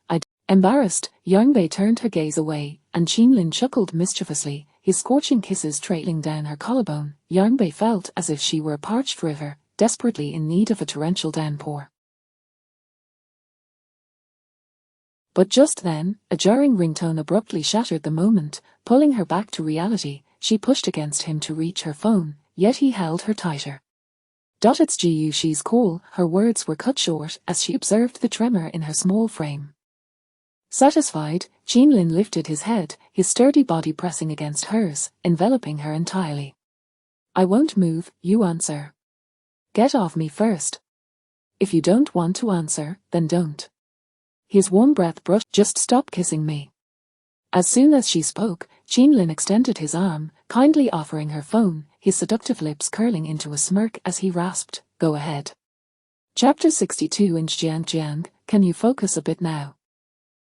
Embarrassed, Yanbei turned her gaze away, and Jean-Lin chuckled mischievously, his scorching kisses trailing down her collarbone. Yanbei felt as if she were a parched river, desperately in need of a torrential downpour. But just then, a jarring ringtone abruptly shattered the moment, pulling her back to reality. She pushed against him to reach her phone, yet he held her tighter. It's Ji Yushi's call. Her words were cut short as she observed the tremor in her small frame. Satisfied, Jean-Lin lifted his head, his sturdy body pressing against hers, enveloping her entirely. I won't move, you answer. Get off me first. If you don't want to answer, then don't. His warm breath brushed. Just stop kissing me. As soon as she spoke, Jean-Lin extended his arm, kindly offering her phone, his seductive lips curling into a smirk as he rasped, go ahead. Chapter 62 Inch Jiang, can you focus a bit now?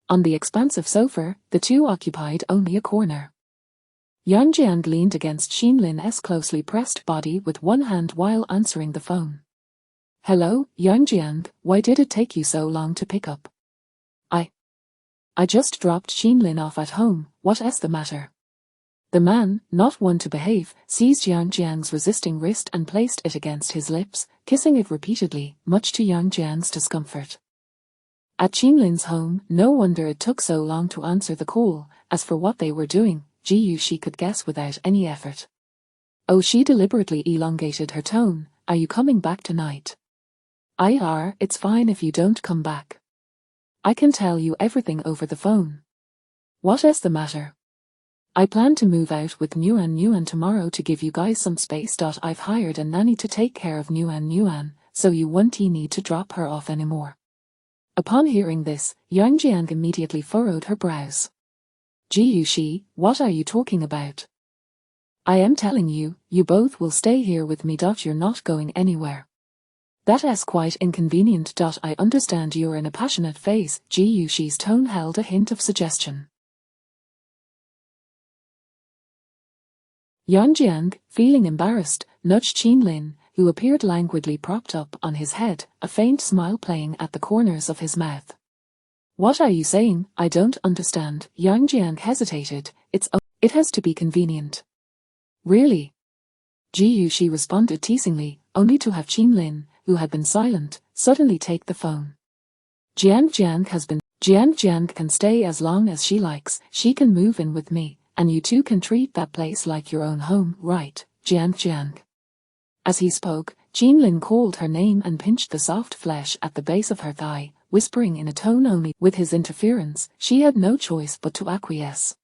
On the expansive sofa, the two occupied only a corner. Yang Jiang leaned against Jean-Lin's closely pressed body with one hand while answering the phone. Hello, Yang Jiang, why did it take you so long to pick up? I just dropped Jean-Lin off at home, what's the matter? The man, not one to behave, seized Yang Jiang's resisting wrist and placed it against his lips, kissing it repeatedly, much to Yang Jiang's discomfort. At Jean-Lin's home, no wonder it took so long to answer the call. As for what they were doing, Ji Yushi could guess without any effort. Oh, she deliberately elongated her tone, are you coming back tonight? It's fine if you don't come back. I can tell you everything over the phone. What's the matter? I plan to move out with Nuan tomorrow to give you guys some space. I've hired a nanny to take care of Nuan, so you won't need to drop her off anymore. Upon hearing this, Yang Jiang immediately furrowed her brows. Ji Yushi, what are you talking about? I am telling you, you both will stay here with me. You're not going anywhere. That's quite inconvenient. I understand you're in a passionate phase. Ji Yushi's tone held a hint of suggestion. Yang Jiang, feeling embarrassed, nudged Jean-Lin, who appeared languidly propped up on his head, a faint smile playing at the corners of his mouth. What are you saying? I don't understand. Yang Jiang hesitated. It has to be convenient. Really? Ji Yushi responded teasingly, only to have Jean-Lin, who had been silent, suddenly take the phone. Jiang Jiang can stay as long as she likes. She can move in with me, and you two can treat that place like your own home, right, Jiang? As he spoke, Jean-Lin called her name and pinched the soft flesh at the base of her thigh, whispering in a tone only. With his interference, she had no choice but to acquiesce.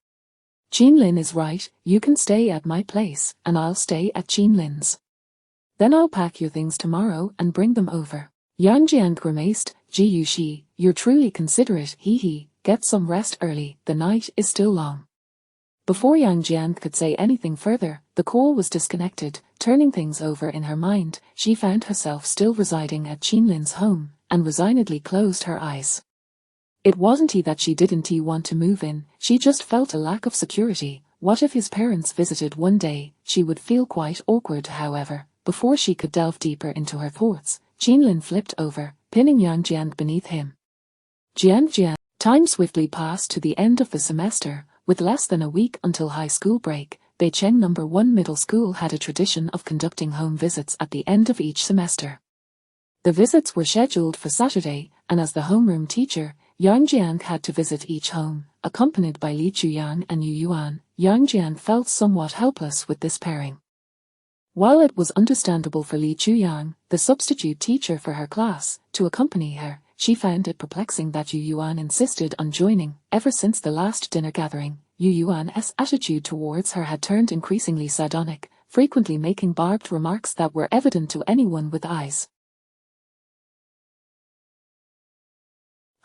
Jean-Lin is right, you can stay at my place, and I'll stay at Jean-Lin's. Then I'll pack your things tomorrow and bring them over. Yang Jiang grimaced, Ji Yushi, you're truly considerate, get some rest early, the night is still long. Before Yang Jiang could say anything further, the call was disconnected. Turning things over in her mind, she found herself still residing at Jean-Lin's home, and resignedly closed her eyes. It wasn't that she didn't want to move in, she just felt a lack of security. What if his parents visited one day? She would feel quite awkward, however. Before she could delve deeper into her thoughts, Jinlin flipped over, pinning Yang Jiang beneath him. Jiang. Time swiftly passed to the end of the semester. With less than a week until high school break, Beicheng No. 1 Middle School had a tradition of conducting home visits at the end of each semester. The visits were scheduled for Saturday, and as the homeroom teacher, Yang Jiang had to visit each home, accompanied by Li Chuyang and Yu Yuan. Yang Jiang felt somewhat helpless with this pairing. While it was understandable for Li Chuyang, the substitute teacher for her class, to accompany her, she found it perplexing that Yu Yuan insisted on joining. Ever since the last dinner gathering, Yu Yuan's attitude towards her had turned increasingly sardonic, frequently making barbed remarks that were evident to anyone with eyes.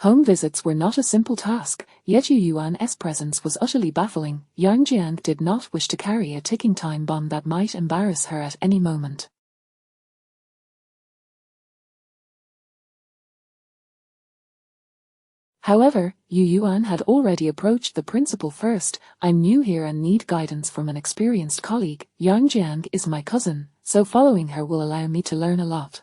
Home visits were not a simple task, yet Yu Yuan's presence was utterly baffling. Yang Jiang did not wish to carry a ticking time bomb that might embarrass her at any moment. However, Yu Yuan had already approached the principal first. "I'm new here and need guidance from an experienced colleague. Yang Jiang is my cousin, so following her will allow me to learn a lot."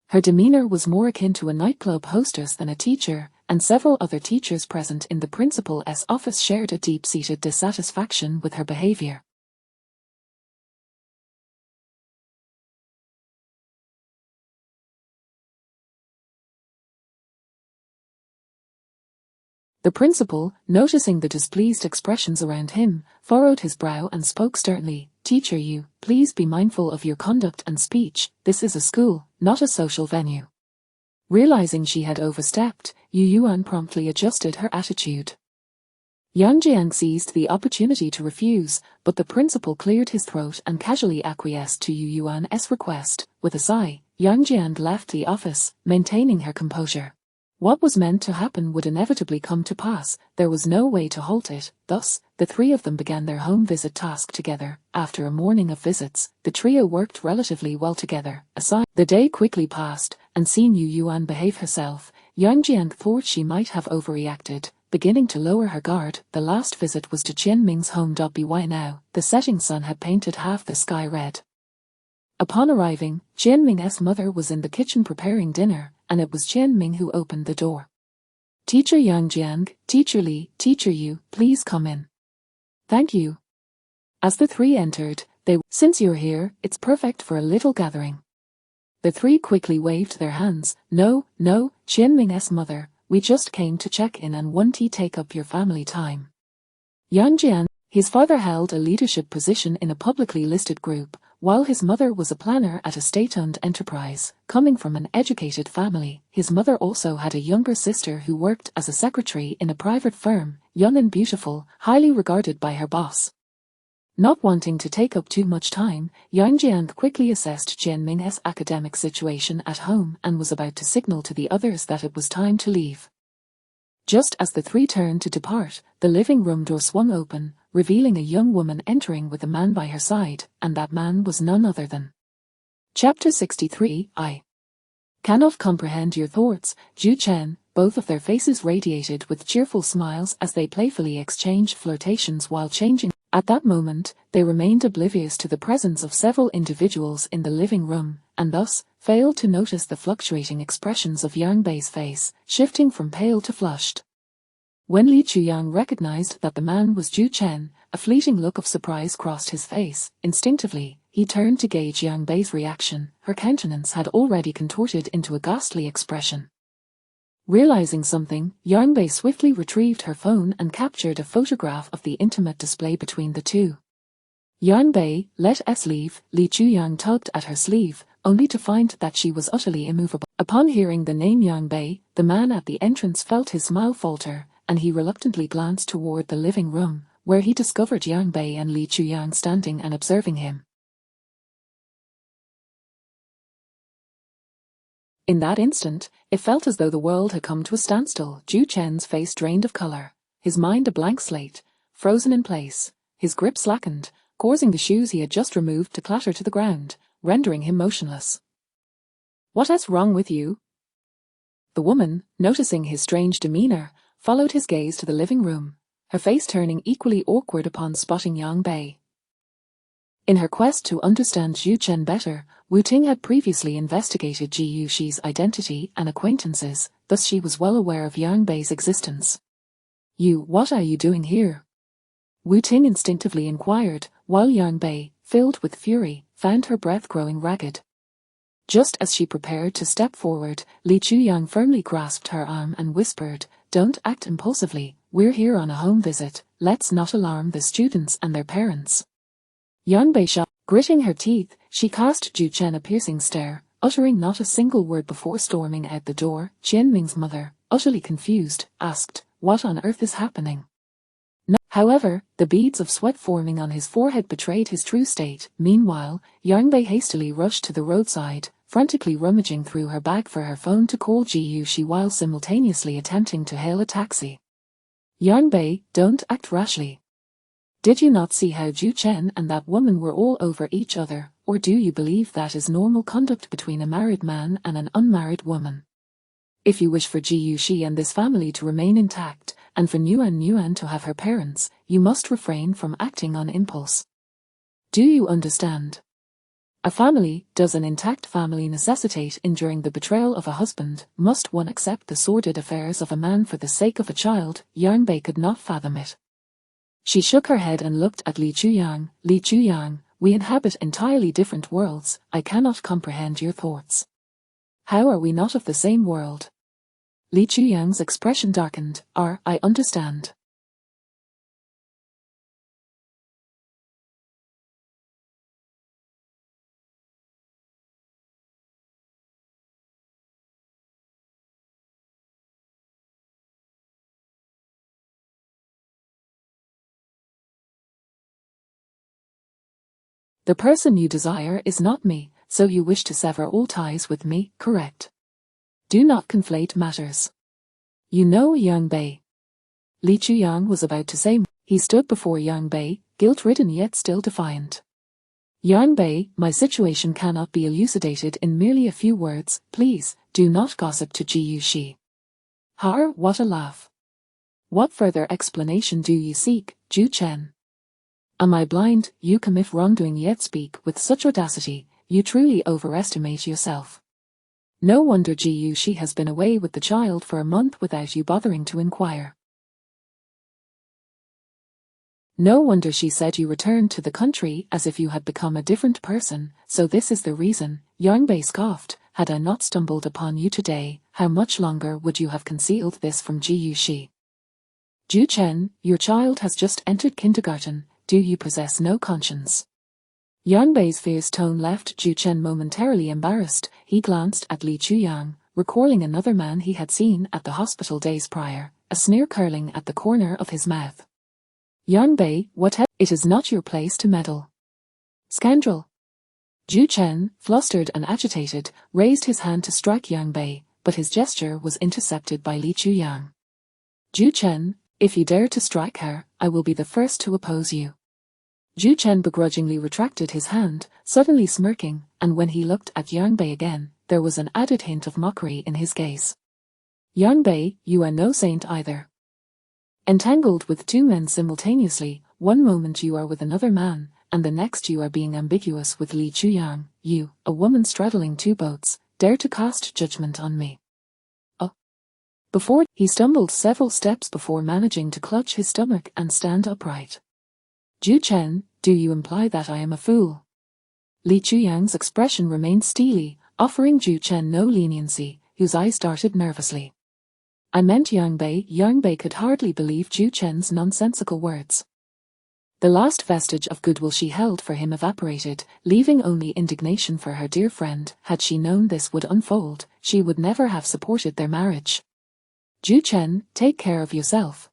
Her demeanor was more akin to a nightclub hostess than a teacher, and several other teachers present in the principal's office shared a deep-seated dissatisfaction with her behavior. The principal, noticing the displeased expressions around him, furrowed his brow and spoke sternly. "Teacher Yu, please be mindful of your conduct and speech. This is a school, not a social venue." Realizing she had overstepped, Yu Yuan promptly adjusted her attitude. Yang Jiang seized the opportunity to refuse, but the principal cleared his throat and casually acquiesced to Yu Yuan's request. With a sigh, Yang Jiang left the office, maintaining her composure. What was meant to happen would inevitably come to pass. There was no way to halt it. Thus, the three of them began their home visit task together. After a morning of visits, the trio worked relatively well together. The day quickly passed, and seeing Yu Yuan behave herself, Yang Jiang thought she might have overreacted. Beginning to lower her guard, the last visit was to Qianming's home. By now, the setting sun had painted half the sky red. Upon arriving, Qianming's mother was in the kitchen preparing dinner, and it was Qianming who opened the door. "Teacher Yang Jiang, Teacher Li, Teacher Yu, please come in." "Thank you." As the three entered, "Since you're here, it's perfect for a little gathering." The three quickly waved their hands. No, Qianming's mother, "We just came to check in and want to take up your family time." Yang Jiang, his father held a leadership position in a publicly listed group, while his mother was a planner at a state-owned enterprise. Coming from an educated family, his mother also had a younger sister who worked as a secretary in a private firm, young and beautiful, highly regarded by her boss. Not wanting to take up too much time, Yang Jiang quickly assessed Qianming's academic situation at home and was about to signal to the others that it was time to leave. Just as the three turned to depart, the living room door swung open, revealing a young woman entering with a man by her side, and that man was none other than Chapter 63. I cannot comprehend your thoughts, Zhu Chen. Both of their faces radiated with cheerful smiles as they playfully exchanged flirtations while changing. At that moment, they remained oblivious to the presence of several individuals in the living room, and thus failed to notice the fluctuating expressions of Yang Bei's face, shifting from pale to flushed. When Li Chuyang recognized that the man was Zhu Chen, a fleeting look of surprise crossed his face. Instinctively, he turned to gauge Yang Bei's reaction. Her countenance had already contorted into a ghastly expression. Realizing something, Yang Bei swiftly retrieved her phone and captured a photograph of the intimate display between the two. Yang Bei let us leave. Li Chuyang tugged at her sleeve, only to find that she was utterly immovable. Upon hearing the name Yang Bei, the man at the entrance felt his smile falter, and he reluctantly glanced toward the living room, where he discovered Yang Bei and Li Chuyang standing and observing him. In that instant, it felt as though the world had come to a standstill. Zhu Chen's face drained of color, his mind a blank slate, frozen in place. His grip slackened, causing the shoes he had just removed to clatter to the ground, rendering him motionless. "What's wrong with you?" The woman, noticing his strange demeanor, followed his gaze to the living room. her face turning equally awkward upon spotting Yang Bei. In her quest to understand Zhu Chen better, Wu Ting had previously investigated Ji Yuxi's identity and acquaintances, thus she was well aware of Yang Bei's existence. What are you doing here? Wu Ting instinctively inquired, while Yang Bei, filled with fury, found her breath growing ragged. Just as she prepared to step forward, Li Chuyang firmly grasped her arm and whispered, "Don't act impulsively, we're here on a home visit, let's not alarm the students and their parents." Yang Bei shot. Gritting her teeth, she cast Zhu Chen a piercing stare, uttering not a single word before storming out the door. Qian Ming's mother, utterly confused, asked, "What on earth is happening?" No. However, the beads of sweat forming on his forehead betrayed his true state. Meanwhile, Yang Bei hastily rushed to the roadside, frantically rummaging through her bag for her phone to call Ji Yuxi while simultaneously attempting to hail a taxi. "Yang Bei, don't act rashly. Did you not see how Zhu Chen and that woman were all over each other, or do you believe that is normal conduct between a married man and an unmarried woman? If you wish for Ji Yuxi and this family to remain intact, and for Nuan to have her parents, you must refrain from acting on impulse. Do you understand? Does an intact family necessitate enduring the betrayal of a husband? Must one accept the sordid affairs of a man for the sake of a child?" Yang Bei could not fathom it. She shook her head and looked at Li Chuyang. "Li Chuyang, we inhabit entirely different worlds, I cannot comprehend your thoughts." "How are we not of the same world?" Li Chuyang's expression darkened. "I understand." The person you desire is not me, so you wish to sever all ties with me, correct? Do not conflate matters. You know Yang Bei. Li Chuyang was about to say. He stood before Yang Bei, guilt-ridden yet still defiant. "Yang Bei, my situation cannot be elucidated in merely a few words. Please, do not gossip to Ji Yuxi." What a laugh. "What further explanation do you seek, Zhu Chen? Am I blind? You commit wrongdoing yet speak with such audacity, you truly overestimate yourself. No wonder Ji Yuxi has been away with the child for a month without you bothering to inquire. No wonder she said you returned to the country as if you had become a different person, so this is the reason." Yang Bei scoffed. "Had I not stumbled upon you today, how much longer would you have concealed this from Ji Yuxi? Zhu Chen, your child has just entered kindergarten, do you possess no conscience?" Yang Bei's fierce tone left Zhu Chen momentarily embarrassed. He glanced at Li Chuyang, recalling another man he had seen at the hospital days prior, a sneer curling at the corner of his mouth. "Yang Bei, it is not your place to meddle. Scoundrel!" Zhu Chen, flustered and agitated, raised his hand to strike Yang Bei, but his gesture was intercepted by Li Chuyang. "Zhu Chen, if you dare to strike her, I will be the first to oppose you." Zhu Chen begrudgingly retracted his hand, suddenly smirking, and when he looked at Yang Bei again, there was an added hint of mockery in his gaze. "Yang Bei, you are no saint either. Entangled with two men simultaneously, one moment you are with another man, and the next you are being ambiguous with Li Chuyang, you, a woman straddling two boats, dare to cast judgment on me." Before he stumbled several steps before managing to clutch his stomach and stand upright. "Zhu Chen, do you imply that I am a fool?" Li Chuyang's expression remained steely, offering Zhu Chen no leniency, whose eyes darted nervously. "I meant Yang Bei." Yang Bei could hardly believe Zhu Chen's nonsensical words. The last vestige of goodwill she held for him evaporated, leaving only indignation for her dear friend. Had she known this would unfold, she would never have supported their marriage. "Zhu Chen, take care of yourself."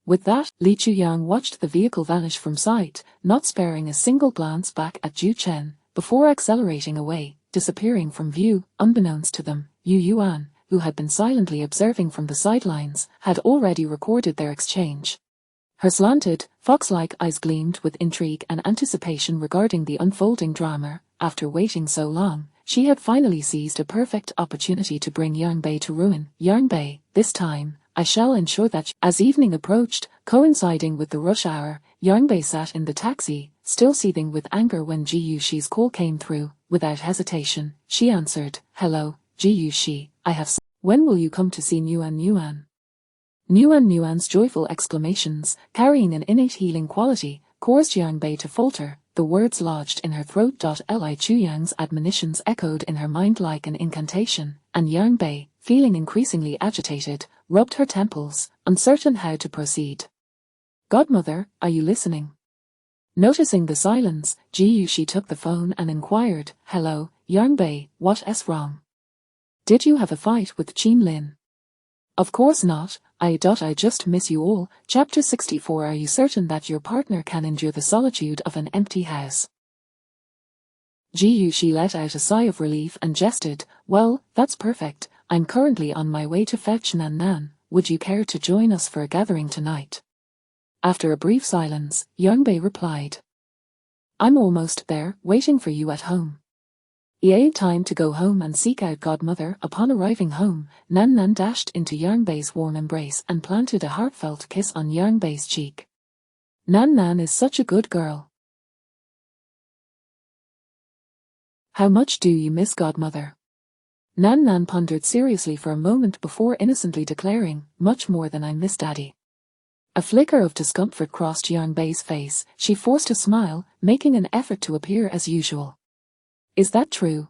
With that, Li Chuyang watched the vehicle vanish from sight, not sparing a single glance back at Zhu Chen, before accelerating away, disappearing from view. Unbeknownst to them, Yu Yuan, who had been silently observing from the sidelines, had already recorded their exchange. Her slanted, fox-like eyes gleamed with intrigue and anticipation regarding the unfolding drama. After waiting so long, she had finally seized a perfect opportunity to bring Yang Bei to ruin. "Yang Bei, this time, I shall ensure that. As evening approached, coinciding with the rush hour, Yangbei sat in the taxi, still seething with anger when Ji Yushi's call came through. Without hesitation, she answered, "Hello, Ji Yushi, I have when will you come to see Nuan Nuan?" Nuan's joyful exclamations, carrying an innate healing quality, caused Yangbei to falter. The words lodged in her throat. Li Chuyang's admonitions echoed in her mind like an incantation, and Yangbei, feeling increasingly agitated, rubbed her temples, uncertain how to proceed. "Godmother, are you listening?" Noticing the silence, Ji Yushi took the phone and inquired, "Hello, Yangbei, what's wrong? Did you have a fight with Qin Lin?" "Of course not, I just miss you all." Chapter 64. Are you certain that your partner can endure the solitude of an empty house? Ji Yushi let out a sigh of relief and gestured, "Well, that's perfect. I'm currently on my way to fetch Nan Nan. Would you care to join us for a gathering tonight?" After a brief silence, Yangbei replied, "I'm almost there, waiting for you at home." Time to go home and seek out Godmother. Upon arriving home, Nan Nan dashed into Yangbei's warm embrace and planted a heartfelt kiss on Yangbei's cheek. "Nan Nan is such a good girl. How much do you miss Godmother?" Nan Nan pondered seriously for a moment before innocently declaring, "Much more than I miss Daddy." A flicker of discomfort crossed Yangbei's face. She forced a smile, making an effort to appear as usual. "Is that true?"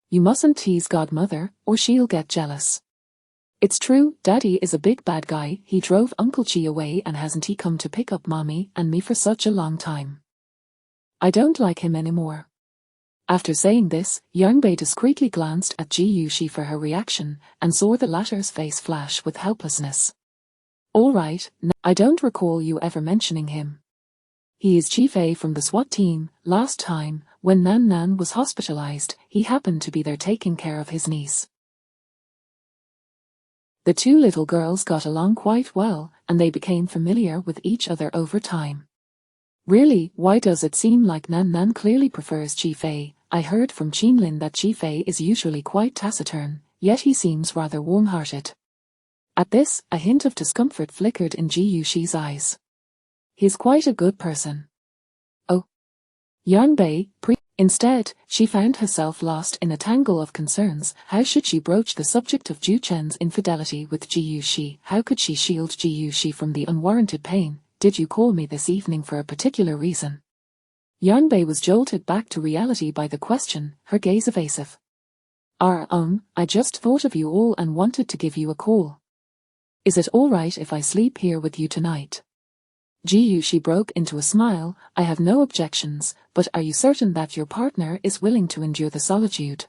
"You mustn't tease Godmother, or she'll get jealous." "It's true, Daddy is a big bad guy. He drove Uncle Chi away and hasn't he come to pick up Mommy and me for such a long time? I don't like him anymore." After saying this, Yangbei discreetly glanced at Ji Yushi for her reaction, and saw the latter's face flash with helplessness. "All right, I don't recall you ever mentioning him. He is Chief A from the SWAT team. Last time, when Nan Nan was hospitalized, he happened to be there taking care of his niece." The two little girls got along quite well, and they became familiar with each other over time. "Really, why does it seem like Nan Nan clearly prefers Chief A? I heard from Qin Lin that Chief A is usually quite taciturn, yet he seems rather warm-hearted." At this, a hint of discomfort flickered in Ji Yushi's eyes. "He's quite a good person." "Oh." Yangbei, Instead, she found herself lost in a tangle of concerns. How should she broach the subject of Ju Chen's infidelity with Ji Yushi? How could she shield Ji Yushi from the unwarranted pain? "Did you call me this evening for a particular reason?" Yangbei was jolted back to reality by the question, her gaze evasive. I just thought of you all and wanted to give you a call. Is it all right if I sleep here with you tonight?" Ji Yushi broke into a smile. "I have no objections, but are you certain that your partner is willing to endure the solitude?"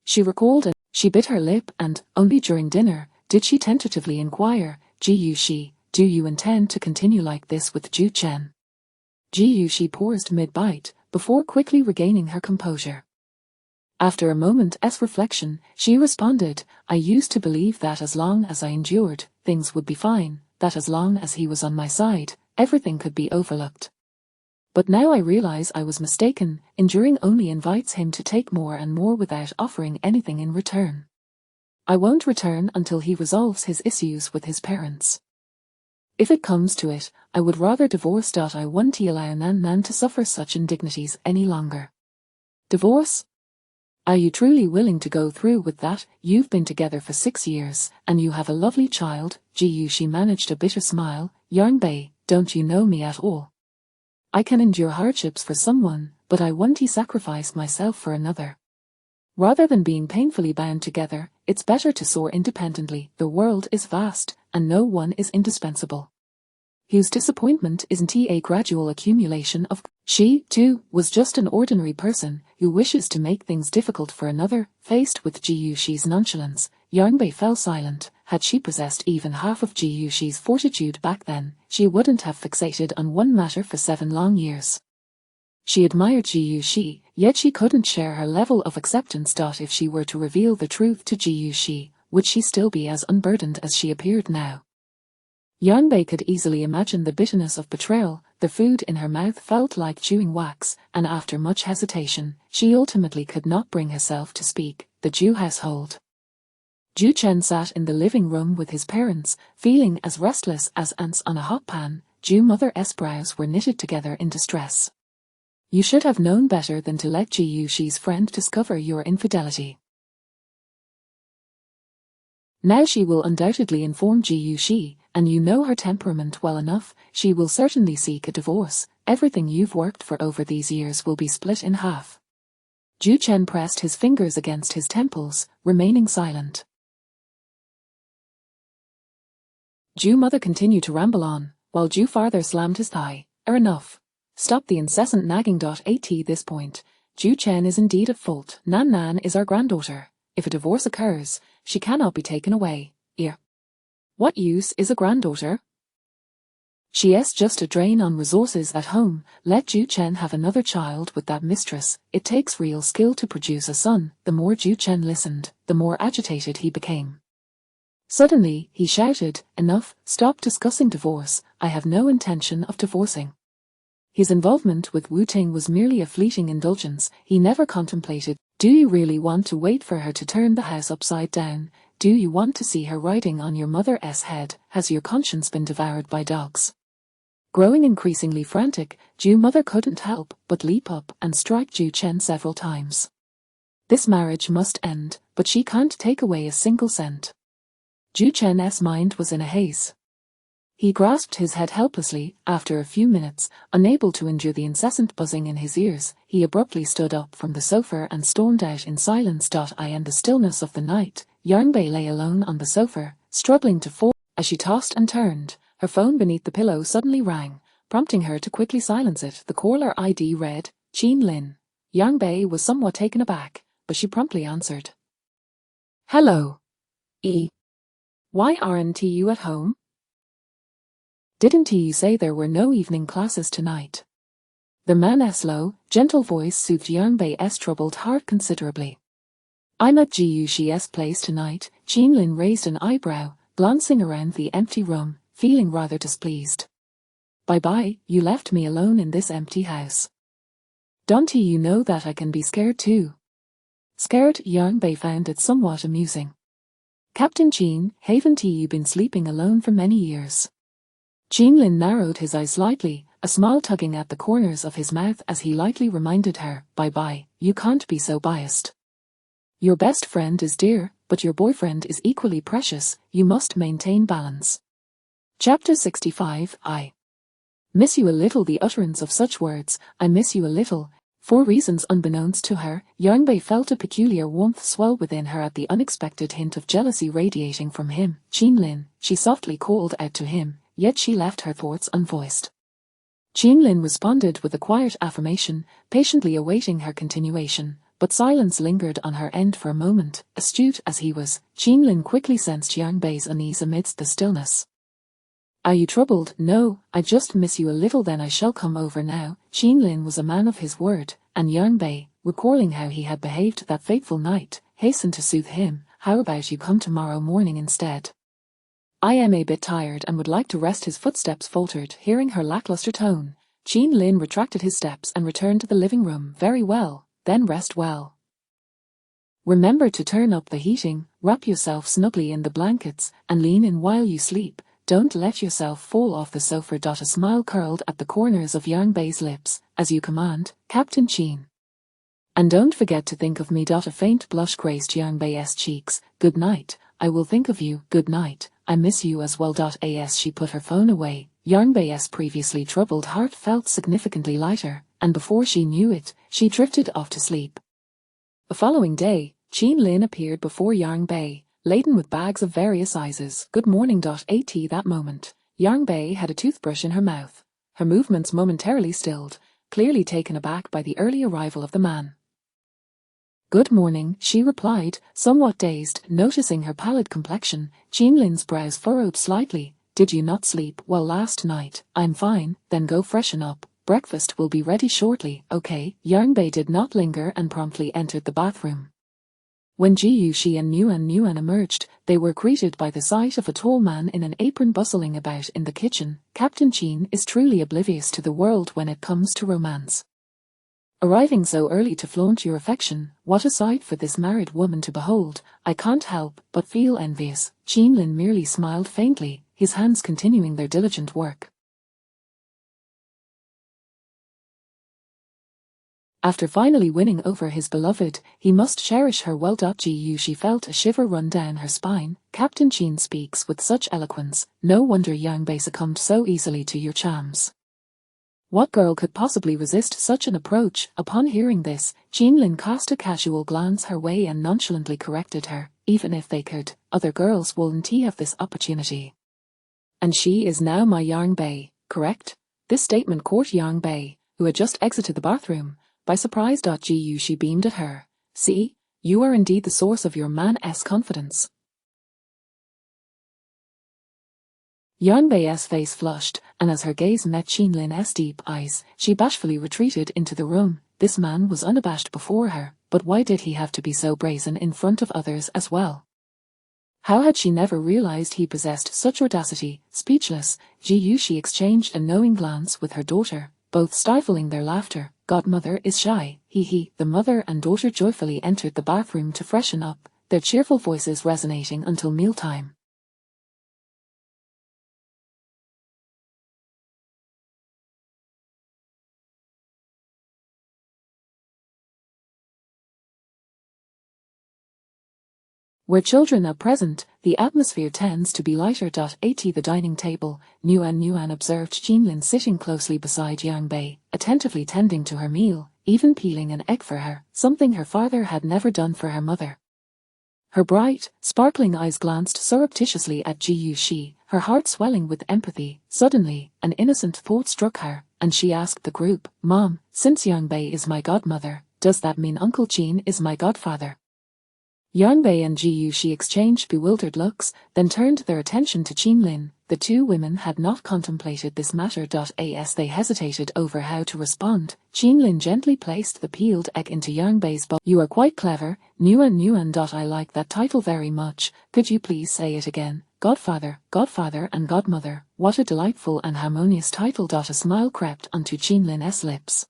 She recalled and she bit her lip and, only during dinner, did she tentatively inquire, "Ji Yushi, do you intend to continue like this with Ju Chen?" Ji Yushi paused mid-bite, before quickly regaining her composure. After a moment's reflection, she responded, "I used to believe that as long as I endured, things would be fine, that as long as he was on my side, everything could be overlooked. But now I realize I was mistaken. Enduring only invites him to take more and more without offering anything in return. I won't return until he resolves his issues with his parents. If it comes to it, I would rather divorce. I won't allow Nan Nan to suffer such indignities any longer." "Divorce? Are you truly willing to go through with that? You've been together for 6 years, and you have a lovely child." Ji Yushi managed a bitter smile. "Yangbei, don't you know me at all? I can endure hardships for someone, but I won't sacrifice myself for another. Rather than being painfully bound together, it's better to soar independently. The world is vast, and no one is indispensable." Whose disappointment isn't a gradual accumulation of... She, too, was just an ordinary person who wishes to make things difficult for another. Faced with Ji Yushi's nonchalance, Yangbei fell silent. Had she possessed even half of Ji Yushi's fortitude back then, she wouldn't have fixated on one matter for 7 long years. She admired Ji Yushi, yet she couldn't share her level of acceptance. If she were to reveal the truth to Ji Yushi, would she still be as unburdened as she appeared now? Yangbei could easily imagine the bitterness of betrayal. The food in her mouth felt like chewing wax, and after much hesitation, she ultimately could not bring herself to speak. The Ju household. Ju Chen sat in the living room with his parents, feeling as restless as ants on a hot pan. Ju mother's brows were knitted together in distress. You should have known better than to let Ji Yushi's friend discover your infidelity. Now she will undoubtedly inform Ji Yushi, and you know her temperament well enough. She will certainly seek a divorce. Everything you've worked for over these years will be split in half. Ju Chen pressed his fingers against his temples, remaining silent. Ju mother continued to ramble on, while Ju father slammed his thigh. Enough. Stop the incessant nagging. At this point, Ju Chen is indeed at fault. Nan is our granddaughter. If a divorce occurs, she cannot be taken away. What use is a granddaughter? She is just a drain on resources at home. Let Ju Chen have another child with that mistress. It takes real skill to produce a son. The more Ju Chen listened, the more agitated he became. Suddenly, he shouted, Enough, stop discussing divorce. I have no intention of divorcing. His involvement with Wu Ting was merely a fleeting indulgence. He never contemplated, do you really want to wait for her to turn the house upside down? Do you want to see her riding on your mother's head? Has your conscience been devoured by dogs? Growing increasingly frantic, Ju mother couldn't help but leap up and strike Ju Chen several times. This marriage must end, but she can't take away a single cent. Ju Chen's mind was in a haze. He grasped his head helplessly. After a few minutes, unable to endure the incessant buzzing in his ears, he abruptly stood up from the sofa and stormed out in silence. In the stillness of the night, Yangbei lay alone on the sofa, struggling to fall. As she tossed and turned, her phone beneath the pillow suddenly rang, prompting her to quickly silence it. The caller ID read, Qin Lin. Yangbei was somewhat taken aback, but she promptly answered. Hello. Why aren't you at home? Didn't you say there were no evening classes tonight? The man's low, gentle voice soothed Yangbei's troubled heart considerably. I'm at Ji Yushi's place tonight. Qin Lin raised an eyebrow, glancing around the empty room, feeling rather displeased. Bye-bye, you left me alone in this empty house. Don't you know that I can be scared too? Scared? Yangbei found it somewhat amusing. Captain Qin, haven't you been sleeping alone for many years? Qin Lin narrowed his eyes slightly, a smile tugging at the corners of his mouth as he lightly reminded her, bye-bye, you can't be so biased. Your best friend is dear, but your boyfriend is equally precious. You must maintain balance. Chapter 65. I miss you a little. The utterance of such words, I miss you a little, for reasons unbeknownst to her, Yangbei felt a peculiar warmth swell within her at the unexpected hint of jealousy radiating from him. Qin Lin, she softly called out to him, yet she left her thoughts unvoiced. Qin Lin responded with a quiet affirmation, patiently awaiting her continuation, but silence lingered on her end for a moment. Astute as he was, Qin Lin quickly sensed Yangbei's unease amidst the stillness. Are you troubled? No, I just miss you a little. Then I shall come over now. Qin Lin was a man of his word, and Yangbei, recalling how he had behaved that fateful night, hastened to soothe him. How about you come tomorrow morning instead? I am a bit tired and would like to rest. His footsteps faltered. Hearing her lackluster tone, Qin Lin retracted his steps and returned to the living room. Very well, then rest well. Remember to turn up the heating, wrap yourself snugly in the blankets, and lean in while you sleep. Don't let yourself fall off the sofa. A smile curled at the corners of Yangbei's lips. As you command, Captain Qin. And don't forget to think of me. A faint blush graced Yangbei's cheeks. Good night, I will think of you. Good night, I miss you as well. As she put her phone away, Yangbei's previously troubled heart felt significantly lighter, and before she knew it, she drifted off to sleep. The following day, Qin Lin appeared before Yangbei, laden with bags of various sizes. Good morning. At that moment, Yangbei had a toothbrush in her mouth, her movements momentarily stilled, clearly taken aback by the early arrival of the man. Good morning, she replied, somewhat dazed. Noticing her pallid complexion, Qin Lin's brows furrowed slightly. Did you not sleep well last night? I'm fine, then go freshen up. Breakfast will be ready shortly, okay? Yangbei did not linger and promptly entered the bathroom. When Ji Yushi and Nuan emerged, they were greeted by the sight of a tall man in an apron bustling about in the kitchen. Captain Qin is truly oblivious to the world when it comes to romance. Arriving so early to flaunt your affection, what a sight for this married woman to behold. I can't help but feel envious. Jeanlin merely smiled faintly, his hands continuing their diligent work. After finally winning over his beloved, he must cherish her well. She felt a shiver run down her spine. Captain Qin speaks with such eloquence, no wonder Yang Bei succumbed so easily to your charms. What girl could possibly resist such an approach? Upon hearing this, Jeanlin cast a casual glance her way and nonchalantly corrected her. Even if they could, other girls wouldn't have this opportunity. And she is now my Yang Bei, correct? This statement caught Yang Bei, who had just exited the bathroom, by surprise. She beamed at her. See, you are indeed the source of your man's confidence. Yang Bei's face flushed, and as her gaze met Jeanlin's deep eyes, she bashfully retreated into the room. This man was unabashed before her, but why did he have to be so brazen in front of others as well? How had she never realized he possessed such audacity? Speechless, she exchanged a knowing glance with her daughter, both stifling their laughter. Godmother is shy, he. The mother and daughter joyfully entered the bathroom to freshen up, their cheerful voices resonating until mealtime. Where children are present, the atmosphere tends to be lighter. At the dining table, Nuan observed Jeanlin sitting closely beside Yang Bei, attentively tending to her meal, even peeling an egg for her, something her father had never done for her mother. Her bright, sparkling eyes glanced surreptitiously at Ji, her heart swelling with empathy. Suddenly, an innocent thought struck her, and she asked the group, "Mom, since Yang Bei is my godmother, does that mean Uncle Qin is my godfather?" Yang Bei and Ji exchanged bewildered looks, then turned their attention to Jeanlin. The two women had not contemplated this matter. As they hesitated over how to respond, Jeanlin gently placed the peeled egg into Yang Bei's bowl. "You are quite clever, Nuan. I like that title very much. Could you please say it again? Godfather and godmother. What a delightful and harmonious title." A smile crept onto Jeanlin's lips.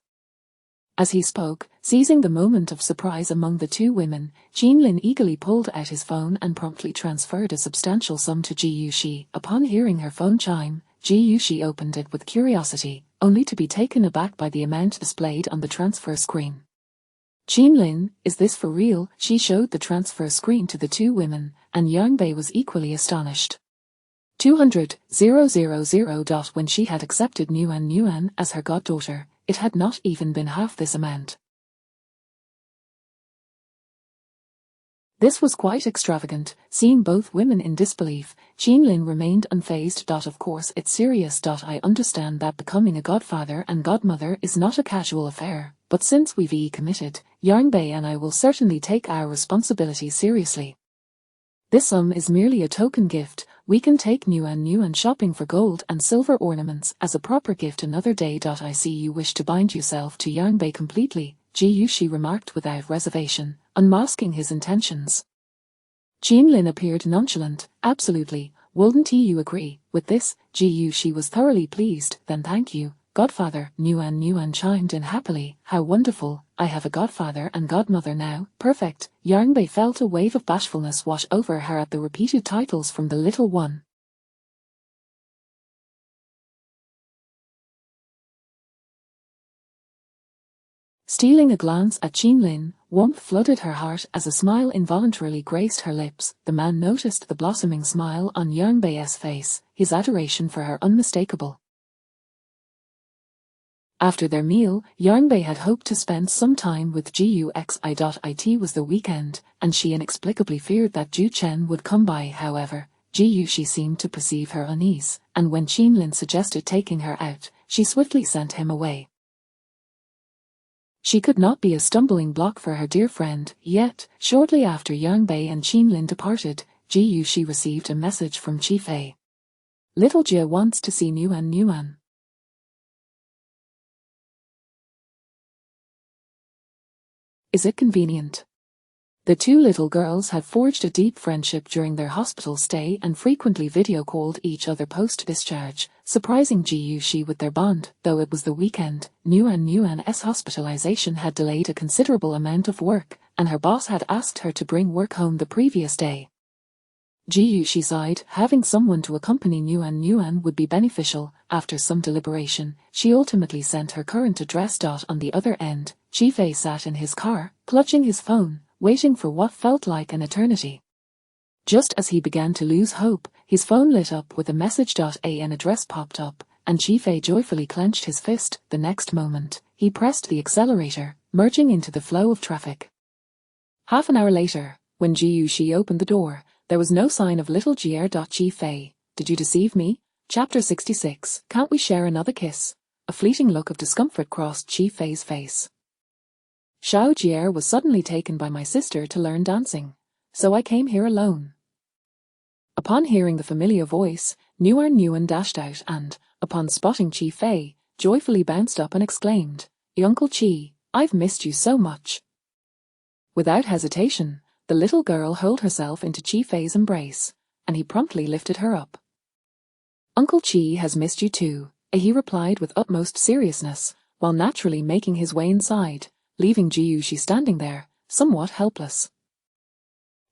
As he spoke, seizing the moment of surprise among the two women, Jeanlin eagerly pulled out his phone and promptly transferred a substantial sum to Ji. Upon hearing her phone chime, Ji opened it with curiosity, only to be taken aback by the amount displayed on the transfer screen. "Jeanlin, is this for real?" She showed the transfer screen to the two women, and Yang Bei was equally astonished. 200,000. When she had accepted Nuan as her goddaughter, it had not even been half this amount. This was quite extravagant. Seeing both women in disbelief, Jeanlin remained unfazed. "Of course it's serious. I understand that becoming a godfather and godmother is not a casual affair, but since we've committed, Yang Bei and I will certainly take our responsibilities seriously. This sum is merely a token gift. We can take Nuan shopping for gold and silver ornaments as a proper gift another day. I see you wish to bind yourself to Yang Bei completely," Ji remarked without reservation, unmasking his intentions. Jeanlin appeared nonchalant. "Absolutely, wouldn't you agree with this?" Ji was thoroughly pleased. "Then thank you, godfather." Nuan chimed in happily. "How wonderful, I have a godfather and godmother now." "Perfect." Yang Bei felt a wave of bashfulness wash over her at the repeated titles from the little one. Stealing a glance at Jeanlin, warmth flooded her heart as a smile involuntarily graced her lips. The man noticed the blossoming smile on Yang Bei's face, his adoration for her unmistakable. After their meal, Yang Bei had hoped to spend some time with Guxi. It was the weekend, and she inexplicably feared that Ju Chen would come by. However, she seemed to perceive her unease, and when Jeanlin suggested taking her out, she swiftly sent him away. She could not be a stumbling block for her dear friend. Yet, shortly after Yang Bei and Jeanlin departed, she received a message from Chi Fei. "Little Jia wants to see Nuan. Is it convenient?" The two little girls had forged a deep friendship during their hospital stay and frequently video-called each other post-discharge, surprising Ji Yuxi with their bond. Though it was the weekend, Nuan's hospitalization had delayed a considerable amount of work, and her boss had asked her to bring work home the previous day. Ji Yuxi sighed. Having someone to accompany Nuan would be beneficial. After some deliberation, she ultimately sent her current address. On the other end, Qifei sat in his car, clutching his phone, waiting for what felt like an eternity. Just as he began to lose hope, his phone lit up with a message. An address popped up, and Qifei joyfully clenched his fist. The next moment, he pressed the accelerator, merging into the flow of traffic. Half an hour later, when Ji Yuxi opened the door, there was no sign of little Jier. Qifei, did you deceive me? Chapter 66. Can't we share another kiss? A fleeting look of discomfort crossed Qifei's face. Xiao Jier was suddenly taken by my sister to learn dancing, so I came here alone. Upon hearing the familiar voice, Nuan dashed out and, upon spotting Qifei, joyfully bounced up and exclaimed, "Uncle Qi, I've missed you so much." Without hesitation, the little girl hurled herself into Qifei's embrace, and he promptly lifted her up. "Uncle Qi has missed you too," he replied with utmost seriousness, while naturally making his way inside, leaving Ji Yuxi standing there, somewhat helpless.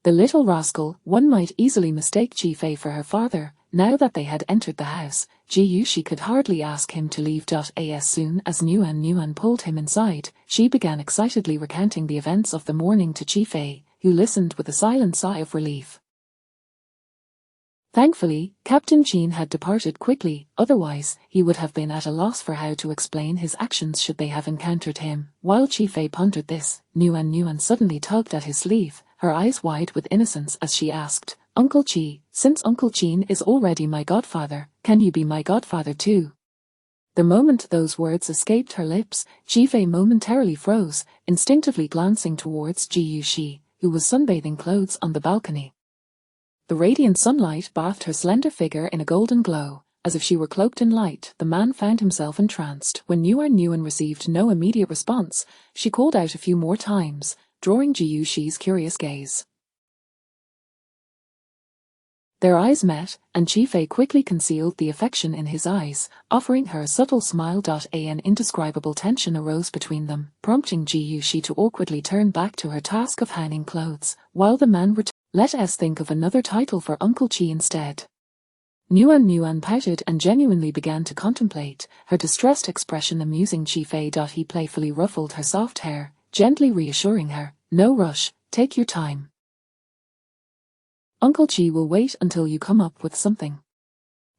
The little rascal, one might easily mistake Qifei for her father. Now that they had entered the house, Ji Yuxi could hardly ask him to leave. As soon as Nuan pulled him inside, she began excitedly recounting the events of the morning to Qifei, who listened with a silent sigh of relief. Thankfully, Captain Qin had departed quickly, otherwise he would have been at a loss for how to explain his actions should they have encountered him. While Qifei pondered this, Nuan suddenly tugged at his sleeve, her eyes wide with innocence as she asked, "Uncle Qi, since Uncle Qin is already my godfather, can you be my godfather too?" The moment those words escaped her lips, Qifei momentarily froze, instinctively glancing towards Ji Yuxi, who was sunbathing clothes on the balcony. The radiant sunlight bathed her slender figure in a golden glow, as if she were cloaked in light. The man found himself entranced. When Nuan received no immediate response, she called out a few more times, drawing Ji Yuxi's curious gaze. Their eyes met, and Qifei quickly concealed the affection in his eyes, offering her a subtle smile. An indescribable tension arose between them, prompting Ji Yuxi to awkwardly turn back to her task of hanging clothes, while the man returned. "Let us think of another title for Uncle Qi instead." Nuan pouted and genuinely began to contemplate, her distressed expression amusing Qifei. He playfully ruffled her soft hair, gently reassuring her, "No rush, take your time. Uncle Qi will wait until you come up with something."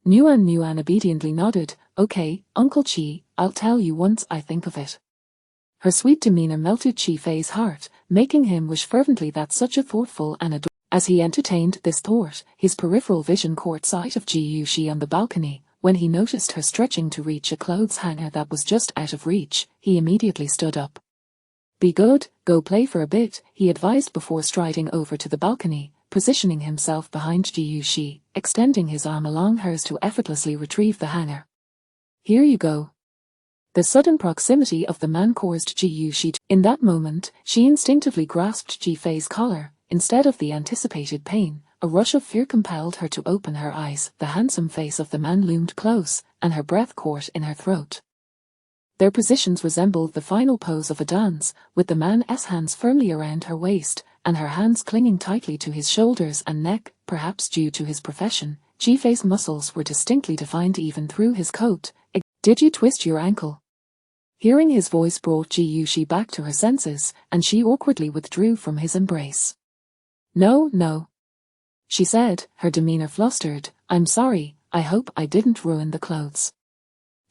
Nuan obediently nodded, "Okay, Uncle Qi, I'll tell you once I think of it." Her sweet demeanor melted Qifei's heart, making him wish fervently that such a thoughtful and adorable. As he entertained this thought, his peripheral vision caught sight of Ji Yuxi on the balcony. When he noticed her stretching to reach a clothes hanger that was just out of reach, he immediately stood up. "Be good, go play for a bit," he advised before striding over to the balcony, positioning himself behind Ji Yuxi, extending his arm along hers to effortlessly retrieve the hanger. "Here you go." The sudden proximity of the man caused Ji Yuxi to. In that moment, she instinctively grasped Qifei's collar. Instead of the anticipated pain, a rush of fear compelled her to open her eyes. The handsome face of the man loomed close, and her breath caught in her throat. Their positions resembled the final pose of a dance, with the man's hands firmly around her waist, and her hands clinging tightly to his shoulders and neck. Perhaps due to his profession, Qifei's muscles were distinctly defined even through his coat. "Did you twist your ankle?" Hearing his voice brought Ji Yuxi back to her senses, and she awkwardly withdrew from his embrace. No, she said, her demeanor flustered. "I'm sorry, I hope I didn't ruin the clothes."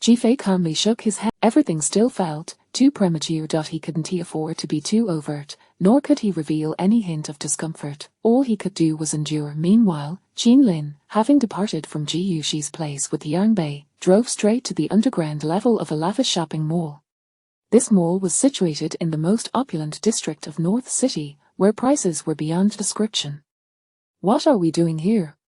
Qifei calmly shook his head. Everything still felt too premature. He couldn't afford to be too overt, nor could he reveal any hint of discomfort. All he could do was endure. Meanwhile, Qin Lin, having departed from Ji Yuxi's place with Yang Bei, drove straight to the underground level of a lavish shopping mall. This mall was situated in the most opulent district of North City, where prices were beyond description. "What are we doing here?"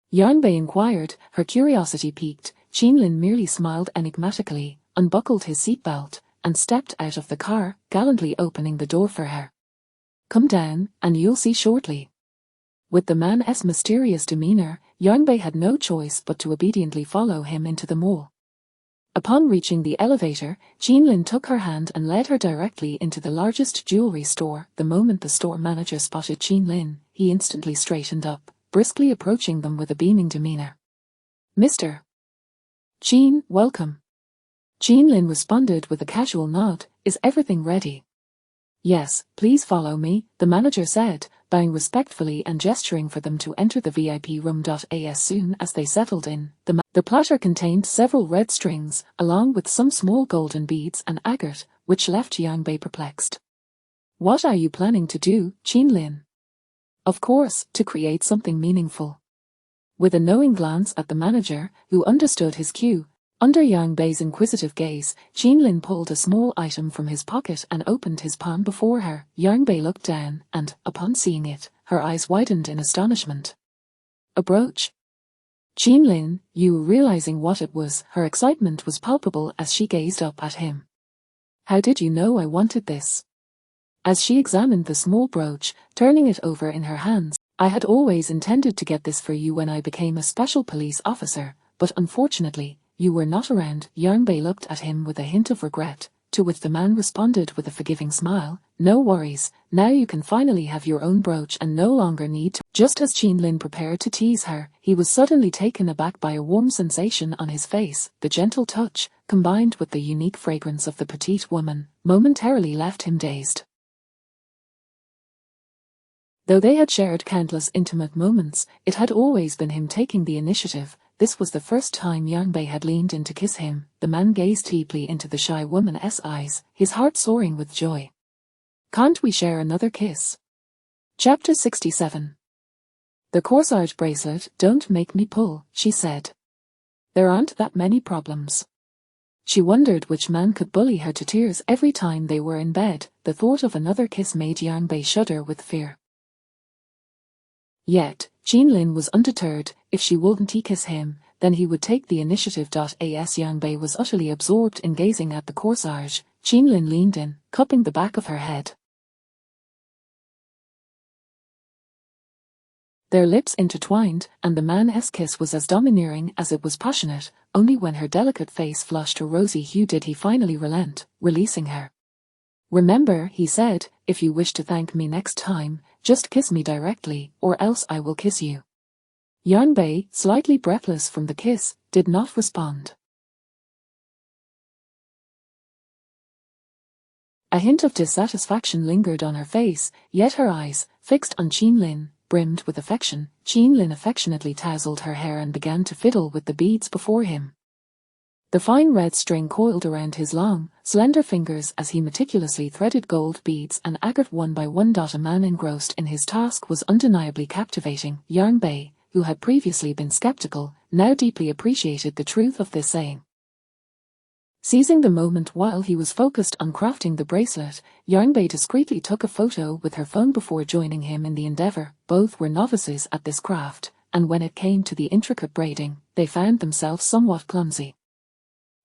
Yang Bei inquired, her curiosity piqued. Qin Lin merely smiled enigmatically, unbuckled his seatbelt, and stepped out of the car, gallantly opening the door for her. "Come down, and you'll see shortly." With the man's mysterious demeanor, Yang Bei had no choice but to obediently follow him into the mall. Upon reaching the elevator, Jean Lin took her hand and led her directly into the largest jewelry store. The moment the store manager spotted Jean Lin, he instantly straightened up, briskly approaching them with a beaming demeanor. "Mr. Jean, welcome." Jean Lin responded with a casual nod. "Is everything ready?" "Yes, please follow me," the manager said, bowing respectfully and gesturing for them to enter the VIP room. As soon as they settled in, the platter contained several red strings, along with some small golden beads and agate, which left Yang Bei perplexed. "What are you planning to do, Jean Lin?" "Of course, to create something meaningful." With a knowing glance at the manager, who understood his cue, under Yang Bei's inquisitive gaze, Jean Lin pulled a small item from his pocket and opened his palm before her. Yang Bei looked down and, upon seeing it, her eyes widened in astonishment. "A brooch?" Jean Lin, realizing what it was, her excitement was palpable as she gazed up at him. "How did you know I wanted this?" As she examined the small brooch, turning it over in her hands, "I had always intended to get this for you when I became a special police officer, but unfortunately, you were not around." Yang Bei looked at him with a hint of regret, to which the man responded with a forgiving smile. "No worries, now you can finally have your own brooch and no longer need to." Just as Jean Lin prepared to tease her, he was suddenly taken aback by a warm sensation on his face. The gentle touch, combined with the unique fragrance of the petite woman, momentarily left him dazed. Though they had shared countless intimate moments, it had always been him taking the initiative. This was the first time Yang Bei had leaned in to kiss him. The man gazed deeply into the shy woman's eyes, his heart soaring with joy. "Can't we share another kiss?" Chapter 67. "The corsage bracelet, don't make me pull," she said. "There aren't that many problems." She wondered which man could bully her to tears every time they were in bed. The thought of another kiss made Yang Bei shudder with fear. Yet, Jean Lin was undeterred. If she wouldn't kiss him, then he would take the initiative. As Yang Bei was utterly absorbed in gazing at the corsage, Jean Lin leaned in, cupping the back of her head. Their lips intertwined, and the man's kiss was as domineering as it was passionate. Only when her delicate face flushed a rosy hue did he finally relent, releasing her. "Remember," he said, "if you wish to thank me next time, just kiss me directly, or else I will kiss you." Yang Bei, slightly breathless from the kiss, did not respond. A hint of dissatisfaction lingered on her face, yet her eyes, fixed on Jean Lin, brimmed with affection. Jean Lin affectionately tousled her hair and began to fiddle with the beads before him. The fine red string coiled around his long, slender fingers as he meticulously threaded gold beads and agate one by one. A man engrossed in his task was undeniably captivating. Yang Bei, who had previously been skeptical, now deeply appreciated the truth of this saying. Seizing the moment while he was focused on crafting the bracelet, Yang Bei discreetly took a photo with her phone before joining him in the endeavor. Both were novices at this craft, and when it came to the intricate braiding, they found themselves somewhat clumsy.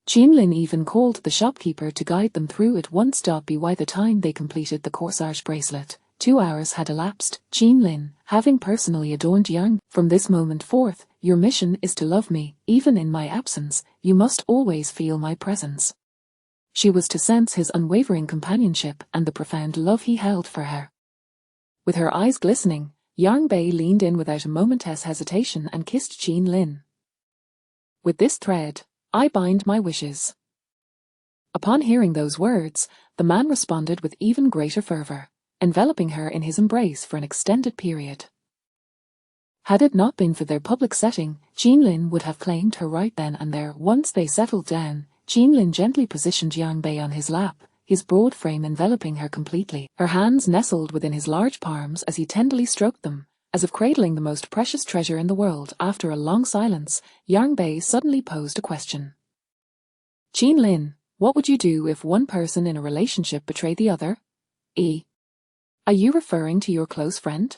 Jean Lin even called the shopkeeper to guide them through it once. By the time they completed the corsage bracelet, 2 hours had elapsed. Jean Lin, having personally adorned Yang, "From this moment forth, your mission is to love me, even in my absence. You must always feel my presence." She was to sense his unwavering companionship and the profound love he held for her. With her eyes glistening, Yang Bei leaned in without a moment's hesitation and kissed Jean Lin. "With this thread, I bind my wishes." Upon hearing those words, the man responded with even greater fervor, enveloping her in his embrace for an extended period. Had it not been for their public setting, Jean Lin would have claimed her right then and there. Once they settled down, Jean Lin gently positioned Yang Bei on his lap, his broad frame enveloping her completely. Her hands nestled within his large palms as he tenderly stroked them, as if cradling the most precious treasure in the world. After a long silence, Yang Bei suddenly posed a question. "Jean Lin, what would you do if one person in a relationship betrayed the other? Are you referring to your close friend?"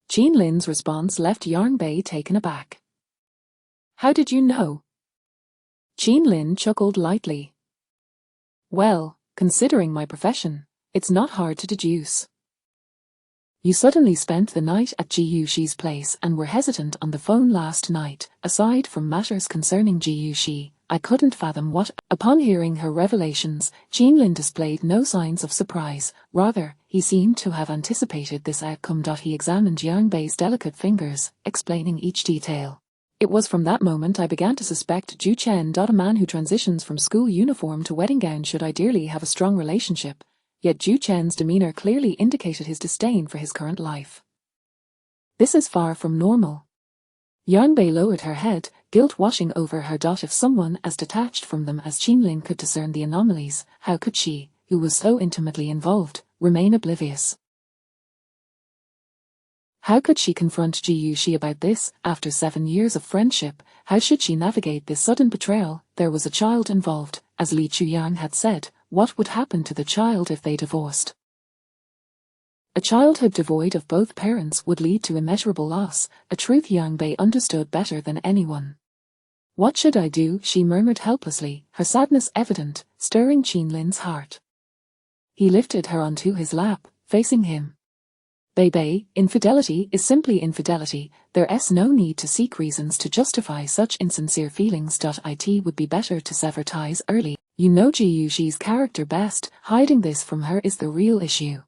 Jean Lin's response left Yang Bei taken aback. "How did you know?" Jean Lin chuckled lightly. "Well, considering my profession, it's not hard to deduce." You suddenly spent the night at Ji Yuxi's place and were hesitant on the phone last night. Aside from matters concerning Ji Yuxi, I couldn't fathom what. Upon hearing her revelations, Qinlin displayed no signs of surprise. Rather, he seemed to have anticipated this outcome. He examined Yang Bei's delicate fingers, explaining each detail. It was from that moment I began to suspect Zhu Chen. A man who transitions from school uniform to wedding gown should ideally have a strong relationship. Yet Zhu Chen's demeanor clearly indicated his disdain for his current life. This is far from normal. Yang Bei lowered her head, guilt washing over her. If someone as detached from them as Qinlin could discern the anomalies, how could she, who was so intimately involved, remain oblivious? How could she confront Ji Yuxi about this, after 7 years of friendship? How should she navigate this sudden betrayal? There was a child involved, as Li Chuyang had said. What would happen to the child if they divorced? A childhood devoid of both parents would lead to immeasurable loss, a truth Yang Bei understood better than anyone. What should I do? She murmured helplessly, her sadness evident, stirring Qinlin's heart. He lifted her onto his lap, facing him. Bei, infidelity is simply infidelity. There's no need to seek reasons to justify such insincere feelings. It would be better to sever ties early. You know Ji Yuxi's character best. Hiding this from her is the real issue.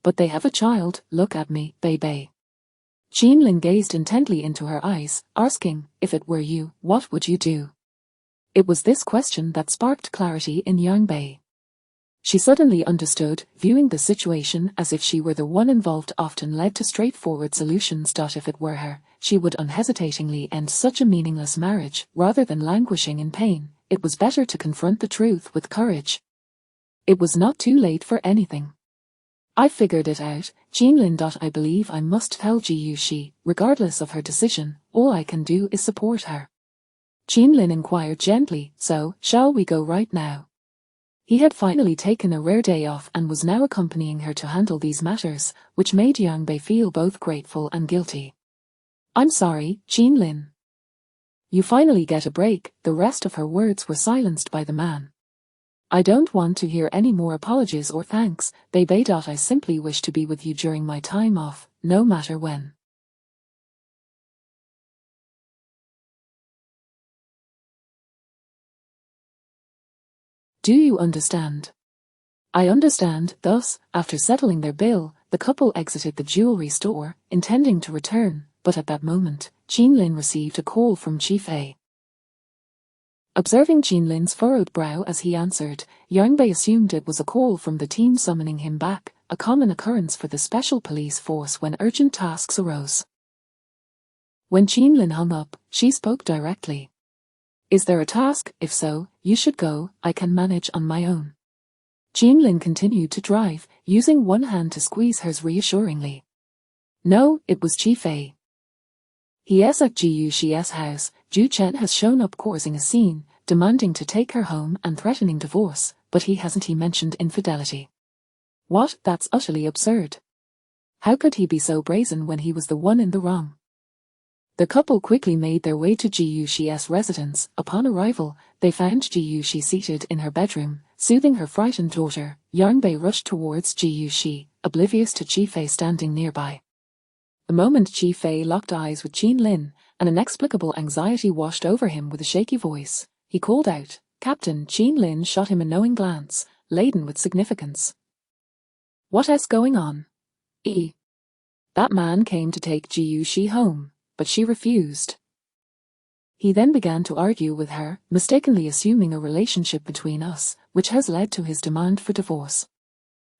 But they have a child. Look at me, Bei. Qinlin gazed intently into her eyes, asking, if it were you, what would you do? It was this question that sparked clarity in Yang Bei. She suddenly understood, viewing the situation as if she were the one involved often led to straightforward solutions. If it were her, she would unhesitatingly end such a meaningless marriage, rather than languishing in pain. It was better to confront the truth with courage. It was not too late for anything. I figured it out, Qinlin. I believe I must tell Ji Yuxi, regardless of her decision. All I can do is support her. Qinlin inquired gently, so, shall we go right now? He had finally taken a rare day off and was now accompanying her to handle these matters, which made Yang Bei feel both grateful and guilty. I'm sorry, Qinlin. You finally get a break. The rest of her words were silenced by the man. I don't want to hear any more apologies or thanks, Bei. I simply wish to be with you during my time off, no matter when. Do you understand? I understand. Thus, after settling their bill, the couple exited the jewelry store, intending to return, but at that moment, Qinlin received a call from Chief A. Observing Qinlin's furrowed brow as he answered, Yang Bei assumed it was a call from the team summoning him back, a common occurrence for the special police force when urgent tasks arose. When Qinlin hung up, she spoke directly. Is there a task? If so, you should go. I can manage on my own. Qinlin continued to drive, using one hand to squeeze hers reassuringly. No, it was Chief A. He is at Ji Yuxi's house. Zhu Chen has shown up causing a scene, demanding to take her home and threatening divorce, but he hasn't mentioned infidelity. What? That's utterly absurd. How could he be so brazen when he was the one in the wrong? The couple quickly made their way to Ji Yuxi's residence. Upon arrival, they found Ji Yuxi seated in her bedroom, soothing her frightened daughter. Yang Bei rushed towards Ji Yuxi, oblivious to Chi Fei standing nearby. The moment Chi Fei locked eyes with Qinlin, an inexplicable anxiety washed over him. With a shaky voice, he called out, Captain. Qinlin shot him a knowing glance, laden with significance. What's going on? That man came to take Ji Yuxi home, but she refused. He then began to argue with her, mistakenly assuming a relationship between us, which has led to his demand for divorce.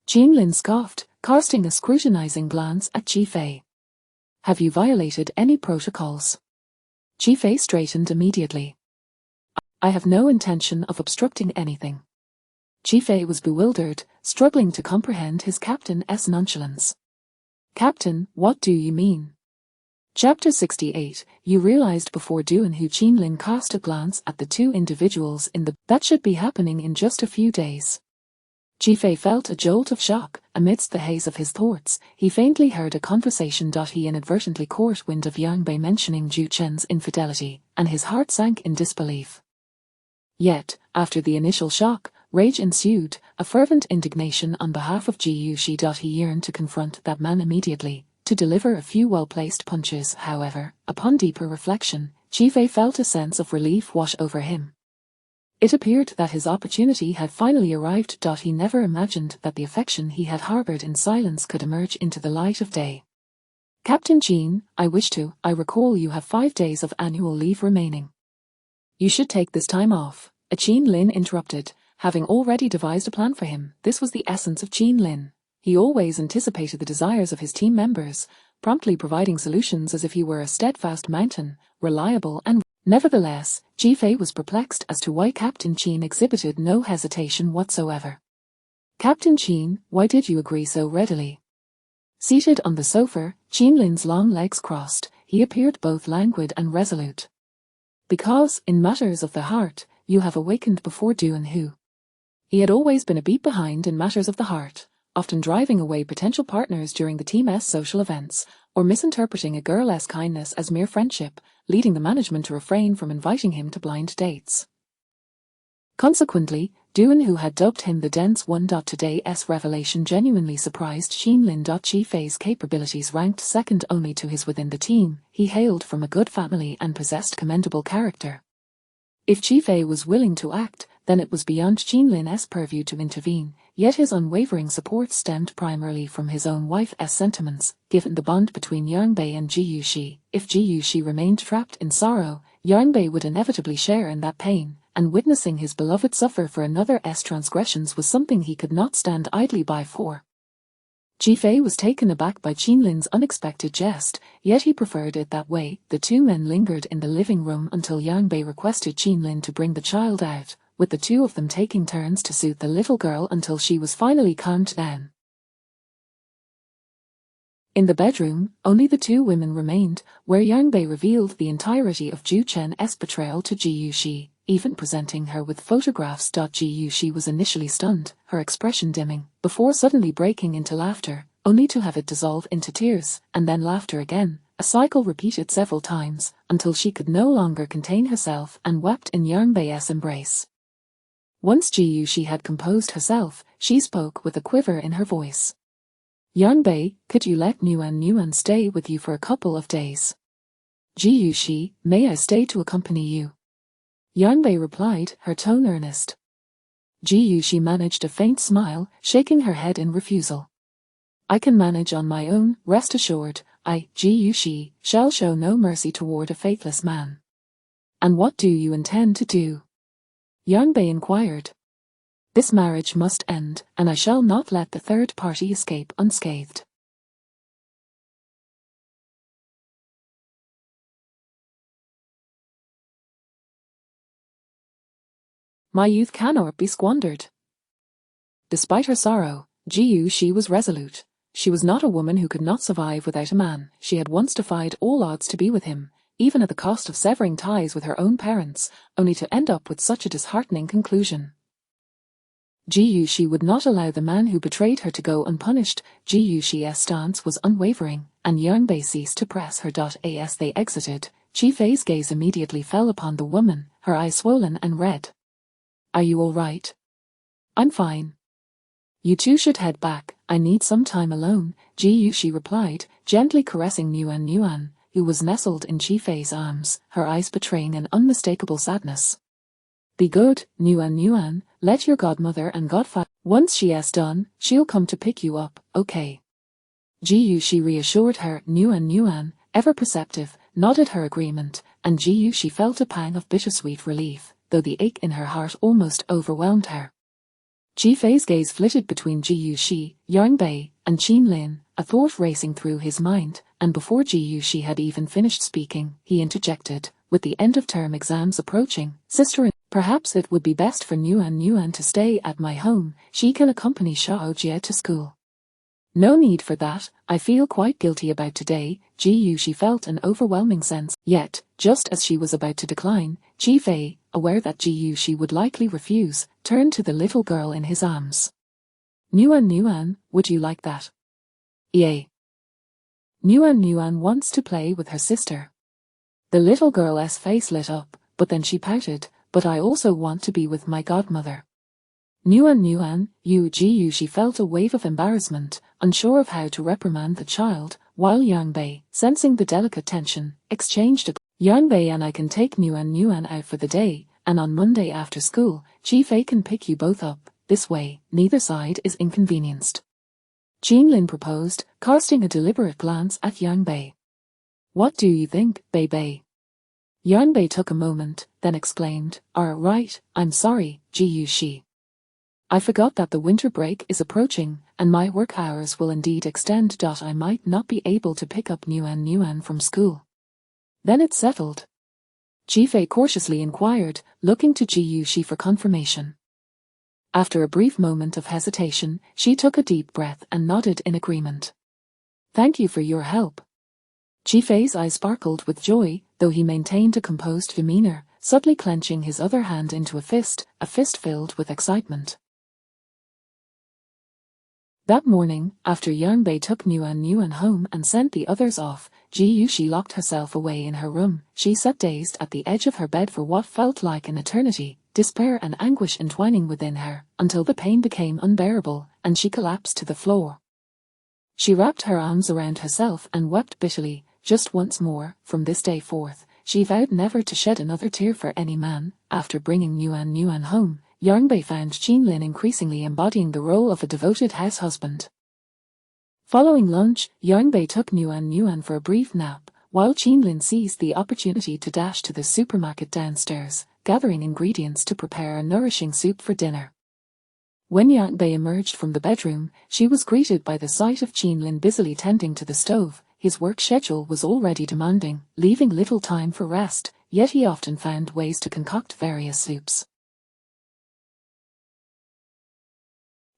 Qinlin scoffed, casting a scrutinizing glance at Chi Fei. Have you violated any protocols? Chi Fei straightened immediately. I have no intention of obstructing anything. Chi Fei was bewildered, struggling to comprehend his captain's nonchalance. Captain, what do you mean? Chapter 68. You realized before doing who Qinlin cast a glance at the two individuals in the that should be happening in just a few days. Chi Fei felt a jolt of shock. Amidst the haze of his thoughts, he faintly heard a conversation. He inadvertently caught wind of Yang Bei mentioning Zhu Chen's infidelity, and his heart sank in disbelief. Yet, after the initial shock, Rage ensued, a fervent indignation on behalf of Ji Yuxi. He yearned to confront that man immediately, to deliver a few well-placed punches. However, upon deeper reflection, Ji Fei felt a sense of relief wash over him. It appeared that his opportunity had finally arrived. He never imagined that the affection he had harbored in silence could emerge into the light of day. Captain Jean, I recall you have 5 days of annual leave remaining. You should take this time off, Qin Lin interrupted, having already devised a plan for him. This was the essence of Qin Lin. He always anticipated the desires of his team members, promptly providing solutions as if he were a steadfast mountain, reliable and nevertheless, Ji Fei was perplexed as to why Captain Qin exhibited no hesitation whatsoever. Captain Qin, why did you agree so readily? Seated on the sofa, Qin Lin's long legs crossed, he appeared both languid and resolute. Because, in matters of the heart, you have awakened before Duan-hu. He had always been a beat behind in matters of the heart, often driving away potential partners during the team's social events, or misinterpreting a girl's kindness as mere friendship, leading the management to refrain from inviting him to blind dates. Consequently, Duan-hu had dubbed him the Dense One. Today's revelation genuinely surprised Qin Lin. Ji Fei's capabilities ranked second only to his within the team. He hailed from a good family and possessed commendable character. If Ji Fei was willing to act, then it was beyond Qin Lin's purview to intervene, yet his unwavering support stemmed primarily from his own wife's sentiments. Given the bond between Yang Bei and Ji Yuxi, if Ji Yuxi remained trapped in sorrow, Yang Bei would inevitably share in that pain, and witnessing his beloved suffer for another's transgressions was something he could not stand idly by for. Ji Fei was taken aback by Qin Lin's unexpected jest, yet he preferred it that way. The two men lingered in the living room until Yang Bei requested Qin Lin to bring the child out, with the two of them taking turns to soothe the little girl until she was finally calmed down. In the bedroom, only the two women remained, where Yang Bei revealed the entirety of Zhu Chen's betrayal to Ji Yuxi, even presenting her with photographs. Ji Yuxi was initially stunned, her expression dimming, before suddenly breaking into laughter, only to have it dissolve into tears, and then laughter again, a cycle repeated several times, until she could no longer contain herself and wept in Yang Bei's embrace. Once Ji Yuxi had composed herself, she spoke with a quiver in her voice. Yang Bei, could you let Nuan stay with you for a couple of days? Ji Yuxi, may I stay to accompany you? Yang Bei replied, her tone earnest. Ji Yuxi managed a faint smile, shaking her head in refusal. I can manage on my own, rest assured. I, Ji Yuxi, shall show no mercy toward a faithless man. And what do you intend to do? Yang Bei inquired. This marriage must end, and I shall not let the third party escape unscathed. My youth cannot be squandered. Despite her sorrow, Ji Yuxi was resolute. She was not a woman who could not survive without a man. She had once defied all odds to be with him, even at the cost of severing ties with her own parents, only to end up with such a disheartening conclusion. Ji Yuxi would not allow the man who betrayed her to go unpunished. Ji Yuxi's stance was unwavering, and Yang Bei ceased to press her. As they exited, Ji Fei's gaze immediately fell upon the woman, her eyes swollen and red. Are you all right? I'm fine. You two should head back, I need some time alone, Ji Yuxi replied, gently caressing Nuan, who was nestled in Ji Fei's arms, her eyes betraying an unmistakable sadness. Be good, Nuan, let your godmother and godfather. Once she's done, she'll come to pick you up, okay? Ji Yuxi reassured her. Nuan, ever perceptive, nodded her agreement, and Ji Yuxi felt a pang of bittersweet relief, though the ache in her heart almost overwhelmed her. Ji Fei's gaze flitted between Ji Yuxi, Yang Bei, and Qin Lin, a thought racing through his mind, and before Ji Yuxi had even finished speaking, he interjected, with the end-of-term exams approaching, sister, perhaps it would be best for Nuan to stay at my home, she can accompany Xiao Jie to school. No need for that, I feel quite guilty about today. Ji Yuxi felt an overwhelming sense, yet, just as she was about to decline, Ji Fei, aware that Ji Yuxi would likely refuse, turned to the little girl in his arms. Nuan, would you like that? Yay. Nuan wants to play with her sister. The little girl's face lit up, but then she pouted, but I also want to be with my godmother. Nuan, she felt a wave of embarrassment, unsure of how to reprimand the child, while Yang Bei, sensing the delicate tension, exchanged a Yang Bei and I can take Nuan out for the day, and on Monday after school, Fei can pick you both up, this way, neither side is inconvenienced. Lin proposed, casting a deliberate glance at Yang Bei. What do you think, Bei? Yang Bei took a moment, then exclaimed, right, I'm sorry, Shi. I forgot that the winter break is approaching, and my work hours will indeed extend. I might not be able to pick up Nuan from school. Then it's settled. Fei cautiously inquired, looking to Shi for confirmation. After a brief moment of hesitation, she took a deep breath and nodded in agreement. Thank you for your help. Fei's eyes sparkled with joy, though he maintained a composed demeanor, subtly clenching his other hand into a fist filled with excitement. That morning, after Yang Bei took Nuan home and sent the others off, she locked herself away in her room. She sat dazed at the edge of her bed for what felt like an eternity, despair and anguish entwining within her, until the pain became unbearable, and she collapsed to the floor. She wrapped her arms around herself and wept bitterly. Just once more, from this day forth, she vowed never to shed another tear for any man. After bringing Nuan home, Yang Bei found Lin increasingly embodying the role of a devoted house husband. Following lunch, Yang Bei took Nuan for a brief nap, while Lin seized the opportunity to dash to the supermarket downstairs, gathering ingredients to prepare a nourishing soup for dinner. When Yang Bei emerged from the bedroom, she was greeted by the sight of Lin busily tending to the stove. His work schedule was already demanding, leaving little time for rest, yet he often found ways to concoct various soups.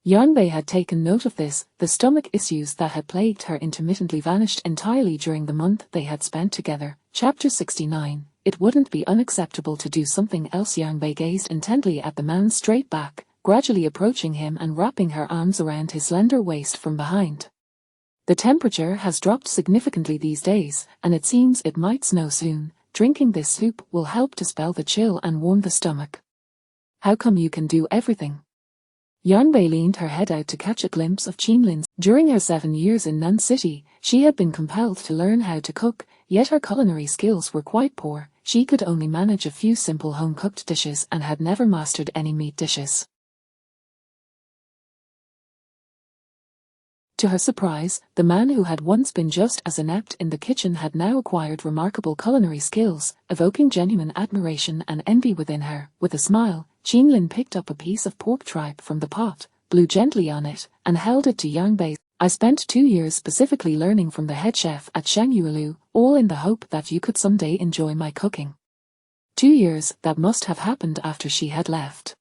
Yang Bei had taken note of this. The stomach issues that had plagued her intermittently vanished entirely during the month they had spent together. Chapter 69. It wouldn't be unacceptable to do something else. Yang Bei gazed intently at the man's straight back, gradually approaching him and wrapping her arms around his slender waist from behind. The temperature has dropped significantly these days, and it seems it might snow soon. Drinking this soup will help dispel the chill and warm the stomach. How come you can do everything? Yang Bei leaned her head out to catch a glimpse of Lin. During her 7 years in Nan City, she had been compelled to learn how to cook, yet her culinary skills were quite poor. She could only manage a few simple home-cooked dishes and had never mastered any meat dishes. To her surprise, the man who had once been just as inept in the kitchen had now acquired remarkable culinary skills, evoking genuine admiration and envy within her. With a smile, Lin picked up a piece of pork tripe from the pot, blew gently on it, and held it to Yang Bei. I spent 2 years specifically learning from the head chef at Shangyuelu, all in the hope that you could someday enjoy my cooking. 2 years, that must have happened after she had left.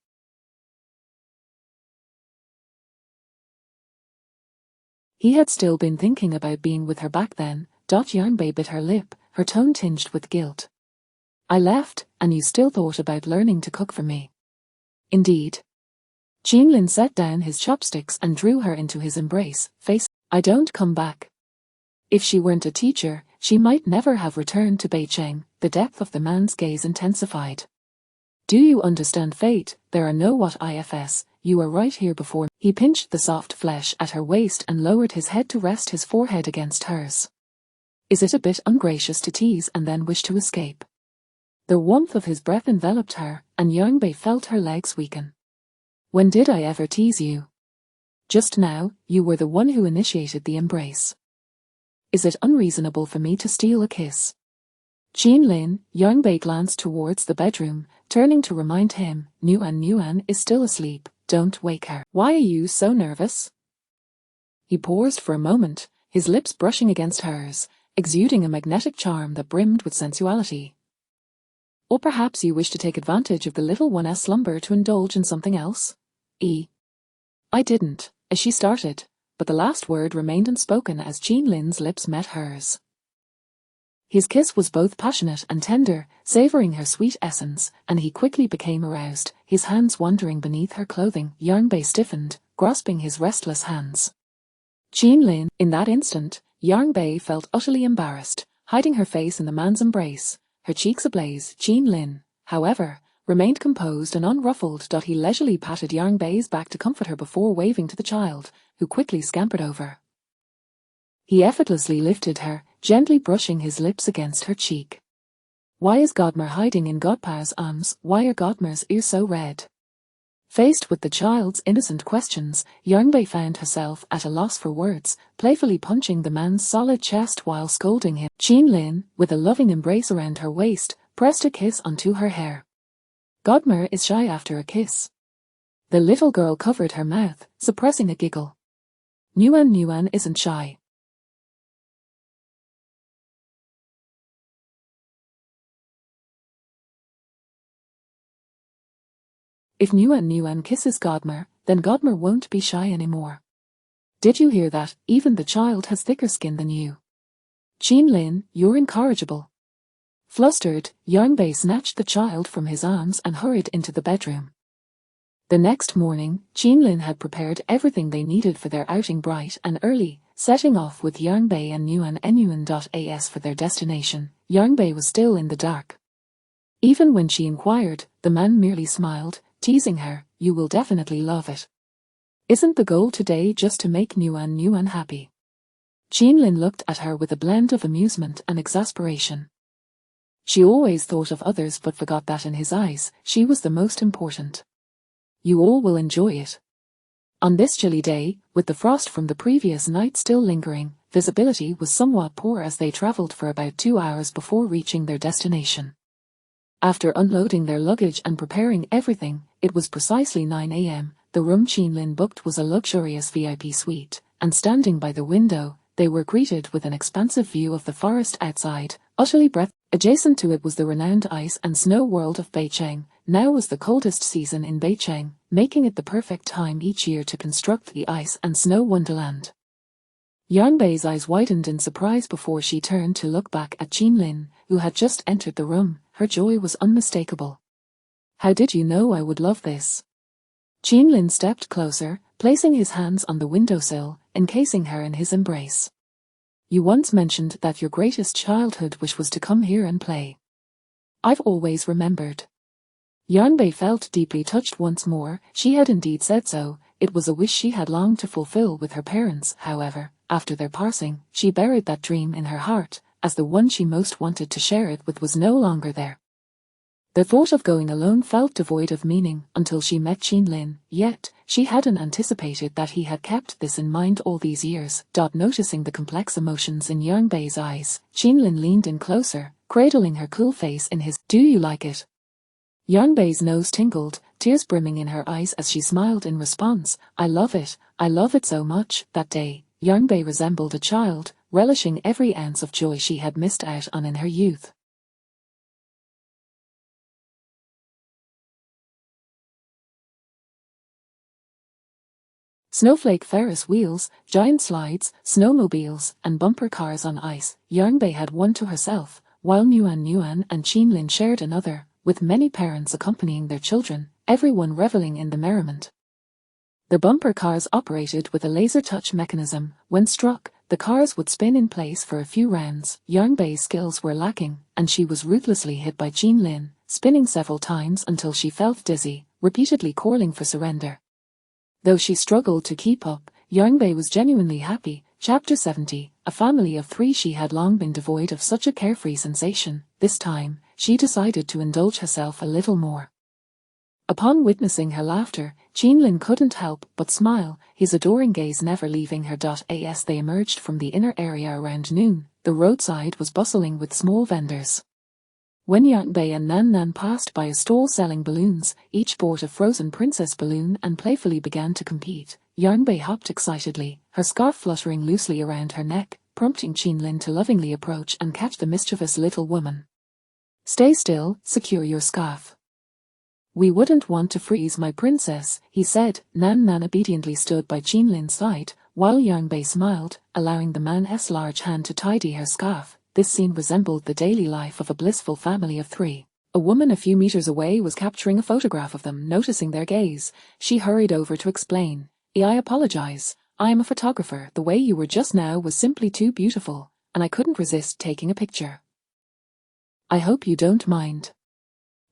He had still been thinking about being with her back then. Yang Bei bit her lip, her tone tinged with guilt. I left, and you still thought about learning to cook for me. Indeed. Lin set down his chopsticks and drew her into his embrace. I don't come back. If she weren't a teacher, she might never have returned to Beicheng. The depth of the man's gaze intensified. Do you understand fate? There are no what ifs. You are right here before me. He pinched the soft flesh at her waist and lowered his head to rest his forehead against hers. Is it a bit ungracious to tease and then wish to escape? The warmth of his breath enveloped her, and Yang Bei felt her legs weaken. When did I ever tease you? Just now, you were the one who initiated the embrace. Is it unreasonable for me to steal a kiss? Lin, Yang Bei glanced towards the bedroom, turning to remind him, Nuan is still asleep, don't wake her. Why are you so nervous? He paused for a moment, his lips brushing against hers, exuding a magnetic charm that brimmed with sensuality. Or perhaps you wish to take advantage of the little one's slumber to indulge in something else? I didn't, as she started, but the last word remained unspoken as Lin's lips met hers. His kiss was both passionate and tender, savoring her sweet essence, and he quickly became aroused, his hands wandering beneath her clothing. Yang Bei stiffened, grasping his restless hands. Lin, in that instant, Yang Bei felt utterly embarrassed, hiding her face in the man's embrace, her cheeks ablaze. Lin, however, remained composed and unruffled. He leisurely patted Yang Bei's back to comfort her before waving to the child, who quickly scampered over. He effortlessly lifted her, gently brushing his lips against her cheek. Why is Godmer hiding in Godpa's arms? Why are Godmer's ears so red? Faced with the child's innocent questions, Yang Bei found herself at a loss for words, playfully punching the man's solid chest while scolding him. Qin Lin, with a loving embrace around her waist, pressed a kiss onto her hair. Godmer is shy after a kiss. The little girl covered her mouth, suppressing a giggle. Nuan isn't shy. If Nuan kisses Godmer, then Godmer won't be shy anymore. Did you hear that? Even the child has thicker skin than you. Qin Lin, you're incorrigible. Flustered, Yang Bei snatched the child from his arms and hurried into the bedroom. The next morning, Qin Lin had prepared everything they needed for their outing bright and early, setting off with Yang Bei and Nuan for their destination. Yang Bei was still in the dark. Even when she inquired, the man merely smiled, teasing her, "You will definitely love it. Isn't the goal today just to make Nuan happy?" Qin Lin looked at her with a blend of amusement and exasperation. She always thought of others but forgot that in his eyes, she was the most important. You all will enjoy it. On this chilly day, with the frost from the previous night still lingering, visibility was somewhat poor as they traveled for about 2 hours before reaching their destination. After unloading their luggage and preparing everything, it was precisely 9 a.m. The room Qin Lin booked was a luxurious VIP suite, and standing by the window, they were greeted with an expansive view of the forest outside, utterly breathtaking. Adjacent to it was the renowned ice and snow world of Beicheng. Now was the coldest season in Beicheng, making it the perfect time each year to construct the ice and snow wonderland. Yang Bei's eyes widened in surprise before she turned to look back at Qin Lin, who had just entered the room. Her joy was unmistakable. "How did you know I would love this?" Qin Lin stepped closer, placing his hands on the windowsill, encasing her in his embrace. "You once mentioned that your greatest childhood wish was to come here and play. I've always remembered." Yang Bei felt deeply touched once more. She had indeed said so. It was a wish she had longed to fulfill with her parents. However, after their passing, she buried that dream in her heart, as the one she most wanted to share it with was no longer there. The thought of going alone felt devoid of meaning until she met Qin Lin, yet she hadn't anticipated that he had kept this in mind all these years. Noticing the complex emotions in Yang Bei's eyes, Qin Lin leaned in closer, cradling her cool face in his. "Do you like it?" Yang Bei's nose tingled, tears brimming in her eyes as she smiled in response. I love it so much." That day, Yang Bei resembled a child, relishing every ounce of joy she had missed out on in her youth. Snowflake Ferris wheels, giant slides, snowmobiles, and bumper cars on ice. Yang Bei had one to herself, while Nuan and Qin Lin shared another, with many parents accompanying their children, everyone reveling in the merriment. The bumper cars operated with a laser touch mechanism. When struck, the cars would spin in place for a few rounds. Yang Bei's skills were lacking, and she was ruthlessly hit by Qin Lin, spinning several times until she felt dizzy, repeatedly calling for surrender. Though she struggled to keep up, Yang Bei was genuinely happy. Chapter 70, a family of 3. She had long been devoid of such a carefree sensation. This time, she decided to indulge herself a little more. Upon witnessing her laughter, Qin Lin couldn't help but smile, his adoring gaze never leaving her. As they emerged from the inner area around noon, the roadside was bustling with small vendors. When Yang Bei and Nan passed by a stall selling balloons, each bought a frozen princess balloon and playfully began to compete. Yang Bei hopped excitedly, her scarf fluttering loosely around her neck, prompting Qin Lin to lovingly approach and catch the mischievous little woman. "Stay still, secure your scarf. We wouldn't want to freeze my princess," he said. Nan obediently stood by Qin Lin's side, while Yang Bei smiled, allowing the man's large hand to tidy her scarf. This scene resembled the daily life of a blissful family of 3. A woman a few meters away was capturing a photograph of them. Noticing their gaze, she hurried over to explain. "I apologize. I am a photographer. The way you were just now was simply too beautiful, and I couldn't resist taking a picture. I hope you don't mind."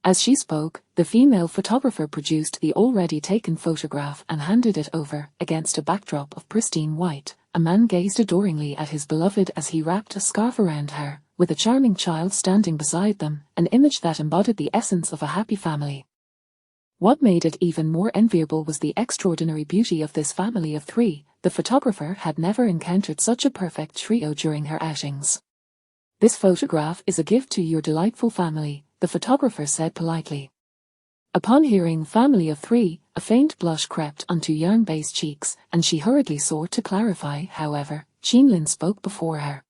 As she spoke, the female photographer produced the already taken photograph and handed it over. Against a backdrop of pristine white, a man gazed adoringly at his beloved as he wrapped a scarf around her, with a charming child standing beside them, an image that embodied the essence of a happy family. What made it even more enviable was the extraordinary beauty of this family of three. The photographer had never encountered such a perfect trio during her outings. "This photograph is a gift to your delightful family," the photographer said politely. Upon hearing family of three, a faint blush crept onto Yang Bei's cheeks, and she hurriedly sought to clarify. However, Qinlin spoke before her.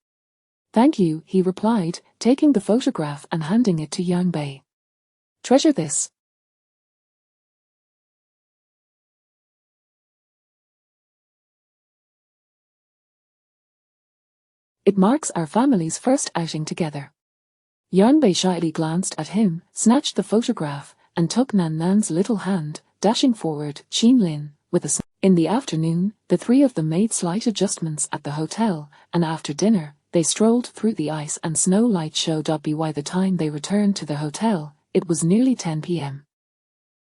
"Thank you," he replied, taking the photograph and handing it to Yang Bei. "Treasure this. It marks our family's first outing together." Yang Bei shyly glanced at him, snatched the photograph, and took Nan Nan's little hand, dashing forward. Qinlin, with a In the afternoon, the three of them made slight adjustments at the hotel, and after dinner, they strolled through the ice and snow light show. By the time they returned to the hotel, it was nearly 10 p.m.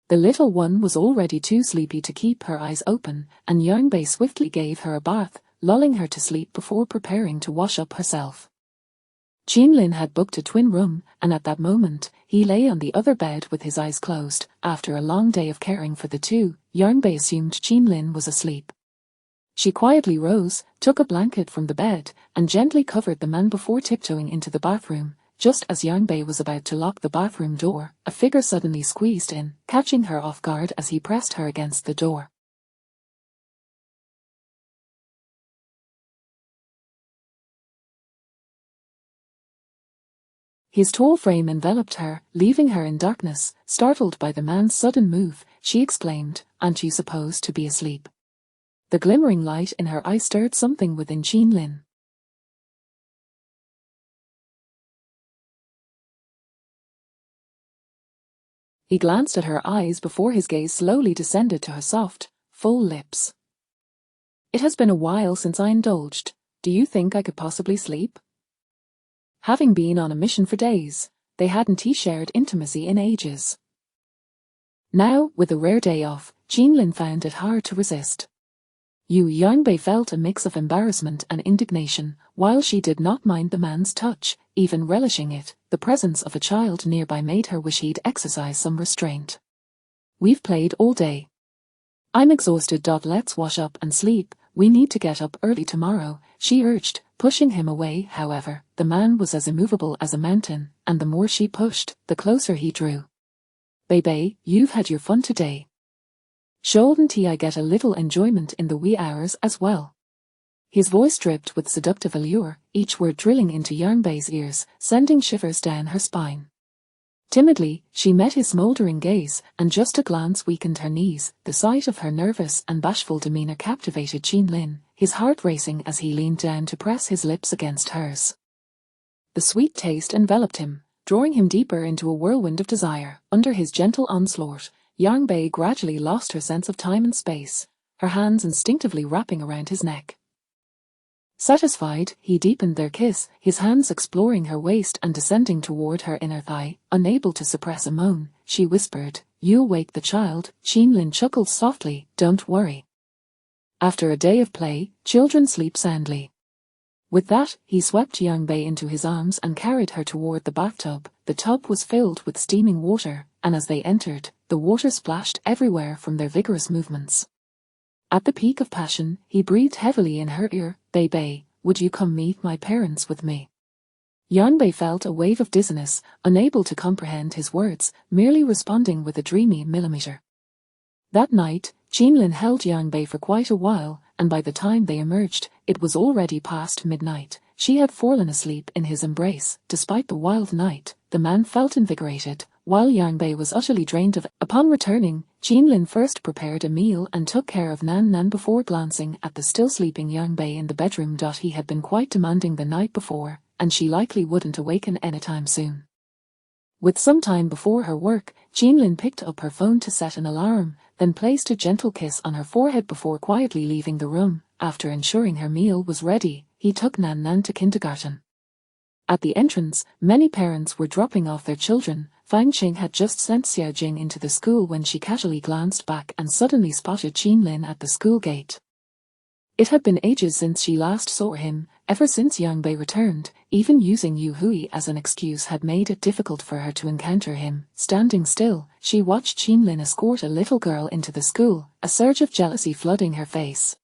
The little one was already too sleepy to keep her eyes open, and Yang Bei swiftly gave her a bath, lulling her to sleep before preparing to wash up herself. Qinlin had booked a twin room, and at that moment, he lay on the other bed with his eyes closed. After a long day of caring for the two, Yang Bei assumed Qinlin was asleep. She quietly rose, took a blanket from the bed, and gently covered the man before tiptoeing into the bathroom. Just as Yang Bei was about to lock the bathroom door, a figure suddenly squeezed in, catching her off guard as he pressed her against the door. His tall frame enveloped her, leaving her in darkness. Startled by the man's sudden move, she exclaimed, "Aren't you supposed to be asleep?" The glimmering light in her eye stirred something within Qinlin. He glanced at her eyes before his gaze slowly descended to her soft, full lips. "It has been a while since I indulged. Do you think I could possibly sleep?" Having been on a mission for days, they hadn't shared intimacy in ages. Now, with a rare day off, Qinlin found it hard to resist. Yang Bei felt a mix of embarrassment and indignation. While she did not mind the man's touch, even relishing it, the presence of a child nearby made her wish he'd exercise some restraint. "We've played all day. I'm exhausted. Let's wash up and sleep. We need to get up early tomorrow," she urged, pushing him away. However, the man was as immovable as a mountain, and the more she pushed, the closer he drew. "Bei, you've had your fun today. Shouldn't I get a little enjoyment in the wee hours as well?" His voice dripped with seductive allure, each word drilling into Yang Bei's ears, sending shivers down her spine. Timidly, she met his smoldering gaze, and just a glance weakened her knees. The sight of her nervous and bashful demeanor captivated Qinlin, his heart racing as he leaned down to press his lips against hers. The sweet taste enveloped him, drawing him deeper into a whirlwind of desire. Under his gentle onslaught, Yang Bei gradually lost her sense of time and space, her hands instinctively wrapping around his neck. Satisfied, he deepened their kiss, his hands exploring her waist and descending toward her inner thigh. Unable to suppress a moan, she whispered, "You'll wake the child." Qinlin chuckled softly, "Don't worry. After a day of play, children sleep soundly." With that, he swept Yang Bei into his arms and carried her toward the bathtub. The tub was filled with steaming water, and as they entered, the water splashed everywhere from their vigorous movements. At the peak of passion, he breathed heavily in her ear, Bei, would you come meet my parents with me?" Yang Bei felt a wave of dizziness, unable to comprehend his words, merely responding with a dreamy millimeter. That night, Qinlin held Yang Bei for quite a while, and by the time they emerged, it was already past midnight. She had fallen asleep in his embrace. Despite the wild night, the man felt invigorated, while Yang Bei was utterly drained of. Upon returning, Qinlin first prepared a meal and took care of Nan Nan before glancing at the still sleeping Yang Bei in the bedroom. He had been quite demanding the night before, and she likely wouldn't awaken anytime soon. With some time before her work, Qinlin picked up her phone to set an alarm, then placed a gentle kiss on her forehead before quietly leaving the room. After ensuring her meal was ready, he took Nan Nan to kindergarten. At the entrance, many parents were dropping off their children, Fang Qing had just sent Xiao Jing into the school when she casually glanced back and suddenly spotted Qin Lin at the school gate. It had been ages since she last saw him, ever since Yang Bei returned. Even using Yu Hui as an excuse had made it difficult for her to encounter him. Standing still, she watched Qin Lin escort a little girl into the school, a surge of jealousy flooding her face.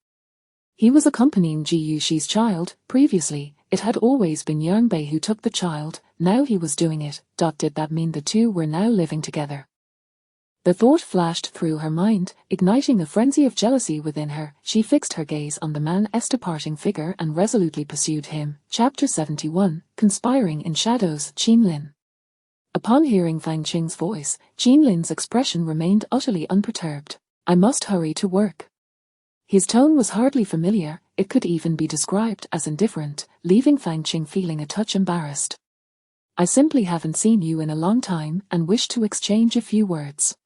He was accompanying Ji Yuxi's child. Previously, it had always been Yang Bei who took the child, now he was doing it. Did that mean the two were now living together? The thought flashed through her mind, igniting a frenzy of jealousy within her. She fixed her gaze on the man's departing figure and resolutely pursued him. Chapter 71, Conspiring in Shadows. Qin Lin. Upon hearing Fang Qing's voice, Qin Lin's expression remained utterly unperturbed. I must hurry to work. His tone was hardly familiar, it could even be described as indifferent, leaving Fang Qing feeling a touch embarrassed. I simply haven't seen you in a long time and wish to exchange a few words.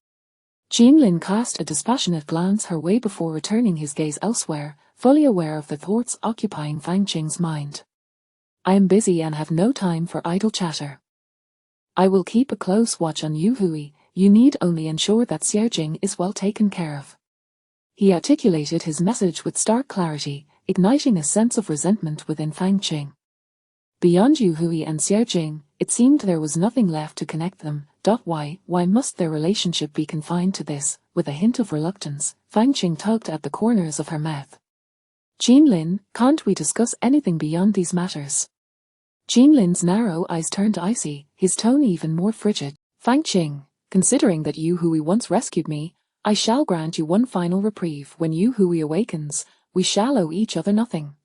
Qin Lin cast a dispassionate glance her way before returning his gaze elsewhere, fully aware of the thoughts occupying Fang Qing's mind. I am busy and have no time for idle chatter. I will keep a close watch on Yu Hui. You need only ensure that Xiao Jing is well taken care of. He articulated his message with stark clarity, igniting a sense of resentment within Fang Qing. Beyond Yu Hui and Xiao Jing, it seemed there was nothing left to connect them. Why must their relationship be confined to this? With a hint of reluctance, Fang Qing tugged at the corners of her mouth. Qin Lin, can't we discuss anything beyond these matters? Qin Lin's narrow eyes turned icy, his tone even more frigid. Fang Qing, considering that Yu Hui once rescued me, I shall grant you one final reprieve. When Yu Hui awakens, we shall owe each other nothing.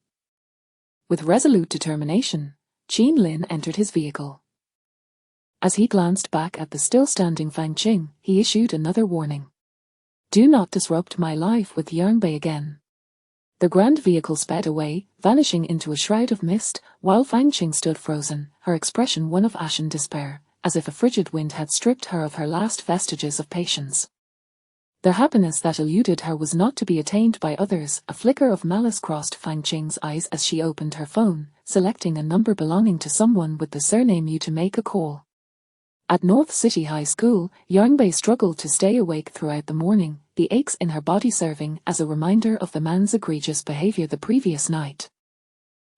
With resolute determination, Qin Lin entered his vehicle. As he glanced back at the still-standing Fang Qing, he issued another warning. Do not disrupt my life with Yang Bei again. The grand vehicle sped away, vanishing into a shroud of mist, while Fang Qing stood frozen, her expression one of ashen despair, as if a frigid wind had stripped her of her last vestiges of patience. The happiness that eluded her was not to be attained by others. A flicker of malice crossed Fang Qing's eyes as she opened her phone, selecting a number belonging to someone with the surname Yu to make a call. At North City High School, Yang Bei struggled to stay awake throughout the morning, the aches in her body serving as a reminder of the man's egregious behavior the previous night.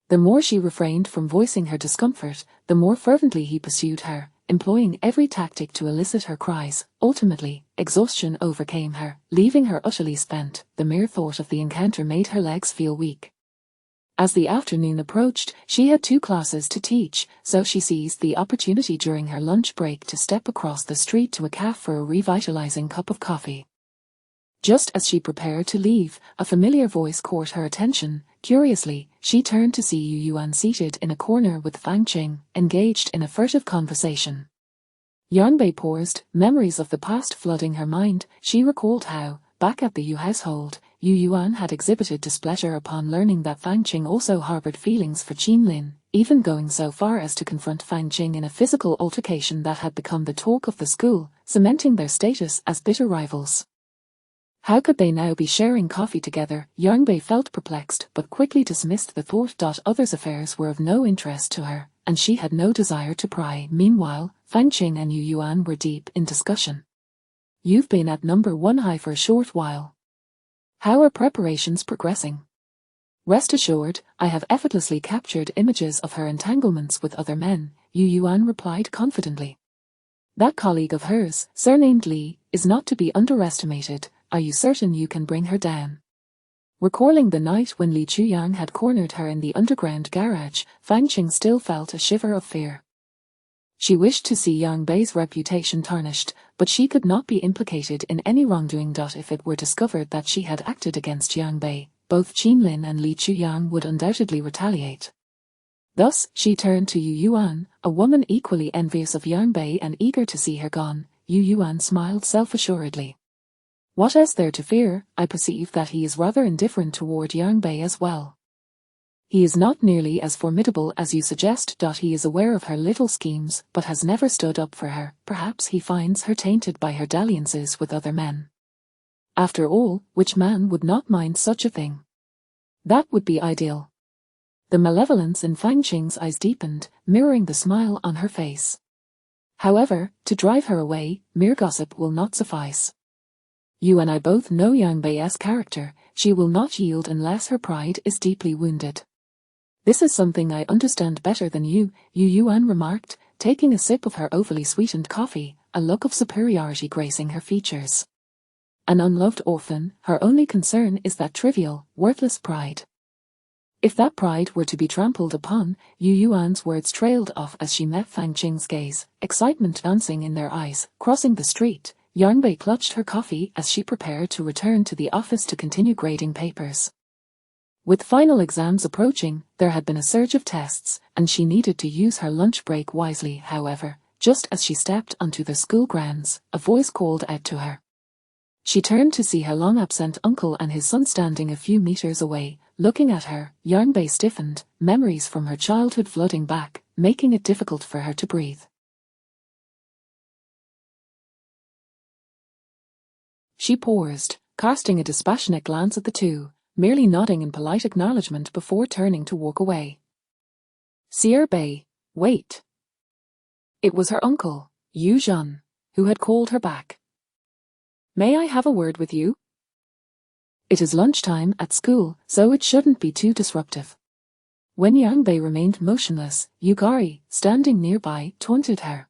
The more she refrained from voicing her discomfort, the more fervently he pursued her, employing every tactic to elicit her cries. Ultimately, exhaustion overcame her, leaving her utterly spent. The mere thought of the encounter made her legs feel weak. As the afternoon approached, she had 2 classes to teach, so she seized the opportunity during her lunch break to step across the street to a cafe for a revitalizing cup of coffee. Just as she prepared to leave, a familiar voice caught her attention. Curiously, she turned to see Yu Yuan seated in a corner with Fang Qing, engaged in a furtive conversation. Yang Bei paused, memories of the past flooding her mind. She recalled how, back at the Yu household, Yu Yuan had exhibited displeasure upon learning that Fang Qing also harbored feelings for Qin Lin, even going so far as to confront Fang Qing in a physical altercation that had become the talk of the school, cementing their status as bitter rivals. How could they now be sharing coffee together? Yang Bei felt perplexed but quickly dismissed the thought. Others' affairs were of no interest to her, and she had no desire to pry. Meanwhile, Fang Qing and Yu Yuan were deep in discussion. You've been at number 1 high for a short while. How are preparations progressing? Rest assured, I have effortlessly captured images of her entanglements with other men, Yu Yuan replied confidently. That colleague of hers, surnamed Li, is not to be underestimated. Are you certain you can bring her down? Recalling the night when Li Chuyang had cornered her in the underground garage, Fang Qing still felt a shiver of fear. She wished to see Yang Bei's reputation tarnished, but she could not be implicated in any wrongdoing. If it were discovered that she had acted against Yang Bei, both Qin Lin and Li Chuyang would undoubtedly retaliate. Thus, she turned to Yu Yuan, a woman equally envious of Yang Bei and eager to see her gone. Yu Yuan smiled self-assuredly. What is there to fear? I perceive that he is rather indifferent toward Yang Bei as well. He is not nearly as formidable as you suggest. He is aware of her little schemes, but has never stood up for her. Perhaps he finds her tainted by her dalliances with other men. After all, which man would not mind such a thing? That would be ideal. The malevolence in Fang Qing's eyes deepened, mirroring the smile on her face. However, to drive her away, mere gossip will not suffice. You and I both know Yanbei's character. She will not yield unless her pride is deeply wounded. This is something I understand better than you, Yu Yuan remarked, taking a sip of her overly sweetened coffee, a look of superiority gracing her features. An unloved orphan, her only concern is that trivial, worthless pride. If that pride were to be trampled upon, Yu Yuan's words trailed off as she met Fang Qing's gaze, excitement dancing in their eyes. Crossing the street, Yanbei clutched her coffee as she prepared to return to the office to continue grading papers. With final exams approaching, there had been a surge of tests, and she needed to use her lunch break wisely. However, just as she stepped onto the school grounds, a voice called out to her. She turned to see her long-absent uncle and his son standing a few meters away, looking at her. Yanbei stiffened, memories from her childhood flooding back, making it difficult for her to breathe. She paused, casting a dispassionate glance at the two, merely nodding in polite acknowledgement before turning to walk away. Sierra Bay, wait. It was her uncle, Yu Zhan, who had called her back. May I have a word with you? It is lunchtime at school, so it shouldn't be too disruptive. When Yanbei remained motionless, Yugari, standing nearby, taunted her.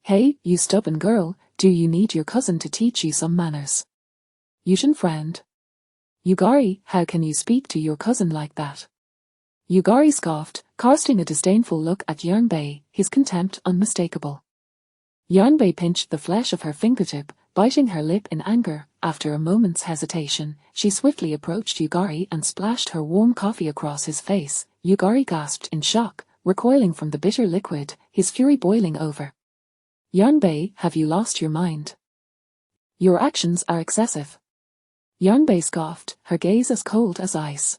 Hey, you stubborn girl, do you need your cousin to teach you some manners? Yuzhan frowned. Yugari, how can you speak to your cousin like that? Yugari scoffed, casting a disdainful look at Yanbei, his contempt unmistakable. Yanbei pinched the flesh of her fingertip, biting her lip in anger. After a moment's hesitation, she swiftly approached Yugari and splashed her warm coffee across his face. Yugari gasped in shock, recoiling from the bitter liquid, his fury boiling over. Yanbei, have you lost your mind? Your actions are excessive. Yanbei scoffed, her gaze as cold as ice.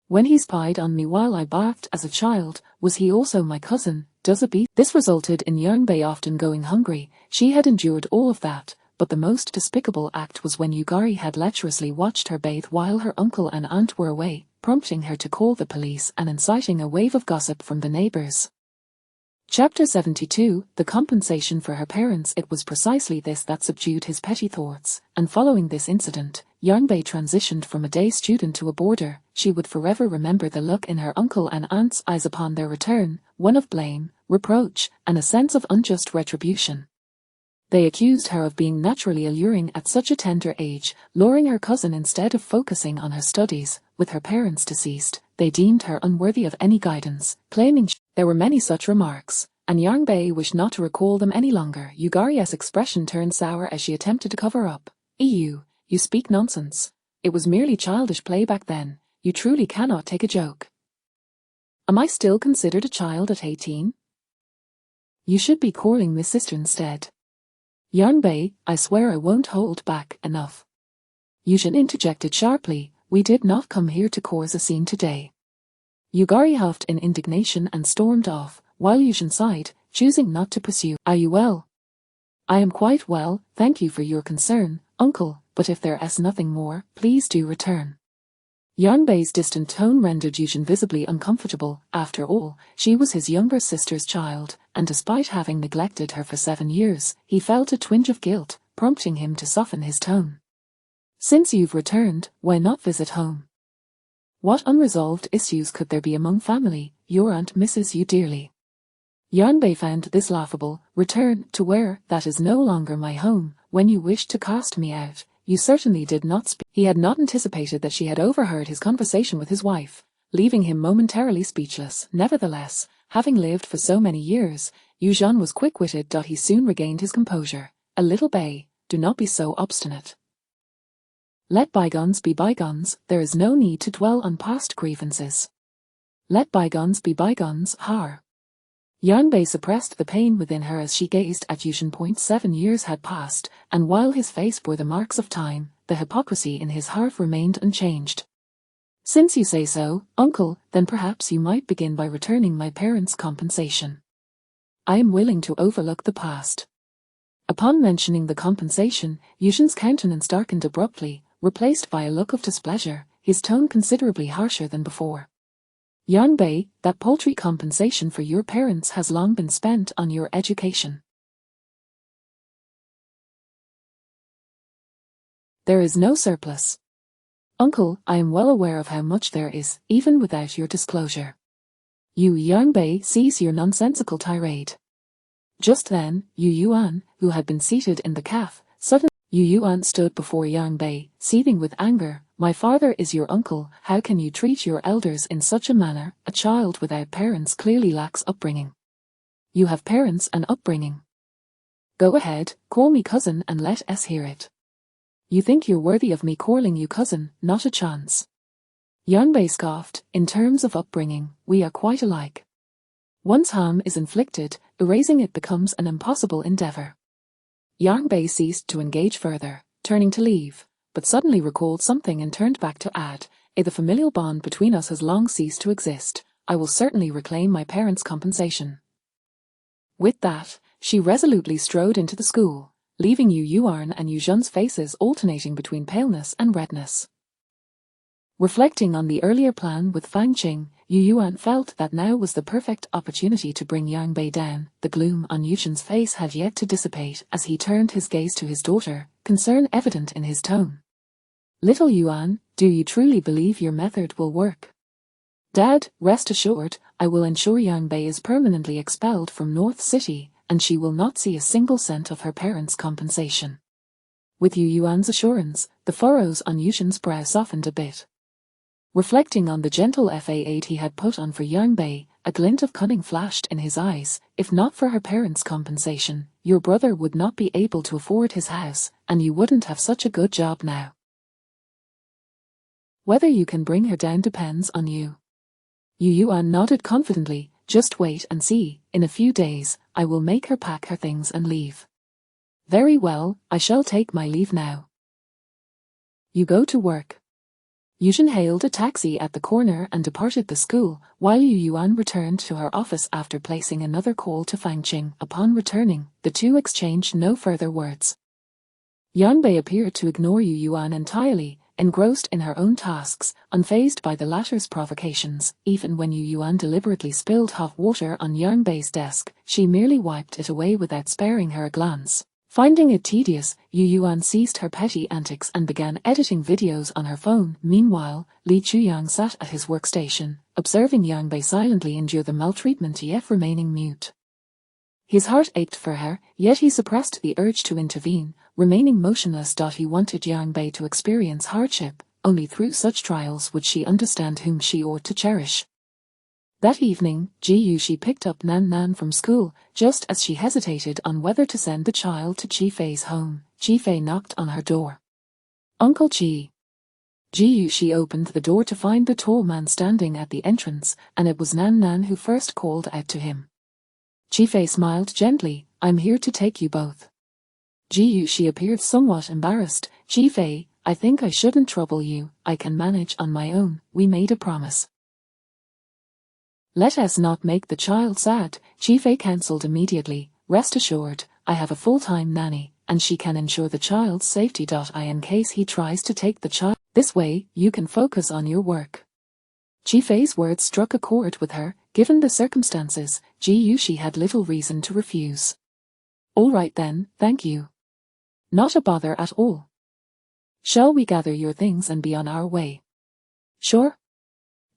When he spied on me while I bathed as a child, was he also my cousin? Does it beat? This resulted in Yanbei often going hungry. She had endured all of that, but the most despicable act was when Yugari had lecherously watched her bathe while her uncle and aunt were away, prompting her to call the police and inciting a wave of gossip from the neighbors. Chapter 72, The Compensation for Her Parents. It was precisely this that subdued his petty thoughts, and following this incident, Yanbei transitioned from a day student to a boarder. She would forever remember the look in her uncle and aunt's eyes upon their return, one of blame, reproach, and a sense of unjust retribution. They accused her of being naturally alluring at such a tender age, luring her cousin instead of focusing on her studies. With her parents deceased, they deemed her unworthy of any guidance, claiming there were many such remarks, and Yanbei wished not to recall them any longer. Yugari's expression turned sour as she attempted to cover up. You speak nonsense. It was merely childish play back then. You truly cannot take a joke. Am I still considered a child at 18? You should be calling me sister instead. Yanbei, I swear I won't hold back enough. Yuzhan interjected sharply, we did not come here to cause a scene today. Yugari huffed in indignation and stormed off, while Yuzhan sighed, choosing not to pursue. Are you well? I am quite well, thank you for your concern, uncle, but if there is nothing more, please do return. Yanbei's distant tone rendered Yuzhan visibly uncomfortable. After all, she was his younger sister's child, and despite having neglected her for 7 years, he felt a twinge of guilt, prompting him to soften his tone. Since you've returned, why not visit home? What unresolved issues could there be among family? Your aunt misses you dearly. Yanbei found this laughable. Return to where? That is no longer my home. When you wished to cast me out, you certainly did not speak. He had not anticipated that she had overheard his conversation with his wife, leaving him momentarily speechless. Nevertheless, having lived for so many years, Yu Zhan was quick-witted. He soon regained his composure. A little bay, do not be so obstinate. Let bygones be bygones, there is no need to dwell on past grievances. Let bygones be bygones, har. Yanbei suppressed the pain within her as she gazed at Yuzhan. 7 years had passed, and while his face bore the marks of time, the hypocrisy in his heart remained unchanged. Since you say so, uncle, then perhaps you might begin by returning my parents' compensation. I am willing to overlook the past. Upon mentioning the compensation, Yuzhan's countenance darkened abruptly, replaced by a look of displeasure, his tone considerably harsher than before. Yanbei, that paltry compensation for your parents has long been spent on your education. There is no surplus. Uncle, I am well aware of how much there is, even without your disclosure. Yu Yangbei, cease your nonsensical tirade. Just then, Yu Yuan, who had been seated in the cafe, suddenly Yu Yuan stood before Yang Bei, seething with anger. My father is your uncle, how can you treat your elders in such a manner? A child without parents clearly lacks upbringing. You have parents and upbringing. Go ahead, call me cousin and let us hear it. You think you're worthy of me calling you cousin? Not a chance. Yang Bei scoffed. In terms of upbringing, we are quite alike. Once harm is inflicted, erasing it becomes an impossible endeavor. Yang Bei ceased to engage further, turning to leave, but suddenly recalled something and turned back to add, the familial bond between us has long ceased to exist. I will certainly reclaim my parents' compensation. With that, she resolutely strode into the school, leaving Yu Yuan and Yu Zhen's faces alternating between paleness and redness. Reflecting on the earlier plan with Fang Qing, Yu Yuan felt that now was the perfect opportunity to bring Yang Bei down. The gloom on Yu Zhen's face had yet to dissipate as he turned his gaze to his daughter, concern evident in his tone. Little Yuan, do you truly believe your method will work? Dad, rest assured, I will ensure Yang Bei is permanently expelled from North City, and she will not see a single cent of her parents' compensation. With Yu Yuan's assurance, the furrows on Yu Zhen's brow softened a bit. Reflecting on the gentle fa he had put on for Yang Bei, a glint of cunning flashed in his eyes. If not for her parents' compensation, your brother would not be able to afford his house, and you wouldn't have such a good job now. Whether you can bring her down depends on you. Yu Yuan nodded confidently. Just wait and see, in a few days, I will make her pack her things and leave. Very well, I shall take my leave now. You go to work. Yu Zhen hailed a taxi at the corner and departed the school, while Yu Yuan returned to her office after placing another call to Fang Qing. Upon returning, the two exchanged no further words. Yang Bei appeared to ignore Yu Yuan entirely, engrossed in her own tasks, unfazed by the latter's provocations. Even when Yu Yuan deliberately spilled hot water on Yang Bei's desk, she merely wiped it away without sparing her a glance. Finding it tedious, Yu Yuan ceased her petty antics and began editing videos on her phone. Meanwhile, Li Chuyang sat at his workstation, observing Yang Bei silently endure the maltreatment yet remaining mute. His heart ached for her, yet he suppressed the urge to intervene, remaining motionless. He wanted Yang Bei to experience hardship. Only through such trials would she understand whom she ought to cherish. That evening, Ji Yuxi picked up Nan Nan from school. Just as she hesitated on whether to send the child to Ji Fei's home, Ji Fei knocked on her door. Uncle Ji. Ji Yuxi opened the door to find the tall man standing at the entrance, and it was Nan Nan who first called out to him. Ji Fei smiled gently. I'm here to take you both. Ji Yuxi appeared somewhat embarrassed. Ji Fei, I think I shouldn't trouble you. I can manage on my own. We made a promise. Let us not make the child sad, Ji Fei cancelled immediately. Rest assured, I have a full-time nanny, and she can ensure the child's safety. In case he tries to take the child. This way, you can focus on your work. Ji Fei's words struck a chord with her. Given the circumstances, Ji Yuxi had little reason to refuse. All right then, thank you. Not a bother at all. Shall we gather your things and be on our way? Sure.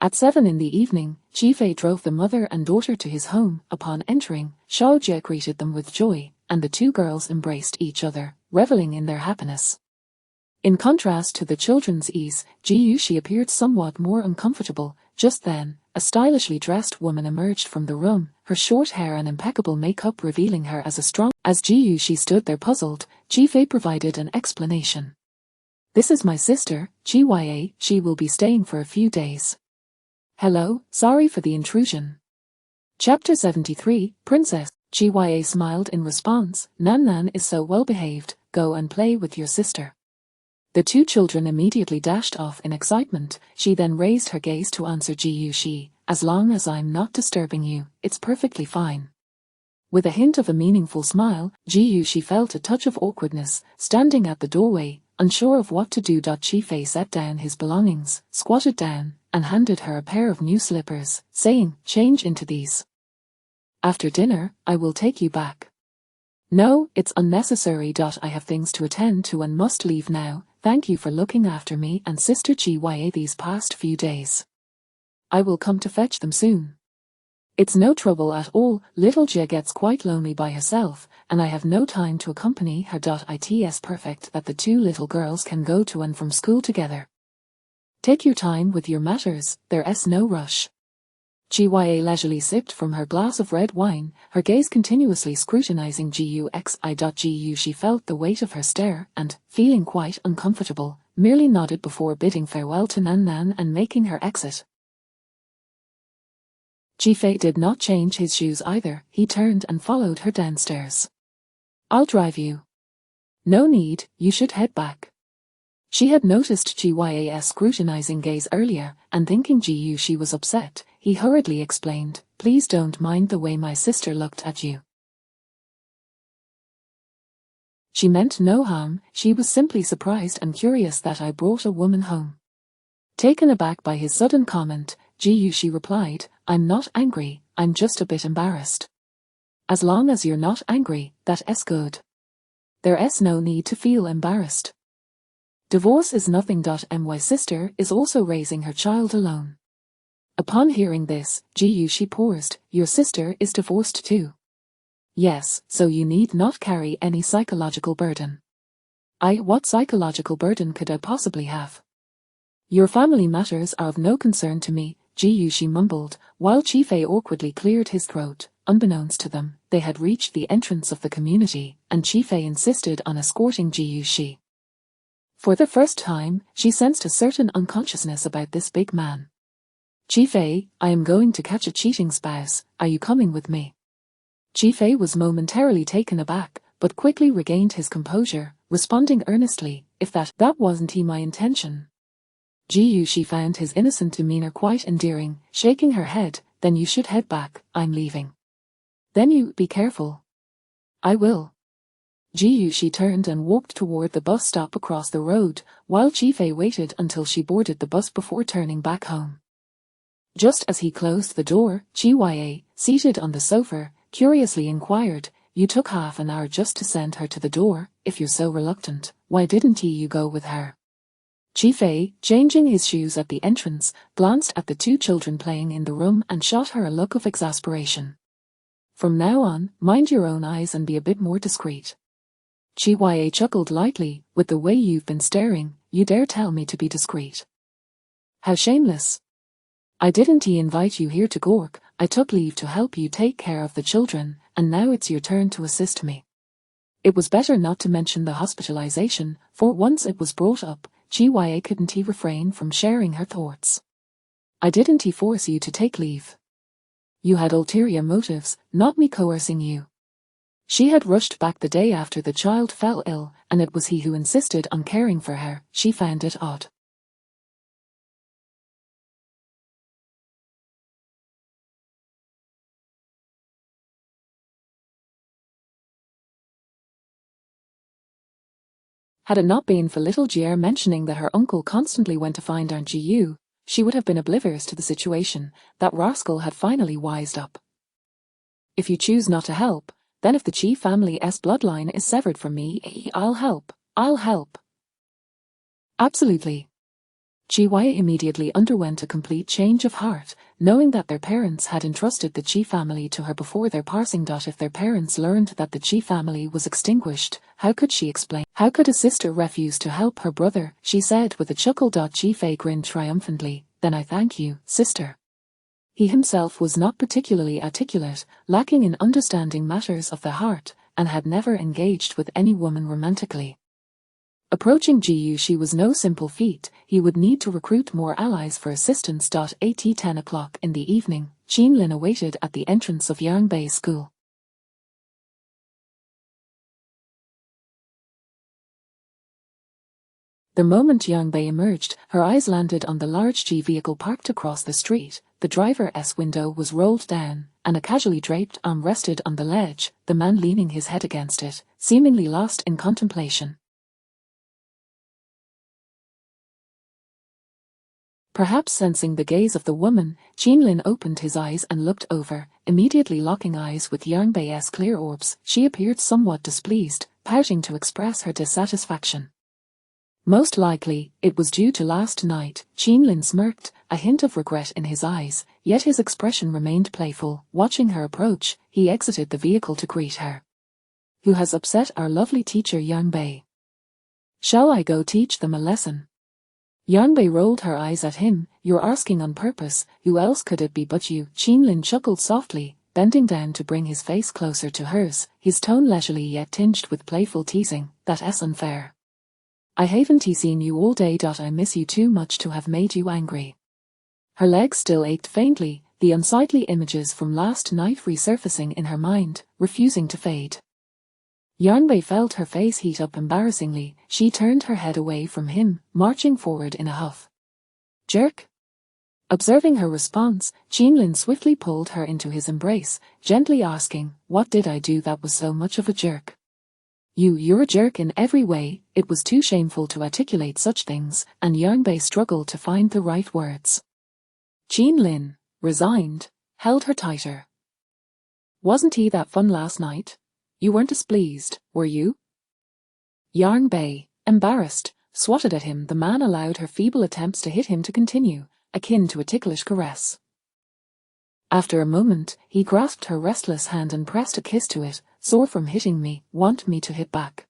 At 7 in the evening, Ji Fei drove the mother and daughter to his home. Upon entering, Xiao Jie greeted them with joy, and the two girls embraced each other, reveling in their happiness. In contrast to the children's ease, Ji Yuxi appeared somewhat more uncomfortable. Just then, a stylishly dressed woman emerged from the room, her short hair and impeccable makeup revealing her as a strong. As Ji Yuxi stood there puzzled, Ji Fei provided an explanation. This is my sister, Jia. She will be staying for a few days. Hello, sorry for the intrusion. Chapter 73, Princess. Jia smiled in response. Nan Nan is so well behaved, go and play with your sister. The two children immediately dashed off in excitement. She then raised her gaze to answer Ji Yuxi. As long as I'm not disturbing you, it's perfectly fine. With a hint of a meaningful smile, Ji Yuxi felt a touch of awkwardness, standing at the doorway, unsure of what to do. Ji Fei set down his belongings, squatted down, and handed her a pair of new slippers, saying, change into these. After dinner, I will take you back. No, it's unnecessary. I have things to attend to and must leave now. thank you for looking after me and Sister Gya these past few days. I will come to fetch them soon. It's no trouble at all, little Jia gets quite lonely by herself, and I have no time to accompany her. It's perfect that the two little girls can go to and from school together. Take your time with your matters, there's no rush. Gya leisurely sipped from her glass of red wine, her gaze continuously scrutinizing Guxi. She felt the weight of her stare and, feeling quite uncomfortable, merely nodded before bidding farewell to Nan Nan and making her exit. Jifei did not change his shoes either, he turned and followed her downstairs. I'll drive you. No need, you should head back. She had noticed Gya's scrutinizing gaze earlier, and thinking she was upset, he hurriedly explained, please don't mind the way my sister looked at you. She meant no harm, she was simply surprised and curious that I brought a woman home. Taken aback by his sudden comment, she replied, I'm not angry, I'm just a bit embarrassed. As long as you're not angry, that's good. There's no need to feel embarrassed. Divorce is nothing. My sister is also raising her child alone. Upon hearing this, she paused, your sister is divorced too. Yes, so you need not carry any psychological burden. What psychological burden could I possibly have? Your family matters are of no concern to me, she mumbled, while Jifei awkwardly cleared his throat. Unbeknownst to them, they had reached the entrance of the community, and Jifei insisted on escorting Shi. For the first time, she sensed a certain unconsciousness about this big man. Jifei, I am going to catch a cheating spouse, are you coming with me? Jifei was momentarily taken aback, but quickly regained his composure, responding earnestly, if that wasn't my intention. She found his innocent demeanor quite endearing, shaking her head, then you should head back, I'm leaving. Then you, be careful. I will. She turned and walked toward the bus stop across the road, while Jifei waited until she boarded the bus before turning back home. Just as he closed the door, Gya, seated on the sofa, curiously inquired, you took half an hour just to send her to the door, if you're so reluctant, why didn't you go with her? Jifei, changing his shoes at the entrance, glanced at the two children playing in the room and shot her a look of exasperation. From now on, mind your own eyes and be a bit more discreet. Gya chuckled lightly, with the way you've been staring, you dare tell me to be discreet. How shameless. I didn't invite you here to Gork, I took leave to help you take care of the children, and now it's your turn to assist me. It was better not to mention the hospitalization, for once it was brought up, Gya couldn't refrain from sharing her thoughts. I didn't force you to take leave. You had ulterior motives, not me coercing you. She had rushed back the day after the child fell ill, and it was he who insisted on caring for her. She found it odd. Had it not been for little Jia mentioning that her uncle constantly went to find Aunt Jiu, she would have been oblivious to the situation. That rascal had finally wised up. If you choose not to help, then if the Chi family's bloodline is severed from me, I'll help. Absolutely. Gya immediately underwent a complete change of heart, knowing that their parents had entrusted the Chi family to her before their passing. If their parents learned that the Chi family was extinguished, how could she explain? How could a sister refuse to help her brother? She said with a chuckle. Jifei grinned triumphantly, then I thank you, sister. He himself was not particularly articulate, lacking in understanding matters of the heart, and had never engaged with any woman romantically. Approaching She was no simple feat, he would need to recruit more allies for assistance. At 10 o'clock in the evening, Lin awaited at the entrance of Yangbei School. The moment Yangbei emerged, her eyes landed on the large G vehicle parked across the street. The driver's window was rolled down, and a casually draped arm rested on the ledge, the man leaning his head against it, seemingly lost in contemplation. Perhaps sensing the gaze of the woman, Lin opened his eyes and looked over, immediately locking eyes with Yangbei's clear orbs. She appeared somewhat displeased, pouting to express her dissatisfaction. Most likely, it was due to last night. Qinlin smirked, a hint of regret in his eyes, yet his expression remained playful. Watching her approach, he exited the vehicle to greet her. Who has upset our lovely teacher Yang Bei? Shall I go teach them a lesson? Yang Bei rolled her eyes at him. You're asking on purpose, who else could it be but you? Qinlin chuckled softly, bending down to bring his face closer to hers, his tone leisurely yet tinged with playful teasing. That's unfair. I haven't seen you all day. I miss you too much to have made you angry. Her legs still ached faintly, the unsightly images from last night resurfacing in her mind, refusing to fade. Yang Bei felt her face heat up embarrassingly. She turned her head away from him, marching forward in a huff. Jerk? Observing her response, Qinlin swiftly pulled her into his embrace, gently asking, what did I do that was so much of a jerk? You're a jerk in every way. It was too shameful to articulate such things, and Yang Bei struggled to find the right words. Qinlin, resigned, held her tighter. Wasn't he that fun last night? You weren't displeased, were you? Yang Bei, embarrassed, swatted at him. The man allowed her feeble attempts to hit him to continue, akin to a ticklish caress. After a moment, he grasped her restless hand and pressed a kiss to it. Sore from hitting me, want me to hit back?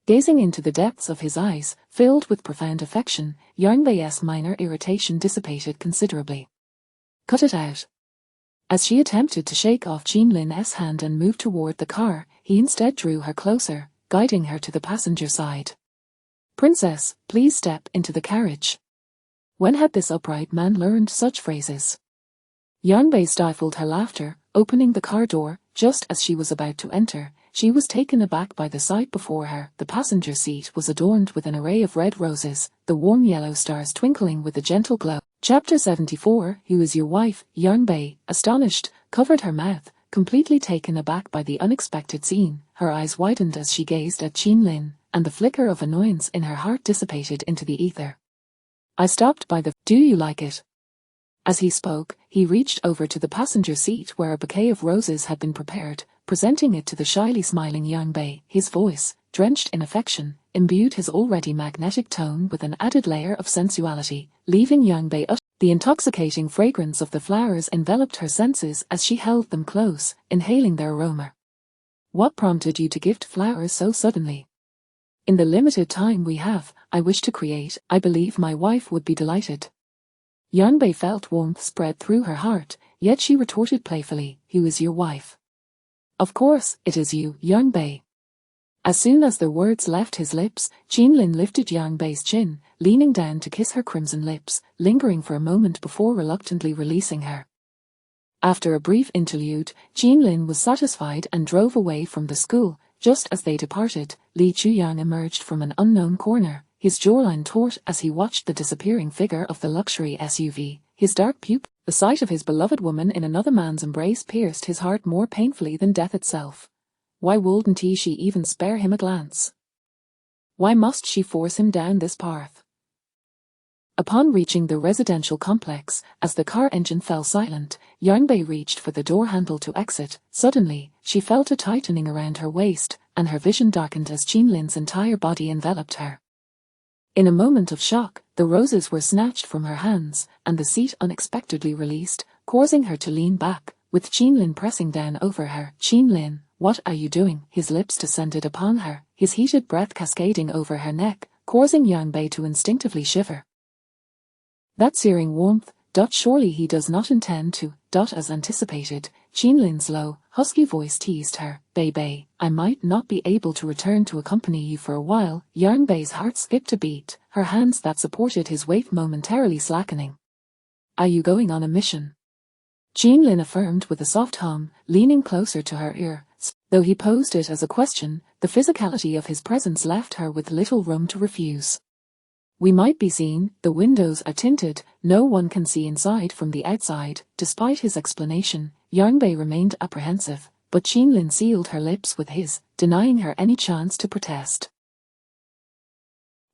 Gazing into the depths of his eyes, filled with profound affection, Yang Bei's minor irritation dissipated considerably. Cut it out. As she attempted to shake off Qinlin's hand and move toward the car, he instead drew her closer, guiding her to the passenger side. Princess, please step into the carriage. When had this upright man learned such phrases? Yang Bei stifled her laughter, opening the car door. Just as she was about to enter, she was taken aback by the sight before her. The passenger seat was adorned with an array of red roses, the warm yellow stars twinkling with a gentle glow. Chapter 74. Who is your wife? Yang Bei, astonished, covered her mouth, completely taken aback by the unexpected scene. Her eyes widened as she gazed at Qinlin, and the flicker of annoyance in her heart dissipated into the ether. I stopped by the... Do you like it? As he spoke, he reached over to the passenger seat where a bouquet of roses had been prepared, presenting it to the shyly smiling Yang Bei. His voice, drenched in affection, imbued his already magnetic tone with an added layer of sensuality, leaving Yang Bei utterly. The intoxicating fragrance of the flowers enveloped her senses as she held them close, inhaling their aroma. What prompted you to gift flowers so suddenly? In the limited time we have, I wish to create. I believe my wife would be delighted. Yang Bei felt warmth spread through her heart, yet she retorted playfully, who is your wife? Of course, it is you, Yang Bei. As soon as the words left his lips, Qinlin lifted Yang Bei's chin, leaning down to kiss her crimson lips, lingering for a moment before reluctantly releasing her. After a brief interlude, Qinlin was satisfied and drove away from the school. Just as they departed, Li Chuyang emerged from an unknown corner, his jawline taut as he watched the disappearing figure of the luxury SUV, his dark pupil. The sight of his beloved woman in another man's embrace pierced his heart more painfully than death itself. Why wouldn't she even spare him a glance? Why must she force him down this path? Upon reaching the residential complex, as the car engine fell silent, Yang Bei reached for the door handle to exit. Suddenly, she felt a tightening around her waist, and her vision darkened as Qinlin's entire body enveloped her. In a moment of shock, the roses were snatched from her hands, and the seat unexpectedly released, causing her to lean back, with Qinlin pressing down over her. Qinlin, what are you doing? His lips descended upon her, his heated breath cascading over her neck, causing Yang Bei to instinctively shiver. That searing warmth, surely he does not intend to, as anticipated, Qinlin's low, husky voice teased her. Bei, I might not be able to return to accompany you for a while. Yang Bei's heart skipped a beat, her hands that supported his weight momentarily slackening. Are you going on a mission? Qinlin affirmed with a soft hum, leaning closer to her ear. Though he posed it as a question, the physicality of his presence left her with little room to refuse. We might be seen, the windows are tinted, no one can see inside from the outside. Despite his explanation, Yang Bei remained apprehensive, but Qinlin sealed her lips with his, denying her any chance to protest.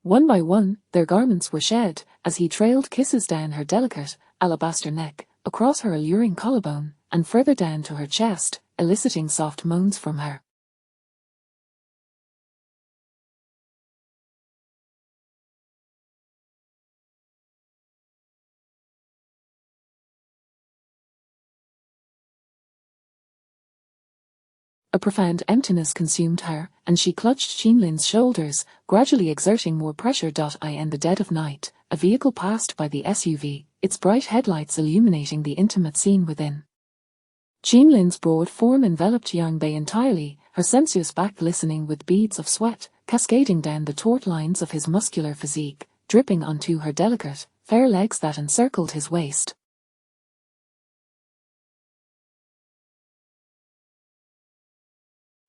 One by one, their garments were shed, as he trailed kisses down her delicate, alabaster neck, across her alluring collarbone, and further down to her chest, eliciting soft moans from her. A profound emptiness consumed her, and she clutched Jeanlin's shoulders, gradually exerting more pressure. In the dead of night, a vehicle passed by the SUV, its bright headlights illuminating the intimate scene within. Jeanlin's broad form enveloped Yang Bei entirely, her sensuous back glistening with beads of sweat, cascading down the taut lines of his muscular physique, dripping onto her delicate, fair legs that encircled his waist.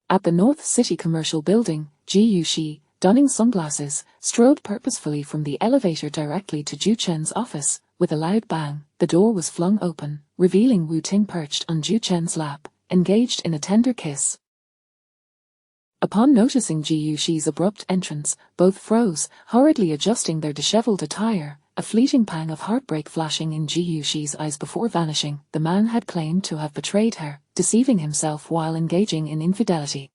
At the North City Commercial Building, Ji Yuxi, donning sunglasses, strode purposefully from the elevator directly to Zhu Chen's office. With a loud bang, the door was flung open, revealing Wu Ting perched on Zhu Chen's lap, engaged in a tender kiss. Upon noticing Ji Yuxi's abrupt entrance, both froze, hurriedly adjusting their disheveled attire, a fleeting pang of heartbreak flashing in Ji Yuxi's eyes before vanishing. The man had claimed to have betrayed her, deceiving himself while engaging in infidelity.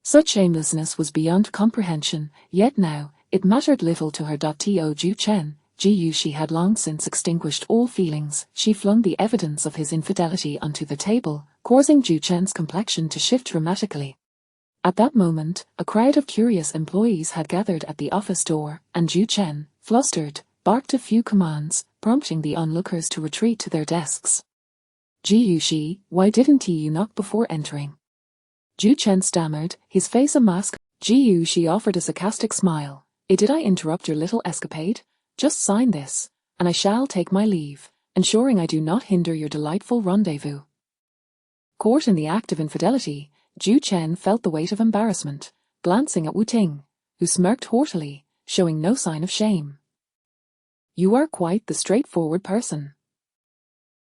Such shamelessness was beyond comprehension, yet now, it mattered little to her. To Zhu Chen, Ji Yuxi had long since extinguished all feelings. She flung the evidence of his infidelity onto the table, causing Zhu Chen's complexion to shift dramatically. At that moment, a crowd of curious employees had gathered at the office door, and Zhu Chen, flustered, barked a few commands, prompting the onlookers to retreat to their desks. Ji Yuxi, why didn't you knock before entering? Zhu Chen stammered, his face a mask. Ji Yuxi offered a sarcastic smile. Did I interrupt your little escapade? Just sign this, and I shall take my leave, ensuring I do not hinder your delightful rendezvous. Caught in the act of infidelity, Zhu Chen felt the weight of embarrassment, glancing at Wu Ting, who smirked haughtily, showing no sign of shame. You are quite the straightforward person.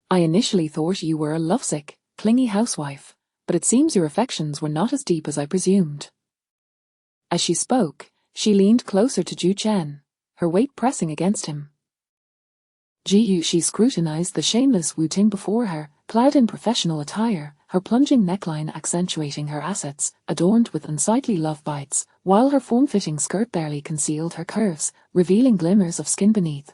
I initially thought you were a lovesick, clingy housewife, but it seems your affections were not as deep as I presumed. As she spoke, she leaned closer to Zhu Chen, her weight pressing against him. Ji Yuxi scrutinized the shameless Wu Ting before her, clad in professional attire, her plunging neckline accentuating her assets, adorned with unsightly love bites, while her form-fitting skirt barely concealed her curves, revealing glimmers of skin beneath.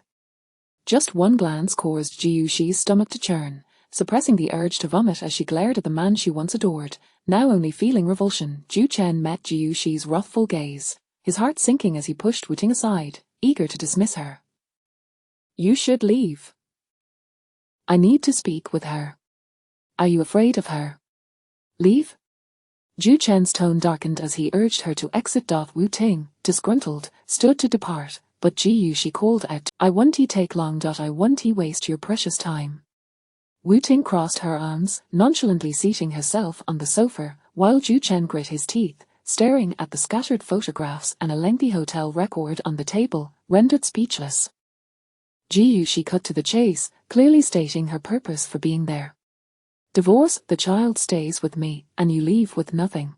Just one glance caused Ji Yuxi's stomach to churn, suppressing the urge to vomit as she glared at the man she once adored. Now only feeling revulsion, Zhu Chen met Ji Yuxi's wrathful gaze, his heart sinking as he pushed Wu Ting aside, eager to dismiss her. You should leave. I need to speak with her. Are you afraid of her? Leave? Zhu Chen's tone darkened as he urged her to exit. Wu Ting, disgruntled, stood to depart, but Ji Yuxi called out, I won't take long. I won't waste your precious time. Wu Ting crossed her arms, nonchalantly seating herself on the sofa, while Zhu Chen grit his teeth, staring at the scattered photographs and a lengthy hotel record on the table, rendered speechless. Ji Yuxi cut to the chase, clearly stating her purpose for being there. Divorce, the child stays with me, and you leave with nothing.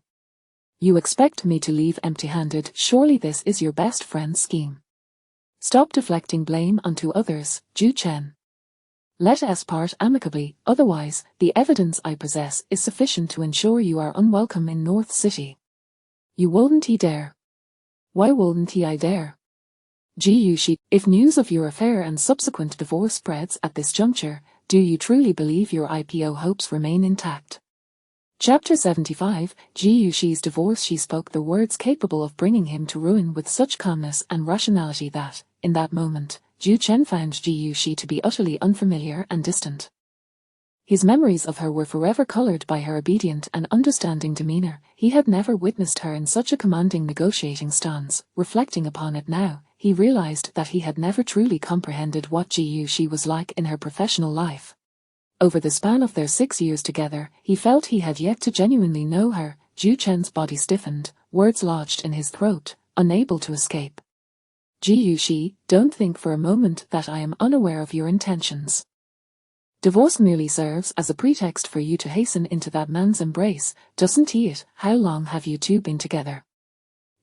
You expect me to leave empty-handed. Surely this is your best friend's scheme. Stop deflecting blame onto others, Zhu Chen. Let us part amicably, otherwise, the evidence I possess is sufficient to ensure you are unwelcome in North City. You wouldn't dare. Why wouldn't I dare? Ji Yuxi, if news of your affair and subsequent divorce spreads at this juncture, do you truly believe your IPO hopes remain intact? Chapter 75, Ji Yuxi's divorce. She spoke the words capable of bringing him to ruin with such calmness and rationality that, in that moment, Zhu Chen found Ji Yuxi to be utterly unfamiliar and distant. His memories of her were forever colored by her obedient and understanding demeanor. He had never witnessed her in such a commanding negotiating stance. Reflecting upon it now, he realized that he had never truly comprehended what Ji Yuxi was like in her professional life. Over the span of their 6 years together, he felt he had yet to genuinely know her. Zhu Chen's body stiffened, words lodged in his throat, unable to escape. Ji Yuxi, don't think for a moment that I am unaware of your intentions. Divorce merely serves as a pretext for you to hasten into that man's embrace, doesn't it? How long have you two been together?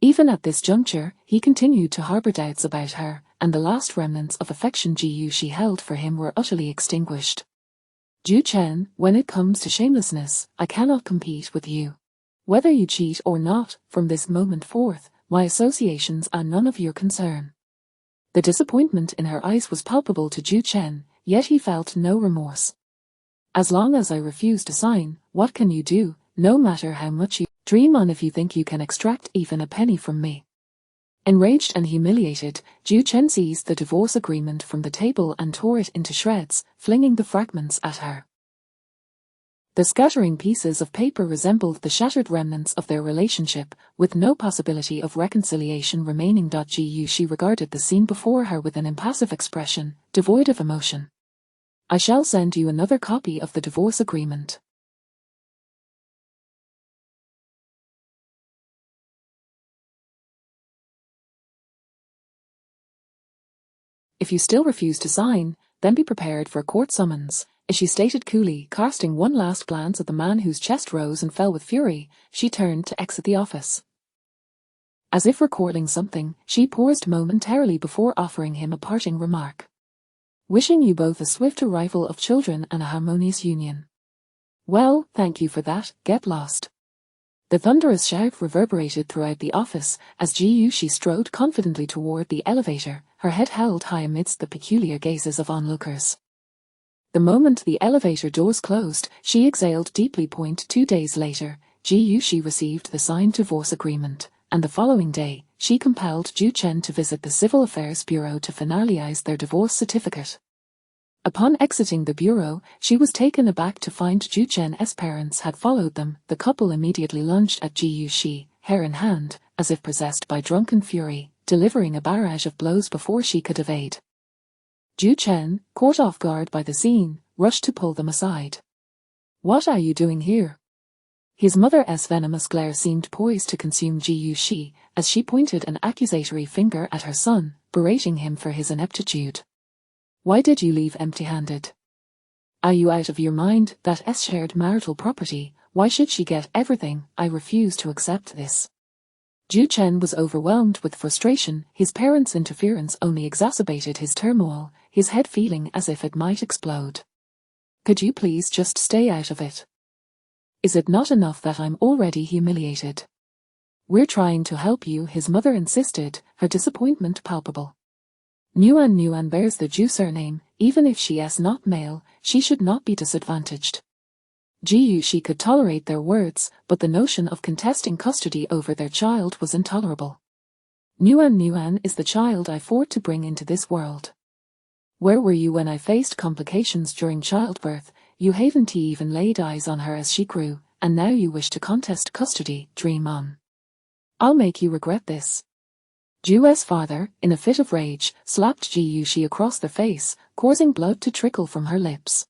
Even at this juncture, he continued to harbor doubts about her, and the last remnants of affection Ji Yuxi held for him were utterly extinguished. Zhu Chen, when it comes to shamelessness, I cannot compete with you. Whether you cheat or not, from this moment forth, my associations are none of your concern. The disappointment in her eyes was palpable to Zhu Chen, yet he felt no remorse. As long as I refuse to sign, what can you do? no matter how much you dream on if you think you can extract even a penny from me. Enraged and humiliated, Zhu Chen seized the divorce agreement from the table and tore it into shreds, flinging the fragments at her. The scattering pieces of paper resembled the shattered remnants of their relationship, with no possibility of reconciliation remaining. She regarded the scene before her with an impassive expression, devoid of emotion. I shall send you another copy of the divorce agreement. If you still refuse to sign, then be prepared for a court summons, she stated coolly, casting one last glance at the man whose chest rose and fell with fury. She turned to exit the office. As if recording something, she paused momentarily before offering him a parting remark. Wishing you both a swift arrival of children and a harmonious union. Well, thank you for that, get lost. The thunderous shout reverberated throughout the office as Ji Yuxi strode confidently toward the elevator, her head held high amidst the peculiar gazes of onlookers. The moment the elevator doors closed, she exhaled deeply. 2 days later, Ji Yuxi received the signed divorce agreement, and the following day, she compelled Zhu Chen to visit the Civil Affairs Bureau to finalize their divorce certificate. Upon exiting the bureau, she was taken aback to find Zhu Chen's parents had followed them. The couple immediately lunged at Ji Yuxi, hair in hand, as if possessed by drunken fury, delivering a barrage of blows before she could evade. Zhu Chen, caught off guard by the scene, rushed to pull them aside. What are you doing here? His mother's venomous glare seemed poised to consume Ji Yuxi, as she pointed an accusatory finger at her son, berating him for his ineptitude. Why did you leave empty-handed? Are you out of your mind? That's shared marital property, why should she get everything? I refuse to accept this. Zhu Chen was overwhelmed with frustration. His parents' interference only exacerbated his turmoil, his head feeling as if it might explode. Could you please just stay out of it? Is it not enough that I'm already humiliated? We're trying to help you, his mother insisted, her disappointment palpable. Nuan bears the Zhu surname, even if she is not male, she should not be disadvantaged. Ji Yuxi could tolerate their words, but the notion of contesting custody over their child was intolerable. Nuan is the child I fought to bring into this world. Where were you when I faced complications during childbirth? You haven't even laid eyes on her as she grew, and now you wish to contest custody. Dream on. I'll make you regret this. Zhu's father, in a fit of rage, slapped Ji Yuxi across the face, causing blood to trickle from her lips.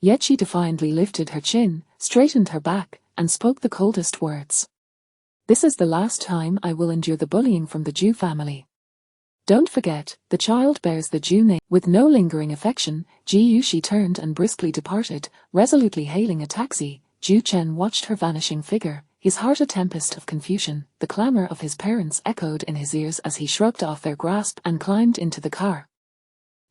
Yet she defiantly lifted her chin, straightened her back, and spoke the coldest words. This is the last time I will endure the bullying from the Zhu family. Don't forget, the child bears the Zhu name. With no lingering affection, Ji Yuxi turned and briskly departed, resolutely hailing a taxi. Zhu Chen watched her vanishing figure, his heart a tempest of confusion. The clamor of his parents echoed in his ears as he shrugged off their grasp and climbed into the car.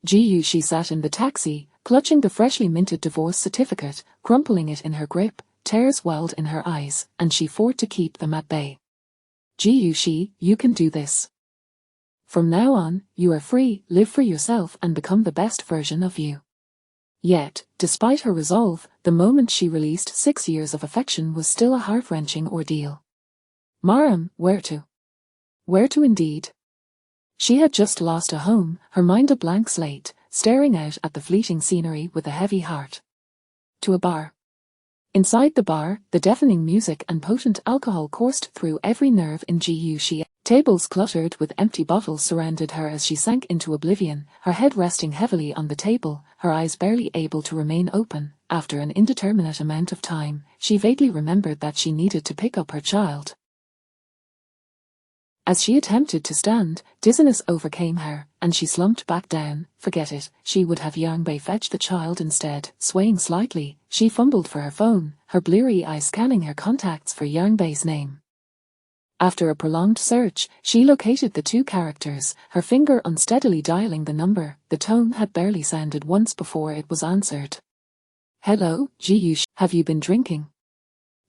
Ji Yuxi sat in the taxi, clutching the freshly minted divorce certificate, crumpling it in her grip. Tears welled in her eyes, and she fought to keep them at bay. Ji Yuxi, you can do this. From now on, you are free, live for yourself and become the best version of you. Yet, despite her resolve, the moment she released 6 years of affection was still a heart-wrenching ordeal. Maram, where to? Where to indeed? She had just lost a home, her mind a blank slate, staring out at the fleeting scenery with a heavy heart. To a bar. Inside the bar, the deafening music and potent alcohol coursed through every nerve in Ji Yuxi. Tables cluttered with empty bottles surrounded her as she sank into oblivion, her head resting heavily on the table, her eyes barely able to remain open. After an indeterminate amount of time, she vaguely remembered that she needed to pick up her child. As she attempted to stand, dizziness overcame her, and she slumped back down. Forget it, she would have Yangbei fetch the child instead. Swaying slightly, she fumbled for her phone, her bleary eyes scanning her contacts for Yangbei's name. After a prolonged search, she located the 2 characters, her finger unsteadily dialing the number. The tone had barely sounded once before it was answered. Hello, Ji Yuxi, have you been drinking?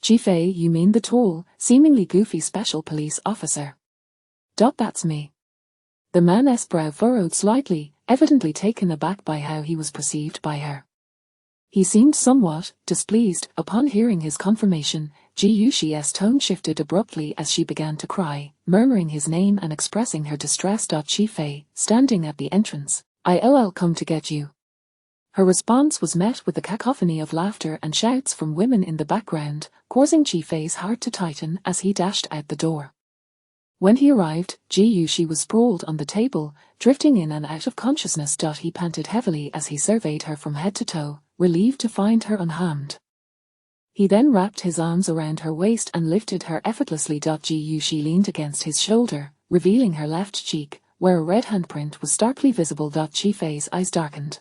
Jifei, you mean the tall, seemingly goofy special police officer. That's me. The man's brow furrowed slightly, evidently taken aback by how he was perceived by her. He seemed somewhat displeased. Upon hearing his confirmation, Ji Yushi's tone shifted abruptly as she began to cry, murmuring his name and expressing her distress. Chi Fei, standing at the entrance, "I'll come to get you." Her response was met with a cacophony of laughter and shouts from women in the background, causing Chi Fei's heart to tighten as he dashed out the door. When he arrived, Ji Yushi was sprawled on the table, drifting in and out of consciousness. He panted heavily as he surveyed her from head to toe, relieved to find her unharmed. He then wrapped his arms around her waist and lifted her effortlessly. Ji Yushi leaned against his shoulder, revealing her left cheek, where a red handprint was starkly visible. Chi Fei's eyes darkened.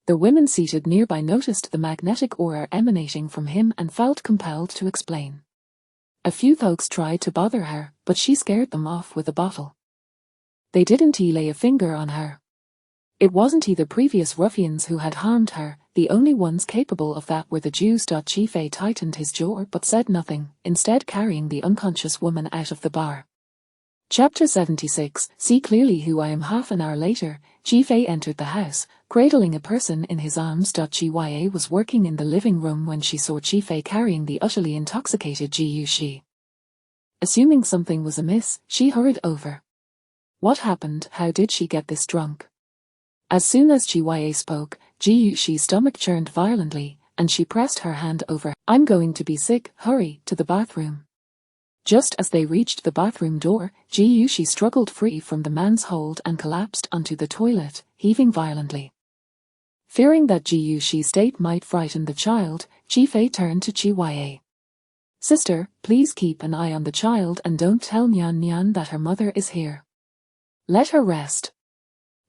The women seated nearby noticed the magnetic aura emanating from him and felt compelled to explain. A few folks tried to bother her, but she scared them off with a bottle. They didn't lay a finger on her. It wasn't the previous ruffians who had harmed her, the only ones capable of that were the Jews. Chi Fei tightened his jaw but said nothing, instead carrying the unconscious woman out of the bar. Chapter 76, See Clearly Who I Am. Half an hour later, Chi Fei entered the house, cradling a person in his arms. Chi Ya was working in the living room when she saw Chi Fei carrying the utterly intoxicated Ji Yushi. Assuming something was amiss, she hurried over. What happened? How did she get this drunk? As soon as Chi Ya spoke, Ji Yushi's stomach churned violently, and she pressed her hand over. I'm going to be sick, hurry to the bathroom. Just as they reached the bathroom door, Ji Yushi struggled free from the man's hold and collapsed onto the toilet, heaving violently. Fearing that Ji Yushi's state might frighten the child, Chi Fei turned to Chi Ya. Sister, please keep an eye on the child and don't tell Nyan Nyan that her mother is here. Let her rest.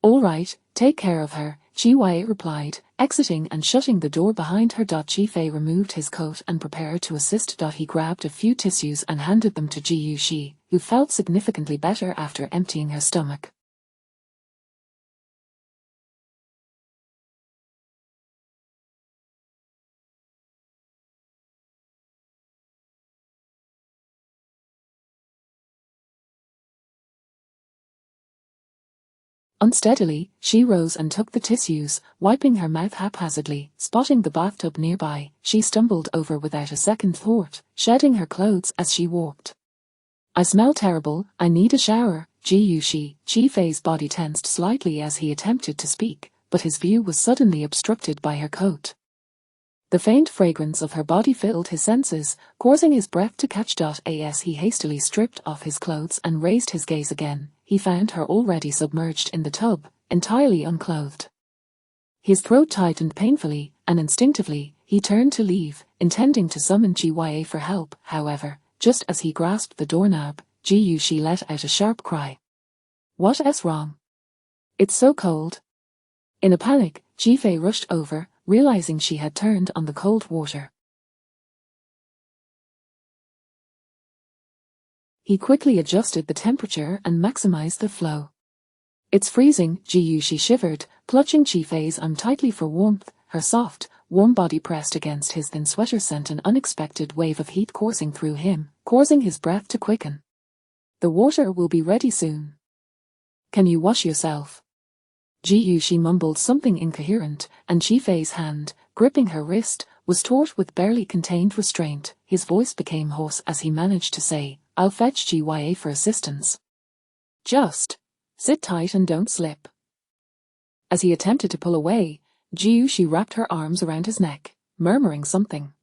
All right, take care of her, Chi Ya replied, exiting and shutting the door behind her. Chi Fei removed his coat and prepared to assist. He grabbed a few tissues and handed them to Ji Yushi, who felt significantly better after emptying her stomach. Unsteadily, she rose and took the tissues, wiping her mouth haphazardly. Spotting the bathtub nearby, she stumbled over without a second thought, shedding her clothes as she walked. I smell terrible, I need a shower, Ji Yushi. Chi Fei's body tensed slightly as he attempted to speak, but his view was suddenly obstructed by her coat. The faint fragrance of her body filled his senses, causing his breath to catch. As he hastily stripped off his clothes and raised his gaze again, he found her already submerged in the tub, entirely unclothed. His throat tightened painfully, and instinctively, he turned to leave, intending to summon Chi Ya for help. However, just as he grasped the doorknob, Ji Yushi let out a sharp cry. What's wrong? It's so cold. In a panic, Chi Fei rushed over, realizing she had turned on the cold water. He quickly adjusted the temperature and maximized the flow. It's freezing, Ji Yushi shivered, clutching Chi Fei's arm tightly for warmth. Her soft, warm body pressed against his thin sweater sent an unexpected wave of heat coursing through him, causing his breath to quicken. The water will be ready soon. Can you wash yourself? Ji Yushi mumbled something incoherent, and Chi Fei's hand, gripping her wrist, was taut with barely contained restraint. His voice became hoarse as he managed to say, I'll fetch Chi Ya for assistance. Just sit tight and don't slip. As he attempted to pull away, Ji Yushi wrapped her arms around his neck, murmuring something.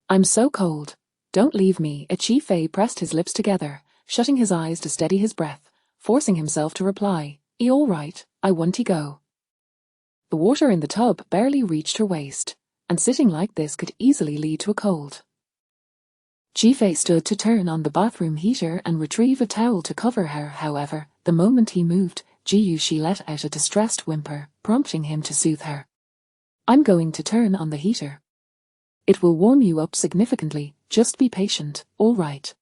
I'm so cold. Don't leave me. Chi Fei pressed his lips together, shutting his eyes to steady his breath, forcing himself to reply, all right, I want to go. The water in the tub barely reached her waist, and sitting like this could easily lead to a cold. Chi Fei stood to turn on the bathroom heater and retrieve a towel to cover her. However, the moment he moved, Ji Yushi let out a distressed whimper, prompting him to soothe her. I'm going to turn on the heater. It will warm you up significantly, just be patient, all right.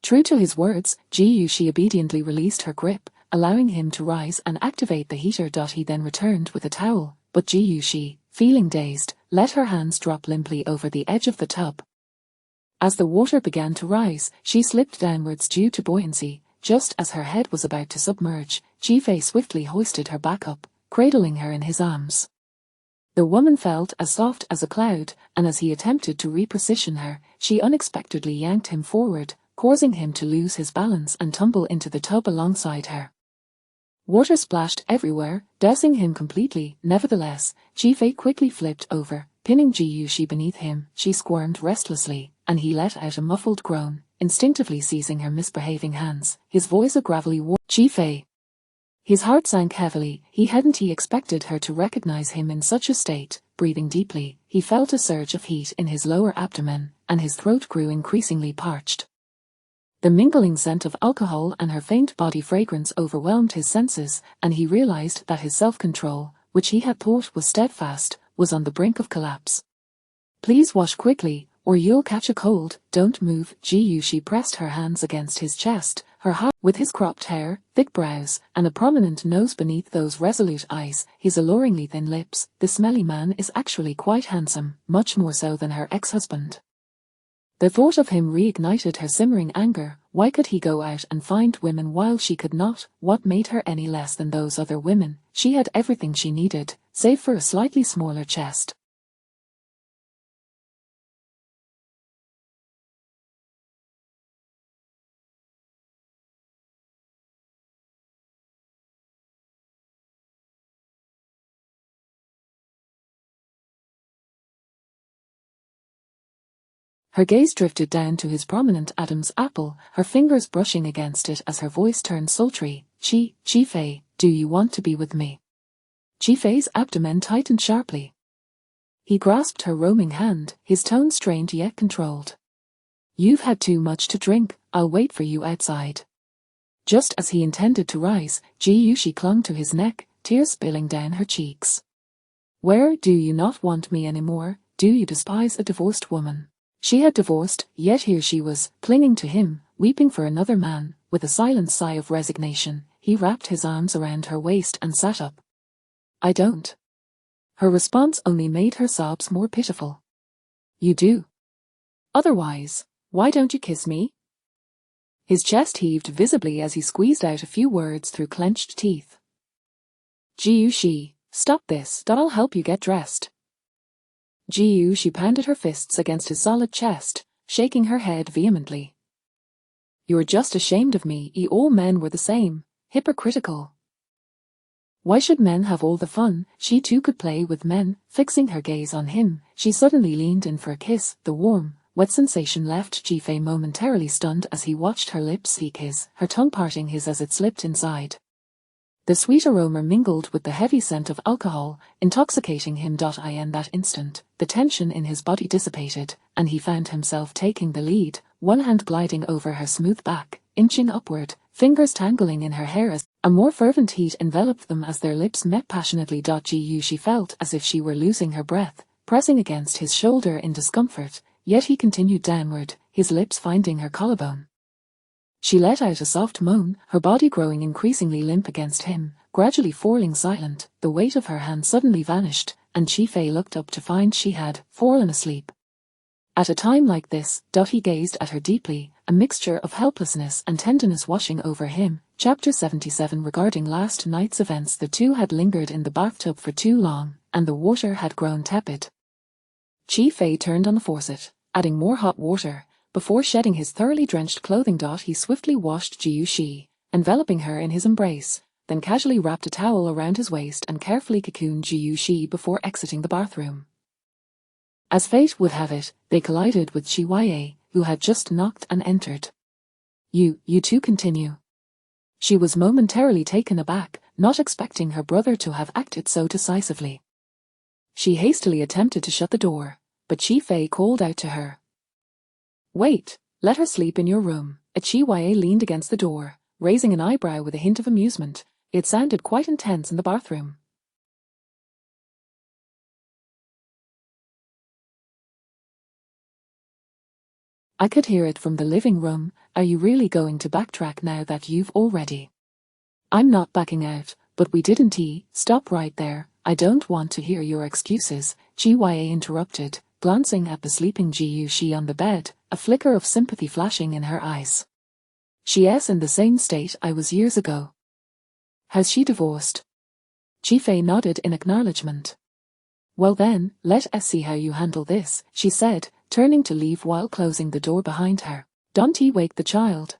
True to his words, Ji Yushi obediently released her grip, allowing him to rise and activate the heater. He then returned with a towel, but Ji Yushi, feeling dazed, let her hands drop limply over the edge of the tub. As the water began to rise, she slipped downwards due to buoyancy, just as her head was about to submerge, Ji-Fei swiftly hoisted her back up, cradling her in his arms. The woman felt as soft as a cloud, and as he attempted to reposition her, she unexpectedly yanked him forward, causing him to lose his balance and tumble into the tub alongside her. Water splashed everywhere, dousing him completely. Nevertheless, Ji-Fei quickly flipped over, pinning Ji Yuxi beneath him. She squirmed restlessly, and he let out a muffled groan, instinctively seizing her misbehaving hands, his voice a gravelly warning. Ji-Fei. His heart sank heavily. He hadn't expected her to recognize him in such a state. Breathing deeply, he felt a surge of heat in his lower abdomen, and his throat grew increasingly parched. The mingling scent of alcohol and her faint body fragrance overwhelmed his senses, and he realized that his self-control, which he had thought was steadfast, was on the brink of collapse. Please wash quickly, or you'll catch a cold. Don't move. Ji Yuxi pressed her hands against his chest, her heart, with his cropped hair, thick brows, and a prominent nose beneath those resolute eyes, his alluringly thin lips. The smelly man is actually quite handsome, much more so than her ex-husband. The thought of him reignited her simmering anger. Why could he go out and find women while she could not? What made her any less than those other women? She had everything she needed, save for a slightly smaller chest. Her gaze drifted down to his prominent Adam's apple, her fingers brushing against it as her voice turned sultry. Ji-Fei, do you want to be with me? Ji-Fei's abdomen tightened sharply. He grasped her roaming hand, his tone strained yet controlled. You've had too much to drink, I'll wait for you outside. Just as he intended to rise, Ji Yuxi clung to his neck, tears spilling down her cheeks. Where do you not want me anymore? Do you despise a divorced woman? She had divorced, yet here she was, clinging to him, weeping for another man. With a silent sigh of resignation, he wrapped his arms around her waist and sat up. I don't. Her response only made her sobs more pitiful. You do. Otherwise, why don't you kiss me? His chest heaved visibly as he squeezed out a few words through clenched teeth. Ji Yuxi, stop this. I'll help you get dressed. Ji Yuxi pounded her fists against his solid chest, shaking her head vehemently. You're just ashamed of me. All men were the same, hypocritical. Why should men have all the fun? She too could play with men. Fixing her gaze on him, she suddenly leaned in for a kiss. The warm, wet sensation left Ji-Fei momentarily stunned as he watched her lips seek his, her tongue parting his as it slipped inside. The sweet aroma mingled with the heavy scent of alcohol, intoxicating him. In that instant, the tension in his body dissipated, and he found himself taking the lead, one hand gliding over her smooth back, inching upward, fingers tangling in her hair as a more fervent heat enveloped them as their lips met passionately. Ji Yuxi felt as if she were losing her breath, pressing against his shoulder in discomfort, yet he continued downward, his lips finding her collarbone. She let out a soft moan, her body growing increasingly limp against him, gradually falling silent. The weight of her hand suddenly vanished, and Ji-Fei looked up to find she had fallen asleep. At a time like this, he gazed at her deeply, a mixture of helplessness and tenderness washing over him. Chapter 77. Regarding last night's events, the two had lingered in the bathtub for too long, and the water had grown tepid. Ji-Fei turned on the faucet, adding more hot water. Before shedding his thoroughly drenched clothing, he swiftly washed Ji Yuxi, enveloping her in his embrace, then casually wrapped a towel around his waist and carefully cocooned Ji Yuxi before exiting the bathroom. As fate would have it, they collided with Shi Yue, who had just knocked and entered. You two continue. She was momentarily taken aback, not expecting her brother to have acted so decisively. She hastily attempted to shut the door, but Ji-Fei called out to her. Wait, let her sleep in your room. Chi Yue leaned against the door, raising an eyebrow with a hint of amusement. It sounded quite intense in the bathroom. I could hear it from the living room. Are you really going to backtrack now that you've already? I'm not backing out, but we didn't. Stop right there. I don't want to hear your excuses, Chi Yue interrupted, glancing at the sleeping Ji Yuxi on the bed, a flicker of sympathy flashing in her eyes. She's in the same state I was years ago. Has she divorced? Ji-fei nodded in acknowledgement. Well then, let us see how you handle this, she said, turning to leave while closing the door behind her. Don't wake the child.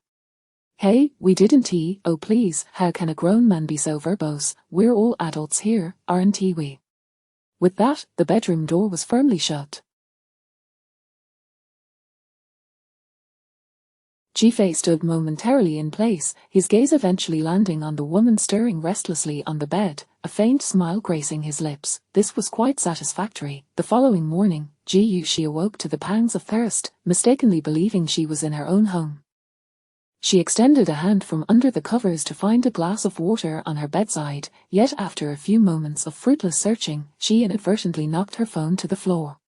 Hey, we didn't oh please, how can a grown man be so verbose, we're all adults here, aren't we? With that, the bedroom door was firmly shut. Ji-fei stood momentarily in place, his gaze eventually landing on the woman stirring restlessly on the bed, a faint smile gracing his lips. This was quite satisfactory. The following morning, Ji-yushi awoke to the pangs of thirst, mistakenly believing she was in her own home. She extended a hand from under the covers to find a glass of water on her bedside, yet after a few moments of fruitless searching, she inadvertently knocked her phone to the floor.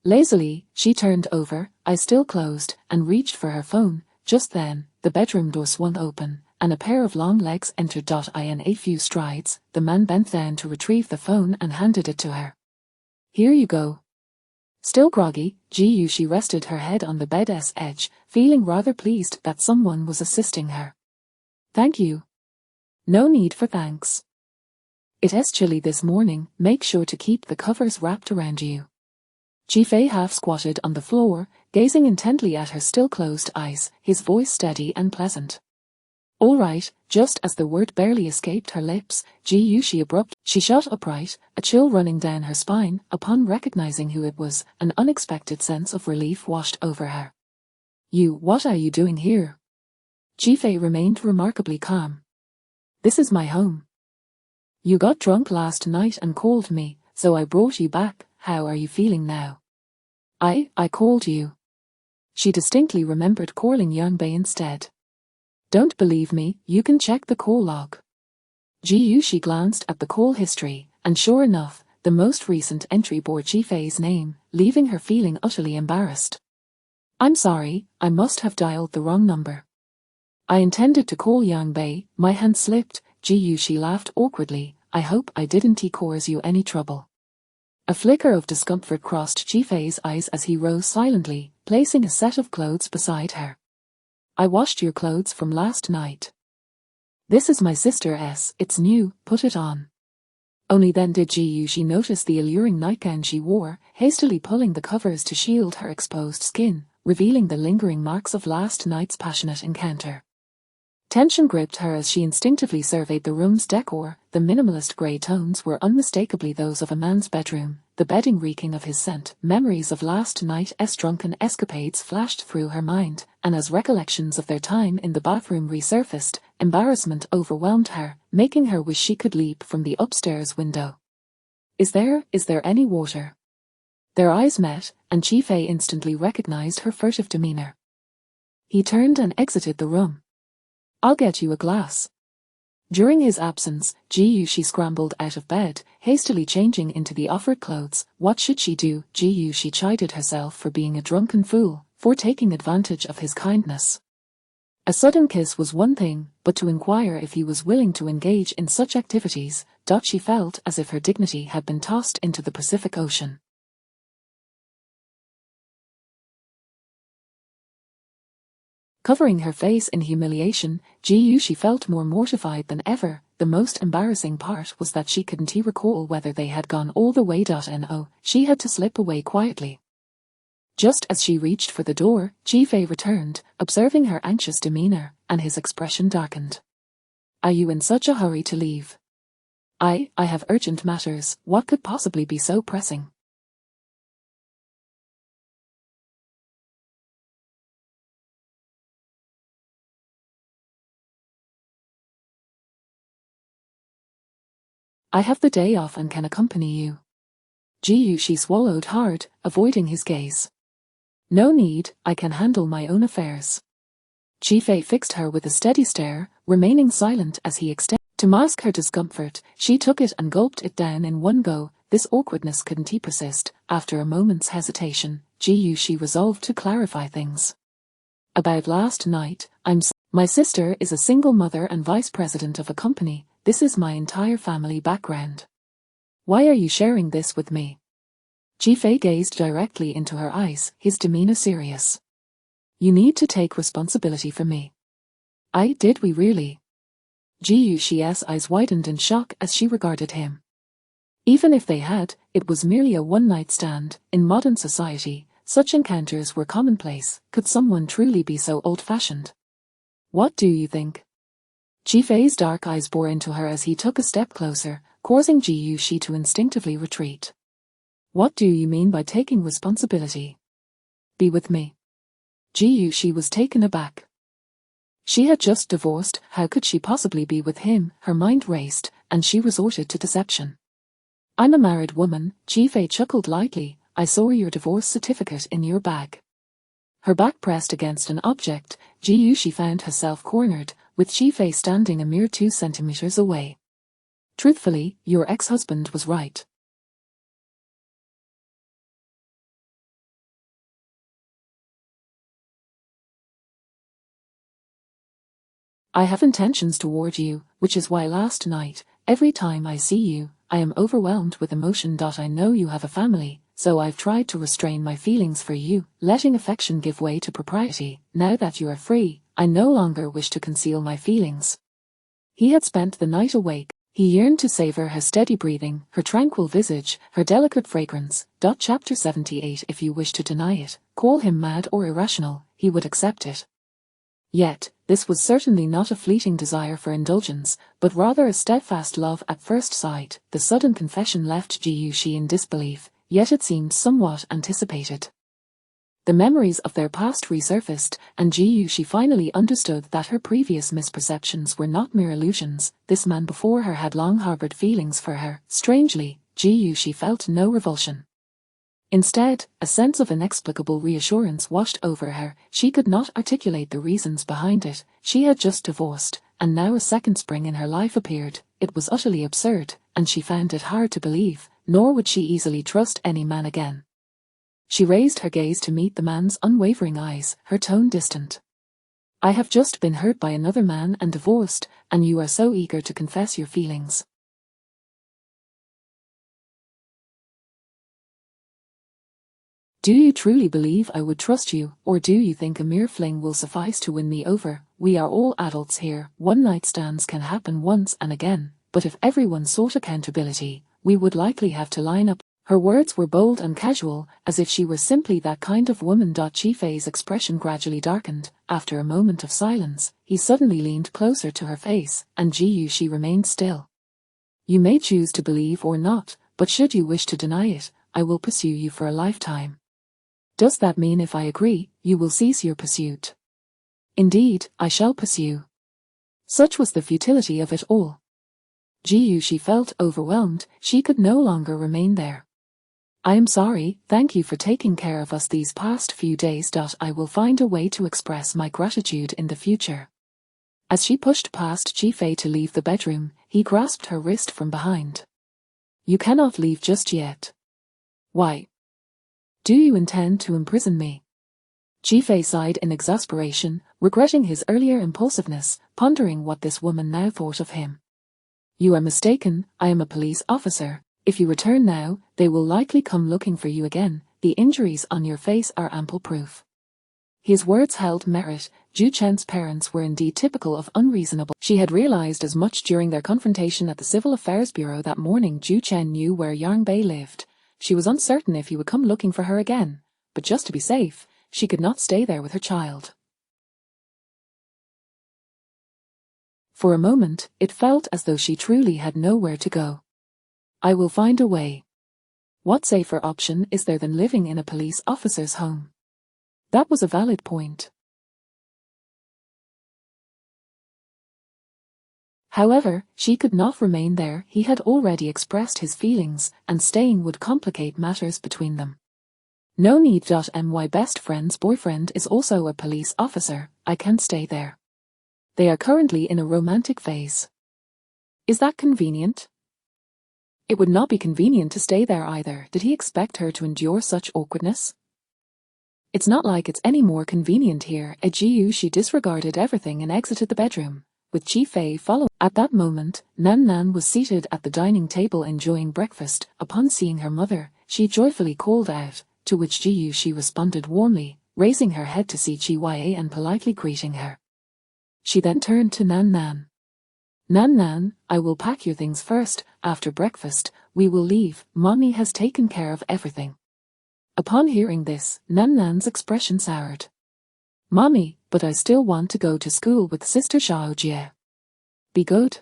Lazily, she turned over, eyes still closed, and reached for her phone. Just then, the bedroom door swung open, and a pair of long legs entered. In a few strides, the man bent down to retrieve the phone and handed it to her. Here you go. Still groggy, Ji-yushi rested her head on the bed's edge, feeling rather pleased that someone was assisting her. Thank you. No need for thanks. It is chilly this morning, make sure to keep the covers wrapped around you. Ji-fei half squatted on the floor, gazing intently at her still closed eyes, his voice steady and pleasant. All right, just as the word barely escaped her lips, Ji-yushi she shot upright, a chill running down her spine. Upon recognizing who it was, an unexpected sense of relief washed over her. What are you doing here? Ji-fei remained remarkably calm. This is my home. You got drunk last night and called me, so I brought you back. How are you feeling now? I called you. She distinctly remembered calling Yanbei instead. Don't believe me, you can check the call log. Ji-yushi glanced at the call history, and sure enough, the most recent entry bore Ji-fei's name, leaving her feeling utterly embarrassed. I'm sorry, I must have dialed the wrong number. I intended to call Yanbei, my hand slipped. Ji-yushi laughed awkwardly. I hope I didn't cause you any trouble. A flicker of discomfort crossed Ji-fei's eyes as he rose silently, placing a set of clothes beside her. I washed your clothes from last night. This is my sister's, it's new, put it on. Only then did Ji-yushi notice the alluring nightgown she wore, hastily pulling the covers to shield her exposed skin, revealing the lingering marks of last night's passionate encounter. Tension gripped her as she instinctively surveyed the room's decor. The minimalist grey tones were unmistakably those of a man's bedroom, the bedding reeking of his scent. Memories of last night's drunken escapades flashed through her mind, and as recollections of their time in the bathroom resurfaced, embarrassment overwhelmed her, making her wish she could leap from the upstairs window. Is there any water? Their eyes met, and Ji-fei instantly recognized her furtive demeanor. He turned and exited the room. I'll get you a glass. During his absence, Ji-yushi scrambled out of bed, hastily changing into the offered clothes. What should she do? Ji-yushi chided herself for being a drunken fool, for taking advantage of his kindness. A sudden kiss was one thing, but to inquire if he was willing to engage in such activities, she felt as if her dignity had been tossed into the Pacific Ocean. Covering her face in humiliation, Ji-yushi felt more mortified than ever. The most embarrassing part was that she couldn't recall whether they had gone all the way. No, she had to slip away quietly. Just as she reached for the door, Ji-fei returned, observing her anxious demeanor, and his expression darkened. Are you in such a hurry to leave? I have urgent matters. What could possibly be so pressing? I have the day off and can accompany you. Ji-yushi swallowed hard, avoiding his gaze. No need, I can handle my own affairs. Ji-fei fixed her with a steady stare, remaining silent as he extended. To mask her discomfort, she took it and gulped it down in one go. This awkwardness couldn't persist. After a moment's hesitation, Ji-yushi resolved to clarify things. About last night, my sister is a single mother and vice president of a company. This is my entire family background. Why are you sharing this with me? Ji-fei gazed directly into her eyes, his demeanor serious. You need to take responsibility for me. Did we really? Ji Yuxi's eyes widened in shock as she regarded him. Even if they had, it was merely a one-night stand. In modern society, such encounters were commonplace. Could someone truly be so old-fashioned? What do you think? Ji Fei's dark eyes bore into her as he took a step closer, causing Ji Yuxi to instinctively retreat. What do you mean by taking responsibility? Be with me. Ji Yuxi was taken aback. She had just divorced, how could she possibly be with him? Her mind raced, and she resorted to deception. I'm a married woman, Ji Fei chuckled lightly. I saw your divorce certificate in your bag. Her back pressed against an object, Ji Yuxi found herself cornered, with Ji Fei standing a mere 2 centimeters away. Truthfully, your ex-husband was right. I have intentions toward you, which is why last night, every time I see you, I am overwhelmed with emotion. I know you have a family, so I've tried to restrain my feelings for you, letting affection give way to propriety. Now that you are free, I no longer wish to conceal my feelings. He had spent the night awake. He yearned to savor her steady breathing, her tranquil visage, her delicate fragrance. Chapter 78. If you wish to deny it, call him mad or irrational, he would accept it. Yet, this was certainly not a fleeting desire for indulgence, but rather a steadfast love at first sight. The sudden confession left Ji Yuxi in disbelief, yet it seemed somewhat anticipated. The memories of their past resurfaced, and Ji Yuxi finally understood that her previous misperceptions were not mere illusions. This man before her had long harbored feelings for her. Strangely, Ji Yuxi felt no revulsion. Instead, a sense of inexplicable reassurance washed over her. She could not articulate the reasons behind it. She had just divorced, and now a second spring in her life appeared. It was utterly absurd, and she found it hard to believe, nor would she easily trust any man again. She raised her gaze to meet the man's unwavering eyes, her tone distant. I have just been hurt by another man and divorced, and you are so eager to confess your feelings. Do you truly believe I would trust you, or do you think a mere fling will suffice to win me over? We are all adults here. One-night stands can happen once and again, but if everyone sought accountability, we would likely have to line up. Her words were bold and casual, as if she were simply that kind of woman. Ji Fei's expression gradually darkened. After a moment of silence, he suddenly leaned closer to her face, and Ji Yuxi remained still. You may choose to believe or not, but should you wish to deny it, I will pursue you for a lifetime. Does that mean if I agree, you will cease your pursuit? Indeed, I shall pursue. Such was the futility of it all. Ji Yuxi felt overwhelmed. She could no longer remain there. I am sorry, thank you for taking care of us these past few days. I will find a way to express my gratitude in the future. As she pushed past Ji Fei to leave the bedroom, he grasped her wrist from behind. You cannot leave just yet. Why? Do you intend to imprison me? Ji Fei sighed in exasperation, regretting his earlier impulsiveness, pondering what this woman now thought of him. You are mistaken, I am a police officer. If you return now, they will likely come looking for you again. The injuries on your face are ample proof. His words held merit. Zhu Chen's parents were indeed typical of unreasonable. She had realized as much during their confrontation at the Civil Affairs Bureau that morning. Zhu Chen knew where Yang Bei lived. She was uncertain if he would come looking for her again, but just to be safe, she could not stay there with her child. For a moment, it felt as though she truly had nowhere to go. I will find a way. What safer option is there than living in a police officer's home? That was a valid point. However, she could not remain there. He had already expressed his feelings, and staying would complicate matters between them. No need. My best friend's boyfriend is also a police officer. I can't stay there. They are currently in a romantic phase. Is that convenient? It would not be convenient to stay there either. Did he expect her to endure such awkwardness? It's not like it's any more convenient here. Ji Yuxi disregarded everything and exited the bedroom, with Ji Fei following. At that moment, Nan Nan was seated at the dining table enjoying breakfast. Upon seeing her mother, she joyfully called out, to which Ji Yuxi responded warmly, raising her head to see Chi Ya and politely greeting her. She then turned to Nan Nan. Nan Nan, I will pack your things first. After breakfast, we will leave. Mommy has taken care of everything. Upon hearing this, Nan Nan's expression soured. Mommy, but I still want to go to school with Sister Xiaojie. Be good.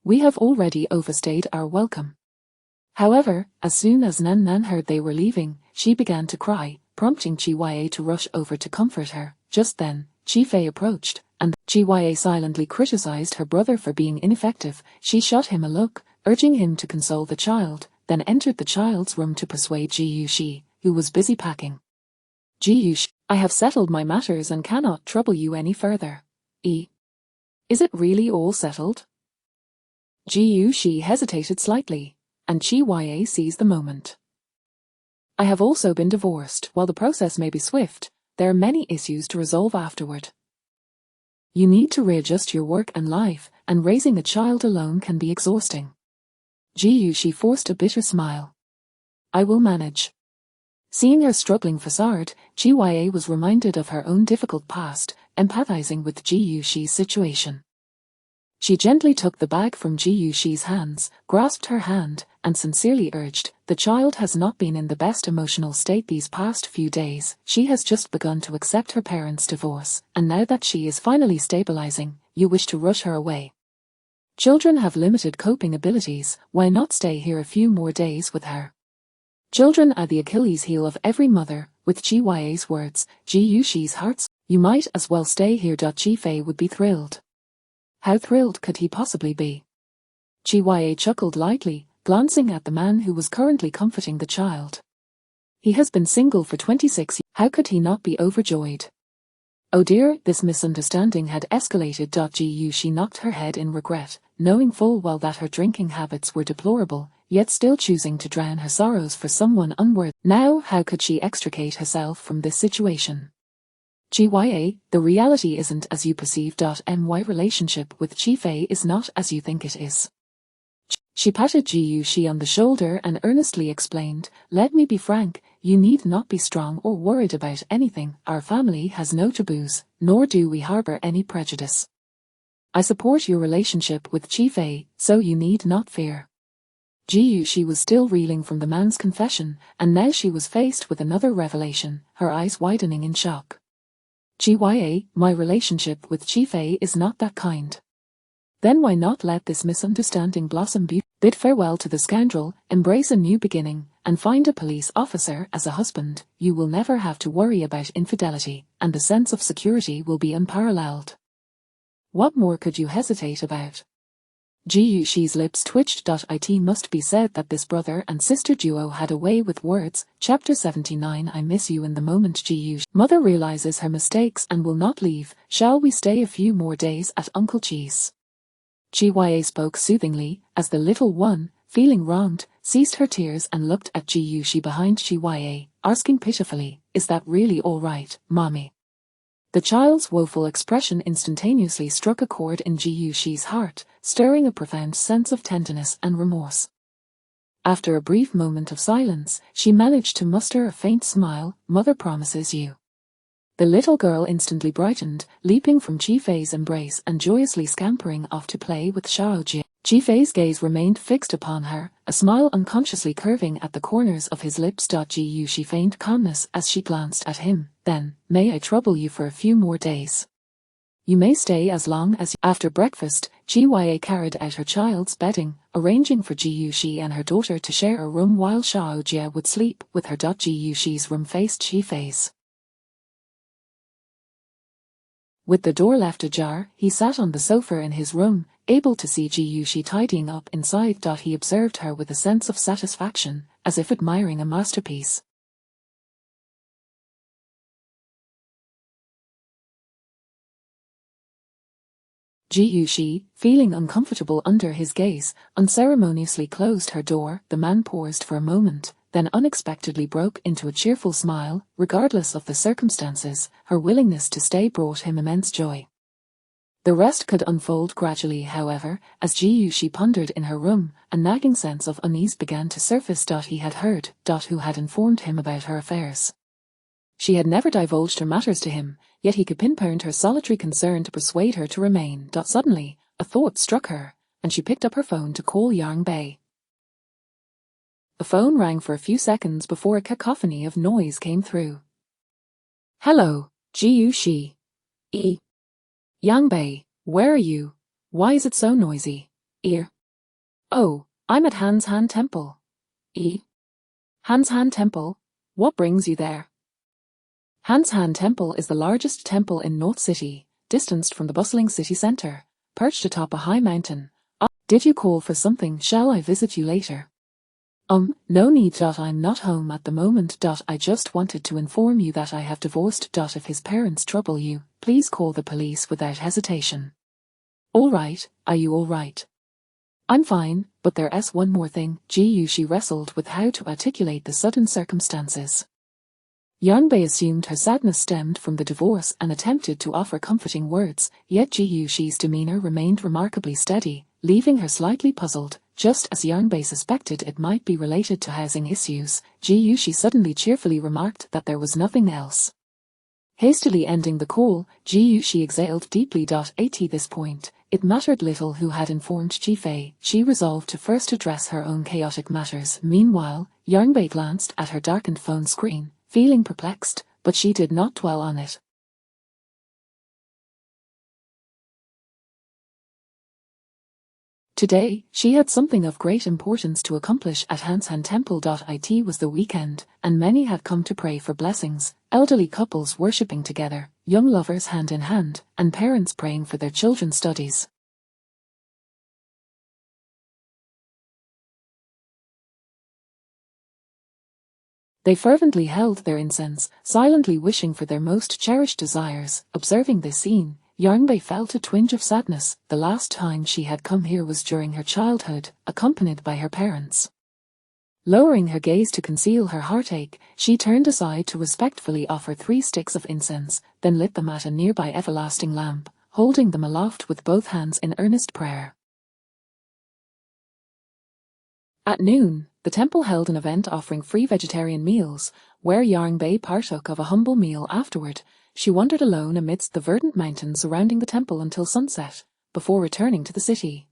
We have already overstayed our welcome. However, as soon as Nan Nan heard they were leaving, she began to cry, prompting Qi Huaiye to rush over to comfort her. Just then, Qi Fei approached, and Qi Huaiye silently criticized her brother for being ineffective. She shot him a look, urging him to console the child, then entered the child's room to persuade Ji Yuxi, who was busy packing. Ji Yuxi, I have settled my matters and cannot trouble you any further. Is it really all settled? Ji Yuxi hesitated slightly, and Qi Huaiye seized the moment. I have also been divorced. While the process may be swift, there are many issues to resolve afterward. You need to readjust your work and life, and raising a child alone can be exhausting. Ji Yuxi forced a bitter smile. I will manage. Seeing her struggling facade, Qi Huaiye was reminded of her own difficult past, empathizing with Ji Yuxi's situation. She gently took the bag from Ji Yuxi's hands, grasped her hand, and sincerely urged, the child has not been in the best emotional state these past few days. She has just begun to accept her parents' divorce, and now that she is finally stabilizing, you wish to rush her away. Children have limited coping abilities, why not stay here a few more days with her? Children are the Achilles heel of every mother. With Qi Huaiye's words, Ji Yuxi's heart, you might as well stay here. Qi Fei would be thrilled. How thrilled could he possibly be? Qi Huaiye chuckled lightly, glancing at the man who was currently comforting the child. He has been single for 26 years. How could he not be overjoyed? Oh dear, this misunderstanding had escalated. Ji Yuxi knocked her head in regret, knowing full well that her drinking habits were deplorable, yet still choosing to drown her sorrows for someone unworthy. Now how could she extricate herself from this situation? Qi Huaiye, the reality isn't as you perceive. My relationship with Qi Fei is not as you think it is. She patted Ji Yuxi on the shoulder and earnestly explained, let me be frank, you need not be strong or worried about anything. Our family has no taboos, nor do we harbor any prejudice. I support your relationship with Qi Fei, so you need not fear. Ji Yuxi was still reeling from the man's confession, and now she was faced with another revelation, her eyes widening in shock. Qi Huaiye, my relationship with Qi Fei is not that kind. Then why not let this misunderstanding blossom beautifully? Bid farewell to the scoundrel, embrace a new beginning, and find a police officer as a husband. You will never have to worry about infidelity, and the sense of security will be unparalleled. What more could you hesitate about? Ji Yuxi's lips twitched. It must be said that this brother and sister duo had a way with words. Chapter 79. I miss you. In the moment Ji Yuxi's mother realizes her mistakes and will not leave. Shall we stay a few more days at Uncle Qi's? Qi Huaiye spoke soothingly, as the little one, feeling wronged, ceased her tears and looked at Ji Yuxi behind Qi Huaiye, asking pitifully, is that really all right, mommy? The child's woeful expression instantaneously struck a chord in Ji Yuxi's heart, stirring a profound sense of tenderness and remorse. After a brief moment of silence, she managed to muster a faint smile. Mother promises you. The little girl instantly brightened, leaping from Qi Fei's embrace and joyously scampering off to play with Xiaojie. Qi Fei's gaze remained fixed upon her, a smile unconsciously curving at the corners of his lips. Ji Yuxi feigned calmness as she glanced at him. Then, may I trouble you for a few more days? You may stay as long as you. After breakfast, Qi Huaiye carried out her child's bedding, arranging for Ji Yuxi and her daughter to share a room while Xiaojie would sleep with her. Ji Yuxi's room faced Qi Fei's. With the door left ajar, he sat on the sofa in his room, able to see Ji Yuxi tidying up inside. He observed her with a sense of satisfaction, as if admiring a masterpiece. Ji Yuxi, feeling uncomfortable under his gaze, unceremoniously closed her door. The man paused for a moment, then unexpectedly broke into a cheerful smile. Regardless of the circumstances, her willingness to stay brought him immense joy. The rest could unfold gradually, however, as Ji Yuxi pondered in her room. A nagging sense of unease began to surface. He had heard, who had informed him about her affairs. She had never divulged her matters to him, yet he could pinpoint her solitary concern to persuade her to remain. Suddenly, a thought struck her, and she picked up her phone to call Yang Bei. The phone rang for a few seconds before a cacophony of noise came through. Hello, Jiu Shi. Yang Bei, where are you? Why is it so noisy? Oh, I'm at Han's Han Temple. Han's Han Temple? What brings you there? Han's Han Temple is the largest temple in North City, distanced from the bustling city center, perched atop a high mountain. Did you call for something? Shall I visit you later? No need. I'm not home at the moment. I just wanted to inform you that I have divorced. If his parents trouble you, please call the police without hesitation. All right, are you all right? I'm fine, but there's one more thing. She wrestled with how to articulate the sudden circumstances. Yang Bei assumed her sadness stemmed from the divorce and attempted to offer comforting words, yet Jiu Shi's demeanor remained remarkably steady, leaving her slightly puzzled. Just as Yang Bei suspected it might be related to housing issues, Jiu Shi suddenly cheerfully remarked that there was nothing else. Hastily ending the call, Jiu Shi exhaled deeply. At this point, it mattered little who had informed Jifei. She resolved to first address her own chaotic matters. Meanwhile, Yang Bei glanced at her darkened phone screen, feeling perplexed, but she did not dwell on it. Today, she had something of great importance to accomplish at Han's Han Temple. It was the weekend, and many had come to pray for blessings, elderly couples worshipping together, young lovers hand in hand, and parents praying for their children's studies. They fervently held their incense, silently wishing for their most cherished desires. Observing this scene, Yang Bei felt a twinge of sadness. The last time she had come here was during her childhood, accompanied by her parents. Lowering her gaze to conceal her heartache, she turned aside to respectfully offer 3 sticks of incense, then lit them at a nearby everlasting lamp, holding them aloft with both hands in earnest prayer. At noon, the temple held an event offering free vegetarian meals, where Yang Bei partook of a humble meal afterward. She wandered alone amidst the verdant mountains surrounding the temple until sunset, before returning to the city.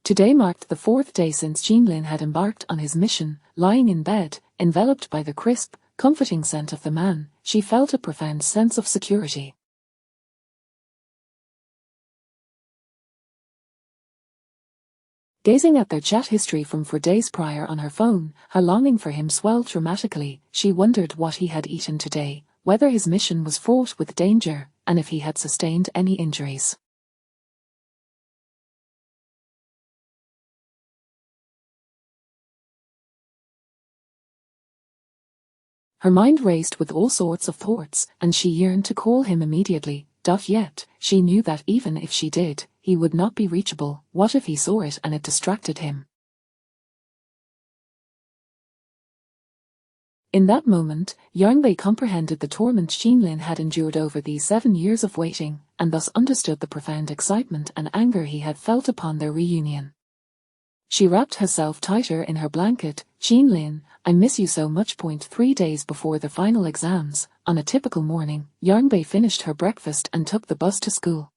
Today marked the 4th day since Jinlin had embarked on his mission. Lying in bed, enveloped by the crisp, comforting scent of the man, she felt a profound sense of security. Gazing at their chat history from 4 days prior on her phone, her longing for him swelled dramatically. She wondered what he had eaten today, whether his mission was fraught with danger, and if he had sustained any injuries. Her mind raced with all sorts of thoughts, and she yearned to call him immediately. Yet, she knew that even if she did, he would not be reachable. What if he saw it and it distracted him? In that moment, Yang Bei comprehended the torment Jinlin had endured over these 7 years of waiting, and thus understood the profound excitement and anger he had felt upon their reunion. She wrapped herself tighter in her blanket. Jinlin, I miss you so much. 3 days before the final exams, on a typical morning, Yang Bei finished her breakfast and took the bus to school.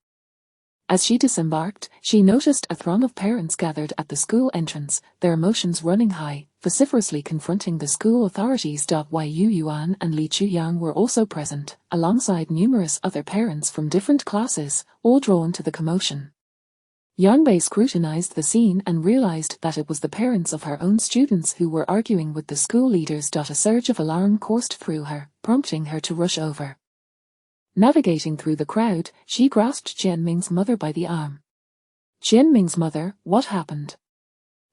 As she disembarked, she noticed a throng of parents gathered at the school entrance, their emotions running high, vociferously confronting the school authorities. Yu Yuan and Li Chuyang were also present, alongside numerous other parents from different classes, all drawn to the commotion. Yang Bei scrutinized the scene and realized that it was the parents of her own students who were arguing with the school leaders. A surge of alarm coursed through her, prompting her to rush over. Navigating through the crowd, she grasped Jianming's mother by the arm. Jianming's mother, what happened?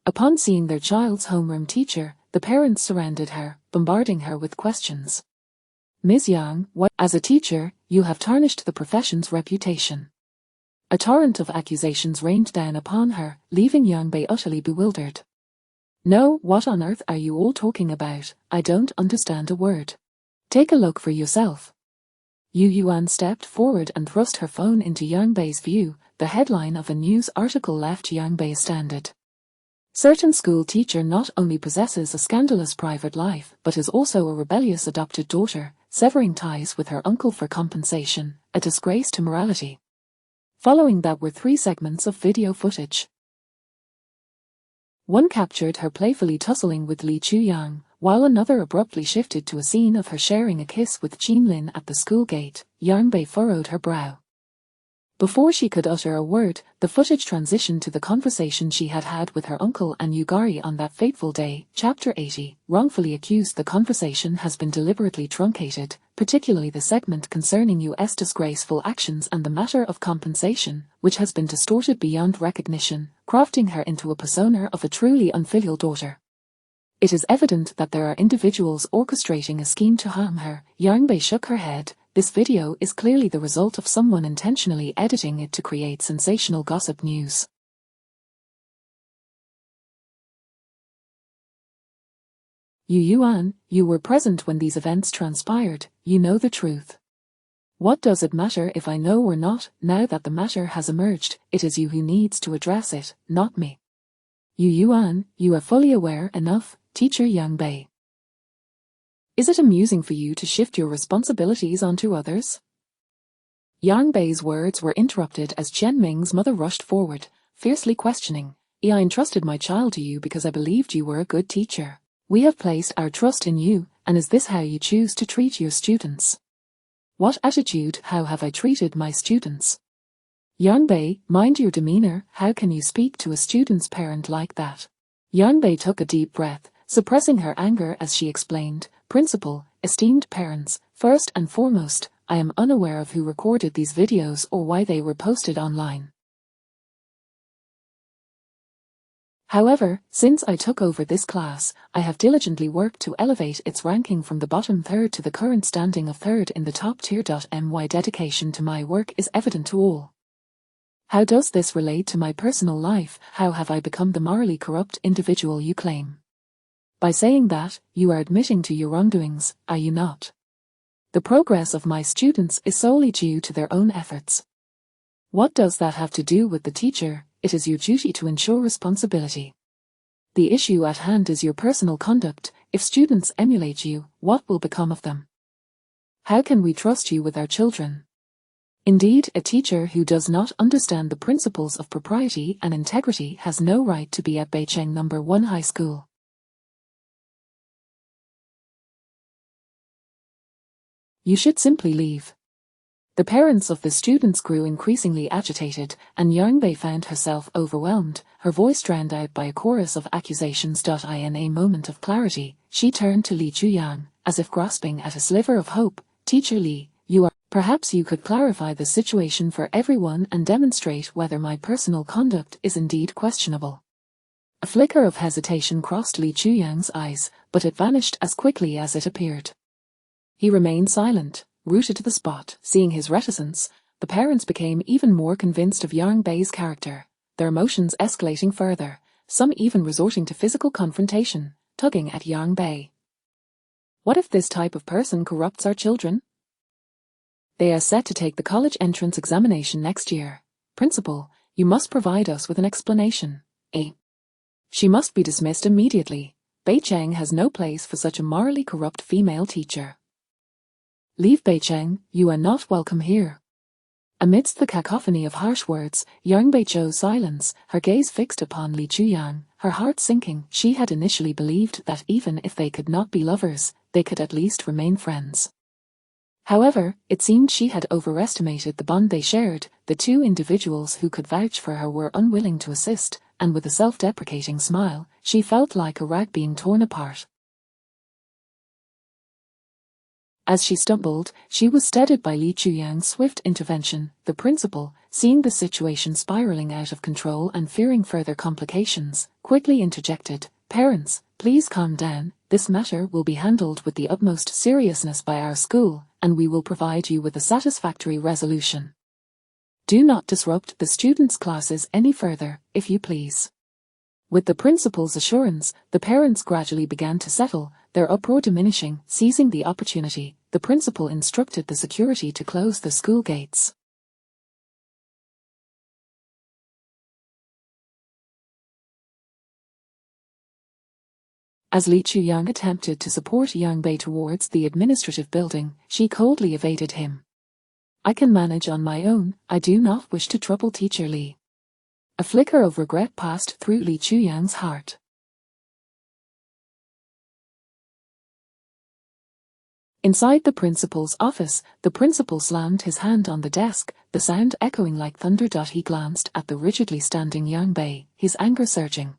Upon seeing their child's homeroom teacher, the parents surrounded her, bombarding her with questions. Ms. Yang, what? As a teacher, you have tarnished the profession's reputation. A torrent of accusations rained down upon her, leaving Yang Bei utterly bewildered. No, what on earth are you all talking about? I don't understand a word. Take a look for yourself. Yu Yuan stepped forward and thrust her phone into Yang Bei's view. The headline of a news article left Yang Bei astounded. Certain school teacher not only possesses a scandalous private life but is also a rebellious adopted daughter, severing ties with her uncle for compensation, a disgrace to morality. Following that were 3 segments of video footage. One captured her playfully tussling with Lee Chu-yang, while another abruptly shifted to a scene of her sharing a kiss with Jin Lin at the school gate. Yang Bei furrowed her brow. Before she could utter a word, the footage transitioned to the conversation she had had with her uncle and Yugari on that fateful day. Chapter 80, wrongfully accused. The conversation has been deliberately truncated, particularly the segment concerning U.S. disgraceful actions and the matter of compensation, which has been distorted beyond recognition, crafting her into a persona of a truly unfilial daughter. It is evident that there are individuals orchestrating a scheme to harm her. Yang Bei shook her head. This video is clearly the result of someone intentionally editing it to create sensational gossip news. Yu Yuan, you were present when these events transpired, you know the truth. What does it matter if I know or not? Now that the matter has emerged, it is you who needs to address it, not me. Yu Yuan, you are fully aware enough, Teacher Yang Bei. Is it amusing for you to shift your responsibilities onto others? Yang Bei's words were interrupted as Chen Ming's mother rushed forward, fiercely questioning, I entrusted my child to you because I believed you were a good teacher. We have placed our trust in you, and is this how you choose to treat your students? What attitude? How have I treated my students? Yang Bei, mind your demeanor. How can you speak to a student's parent like that? Yang Bei took a deep breath, suppressing her anger as she explained, Principal, esteemed parents, first and foremost, I am unaware of who recorded these videos or why they were posted online. However, since I took over this class, I have diligently worked to elevate its ranking from the bottom third to the current standing of third in the top tier. My dedication to my work is evident to all. How does this relate to my personal life? How have I become the morally corrupt individual you claim? By saying that, you are admitting to your wrongdoings, are you not? The progress of my students is solely due to their own efforts. What does that have to do with the teacher? It is your duty to ensure responsibility. The issue at hand is your personal conduct. If students emulate you, what will become of them? How can we trust you with our children? Indeed, a teacher who does not understand the principles of propriety and integrity has no right to be at Beicheng No. 1 High School. You should simply leave. The parents of the students grew increasingly agitated, and Yang Bei found herself overwhelmed, her voice drowned out by a chorus of accusations. In a moment of clarity, she turned to Lee Chu-yang, as if grasping at a sliver of hope. Teacher Lee, perhaps you could clarify the situation for everyone and demonstrate whether my personal conduct is indeed questionable. A flicker of hesitation crossed Lee Chu-yang's eyes, but it vanished as quickly as it appeared. He remained silent, rooted to the spot. Seeing his reticence, the parents became even more convinced of Yang Bei's character, their emotions escalating further, some even resorting to physical confrontation, tugging at Yang Bei. What if this type of person corrupts our children? They are set to take the college entrance examination next year. Principal, you must provide us with an explanation. She must be dismissed immediately. Beicheng has no place for such a morally corrupt female teacher. Leave Beicheng, you are not welcome here. Amidst the cacophony of harsh words, Yang Bei chose silence, her gaze fixed upon Lee Chu-yang, her heart sinking. She had initially believed that even if they could not be lovers, they could at least remain friends. However, it seemed she had overestimated the bond they shared. The two individuals who could vouch for her were unwilling to assist, and with a self-deprecating smile, she felt like a rag being torn apart. As she stumbled, she was steadied by Lee Chu-yang's swift intervention. The principal, seeing the situation spiraling out of control and fearing further complications, quickly interjected, Parents, please calm down. This matter will be handled with the utmost seriousness by our school, and we will provide you with a satisfactory resolution. Do not disrupt the students' classes any further, if you please. With the principal's assurance, the parents gradually began to settle, their uproar diminishing. Seizing the opportunity, the principal instructed the security to close the school gates. As Li Chuyang attempted to support Yang Bei towards the administrative building, she coldly evaded him. I can manage on my own, I do not wish to trouble Teacher Li. A flicker of regret passed through Li Chuyang's heart. Inside the principal's office, the principal slammed his hand on the desk, the sound echoing like thunder. He glanced at the rigidly standing Yang Bei, his anger surging.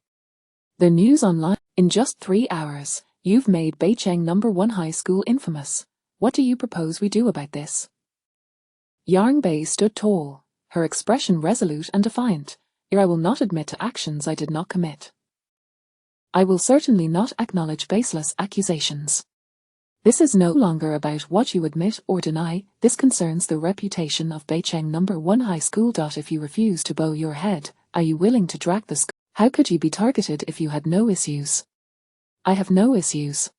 The news online. In just 3 hours, you've made Beicheng No. 1 High School infamous. What do you propose we do about this? Yang Bei stood tall, her expression resolute and defiant. I will not admit to actions I did not commit. I will certainly not acknowledge baseless accusations. This is no longer about what you admit or deny, this concerns the reputation of Beicheng No. 1 High School. If you refuse to bow your head, are you willing to drag the school? How could you be targeted if you had no issues? I have no issues.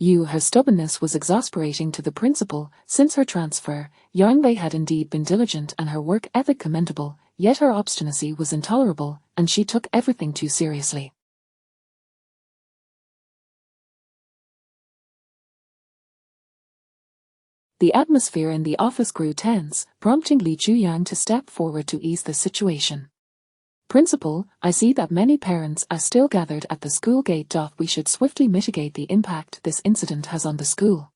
Her stubbornness was exasperating to the principal. Since her transfer, Yang Bei had indeed been diligent and her work ethic commendable, yet her obstinacy was intolerable, and she took everything too seriously. The atmosphere in the office grew tense, prompting Li Chuyang to step forward to ease the situation. Principal, I see that many parents are still gathered at the school gate. We should swiftly mitigate the impact this incident has on the school.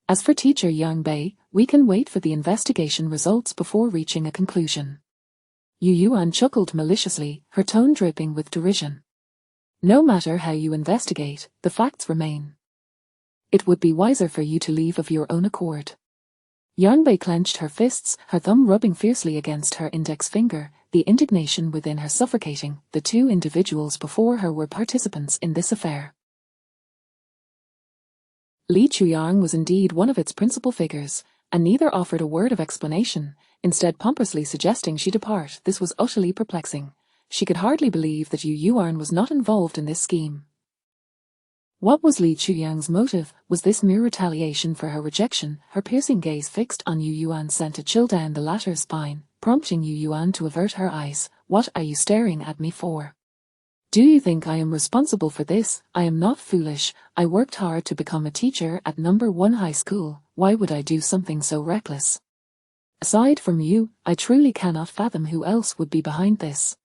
As for Teacher Yang Bei, we can wait for the investigation results before reaching a conclusion. Yu Yuan chuckled maliciously, her tone dripping with derision. No matter how you investigate, the facts remain. It would be wiser for you to leave of your own accord. Yang Bei clenched her fists, her thumb rubbing fiercely against her index finger, the indignation within her suffocating. The two individuals before her were participants in this affair. Li Chuyang was indeed one of its principal figures, and neither offered a word of explanation, instead pompously suggesting she depart. This was utterly perplexing. She could hardly believe that Yu Yuan was not involved in this scheme. What was Li Chuyang's motive? Was this mere retaliation for her rejection? Her piercing gaze fixed on Yu Yuan sent a chill down the latter's spine, prompting Yu Yuan to avert her eyes. What are you staring at me for? Do you think I am responsible for this? I am not foolish. I worked hard to become a teacher at No. 1 High School. Why would I do something so reckless? Aside from you, I truly cannot fathom who else would be behind this.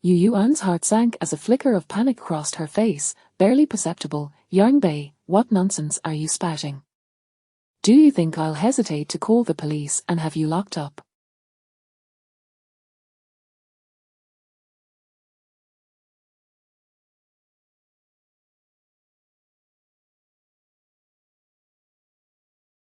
Yu Yuan's heart sank as a flicker of panic crossed her face, barely perceptible. Yang Bei, what nonsense are you spouting? Do you think I'll hesitate to call the police and have you locked up?